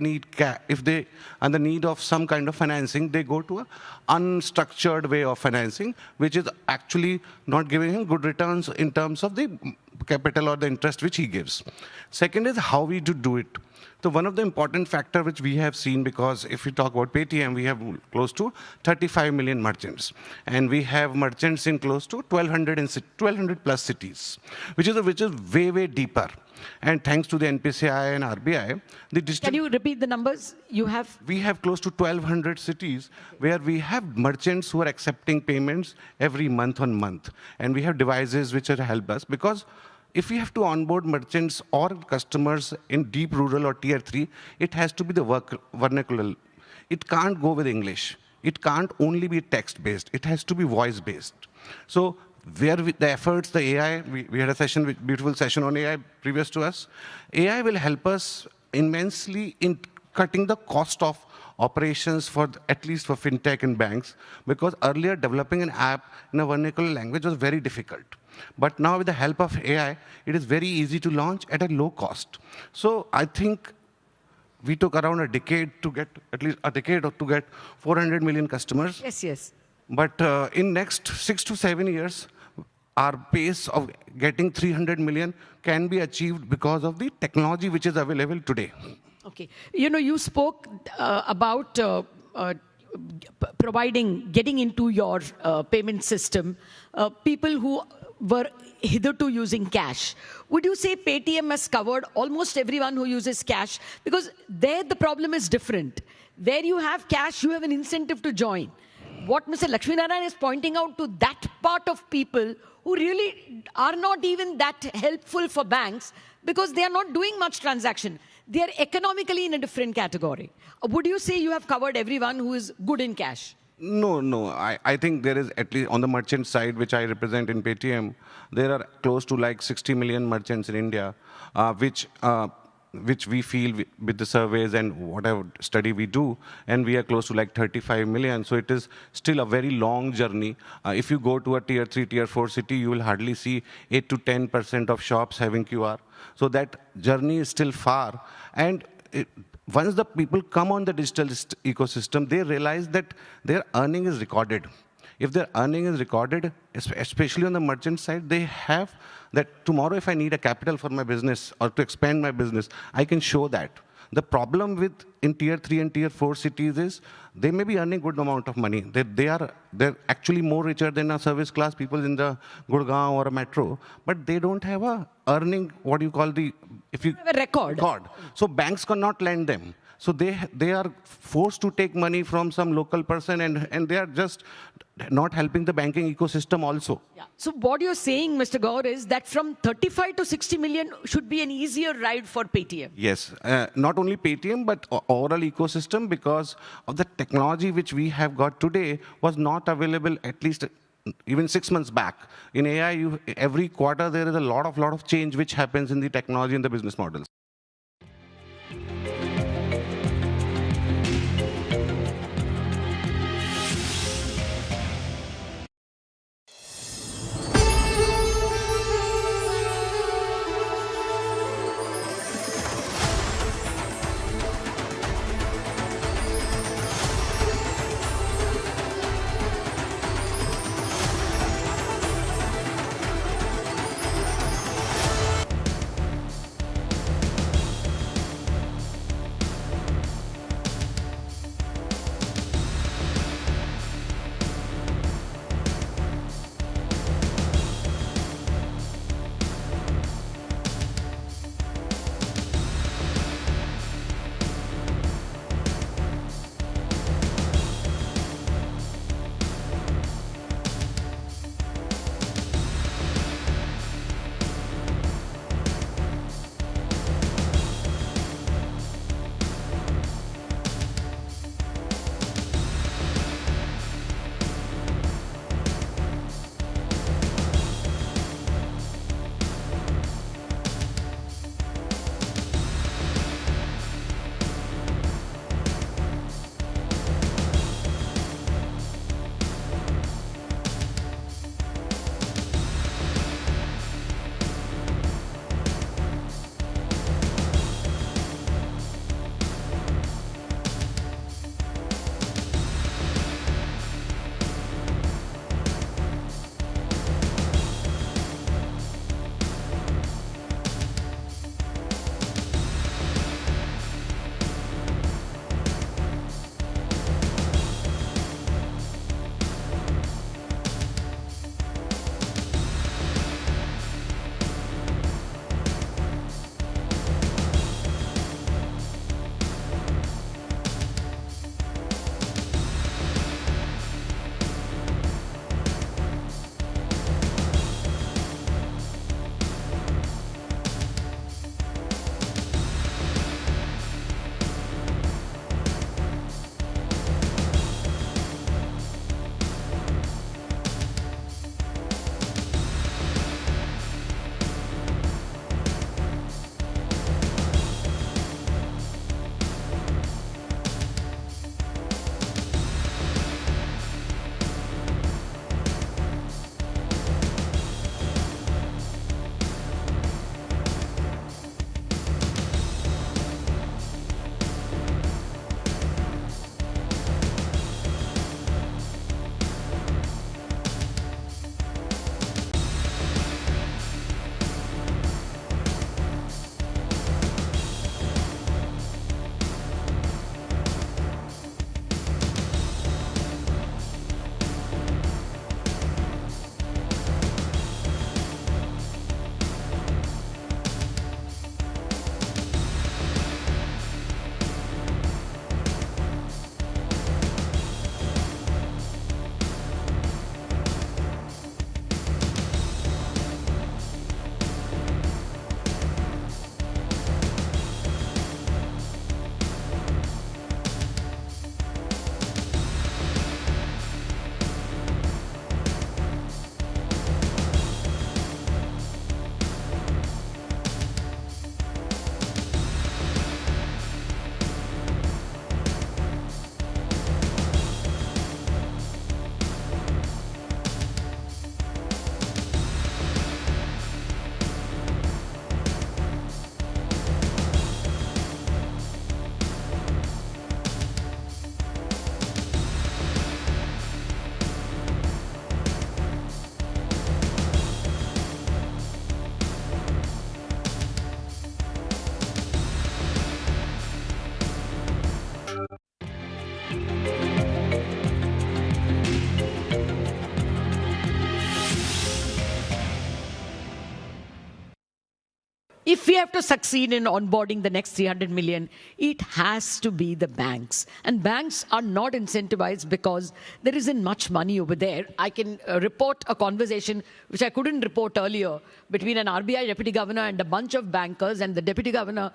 are the need of some kind of financing, they go to an unstructured way of financing, which is actually not giving him good returns in terms of the capital or the interest which he gives. Second is how we do it. So one of the important factors which we have seen, because if we talk about Paytm, we have close to 35 million merchants. And we have merchants in close to 1,200 plus cities, which is way, way deeper. And thanks to the NPCI and RBI, the digital... Can you repeat the numbers you have? We have close to 1,200 cities where we have merchants who are accepting payments every month on month. And we have devices which will help us because if we have to onboard merchants or customers in deep rural or tier 3, it has to be the vernacular. It can't go with English. It can't only be text-based. It has to be voice-based. So where the efforts, the AI, we had a beautiful session on AI previous to us. AI will help us immensely in cutting the cost of operations at least for fintech and banks, because earlier developing an app in a vernacular language was very difficult. But now with the help of AI, it is very easy to launch at a low cost. So I think we took around a decade to get, at least a decade to get 400 million customers. Yes, yes. But in next 6 to 7 years, our pace of getting 300 million can be achieved because of the technology which is available today. Okay. You spoke about getting into your payment system, people who were hitherto using cash. Would you say Paytm has covered almost everyone who uses cash? Because there the problem is different. There you have cash, you have an incentive to join. What Mr. Lakshminarayan is pointing out to that part of people who really are not even that helpful for banks because they are not doing much transaction. They are economically in a different category. Would you say you have covered everyone who is good in cash? No. I think there is, at least on the merchant side, which I represent in Paytm, there are close to like 60 million merchants in India, which we feel with the surveys and whatever study we do, and we are close to like 35 million. So it is still a very long journey. If you go to a tier 3, tier 4 city, you will hardly see 8 to 10% of shops having QR. So that journey is still far. And once the people come on the digital ecosystem, they realize that their earning is recorded. If their earning is recorded, especially on the merchant side, they have that tomorrow if I need a capital for my business or to expand my business, I can show that. The problem in tier 3 and tier 4 cities is they may be earning good amount of money. They're actually more richer than a service class people in the Gurgaon or a metro, but they don't have a earning, what you call if you have a record. So banks cannot lend them. So they are forced to take money from some local person, and they are just not helping the banking ecosystem also. Yeah. So what you're saying, Mr. Gaur, is that from 35 to 60 million should be an easier ride for Paytm. Yes, not only Paytm, but overall ecosystem, because of the technology which we have got today was not available at least even 6 months back. In AI, every quarter there is a lot of change which happens in the technology and the business models. if we have to succeed in onboarding the next 300 million, it has to be the banks. And banks are not incentivized because there isn't much money over there. I can report a conversation which I couldn't report earlier between an RBI deputy governor and a bunch of bankers, and the deputy governor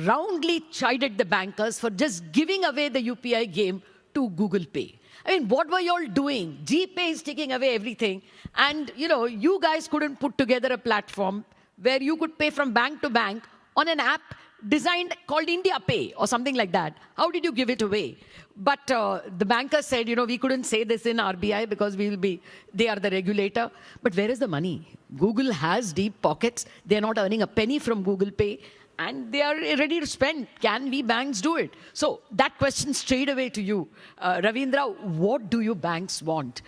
roundly chided the bankers for just giving away the UPI game to Google Pay. I mean, what were you all doing? GPay is taking away everything. And, you guys couldn't put together a platform where you could pay from bank to bank on an app designed called India Pay or something like that. How did you give it away? But the banker said, we couldn't say this in RBI because they are the regulator. But where is the money? Google has deep pockets. They're not earning a penny from Google Pay. And they are ready to spend. Can we banks do it? So that question straight away to you. Ravindra, what do you banks want?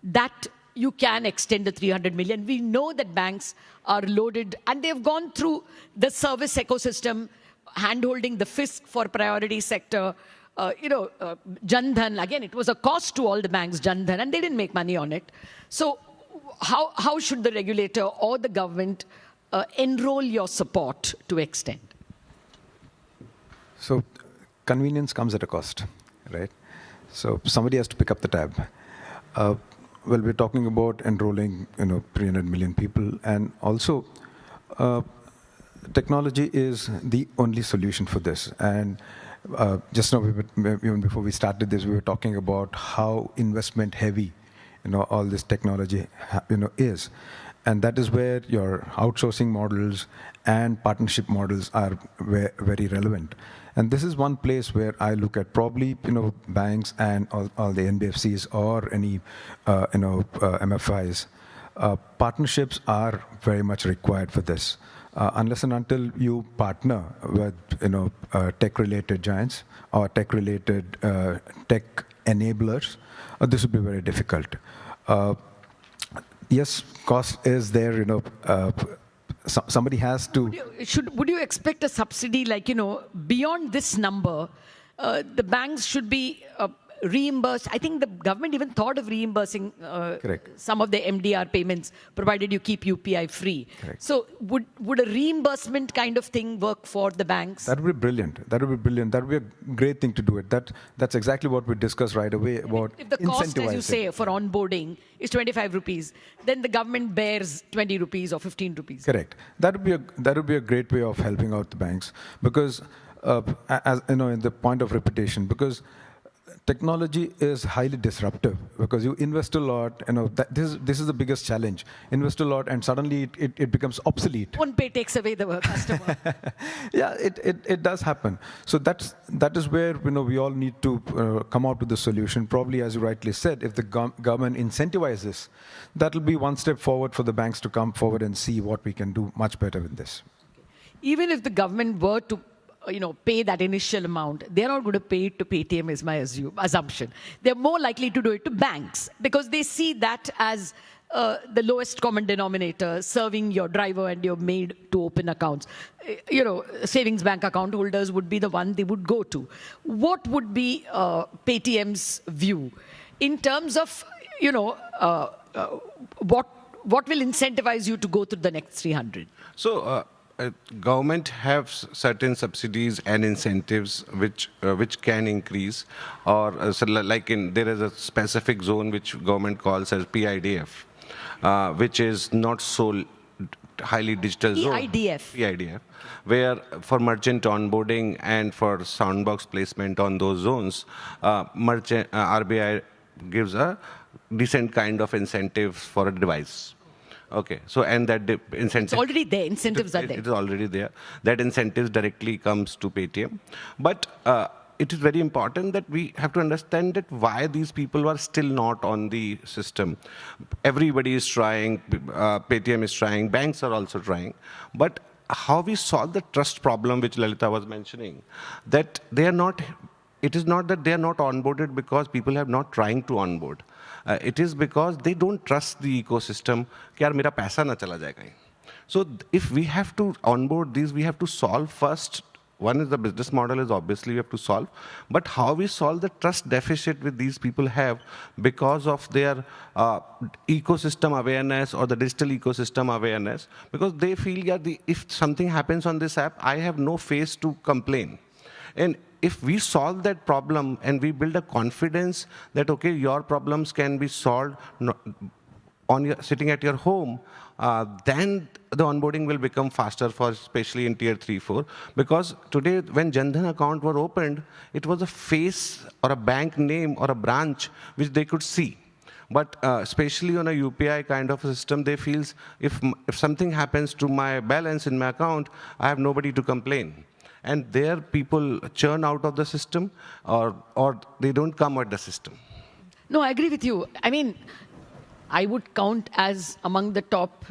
That you can extend the 300 million. We know that banks are loaded and they've gone through the service ecosystem, hand-holding the fisc for priority sector. Jan Dhan, again, it was a cost to all the banks, Jan Dhan, and they didn't make money on it. So how should the regulator or the government enroll your support to extend? So convenience comes at a cost, right? So somebody has to pick up the tab. Well, we're talking about enrolling, 300 million people, and also technology is the only solution for this. And just now, even before we started this, we were talking about how investment heavy, all this technology, is. And that is where your outsourcing models and partnership models are very relevant. And this is one place where I look at probably, banks and all the NBFCs or any, MFIs. Partnerships are very much required for this. Unless and until you partner with, tech-related giants or tech-related tech enablers, this would be very difficult. Yes, cost is there, somebody has to... Would you expect a subsidy like, beyond this number, the banks should be reimbursed? I think the government even thought of reimbursing some of the MDR payments, provided you keep UPI free. Correct. So would a reimbursement kind of thing work for the banks? That would be brilliant. That would be brilliant. That would be a great thing to do it. That's exactly what we discussed right away about if the cost, as you say, for onboarding is 25 rupees, then the government bears 20 rupees or 15 rupees. Correct. That would be a great way of helping out the banks, because, as in the point of repetition, because technology is highly disruptive, because you invest a lot, this is the biggest challenge. Invest a lot and suddenly it becomes obsolete. PhonePe takes away the customer. Yeah, it does happen. So that is where we all need to come out with the solution. Probably, as you rightly said, if the government incentivizes, that will be one step forward for the banks to come forward and see what we can do much better with this. Even if the government were to pay that initial amount, they're not going to pay it to Paytm, is my assumption. They're more likely to do it to banks, because they see that as the lowest common denominator, serving your driver and your maid to open accounts. Savings bank account holders would be the one they would go to. What would be Paytm's view in terms of, what will incentivize you to go through the next 300? So, government have certain subsidies and incentives which can increase, or so like there is a specific zone which government calls as PIDF, which is not so highly digital zone. PIDF, where for merchant onboarding and for soundbox placement on those zones, RBI gives a decent kind of incentives for a device. Okay, so and that incentive... It's already there, incentives are there. It is already there. That incentive directly comes to Paytm. But it is very important that we have to understand that why these people are still not on the system. Everybody is trying, Paytm is trying, banks are also trying. But how we solve the trust problem, which Lalita was mentioning, that they are not... It is not that they are not onboarded because people have not trying to onboard. It is because they don't trust the ecosystem. कि यार मेरा पैसा ना चला जाए कहीं. So if we have to onboard these, we have to solve first one is the business model is obviously we have to solve, but how we solve the trust deficit with these people have because of their ecosystem awareness or the digital ecosystem awareness, because they feel, yeah, if something happens on this app, I have no face to complain. And if we solve that problem and we build a confidence that, okay, your problems can be solved sitting at your home, then the onboarding will become faster for especially in tier 3, 4. Because today, when Jan Dhan account were opened, it was a face or a bank name or a branch which they could see. But especially on a UPI kind of a system, they feel if something happens to my balance in my account, I have nobody to complain. And there people churn out of the system or they don't come at the system. No, I agree with you. I mean, I would count as among the top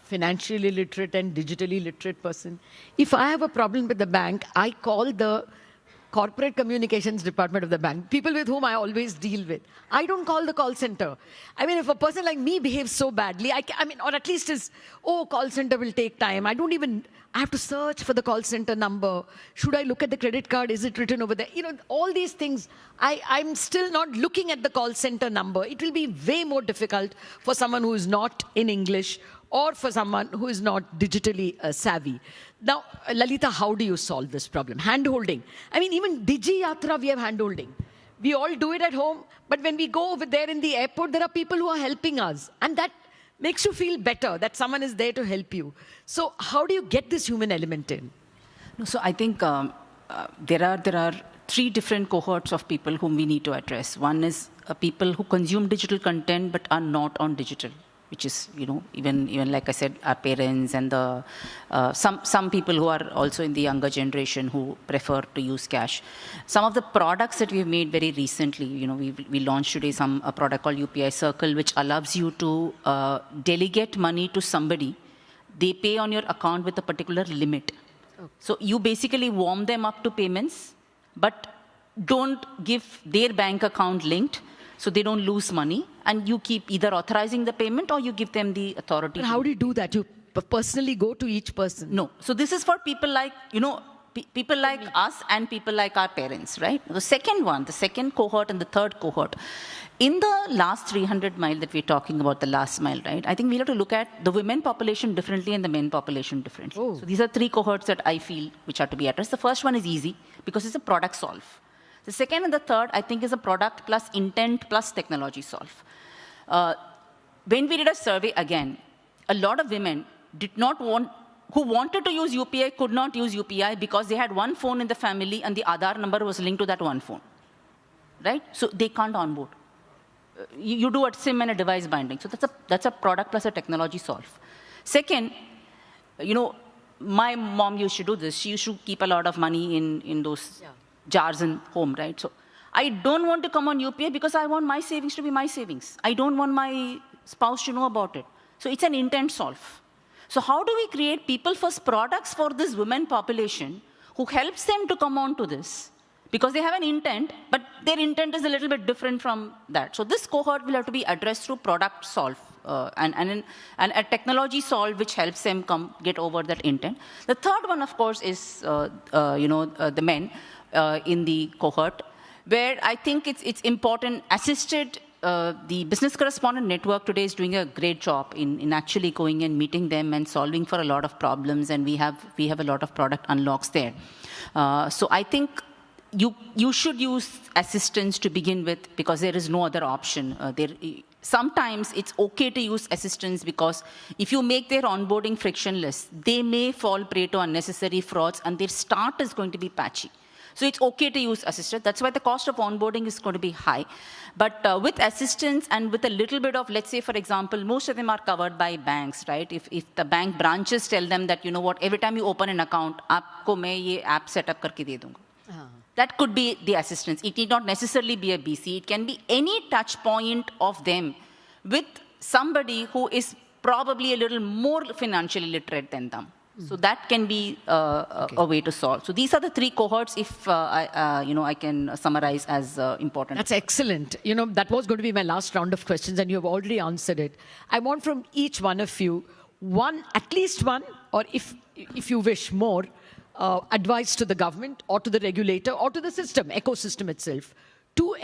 financially literate and digitally literate person. If I have a problem with the bank, I call the corporate communications department of the bank, people with whom I always deal with. I don't call the call center. I mean, if a person like me behaves so badly, I mean, or at least is, oh, call center will take time. I have to search for the call center number. Should I look at the credit card? Is it written over there? You know, all these things, I'm still not looking at the call center number. It will be way more difficult for someone who is not in English or for someone who is not digitally savvy. Now, Lalita, how do you solve this problem? Hand-holding. I mean, even Digi Yatra, we have hand-holding. We all do it at home, but when we go over there in the airport, there are people who are helping us. And that makes you feel better, that someone is there to help you. So how do you get this human element in? No, so I think there are 3 different cohorts of people whom we need to address. One is people who consume digital content but are not on digital, which is, you know, even like I said, our parents and the some people who are also in the younger generation who prefer to use cash. Some of the products that we've made very recently, you know, we launched today a product called UPI Circle, which allows you to delegate money to somebody. They pay on your account with a particular limit. Okay. So you basically warm them up to payments, but don't give their bank account linked, so they don't lose money, and you keep either authorizing the payment or you give them the authority. But how do you do that? You personally go to each person? No. So this is for people like, you know, people like us and people like our parents, right? The second cohort and the third cohort. In the last 300 mile that we're talking about, the last mile, right? I think we have to look at the women population differently and the men population differently. Oh. So these are 3 cohorts that I feel which are to be addressed. The first one is easy because it's a product solve. The second and the third, I think, is a product plus intent plus technology solve. When we did a survey, again, a lot of women who wanted to use UPI could not use UPI because they had one phone in the family and the Aadhaar number was linked to that one phone, right? So they can't onboard. You do a SIM and a device binding. So that's a product plus a technology solve. Second, you know, my mom used to do this. She used to keep a lot of money in those jars in home, right? So I don't want to come on UPI because I want my savings to be my savings. I don't want my spouse to know about it. So it's an intent solve. So how do we create people-first products for this women population who helps them to come on to this? Because they have an intent, but their intent is a little bit different from that. So this cohort will have to be addressed through product solve and a technology solve which helps them get over that intent. The third one, of course, is the men in the cohort, where I think it's important. Assisted, the business correspondent network today is doing a great job in actually going and meeting them and solving for a lot of problems, and we have a lot of product unlocks there. So I think you should use assistants to begin with because there is no other option. Sometimes it's okay to use assistants because if you make their onboarding frictionless, they may fall prey to unnecessary frauds and their start is going to be patchy. So it's okay to use assistants. That's why the cost of onboarding is going to be high. But with assistants and with a little bit of, let's say, for example, most of them are covered by banks, right? If the bank branches tell them that, you know what, every time you open an account, aapko main ye app set up karke de dunga. That could be the assistance. It need not necessarily be a BC. It can be any touch point of them with somebody who is probably a little more financially literate than them. So that can be a way to solve. So these are the 3 cohorts, if I can summarize as important. That's excellent. You know, that was going to be my last round of questions, and you have already answered it. I want from each one of you at least one, or if you wish more, advice to the government or to the regulator or to the system, ecosystem itself, to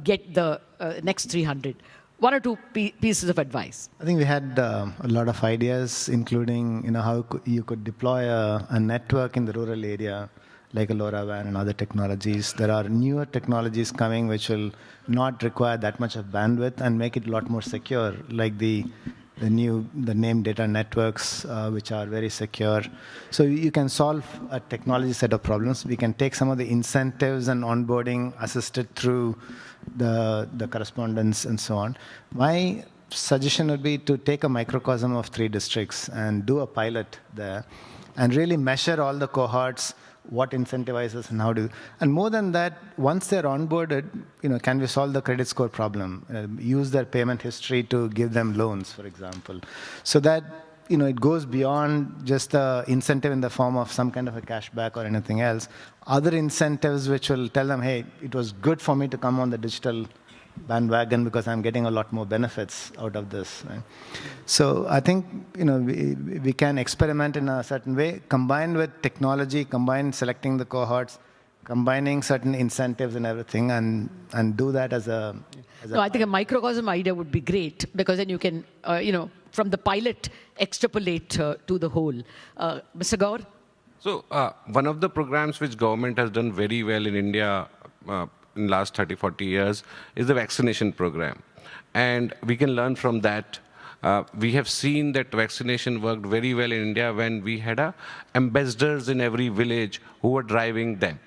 get the next 300? One or two pieces of advice. I think we had a lot of ideas, including how you could deploy a network in the rural area, like a LoRaWAN and other technologies. There are newer technologies coming which will not require that much of bandwidth and make it a lot more secure, like the named data networks, which are very secure. So you can solve a technology set of problems. We can take some of the incentives and onboarding assisted through the correspondence and so on. My suggestion would be to take a microcosm of 3 districts and do a pilot there and really measure all the cohorts, what incentivizes and how to. And more than that, once they're onboarded, can we solve the credit score problem? Use their payment history to give them loans, for example. So that, it goes beyond just the incentive in the form of some kind of a cashback or anything else. Other incentives which will tell them, hey, it was good for me to come on the digital bandwagon because I'm getting a lot more benefits out of this. Right? So I think we can experiment in a certain way, combined with technology, combine selecting the cohorts, combining certain incentives and everything, and do that as a. No, I think a microcosm idea would be great, because then you can from the pilot extrapolate to the whole. Mr. Gaur? So one of the programs which government has done very well in India in the last 30, 40 years is the vaccination program. And we can learn from that. We have seen that vaccination worked very well in India when we had ambassadors in every village who were driving that.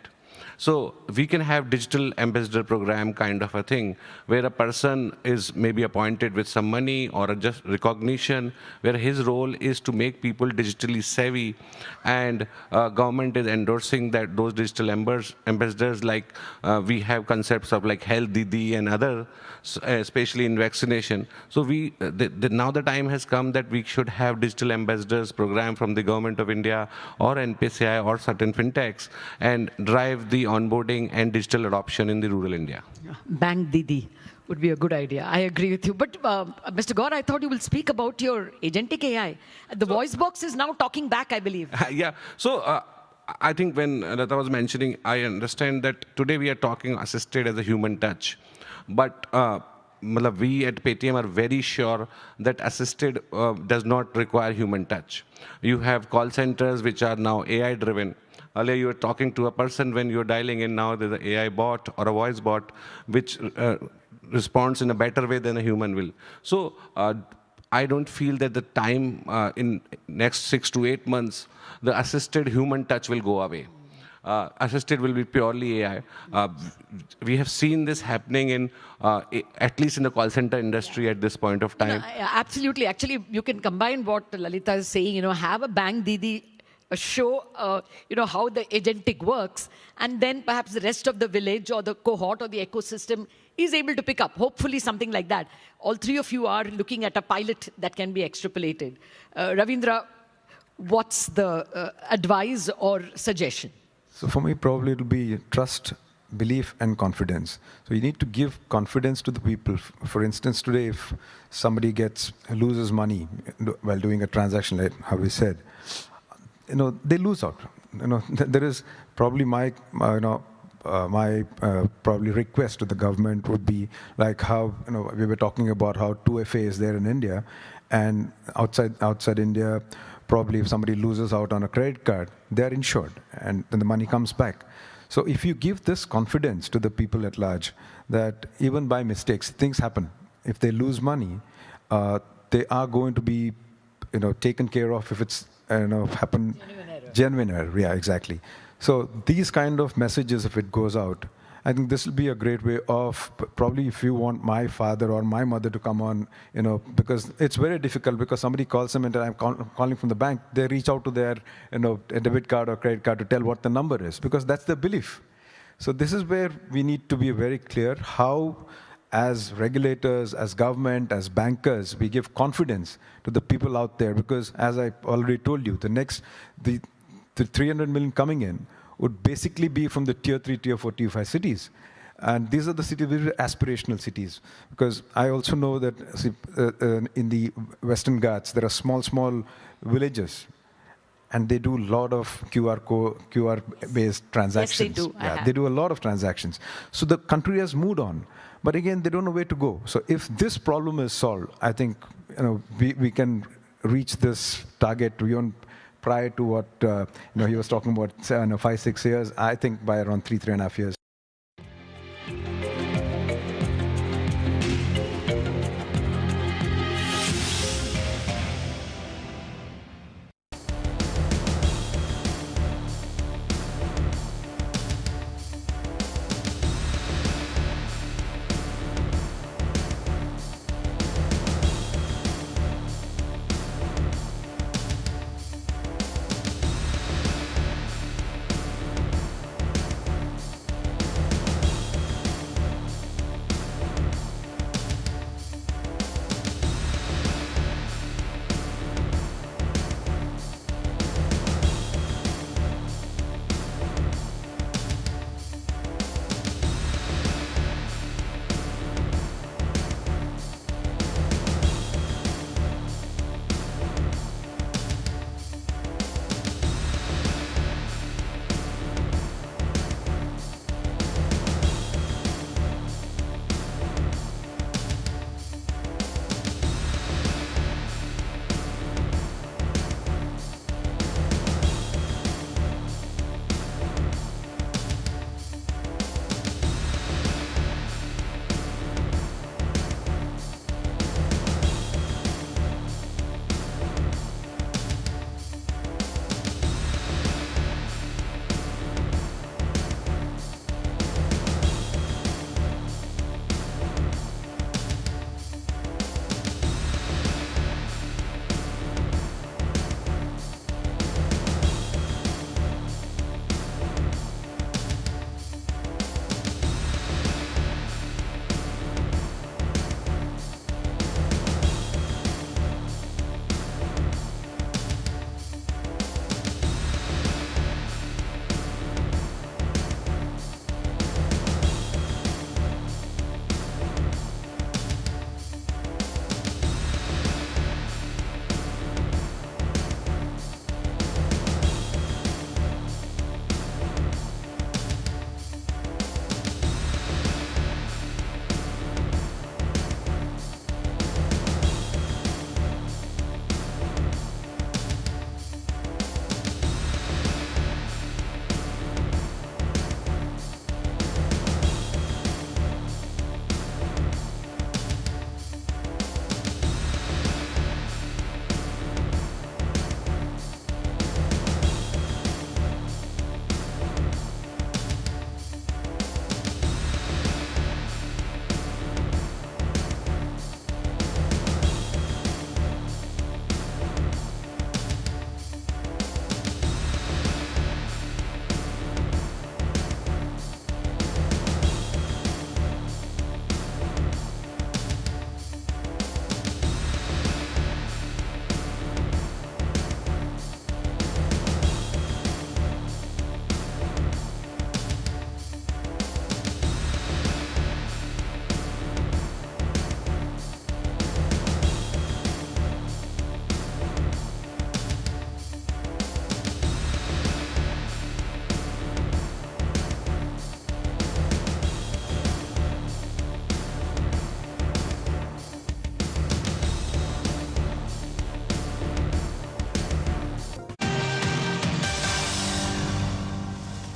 So we can have digital ambassador program kind of a thing, where a person is maybe appointed with some money or just recognition, where his role is to make people digitally savvy, and government is endorsing those digital ambassadors. Like we have concepts of like Health Didi and other, especially in vaccination. So now the time has come that we should have digital ambassadors program from the government of India or NPCI or certain fintechs, and drive the onboarding and digital adoption in the rural India. Bank Didi would be a good idea. I agree with you. But Mr. Gaur, I thought you will speak about your agentic AI. The voice box is now talking back, I believe. Yeah. So I think when Lata was mentioning, I understand that today we are talking assisted as a human touch. But we at Paytm are very sure that assisted does not require human touch. You have call centers which are now AI driven. Earlier you were talking to a person when you're dialing in, now there's an AI bot or a voice bot which responds in a better way than a human will. So I don't feel that the time in next 6 to 8 months, the assisted human touch will go away. Assisted will be purely AI. We have seen this happening in, at least in the call center industry at this point of time. Absolutely. Actually, you can combine what Lalita is saying, have a Bank Didi show, how the agentic works, and then perhaps the rest of the village or the cohort or the ecosystem is able to pick up, hopefully something like that. All three of you are looking at a pilot that can be extrapolated. Ravindra, what's the advice or suggestion? So for me, probably it'll be trust, belief, and confidence. So you need to give confidence to the people. For instance, today, if somebody loses money while doing a transaction, like how we said, they lose out. There is probably my probably request to the government would be like how we were talking about how 2FA is there in India, and outside India, probably if somebody loses out on a credit card, they are insured, and then the money comes back. So if you give this confidence to the people at large, that even by mistakes, things happen. If they lose money, they are going to be taken care of if it's happen. Genuine error, yeah, exactly. So these kind of messages, if it goes out, I think this will be a great way of probably if you want my father or my mother to come on, because it's very difficult because somebody calls them and I'm calling from the bank, they reach out to their, a debit card or credit card to tell what the number is because that's their belief. So this is where we need to be very clear how, as regulators, as government, as bankers, we give confidence to the people out there because as I already told you, the 300 million coming in would basically be from the tier 3, tier 4, tier 5 cities. And these are the cities, these are aspirational cities. Because I also know that in the Western Ghats, there are small villages. and they do a lot of QR-based transactions. Yes, they do. Yeah, they do a lot of transactions. So the country has moved on, but again, they don't know where to go. So if this problem is solved, I think we can reach this target beyond prior to what he was talking about 5-6 years. I think by around 3.5 years.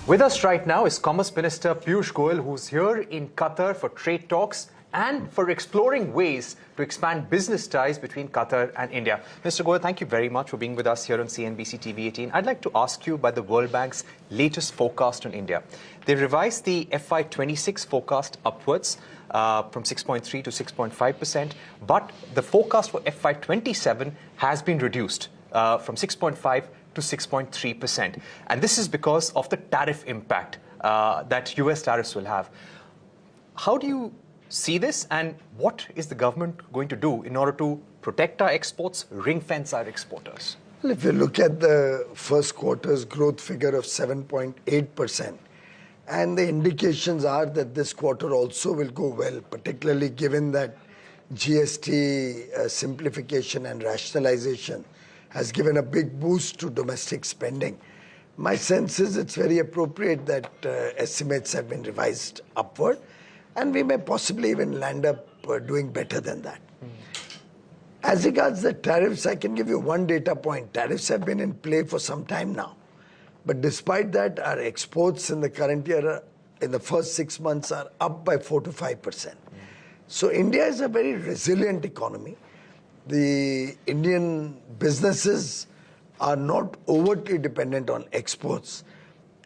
With us right now is Commerce Minister Piyush Goyal, who's here in Qatar for trade talks and for exploring ways to expand business ties between Qatar and India. Mr. Goyal, thank you very much for being with us here on CNBC TV 18. I'd like to ask you about the World Bank's latest forecast on India. They revised the FY26 forecast upwards from 6.3 to 6.5%, but the forecast for FY27 has been reduced from 6.5 to 6.3%. And this is because of the tariff impact that US tariffs will have. How do you see this, and what is the government going to do in order to protect our exports, ring-fence our exporters? Well, if you look at the first quarter's growth figure of 7.8%, and the indications are that this quarter also will go well, particularly given that GST simplification and rationalization has given a big boost to domestic spending. My sense is it's very appropriate that estimates have been revised upward, and we may possibly even land up doing better than that. As regards the tariffs, I can give you one data point. Tariffs have been in play for some time now. But despite that, our exports in the current year, in the first 6 months, are up by 4 to 5%. So India is a very resilient economy. The Indian businesses are not overtly dependent on exports.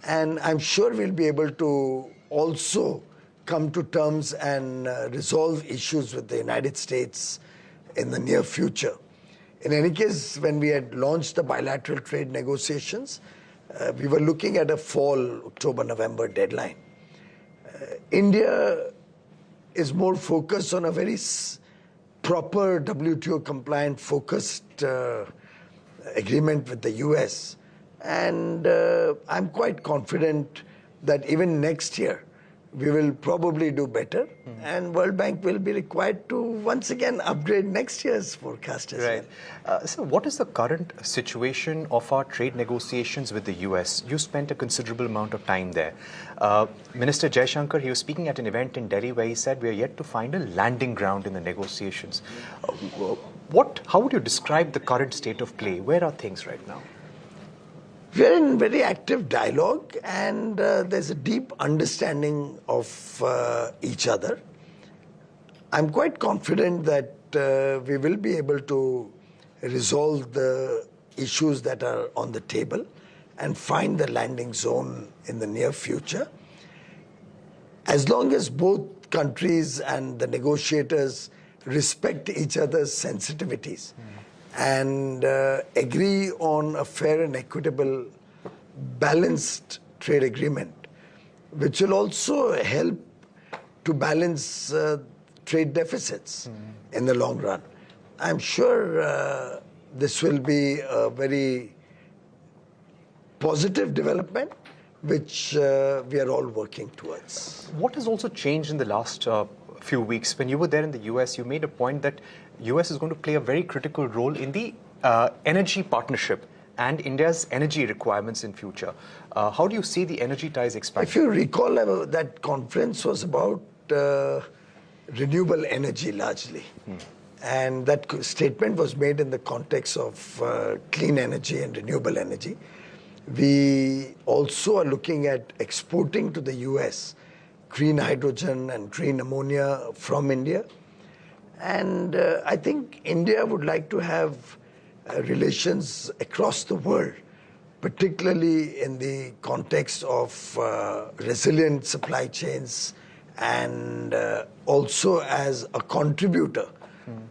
And I'm sure we'll be able to also come to terms and resolve issues with the United States in the near future. In any case, when we had launched the bilateral trade negotiations, we were looking at a fall October-November deadline. India is more focused on a very proper WTO compliant focused agreement with the US, and I'm quite confident that even next year we will probably do better, and World Bank will be required to once again upgrade next year's forecast as well. So what is the current situation of our trade negotiations with the US? You spent a considerable amount of time there. Minister Jaishankar, he was speaking at an event in Delhi where he said we are yet to find a landing ground in the negotiations. How would you describe the current state of play? Where are things right now? We're in very active dialogue, and there's a deep understanding of each other. I'm quite confident that we will be able to resolve the issues that are on the table and find the landing zone in the near future. As long as both countries and the negotiators respect each other's sensitivities and agree on a fair and equitable, balanced trade agreement, which will also help to balance trade deficits in the long run. I'm sure this will be a very positive development, which we are all working towards. What has also changed in the last few weeks? When you were there in the US, you made a point that US is going to play a very critical role in the energy partnership and India's energy requirements in future. How do you see the energy ties expanding? If you recall, that conference was about renewable energy largely. And that statement was made in the context of clean energy and renewable energy. We also are looking at exporting to the US green hydrogen and green ammonia from India. And I think India would like to have relations across the world, particularly in the context of resilient supply chains and also as a contributor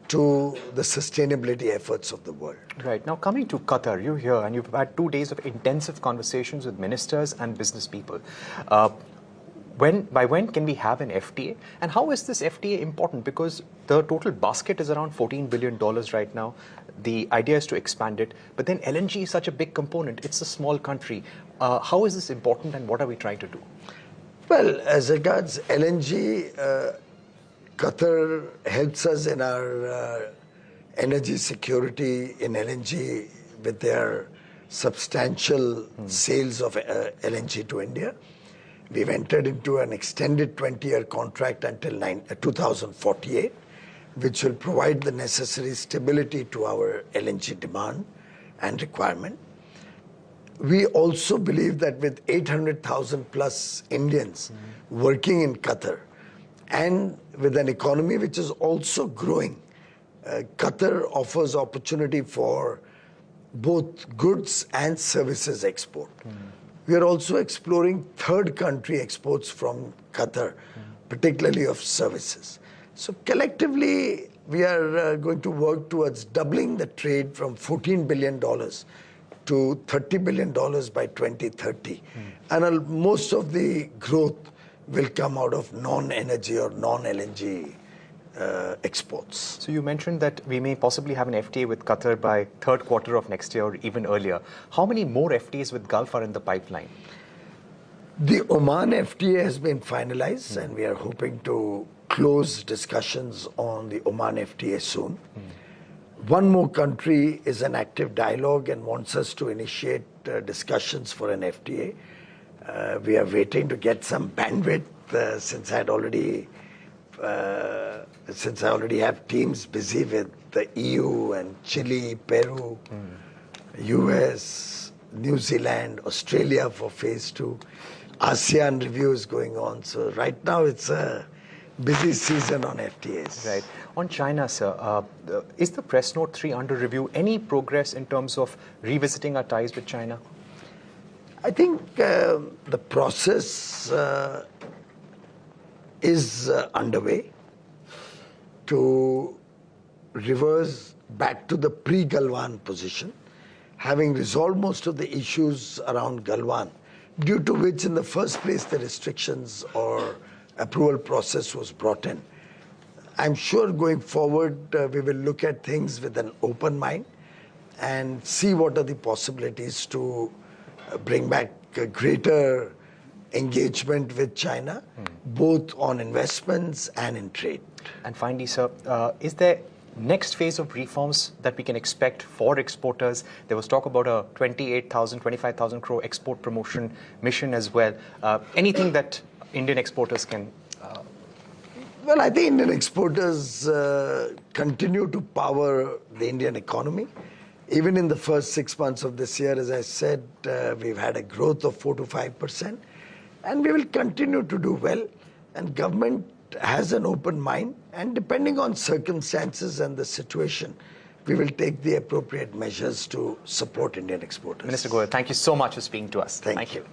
to the sustainability efforts of the world. Right. Now, coming to Qatar, you're here and you've had 2 days of intensive conversations with ministers and business people. By when can we have an FTA? And how is this FTA important? Because the total basket is around $14 billion right now. The idea is to expand it. But then LNG is such a big component. It's a small country. How is this important and what are we trying to do? Well, as regards LNG, Qatar helps us in our energy security in LNG with their substantial sales of LNG to India. We've entered into an extended 20-year contract until 2048, which will provide the necessary stability to our LNG demand and requirement. We also believe that with 800,000 plus Indians working in Qatar and with an economy which is also growing, Qatar offers opportunity for both goods and services export. We are also exploring third country exports from Qatar, particularly of services. So collectively, we are going to work towards doubling the trade from $14 billion to $30 billion by 2030. And most of the growth will come out of non-energy or non-LNG exports. So you mentioned that we may possibly have an FTA with Qatar by third quarter of next year or even earlier. How many more FTAs with Gulf are in the pipeline? The Oman FTA has been finalized and we are hoping to close discussions on the Oman FTA soon. one more country is in active dialogue and wants us to initiate discussions for an FTA. We are waiting to get some bandwidth since I already have teams busy with the EU and Chile, Peru, US, New Zealand, Australia for phase 2. ASEAN review is going on. So right now it's a busy season on FTAs. Right. On China, sir, is the press note 3 under review? Any progress in terms of revisiting our ties with China? I think the process is underway to reverse back to the pre-Galwan position, having resolved most of the issues around Galwan, due to which in the first place the restrictions or approval process was brought in. I'm sure going forward we will look at things with an open mind and see what are the possibilities to bring back a greater engagement with China, both on investments and in trade. And finally, sir, is there next phase of reforms that we can expect for exporters? There was talk about a 28,000, 25,000 crore export promotion mission as well. Anything that Indian exporters can... Well, I think Indian exporters continue to power the Indian economy. Even in the first 6 months of this year, as I said, we've had a growth of 4 to 5%, and we will continue to do well. And government has an open mind, and depending on circumstances and the situation, we will take the appropriate measures to support Indian exporters. Minister Goyal, thank you so much for speaking to us. Thank you.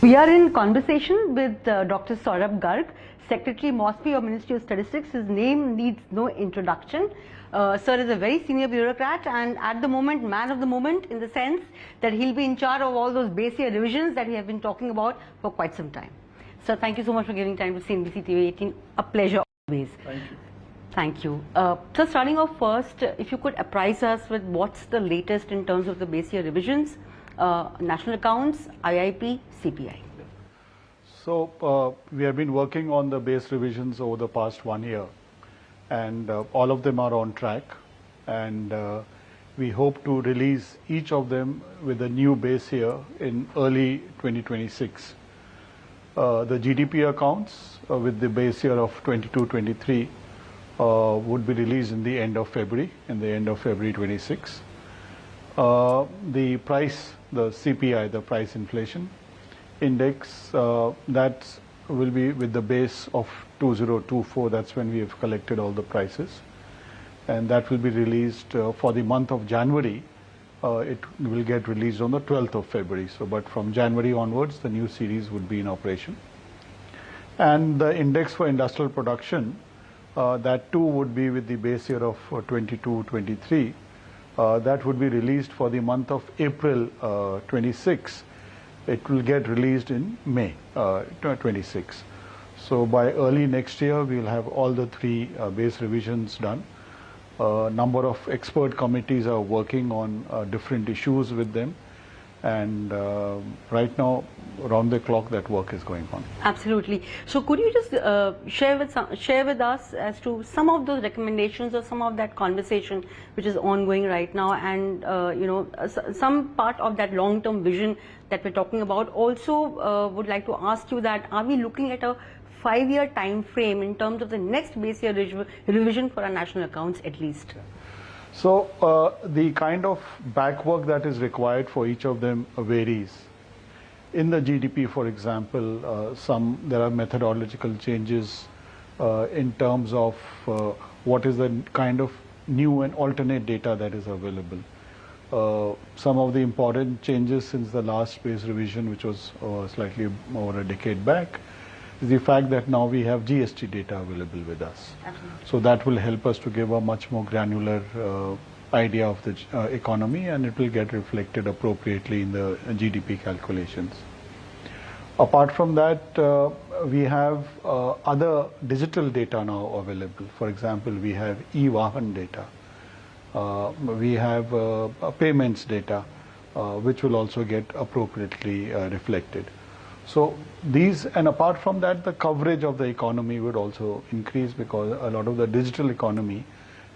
We are in conversation with Dr. Saurabh Garg, Secretary MOSPI of Ministry of Statistics. His name needs no introduction. Sir is a very senior bureaucrat and at the moment, man of the moment, in the sense that he'll be in charge of all those base year revisions that we have been talking about for quite some time. Sir, thank you so much for giving time to CNBC TV 18. A pleasure always. Thank you. Thank you. So starting off first, if you could apprise us with what's the latest in terms of the base year revisions, national accounts, IIP, CPI. So we have been working on the base revisions over the past 1 year, and all of them are on track, and we hope to release each of them with a new base year in early 2026. The GDP accounts with the base year of 22-23 would be released in the end of February, 26. The price, the CPI, the price inflation index, that will be with the base of 2024. That's when we have collected all the prices, and that will be released for the month of January. It will get released on the 12th of February. So, but from January onwards, the new series would be in operation. And the index for industrial production, that too would be with the base year of 22-23. That would be released for the month of April 26. It will get released in May 26. So by early next year, we will have all the three base revisions done. Number of expert committees are working on different issues with them, and right now, around the clock, that work is going on. Absolutely. So could you just share with us as to some of those recommendations or some of that conversation which is ongoing right now, and some part of that long-term vision that we're talking about. Also, would like to ask you that are we looking at a 5-year time frame in terms of the next base year revision for our national accounts at least? So the kind of back work that is required for each of them varies. In the GDP, for example, there are methodological changes in terms of what is the kind of new and alternate data that is available. Some of the important changes since the last base revision, which was slightly over a decade back, is the fact that now we have GST data available with us. Absolutely. So that will help us to give a much more granular idea of the economy, and it will get reflected appropriately in the GDP calculations. Apart from that, we have other digital data now available. For example, we have e-Vahan data. We have payments data, which will also get appropriately reflected. So these, and apart from that, the coverage of the economy would also increase, because a lot of the digital economy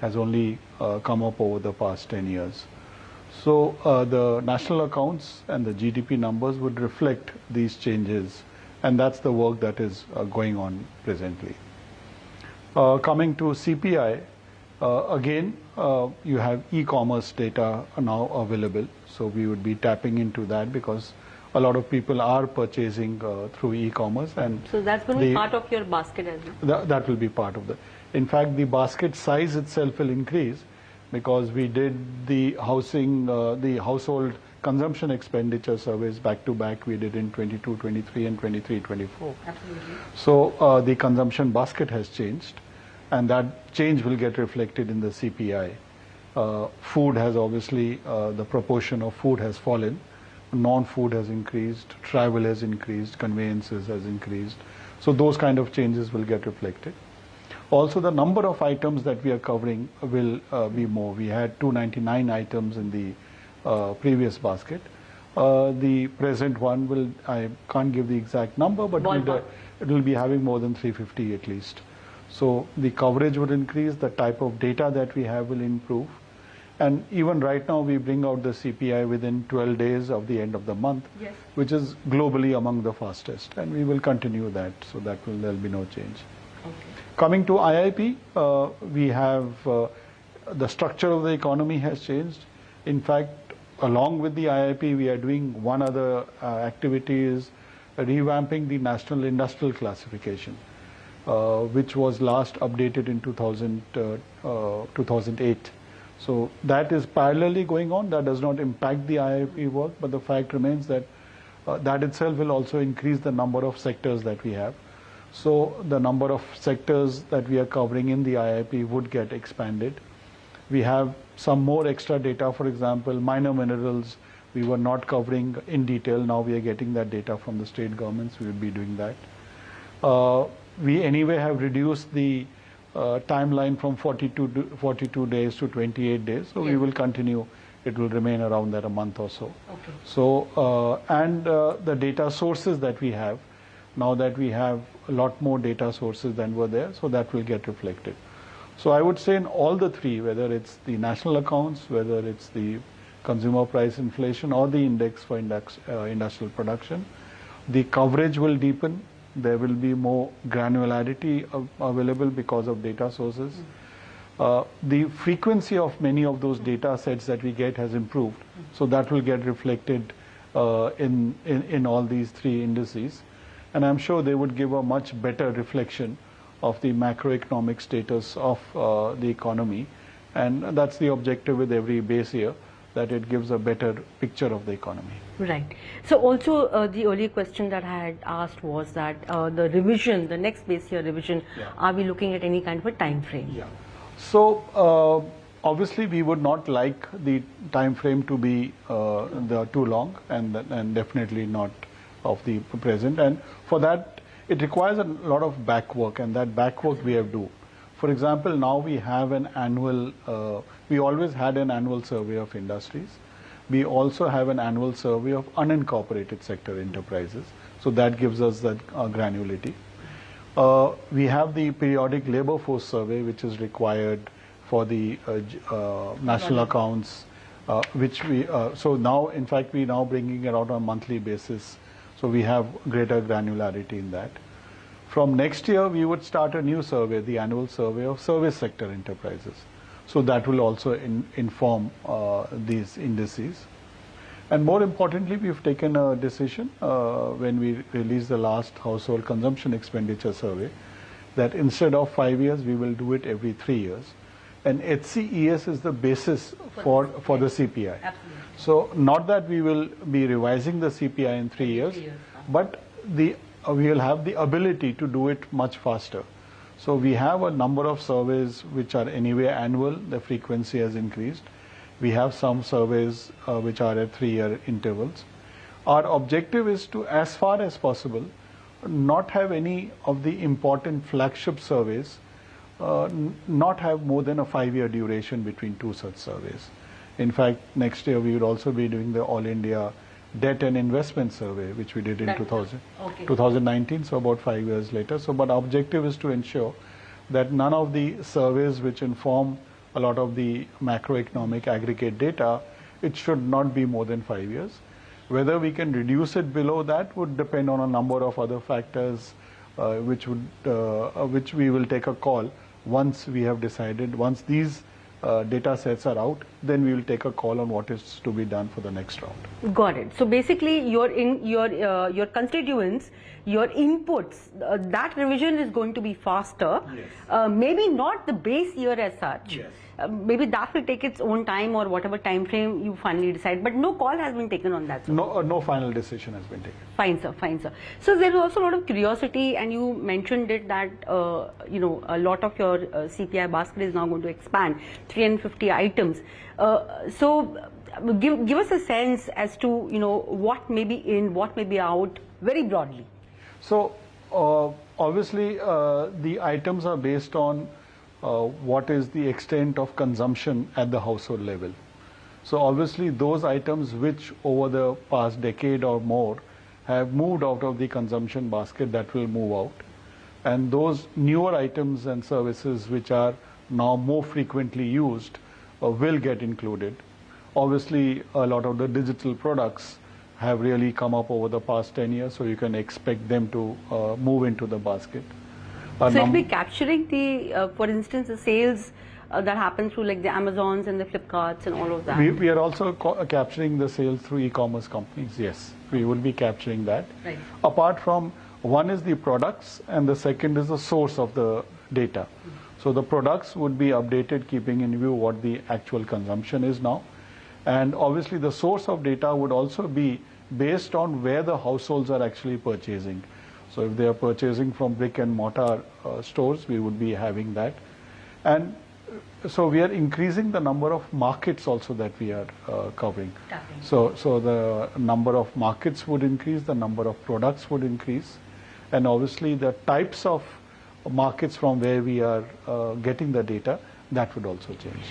has only come up over the past 10 years. So the national accounts and the GDP numbers would reflect these changes, and that's the work that is going on presently. Coming to CPI, again, you have e-commerce data now available, so we would be tapping into that, because a lot of people are purchasing through e-commerce, and so that's going to be part of your basket as well. That will be part of the. In fact, the basket size itself will increase, because we did the household consumption expenditure surveys back to back. We did in 22-23 and 23-24. Absolutely. So the consumption basket has changed, and that change will get reflected in the CPI. Food has obviously, the proportion of food has fallen. Non-food has increased, travel has increased, conveyances has increased. So those kind of changes will get reflected. Also, the number of items that we are covering will be more. We had 299 items in the previous basket. The present one will, I can't give the exact number, but it will be having more than 350 at least. So the coverage would increase, the type of data that we have will improve. And even right now, we bring out the CPI within 12 days of the end of the month, yes, which is globally among the fastest. And we will continue that, so that will, there will be no change. Okay. Coming to IIP, we have the structure of the economy has changed. In fact, along with the IIP, we are doing one other activity, is revamping the National Industrial Classification, which was last updated in 2008. So that is parallelly going on. That does not impact the IIP work, but the fact remains that that itself will also increase the number of sectors that we have. So the number of sectors that we are covering in the IIP would get expanded. We have some more extra data, for example, minor minerals we were not covering in detail. Now we are getting that data from the state governments. We will be doing that. We anyway have reduced the timeline from 42 days to 28 days. So we will continue. It will remain around that a month or so. Okay. So, the data sources that we have, now that we have a lot more data sources than were there, so that will get reflected. So I would say in all the three, whether it's the national accounts, whether it's the consumer price inflation or the index for industrial production, the coverage will deepen. There will be more granularity available because of data sources. The frequency of many of those data sets that we get has improved. So that will get reflected in all these three indices. And I'm sure they would give a much better reflection of the macroeconomic status of the economy. And that's the objective with every base year, that it gives a better picture of the economy. Right. So also the earlier question that I had asked was that the revision, the next base year revision, are we looking at any kind of a time frame? Yeah. So obviously we would not like the time frame to be too long, and definitely not of the present. And for that, it requires a lot of back work, and that back work we have to do. For example, now we have an annual, we always had an annual survey of industries. We also have an annual survey of unincorporated sector enterprises. So that gives us that granularity. We have the periodic labor force survey, which is required for the national accounts, which we, so now, in fact, we now bringing it out on a monthly basis. So we have greater granularity in that. From next year, we would start a new survey, the annual survey of service sector enterprises. So that will also inform these indices. And more importantly, we've taken a decision when we released the last household consumption expenditure survey, that instead of 5 years, we will do it every 3 years. And HCES is the basis for the CPI. Absolutely. So not that we will be revising the CPI in 3 years, but we will have the ability to do it much faster. So we have a number of surveys which are anyway annual, the frequency has increased. We have some surveys which are at 3-year intervals. Our objective is to, as far as possible, not have any of the important flagship surveys, not have more than a 5-year duration between two such surveys. In fact, next year we will also be doing the All India Debt and Investment Survey, which we did in 2019, so about 5 years later. So, but our objective is to ensure that none of the surveys which inform a lot of the macroeconomic aggregate data, it should not be more than 5 years. Whether we can reduce it below that would depend on a number of other factors, which we will take a call once we have decided. Once these data sets are out, then we will take a call on what is to be done for the next round. Got it. So basically, your constituents, your inputs, that revision is going to be faster. Yes. Maybe not the base year as such. Yes. Maybe that will take its own time, or whatever time frame you finally decide. But no call has been taken on that. No final decision has been taken. Fine, sir. Fine, sir. So there is also a lot of curiosity, and you mentioned it that you know, a lot of your CPI basket is now going to expand, 350 items. So give us a sense as to, you know, what may be in, what may be out, very broadly. So obviously the items are based on what is the extent of consumption at the household level. So obviously those items which over the past decade or more have moved out of the consumption basket, that will move out. And those newer items and services which are now more frequently used will get included. Obviously a lot of the digital products have really come up over the past 10 years, so you can expect them to move into the basket. So it will be capturing the, for instance, the sales that happen through like the Amazons and the Flipkarts and all of that. We are also capturing the sales through e-commerce companies, yes. We will be capturing that. Right. Apart from, one is the products and the second is the source of the data. So the products would be updated keeping in view what the actual consumption is now. And obviously the source of data would also be based on where the households are actually purchasing. So if they are purchasing from brick and mortar stores, we would be having that. And so we are increasing the number of markets also that we are covering. So the number of markets would increase, the number of products would increase, and obviously the types of markets from where we are getting the data, that would also change.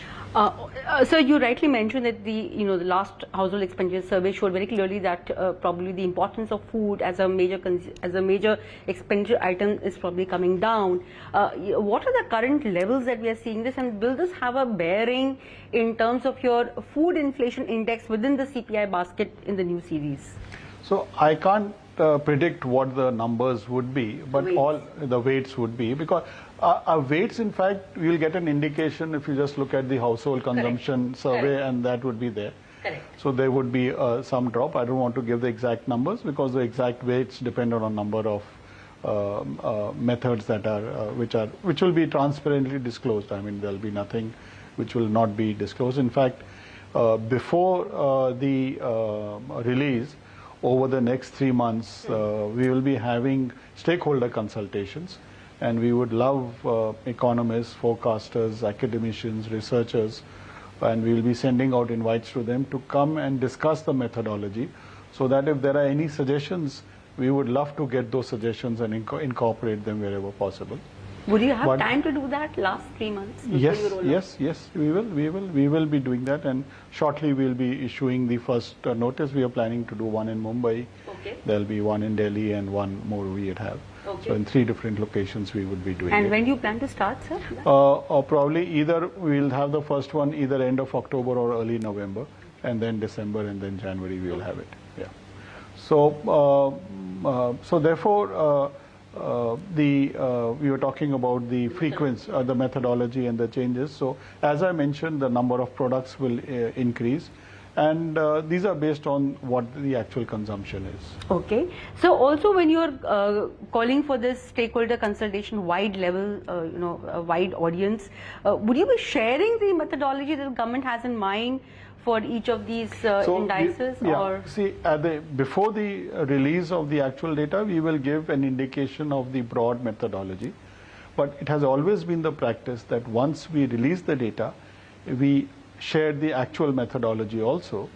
So you rightly mentioned that the last household expenditure survey showed very clearly that probably the importance of food as a major expenditure item is probably coming down. What are the current levels that we are seeing this, and will this have a bearing in terms of your food inflation index within the CPI basket in the new series? So I can't predict what the numbers would be, but all the weights would be, because our weights, in fact, we'll get an indication if you just look at the household consumption survey, and that would be there. So there would be some drop. I don't want to give the exact numbers because the exact weights depend on a number of methods that are which will be transparently disclosed. I mean, there'll be nothing which will not be disclosed. In fact, before the release, over the next 3 months, we will be having stakeholder consultations, and we would love economists, forecasters, academicians, researchers, and we will be sending out invites to them to come and discuss the methodology, so that if there are any suggestions, we would love to get those suggestions and incorporate them wherever possible. Would you have time to do that last 3 months? Yes, we will be doing that, and shortly we'll be issuing the first notice. We are planning to do one in Mumbai. There'll be one in Delhi and one more we would have. So in 3 different locations we would be doing And it. when do you plan to start, sir? Or probably either we'll have the first one either end of October or early November, and then December, and then January we'll have it. Yeah. So therefore. We were talking about the frequency, the methodology and the changes. So as I mentioned, the number of products will increase, and these are based on what the actual consumption is. Okay. So also when you're calling for this stakeholder consultation, wide level, a wide audience, would you be sharing the methodology that the government has in mind for each of these indices? See, before the release of the actual data, we will give an indication of the broad methodology. But it has always been the practice that once we release the data, we share the actual methodology also,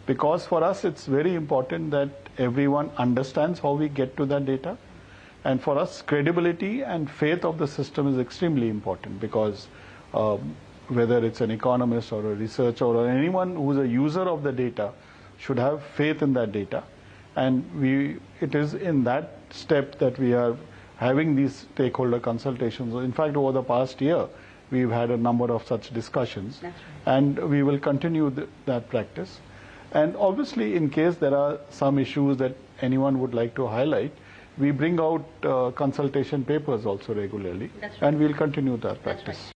because for us it's very important that everyone understands how we get to that data. And for us, credibility and faith of the system is extremely important, because whether it's an economist or a researcher or anyone who's a user of the data should have faith in that data. And it is in that step that we are having these stakeholder consultations. In fact, over the past year, we've had a number of such discussions, and we will continue that practice. And obviously, in case there are some issues that anyone would like to highlight, we bring out consultation papers also regularly, and we'll continue that practice.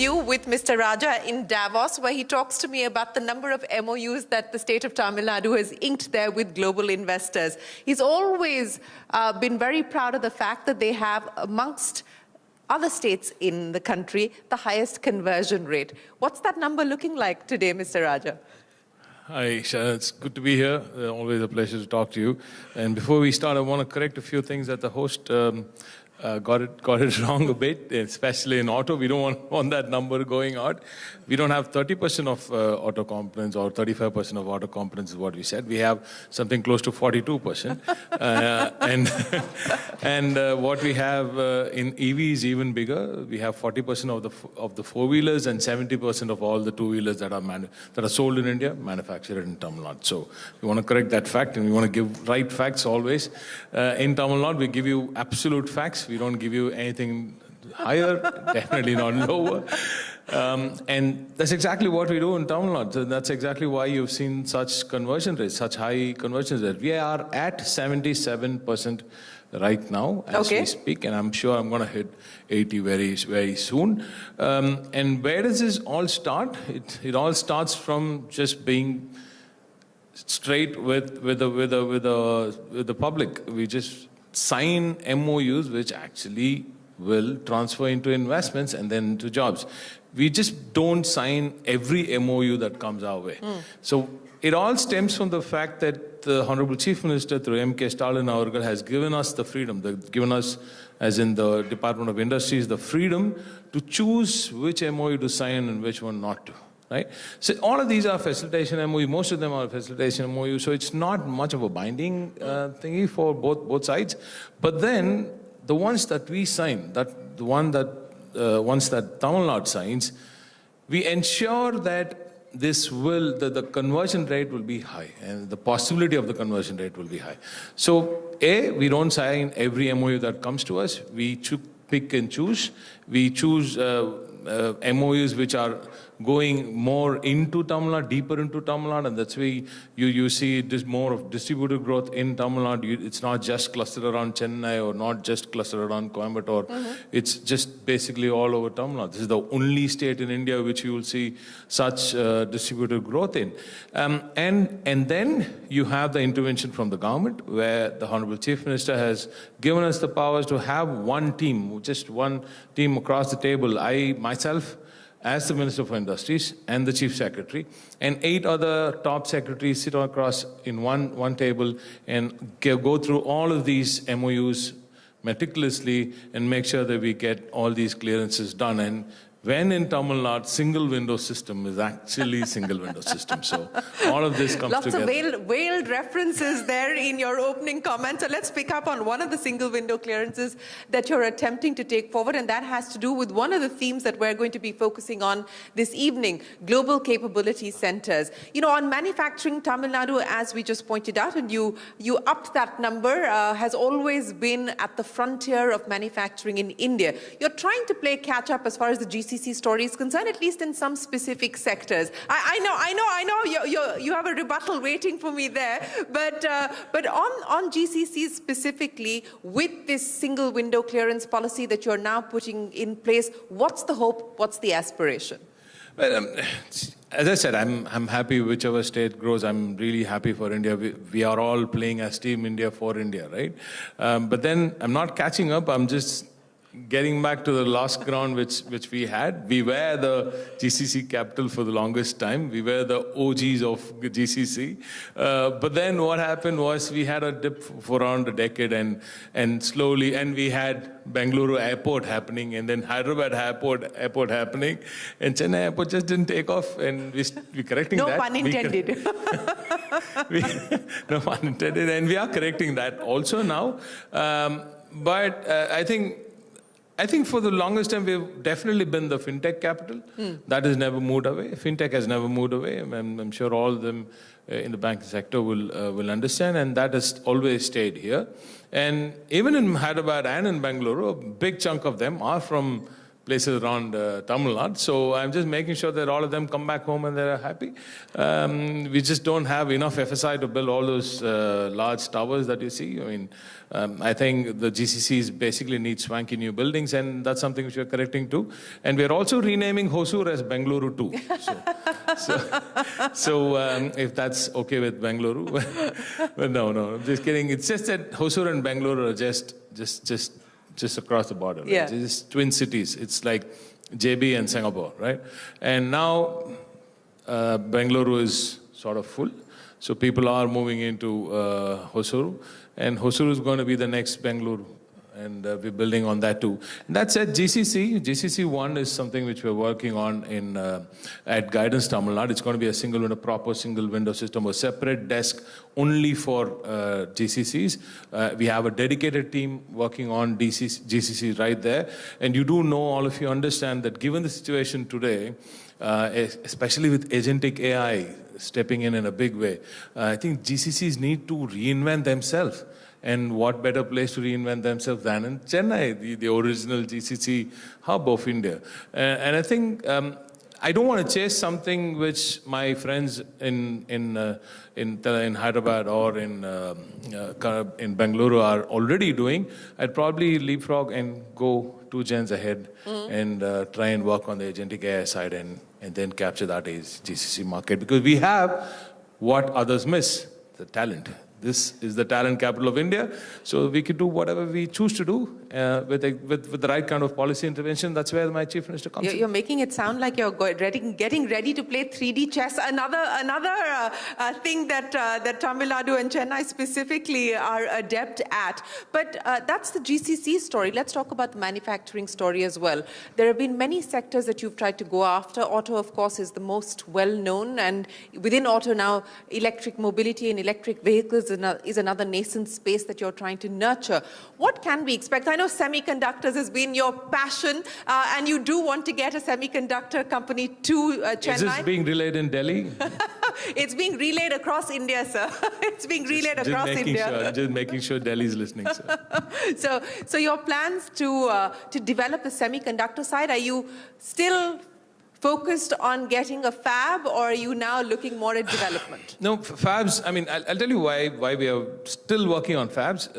interview with Mr. Raja in Davos, where he talks to me about the number of MOUs that the state of Tamil Nadu has inked there with global investors. He's always been very proud of the fact that they have, amongst other states in the country, the highest conversion rate. What's that number looking like today, Mr. Raja? Hi, Sharon. It's good to be here. Always a pleasure to talk to you. And before we start, I want to correct a few things that the host got it wrong a bit, especially in auto. We don't want that number going out. We don't have 30% of auto components or 35% of auto components is what we said. We have something close to 42%. And what we have in EV is even bigger. We have 40% of the four-wheelers and 70% of all the two-wheelers that are sold in India, manufactured in Tamil Nadu. So we want to correct that fact, and we want to give right facts always. In Tamil Nadu, we give you absolute facts. We don't give you anything higher, definitely not lower. And that's exactly what we do in Tamil Nadu. That's exactly why you've seen such conversion rates, such high conversion rates. We are at 77% right now as we speak, and I'm sure I'm going to hit 80 very, very soon. And where does this all start? It all starts from just being straight with the public. We just sign MOUs which actually will transfer into investments and then to jobs. We just don't sign every MOU that comes our way. So it all stems from the fact that the Honorable Chief Minister through M.K. Stalin Avargal has given us the freedom, given us, as in the Department of Industries, the freedom to choose which MOU to sign and which one not to. Right? So all of these are facilitation MOU. Most of them are facilitation MOU. So it's not much of a binding thingy for both sides. But then the ones that we sign, ones that Tamil Nadu signs, we ensure that the conversion rate will be high, and the possibility of the conversion rate will be high. So we don't sign every MOU that comes to us. We pick and choose. We choose MOUs which are going more into Tamil Nadu, deeper into Tamil Nadu, and that's why you see this more of distributed growth in Tamil Nadu. It's not just clustered around Chennai or not just clustered around Coimbatore. It's just basically all over Tamil Nadu. This is the only state in India which you will see such distributed growth in. And then you have the intervention from the government, where the Honorable Chief Minister has given us the powers to have one team, just one team across the table. I myself, as the Minister for Industries and the Chief Secretary, and 8 other top secretaries sit across in one table and go through all of these MOUs meticulously and make sure that we get all these clearances done. And when in Tamil Nadu, single window system is actually single window system. So all of this comes together. Lots of veiled references there in your opening comment. So let's pick up on one of the single window clearances that you're attempting to take forward, and that has to do with one of the themes that we're going to be focusing on this evening, global capability centers. You know, on manufacturing, Tamil Nadu, as we just pointed out, and you upped that number, has always been at the frontier of manufacturing in India. You're trying to play catch up as far as the GCC story is concerned, at least in some specific sectors. I know you have a rebuttal waiting for me there, but on GCC specifically, with this single window clearance policy that you're now putting in place, what's the hope, what's the aspiration? Well, as I said, I'm happy whichever state grows. I'm really happy for India. We are all playing as Team India for India, right? But then I'm not catching up. I'm just getting back to the lost ground which we had. We were the GCC capital for the longest time. We were the OGs of GCC. But then what happened was we had a dip for around a decade, and slowly, and we had Bengaluru airport happening, and then Hyderabad airport happening, and Chennai airport just didn't take off, and we're correcting that. No pun intended. No pun intended, and we are correcting that also now. But I think for the longest time, we've definitely been the Fintech capital. That has never moved away. Fintech has never moved away. I'm sure all of them in the banking sector will understand, and that has always stayed here. And even in Hyderabad and in Bengaluru, a big chunk of them are from places around Tamil Nadu. So I'm just making sure that all of them come back home and they're happy. We just don't have enough FSI to build all those large towers that you see. I mean, I think the GCCs basically need swanky new buildings, and that's something which we're correcting too. And we're also renaming Hosur as Bengaluru too. So if that's okay with Bengaluru. But no, I'm just kidding. It's just that Hosur and Bengaluru are just across the border. Right? Yeah. It's just twin cities. It's like JB and Singapore, right? And now Bengaluru is sort of full. So people are moving into Hosuru. And Hosuru is going to be the next Bengaluru. And we're building on that too. And that said, GCC 1 is something which we're working on at Guidance Tamil Nadu. It's going to be a proper single window system, a separate desk only for GCCs. We have a dedicated team working on GCCs right there. And you do know, all of you understand that given the situation today, especially with agentic AI stepping in a big way, I think GCCs need to reinvent themselves. And what better place to reinvent themselves than in Chennai, the original GCC hub of India. And I think I don't want to chase something which my friends in Hyderabad or in Bengaluru are already doing. I'd probably leapfrog and go 2 gens ahead and try and work on the agentic AI side and then capture that as GCC market. Because we have what others miss, the talent. This is the talent capital of India, so we could do whatever we choose to do with the right kind of policy intervention. That's where my chief minister comes in. You're making it sound like you're getting ready to play 3D chess. Another thing that Tamil Nadu and Chennai specifically are adept at. But that's the GCC story. Let's talk about the manufacturing story as well. There have been many sectors that you've tried to go after. Auto, of course, is the most well-known. And within auto now, electric mobility and electric vehicles is another nascent space that you're trying to nurture. What can we expect? I know semiconductors has been your passion, and you do want to get a semiconductor company to Chennai. Is this being relayed in Delhi? It's being relayed across India, sir. It's being relayed across India. Just making sure Delhi's listening, sir. So your plans to develop the semiconductor side, are you still focused on getting a fab, or are you now looking more at development? No, fabs, I mean, I'll tell you why we are still working on fabs,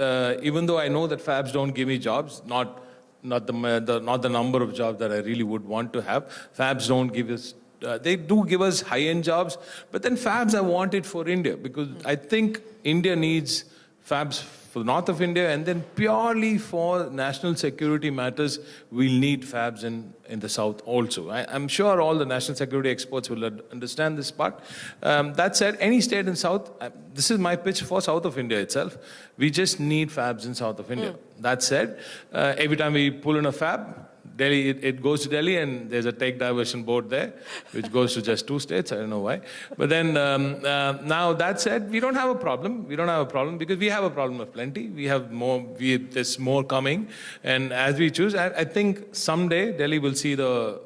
even though I know that fabs don't give me jobs, not the number of jobs that I really would want to have. Fabs don't give us, they do give us high-end jobs, but then fabs I want it for India, because I think India needs fabs for the north of India, and then purely for national security matters, we'll need fabs in the south also. I'm sure all the national security experts will understand this part. That said, any state in south, this is my pitch for south of India itself, we just need fabs in south of India. That said, every time we pull in a fab, Delhi, it goes to Delhi, and there's a take diversion board there, which goes to just 2 states. I don't know why. But then, now that said, we don't have a problem. We don't have a problem because we have a problem of plenty. We have more. There's more coming, and as we choose, I think someday Delhi will see the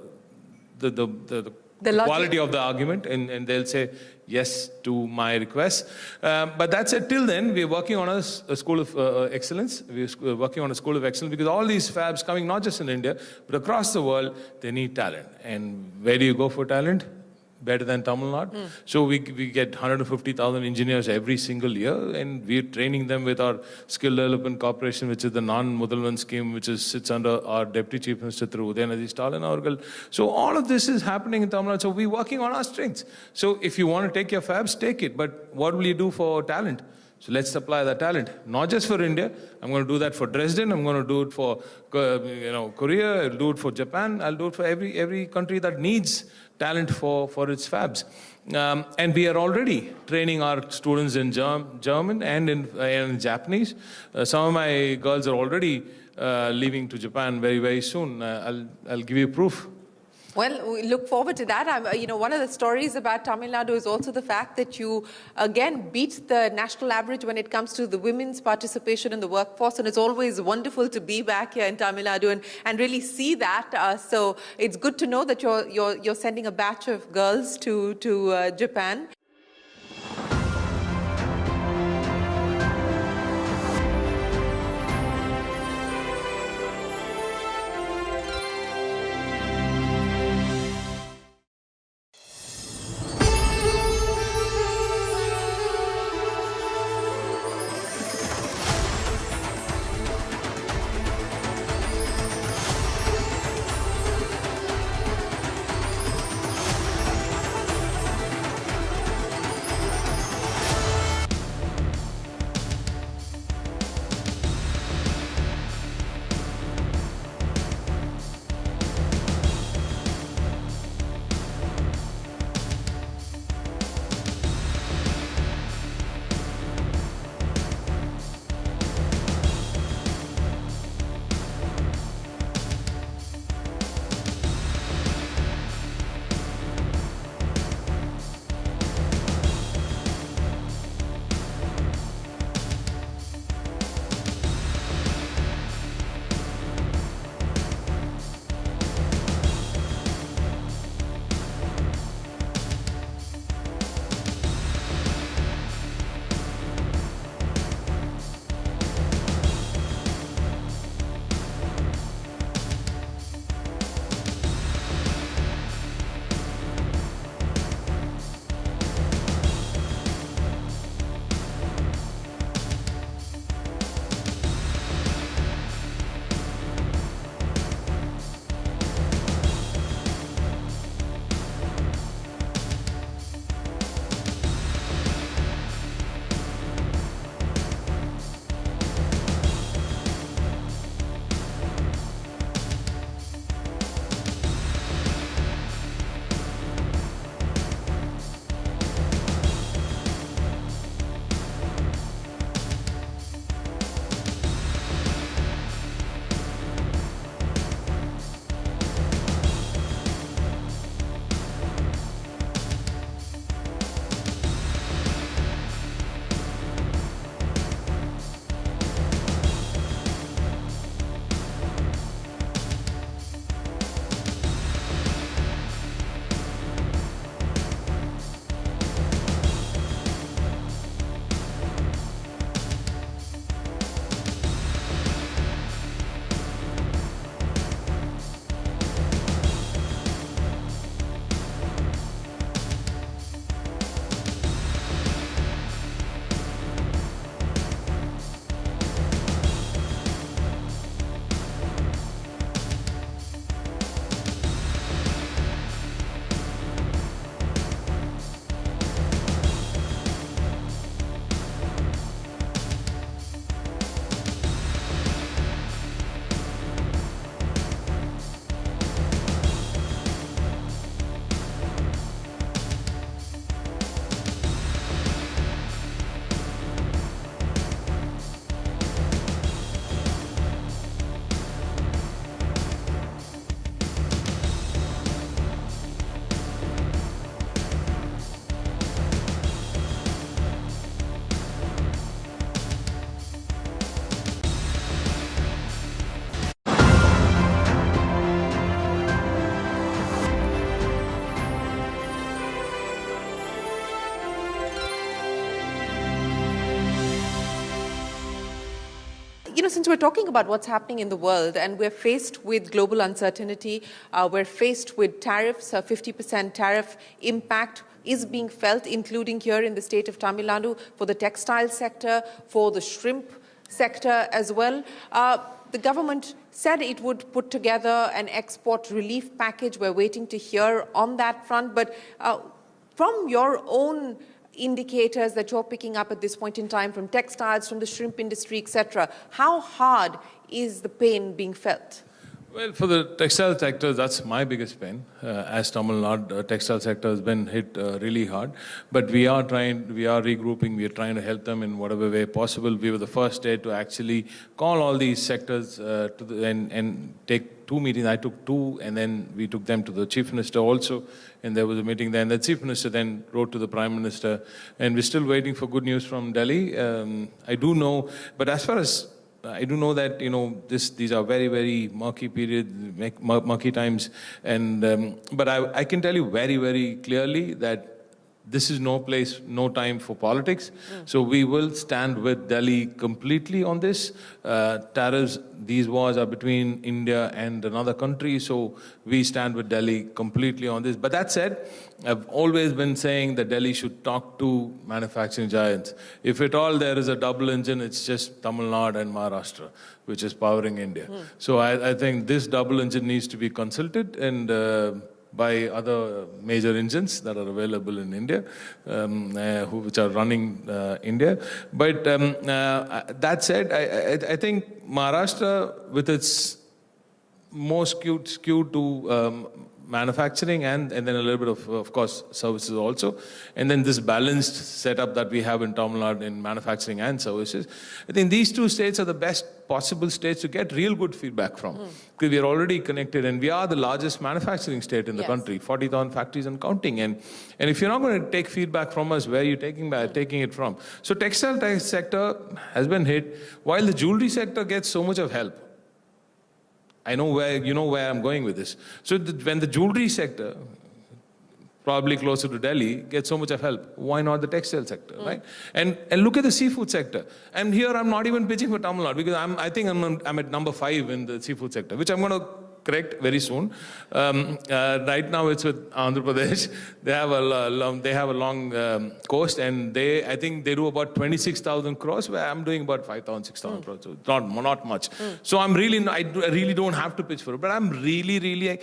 quality of the argument, and they'll say yes to my request. But that said, till then, we're working on a school of excellence. We're working on a school of excellence because all these fabs coming, not just in India, but across the world, they need talent. And where do you go for talent? Better than Tamil Nadu. So we get 150,000 engineers every single year, and we're training them with our Skill Development Corporation, which is the non-Mudalvan scheme, which sits under our Deputy Chief Minister through Udayanidhi Stalin Avargal. So all of this is happening in Tamil Nadu. So we're working on our strengths. So if you want to take your fabs, take it. But what will you do for talent? So let's supply that talent, not just for India. I'm going to do that for Dresden. I'm going to do it for Korea. I'll do it for Japan. I'll do it for every country that needs talent for its fabs. And we are already training our students in German and in Japanese. Some of my girls are already leaving to Japan very, very soon. I'll give you proof. Well, we look forward to that. One of the stories about Tamil Nadu is also the fact that you, again, beat the national average when it comes to the women's participation in the workforce. And it's always wonderful to be back here in Tamil Nadu and really see that. So it's good to know that you're sending a batch of girls to Japan. since we're talking about what's happening in the world and we're faced with global uncertainty, we're faced with tariffs, a 50% tariff impact is being felt, including here in the state of Tamil Nadu, for the textile sector, for the shrimp sector as well. The government said it would put together an export relief package. We're waiting to hear on that front. But from your own indicators that you're picking up at this point in time from textiles, from the shrimp industry, etc., how hard is the pain being felt? Well, for the textile sector, that's my biggest pain. As Tamil Nadu, textile sector has been hit really hard. But we are regrouping, we are trying to help them in whatever way possible. We were the first state to actually call all these sectors and take 2 meetings. I took 2, and then we took them to the Chief Minister also. And there was a meeting there. And the Chief Minister then wrote to the Prime Minister. And we're still waiting for good news from Delhi. I do know, but as far as I do know that, these are very, very murky periods, murky times. And but I can tell you very, very clearly that this is no place, no time for politics. So we will stand with Delhi completely on this. Tariffs, these wars are between India and another country. So we stand with Delhi completely on this. But that said, I've always been saying that Delhi should talk to manufacturing giants. If at all there is a double engine, it's just Tamil Nadu and Maharashtra, which is powering India. So I think this double engine needs to be consulted and by other major engines that are available in India, which are running India. But that said, I think Maharashtra, with its more skewed to manufacturing and then a little bit of course, services also. And then this balanced setup that we have in Tamil Nadu in manufacturing and services. I think these 2 states are the best possible states to get real good feedback from. Because we are already connected and we are the largest manufacturing state in the country, 40,000 factories and counting. And if you're not going to take feedback from us, where are you taking it from? So textile sector has been hit, while the jewelry sector gets so much of help. I know where I'm going with this. So when the jewelry sector, probably closer to Delhi, gets so much of help, why not the textile sector, right? And look at the seafood sector. And here I'm not even pitching for Tamil Nadu because I think I'm at number 5 in the seafood sector, which I'm going to correct very soon. Right now it's with Andhra Pradesh. They have a long coast, and I think they do about 26,000 crores, where I'm doing about 5,000, 6,000 crores. So it's not much. So I really don't have to pitch for it, but I'm really, really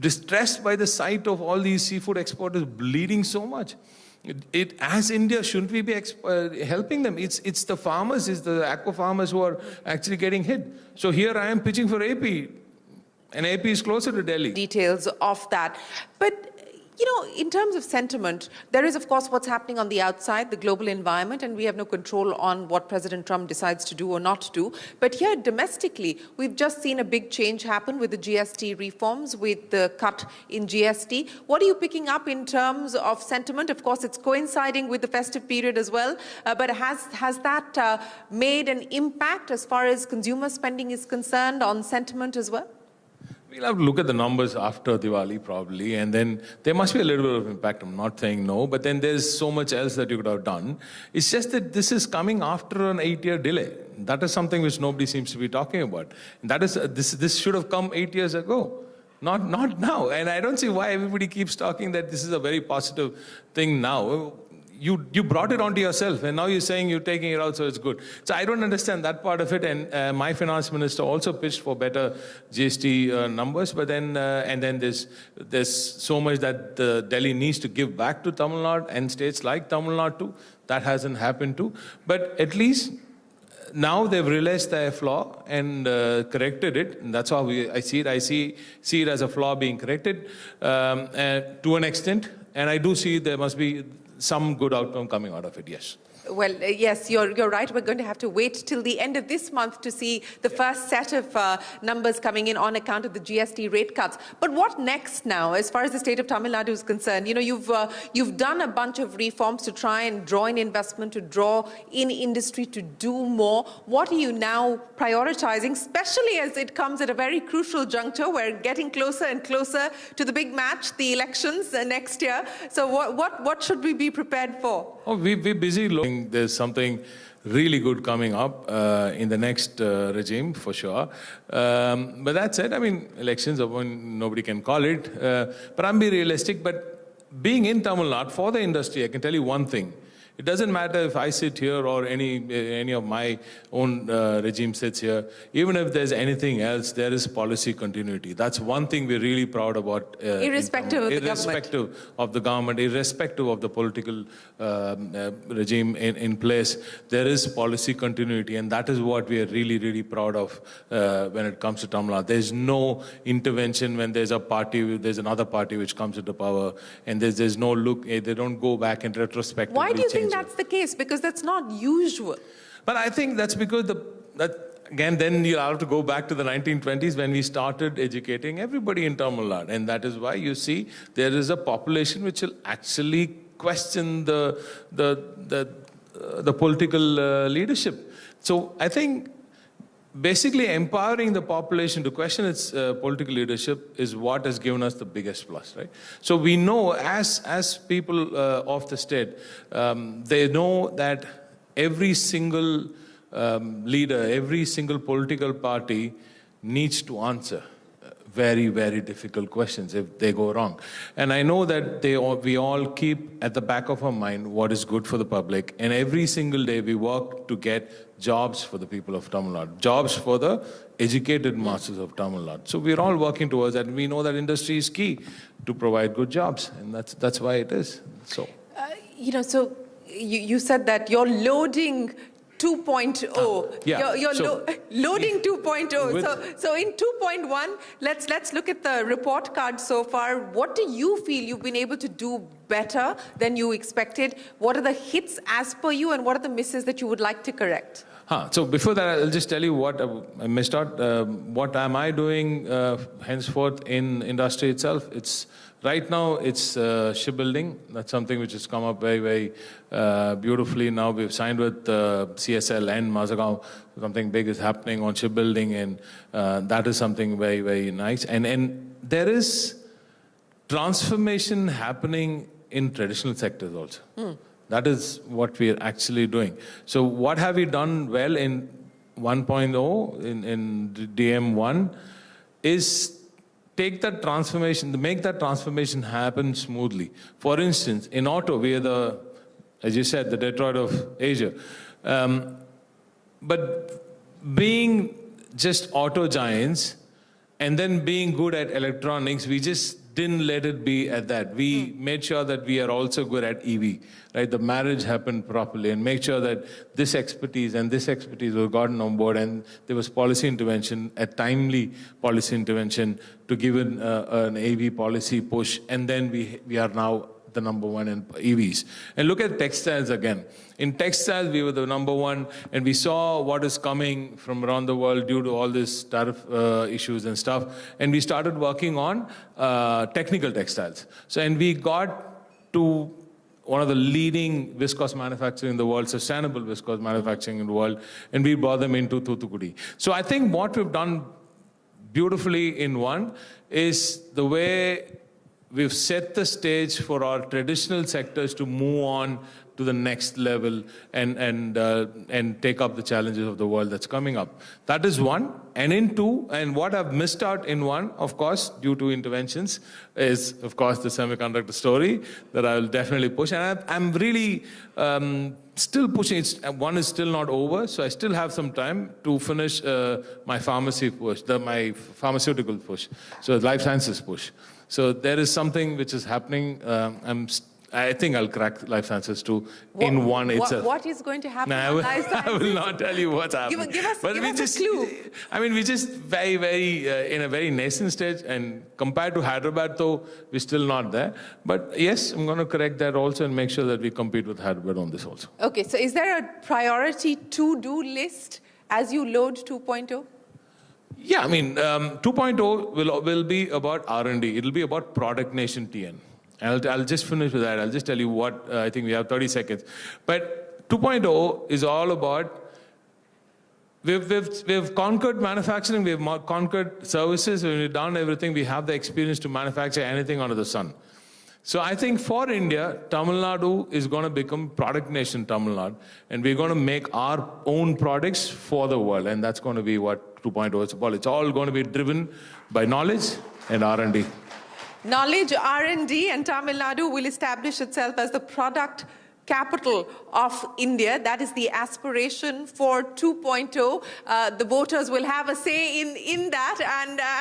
distressed by the sight of all these seafood exporters bleeding so much. As India, shouldn't we be helping them? It's the farmers, it's the aqua farmers who are actually getting hit. So here I am pitching for AP. And AP is closer to Delhi. Details of that. But, in terms of sentiment, there is, of course, what's happening on the outside, the global environment, and we have no control on what President Trump decides to do or not do. But here, domestically, we've just seen a big change happen with the GST reforms, with the cut in GST. What are you picking up in terms of sentiment? Of course, it's coinciding with the festive period as well. But has that made an impact as far as consumer spending is concerned on sentiment as well? We'll have to look at the numbers after Diwali probably, and then there must be a little bit of impact. I'm not saying no, but then there's so much else that you could have done. It's just that this is coming after an 8-year delay. That is something which nobody seems to be talking about. And that is this should have come 8 years ago, not now. And I don't see why everybody keeps talking that this is a very positive thing now. You brought it onto yourself, and now you're saying you're taking it out, so it's good. So I don't understand that part of it. And my finance minister also pitched for better GST numbers, but then and then there's so much that Delhi needs to give back to Tamil Nadu and states like Tamil Nadu too. That hasn't happened too. But at least now they've realized their flaw and corrected it. And that's how I see it. I see it as a flaw being corrected to an extent. And I do see there must be some good outcome coming out of it, yes. Well, yes, you're right. We're going to have to wait till the end of this month to see the first set of numbers coming in on account of the GST rate cuts. But what next now, as far as the state of Tamil Nadu is concerned? You've done a bunch of reforms to try and draw in investment, to draw in industry, to do more. What are you now prioritizing, especially as it comes at a very crucial juncture? We're getting closer and closer to the big match, the elections next year. So what should we be prepared for? Oh, we're busy looking think there's something really good coming up in the next regime, for sure. But that said, I mean, elections are when nobody can call it. But I'm being realistic. But being in Tamil Nadu, for the industry, I can tell you one thing. It doesn't matter if I sit here or any of my own regime sits here. Even if there's anything else, there is policy continuity. That's one thing we're really proud about. Irrespective of the government, irrespective of the political regime in place, there is policy continuity, and that is what we are really, really proud of when it comes to Tamil Nadu. There's no intervention when there's a party, there's another party which comes into power, and there's no look. They don't go back and retrospectively. Why do you think that's the case? Because that's not usual. But I think that's because again, then you'll have to go back to the 1920s when we started educating everybody in Tamil Nadu. And that is why you see there is a population which will actually question the political leadership. So I think basically empowering the population to question its political leadership is what has given us the biggest plus, right? So we know as people of the state, they know that every single leader, every single political party needs to answer very, very difficult questions if they go wrong. And I know that we all keep at the back of our mind what is good for the public. And every single day we work to get jobs for the people of Tamil Nadu, jobs for the educated masses of Tamil Nadu. So we're all working towards that. And we know that industry is key to provide good jobs. And that's why it is. So, So you said that you're loading 2.0. Yeah. You're loading 2.0. So in 2.1, let's look at the report card so far. What do you feel you've been able to do better than you expected? What are the hits as per you, and what are the misses that you would like to correct? So before that, I'll just tell you what I missed out. What am I doing henceforth in industry itself? Right now, it's shipbuilding. That's something which has come up very, very beautifully. Now we've signed with CSL and Mazagaon. Something big is happening on shipbuilding, and that is something very, very nice. And there is transformation happening in traditional sectors also. That is what we are actually doing. So what have we done well in 1.0, in DM1, is take that transformation, make that transformation happen smoothly. For instance, in auto, we are as you said, the Detroit of Asia. But being just auto giants and then being good at electronics, we just didn't let it be at that. We made sure that we are also good at EV, right? The marriage happened properly, and make sure that this expertise and this expertise was gotten on board, and there was policy intervention, a timely policy intervention to give an EV policy push, and then we are now the number one in EVs. And look at textiles again. In textiles, we were the number one, and we saw what is coming from around the world due to all this tariff issues and stuff. And we started working on technical textiles. So, and we got to one of the leading viscose manufacturing in the world, sustainable viscose manufacturing in the world, and we brought them into Thoothukudi. So I think what we've done beautifully in one is the way we've set the stage for our traditional sectors to move on to the next level and take up the challenges of the world that's coming up. That is one. And in two, and what I've missed out in one, of course, due to interventions, is, of course, the semiconductor story that I will definitely push. And I'm really still pushing. One is still not over, so I still have some time to finish my pharmacy push, my pharmaceutical push, so life sciences push. So there is something which is happening. I think I'll crack life sciences too in one itself. What is going to happen? No, I will not tell you what's happening. Give us a clue. I mean, we just very, very in a very nascent stage, and compared to Hyderabad, though, we're still not there. But yes, I'm going to correct that also and make sure that we compete with Hyderabad on this also. Okay, so is there a priority to-do list as you load 2.0? Yeah, I mean, 2.0 will be about R&D. It'll be about Product Nation TN. I'll just finish with that. I'll just tell you what, I think we have 30 seconds. But 2.0 is all about, we've conquered manufacturing, we've conquered services, we've done everything, we have the experience to manufacture anything under the sun. So I think for India, Tamil Nadu is going to become product nation Tamil Nadu, and we're going to make our own products for the world, and that's going to be what 2.0 is about. It's all going to be driven by knowledge and R&D. Knowledge, R&D, and Tamil Nadu will establish itself as the product capital of India. That is the aspiration for 2.0. The voters will have a say in that,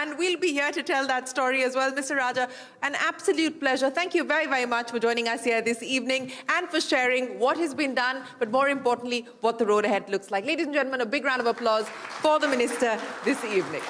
and we'll be here to tell that story as well. Mr. Raja, an absolute pleasure. Thank you very, very much for joining us here this evening and for sharing what has been done, but more importantly, what the road ahead looks like. Ladies and gentlemen, a big round of applause for the Minister this evening.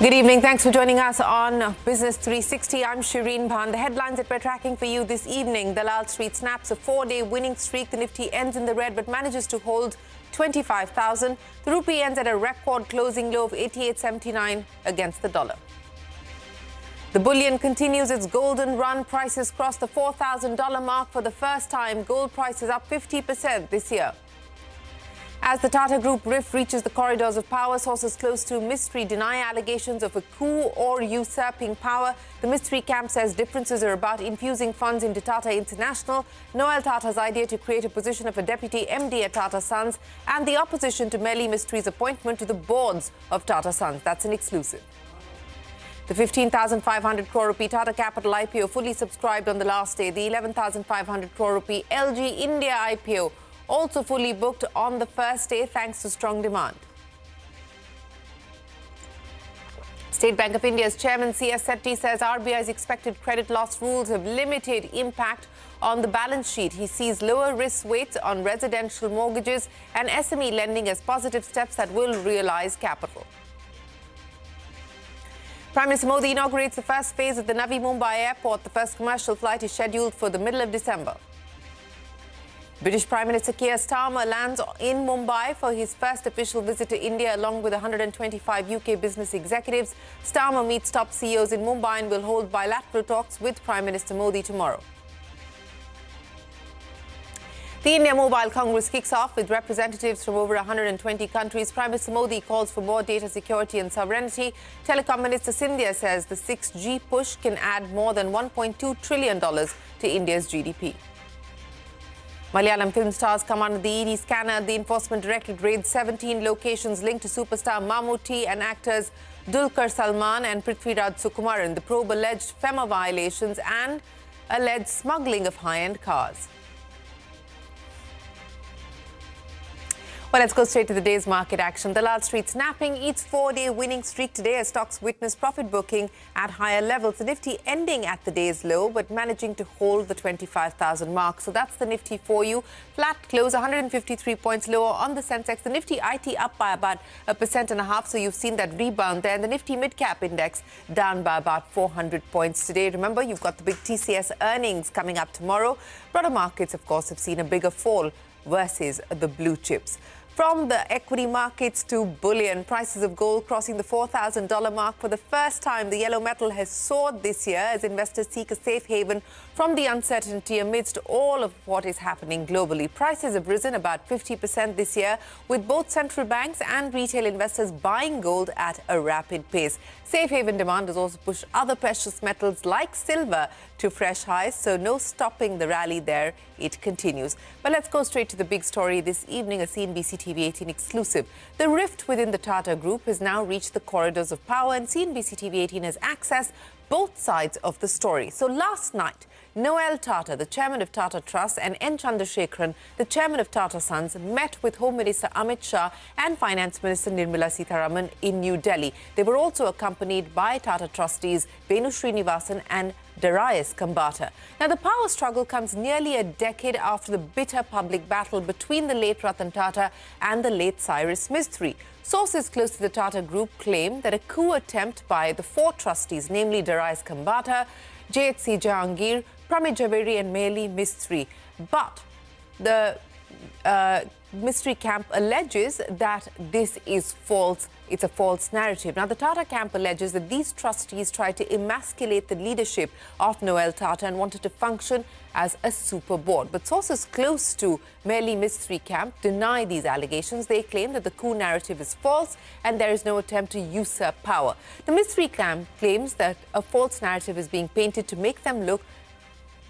Good evening. Thanks for joining us on Business 360. I'm Shireen Bhan. The headlines that we're tracking for you this evening. Dalal Street snaps a 4-day winning streak. The Nifty ends in the red but manages to hold 25,000. The rupee ends at a record closing low of 88.79 against the dollar. The bullion continues its golden run. Prices crossed the $4,000 mark for the first time. Gold prices up 50% this year. As the Tata Group rift reaches the corridors of power, sources close to Mystery deny allegations of a coup or usurping power. The Mystery camp says differences are about infusing funds into Tata International, Noel Tata's idea to create a position of a deputy MD at Tata Sons, and the opposition to Melly Mystery's appointment to the boards of Tata Sons. That's an exclusive. The 15,500 crore rupee Tata Capital IPO fully subscribed on the last day. The 11,500 crore rupee LG India IPO also fully booked on the first day thanks to strong demand. State Bank of India's chairman C.S. Setty says RBI's expected credit loss rules have limited impact on the balance sheet. He sees lower risk weights on residential mortgages and SME lending as positive steps that will realize capital. Prime Minister Modi inaugurates the first phase of the Navi Mumbai airport. The first commercial flight is scheduled for the middle of December. British Prime Minister Keir Starmer lands in Mumbai for his first official visit to India along with 125 UK business executives. Starmer meets top CEOs in Mumbai and will hold bilateral talks with Prime Minister Modi tomorrow. The India Mobile Congress kicks off with representatives from over 120 countries. Prime Minister Modi calls for more data security and sovereignty. Telecom Minister Scindia says the 6G push can add more than $1.2 trillion to India's GDP. Malayalam film stars come under the ED scanner. The Enforcement Directorate raids 17 locations linked to superstar Mammootty and actors Dulquer Salman and Prithviraj Sukumaran. The probe alleged FEMA violations and alleged smuggling of high-end cars. Well, let's go straight to the day's market action. Dalal Street snapping its four-day winning streak today as stocks witness profit booking at higher levels. The Nifty ending at the day's low, but managing to hold the 25,000 mark. So that's the Nifty for you. Flat close, 153 points lower on the Sensex. The Nifty IT up by about 1.5%. So you've seen that rebound there. And the Nifty Midcap Index down by about 400 points today. Remember, you've got the big TCS earnings coming up tomorrow. Broader markets, of course, have seen a bigger fall versus the blue chips. From the equity markets to bullion, prices of gold crossing the $4,000 mark for the first time. The yellow metal has soared this year as investors seek a safe haven from the uncertainty amidst all of what is happening globally. Prices have risen about 50% this year, with both central banks and retail investors buying gold at a rapid pace. Safe haven demand has also pushed other precious metals like silver to fresh highs, so no stopping the rally there. It continues. But let's go straight to the big story this evening, a CNBC TV 18 exclusive. The rift within the Tata Group has now reached the corridors of power, and CNBC TV 18 has accessed both sides of the story. So last night, Noel Tata, the chairman of Tata Trust, and N. Chandrasekaran, the chairman of Tata Sons, met with Home Minister Amit Shah and Finance Minister Nirmala Sitharaman in New Delhi. They were also accompanied by Tata trustees Venu Srinivasan and Darius Kambata. Now, the power struggle comes nearly a decade after the bitter public battle between the late Ratan Tata and the late Cyrus Mistry. Sources close to the Tata Group claim that a coup attempt by the four trustees, namely Darius Kambata, J.H.C. Jahangir, Pramit Jhaveri and Meli Mistry. But the Mistry camp alleges that this is false. It's a false narrative. Now, the Tata camp alleges that these trustees tried to emasculate the leadership of Noel Tata and wanted to function as a super board. But sources close to Meli Mistry camp deny these allegations. They claim that the coup narrative is false and there is no attempt to usurp power. The Mistry camp claims that a false narrative is being painted to make them look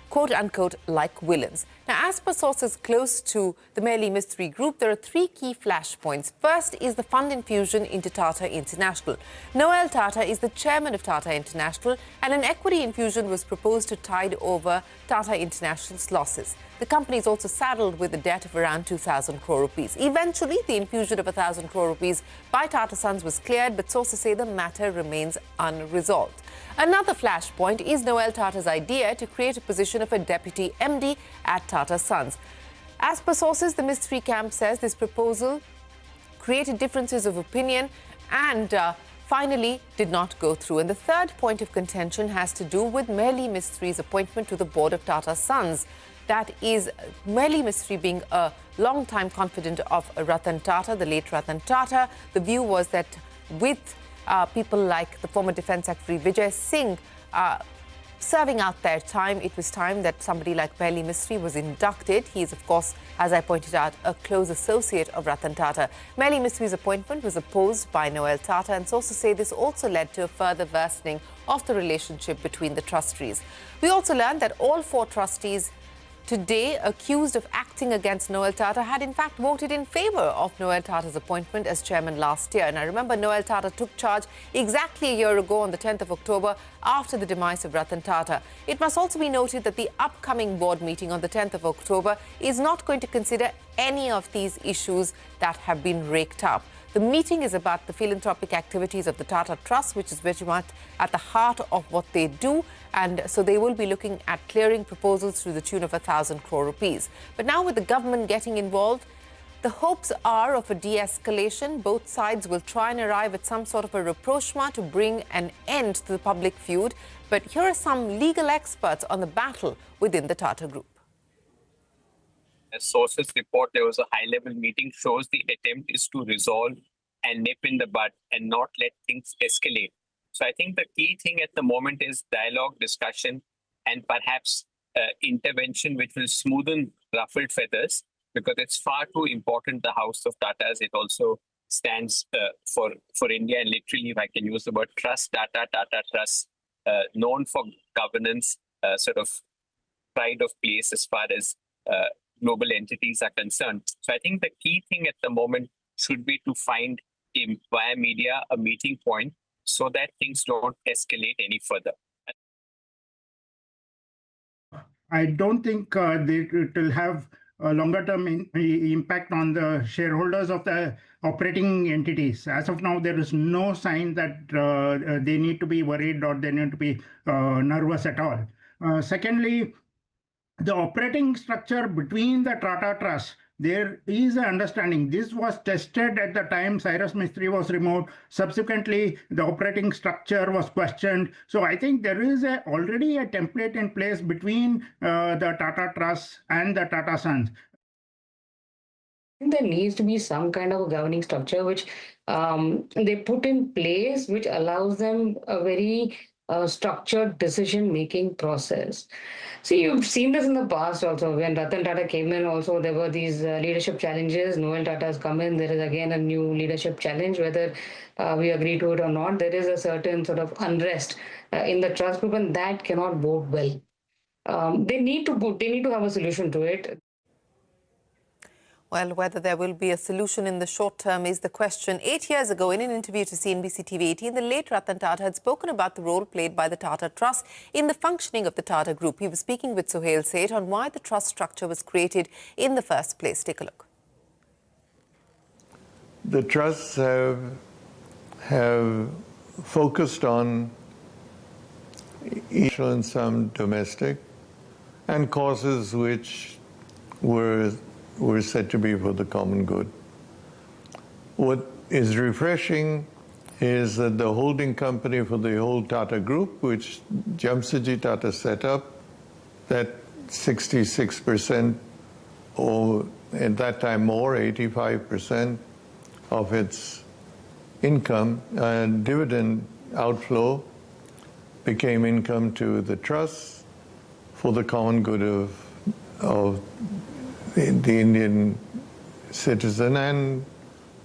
quote-unquote like villains. Now, as per sources close to the Meli Mistry Group, there are three key flashpoints. First is the fund infusion into Tata International. Noel Tata is the chairman of Tata International, and an equity infusion was proposed to tide over Tata International's losses. The company is also saddled with a debt of around 2,000 crore rupees. Eventually, the infusion of 1,000 crore rupees by Tata Sons was cleared, but sources say the matter remains unresolved. Another flashpoint is Noel Tata's idea to create a position of a deputy MD at Tata Sons. As per sources, the Mistry camp says this proposal created differences of opinion and finally did not go through. And the third point of contention has to do with Meli Mistry's appointment to the board of Tata Sons. That is Meli Mistry being a long-time confidant of Ratan Tata, the late Ratan Tata. The view was that with people like the former Defence Secretary Vijay Singh serving out their time, it was time that somebody like Meli Mistry was inducted. He is, of course, as I pointed out, a close associate of Ratan Tata. Meli Mistry's appointment was opposed by Noel Tata, and sources say this also led to a further worsening of the relationship between the trustees. We also learned that all four trustees today accused of acting against Noel Tata had in fact voted in favour of Noel Tata's appointment as chairman last year. And I remember Noel Tata took charge exactly a year ago on the 10th of October after the demise of Ratan Tata. It must also be noted that the upcoming board meeting on the 10th of October is not going to consider any of these issues that have been raked up. The meeting is about the philanthropic activities of the Tata Trust, which is very much at the heart of what they do. And so they will be looking at clearing proposals to the tune of 1,000 crore rupees. But now with the government getting involved, the hopes are of a de-escalation. Both sides will try and arrive at some sort of a rapprochement to bring an end to the public feud. But here are some legal experts on the battle within the Tata Group. As sources report, there was a high-level meeting, shows the attempt is to resolve and nip in the bud and not let things escalate. So I think the key thing at the moment is dialogue, discussion, and perhaps intervention which will smoothen ruffled feathers, because it's far too important, the House of Tatas. It also stands for India, and literally, if I can use the word trust, Tata Trust, known for governance, sort of pride of place as far as global entities are concerned. So I think the key thing at the moment should be to find via media a meeting point so that things don't escalate any further. I don't think it will have a longer term impact on the shareholders of the operating entities. As of now, there is no sign that they need to be worried or they need to be nervous at all. Secondly, the operating structure between the Tata Trust, there is an understanding. This was tested at the time Cyrus Mistry was removed. Subsequently, the operating structure was questioned. So I think there is already a template in place between the Tata Trust and the Tata Sons. There needs to be some kind of a governing structure which they put in place, which allows them a very structured decision-making process. See, you've seen this in the past also. When Ratan Tata came in also, there were these leadership challenges. Noel Tata has come in. There is again a new leadership challenge. Whether we agree to it or not, there is a certain sort of unrest in the trust group, and that cannot bode well. They need to have a solution to it. Well, whether there will be a solution in the short term is the question. 8 years ago, in an interview to CNBC TV 18, the late Ratan Tata had spoken about the role played by the Tata Trust in the functioning of the Tata Group. He was speaking with Suhail Seth on why the trust structure was created in the first place. Take a look. The trusts have focused on international and some domestic, and causes which were said to be for the common good. What is refreshing is that the holding company for the whole Tata Group, which Jamsetji Tata set up, that 66%, or at that time more, 85% of its income and dividend outflow became income to the trusts for the common good of the Indian citizen and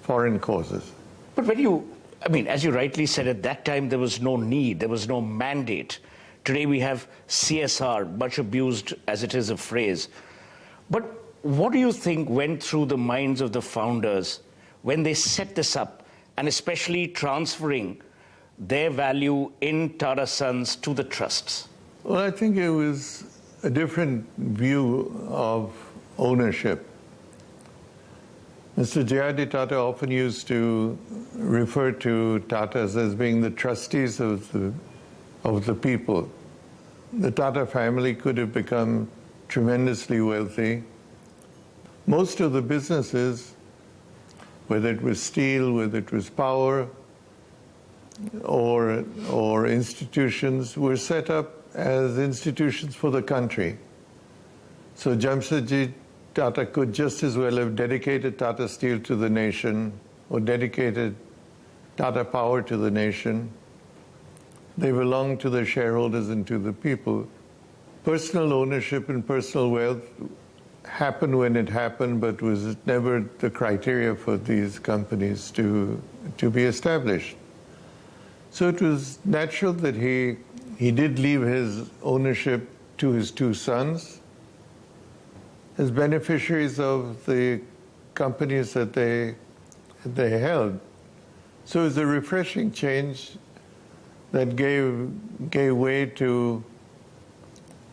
foreign causes. But when as you rightly said, at that time there was no need, there was no mandate. Today we have CSR, much abused as it is a phrase. But what do you think went through the minds of the founders when they set this up, and especially transferring their value in Tata Sons to the trusts? Well, I think it was a different view of ownership. Mr. J.R.D. Tata often used to refer to Tatas as being the trustees of the people. The Tata family could have become tremendously wealthy. Most of the businesses, whether it was steel, whether it was power, or institutions, were set up as institutions for the country. So Jamsetji Tata could just as well have dedicated Tata Steel to the nation or dedicated Tata Power to the nation. They belong to the shareholders and to the people. Personal ownership and personal wealth happened when it happened, but was never the criteria for these companies to be established. So it was natural that he did leave his ownership to his two sons, as beneficiaries of the companies that they held. So it was a refreshing change that gave way to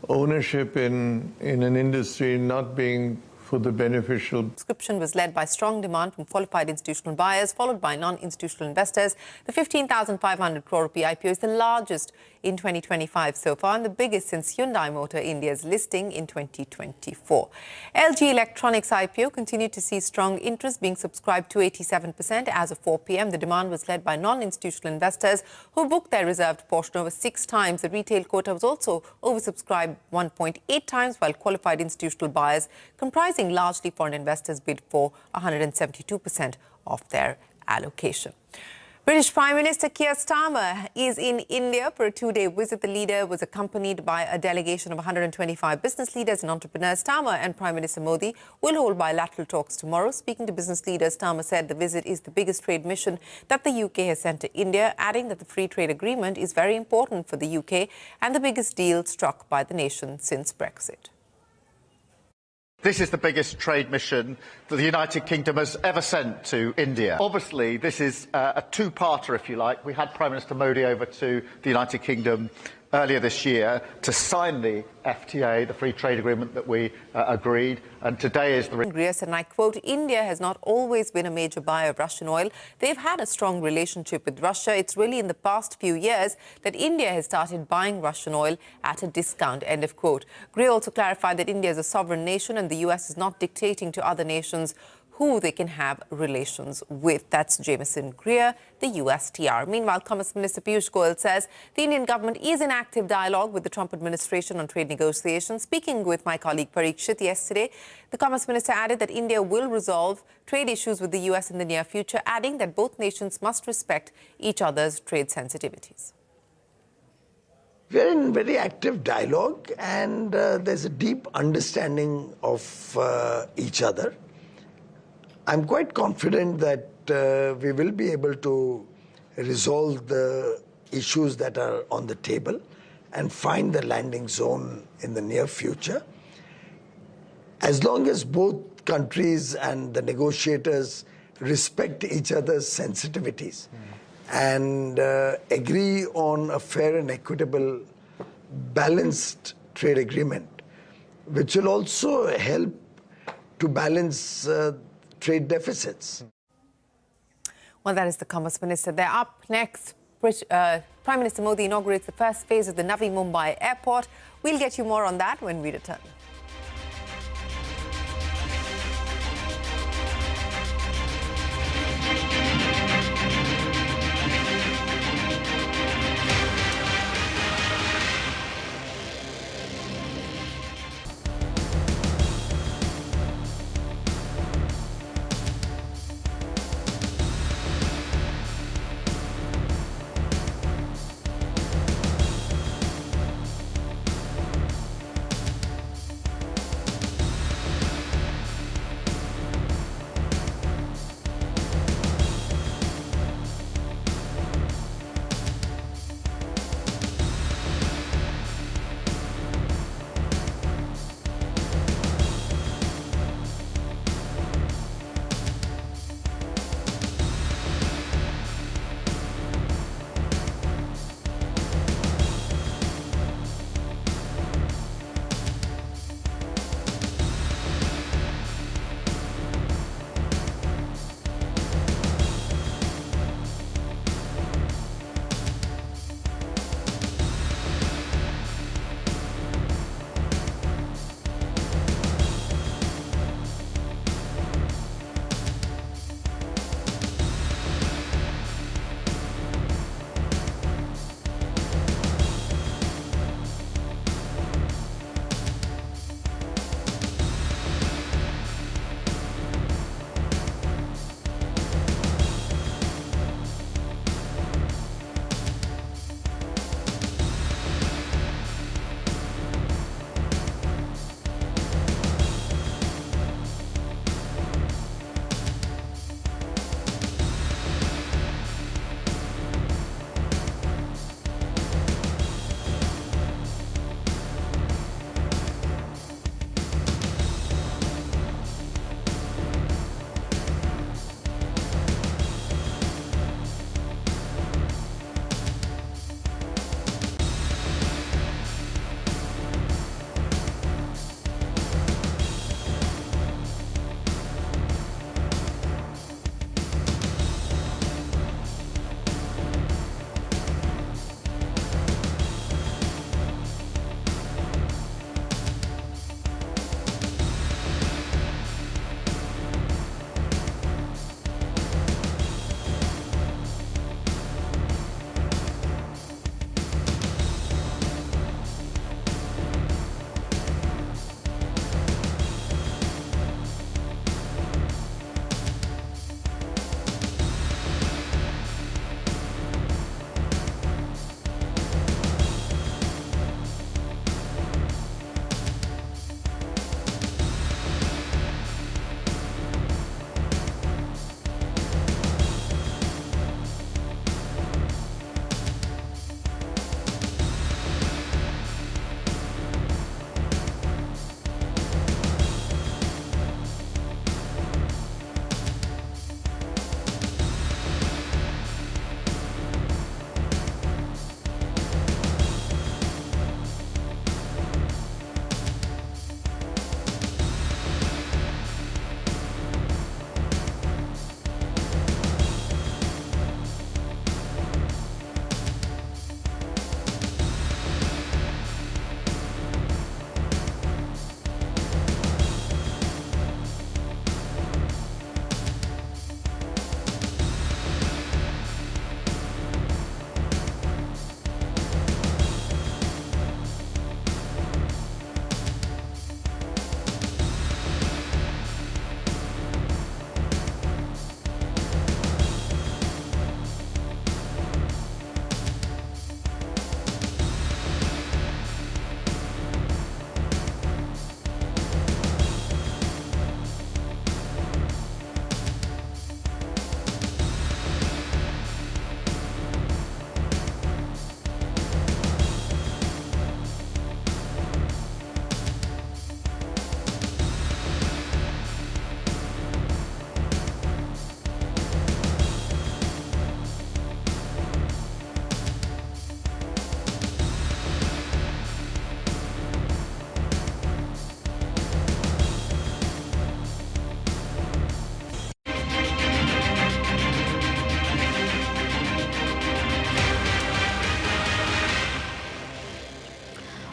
ownership in an industry not being for the beneficial. Subscription was led by strong demand from qualified institutional buyers, followed by non-institutional investors. The 15,500 crore rupee IPO is the largest in 2025 so far and the biggest since Hyundai Motor India's listing in 2024. LG Electronics IPO continued to see strong interest, being subscribed to 87% as of 4 p.m. The demand was led by non-institutional investors who booked their reserved portion over 6 times. The retail quota was also oversubscribed 1.8 times, while qualified institutional buyers comprising largely foreign investors bid for 172% of their allocation. British Prime Minister Keir Starmer is in India for a 2-day visit. The leader was accompanied by a delegation of 125 business leaders and entrepreneurs. Starmer and Prime Minister Modi will hold bilateral talks tomorrow. Speaking to business leaders, Starmer said the visit is the biggest trade mission that the UK has sent to India, adding that the free trade agreement is very important for the UK and the biggest deal struck by the nation since Brexit. This is the biggest trade mission that the United Kingdom has ever sent to India. Obviously, this is a two-parter, if you like. We had Prime Minister Modi over to the United Kingdom earlier this year to sign the FTA, the free trade agreement that we agreed, and today is the... And I quote, India has not always been a major buyer of Russian oil. They've had a strong relationship with Russia. It's really in the past few years that India has started buying Russian oil at a discount, end of quote. Gray also clarified that India is a sovereign nation and the US is not dictating to other nations who they can have relations with. That's Jameson Greer, the USTR. Meanwhile, Commerce Minister Piyush Goyal says the Indian government is in active dialogue with the Trump administration on trade negotiations. Speaking with my colleague Parikshit yesterday, the Commerce Minister added that India will resolve trade issues with the US in the near future, adding that both nations must respect each other's trade sensitivities. We're in very active dialogue and there's a deep understanding of each other. I'm quite confident that we will be able to resolve the issues that are on the table and find the landing zone in the near future. As long as both countries and the negotiators respect each other's sensitivities and agree on a fair and equitable, balanced trade agreement, which will also help to balance trade deficits. Well, that is the Commerce Minister. They're up next. Prime Minister Modi inaugurates the first phase of the Navi Mumbai airport. We'll get you more on that when we return.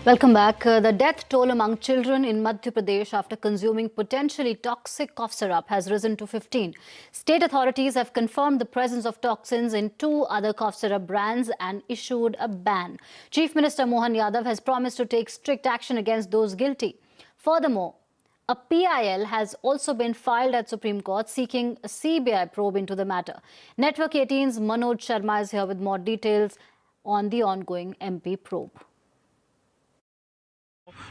Welcome back. The death toll among children in Madhya Pradesh after consuming potentially toxic cough syrup has risen to 15. State authorities have confirmed the presence of toxins in 2 other cough syrup brands and issued a ban. Chief Minister Mohan Yadav has promised to take strict action against those guilty. Furthermore, a PIL has also been filed at Supreme Court seeking a CBI probe into the matter. Network 18's Manoj Sharma is here with more details on the ongoing MP probe.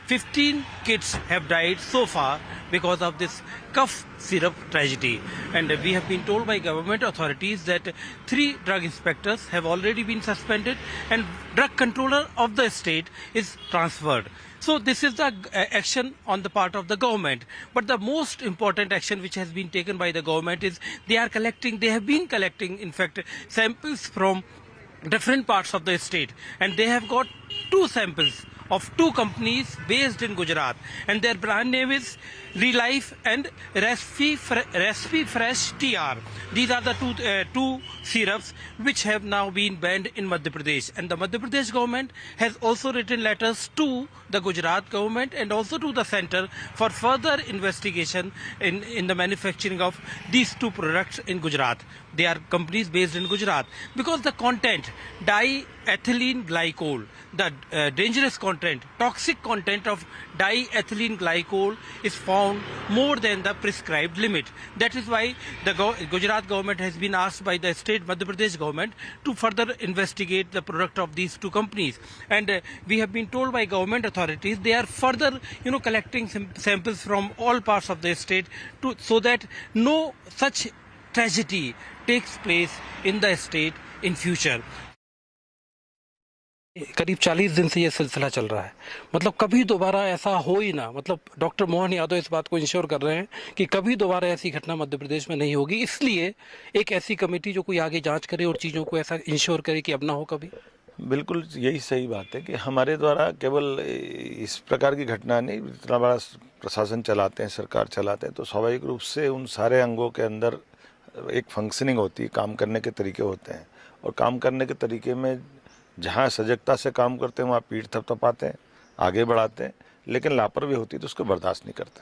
15 kids have died so far because of this cough syrup tragedy, and we have been told by government authorities that 3 drug inspectors have already been suspended and drug controller of the state is transferred. So this is the action on the part of the government. But the most important action which has been taken by the government is they have been collecting in fact samples from different parts of the state, and they have got 2 samples of 2 companies based in Gujarat, and their brand name is Relife and Recipe Fresh TR. These are the 2 syrups which have now been banned in Madhya Pradesh, and the Madhya Pradesh government has also written letters to the Gujarat government and also to the centre for further investigation in the manufacturing of these 2 products in Gujarat. They are companies based in Gujarat because the content diethylene glycol, the dangerous content, toxic content of diethylene glycol is found more than the prescribed limit. That is why the Gujarat government has been asked by the state Madhya Pradesh government to further investigate the product of these 2 companies. And we have been told by government authorities they are further collecting samples from all parts of the state so that no such tragedy takes place in the state in future. करीब 40 दिन से ये सिलसिला चल रहा है, मतलब कभी दोबारा ऐसा हो ही ना, मतलब डॉक्टर मोहन यादव इस बात को इंश्योर कर रहे हैं कि कभी दोबारा ऐसी घटना मध्य प्रदेश में नहीं होगी, इसलिए एक ऐसी कमेटी जो कोई आगे जांच करे और चीज़ों को ऐसा इंश्योर करे कि अब ना हो कभी। बिल्कुल यही सही बात है कि हमारे द्वारा केवल इस प्रकार की घटना नहीं, इतना बड़ा प्रशासन चलाते हैं, सरकार चलाते हैं, तो स्वाभाविक रूप से उन सारे अंगों के अंदर एक फंक्शनिंग होती है, काम करने के तरीके होते हैं, और काम करने के तरीके में जहाँ सजगता से काम करते हैं वहाँ पीठ थपथपाते हैं, आगे बढ़ाते हैं, लेकिन लापरवाही होती है तो उसको बर्दाश्त नहीं करते।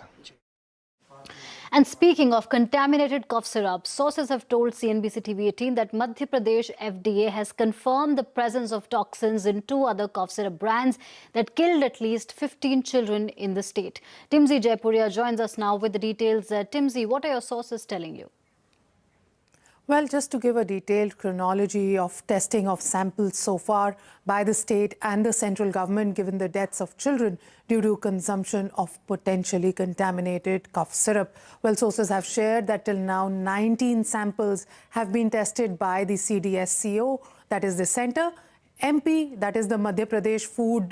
And speaking of contaminated cough syrup, sources have told CNBC TV 18 that Madhya Pradesh FDA has confirmed the presence of toxins in 2 other cough syrup brands that killed at least 15 children in the state. Timsy Jaipuria joins us now with the details. Timsy, what are your sources telling you? Well, just to give a detailed chronology of testing of samples so far by the state and the central government, given the deaths of children due to consumption of potentially contaminated cough syrup. Well, sources have shared that till now 19 samples have been tested by the CDSCO, that is the centre, MP, that is the Madhya Pradesh Food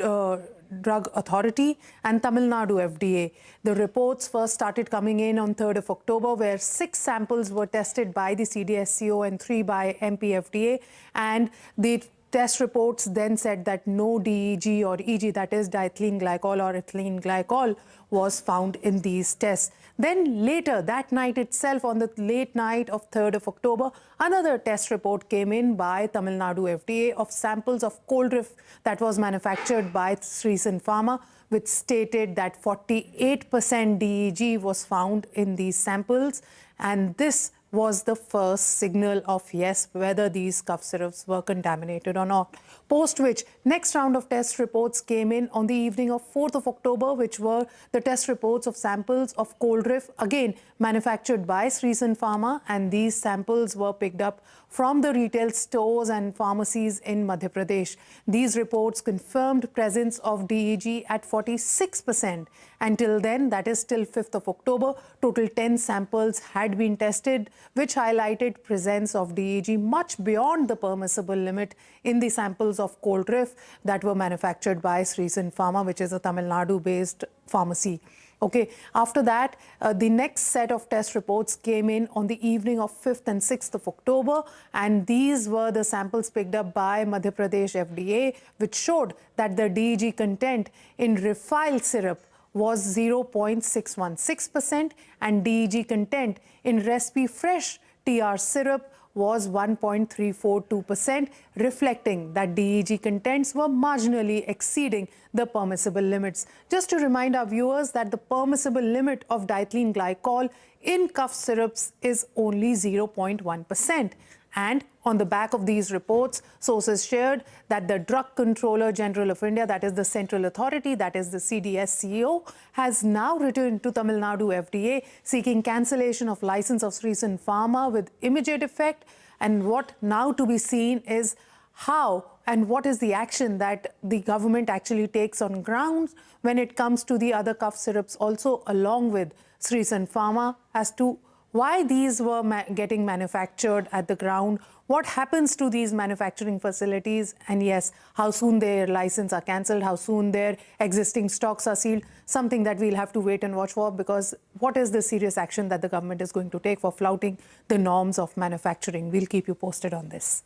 Drug Authority, and Tamil Nadu FDA. The reports first started coming in on 3rd of October, where 6 samples were tested by the CDSCO and 3 by MP FDA, and the test reports then said that no DEG or EG, that is diethylene glycol or ethylene glycol, was found in these tests. Then later that night itself, on the late night of 3rd of October, another test report came in by Tamil Nadu FDA of samples of Coldriff that was manufactured by Sreesan Pharma, which stated that 48% DEG was found in these samples, and this was the first signal of yes, whether these cough syrups were contaminated or not. Post which, next round of test reports came in on the evening of 4th of October, which were the test reports of samples of Coldriff, again manufactured by Sreesan Pharma, and these samples were picked up from the retail stores and pharmacies in Madhya Pradesh. These reports confirmed presence of DEG at 46%. Until then, that is till 5th of October, total 10 samples had been tested, which highlighted presence of DEG much beyond the permissible limit in the samples of Coldriff that were manufactured by Sreesan Pharma, which is a Tamil Nadu-based pharmacy. Okay, after that, the next set of test reports came in on the evening of 5th and 6th of October, and these were the samples picked up by Madhya Pradesh FDA, which showed that the DEG content in refined syrup was 0.616% and DEG content in Recipe Fresh TR syrup was 1.342%, reflecting that DEG contents were marginally exceeding the permissible limits. Just to remind our viewers that the permissible limit of diethylene glycol in cough syrups is only 0.1%. And on the back of these reports, sources shared that the Drug Controller General of India, that is the central authority, that is the CDSCO, has now written to Tamil Nadu FDA seeking cancellation of license of Sreesan Pharma with immediate effect. And what now to be seen is how and what is the action that the government actually takes on grounds when it comes to the other cough syrups also along with Sreesan Pharma as to why these were getting manufactured at the ground, what happens to these manufacturing facilities, and yes, how soon their license are cancelled, how soon their existing stocks are sealed, something that we'll have to wait and watch for, because what is the serious action that the government is going to take for flouting the norms of manufacturing? We'll keep you posted on this.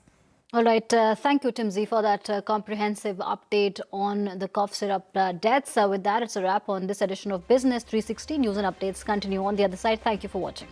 All right. Thank you, Timsy, for that comprehensive update on the cough syrup deaths. With that, it's a wrap on this edition of Business 360. News and updates continue on the other side. Thank you for watching.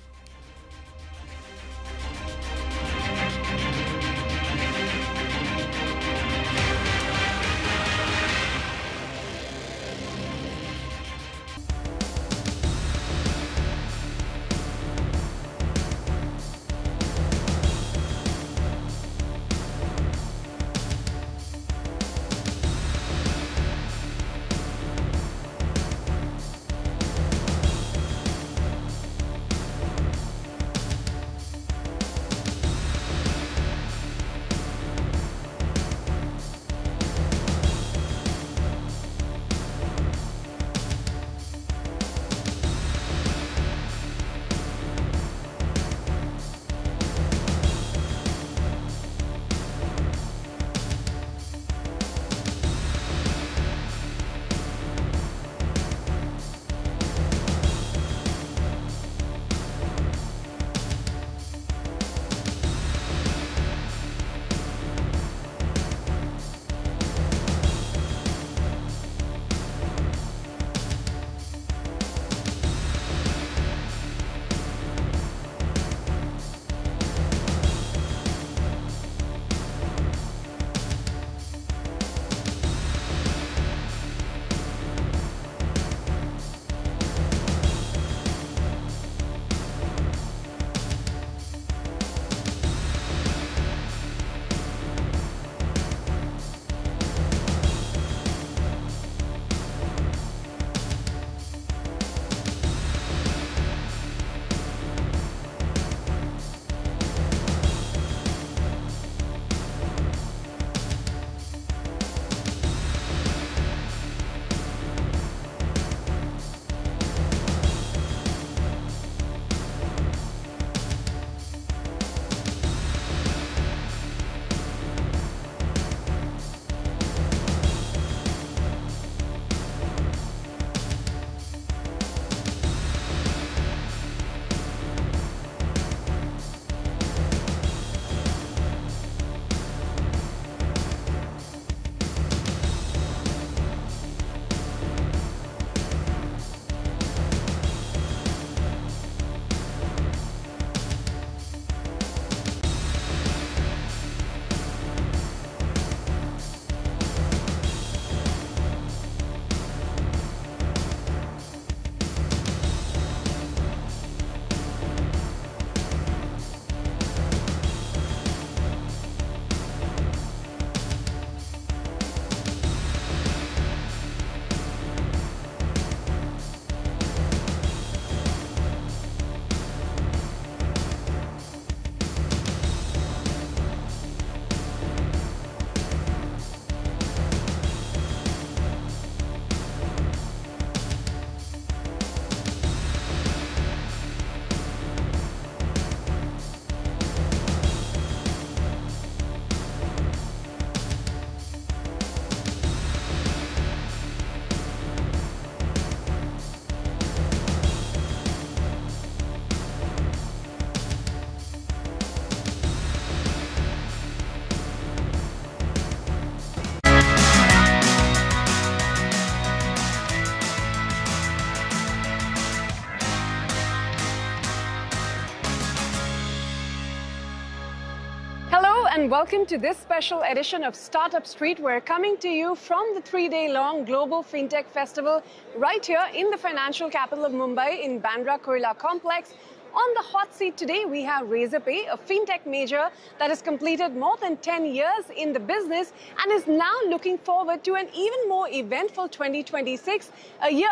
and welcome to this special edition of Startup Street. We're coming to you from the 3-day-long Global Fintech Festival right here in the financial capital of Mumbai in Bandra Kurla Complex. On the hot seat today, we have Razorpay, a fintech major that has completed more than 10 years in the business and is now looking forward to an even more eventful 2026, a year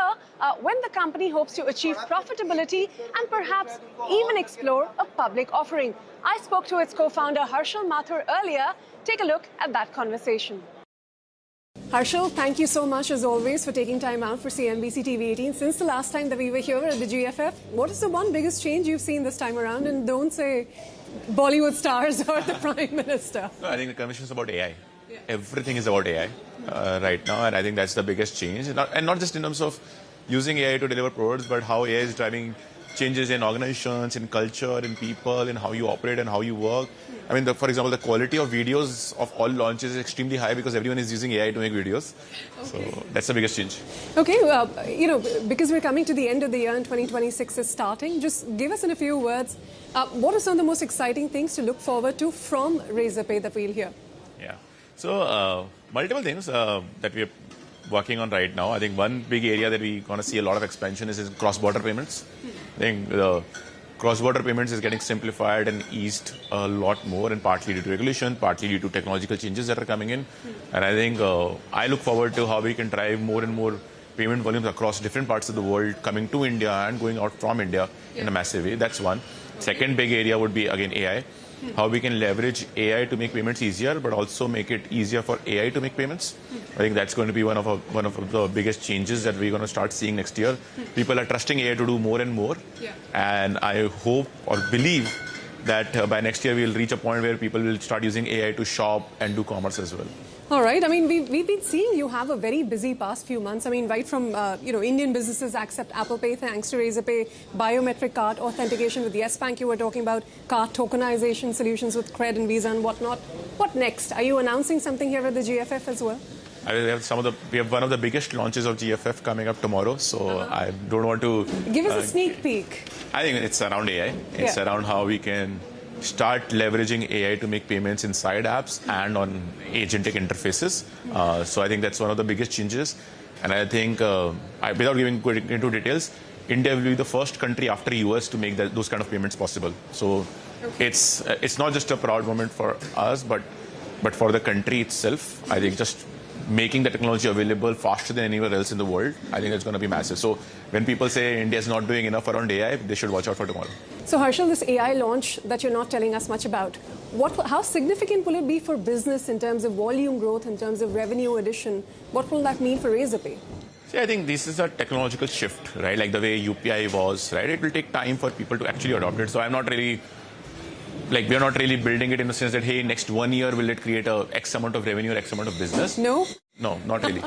when the company hopes to achieve profitability and perhaps even explore a public offering. I spoke to its co-founder Harshal Mathur earlier. Take a look at that conversation. Harshal, thank you so much as always for taking time out for CNBC TV 18. Since the last time that we were here at the GFF, what is the one biggest change you've seen this time around? And don't say Bollywood stars or the Prime Minister. No, I think the conversation is about AI. Yeah. Everything is about AI right now, and I think that's the biggest change. And not just in terms of using AI to deliver products, but how AI is driving changes in organizations, in culture, in people, in how you operate and how you work. I mean, for example, the quality of videos of all launches is extremely high because everyone is using AI to make videos. Okay. So that's the biggest change. Okay, well, because we're coming to the end of the year and 2026 is starting, just give us in a few words, what are some of the most exciting things to look forward to from Razorpay that we'll hear? Yeah, so multiple things that we are working on right now. I think one big area that we're going to see a lot of expansion is cross-border payments. I think cross-border payments is getting simplified and eased a lot more, and partly due to regulation, partly due to technological changes that are coming in. And I think I look forward to how we can drive more and more payment volumes across different parts of the world coming to India and going out from India in a massive way. That's one. Second big area would be, again, AI. How we can leverage AI to make payments easier, but also make it easier for AI to make payments. I think that's going to be one of the biggest changes that we're going to start seeing next year. People are trusting AI to do more and more. And I hope or believe that by next year we'll reach a point where people will start using AI to shop and do commerce as well. All right. I mean, we've been seeing you have a very busy past few months. I mean, right from, Indian businesses accept Apple Pay thanks to Razorpay, biometric card authentication with Yes Bank you were talking about, card tokenization solutions with Cred and Visa and whatnot. What next? Are you announcing something here at the GFF as well? We have one of the biggest launches of GFF coming up tomorrow, so I don't want to... Give us a sneak peek. I think it's around AI. It's around how we can start leveraging AI to make payments inside apps and on agentic interfaces. So I think that's one of the biggest changes. And I think, without going into details, India will be the first country after US to make those kind of payments possible. So it's not just a proud moment for us, but for the country itself. I think just making the technology available faster than anywhere else in the world, I think it's going to be massive. So when people say India is not doing enough around AI, they should watch out for tomorrow. So Harshal, this AI launch that you're not telling us much about, how significant will it be for business in terms of volume growth, in terms of revenue addition? What will that mean for Razorpay? See, I think this is a technological shift, right? Like the way UPI was, right? It will take time for people to actually adopt it. So I'm not really... we're not really building it in the sense that, hey, next 1 year will it create a X amount of revenue or X amount of business? No, not really.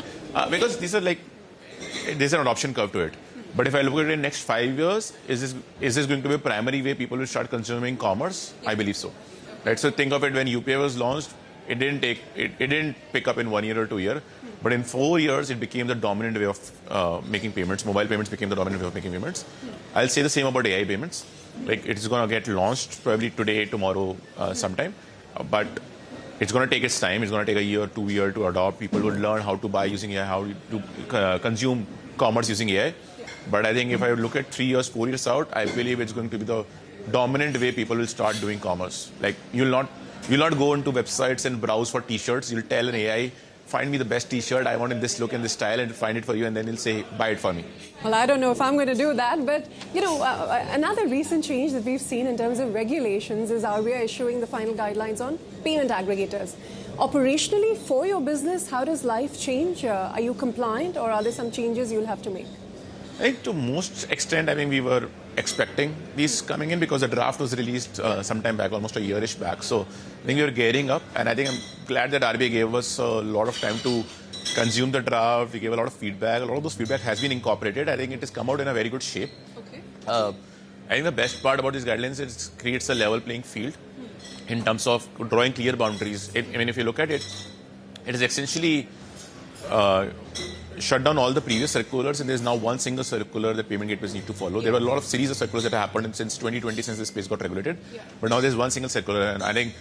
Because these are there's an adoption curve to it. But if I look at it in the next 5 years, is this going to be a primary way people will start consuming commerce? I believe so. Right? So think of it, when UPI was launched, it didn't pick up in 1 year or 2 years. But in 4 years, it became the dominant way of making payments. Mobile payments became the dominant way of making payments. I'll say the same about AI payments. It's going to get launched probably today, tomorrow, sometime. But it's going to take its time. It's going to take a year, 2 years to adopt. People will learn how to buy using AI, how to consume commerce using AI. But I think if I look at 3 years, 4 years out, I believe it's going to be the dominant way people will start doing commerce. You'll not go into websites and browse for T-shirts. You'll tell an AI, find me the best T-shirt, I want in this look and this style, and find it for you, and then he'll say, buy it for me. Well, I don't know if I'm going to do that, but, another recent change that we've seen in terms of regulations is RBI issuing the final guidelines on payment aggregators. Operationally, for your business, how does life change? Are you compliant, or are there some changes you'll have to make? I think to most extent, we were expecting these coming in because the draft was released some time back, almost a yearish back. So I think we were gearing up, and I think I'm glad that RBI gave us a lot of time to consume the draft. We gave a lot of feedback. A lot of those feedback has been incorporated. I think it has come out in a very good shape. Okay. I think the best part about these guidelines is it creates a level playing field in terms of drawing clear boundaries. If you look at it, it is essentially shut down all the previous circulars, and there's now one single circular that payment gateways need to follow. There were a lot of series of circulars that have happened since 2020, since this space got regulated. But now there's one single circular, and I think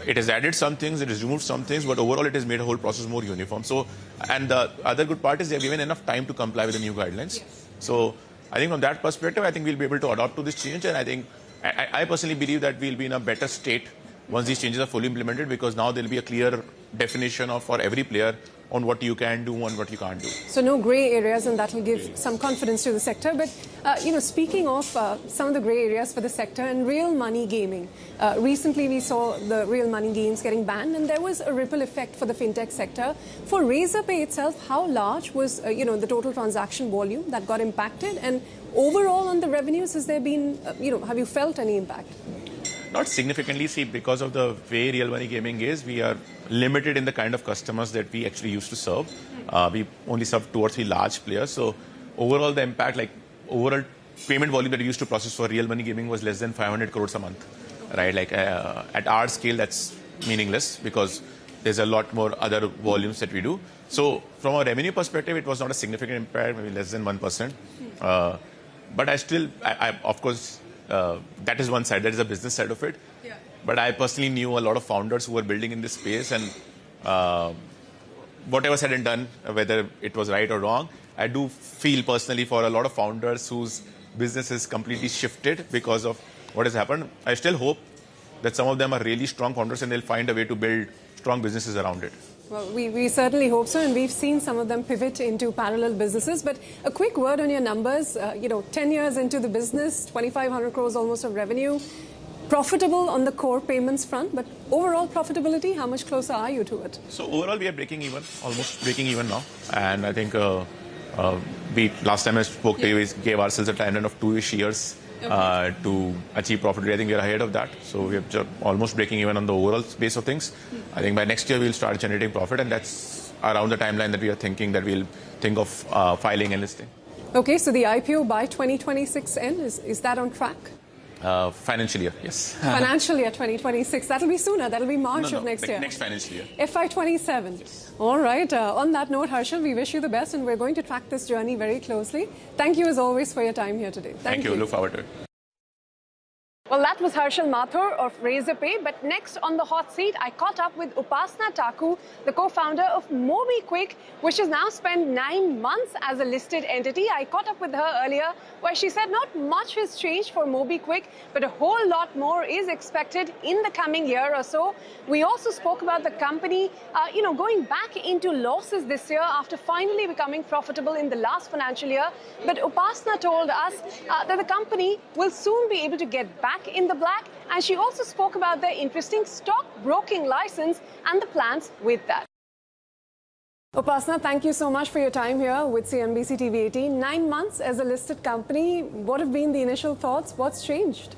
it has added some things, it has removed some things, but overall it has made the whole process more uniform. So, and the other good part is they have given enough time to comply with the new guidelines. Yes. So I think from that perspective, I think we'll be able to adapt to this change, and I think I personally believe that we'll be in a better state once these changes are fully implemented, because now there'll be a clear definition of for every player on what you can do and what you can't do. So no grey areas, and that will give some confidence to the sector. But, speaking of some of the grey areas for the sector and real money gaming, recently we saw the real money games getting banned, and there was a ripple effect for the fintech sector. For Razorpay itself, how large was, the total transaction volume that got impacted? And overall on the revenues, has there been, have you felt any impact? Not significantly. See, because of the way real money gaming is, we are limited in the kind of customers that we actually used to serve. We only serve 2 or 3 large players. So overall, the impact, like overall payment volume that we used to process for real money gaming was less than 500 crores a month, right? Like at our scale, that's meaningless because there's a lot more other volumes that we do. So from a revenue perspective, it was not a significant impact, maybe less than 1%. But I of course, that is one side, that is the business side of it. Yeah. But I personally knew a lot of founders who were building in this space, and whatever said and done, whether it was right or wrong, I do feel personally for a lot of founders whose business is completely shifted because of what has happened. I still hope that some of them are really strong founders and they'll find a way to build strong businesses around it. Well, we certainly hope so, and we've seen some of them pivot into parallel businesses. But a quick word on your numbers. 10 years into the business, 2,500 crores almost of revenue, profitable on the core payments front, but overall profitability, how much closer are you to it? So overall, we are breaking even, almost breaking even now. And I think last time I spoke to you, we gave ourselves a timeline of 2-ish years. Okay. To achieve profitability. I think we are ahead of that. So we are almost breaking even on the overall space of things. I think by next year we'll start generating profit, and that's around the timeline that we are thinking that we'll think of filing and listing. Okay, so the IPO by 2026 end, is that on track? Financial year, yes. Financial year 2026. That'll be sooner. That'll be March of next year. Next financial year. FY27. Yes. All right. On that note, Harshal, we wish you the best, and we're going to track this journey very closely. Thank you as always for your time here today. Thank you. Look forward to it. Well, that was Harshal Mathur of Razorpay. But next on the hot seat, I caught up with Upasana Taku, the co-founder of MobiKwik, which has now spent 9 months as a listed entity. I caught up with her earlier, where she said not much has changed for MobiKwik, but a whole lot more is expected in the coming year or so. We also spoke about the company, going back into losses this year after finally becoming profitable in the last financial year. But Upasana told us that the company will soon be able to get back in the black, and she also spoke about their interesting stock broking license and the plans with that. Upasana, thank you so much for your time here with CNBC TV 18. 9 months as a listed company. What have been the initial thoughts? What's changed?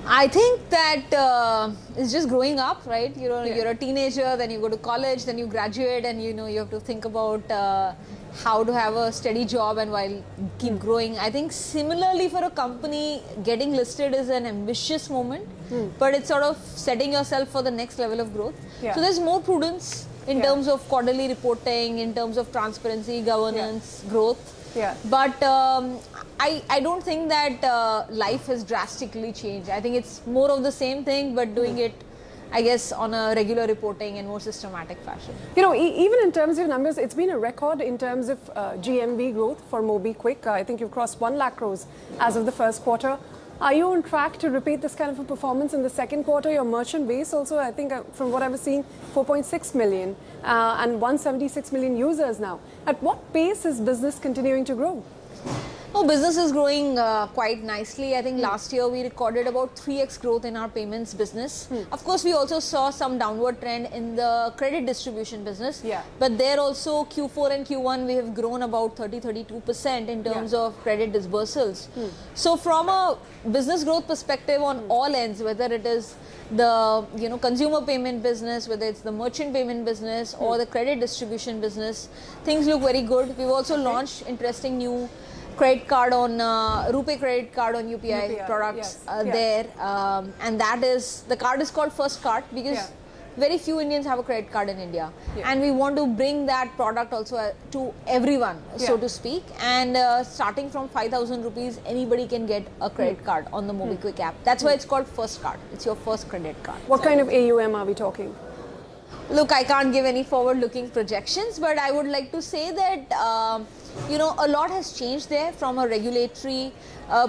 I think that it's just growing up, right? You're a teenager, then you go to college, then you graduate, and you have to think about how to have a steady job and while keep growing. I think similarly for a company, getting listed is an ambitious moment, but it's sort of setting yourself for the next level of growth. Yeah. So there's more prudence in terms of quarterly reporting, in terms of transparency, governance, growth. Yeah. But I don't think that life has drastically changed. I think it's more of the same thing, but doing it, I guess, on a regular reporting and more systematic fashion. Even in terms of numbers, it's been a record in terms of GMV growth for MobiKwik. I think you've crossed 1 lakh crores as of the first quarter. Are you on track to repeat this kind of a performance in the second quarter? Your merchant base also, I think, from what I was seeing, 4.6 million and 176 million users now. At what pace is business continuing to grow? Oh, business is growing quite nicely. I think last year we recorded about 3x growth in our payments business. Of course, we also saw some downward trend in the credit distribution business. Yeah. But there also Q4 and Q1 we have grown about 30-32% in terms of credit disbursals. So from a business growth perspective on all ends, whether it is the consumer payment business, whether it's the merchant payment business or the credit distribution business, things look very good. We've also launched interesting new credit card on RuPay credit card on UPI products there, and that is, the card is called First Card because very few Indians have a credit card in India, and we want to bring that product also to everyone, so to speak. And starting from 5,000 rupees, anybody can get a credit card on the MobiKwik app. That's why it's called First Card. It's your first credit card. What kind of AUM are we talking? Look, I can't give any forward-looking projections, but I would like to say that a lot has changed there from a regulatory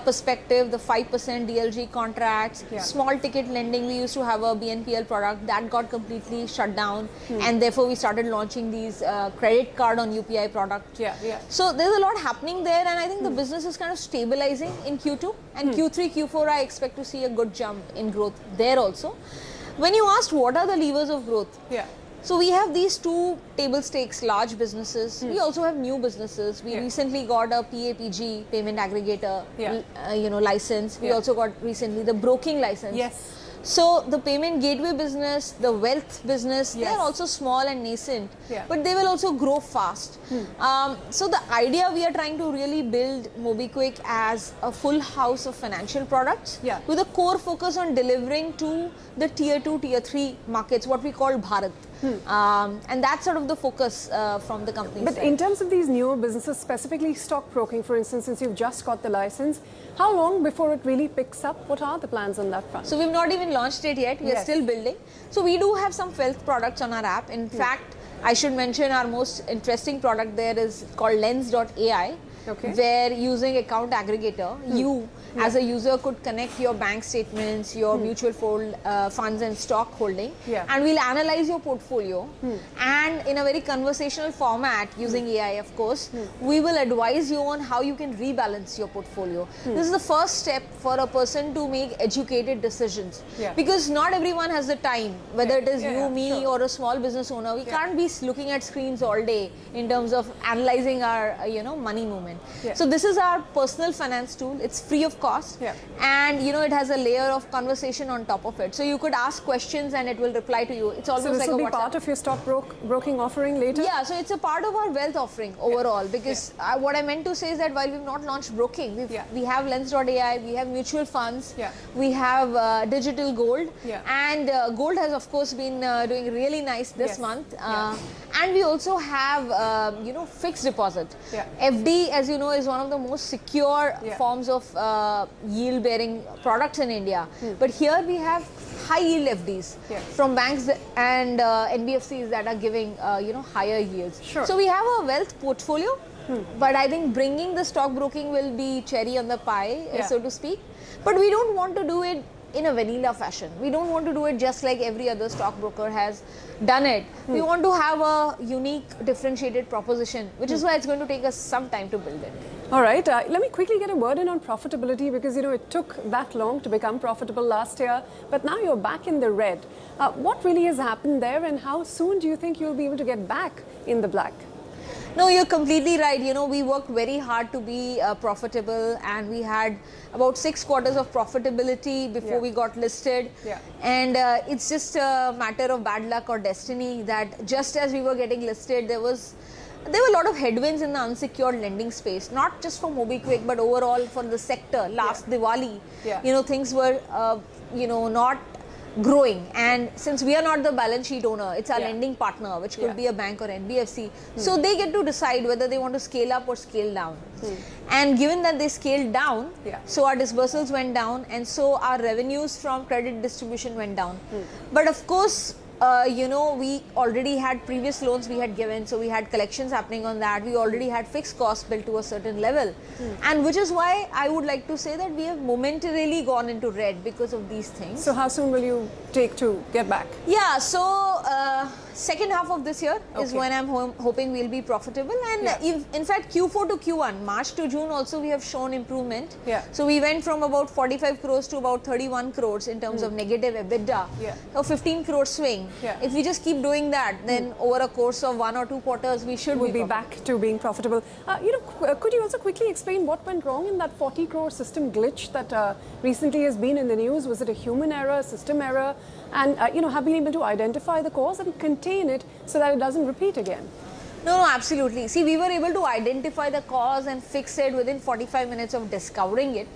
perspective. The 5% DLG contracts, small ticket lending. We used to have a BNPL product that got completely shut down, and therefore we started launching these credit card on UPI product. So there's a lot happening there, and I think the business is kind of stabilizing in Q2 and Q3, Q4. I expect to see a good jump in growth there also. When you asked what are the levers of growth, so we have these two table stakes, large businesses. We also have new businesses. We recently got a PAPG, payment aggregator, license. We also got recently the broking license. So the payment gateway business, the wealth business, they are also small and nascent, but they will also grow fast. So the idea, we are trying to really build MobiKwik as a full house of financial products with a core focus on delivering to the tier 2, tier 3 markets, what we call Bharat. And that's sort of the focus from the company. But in terms of these newer businesses, specifically stockbroking, for instance, since you've just got the license, how long before it really picks up? What are the plans on that front? So we've not even launched it yet. We are still building. So we do have some wealth products on our app. In fact, I should mention our most interesting product there is called Lens.ai. Where using account aggregator, you as a user could connect your bank statements, your mutual funds and stock holding, and we'll analyze your portfolio, and in a very conversational format using AI, of course, we will advise you on how you can rebalance your portfolio. This is the first step for a person to make educated decisions, because not everyone has the time, whether it is you, me, or a small business owner. We can't be looking at screens all day in terms of analyzing our money movement. So this is our personal finance tool. It's free of cost, and it has a layer of conversation on top of it. So you could ask questions and it will reply to you. It's almost like a WhatsApp. So this will be part of your stockbroking offering later? Yeah, so it's a part of our wealth offering overall, because what I meant to say is that while we've not launched broking, we have Lens.ai, we have mutual funds, we have digital gold, and gold has of course been doing really nice this month, and we also have fixed deposit. FD, as you know, is one of the most secure forms of yield bearing products in India, but here we have high yield FDs from banks and NBFCs that are giving higher yields. So we have a wealth portfolio, but I think bringing the stockbroking will be cherry on the pie, so to speak. But we don't want to do it in a vanilla fashion. We don't want to do it just like every other stockbroker has done it. We want to have a unique, differentiated proposition, which is why it's going to take us some time to build it. All right, let me quickly get a word in on profitability, because it took that long to become profitable last year, but now you're back in the red. What really has happened there, and how soon do you think you'll be able to get back in the black? No, you're completely right. We worked very hard to be profitable, and we had about 6 quarters of profitability before we got listed. And it's just a matter of bad luck or destiny that just as we were getting listed, there were a lot of headwinds in the unsecured lending space, not just for MobiKwik, but overall for the sector. Last Diwali, things were, not growing, and since we are not the balance sheet owner, it's our lending partner, which could be a bank or NBFC, so they get to decide whether they want to scale up or scale down. And given that they scaled down, so our disbursals went down, and so our revenues from credit distribution went down. But of course, we already had previous loans we had given, so we had collections happening on that. We already had fixed costs built to a certain level, and which is why I would like to say that we have momentarily gone into red because of these things. So how soon will you take to get back? Yeah, so second half of this year is when I'm hoping we'll be profitable, and in fact Q4 to Q1, March to June also we have shown improvement. So we went from about 45 crores to about 31 crores in terms of negative EBITDA, a 15 crore swing. If we just keep doing that, then over a course of 1 or 2 quarters, we should be back to being profitable. Could you also quickly explain what went wrong in that 40 crore system glitch that recently has been in the news? Was it a human error, a system error? And have been able to identify the cause and contain it so that it doesn't repeat again? No, absolutely. See, we were able to identify the cause and fix it within 45 minutes of discovering it.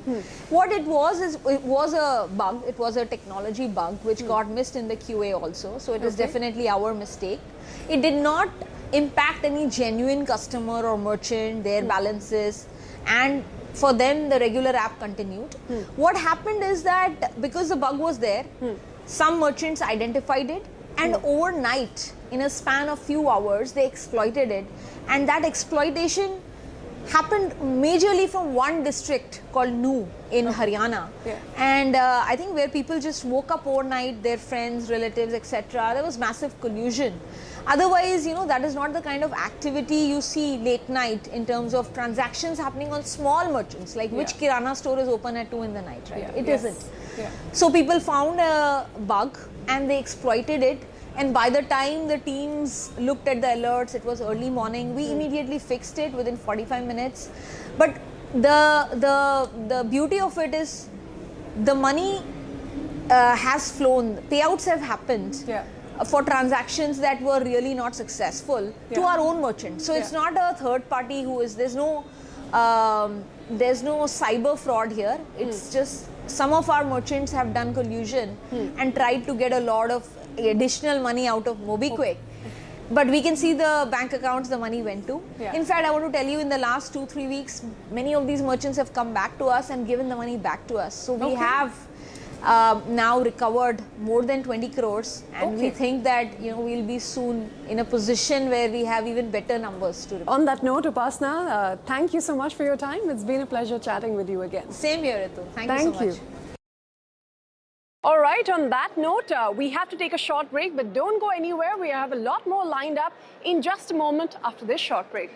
What it was is, it was a bug. It was a technology bug which got missed in the QA also. So it is definitely our mistake. It did not impact any genuine customer or merchant, their balances, and for them the regular app continued. What happened is that because the bug was there, some merchants identified it, and overnight, in a span of few hours, they exploited it. And that exploitation happened majorly from one district called Nu in Haryana. And I think where people just woke up overnight, their friends, relatives, etc. There was massive collusion. Otherwise, you know, that is not the kind of activity you see late night in terms of transactions happening on small merchants, like which Kirana store is open at 2 in the night, right? It isn't. So people found a bug and they exploited it. And by the time the teams looked at the alerts, it was early morning. We immediately fixed it within 45 minutes. But the beauty of it is the money has flown. Payouts have happened for transactions that were really not successful to our own merchants. So it's not a third party who is, there's no cyber fraud here. It's just some of our merchants have done collusion and tried to get a lot of additional money out of MobiKwik. But we can see the bank accounts the money went to. In fact, I want to tell you, in the last 2-3 weeks, many of these merchants have come back to us and given the money back to us. So we have now recovered more than 20 crores, and we think that, you know, we'll be soon in a position where we have even better numbers to report. On that note, Upasna, thank you so much for your time. It's been a pleasure chatting with you again. Same here, Ritu. Thank you so much. All right, on that note, we have to take a short break, but don't go anywhere. We have a lot more lined up in just a moment after this short break.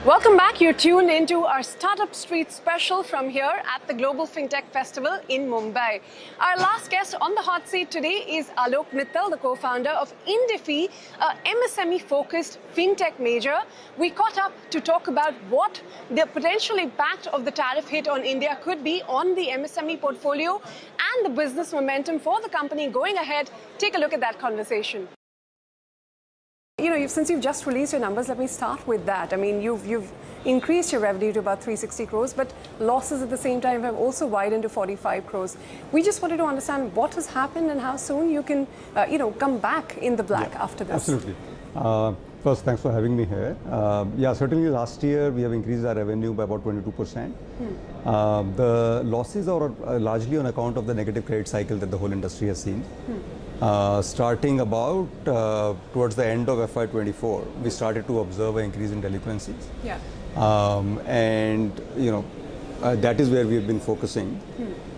Welcome back. You're tuned into our Startup Street special from here at the Global Fintech Festival in Mumbai. Our last guest on the hot seat today is Alok Mittal, the co-founder of Indifi, a MSME-focused fintech major. We caught up to talk about what the potential impact of the tariff hit on India could be on the MSME portfolio and the business momentum for the company going ahead. Take a look at that conversation. You know, since you've just released your numbers, let me start with that. I mean, you've increased your revenue to about 360 crores, but losses at the same time have also widened to 45 crores. We just wanted to understand what has happened and how soon you can, come back in the black after this. Absolutely. First, thanks for having me here. Certainly last year we have increased our revenue by about 22%. The losses are largely on account of the negative credit cycle that the whole industry has seen. Starting about towards the end of FY24, we started to observe an increase in delinquencies. That is where we have been focusing.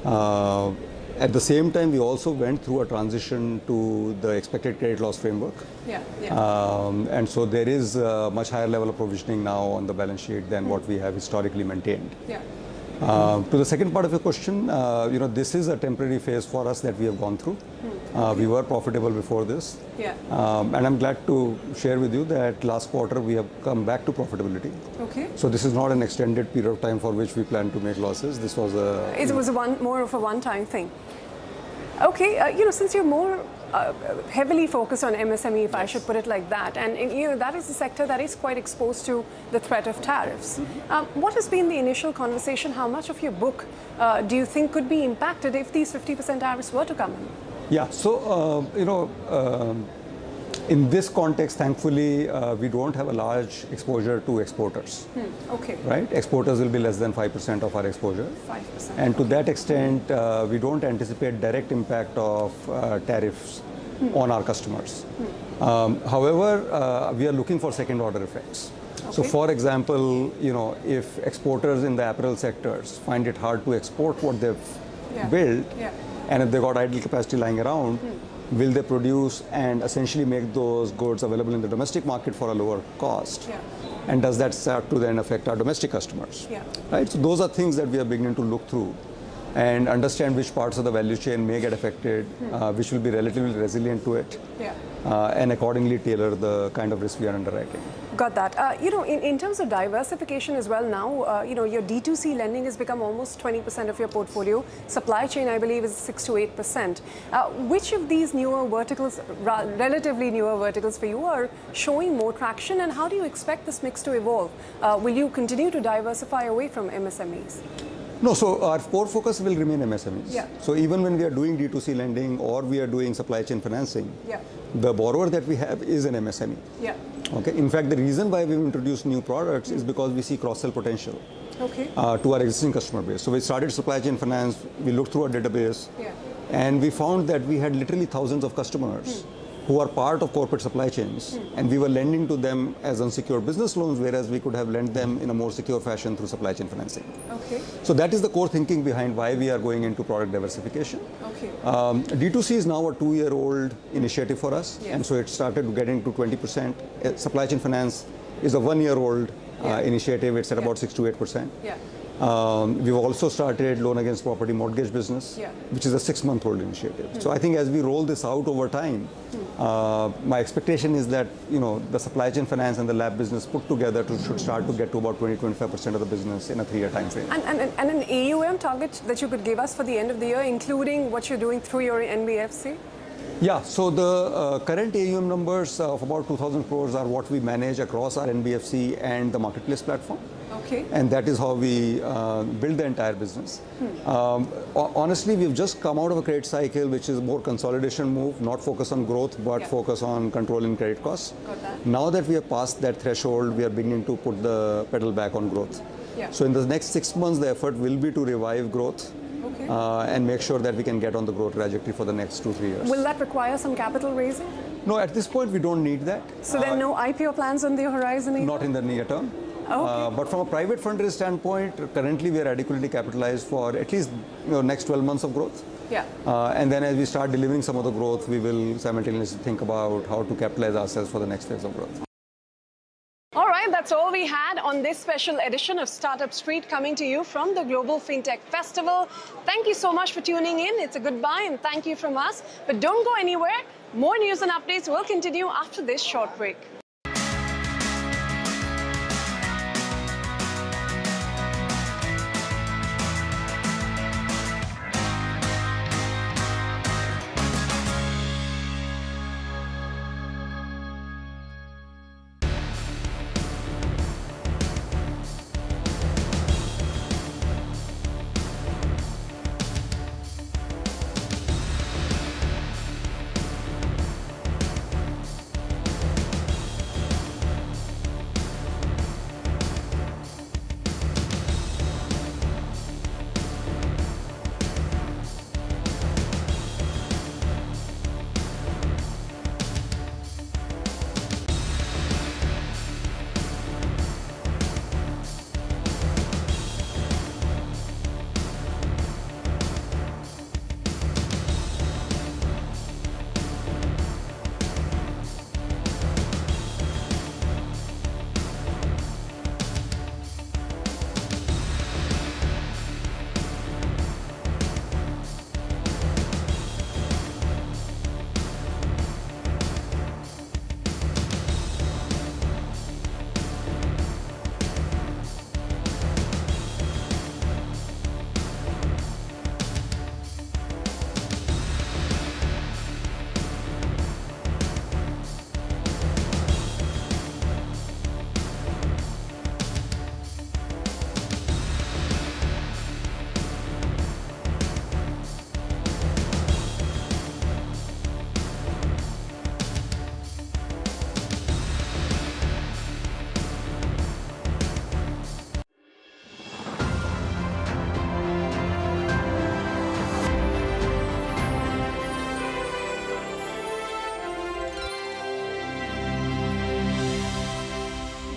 At the same time, we also went through a transition to the expected credit loss framework. And so there is a much higher level of provisioning now on the balance sheet than what we have historically maintained. To the second part of your question, this is a temporary phase for us that we have gone through. We were profitable before this. And I'm glad to share with you that last quarter we have come back to profitability. So this is not an extended period of time for which we plan to make losses. This was more of a one-time thing. Since you're more heavily focused on MSME, if I should put it like that, and that is a sector that is quite exposed to the threat of tariffs. What has been the initial conversation? How much of your book do you think could be impacted if these 50% tariffs were to come in? In this context, thankfully, we don't have a large exposure to exporters. Right? Exporters will be less than 5% of our exposure. 5%. And to that extent, we don't anticipate direct impact of tariffs on our customers. However, we are looking for second-order effects. So, for example, if exporters in the apparel sectors find it hard to export what they've built, and if they've got idle capacity lying around, will they produce and essentially make those goods available in the domestic market for a lower cost? And does that start to then affect our domestic customers? Right? So those are things that we are beginning to look through and understand which parts of the value chain may get affected, which will be relatively resilient to it, and accordingly tailor the kind of risk we are underwriting. Got that. In terms of diversification as well now, your D2C lending has become almost 20% of your portfolio. Supply chain, I believe, is 6 to 8%. Which of these newer verticals, relatively newer verticals for you, are showing more traction, and how do you expect this mix to evolve? Will you continue to diversify away from MSMEs? No, so our core focus will remain MSMEs. So even when we are doing D2C lending or we are doing supply chain financing, the borrower that we have is an MSME. In fact, the reason why we've introduced new products is because we see cross-sell potential to our existing customer base. So we started supply chain finance, we looked through our database, and we found that we had literally thousands of customers who are part of corporate supply chains, and we were lending to them as unsecured business loans, whereas we could have lent them in a more secure fashion through supply chain financing. So that is the core thinking behind why we are going into product diversification. D2C is now a 2-year-old initiative for us, and so it started getting to 20%. Supply chain finance is a 1-year-old initiative. It's at about 6 to 8%. We've also started loan against property mortgage business, which is a 6-month-old initiative. So I think as we roll this out over time, my expectation is that the supply chain finance and the lab business put together should start to get to about 20-25% of the business in a 3-year time frame. And an AUM target that you could give us for the end of the year, including what you're doing through your NBFC? So the current AUM numbers of about 2,000 crores are what we manage across our NBFC and the marketplace platform. And that is how we build the entire business. Honestly, we've just come out of a credit cycle, which is a more consolidation move, not focus on growth, but focus on controlling credit costs. Now that we have passed that threshold, we are beginning to put the pedal back on growth. So in the next 6 months, the effort will be to revive growth and make sure that we can get on the growth trajectory for the next 2-3 years. Will that require some capital raising? No, at this point, we don't need that. So there are no IPO plans on the horizon either? Not in the near term. But from a private fundraise standpoint, currently we are adequately capitalized for at least next 12 months of growth. And then as we start delivering some of the growth, we will simultaneously think about how to capitalize ourselves for the next phase of growth. All right. right, that's all we had on this special edition of Startup Street, coming to you from the Global Fintech Festival. Thank you so much for tuning in. It's a goodbye and thank you from us. But don't go anywhere. More news and updates will continue after this short break.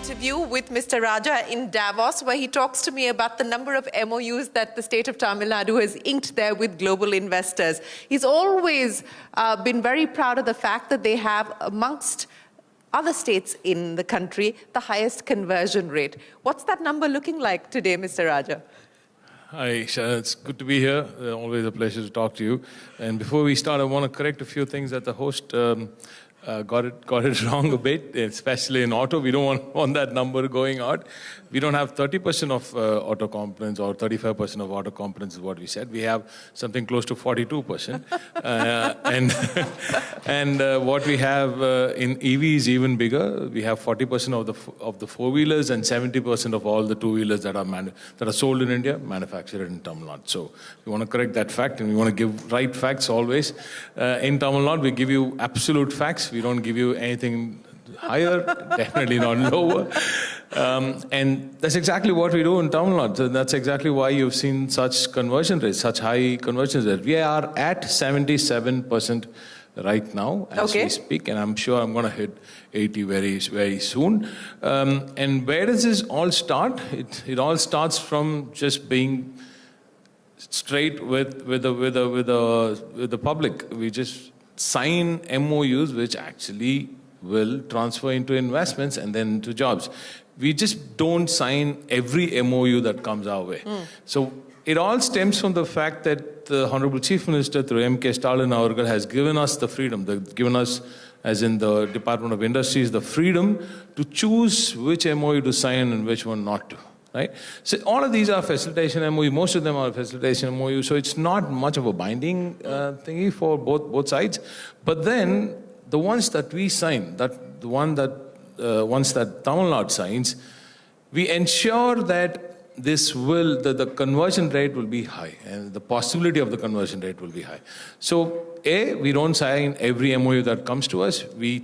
Interview with Mr. Raja in Davos, where he talks to me about the number of MOUs that the state of Tamil Nadu has inked there with global investors. He's always been very proud of the fact that they have, amongst other states in the country, the highest conversion rate. What's that number looking like today, Mr. Raja? Hi, Isha. It's good to be here. Always a pleasure to talk to you. And before we start, I want to correct a few things that the host got it wrong a bit, especially in auto. We don't want that number going out. We don't have 30% of auto components or 35% of auto components is what we said. We have something close to 42%. And what we have in EV is even bigger. We have 40% of the four-wheelers and 70% of all the two-wheelers that are sold in India, manufactured in Tamil Nadu. So we want to correct that fact, and we want to give right facts always. In Tamil Nadu, we give you absolute facts. We don't give you anything higher, definitely not lower. And that's exactly what we do in Tamil Nadu. That's exactly why you've seen such conversion rates, such high conversion rates. We are at 77% right now as we speak, and I'm sure I'm going to hit 80 very, very soon. And where does this all start? It all starts from just being straight with the public. We just sign MOUs which actually will transfer into investments and then to jobs. We just don't sign every MOU that comes our way. So it all stems from the fact that the Honorable Chief Minister through M.K. Stalin Avargal has given us the freedom, given us, as in the Department of Industries, the freedom to choose which MOU to sign and which one not to. Right? So all of these are facilitation MOU. Most of them are facilitation MOU. So it's not much of a binding thingy for both sides. But then the ones that we sign, ones that Tamil Nadu signs, we ensure that the conversion rate will be high, and the possibility of the conversion rate will be high. So we don't sign every MOU that comes to us. We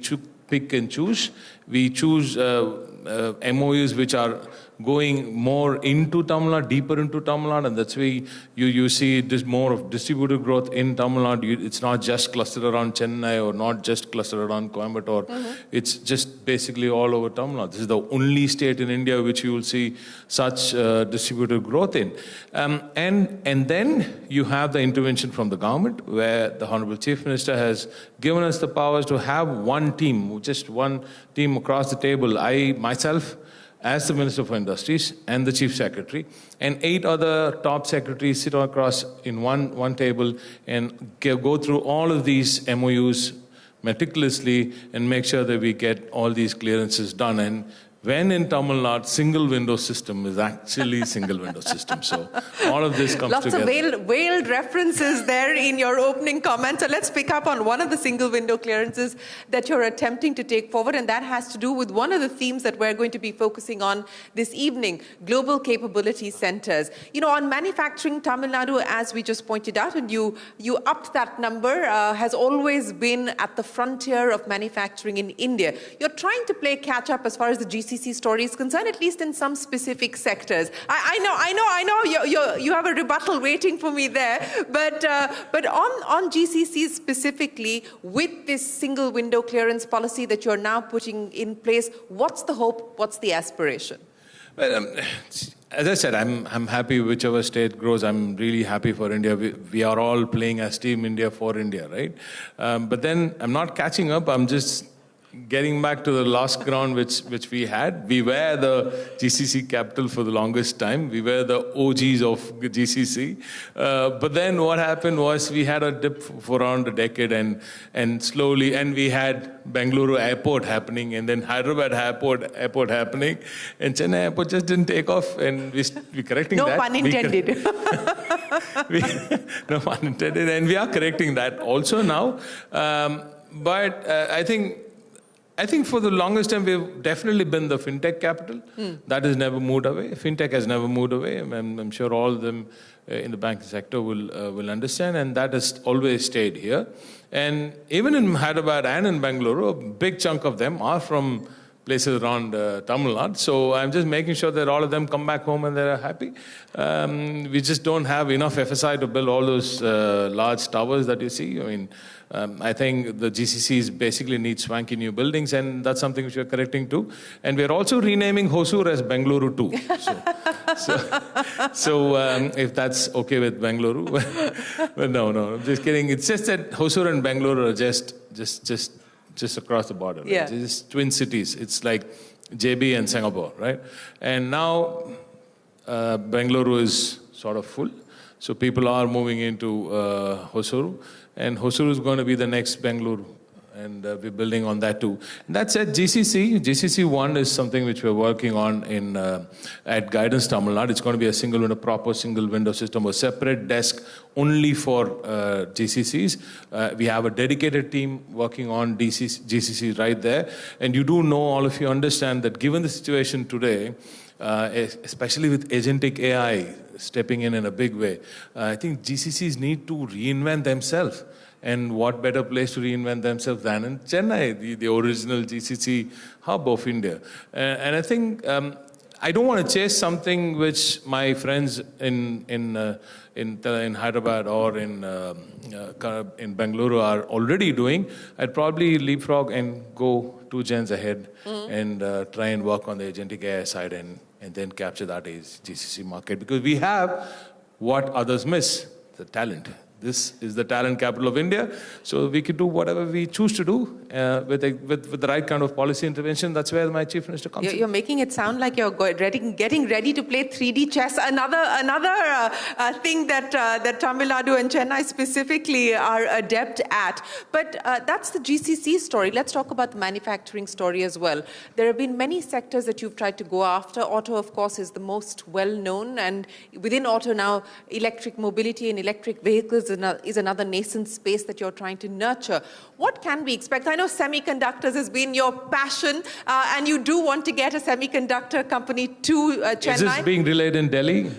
pick and choose. We choose MOUs which are going more into Tamil Nadu, deeper into Tamil Nadu, and that's why you see this more of distributed growth in Tamil Nadu. It's not just clustered around Chennai or not just clustered around Coimbatore. It's just basically all over Tamil Nadu. This is the only state in India which you will see such distributed growth in. And then you have the intervention from the government, where the Honorable Chief Minister has given us the powers to have one team, just one team across the table. I, myself, as the Minister for Industries and the Chief Secretary, and 8 other top secretaries sit across in one table and go through all of these MOUs meticulously and make sure that we get all these clearances done. And when in Tamil Nadu, single window system is actually single window system. So all of this comes together. Lots of veiled references there in your opening comment. So let's pick up on one of the single window clearances that you're attempting to take forward, and that has to do with one of the themes that we're going to be focusing on this evening, global capability centers. You know, on manufacturing, Tamil Nadu, as we just pointed out, and you upped that number, has always been at the frontier of manufacturing in India. You're trying to play catch up as far as the GCC story is concerned, at least in some specific sectors. I know you have a rebuttal waiting for me there, but on GCC specifically, with this single window clearance policy that you're now putting in place, what's the hope? What's the aspiration? Well, as I said, I'm happy whichever state grows. I'm really happy for India. We are all playing as Team India for India, right? But then I'm not catching up. I'm just getting back to the last ground which we had. We were the GCC capital for the longest time. We were the OGs of GCC. But then what happened was we had a dip for around a decade, and slowly, and we had Bengaluru airport happening, and then Hyderabad airport happening, and Chennai airport just didn't take off, and we're correcting that. No pun intended. No pun intended, and we are correcting that also now. But I think for the longest time, we've definitely been the Fintech capital. That has never moved away. Fintech has never moved away. I'm sure all of them in the banking sector will understand, and that has always stayed here. And even in Hyderabad and in Bengaluru, a big chunk of them are from places around Tamil Nadu. So I'm just making sure that all of them come back home and they're happy. We just don't have enough FSI to build all those large towers that you see. I mean, I think the GCCs basically need swanky new buildings, and that's something which we're correcting too. And we're also renaming Hosur as Bengaluru too. So if that's okay with Bengaluru. But no, I'm just kidding. It's just that Hosur and Bengaluru are just across the border. Right? Yeah. It's twin cities. It's like JB and Singapore, right? And now Bengaluru is sort of full. So people are moving into Hosuru. And Hosuru is going to be the next Bengaluru. And we're building on that too. And that said, GCC 1 is something which we're working on at Guidance Tamil Nadu. It's going to be a proper single window system, a separate desk only for GCCs. We have a dedicated team working on GCC right there. And you do know, all of you understand that given the situation today, especially with agentic AI stepping in a big way, I think GCCs need to reinvent themselves. And what better place to reinvent themselves than in Chennai, the original GCC hub of India. And I think I don't want to chase something which my friends in Hyderabad or in Bengaluru are already doing. I'd probably leapfrog and go 2 gens ahead and try and work on the agentic AI side and then capture that as GCC market. Because we have what others miss, the talent. This is the talent capital of India, so we can do whatever we choose to do with the right kind of policy intervention. That's where my Chief Minister comes in. You're making it sound like you're getting ready to play 3D chess. Another thing that Tamil Nadu and Chennai specifically are adept at. But that's the GCC story. Let's talk about the manufacturing story as well. There have been many sectors that you've tried to go after. Auto, of course, is the most well-known. And within auto now, electric mobility and electric vehicles is another nascent space that you're trying to nurture. What can we expect? I know semiconductors has been your passion, and you do want to get a semiconductor company to Chennai. Is this being relayed in Delhi?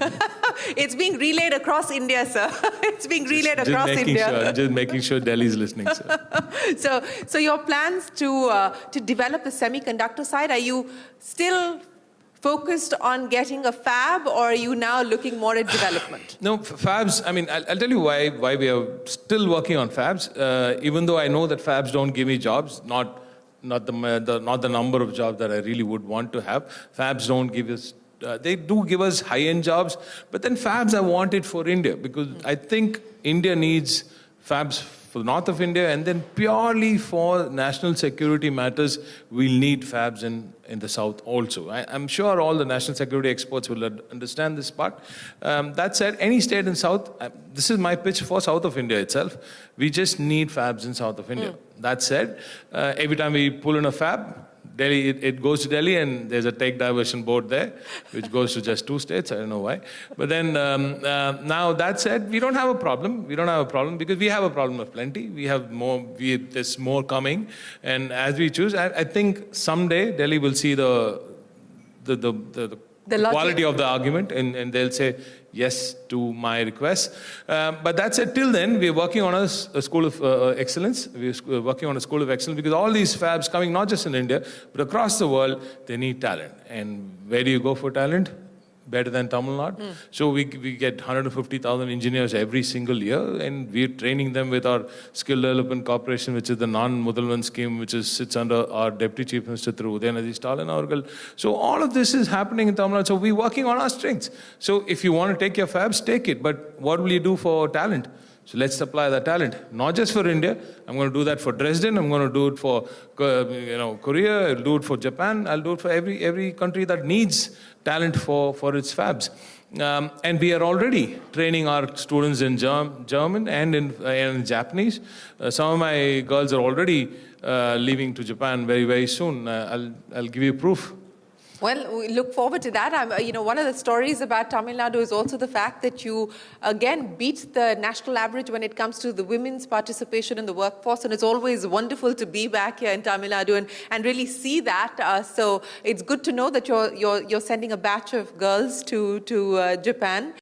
It's being relayed across India, sir. It's being relayed across India. Just making sure Delhi's listening, sir. So your plans to develop the semiconductor side, are you still focused on getting a fab, or are you now looking more at development? No, fabs, I mean, I'll tell you why we are still working on fabs, even though I know that fabs don't give me jobs, not the number of jobs that I really would want to have. Fabs don't give us, they do give us high-end jobs, but then fabs I want it for India, because I think India needs fabs for the north of India, and then purely for national security matters, we'll need fabs in the south also. I'm sure all the national security experts will understand this part. That said, any state in south, this is my pitch for south of India itself, we just need fabs in south of India. That said, every time we pull in a fab, Delhi, it goes to Delhi, and there's a take diversion board there, which goes to just 2 states. I don't know why. But then, now that said, we don't have a problem. We don't have a problem because we have a problem of plenty. We have more, there's more coming. And as we choose, I think someday Delhi will see the quality of the argument, and they'll say yes to my request. But that's it. Till then, we're working on a school of excellence. We're working on a school of excellence because all these fabs coming, not just in India, but across the world, they need talent. And where do you go for talent? Better than Tamil Nadu. So we get 150,000 engineers every single year, and we're training them with our Skill Development Corporation, which is the non-Mudalvan scheme, which sits under our Deputy Chief Minister through Udayanidhi Stalin Avargal. So all of this is happening in Tamil Nadu. So we're working on our strengths. So if you want to take your fabs, take it. But what will you do for talent? So let's supply that talent, not just for India. I'm going to do that for Dresden. I'm going to do it for Korea. I'll do it for Japan. I'll do it for every country that needs talent for its fabs. And we are already training our students in German and in Japanese. Some of my girls are already leaving to Japan very, very soon. I'll give you proof. Well, we look forward to that. One of the stories about Tamil Nadu is also the fact that you, again, beat the national average when it comes to the women's participation in the workforce. And it's always wonderful to be back here in Tamil Nadu and really see that. So it's good to know that you're sending a batch of girls to Japan.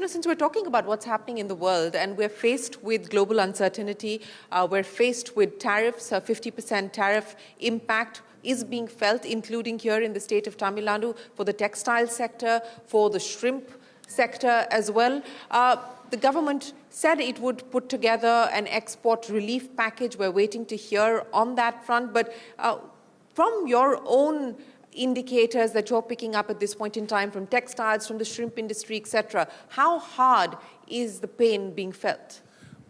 Since we're talking about what's happening in the world and we're faced with global uncertainty, we're faced with tariffs, a 50% tariff impact is being felt, including here in the state of Tamil Nadu, for the textile sector, for the shrimp sector as well. The government said it would put together an export relief package. We're waiting to hear on that front. But from your own indicators that you're picking up at this point in time from textiles, from the shrimp industry, etc., how hard is the pain being felt?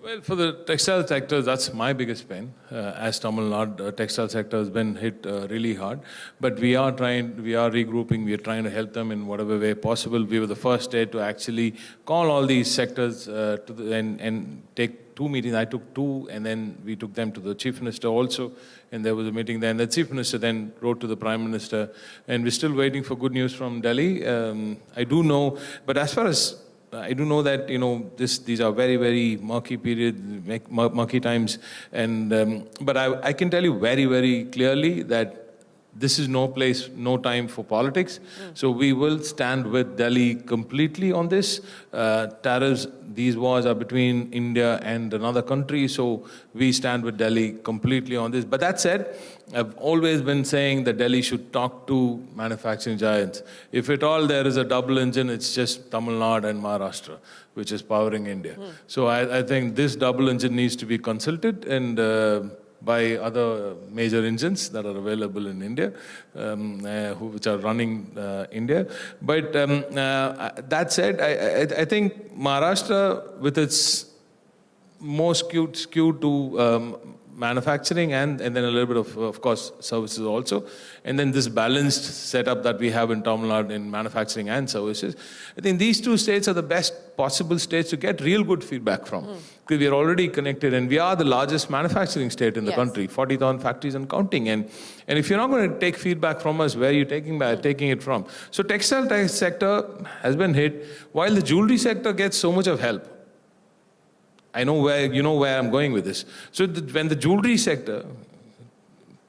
Well, for the textile sector, that's my biggest pain. As Tamil Nadu, textile sector has been hit really hard. But we are regrouping, we are trying to help them in whatever way possible. We were the first state to actually call all these sectors and take 2 meetings. I took 2, and then we took them to the Chief Minister also. And there was a meeting there. And the Chief Minister then wrote to the Prime Minister. And we're still waiting for good news from Delhi. I do know, but as far as I do know that, these are very, very murky periods, murky times. And but I can tell you very, very clearly that this is no place, no time for politics. So we will stand with Delhi completely on this. Tariffs, these wars are between India and another country. So we stand with Delhi completely on this. But that said, I've always been saying that Delhi should talk to manufacturing giants. If at all there is a double engine, it's just Tamil Nadu and Maharashtra, which is powering India. So I think this double engine needs to be consulted and by other major engines that are available in India, which are running India. But that said, I think Maharashtra, with its more skewed to manufacturing and then a little bit of course, services also. And then this balanced setup that we have in Tamil Nadu in manufacturing and services. I think these 2 states are the best possible states to get real good feedback from. Because we are already connected and we are the largest manufacturing state in the country, 40,000 factories and counting. And if you're not going to take feedback from us, where are you taking it from? So textile sector has been hit, while the jewelry sector gets so much of help. I know where I'm going with this. So when the jewelry sector,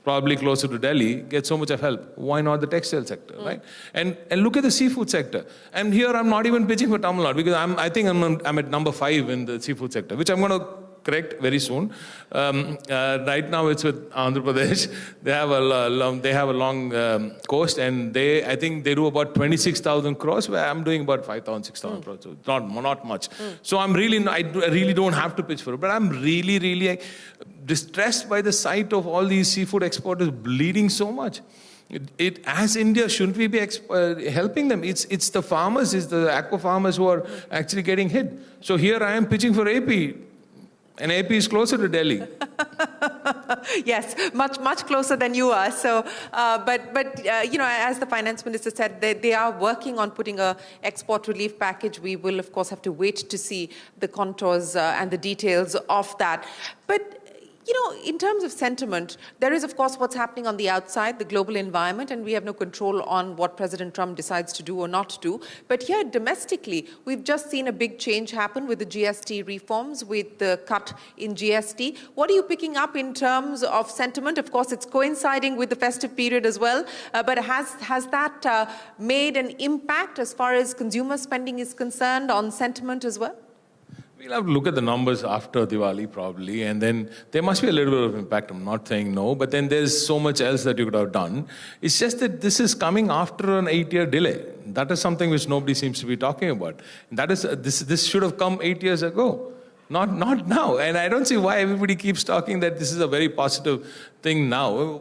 probably closer to Delhi, gets so much of help, why not the textile sector, right? And look at the seafood sector. And here I'm not even pitching for Tamil Nadu because I think I'm at number 5 in the seafood sector, which I'm going to correct very soon. Right now it's with Andhra Pradesh. They have a long coast, and I think they do about 26,000 crores, where I'm doing about 5,000, 6,000 crores. So it's not much. So I really don't have to pitch for it, but I'm really distressed by the sight of all these seafood exporters bleeding so much. As India, shouldn't we be helping them? It's the farmers, it's the aqua farmers who are actually getting hit. So here I am pitching for AP. And AP is closer to Delhi. Yes, much closer than you are. So, but as the finance minister said, they are working on putting a export relief package. We will, of course, have to wait to see the contours and the details of that. But in terms of sentiment, there is, of course, what's happening on the outside, the global environment, and we have no control on what President Trump decides to do or not do. But here, domestically, we've just seen a big change happen with the GST reforms, with the cut in GST. What are you picking up in terms of sentiment? Of course, it's coinciding with the festive period as well. But has that made an impact as far as consumer spending is concerned on sentiment as well? We'll have to look at the numbers after Diwali probably, and then there must be a little bit of impact. I'm not saying no, but then there's so much else that you could have done. It's just that this is coming after an 8-year delay. That is something which nobody seems to be talking about. And that is this should have come 8 years ago, not now. And I don't see why everybody keeps talking that this is a very positive thing now.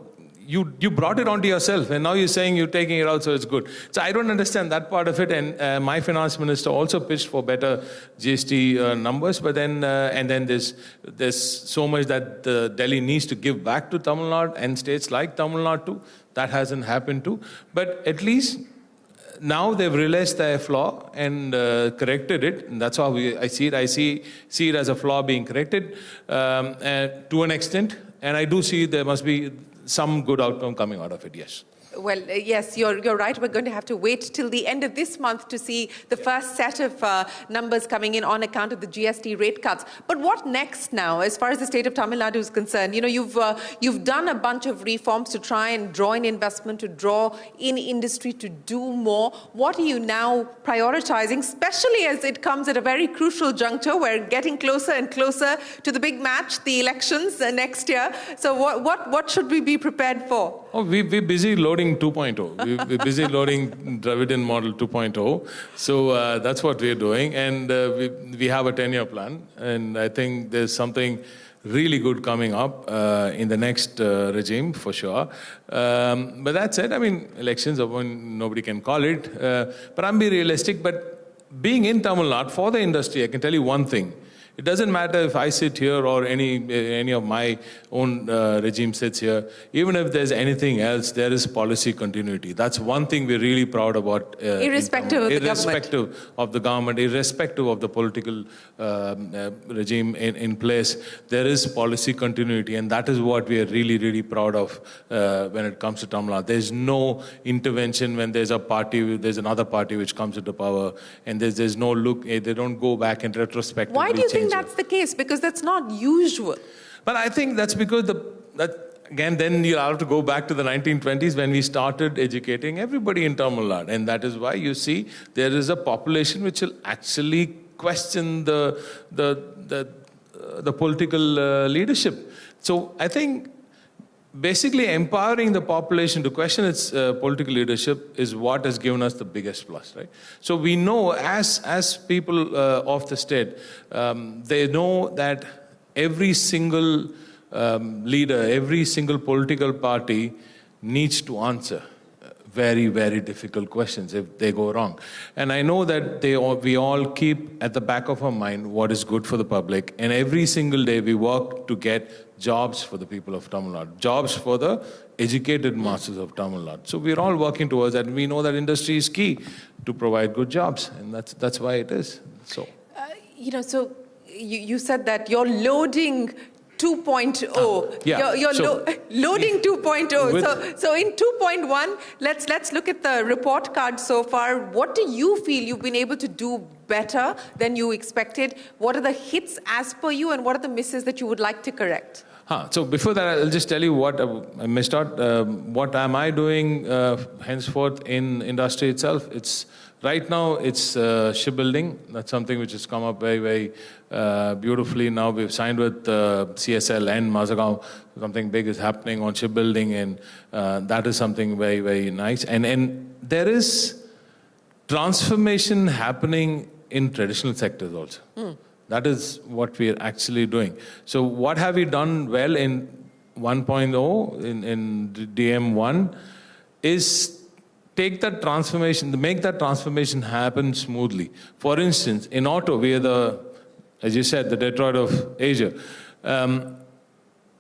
You brought it onto yourself, and now you're saying you're taking it out, so it's good. So I don't understand that part of it. And my finance minister also pitched for better GST numbers, but then and then there's so much that Delhi needs to give back to Tamil Nadu and states like Tamil Nadu too. That hasn't happened too. But at least now they've realized their flaw and corrected it. And that's how I see it. I see it as a flaw being corrected to an extent, and I do see there must be some good outcome coming out of it, yes. Well, yes, you're right. We're going to have to wait till the end of this month to see the first set of numbers coming in on account of the GST rate cuts. But what next now, as far as the state of Tamil Nadu is concerned? You've done a bunch of reforms to try and draw in investment, to draw in industry, to do more. What are you now prioritizing, especially as it comes at a very crucial juncture? We're getting closer and closer to the big match, the elections next year. So what should we be prepared for? Oh, we're busy loading 2.0. We're busy loading Dravidian model 2.0. So that's what we're doing. And we have a 10-year plan. And I think there's something really good coming up in the next regime, for sure. But that said, I mean, elections are when nobody can call it. But I'm being realistic. But being in Tamil Nadu, for the industry, I can tell you one thing. It doesn't matter if I sit here or any of my own regime sits here. Even if there's anything else, there is policy continuity. That's one thing we're really proud about. Irrespective of the government, irrespective of the political regime in place, there is policy continuity, and that is what we are really proud of when it comes to Tamil Nadu. There's no intervention when there's another party which comes into power, and there's no look. They don't go back and retrospectively. Why do you think that's the case? Because that's not usual. But I think that's because again, then you'll have to go back to the 1920s when we started educating everybody in Tamil Nadu. And that is why you see there is a population which will actually question the political leadership. So I think basically empowering the population to question its political leadership is what has given us the biggest plus, right? So we know as people of the state, they know that every single leader, every single political party needs to answer very difficult questions if they go wrong. And I know that we all keep at the back of our mind what is good for the public, and every single day we work to get jobs for the people of Tamil Nadu, jobs for the educated masses of Tamil Nadu. So we're all working towards that, and we know that industry is key to provide good jobs, and that's why it is. So, so you said that you're loading 2.0. Yeah. You're loading 2.0. So in 2.1, let's look at the report card so far. What do you feel you've been able to do better than you expected? What are the hits as per you, and what are the misses that you would like to correct? So before that, I'll just tell you what I missed out. What am I doing henceforth in industry itself? Right now, it's shipbuilding. That's something which has come up very, very beautifully. Now we've signed with CSL and Mazagaon. Something big is happening on shipbuilding, and that is something very, very nice. And there is transformation happening in traditional sectors also. That is what we are actually doing. So what have we done well in 1.0, in DM1, is take that transformation, make that transformation happen smoothly. For instance, in auto, we are as you said, the Detroit of Asia.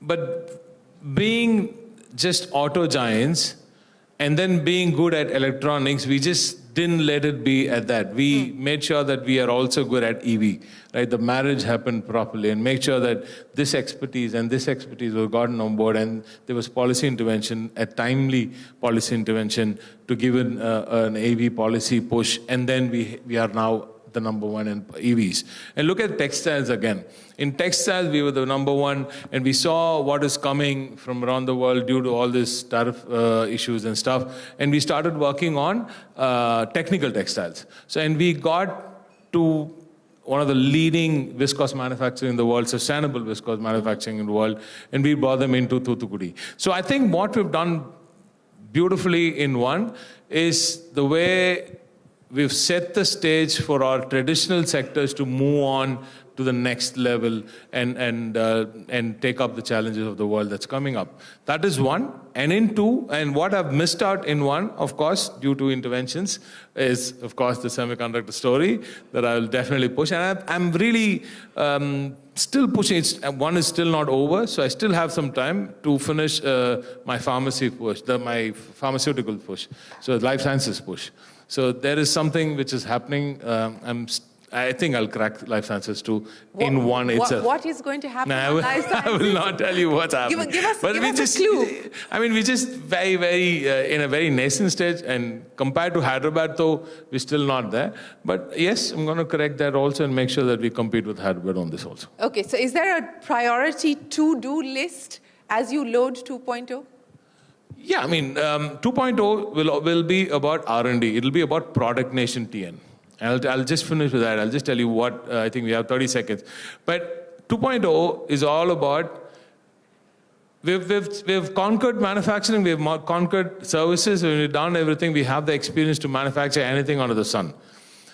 But being just auto giants and then being good at electronics, we just didn't let it be at that. We made sure that we are also good at EV, right? The marriage happened properly, and make sure that this expertise and this expertise was gotten on board, and there was policy intervention, a timely policy intervention to give an AV policy push, and then we are now the number one in EVs. And look at textiles again. In textiles, we were the number one, and we saw what is coming from around the world due to all this tariff issues and stuff. And we started working on technical textiles. So, and we got to one of the leading viscose manufacturing in the world, sustainable viscose manufacturing in the world, and we brought them into Thoothukudi. So I think what we've done beautifully in one is the way we've set the stage for our traditional sectors to move on to the next level and take up the challenges of the world that's coming up. That is one. And in two, and what I've missed out in one, of course, due to interventions, is, of course, the semiconductor story that I'll definitely push. And I'm really still pushing. One is still not over, so I still have some time to finish my pharmacy push, my pharmaceutical push, so life sciences push. So there is something which is happening. I think I'll crack life sciences too in one itself. What is going to happen? No, I will not tell you what's happening. Give us a clue. I mean, we just very, very in a very nascent stage, and compared to Hyderabad, though, we're still not there. But yes, I'm going to correct that also and make sure that we compete with Hyderabad on this also. Okay, so is there a priority to-do list as you load 2.0? Yeah, I mean, 2.0 will be about R&D. It'll be about Product Nation TN. I'll just finish with that. I'll just tell you what, I think we have 30 seconds. But 2.0 is all about, we've conquered manufacturing, we've conquered services, we've done everything. We have the experience to manufacture anything under the sun.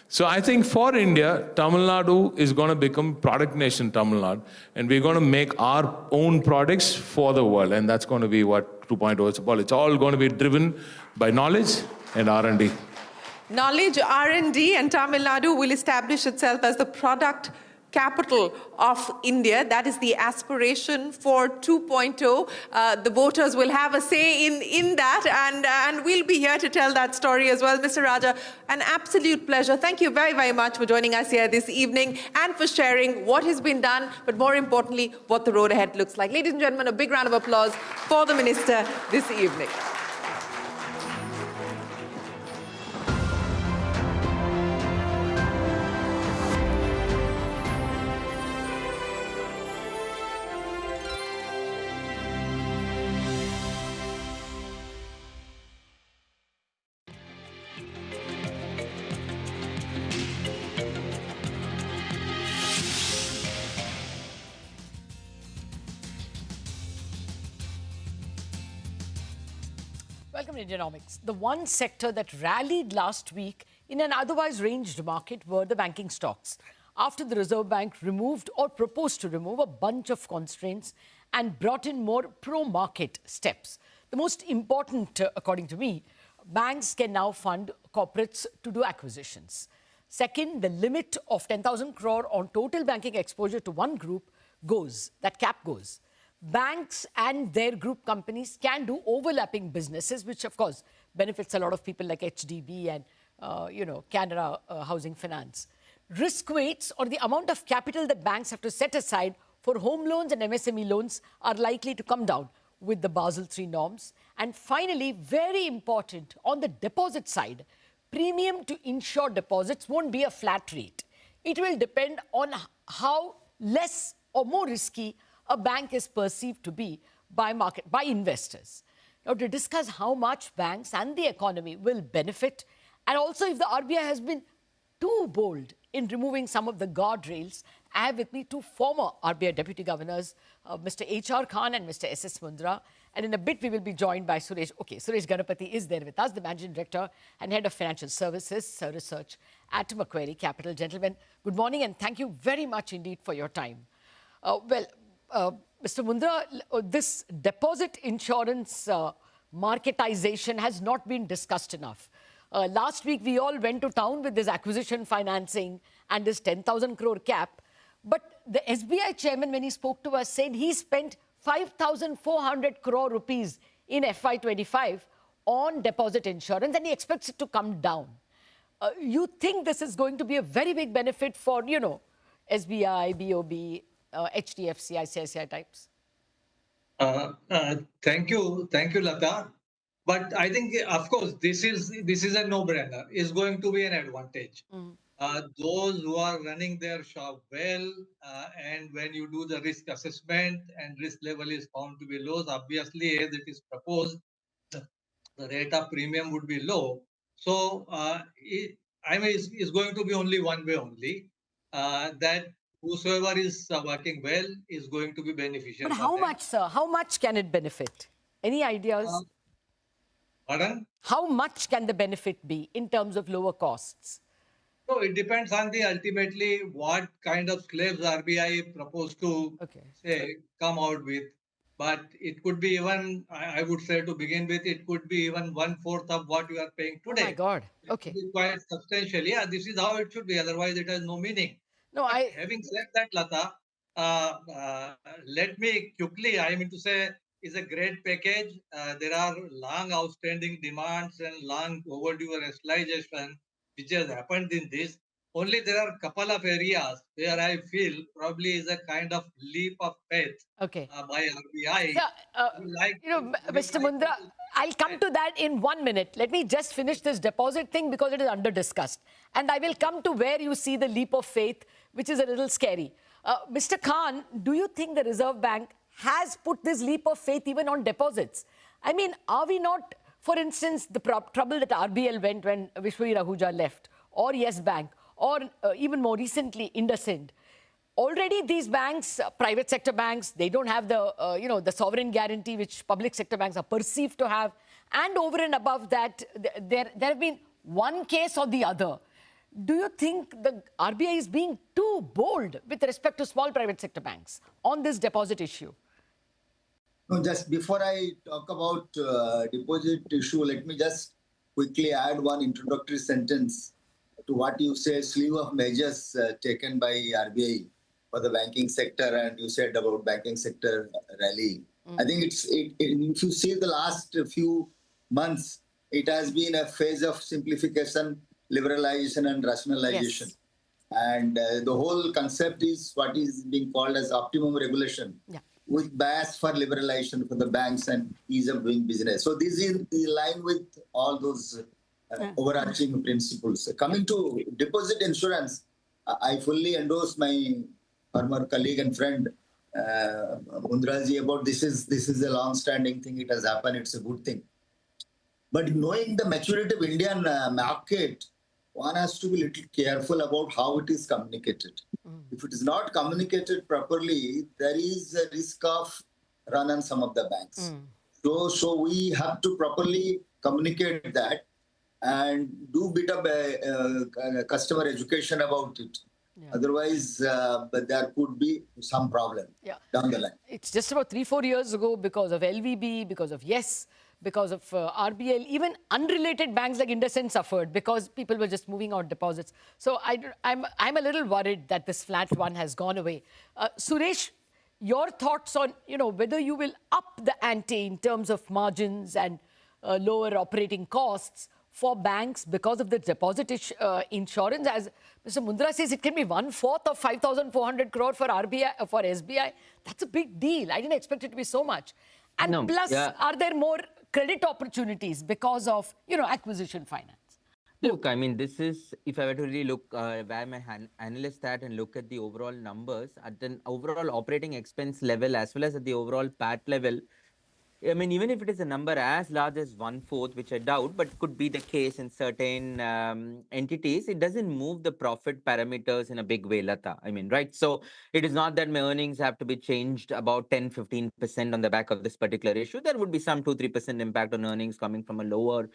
So I think for India, Tamil Nadu is going to become Product Nation Tamil Nadu, and we're going to make our own products for the world, and that's going to be what 2.0 is about. It's all going to be driven by knowledge and R&D. Knowledge, R&D, and Tamil Nadu will establish itself as the product capital of India. That is the aspiration for 2.0. The voters will have a say in that, and we'll be here to tell that story as well. Mr. Raja, an absolute pleasure. Thank you very, very much for joining us here this evening and for sharing what has been done, but more importantly, what the road ahead looks like. Ladies and gentlemen, a big round of applause for the Minister this evening. Welcome to Indianomics. The one sector that rallied last week in an otherwise ranged market were the banking stocks, after the Reserve Bank removed or proposed to remove a bunch of constraints and brought in more pro-market steps. The most important, according to me, banks can now fund corporates to do acquisitions. Second, the limit of 10,000 crore on total banking exposure to one group goes, that cap goes. Banks and their group companies can do overlapping businesses, which of course benefits a lot of people like HDB and, Canada Housing Finance. Risk weights, or the amount of capital that banks have to set aside for home loans and MSME loans are likely to come down with the Basel III norms. And finally, very important, on the deposit side, premium to insured deposits won't be a flat rate. It will depend on how less or more risky a bank is perceived to be by investors. Now, to discuss how much banks and the economy will benefit, and also if the RBI has been too bold in removing some of the guardrails, I have with me two former RBI Deputy Governors, Mr. H.R. Khan and Mr. S.S. Mundra. And in a bit, we will be joined by Suresh. Okay, Suresh Ganapathy is there with us, the Managing Director and Head of Financial Services Research at Macquarie Capital. Gentlemen, good morning and thank you very much indeed for your time. Mr. Mundra, this deposit insurance marketization has not been discussed enough. Last week, we all went to town with this acquisition financing and this 10,000 crore cap. But the SBI chairman, when he spoke to us, said he spent 5,400 crore rupees in FY25 on deposit insurance and he expects it to come down. You think this is going to be a very big benefit for, SBI, BOB, HDFC, ICICI types? Thank you, Lata. But I think, of course, this is a no-brainer. It's going to be an advantage. Those who are running their shop well, and when you do the risk assessment and risk level is found to be low, obviously, as it is proposed, the rate of premium would be low. So, it's going to be only one way only, that whosoever is working well is going to be beneficial. But how much, sir? How much can it benefit? Any ideas? Pardon? How much can the benefit be in terms of lower costs? So it depends on ultimately what kind of slabs RBI proposed to say come out with. But it could be even, I would say to begin with, it could be even 1/4 of what you are paying today. Oh my God. Okay. It is quite substantial. Yeah, this is how it should be. Otherwise, it has no meaning. No, Having said that, Lata, let me quickly, is a great package. There are long outstanding demands and long overdue rationalization which has happened in this. Only there are a couple of areas where I feel probably is a kind of leap of faith by RBI. Mr. Mundra, I'll come to that in 1 minute. Let me just finish this deposit thing because it is under discussed. And I will come to where you see the leap of faith, which is a little scary. Mr. Khan, do you think the Reserve Bank has put this leap of faith even on deposits? I mean, are we not, for instance, the trouble that RBL went when Vishwa Rahuja left, or Yes Bank, or even more recently, IndusInd? Already these banks, private sector banks, they don't have the, the sovereign guarantee which public sector banks are perceived to have. And over and above that, there have been one case or the other. Do you think the RBI is being too bold with respect to small private sector banks on this deposit issue? No, just before I talk about deposit issue, let me just quickly add one introductory sentence to what you say, slew of measures taken by RBI for the banking sector, and you said about banking sector rally. I think if you see the last few months, it has been a phase of simplification, liberalization and rationalization. Yes. And the whole concept is what is being called as optimum regulation, with bias for liberalization for the banks and ease of doing business. So this is in line with all those overarching principles. Coming to deposit insurance, I fully endorse my former colleague and friend Mundraji about this is a long-standing thing. It has happened. It's a good thing. But knowing the maturity of Indian market, one has to be a little careful about how it is communicated. If it is not communicated properly, there is a risk of run on some of the banks. So we have to properly communicate that and do a bit of customer education about it. Otherwise, there could be some problem down the line. It's just about 3-4 years ago, because of LVB, because of Yes, because of RBL, even unrelated banks like IndusInd suffered because people were just moving out deposits. So I'm a little worried that this flat one has gone away. Suresh, your thoughts on whether you will up the ante in terms of margins and lower operating costs for banks because of the deposit insurance. As Mr. Mundra says, it can be 1/4 of 5,400 crore for RBI, for SBI. That's a big deal. I didn't expect it to be so much. And No, plus, yeah. are there more credit opportunities because of, acquisition finance? Look, I mean, this is, if I were to really look where my analysts at and look at the overall numbers, at an overall operating expense level as well as at the overall PAT level, I mean, even if it is a number as large as 1/4, which I doubt, but could be the case in certain entities, it doesn't move the profit parameters in a big way, Lata. I mean, right? So it is not that my earnings have to be changed about 10-15% on the back of this particular issue. There would be some 2-3% impact on earnings coming from a lower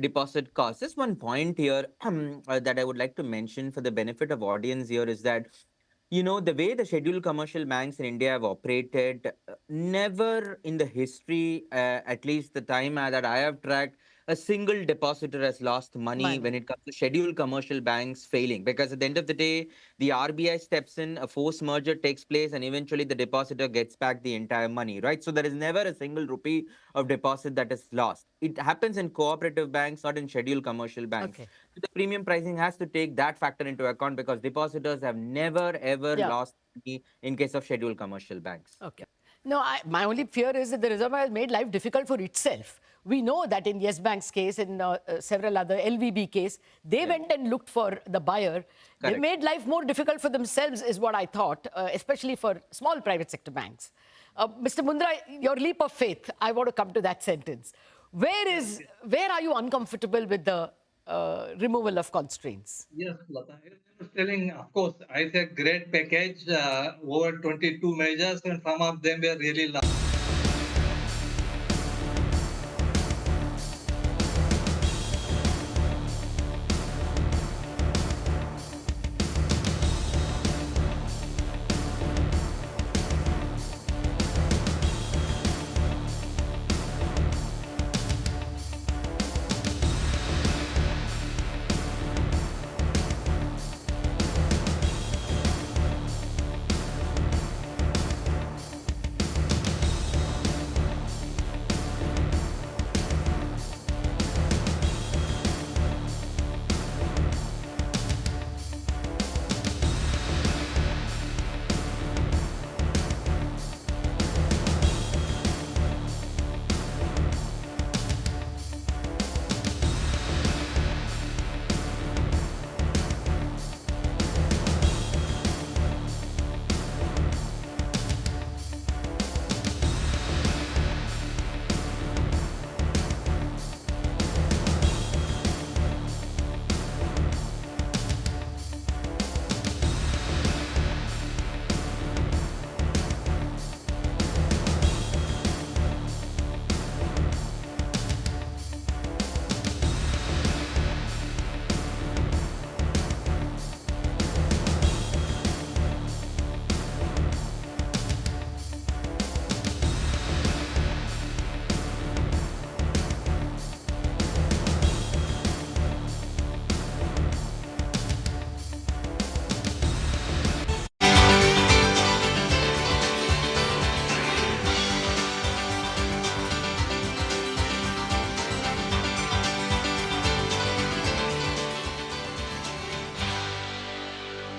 deposit cost. Just one point here that I would like to mention for the benefit of audience here is that the way the scheduled commercial banks in India have operated, never in the history, at least the time that I have tracked, a single depositor has lost money when it comes to scheduled commercial banks failing. Because at the end of the day, the RBI steps in, a forced merger takes place, and eventually the depositor gets back the entire money, right? So there is never a single rupee of deposit that is lost. It happens in cooperative banks, not in scheduled commercial banks. Okay. The premium pricing has to take that factor into account because depositors have never, ever lost money in case of scheduled commercial banks. Okay. No, my only fear is that the Reserve Bank has made life difficult for itself. We know that in Yes Bank's case, in several other LVB case, they went and looked for the buyer. They made life more difficult for themselves, is what I thought, especially for small private sector banks. Mr. Mundra, your leap of faith, I want to come to that sentence. Where are you uncomfortable with the removal of constraints? Yes, Lata. I was telling, of course, I said great package, over 22 measures, and some of them were really large.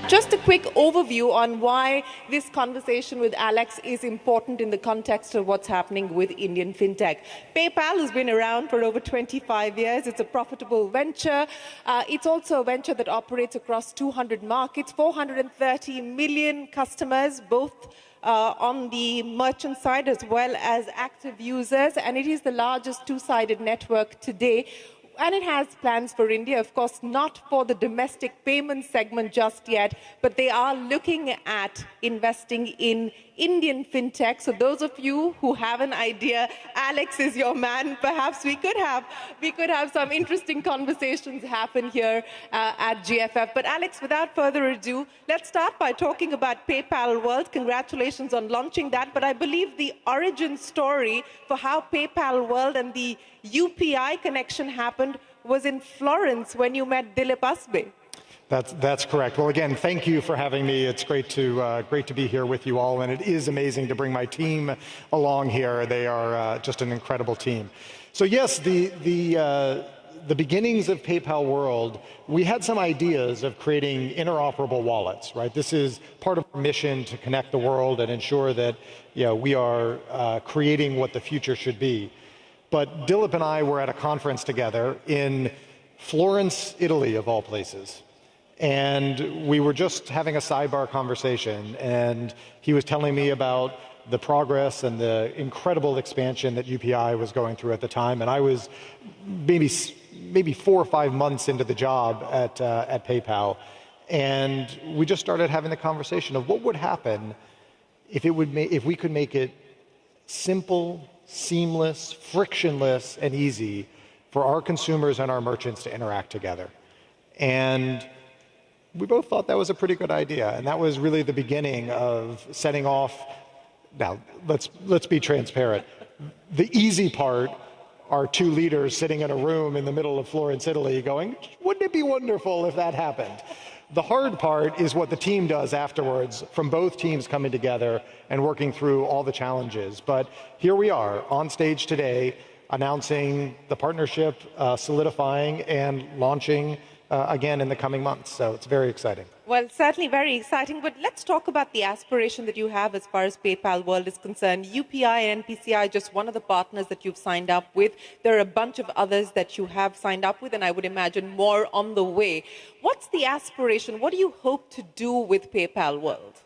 Just a quick overview on why this conversation with Alex is important in the context of what's happening with Indian fintech. PayPal has been around for over 25 years. It's a profitable venture. It's also a venture that operates across 200 markets, 430 million customers, both on the merchant side as well as active users. And it is the largest two-sided network today. And it has plans for India, of course, not for the domestic payment segment just yet, but they are looking at investing in Indian fintech. So those of you who have an idea, Alex is your man. Perhaps we could have some interesting conversations happen here at GFF. But Alex, without further ado, let's start by talking about PayPal World. Congratulations on launching that. But I believe the origin story for how PayPal World and the UPI connection happened was in Florence when you met Dilip Asbe. That's correct. Well, again, thank you for having me. It's great to be here with you all, and it is amazing to bring my team along here. They are just an incredible team. So yes, the the beginnings of PayPal World, we had some ideas of creating interoperable wallets, right? This is part of our mission to connect the world and ensure that we are creating what the future should be. But Dilip and I were at a conference together in Florence, Italy, of all places. And we were just having a sidebar conversation, and he was telling me about the progress and the incredible expansion that UPI was going through at the time. And I was maybe 4 or 5 months into the job at PayPal. And we just started having the conversation of what would happen if we could make it simple, seamless, frictionless, and easy for our consumers and our merchants to interact together. And we both thought that was a pretty good idea. And that was really the beginning of setting off. Now, let's be transparent. The easy part are 2 leaders sitting in a room in the middle of Florence, Italy, going, wouldn't it be wonderful if that happened? The hard part is what the team does afterwards, from both teams coming together and working through all the challenges. But here we are on stage today, announcing the partnership, solidifying, and launching again in the coming months. So it's very exciting. Well, certainly very exciting, but let's talk about the aspiration that you have as far as PayPal World is concerned. UPI and NPCI are just one of the partners that you've signed up with. There are a bunch of others that you have signed up with, and I would imagine more on the way. What's the aspiration? What do you hope to do with PayPal World?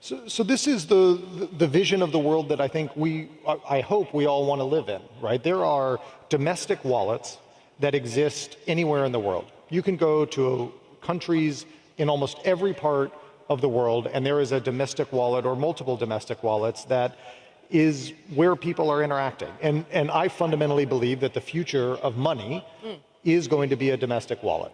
So this is the vision of the world that I hope we all want to live in, right? There are domestic wallets that exist anywhere in the world. You can go to countries in almost every part of the world, and there is a domestic wallet or multiple domestic wallets that is where people are interacting. And I fundamentally believe that the future of money is going to be a domestic wallet.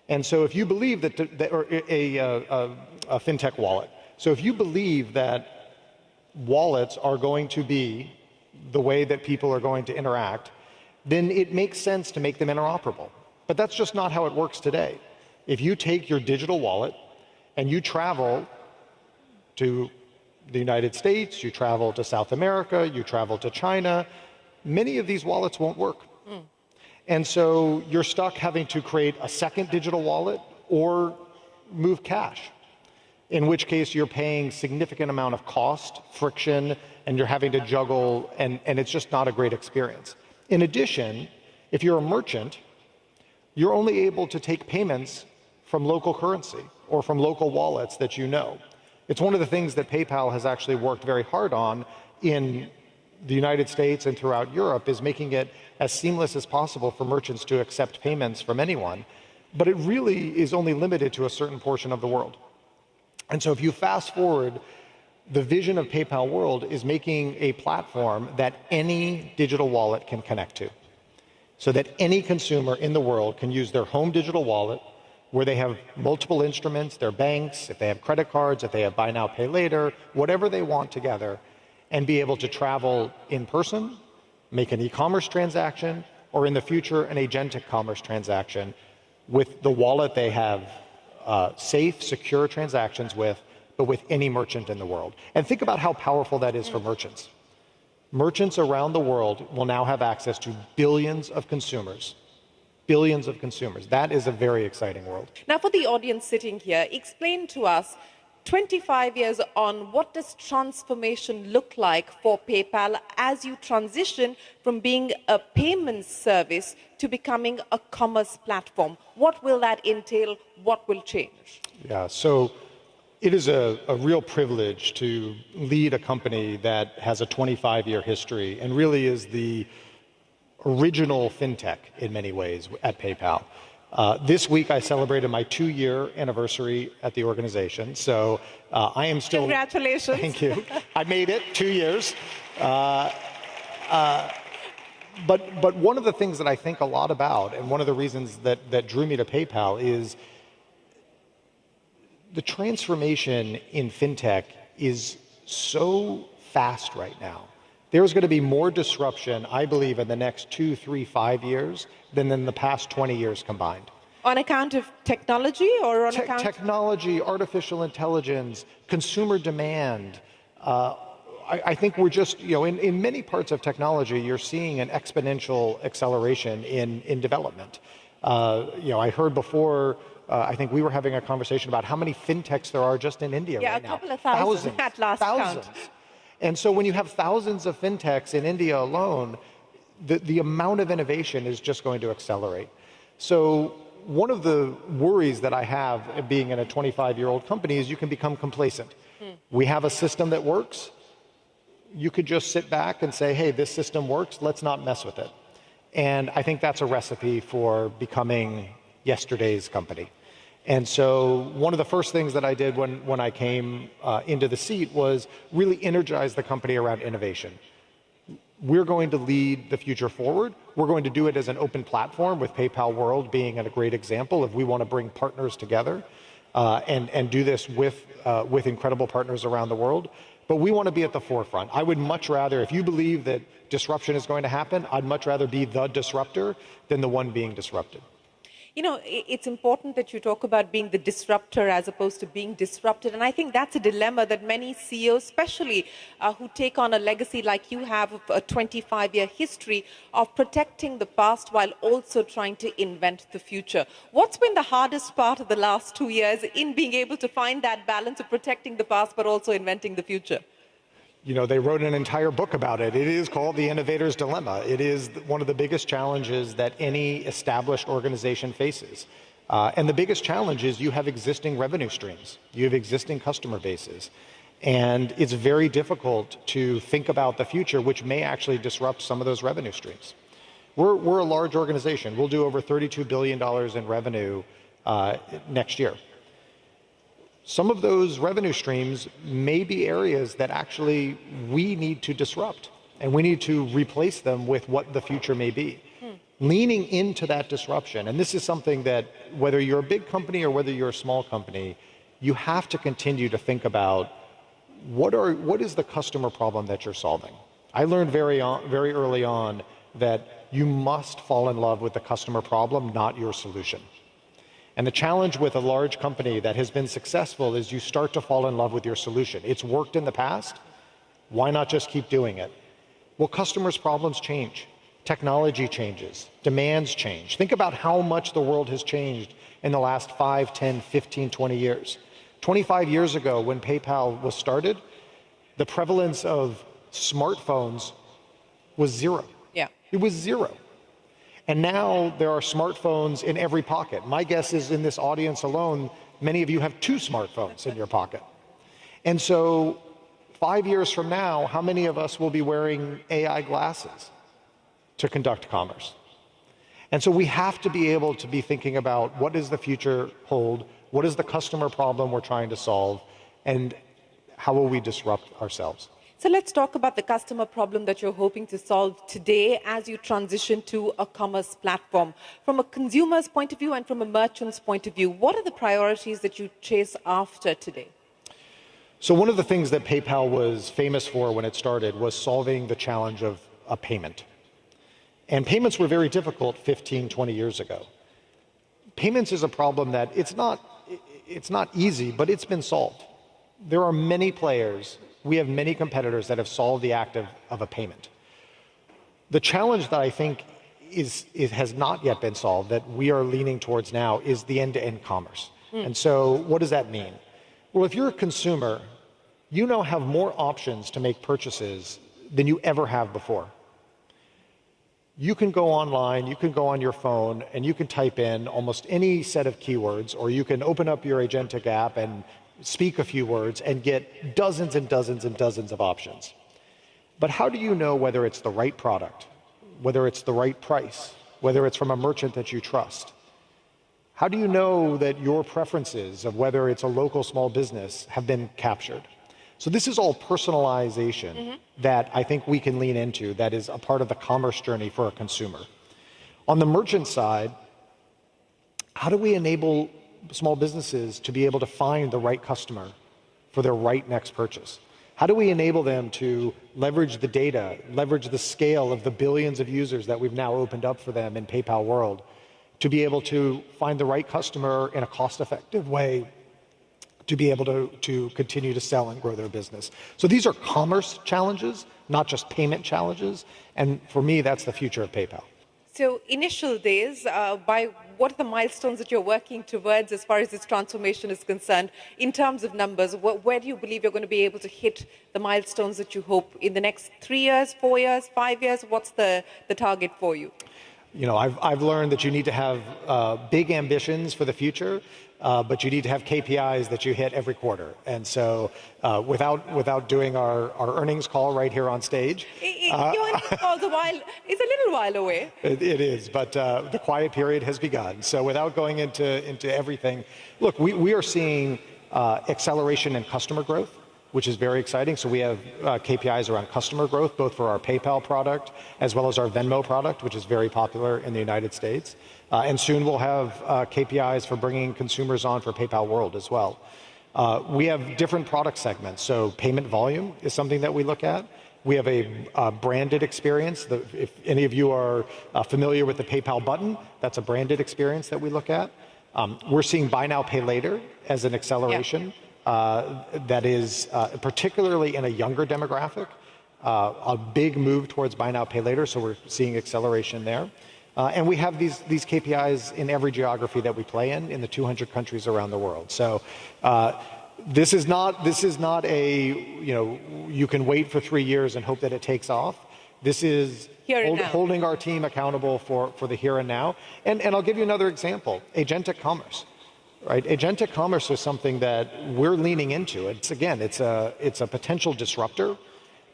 And so if you believe that, or a fintech wallet, so if you believe that wallets are going to be the way that people are going to interact, then it makes sense to make them interoperable. But that's just not how it works today. If you take your digital wallet and you travel to the United States, you travel to South America, you travel to China, many of these wallets won't work. And so you're stuck having to create a second digital wallet or move cash, in which case you're paying significant amount of cost, friction, and you're having to juggle, and it's just not a great experience. In addition, if you're a merchant, you're only able to take payments from local currency or from local wallets that you know. It's one of the things that PayPal has actually worked very hard on in the United States and throughout Europe, is making it as seamless as possible for merchants to accept payments from anyone. But it really is only limited to a certain portion of the world. And so if you fast forward, the vision of PayPal World is making a platform that any digital wallet can connect to, so that any consumer in the world can use their home digital wallet, where they have multiple instruments, their banks, if they have credit cards, if they have buy now, pay later, whatever they want together, and be able to travel in person, make an e-commerce transaction, or in the future, an agentic commerce transaction with the wallet they have safe, secure transactions with, but with any merchant in the world. And think about how powerful that is for merchants. Merchants around the world will now have access to billions of consumers. Billions of consumers. That is a very exciting world. Now, for the audience sitting here, explain to us, 25 years on, what does transformation look like for PayPal as you transition from being a payment service to becoming a commerce platform? What will that entail? What will change? Yeah, so it is a real privilege to lead a company that has a 25-year history and really is the original fintech in many ways at PayPal. This week I celebrated my 2-year anniversary at the organization, so I am still... Congratulations. Thank you. I made it 2 years. But one of the things that I think a lot about, and one of the reasons that drew me to PayPal, is the transformation in fintech is so fast right now. There's going to be more disruption, I believe, in the next 2, 3, 5 years than in the past 20 years combined. On account of technology or on account... Technology, artificial intelligence, consumer demand. I think we're just, in many parts of technology, you're seeing an exponential acceleration in development. I heard before, I think we were having a conversation about how many fintechs there are just in India right now. Yeah, a couple of thousand at last thousands. count. And so when you have thousands of fintechs in India alone, the amount of innovation is just going to accelerate. So one of the worries that I have being in a 25-year-old company is you can become complacent. We have a system that works. You could just sit back and say, hey, this system works, let's not mess with it. And I think that's a recipe for becoming yesterday's company. And so one of the first things that I did when I came into the seat was really energize the company around innovation. We're going to lead the future forward. We're going to do it as an open platform, with PayPal World being a great example of we want to bring partners together and do this with incredible partners around the world. But we want to be at the forefront. I would much rather, if you believe that disruption is going to happen, I'd much rather be the disruptor than the one being disrupted. It's important that you talk about being the disruptor as opposed to being disrupted. And I think that's a dilemma that many CEOs, especially who take on a legacy like you have of a 25-year history of protecting the past while also trying to invent the future. What's been the hardest part of the last 2 years in being able to find that balance of protecting the past but also inventing the future? They wrote an entire book about it. It is called The Innovator's Dilemma. It is one of the biggest challenges that any established organization faces. And the biggest challenge is you have existing revenue streams. You have existing customer bases. And it's very difficult to think about the future, which may actually disrupt some of those revenue streams. We're a large organization. We'll do over $32 billion in revenue next year. Some of those revenue streams may be areas that actually we need to disrupt, and we need to replace them with what the future may be. Leaning into that disruption, and this is something that whether you're a big company or whether you're a small company, you have to continue to think about what is the customer problem that you're solving. I learned very early on that you must fall in love with the customer problem, not your solution. And the challenge with a large company that has been successful is you start to fall in love with your solution. It's worked in the past. Why not just keep doing it? Well, customers' problems change. Technology changes. Demands change. Think about how much the world has changed in the last 5, 10, 15, 20 years. 25 years ago, when PayPal was started, the prevalence of smartphones was zero. Yeah. It was zero. And now there are smartphones in every pocket. My guess is in this audience alone, many of you have 2 smartphones in your pocket. And so 5 years from now, how many of us will be wearing AI glasses to conduct commerce? And so we have to be able to be thinking about what does the future hold, what is the customer problem we're trying to solve, and how will we disrupt ourselves? So let's talk about the customer problem that you're hoping to solve today as you transition to a commerce platform. From a consumer's point of view and from a merchant's point of view, what are the priorities that you chase after today? So one of the things that PayPal was famous for when it started was solving the challenge of a payment. And payments were very difficult 15, 20 years ago. Payments is a problem that it's not easy, but it's been solved. There are many players. We have many competitors that have solved the act of a payment. The challenge that I think has not yet been solved, that we are leaning towards now, is the end-to-end commerce. And so what does that mean? Well, if you're a consumer, you now have more options to make purchases than you ever have before. You can go online, you can go on your phone, and you can type in almost any set of keywords, or you can open up your Agentic app and speak a few words and get dozens and dozens and dozens of options. But how do you know whether it's the right product, whether it's the right price, whether it's from a merchant that you trust? How do you know that your preferences of whether it's a local small business have been captured? So this is all personalization that I think we can lean into, that is a part of the commerce journey for a consumer. On the merchant side, how do we enable small businesses to be able to find the right customer for their right next purchase? How do we enable them to leverage the data, leverage the scale of the billions of users that we've now opened up for them in PayPal World to be able to find the right customer in a cost-effective way to be able to continue to sell and grow their business. So these are commerce challenges, not just payment challenges. And for me, that's the future of PayPal. So initial days, what are the milestones that you're working towards as far as this transformation is concerned in terms of numbers? Where do you believe you're going to be able to hit the milestones that you hope in the next 3 years, 4 years, 5 years? What's the target for you? You know, I've learned that you need to have big ambitions for the future, but you need to have KPIs that you hit every quarter. And so without doing our earnings call right here on stage. Your earnings call's it's a little while away. It is, but the quiet period has begun. So without going into everything, look, we are seeing acceleration in customer growth, which is very exciting. So we have KPIs around customer growth, both for our PayPal product as well as our Venmo product, which is very popular in the United States. And soon we'll have KPIs for bringing consumers on for PayPal World as well. We have different product segments. So payment volume is something that we look at. We have a branded experience. If any of you are familiar with the PayPal button, that's a branded experience that we look at. We're seeing buy now, pay later as an acceleration. Yeah. That is particularly in a younger demographic, a big move towards buy now, pay later. So we're seeing acceleration there. And we have these KPIs in every geography that we play in the 200 countries around the world. So this is not a, you know, you can wait for 3 years and hope that it takes off. This is holding our team accountable for the here and now. And I'll give you another example, agentic commerce. Right, agentic commerce is something that we're leaning into. It's a potential disruptor,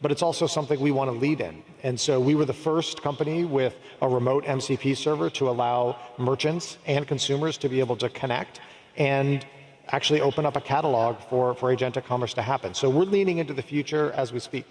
but it's also something we want to lead in. And so we were the first company with a remote MCP server to allow merchants and consumers to be able to connect and actually open up a catalog for agentic commerce to happen. So we're leaning into the future as we speak.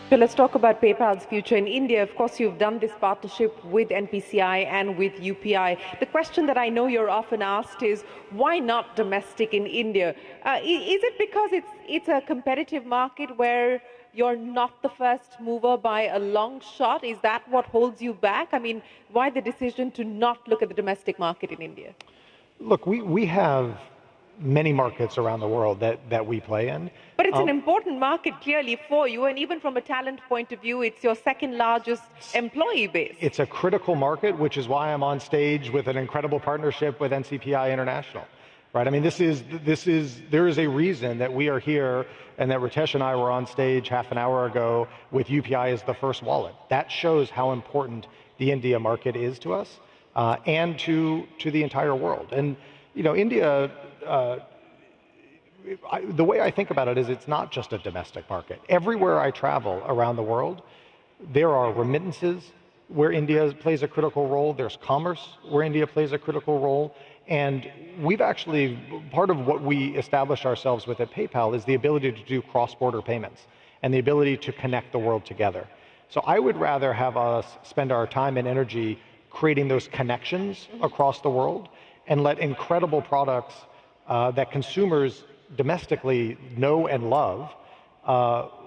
So let's talk about PayPal's future in India. Of course, you've done this partnership with NPCI and with UPI. The question that I know you're often asked is, why not domestic in India? Is it because it's a competitive market where you're not the first mover by a long shot? Is that what holds you back? I mean, why the decision to not look at the domestic market in India? Look, we have many markets around the world that we play in. But it's an important market clearly for you, and even from a talent point of view, it's your second largest employee base. It's a critical market, which is why I'm on stage with an incredible partnership with NCPI International. Right? I mean, there is a reason that we are here and that Ritesh and I were on stage half an hour ago with UPI as the first wallet. That shows how important the India market is to us and to the entire world. And, you know, India, the way I think about it is it's not just a domestic market. Everywhere I travel around the world, there are remittances where India plays a critical role. There's commerce where India plays a critical role. And we've actually, part of what we established ourselves with at PayPal is the ability to do cross-border payments and the ability to connect the world together. So I would rather have us spend our time and energy creating those connections across the world and let incredible products that consumers domestically know and love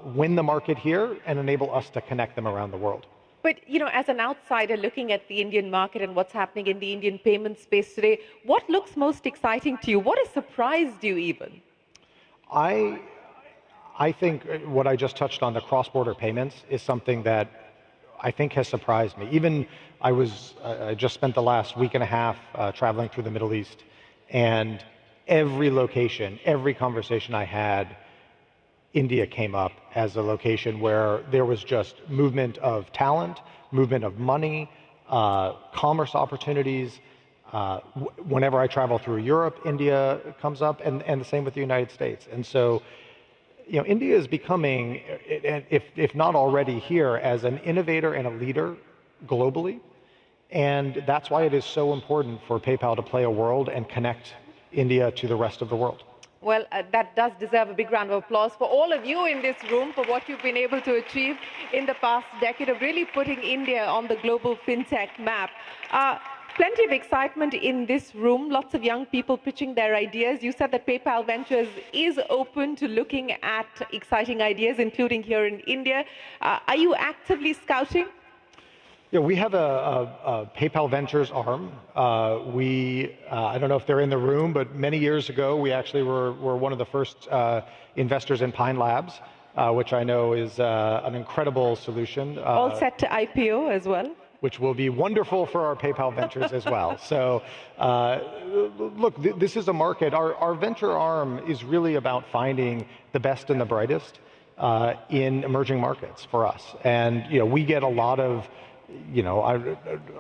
win the market here and enable us to connect them around the world. But, you know, as an outsider looking at the Indian market and what's happening in the Indian payment space today, what looks most exciting to you? What has surprised you even? I think what I just touched on, the cross-border payments, is something that I think has surprised me. Even I just spent the last week and a half traveling through the Middle East, and every location, every conversation I had, India came up as a location where there was just movement of talent, movement of money, commerce opportunities. Whenever I travel through Europe, India comes up, and the same with the United States. And so, you know, India is becoming, if not already here, as an innovator and a leader globally. And that's why it is so important for PayPal to play a role and connect India to the rest of the world. Well, that does deserve a big round of applause for all of you in this room for what you've been able to achieve in the past decade of really putting India on the global fintech map. Plenty of excitement in this room, lots of young people pitching their ideas. You said that PayPal Ventures is open to looking at exciting ideas, including here in India. Are you actively scouting? Yeah, we have a PayPal Ventures arm. I don't know if they're in the room, but many years ago, we actually were one of the first investors in Pine Labs, which I know is an incredible solution. All set to IPO as well. Which will be wonderful for our PayPal Ventures as well. So, look, this is a market. Our venture arm is really about finding the best and the brightest in emerging markets for us. And, you know, we get a lot of, you know,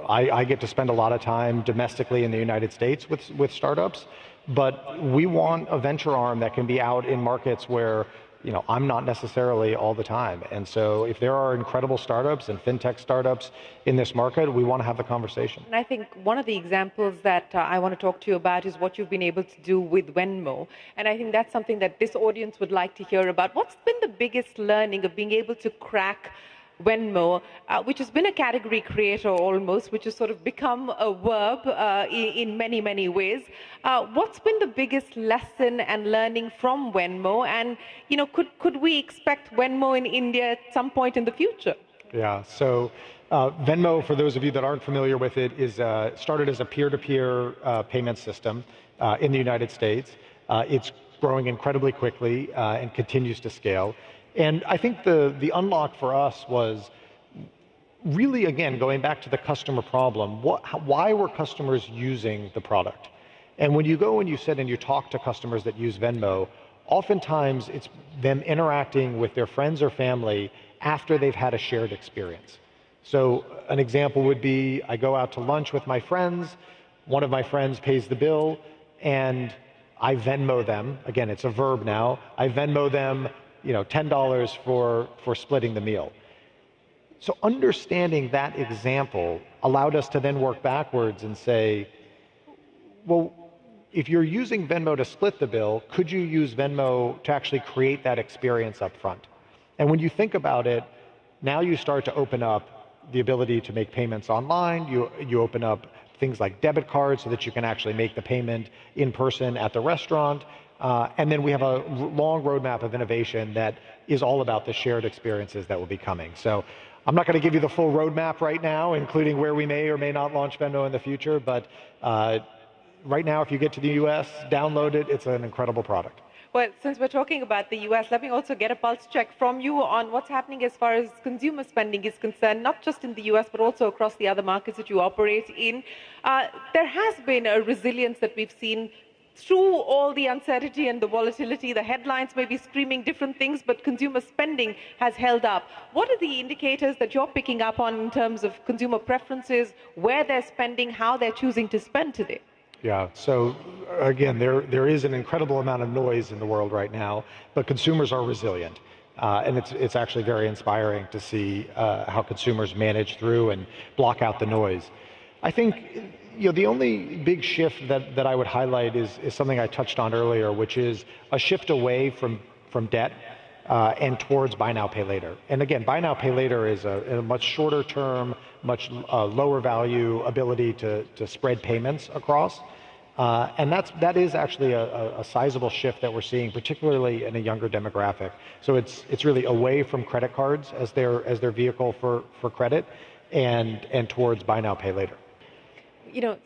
I get to spend a lot of time domestically in the United States with startups, but we want a venture arm that can be out in markets where, you know, I'm not necessarily all the time. And so if there are incredible startups and fintech startups in this market, we want to have the conversation. And I think one of the examples that I want to talk to you about is what you've been able to do with Venmo. And I think that's something that this audience would like to hear about. What's been the biggest learning of being able to crack Venmo, which has been a category creator almost, which has sort of become a verb in many, many ways. What's been the biggest lesson and learning from Venmo? And, you know, could we expect Venmo in India at some point in the future? Yeah, so Venmo, for those of you that aren't familiar with it, is started as a peer-to-peer payment system in the United States. It's growing incredibly quickly and continues to scale. And I think the unlock for us was really, again, going back to the customer problem. Why were customers using the product? And when you go and you sit and you talk to customers that use Venmo, oftentimes it's them interacting with their friends or family after they've had a shared experience. So an example would be, I go out to lunch with my friends, one of my friends pays the bill, and I Venmo them. Again, it's a verb now. I Venmo them, you know, $10 for splitting the meal. So understanding that example allowed us to then work backwards and say, well, if you're using Venmo to split the bill, could you use Venmo to actually create that experience up front? And when you think about it, Now you start to open up the ability to make payments online. You open up things like debit cards so that you can actually make the payment in person at the restaurant. And then we have a long roadmap of innovation that is all about the shared experiences that will be coming. So I'm not going to give you the full roadmap right now, including where we may or may not launch Venmo in the future. But right now, if you get to the US, download it. It's an incredible product. Well, since we're talking about the US, let me also get a pulse check from you on what's happening as far as consumer spending is concerned, not just in the US, but also across the other markets that you operate in. There has been a resilience that we've seen through all the uncertainty and the volatility. The headlines may be screaming different things, but consumer spending has held up. What are the indicators that you're picking up on in terms of consumer preferences, where they're spending, how they're choosing to spend today? Yeah, so again, there is an incredible amount of noise in the world right now, but consumers are resilient. And it's actually very inspiring to see how consumers manage through and block out the noise. I think the only big shift that I would highlight is something I touched on earlier, which is a shift away from debt and towards buy now, pay later. And again, buy now, pay later is a much shorter term, much lower value ability to spread payments across. And that is actually a sizable shift that we're seeing, particularly in a younger demographic. So it's really away from credit cards as their vehicle for credit and towards buy now, pay later.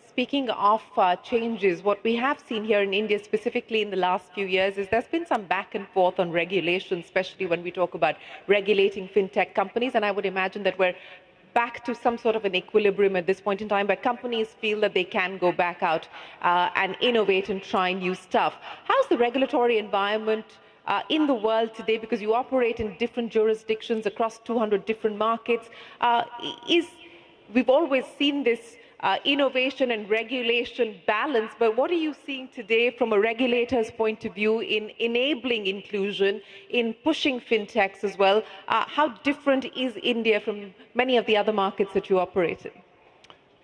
Speaking of changes, what we have seen here in India, specifically in the last few years, is there's been some back and forth on regulation, especially when we talk about regulating fintech companies. And I would imagine that we're back to some sort of an equilibrium at this point in time, where companies feel that they can go back out and innovate and try new stuff. How's the regulatory environment in the world today? Because you operate in different jurisdictions across 200 different markets. We've always seen this innovation and regulation balance, but what are you seeing today from a regulator's point of view in enabling inclusion, in pushing fintechs as well? How different is India from many of the other markets that you operate in?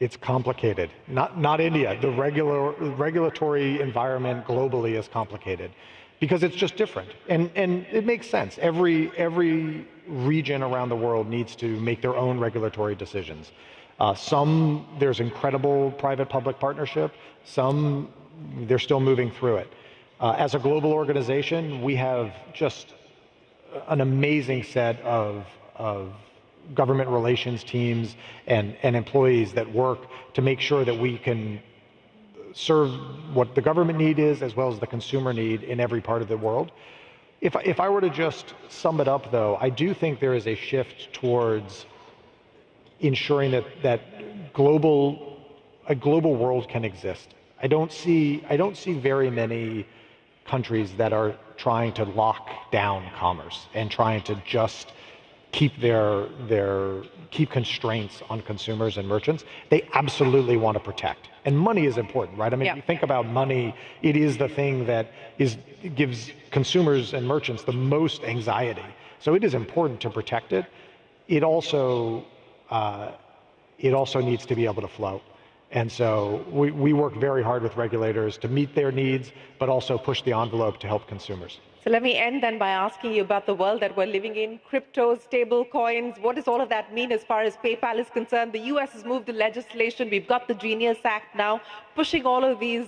It's complicated. Not India. The regulatory environment globally is complicated because it's just different, and it makes sense. Every region around the world needs to make their own regulatory decisions. There's incredible private-public partnership. Some, they're still moving through it. As a global organization, we have just an amazing set of government relations teams and employees that work to make sure that we can serve what the government need is as well as the consumer need in every part of the world. If I were to just sum it up, though, I do think there is a shift towards ensuring that a global world can exist. I don't see very many countries that are trying to lock down commerce and trying to just keep keep constraints on consumers and merchants. They absolutely want to protect. And money is important, right? I mean, if you think about money, it is the thing that gives consumers and merchants the most anxiety. So it is important to protect it. It also needs to be able to flow. And so we work very hard with regulators to meet their needs, but also push the envelope to help consumers. So let me end then by asking you about the world that we're living in, cryptos, stable coins. What does all of that mean as far as PayPal is concerned? The US has moved the legislation. We've got the Genius Act now pushing all of these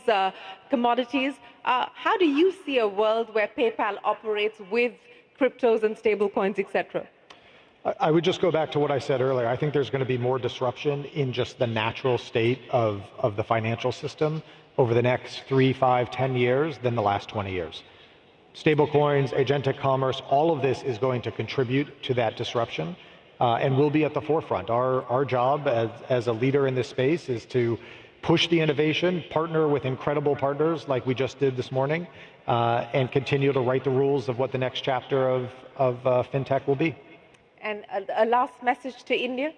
commodities. How do you see a world where PayPal operates with cryptos and stable coins, etc.? I would just go back to what I said earlier. I think there's going to be more disruption in just the natural state of the financial system over the next 3, 5, 10 years than the last 20 years. Stablecoins, agentic commerce, all of this is going to contribute to that disruption, and we'll be at the forefront. Our job as a leader in this space is to push the innovation, partner with incredible partners like we just did this morning, and continue to write the rules of what the next chapter of fintech will be. And a last message to India?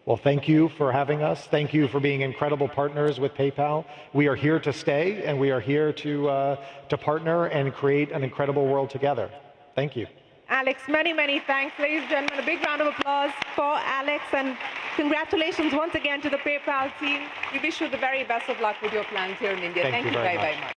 Well, thank you for having us. Thank you for being incredible partners with PayPal. We are here to stay, and we are here to partner and create an incredible world together. Thank you. Alex, many, many thanks. Ladies and gentlemen, a big round of applause for Alex, and congratulations once again to the PayPal team. We wish you the very best of luck with your plans here in India. Thank you very, very much.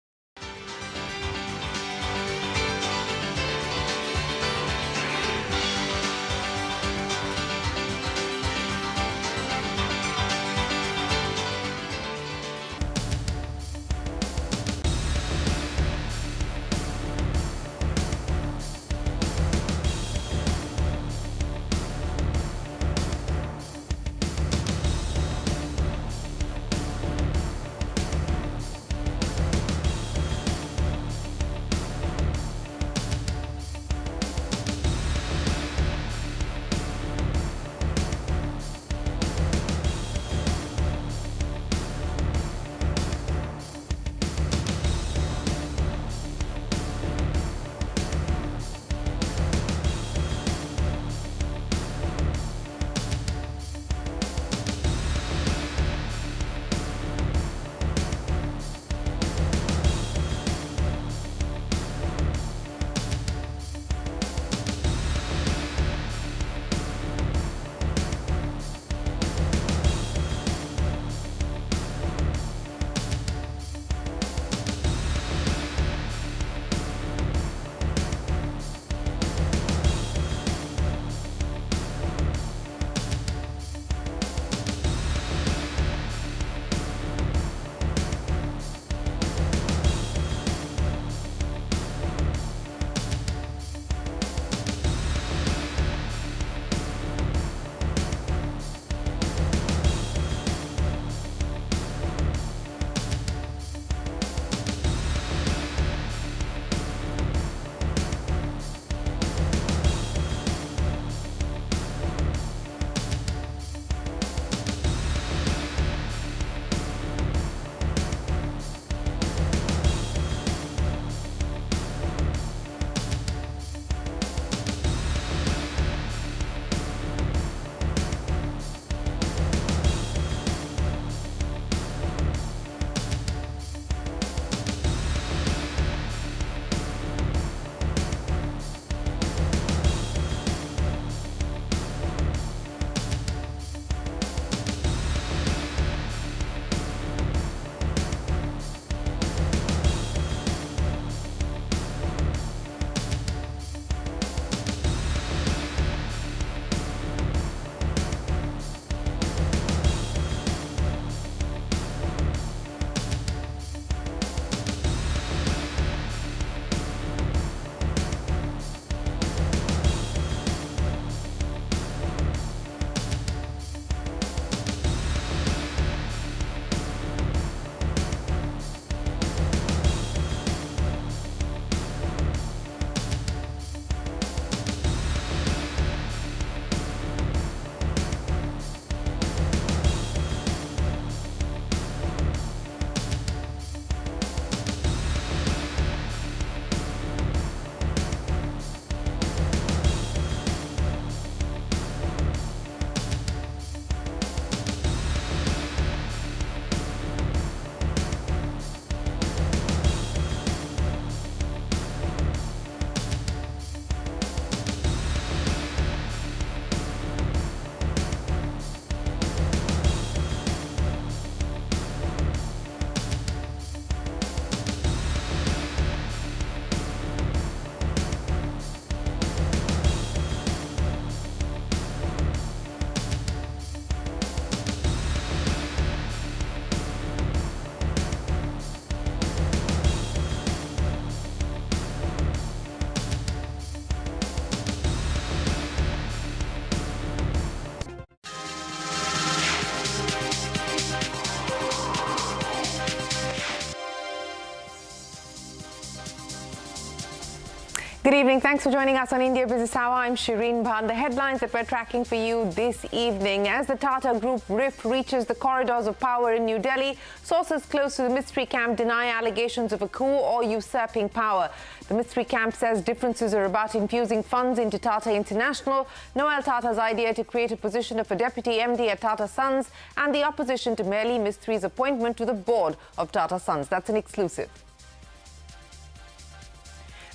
Good evening. Thanks for joining us on India Business Hour. I'm Shireen Bhan. The headlines that we're tracking for you this evening. As the Tata Group rift reaches the corridors of power in New Delhi, sources close to the Mistry camp deny allegations of a coup or usurping power. The Mistry camp says differences are about infusing funds into Tata International, Noel Tata's idea to create a position of a deputy MD at Tata Sons, and the opposition to merely Mistry's appointment to the board of Tata Sons. That's an exclusive.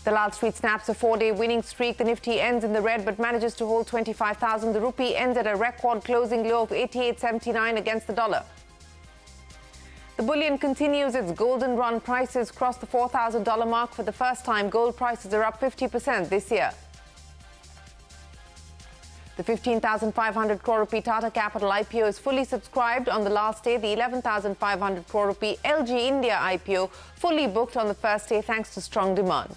The Lal Street snaps a 4-day winning streak. The Nifty ends in the red but manages to hold 25,000. The rupee ends at a record closing low of 88.79 against the dollar. The bullion continues its golden run. Prices cross the $4,000 mark for the first time. Gold prices are up 50% this year. The 15,500 crore rupee Tata Capital IPO is fully subscribed on the last day. The 11,500 crore rupee LG India IPO fully booked on the first day thanks to strong demand.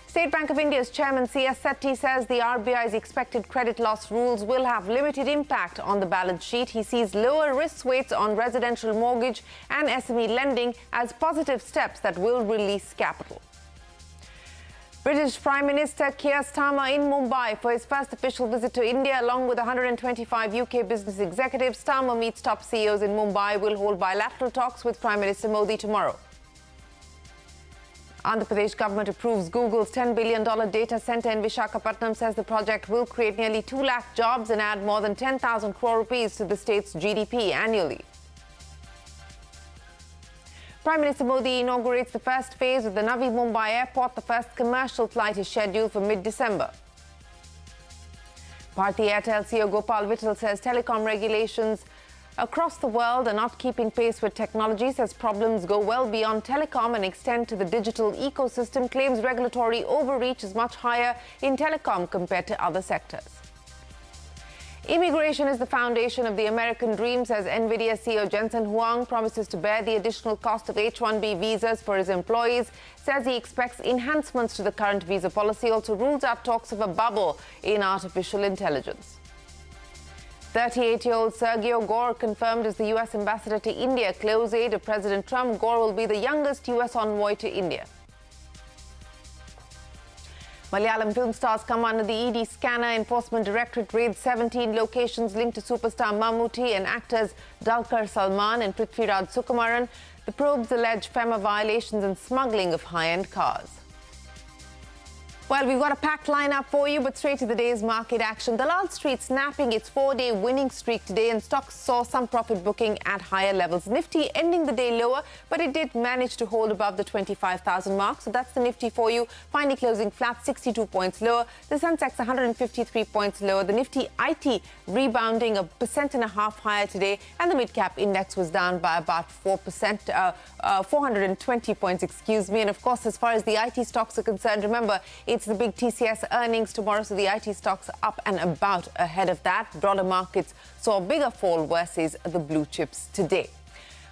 State Bank of India's chairman C.S. Setty says the RBI's expected credit loss rules will have limited impact on the balance sheet. He sees lower risk weights on residential mortgage and SME lending as positive steps that will release capital. British Prime Minister Keir Starmer in Mumbai for his first official visit to India along with 125 UK business executives. Starmer meets top CEOs in Mumbai, will hold bilateral talks with Prime Minister Modi tomorrow. Andhra Pradesh government approves Google's $10 billion data center in Visakhapatnam, says the project will create nearly 2 lakh jobs and add more than 10,000 crore rupees to the state's GDP annually. Prime Minister Modi inaugurates the first phase of the Navi Mumbai airport. The first commercial flight is scheduled for mid-December. Bharti Airtel CEO Gopal Vittal says telecom regulations across the world are not keeping pace with technology, says problems go well beyond telecom and extend to the digital ecosystem, claims regulatory overreach is much higher in telecom compared to other sectors. Immigration is the foundation of the American dream, says NVIDIA CEO Jensen Huang, promises to bear the additional cost of H-1B visas for his employees, says he expects enhancements to the current visa policy, also rules out talks of a bubble in artificial intelligence. 38-year-old Sergio Gore confirmed as the U.S. ambassador to India. Close aide of President Trump, Gore will be the youngest U.S. envoy to India. Malayalam film stars come under the ED scanner. Enforcement Directorate raids 17 locations linked to superstar Mammootty and actors Dulquer Salman and Prithviraj Sukumaran. The probes allege FEMA violations and smuggling of high-end cars. Well, we've got a packed lineup for you, but straight to the day's market action. The Lal Street snapping its 4-day winning streak today, and stocks saw some profit booking at higher levels. Nifty ending the day lower, but it did manage to hold above the 25,000 mark. So that's the Nifty for you. Finally closing flat, 62 points lower. The Sensex 153 points lower. The Nifty IT rebounding 1.5% higher today, and the Midcap index was down by about 4%, 420 points, excuse me. And of course, as far as the IT stocks are concerned, remember, it's the big TCS earnings tomorrow, so the IT stocks up and about ahead of that. Broader markets saw a bigger fall versus the blue chips today.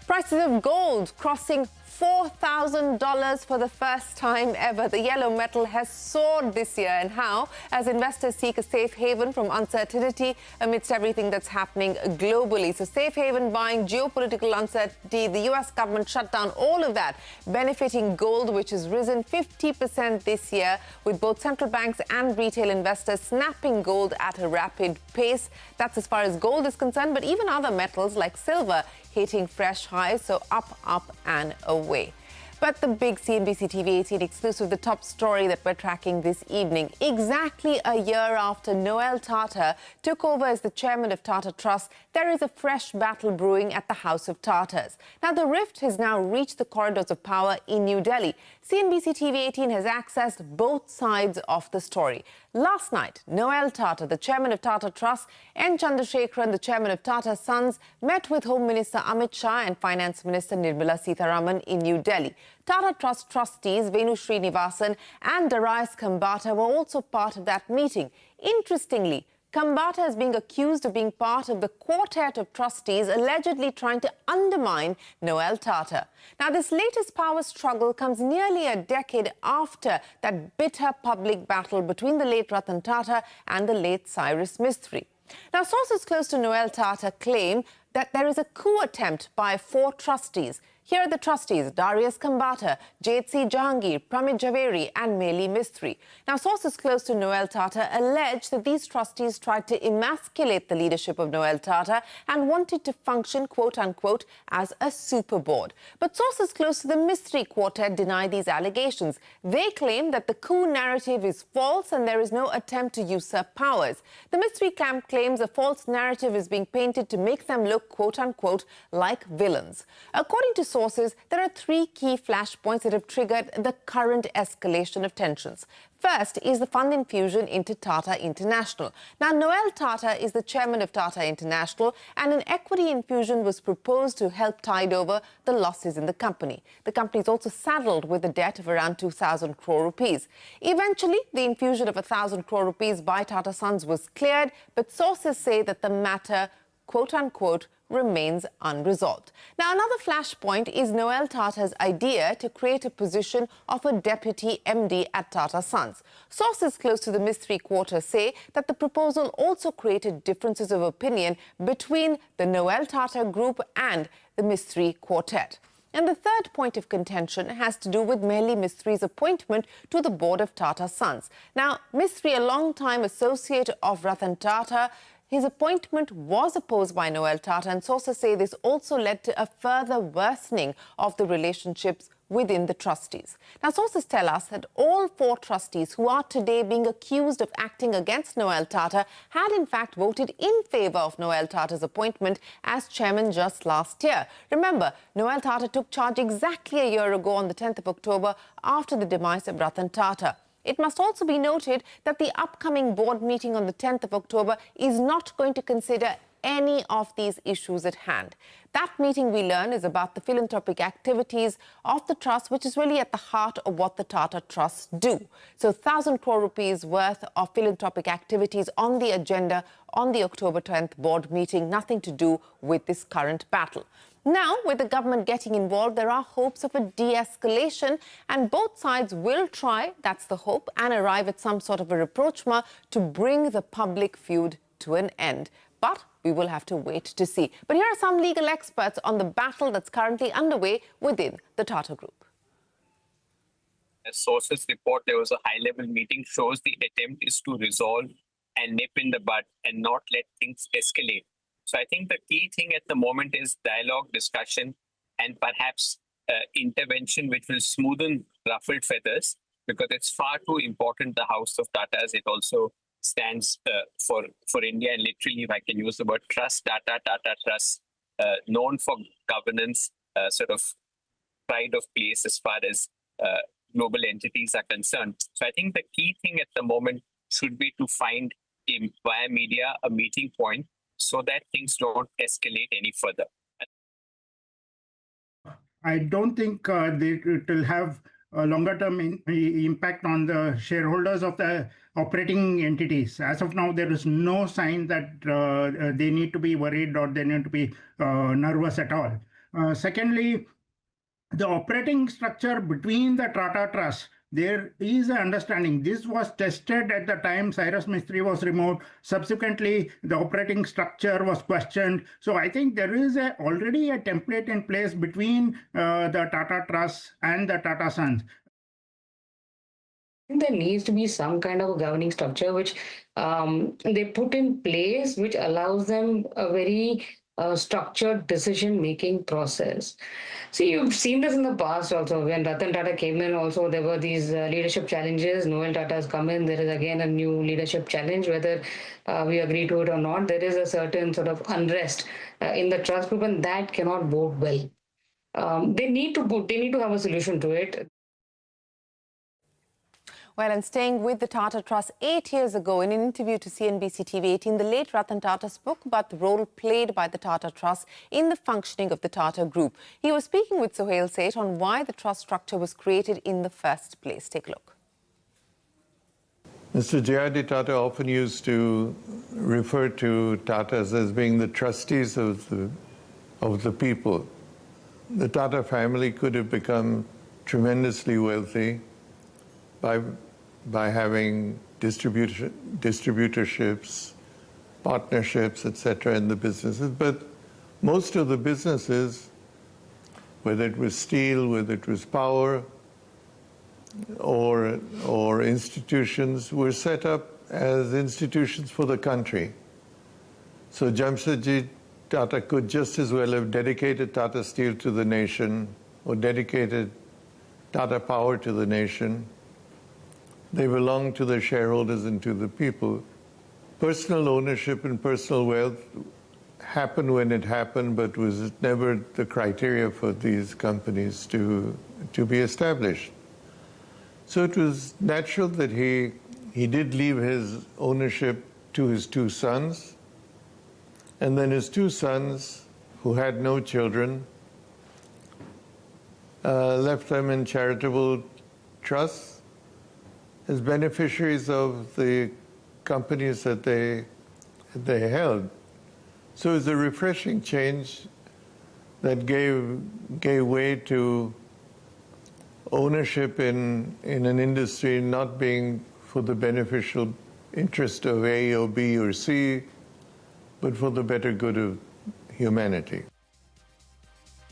Prices of gold crossing $4,000 for the first time ever. The yellow metal has soared this year. And how? As investors seek a safe haven from uncertainty amidst everything that's happening globally. So safe haven buying, geopolitical uncertainty, the US government shut down, all of that benefiting gold, which has risen 50% this year, with both central banks and retail investors snapping gold at a rapid pace. That's as far as gold is concerned, but even other metals like silver hitting fresh highs, so up and away. But the big CNBC TV 18 exclusive, the top story that we're tracking this evening. Exactly a year after Noel Tata took over as the chairman of Tata Trust, there is a fresh battle brewing at the House of Tatas. Now, the rift has now reached the corridors of power in New Delhi. CNBC TV 18 has accessed both sides of the story. Last night, Noel Tata, the chairman of Tata Trust, N. Chandrasekaran, the chairman of Tata Sons, met with Home Minister Amit Shah and Finance Minister Nirmala Sitharaman in New Delhi. Tata Trust trustees Venu Srinivasan and Darius Khambata were also part of that meeting. Interestingly, Khambata is being accused of being part of the quartet of trustees allegedly trying to undermine Noel Tata. Now, this latest power struggle comes nearly a decade after that bitter public battle between the late Ratan Tata and the late Cyrus Mistry. Now, sources close to Noel Tata claim that there is a coup attempt by 4 trustees. Here are the trustees: Darius Kambata, Jayatsi Jahangir, Pramit Javeri and Meli Mistry. Now, sources close to Noel Tata allege that these trustees tried to emasculate the leadership of Noel Tata and wanted to function, quote-unquote, as a super board. But sources close to the Mistry quartet deny these allegations. They claim that the coup narrative is false and there is no attempt to usurp powers. The Mistry camp claims a false narrative is being painted to make them look, quote-unquote, like villains. According to sources, there are three key flashpoints that have triggered the current escalation of tensions. First is the fund infusion into Tata International. Now, Noel Tata is the chairman of Tata International, and an equity infusion was proposed to help tide over the losses in the company. The company is also saddled with a debt of around 2,000 crore rupees. Eventually, the infusion of 1,000 crore rupees by Tata Sons was cleared, but sources say that the matter, quote-unquote, remains unresolved. Now, another flashpoint is Noel Tata's idea to create a position of a deputy MD at Tata Sons. Sources close to the Mistry quarter say that the proposal also created differences of opinion between the Noel Tata group and the Mistry quartet. And the third point of contention has to do with Meli Mistry's appointment to the board of Tata Sons. Now, Mistry, a long-time associate of Ratan Tata, his appointment was opposed by Noel Tata, and sources say this also led to a further worsening of the relationships within the trustees. Now, sources tell us that all four trustees who are today being accused of acting against Noel Tata had in fact voted in favour of Noel Tata's appointment as chairman just last year. Remember, Noel Tata took charge exactly a year ago on the 10th of October after the demise of Ratan Tata. It must also be noted that the upcoming board meeting on the 10th of October is not going to consider any of these issues at hand. That meeting, we learn, is about the philanthropic activities of the trust, which is really at the heart of what the Tata Trusts do. So 1,000 crore rupees worth of philanthropic activities on the agenda on the October 10th board meeting, nothing to do with this current battle. Now, with the government getting involved, there are hopes of a de-escalation, and both sides will try, that's the hope, and arrive at some sort of a rapprochement to bring the public feud to an end. But we will have to wait to see. But here are some legal experts on the battle that's currently underway within the Tata Group. As sources report, there was a high-level meeting, shows the attempt is to resolve and nip in the bud and not let things escalate. So I think the key thing at the moment is dialogue, discussion, and perhaps intervention which will smoothen ruffled feathers, because it's far too important, the House of Tatas. It also stands for India, and literally, if I can use the word trust, Tata Trust, known for governance, sort of pride of place as far as global entities are concerned. So I think the key thing at the moment should be to find via media a meeting point so that things don't escalate any further. I don't think it will have a longer-term impact on the shareholders of the operating entities. As of now, there is no sign that they need to be worried or they need to be nervous at all. Secondly, the operating structure between the Tata Trust, there is an understanding. This was tested at the time Cyrus Mistry was removed. Subsequently, the operating structure was questioned. So I think there is already a template in place between the Tata Trust and the Tata Sons. There needs to be some kind of a governing structure which they put in place, which allows them a very structured decision-making process. See, you've seen this in the past also. When Ratan Tata came in also, there were these leadership challenges. Noel Tata has come in, there is again a new leadership challenge. Whether we agree to it or not, there is a certain sort of unrest in the trust group, and that cannot bode well. They need to have a solution to it. Well, and staying with the Tata Trust, 8 years ago, in an interview to CNBC TV18, the late Ratan Tata spoke about the role played by the Tata Trust in the functioning of the Tata Group. He was speaking with Sohail Seth on why the trust structure was created in the first place. Take a look. Mr. J.R.D. Tata often used to refer to Tatas as being the trustees of the people. The Tata family could have become tremendously wealthy by having distributorships, partnerships, etc. in the businesses. But most of the businesses whether it was steel, whether it was power, or institutions, were set up as institutions for the country. So Jamshedji Tata could just as well have dedicated Tata Steel to the nation or dedicated Tata Power to the nation. They belong to the shareholders and to the people. Personal ownership and personal wealth happened when it happened, but was never the criteria for these companies to be established. So it was natural that he did leave his ownership to his two sons, and then his two sons, who had no children, left them in charitable trusts as beneficiaries of the companies that they held. So it was a refreshing change that gave way to ownership in an industry not being for the beneficial interest of A or B or C, but for the better good of humanity.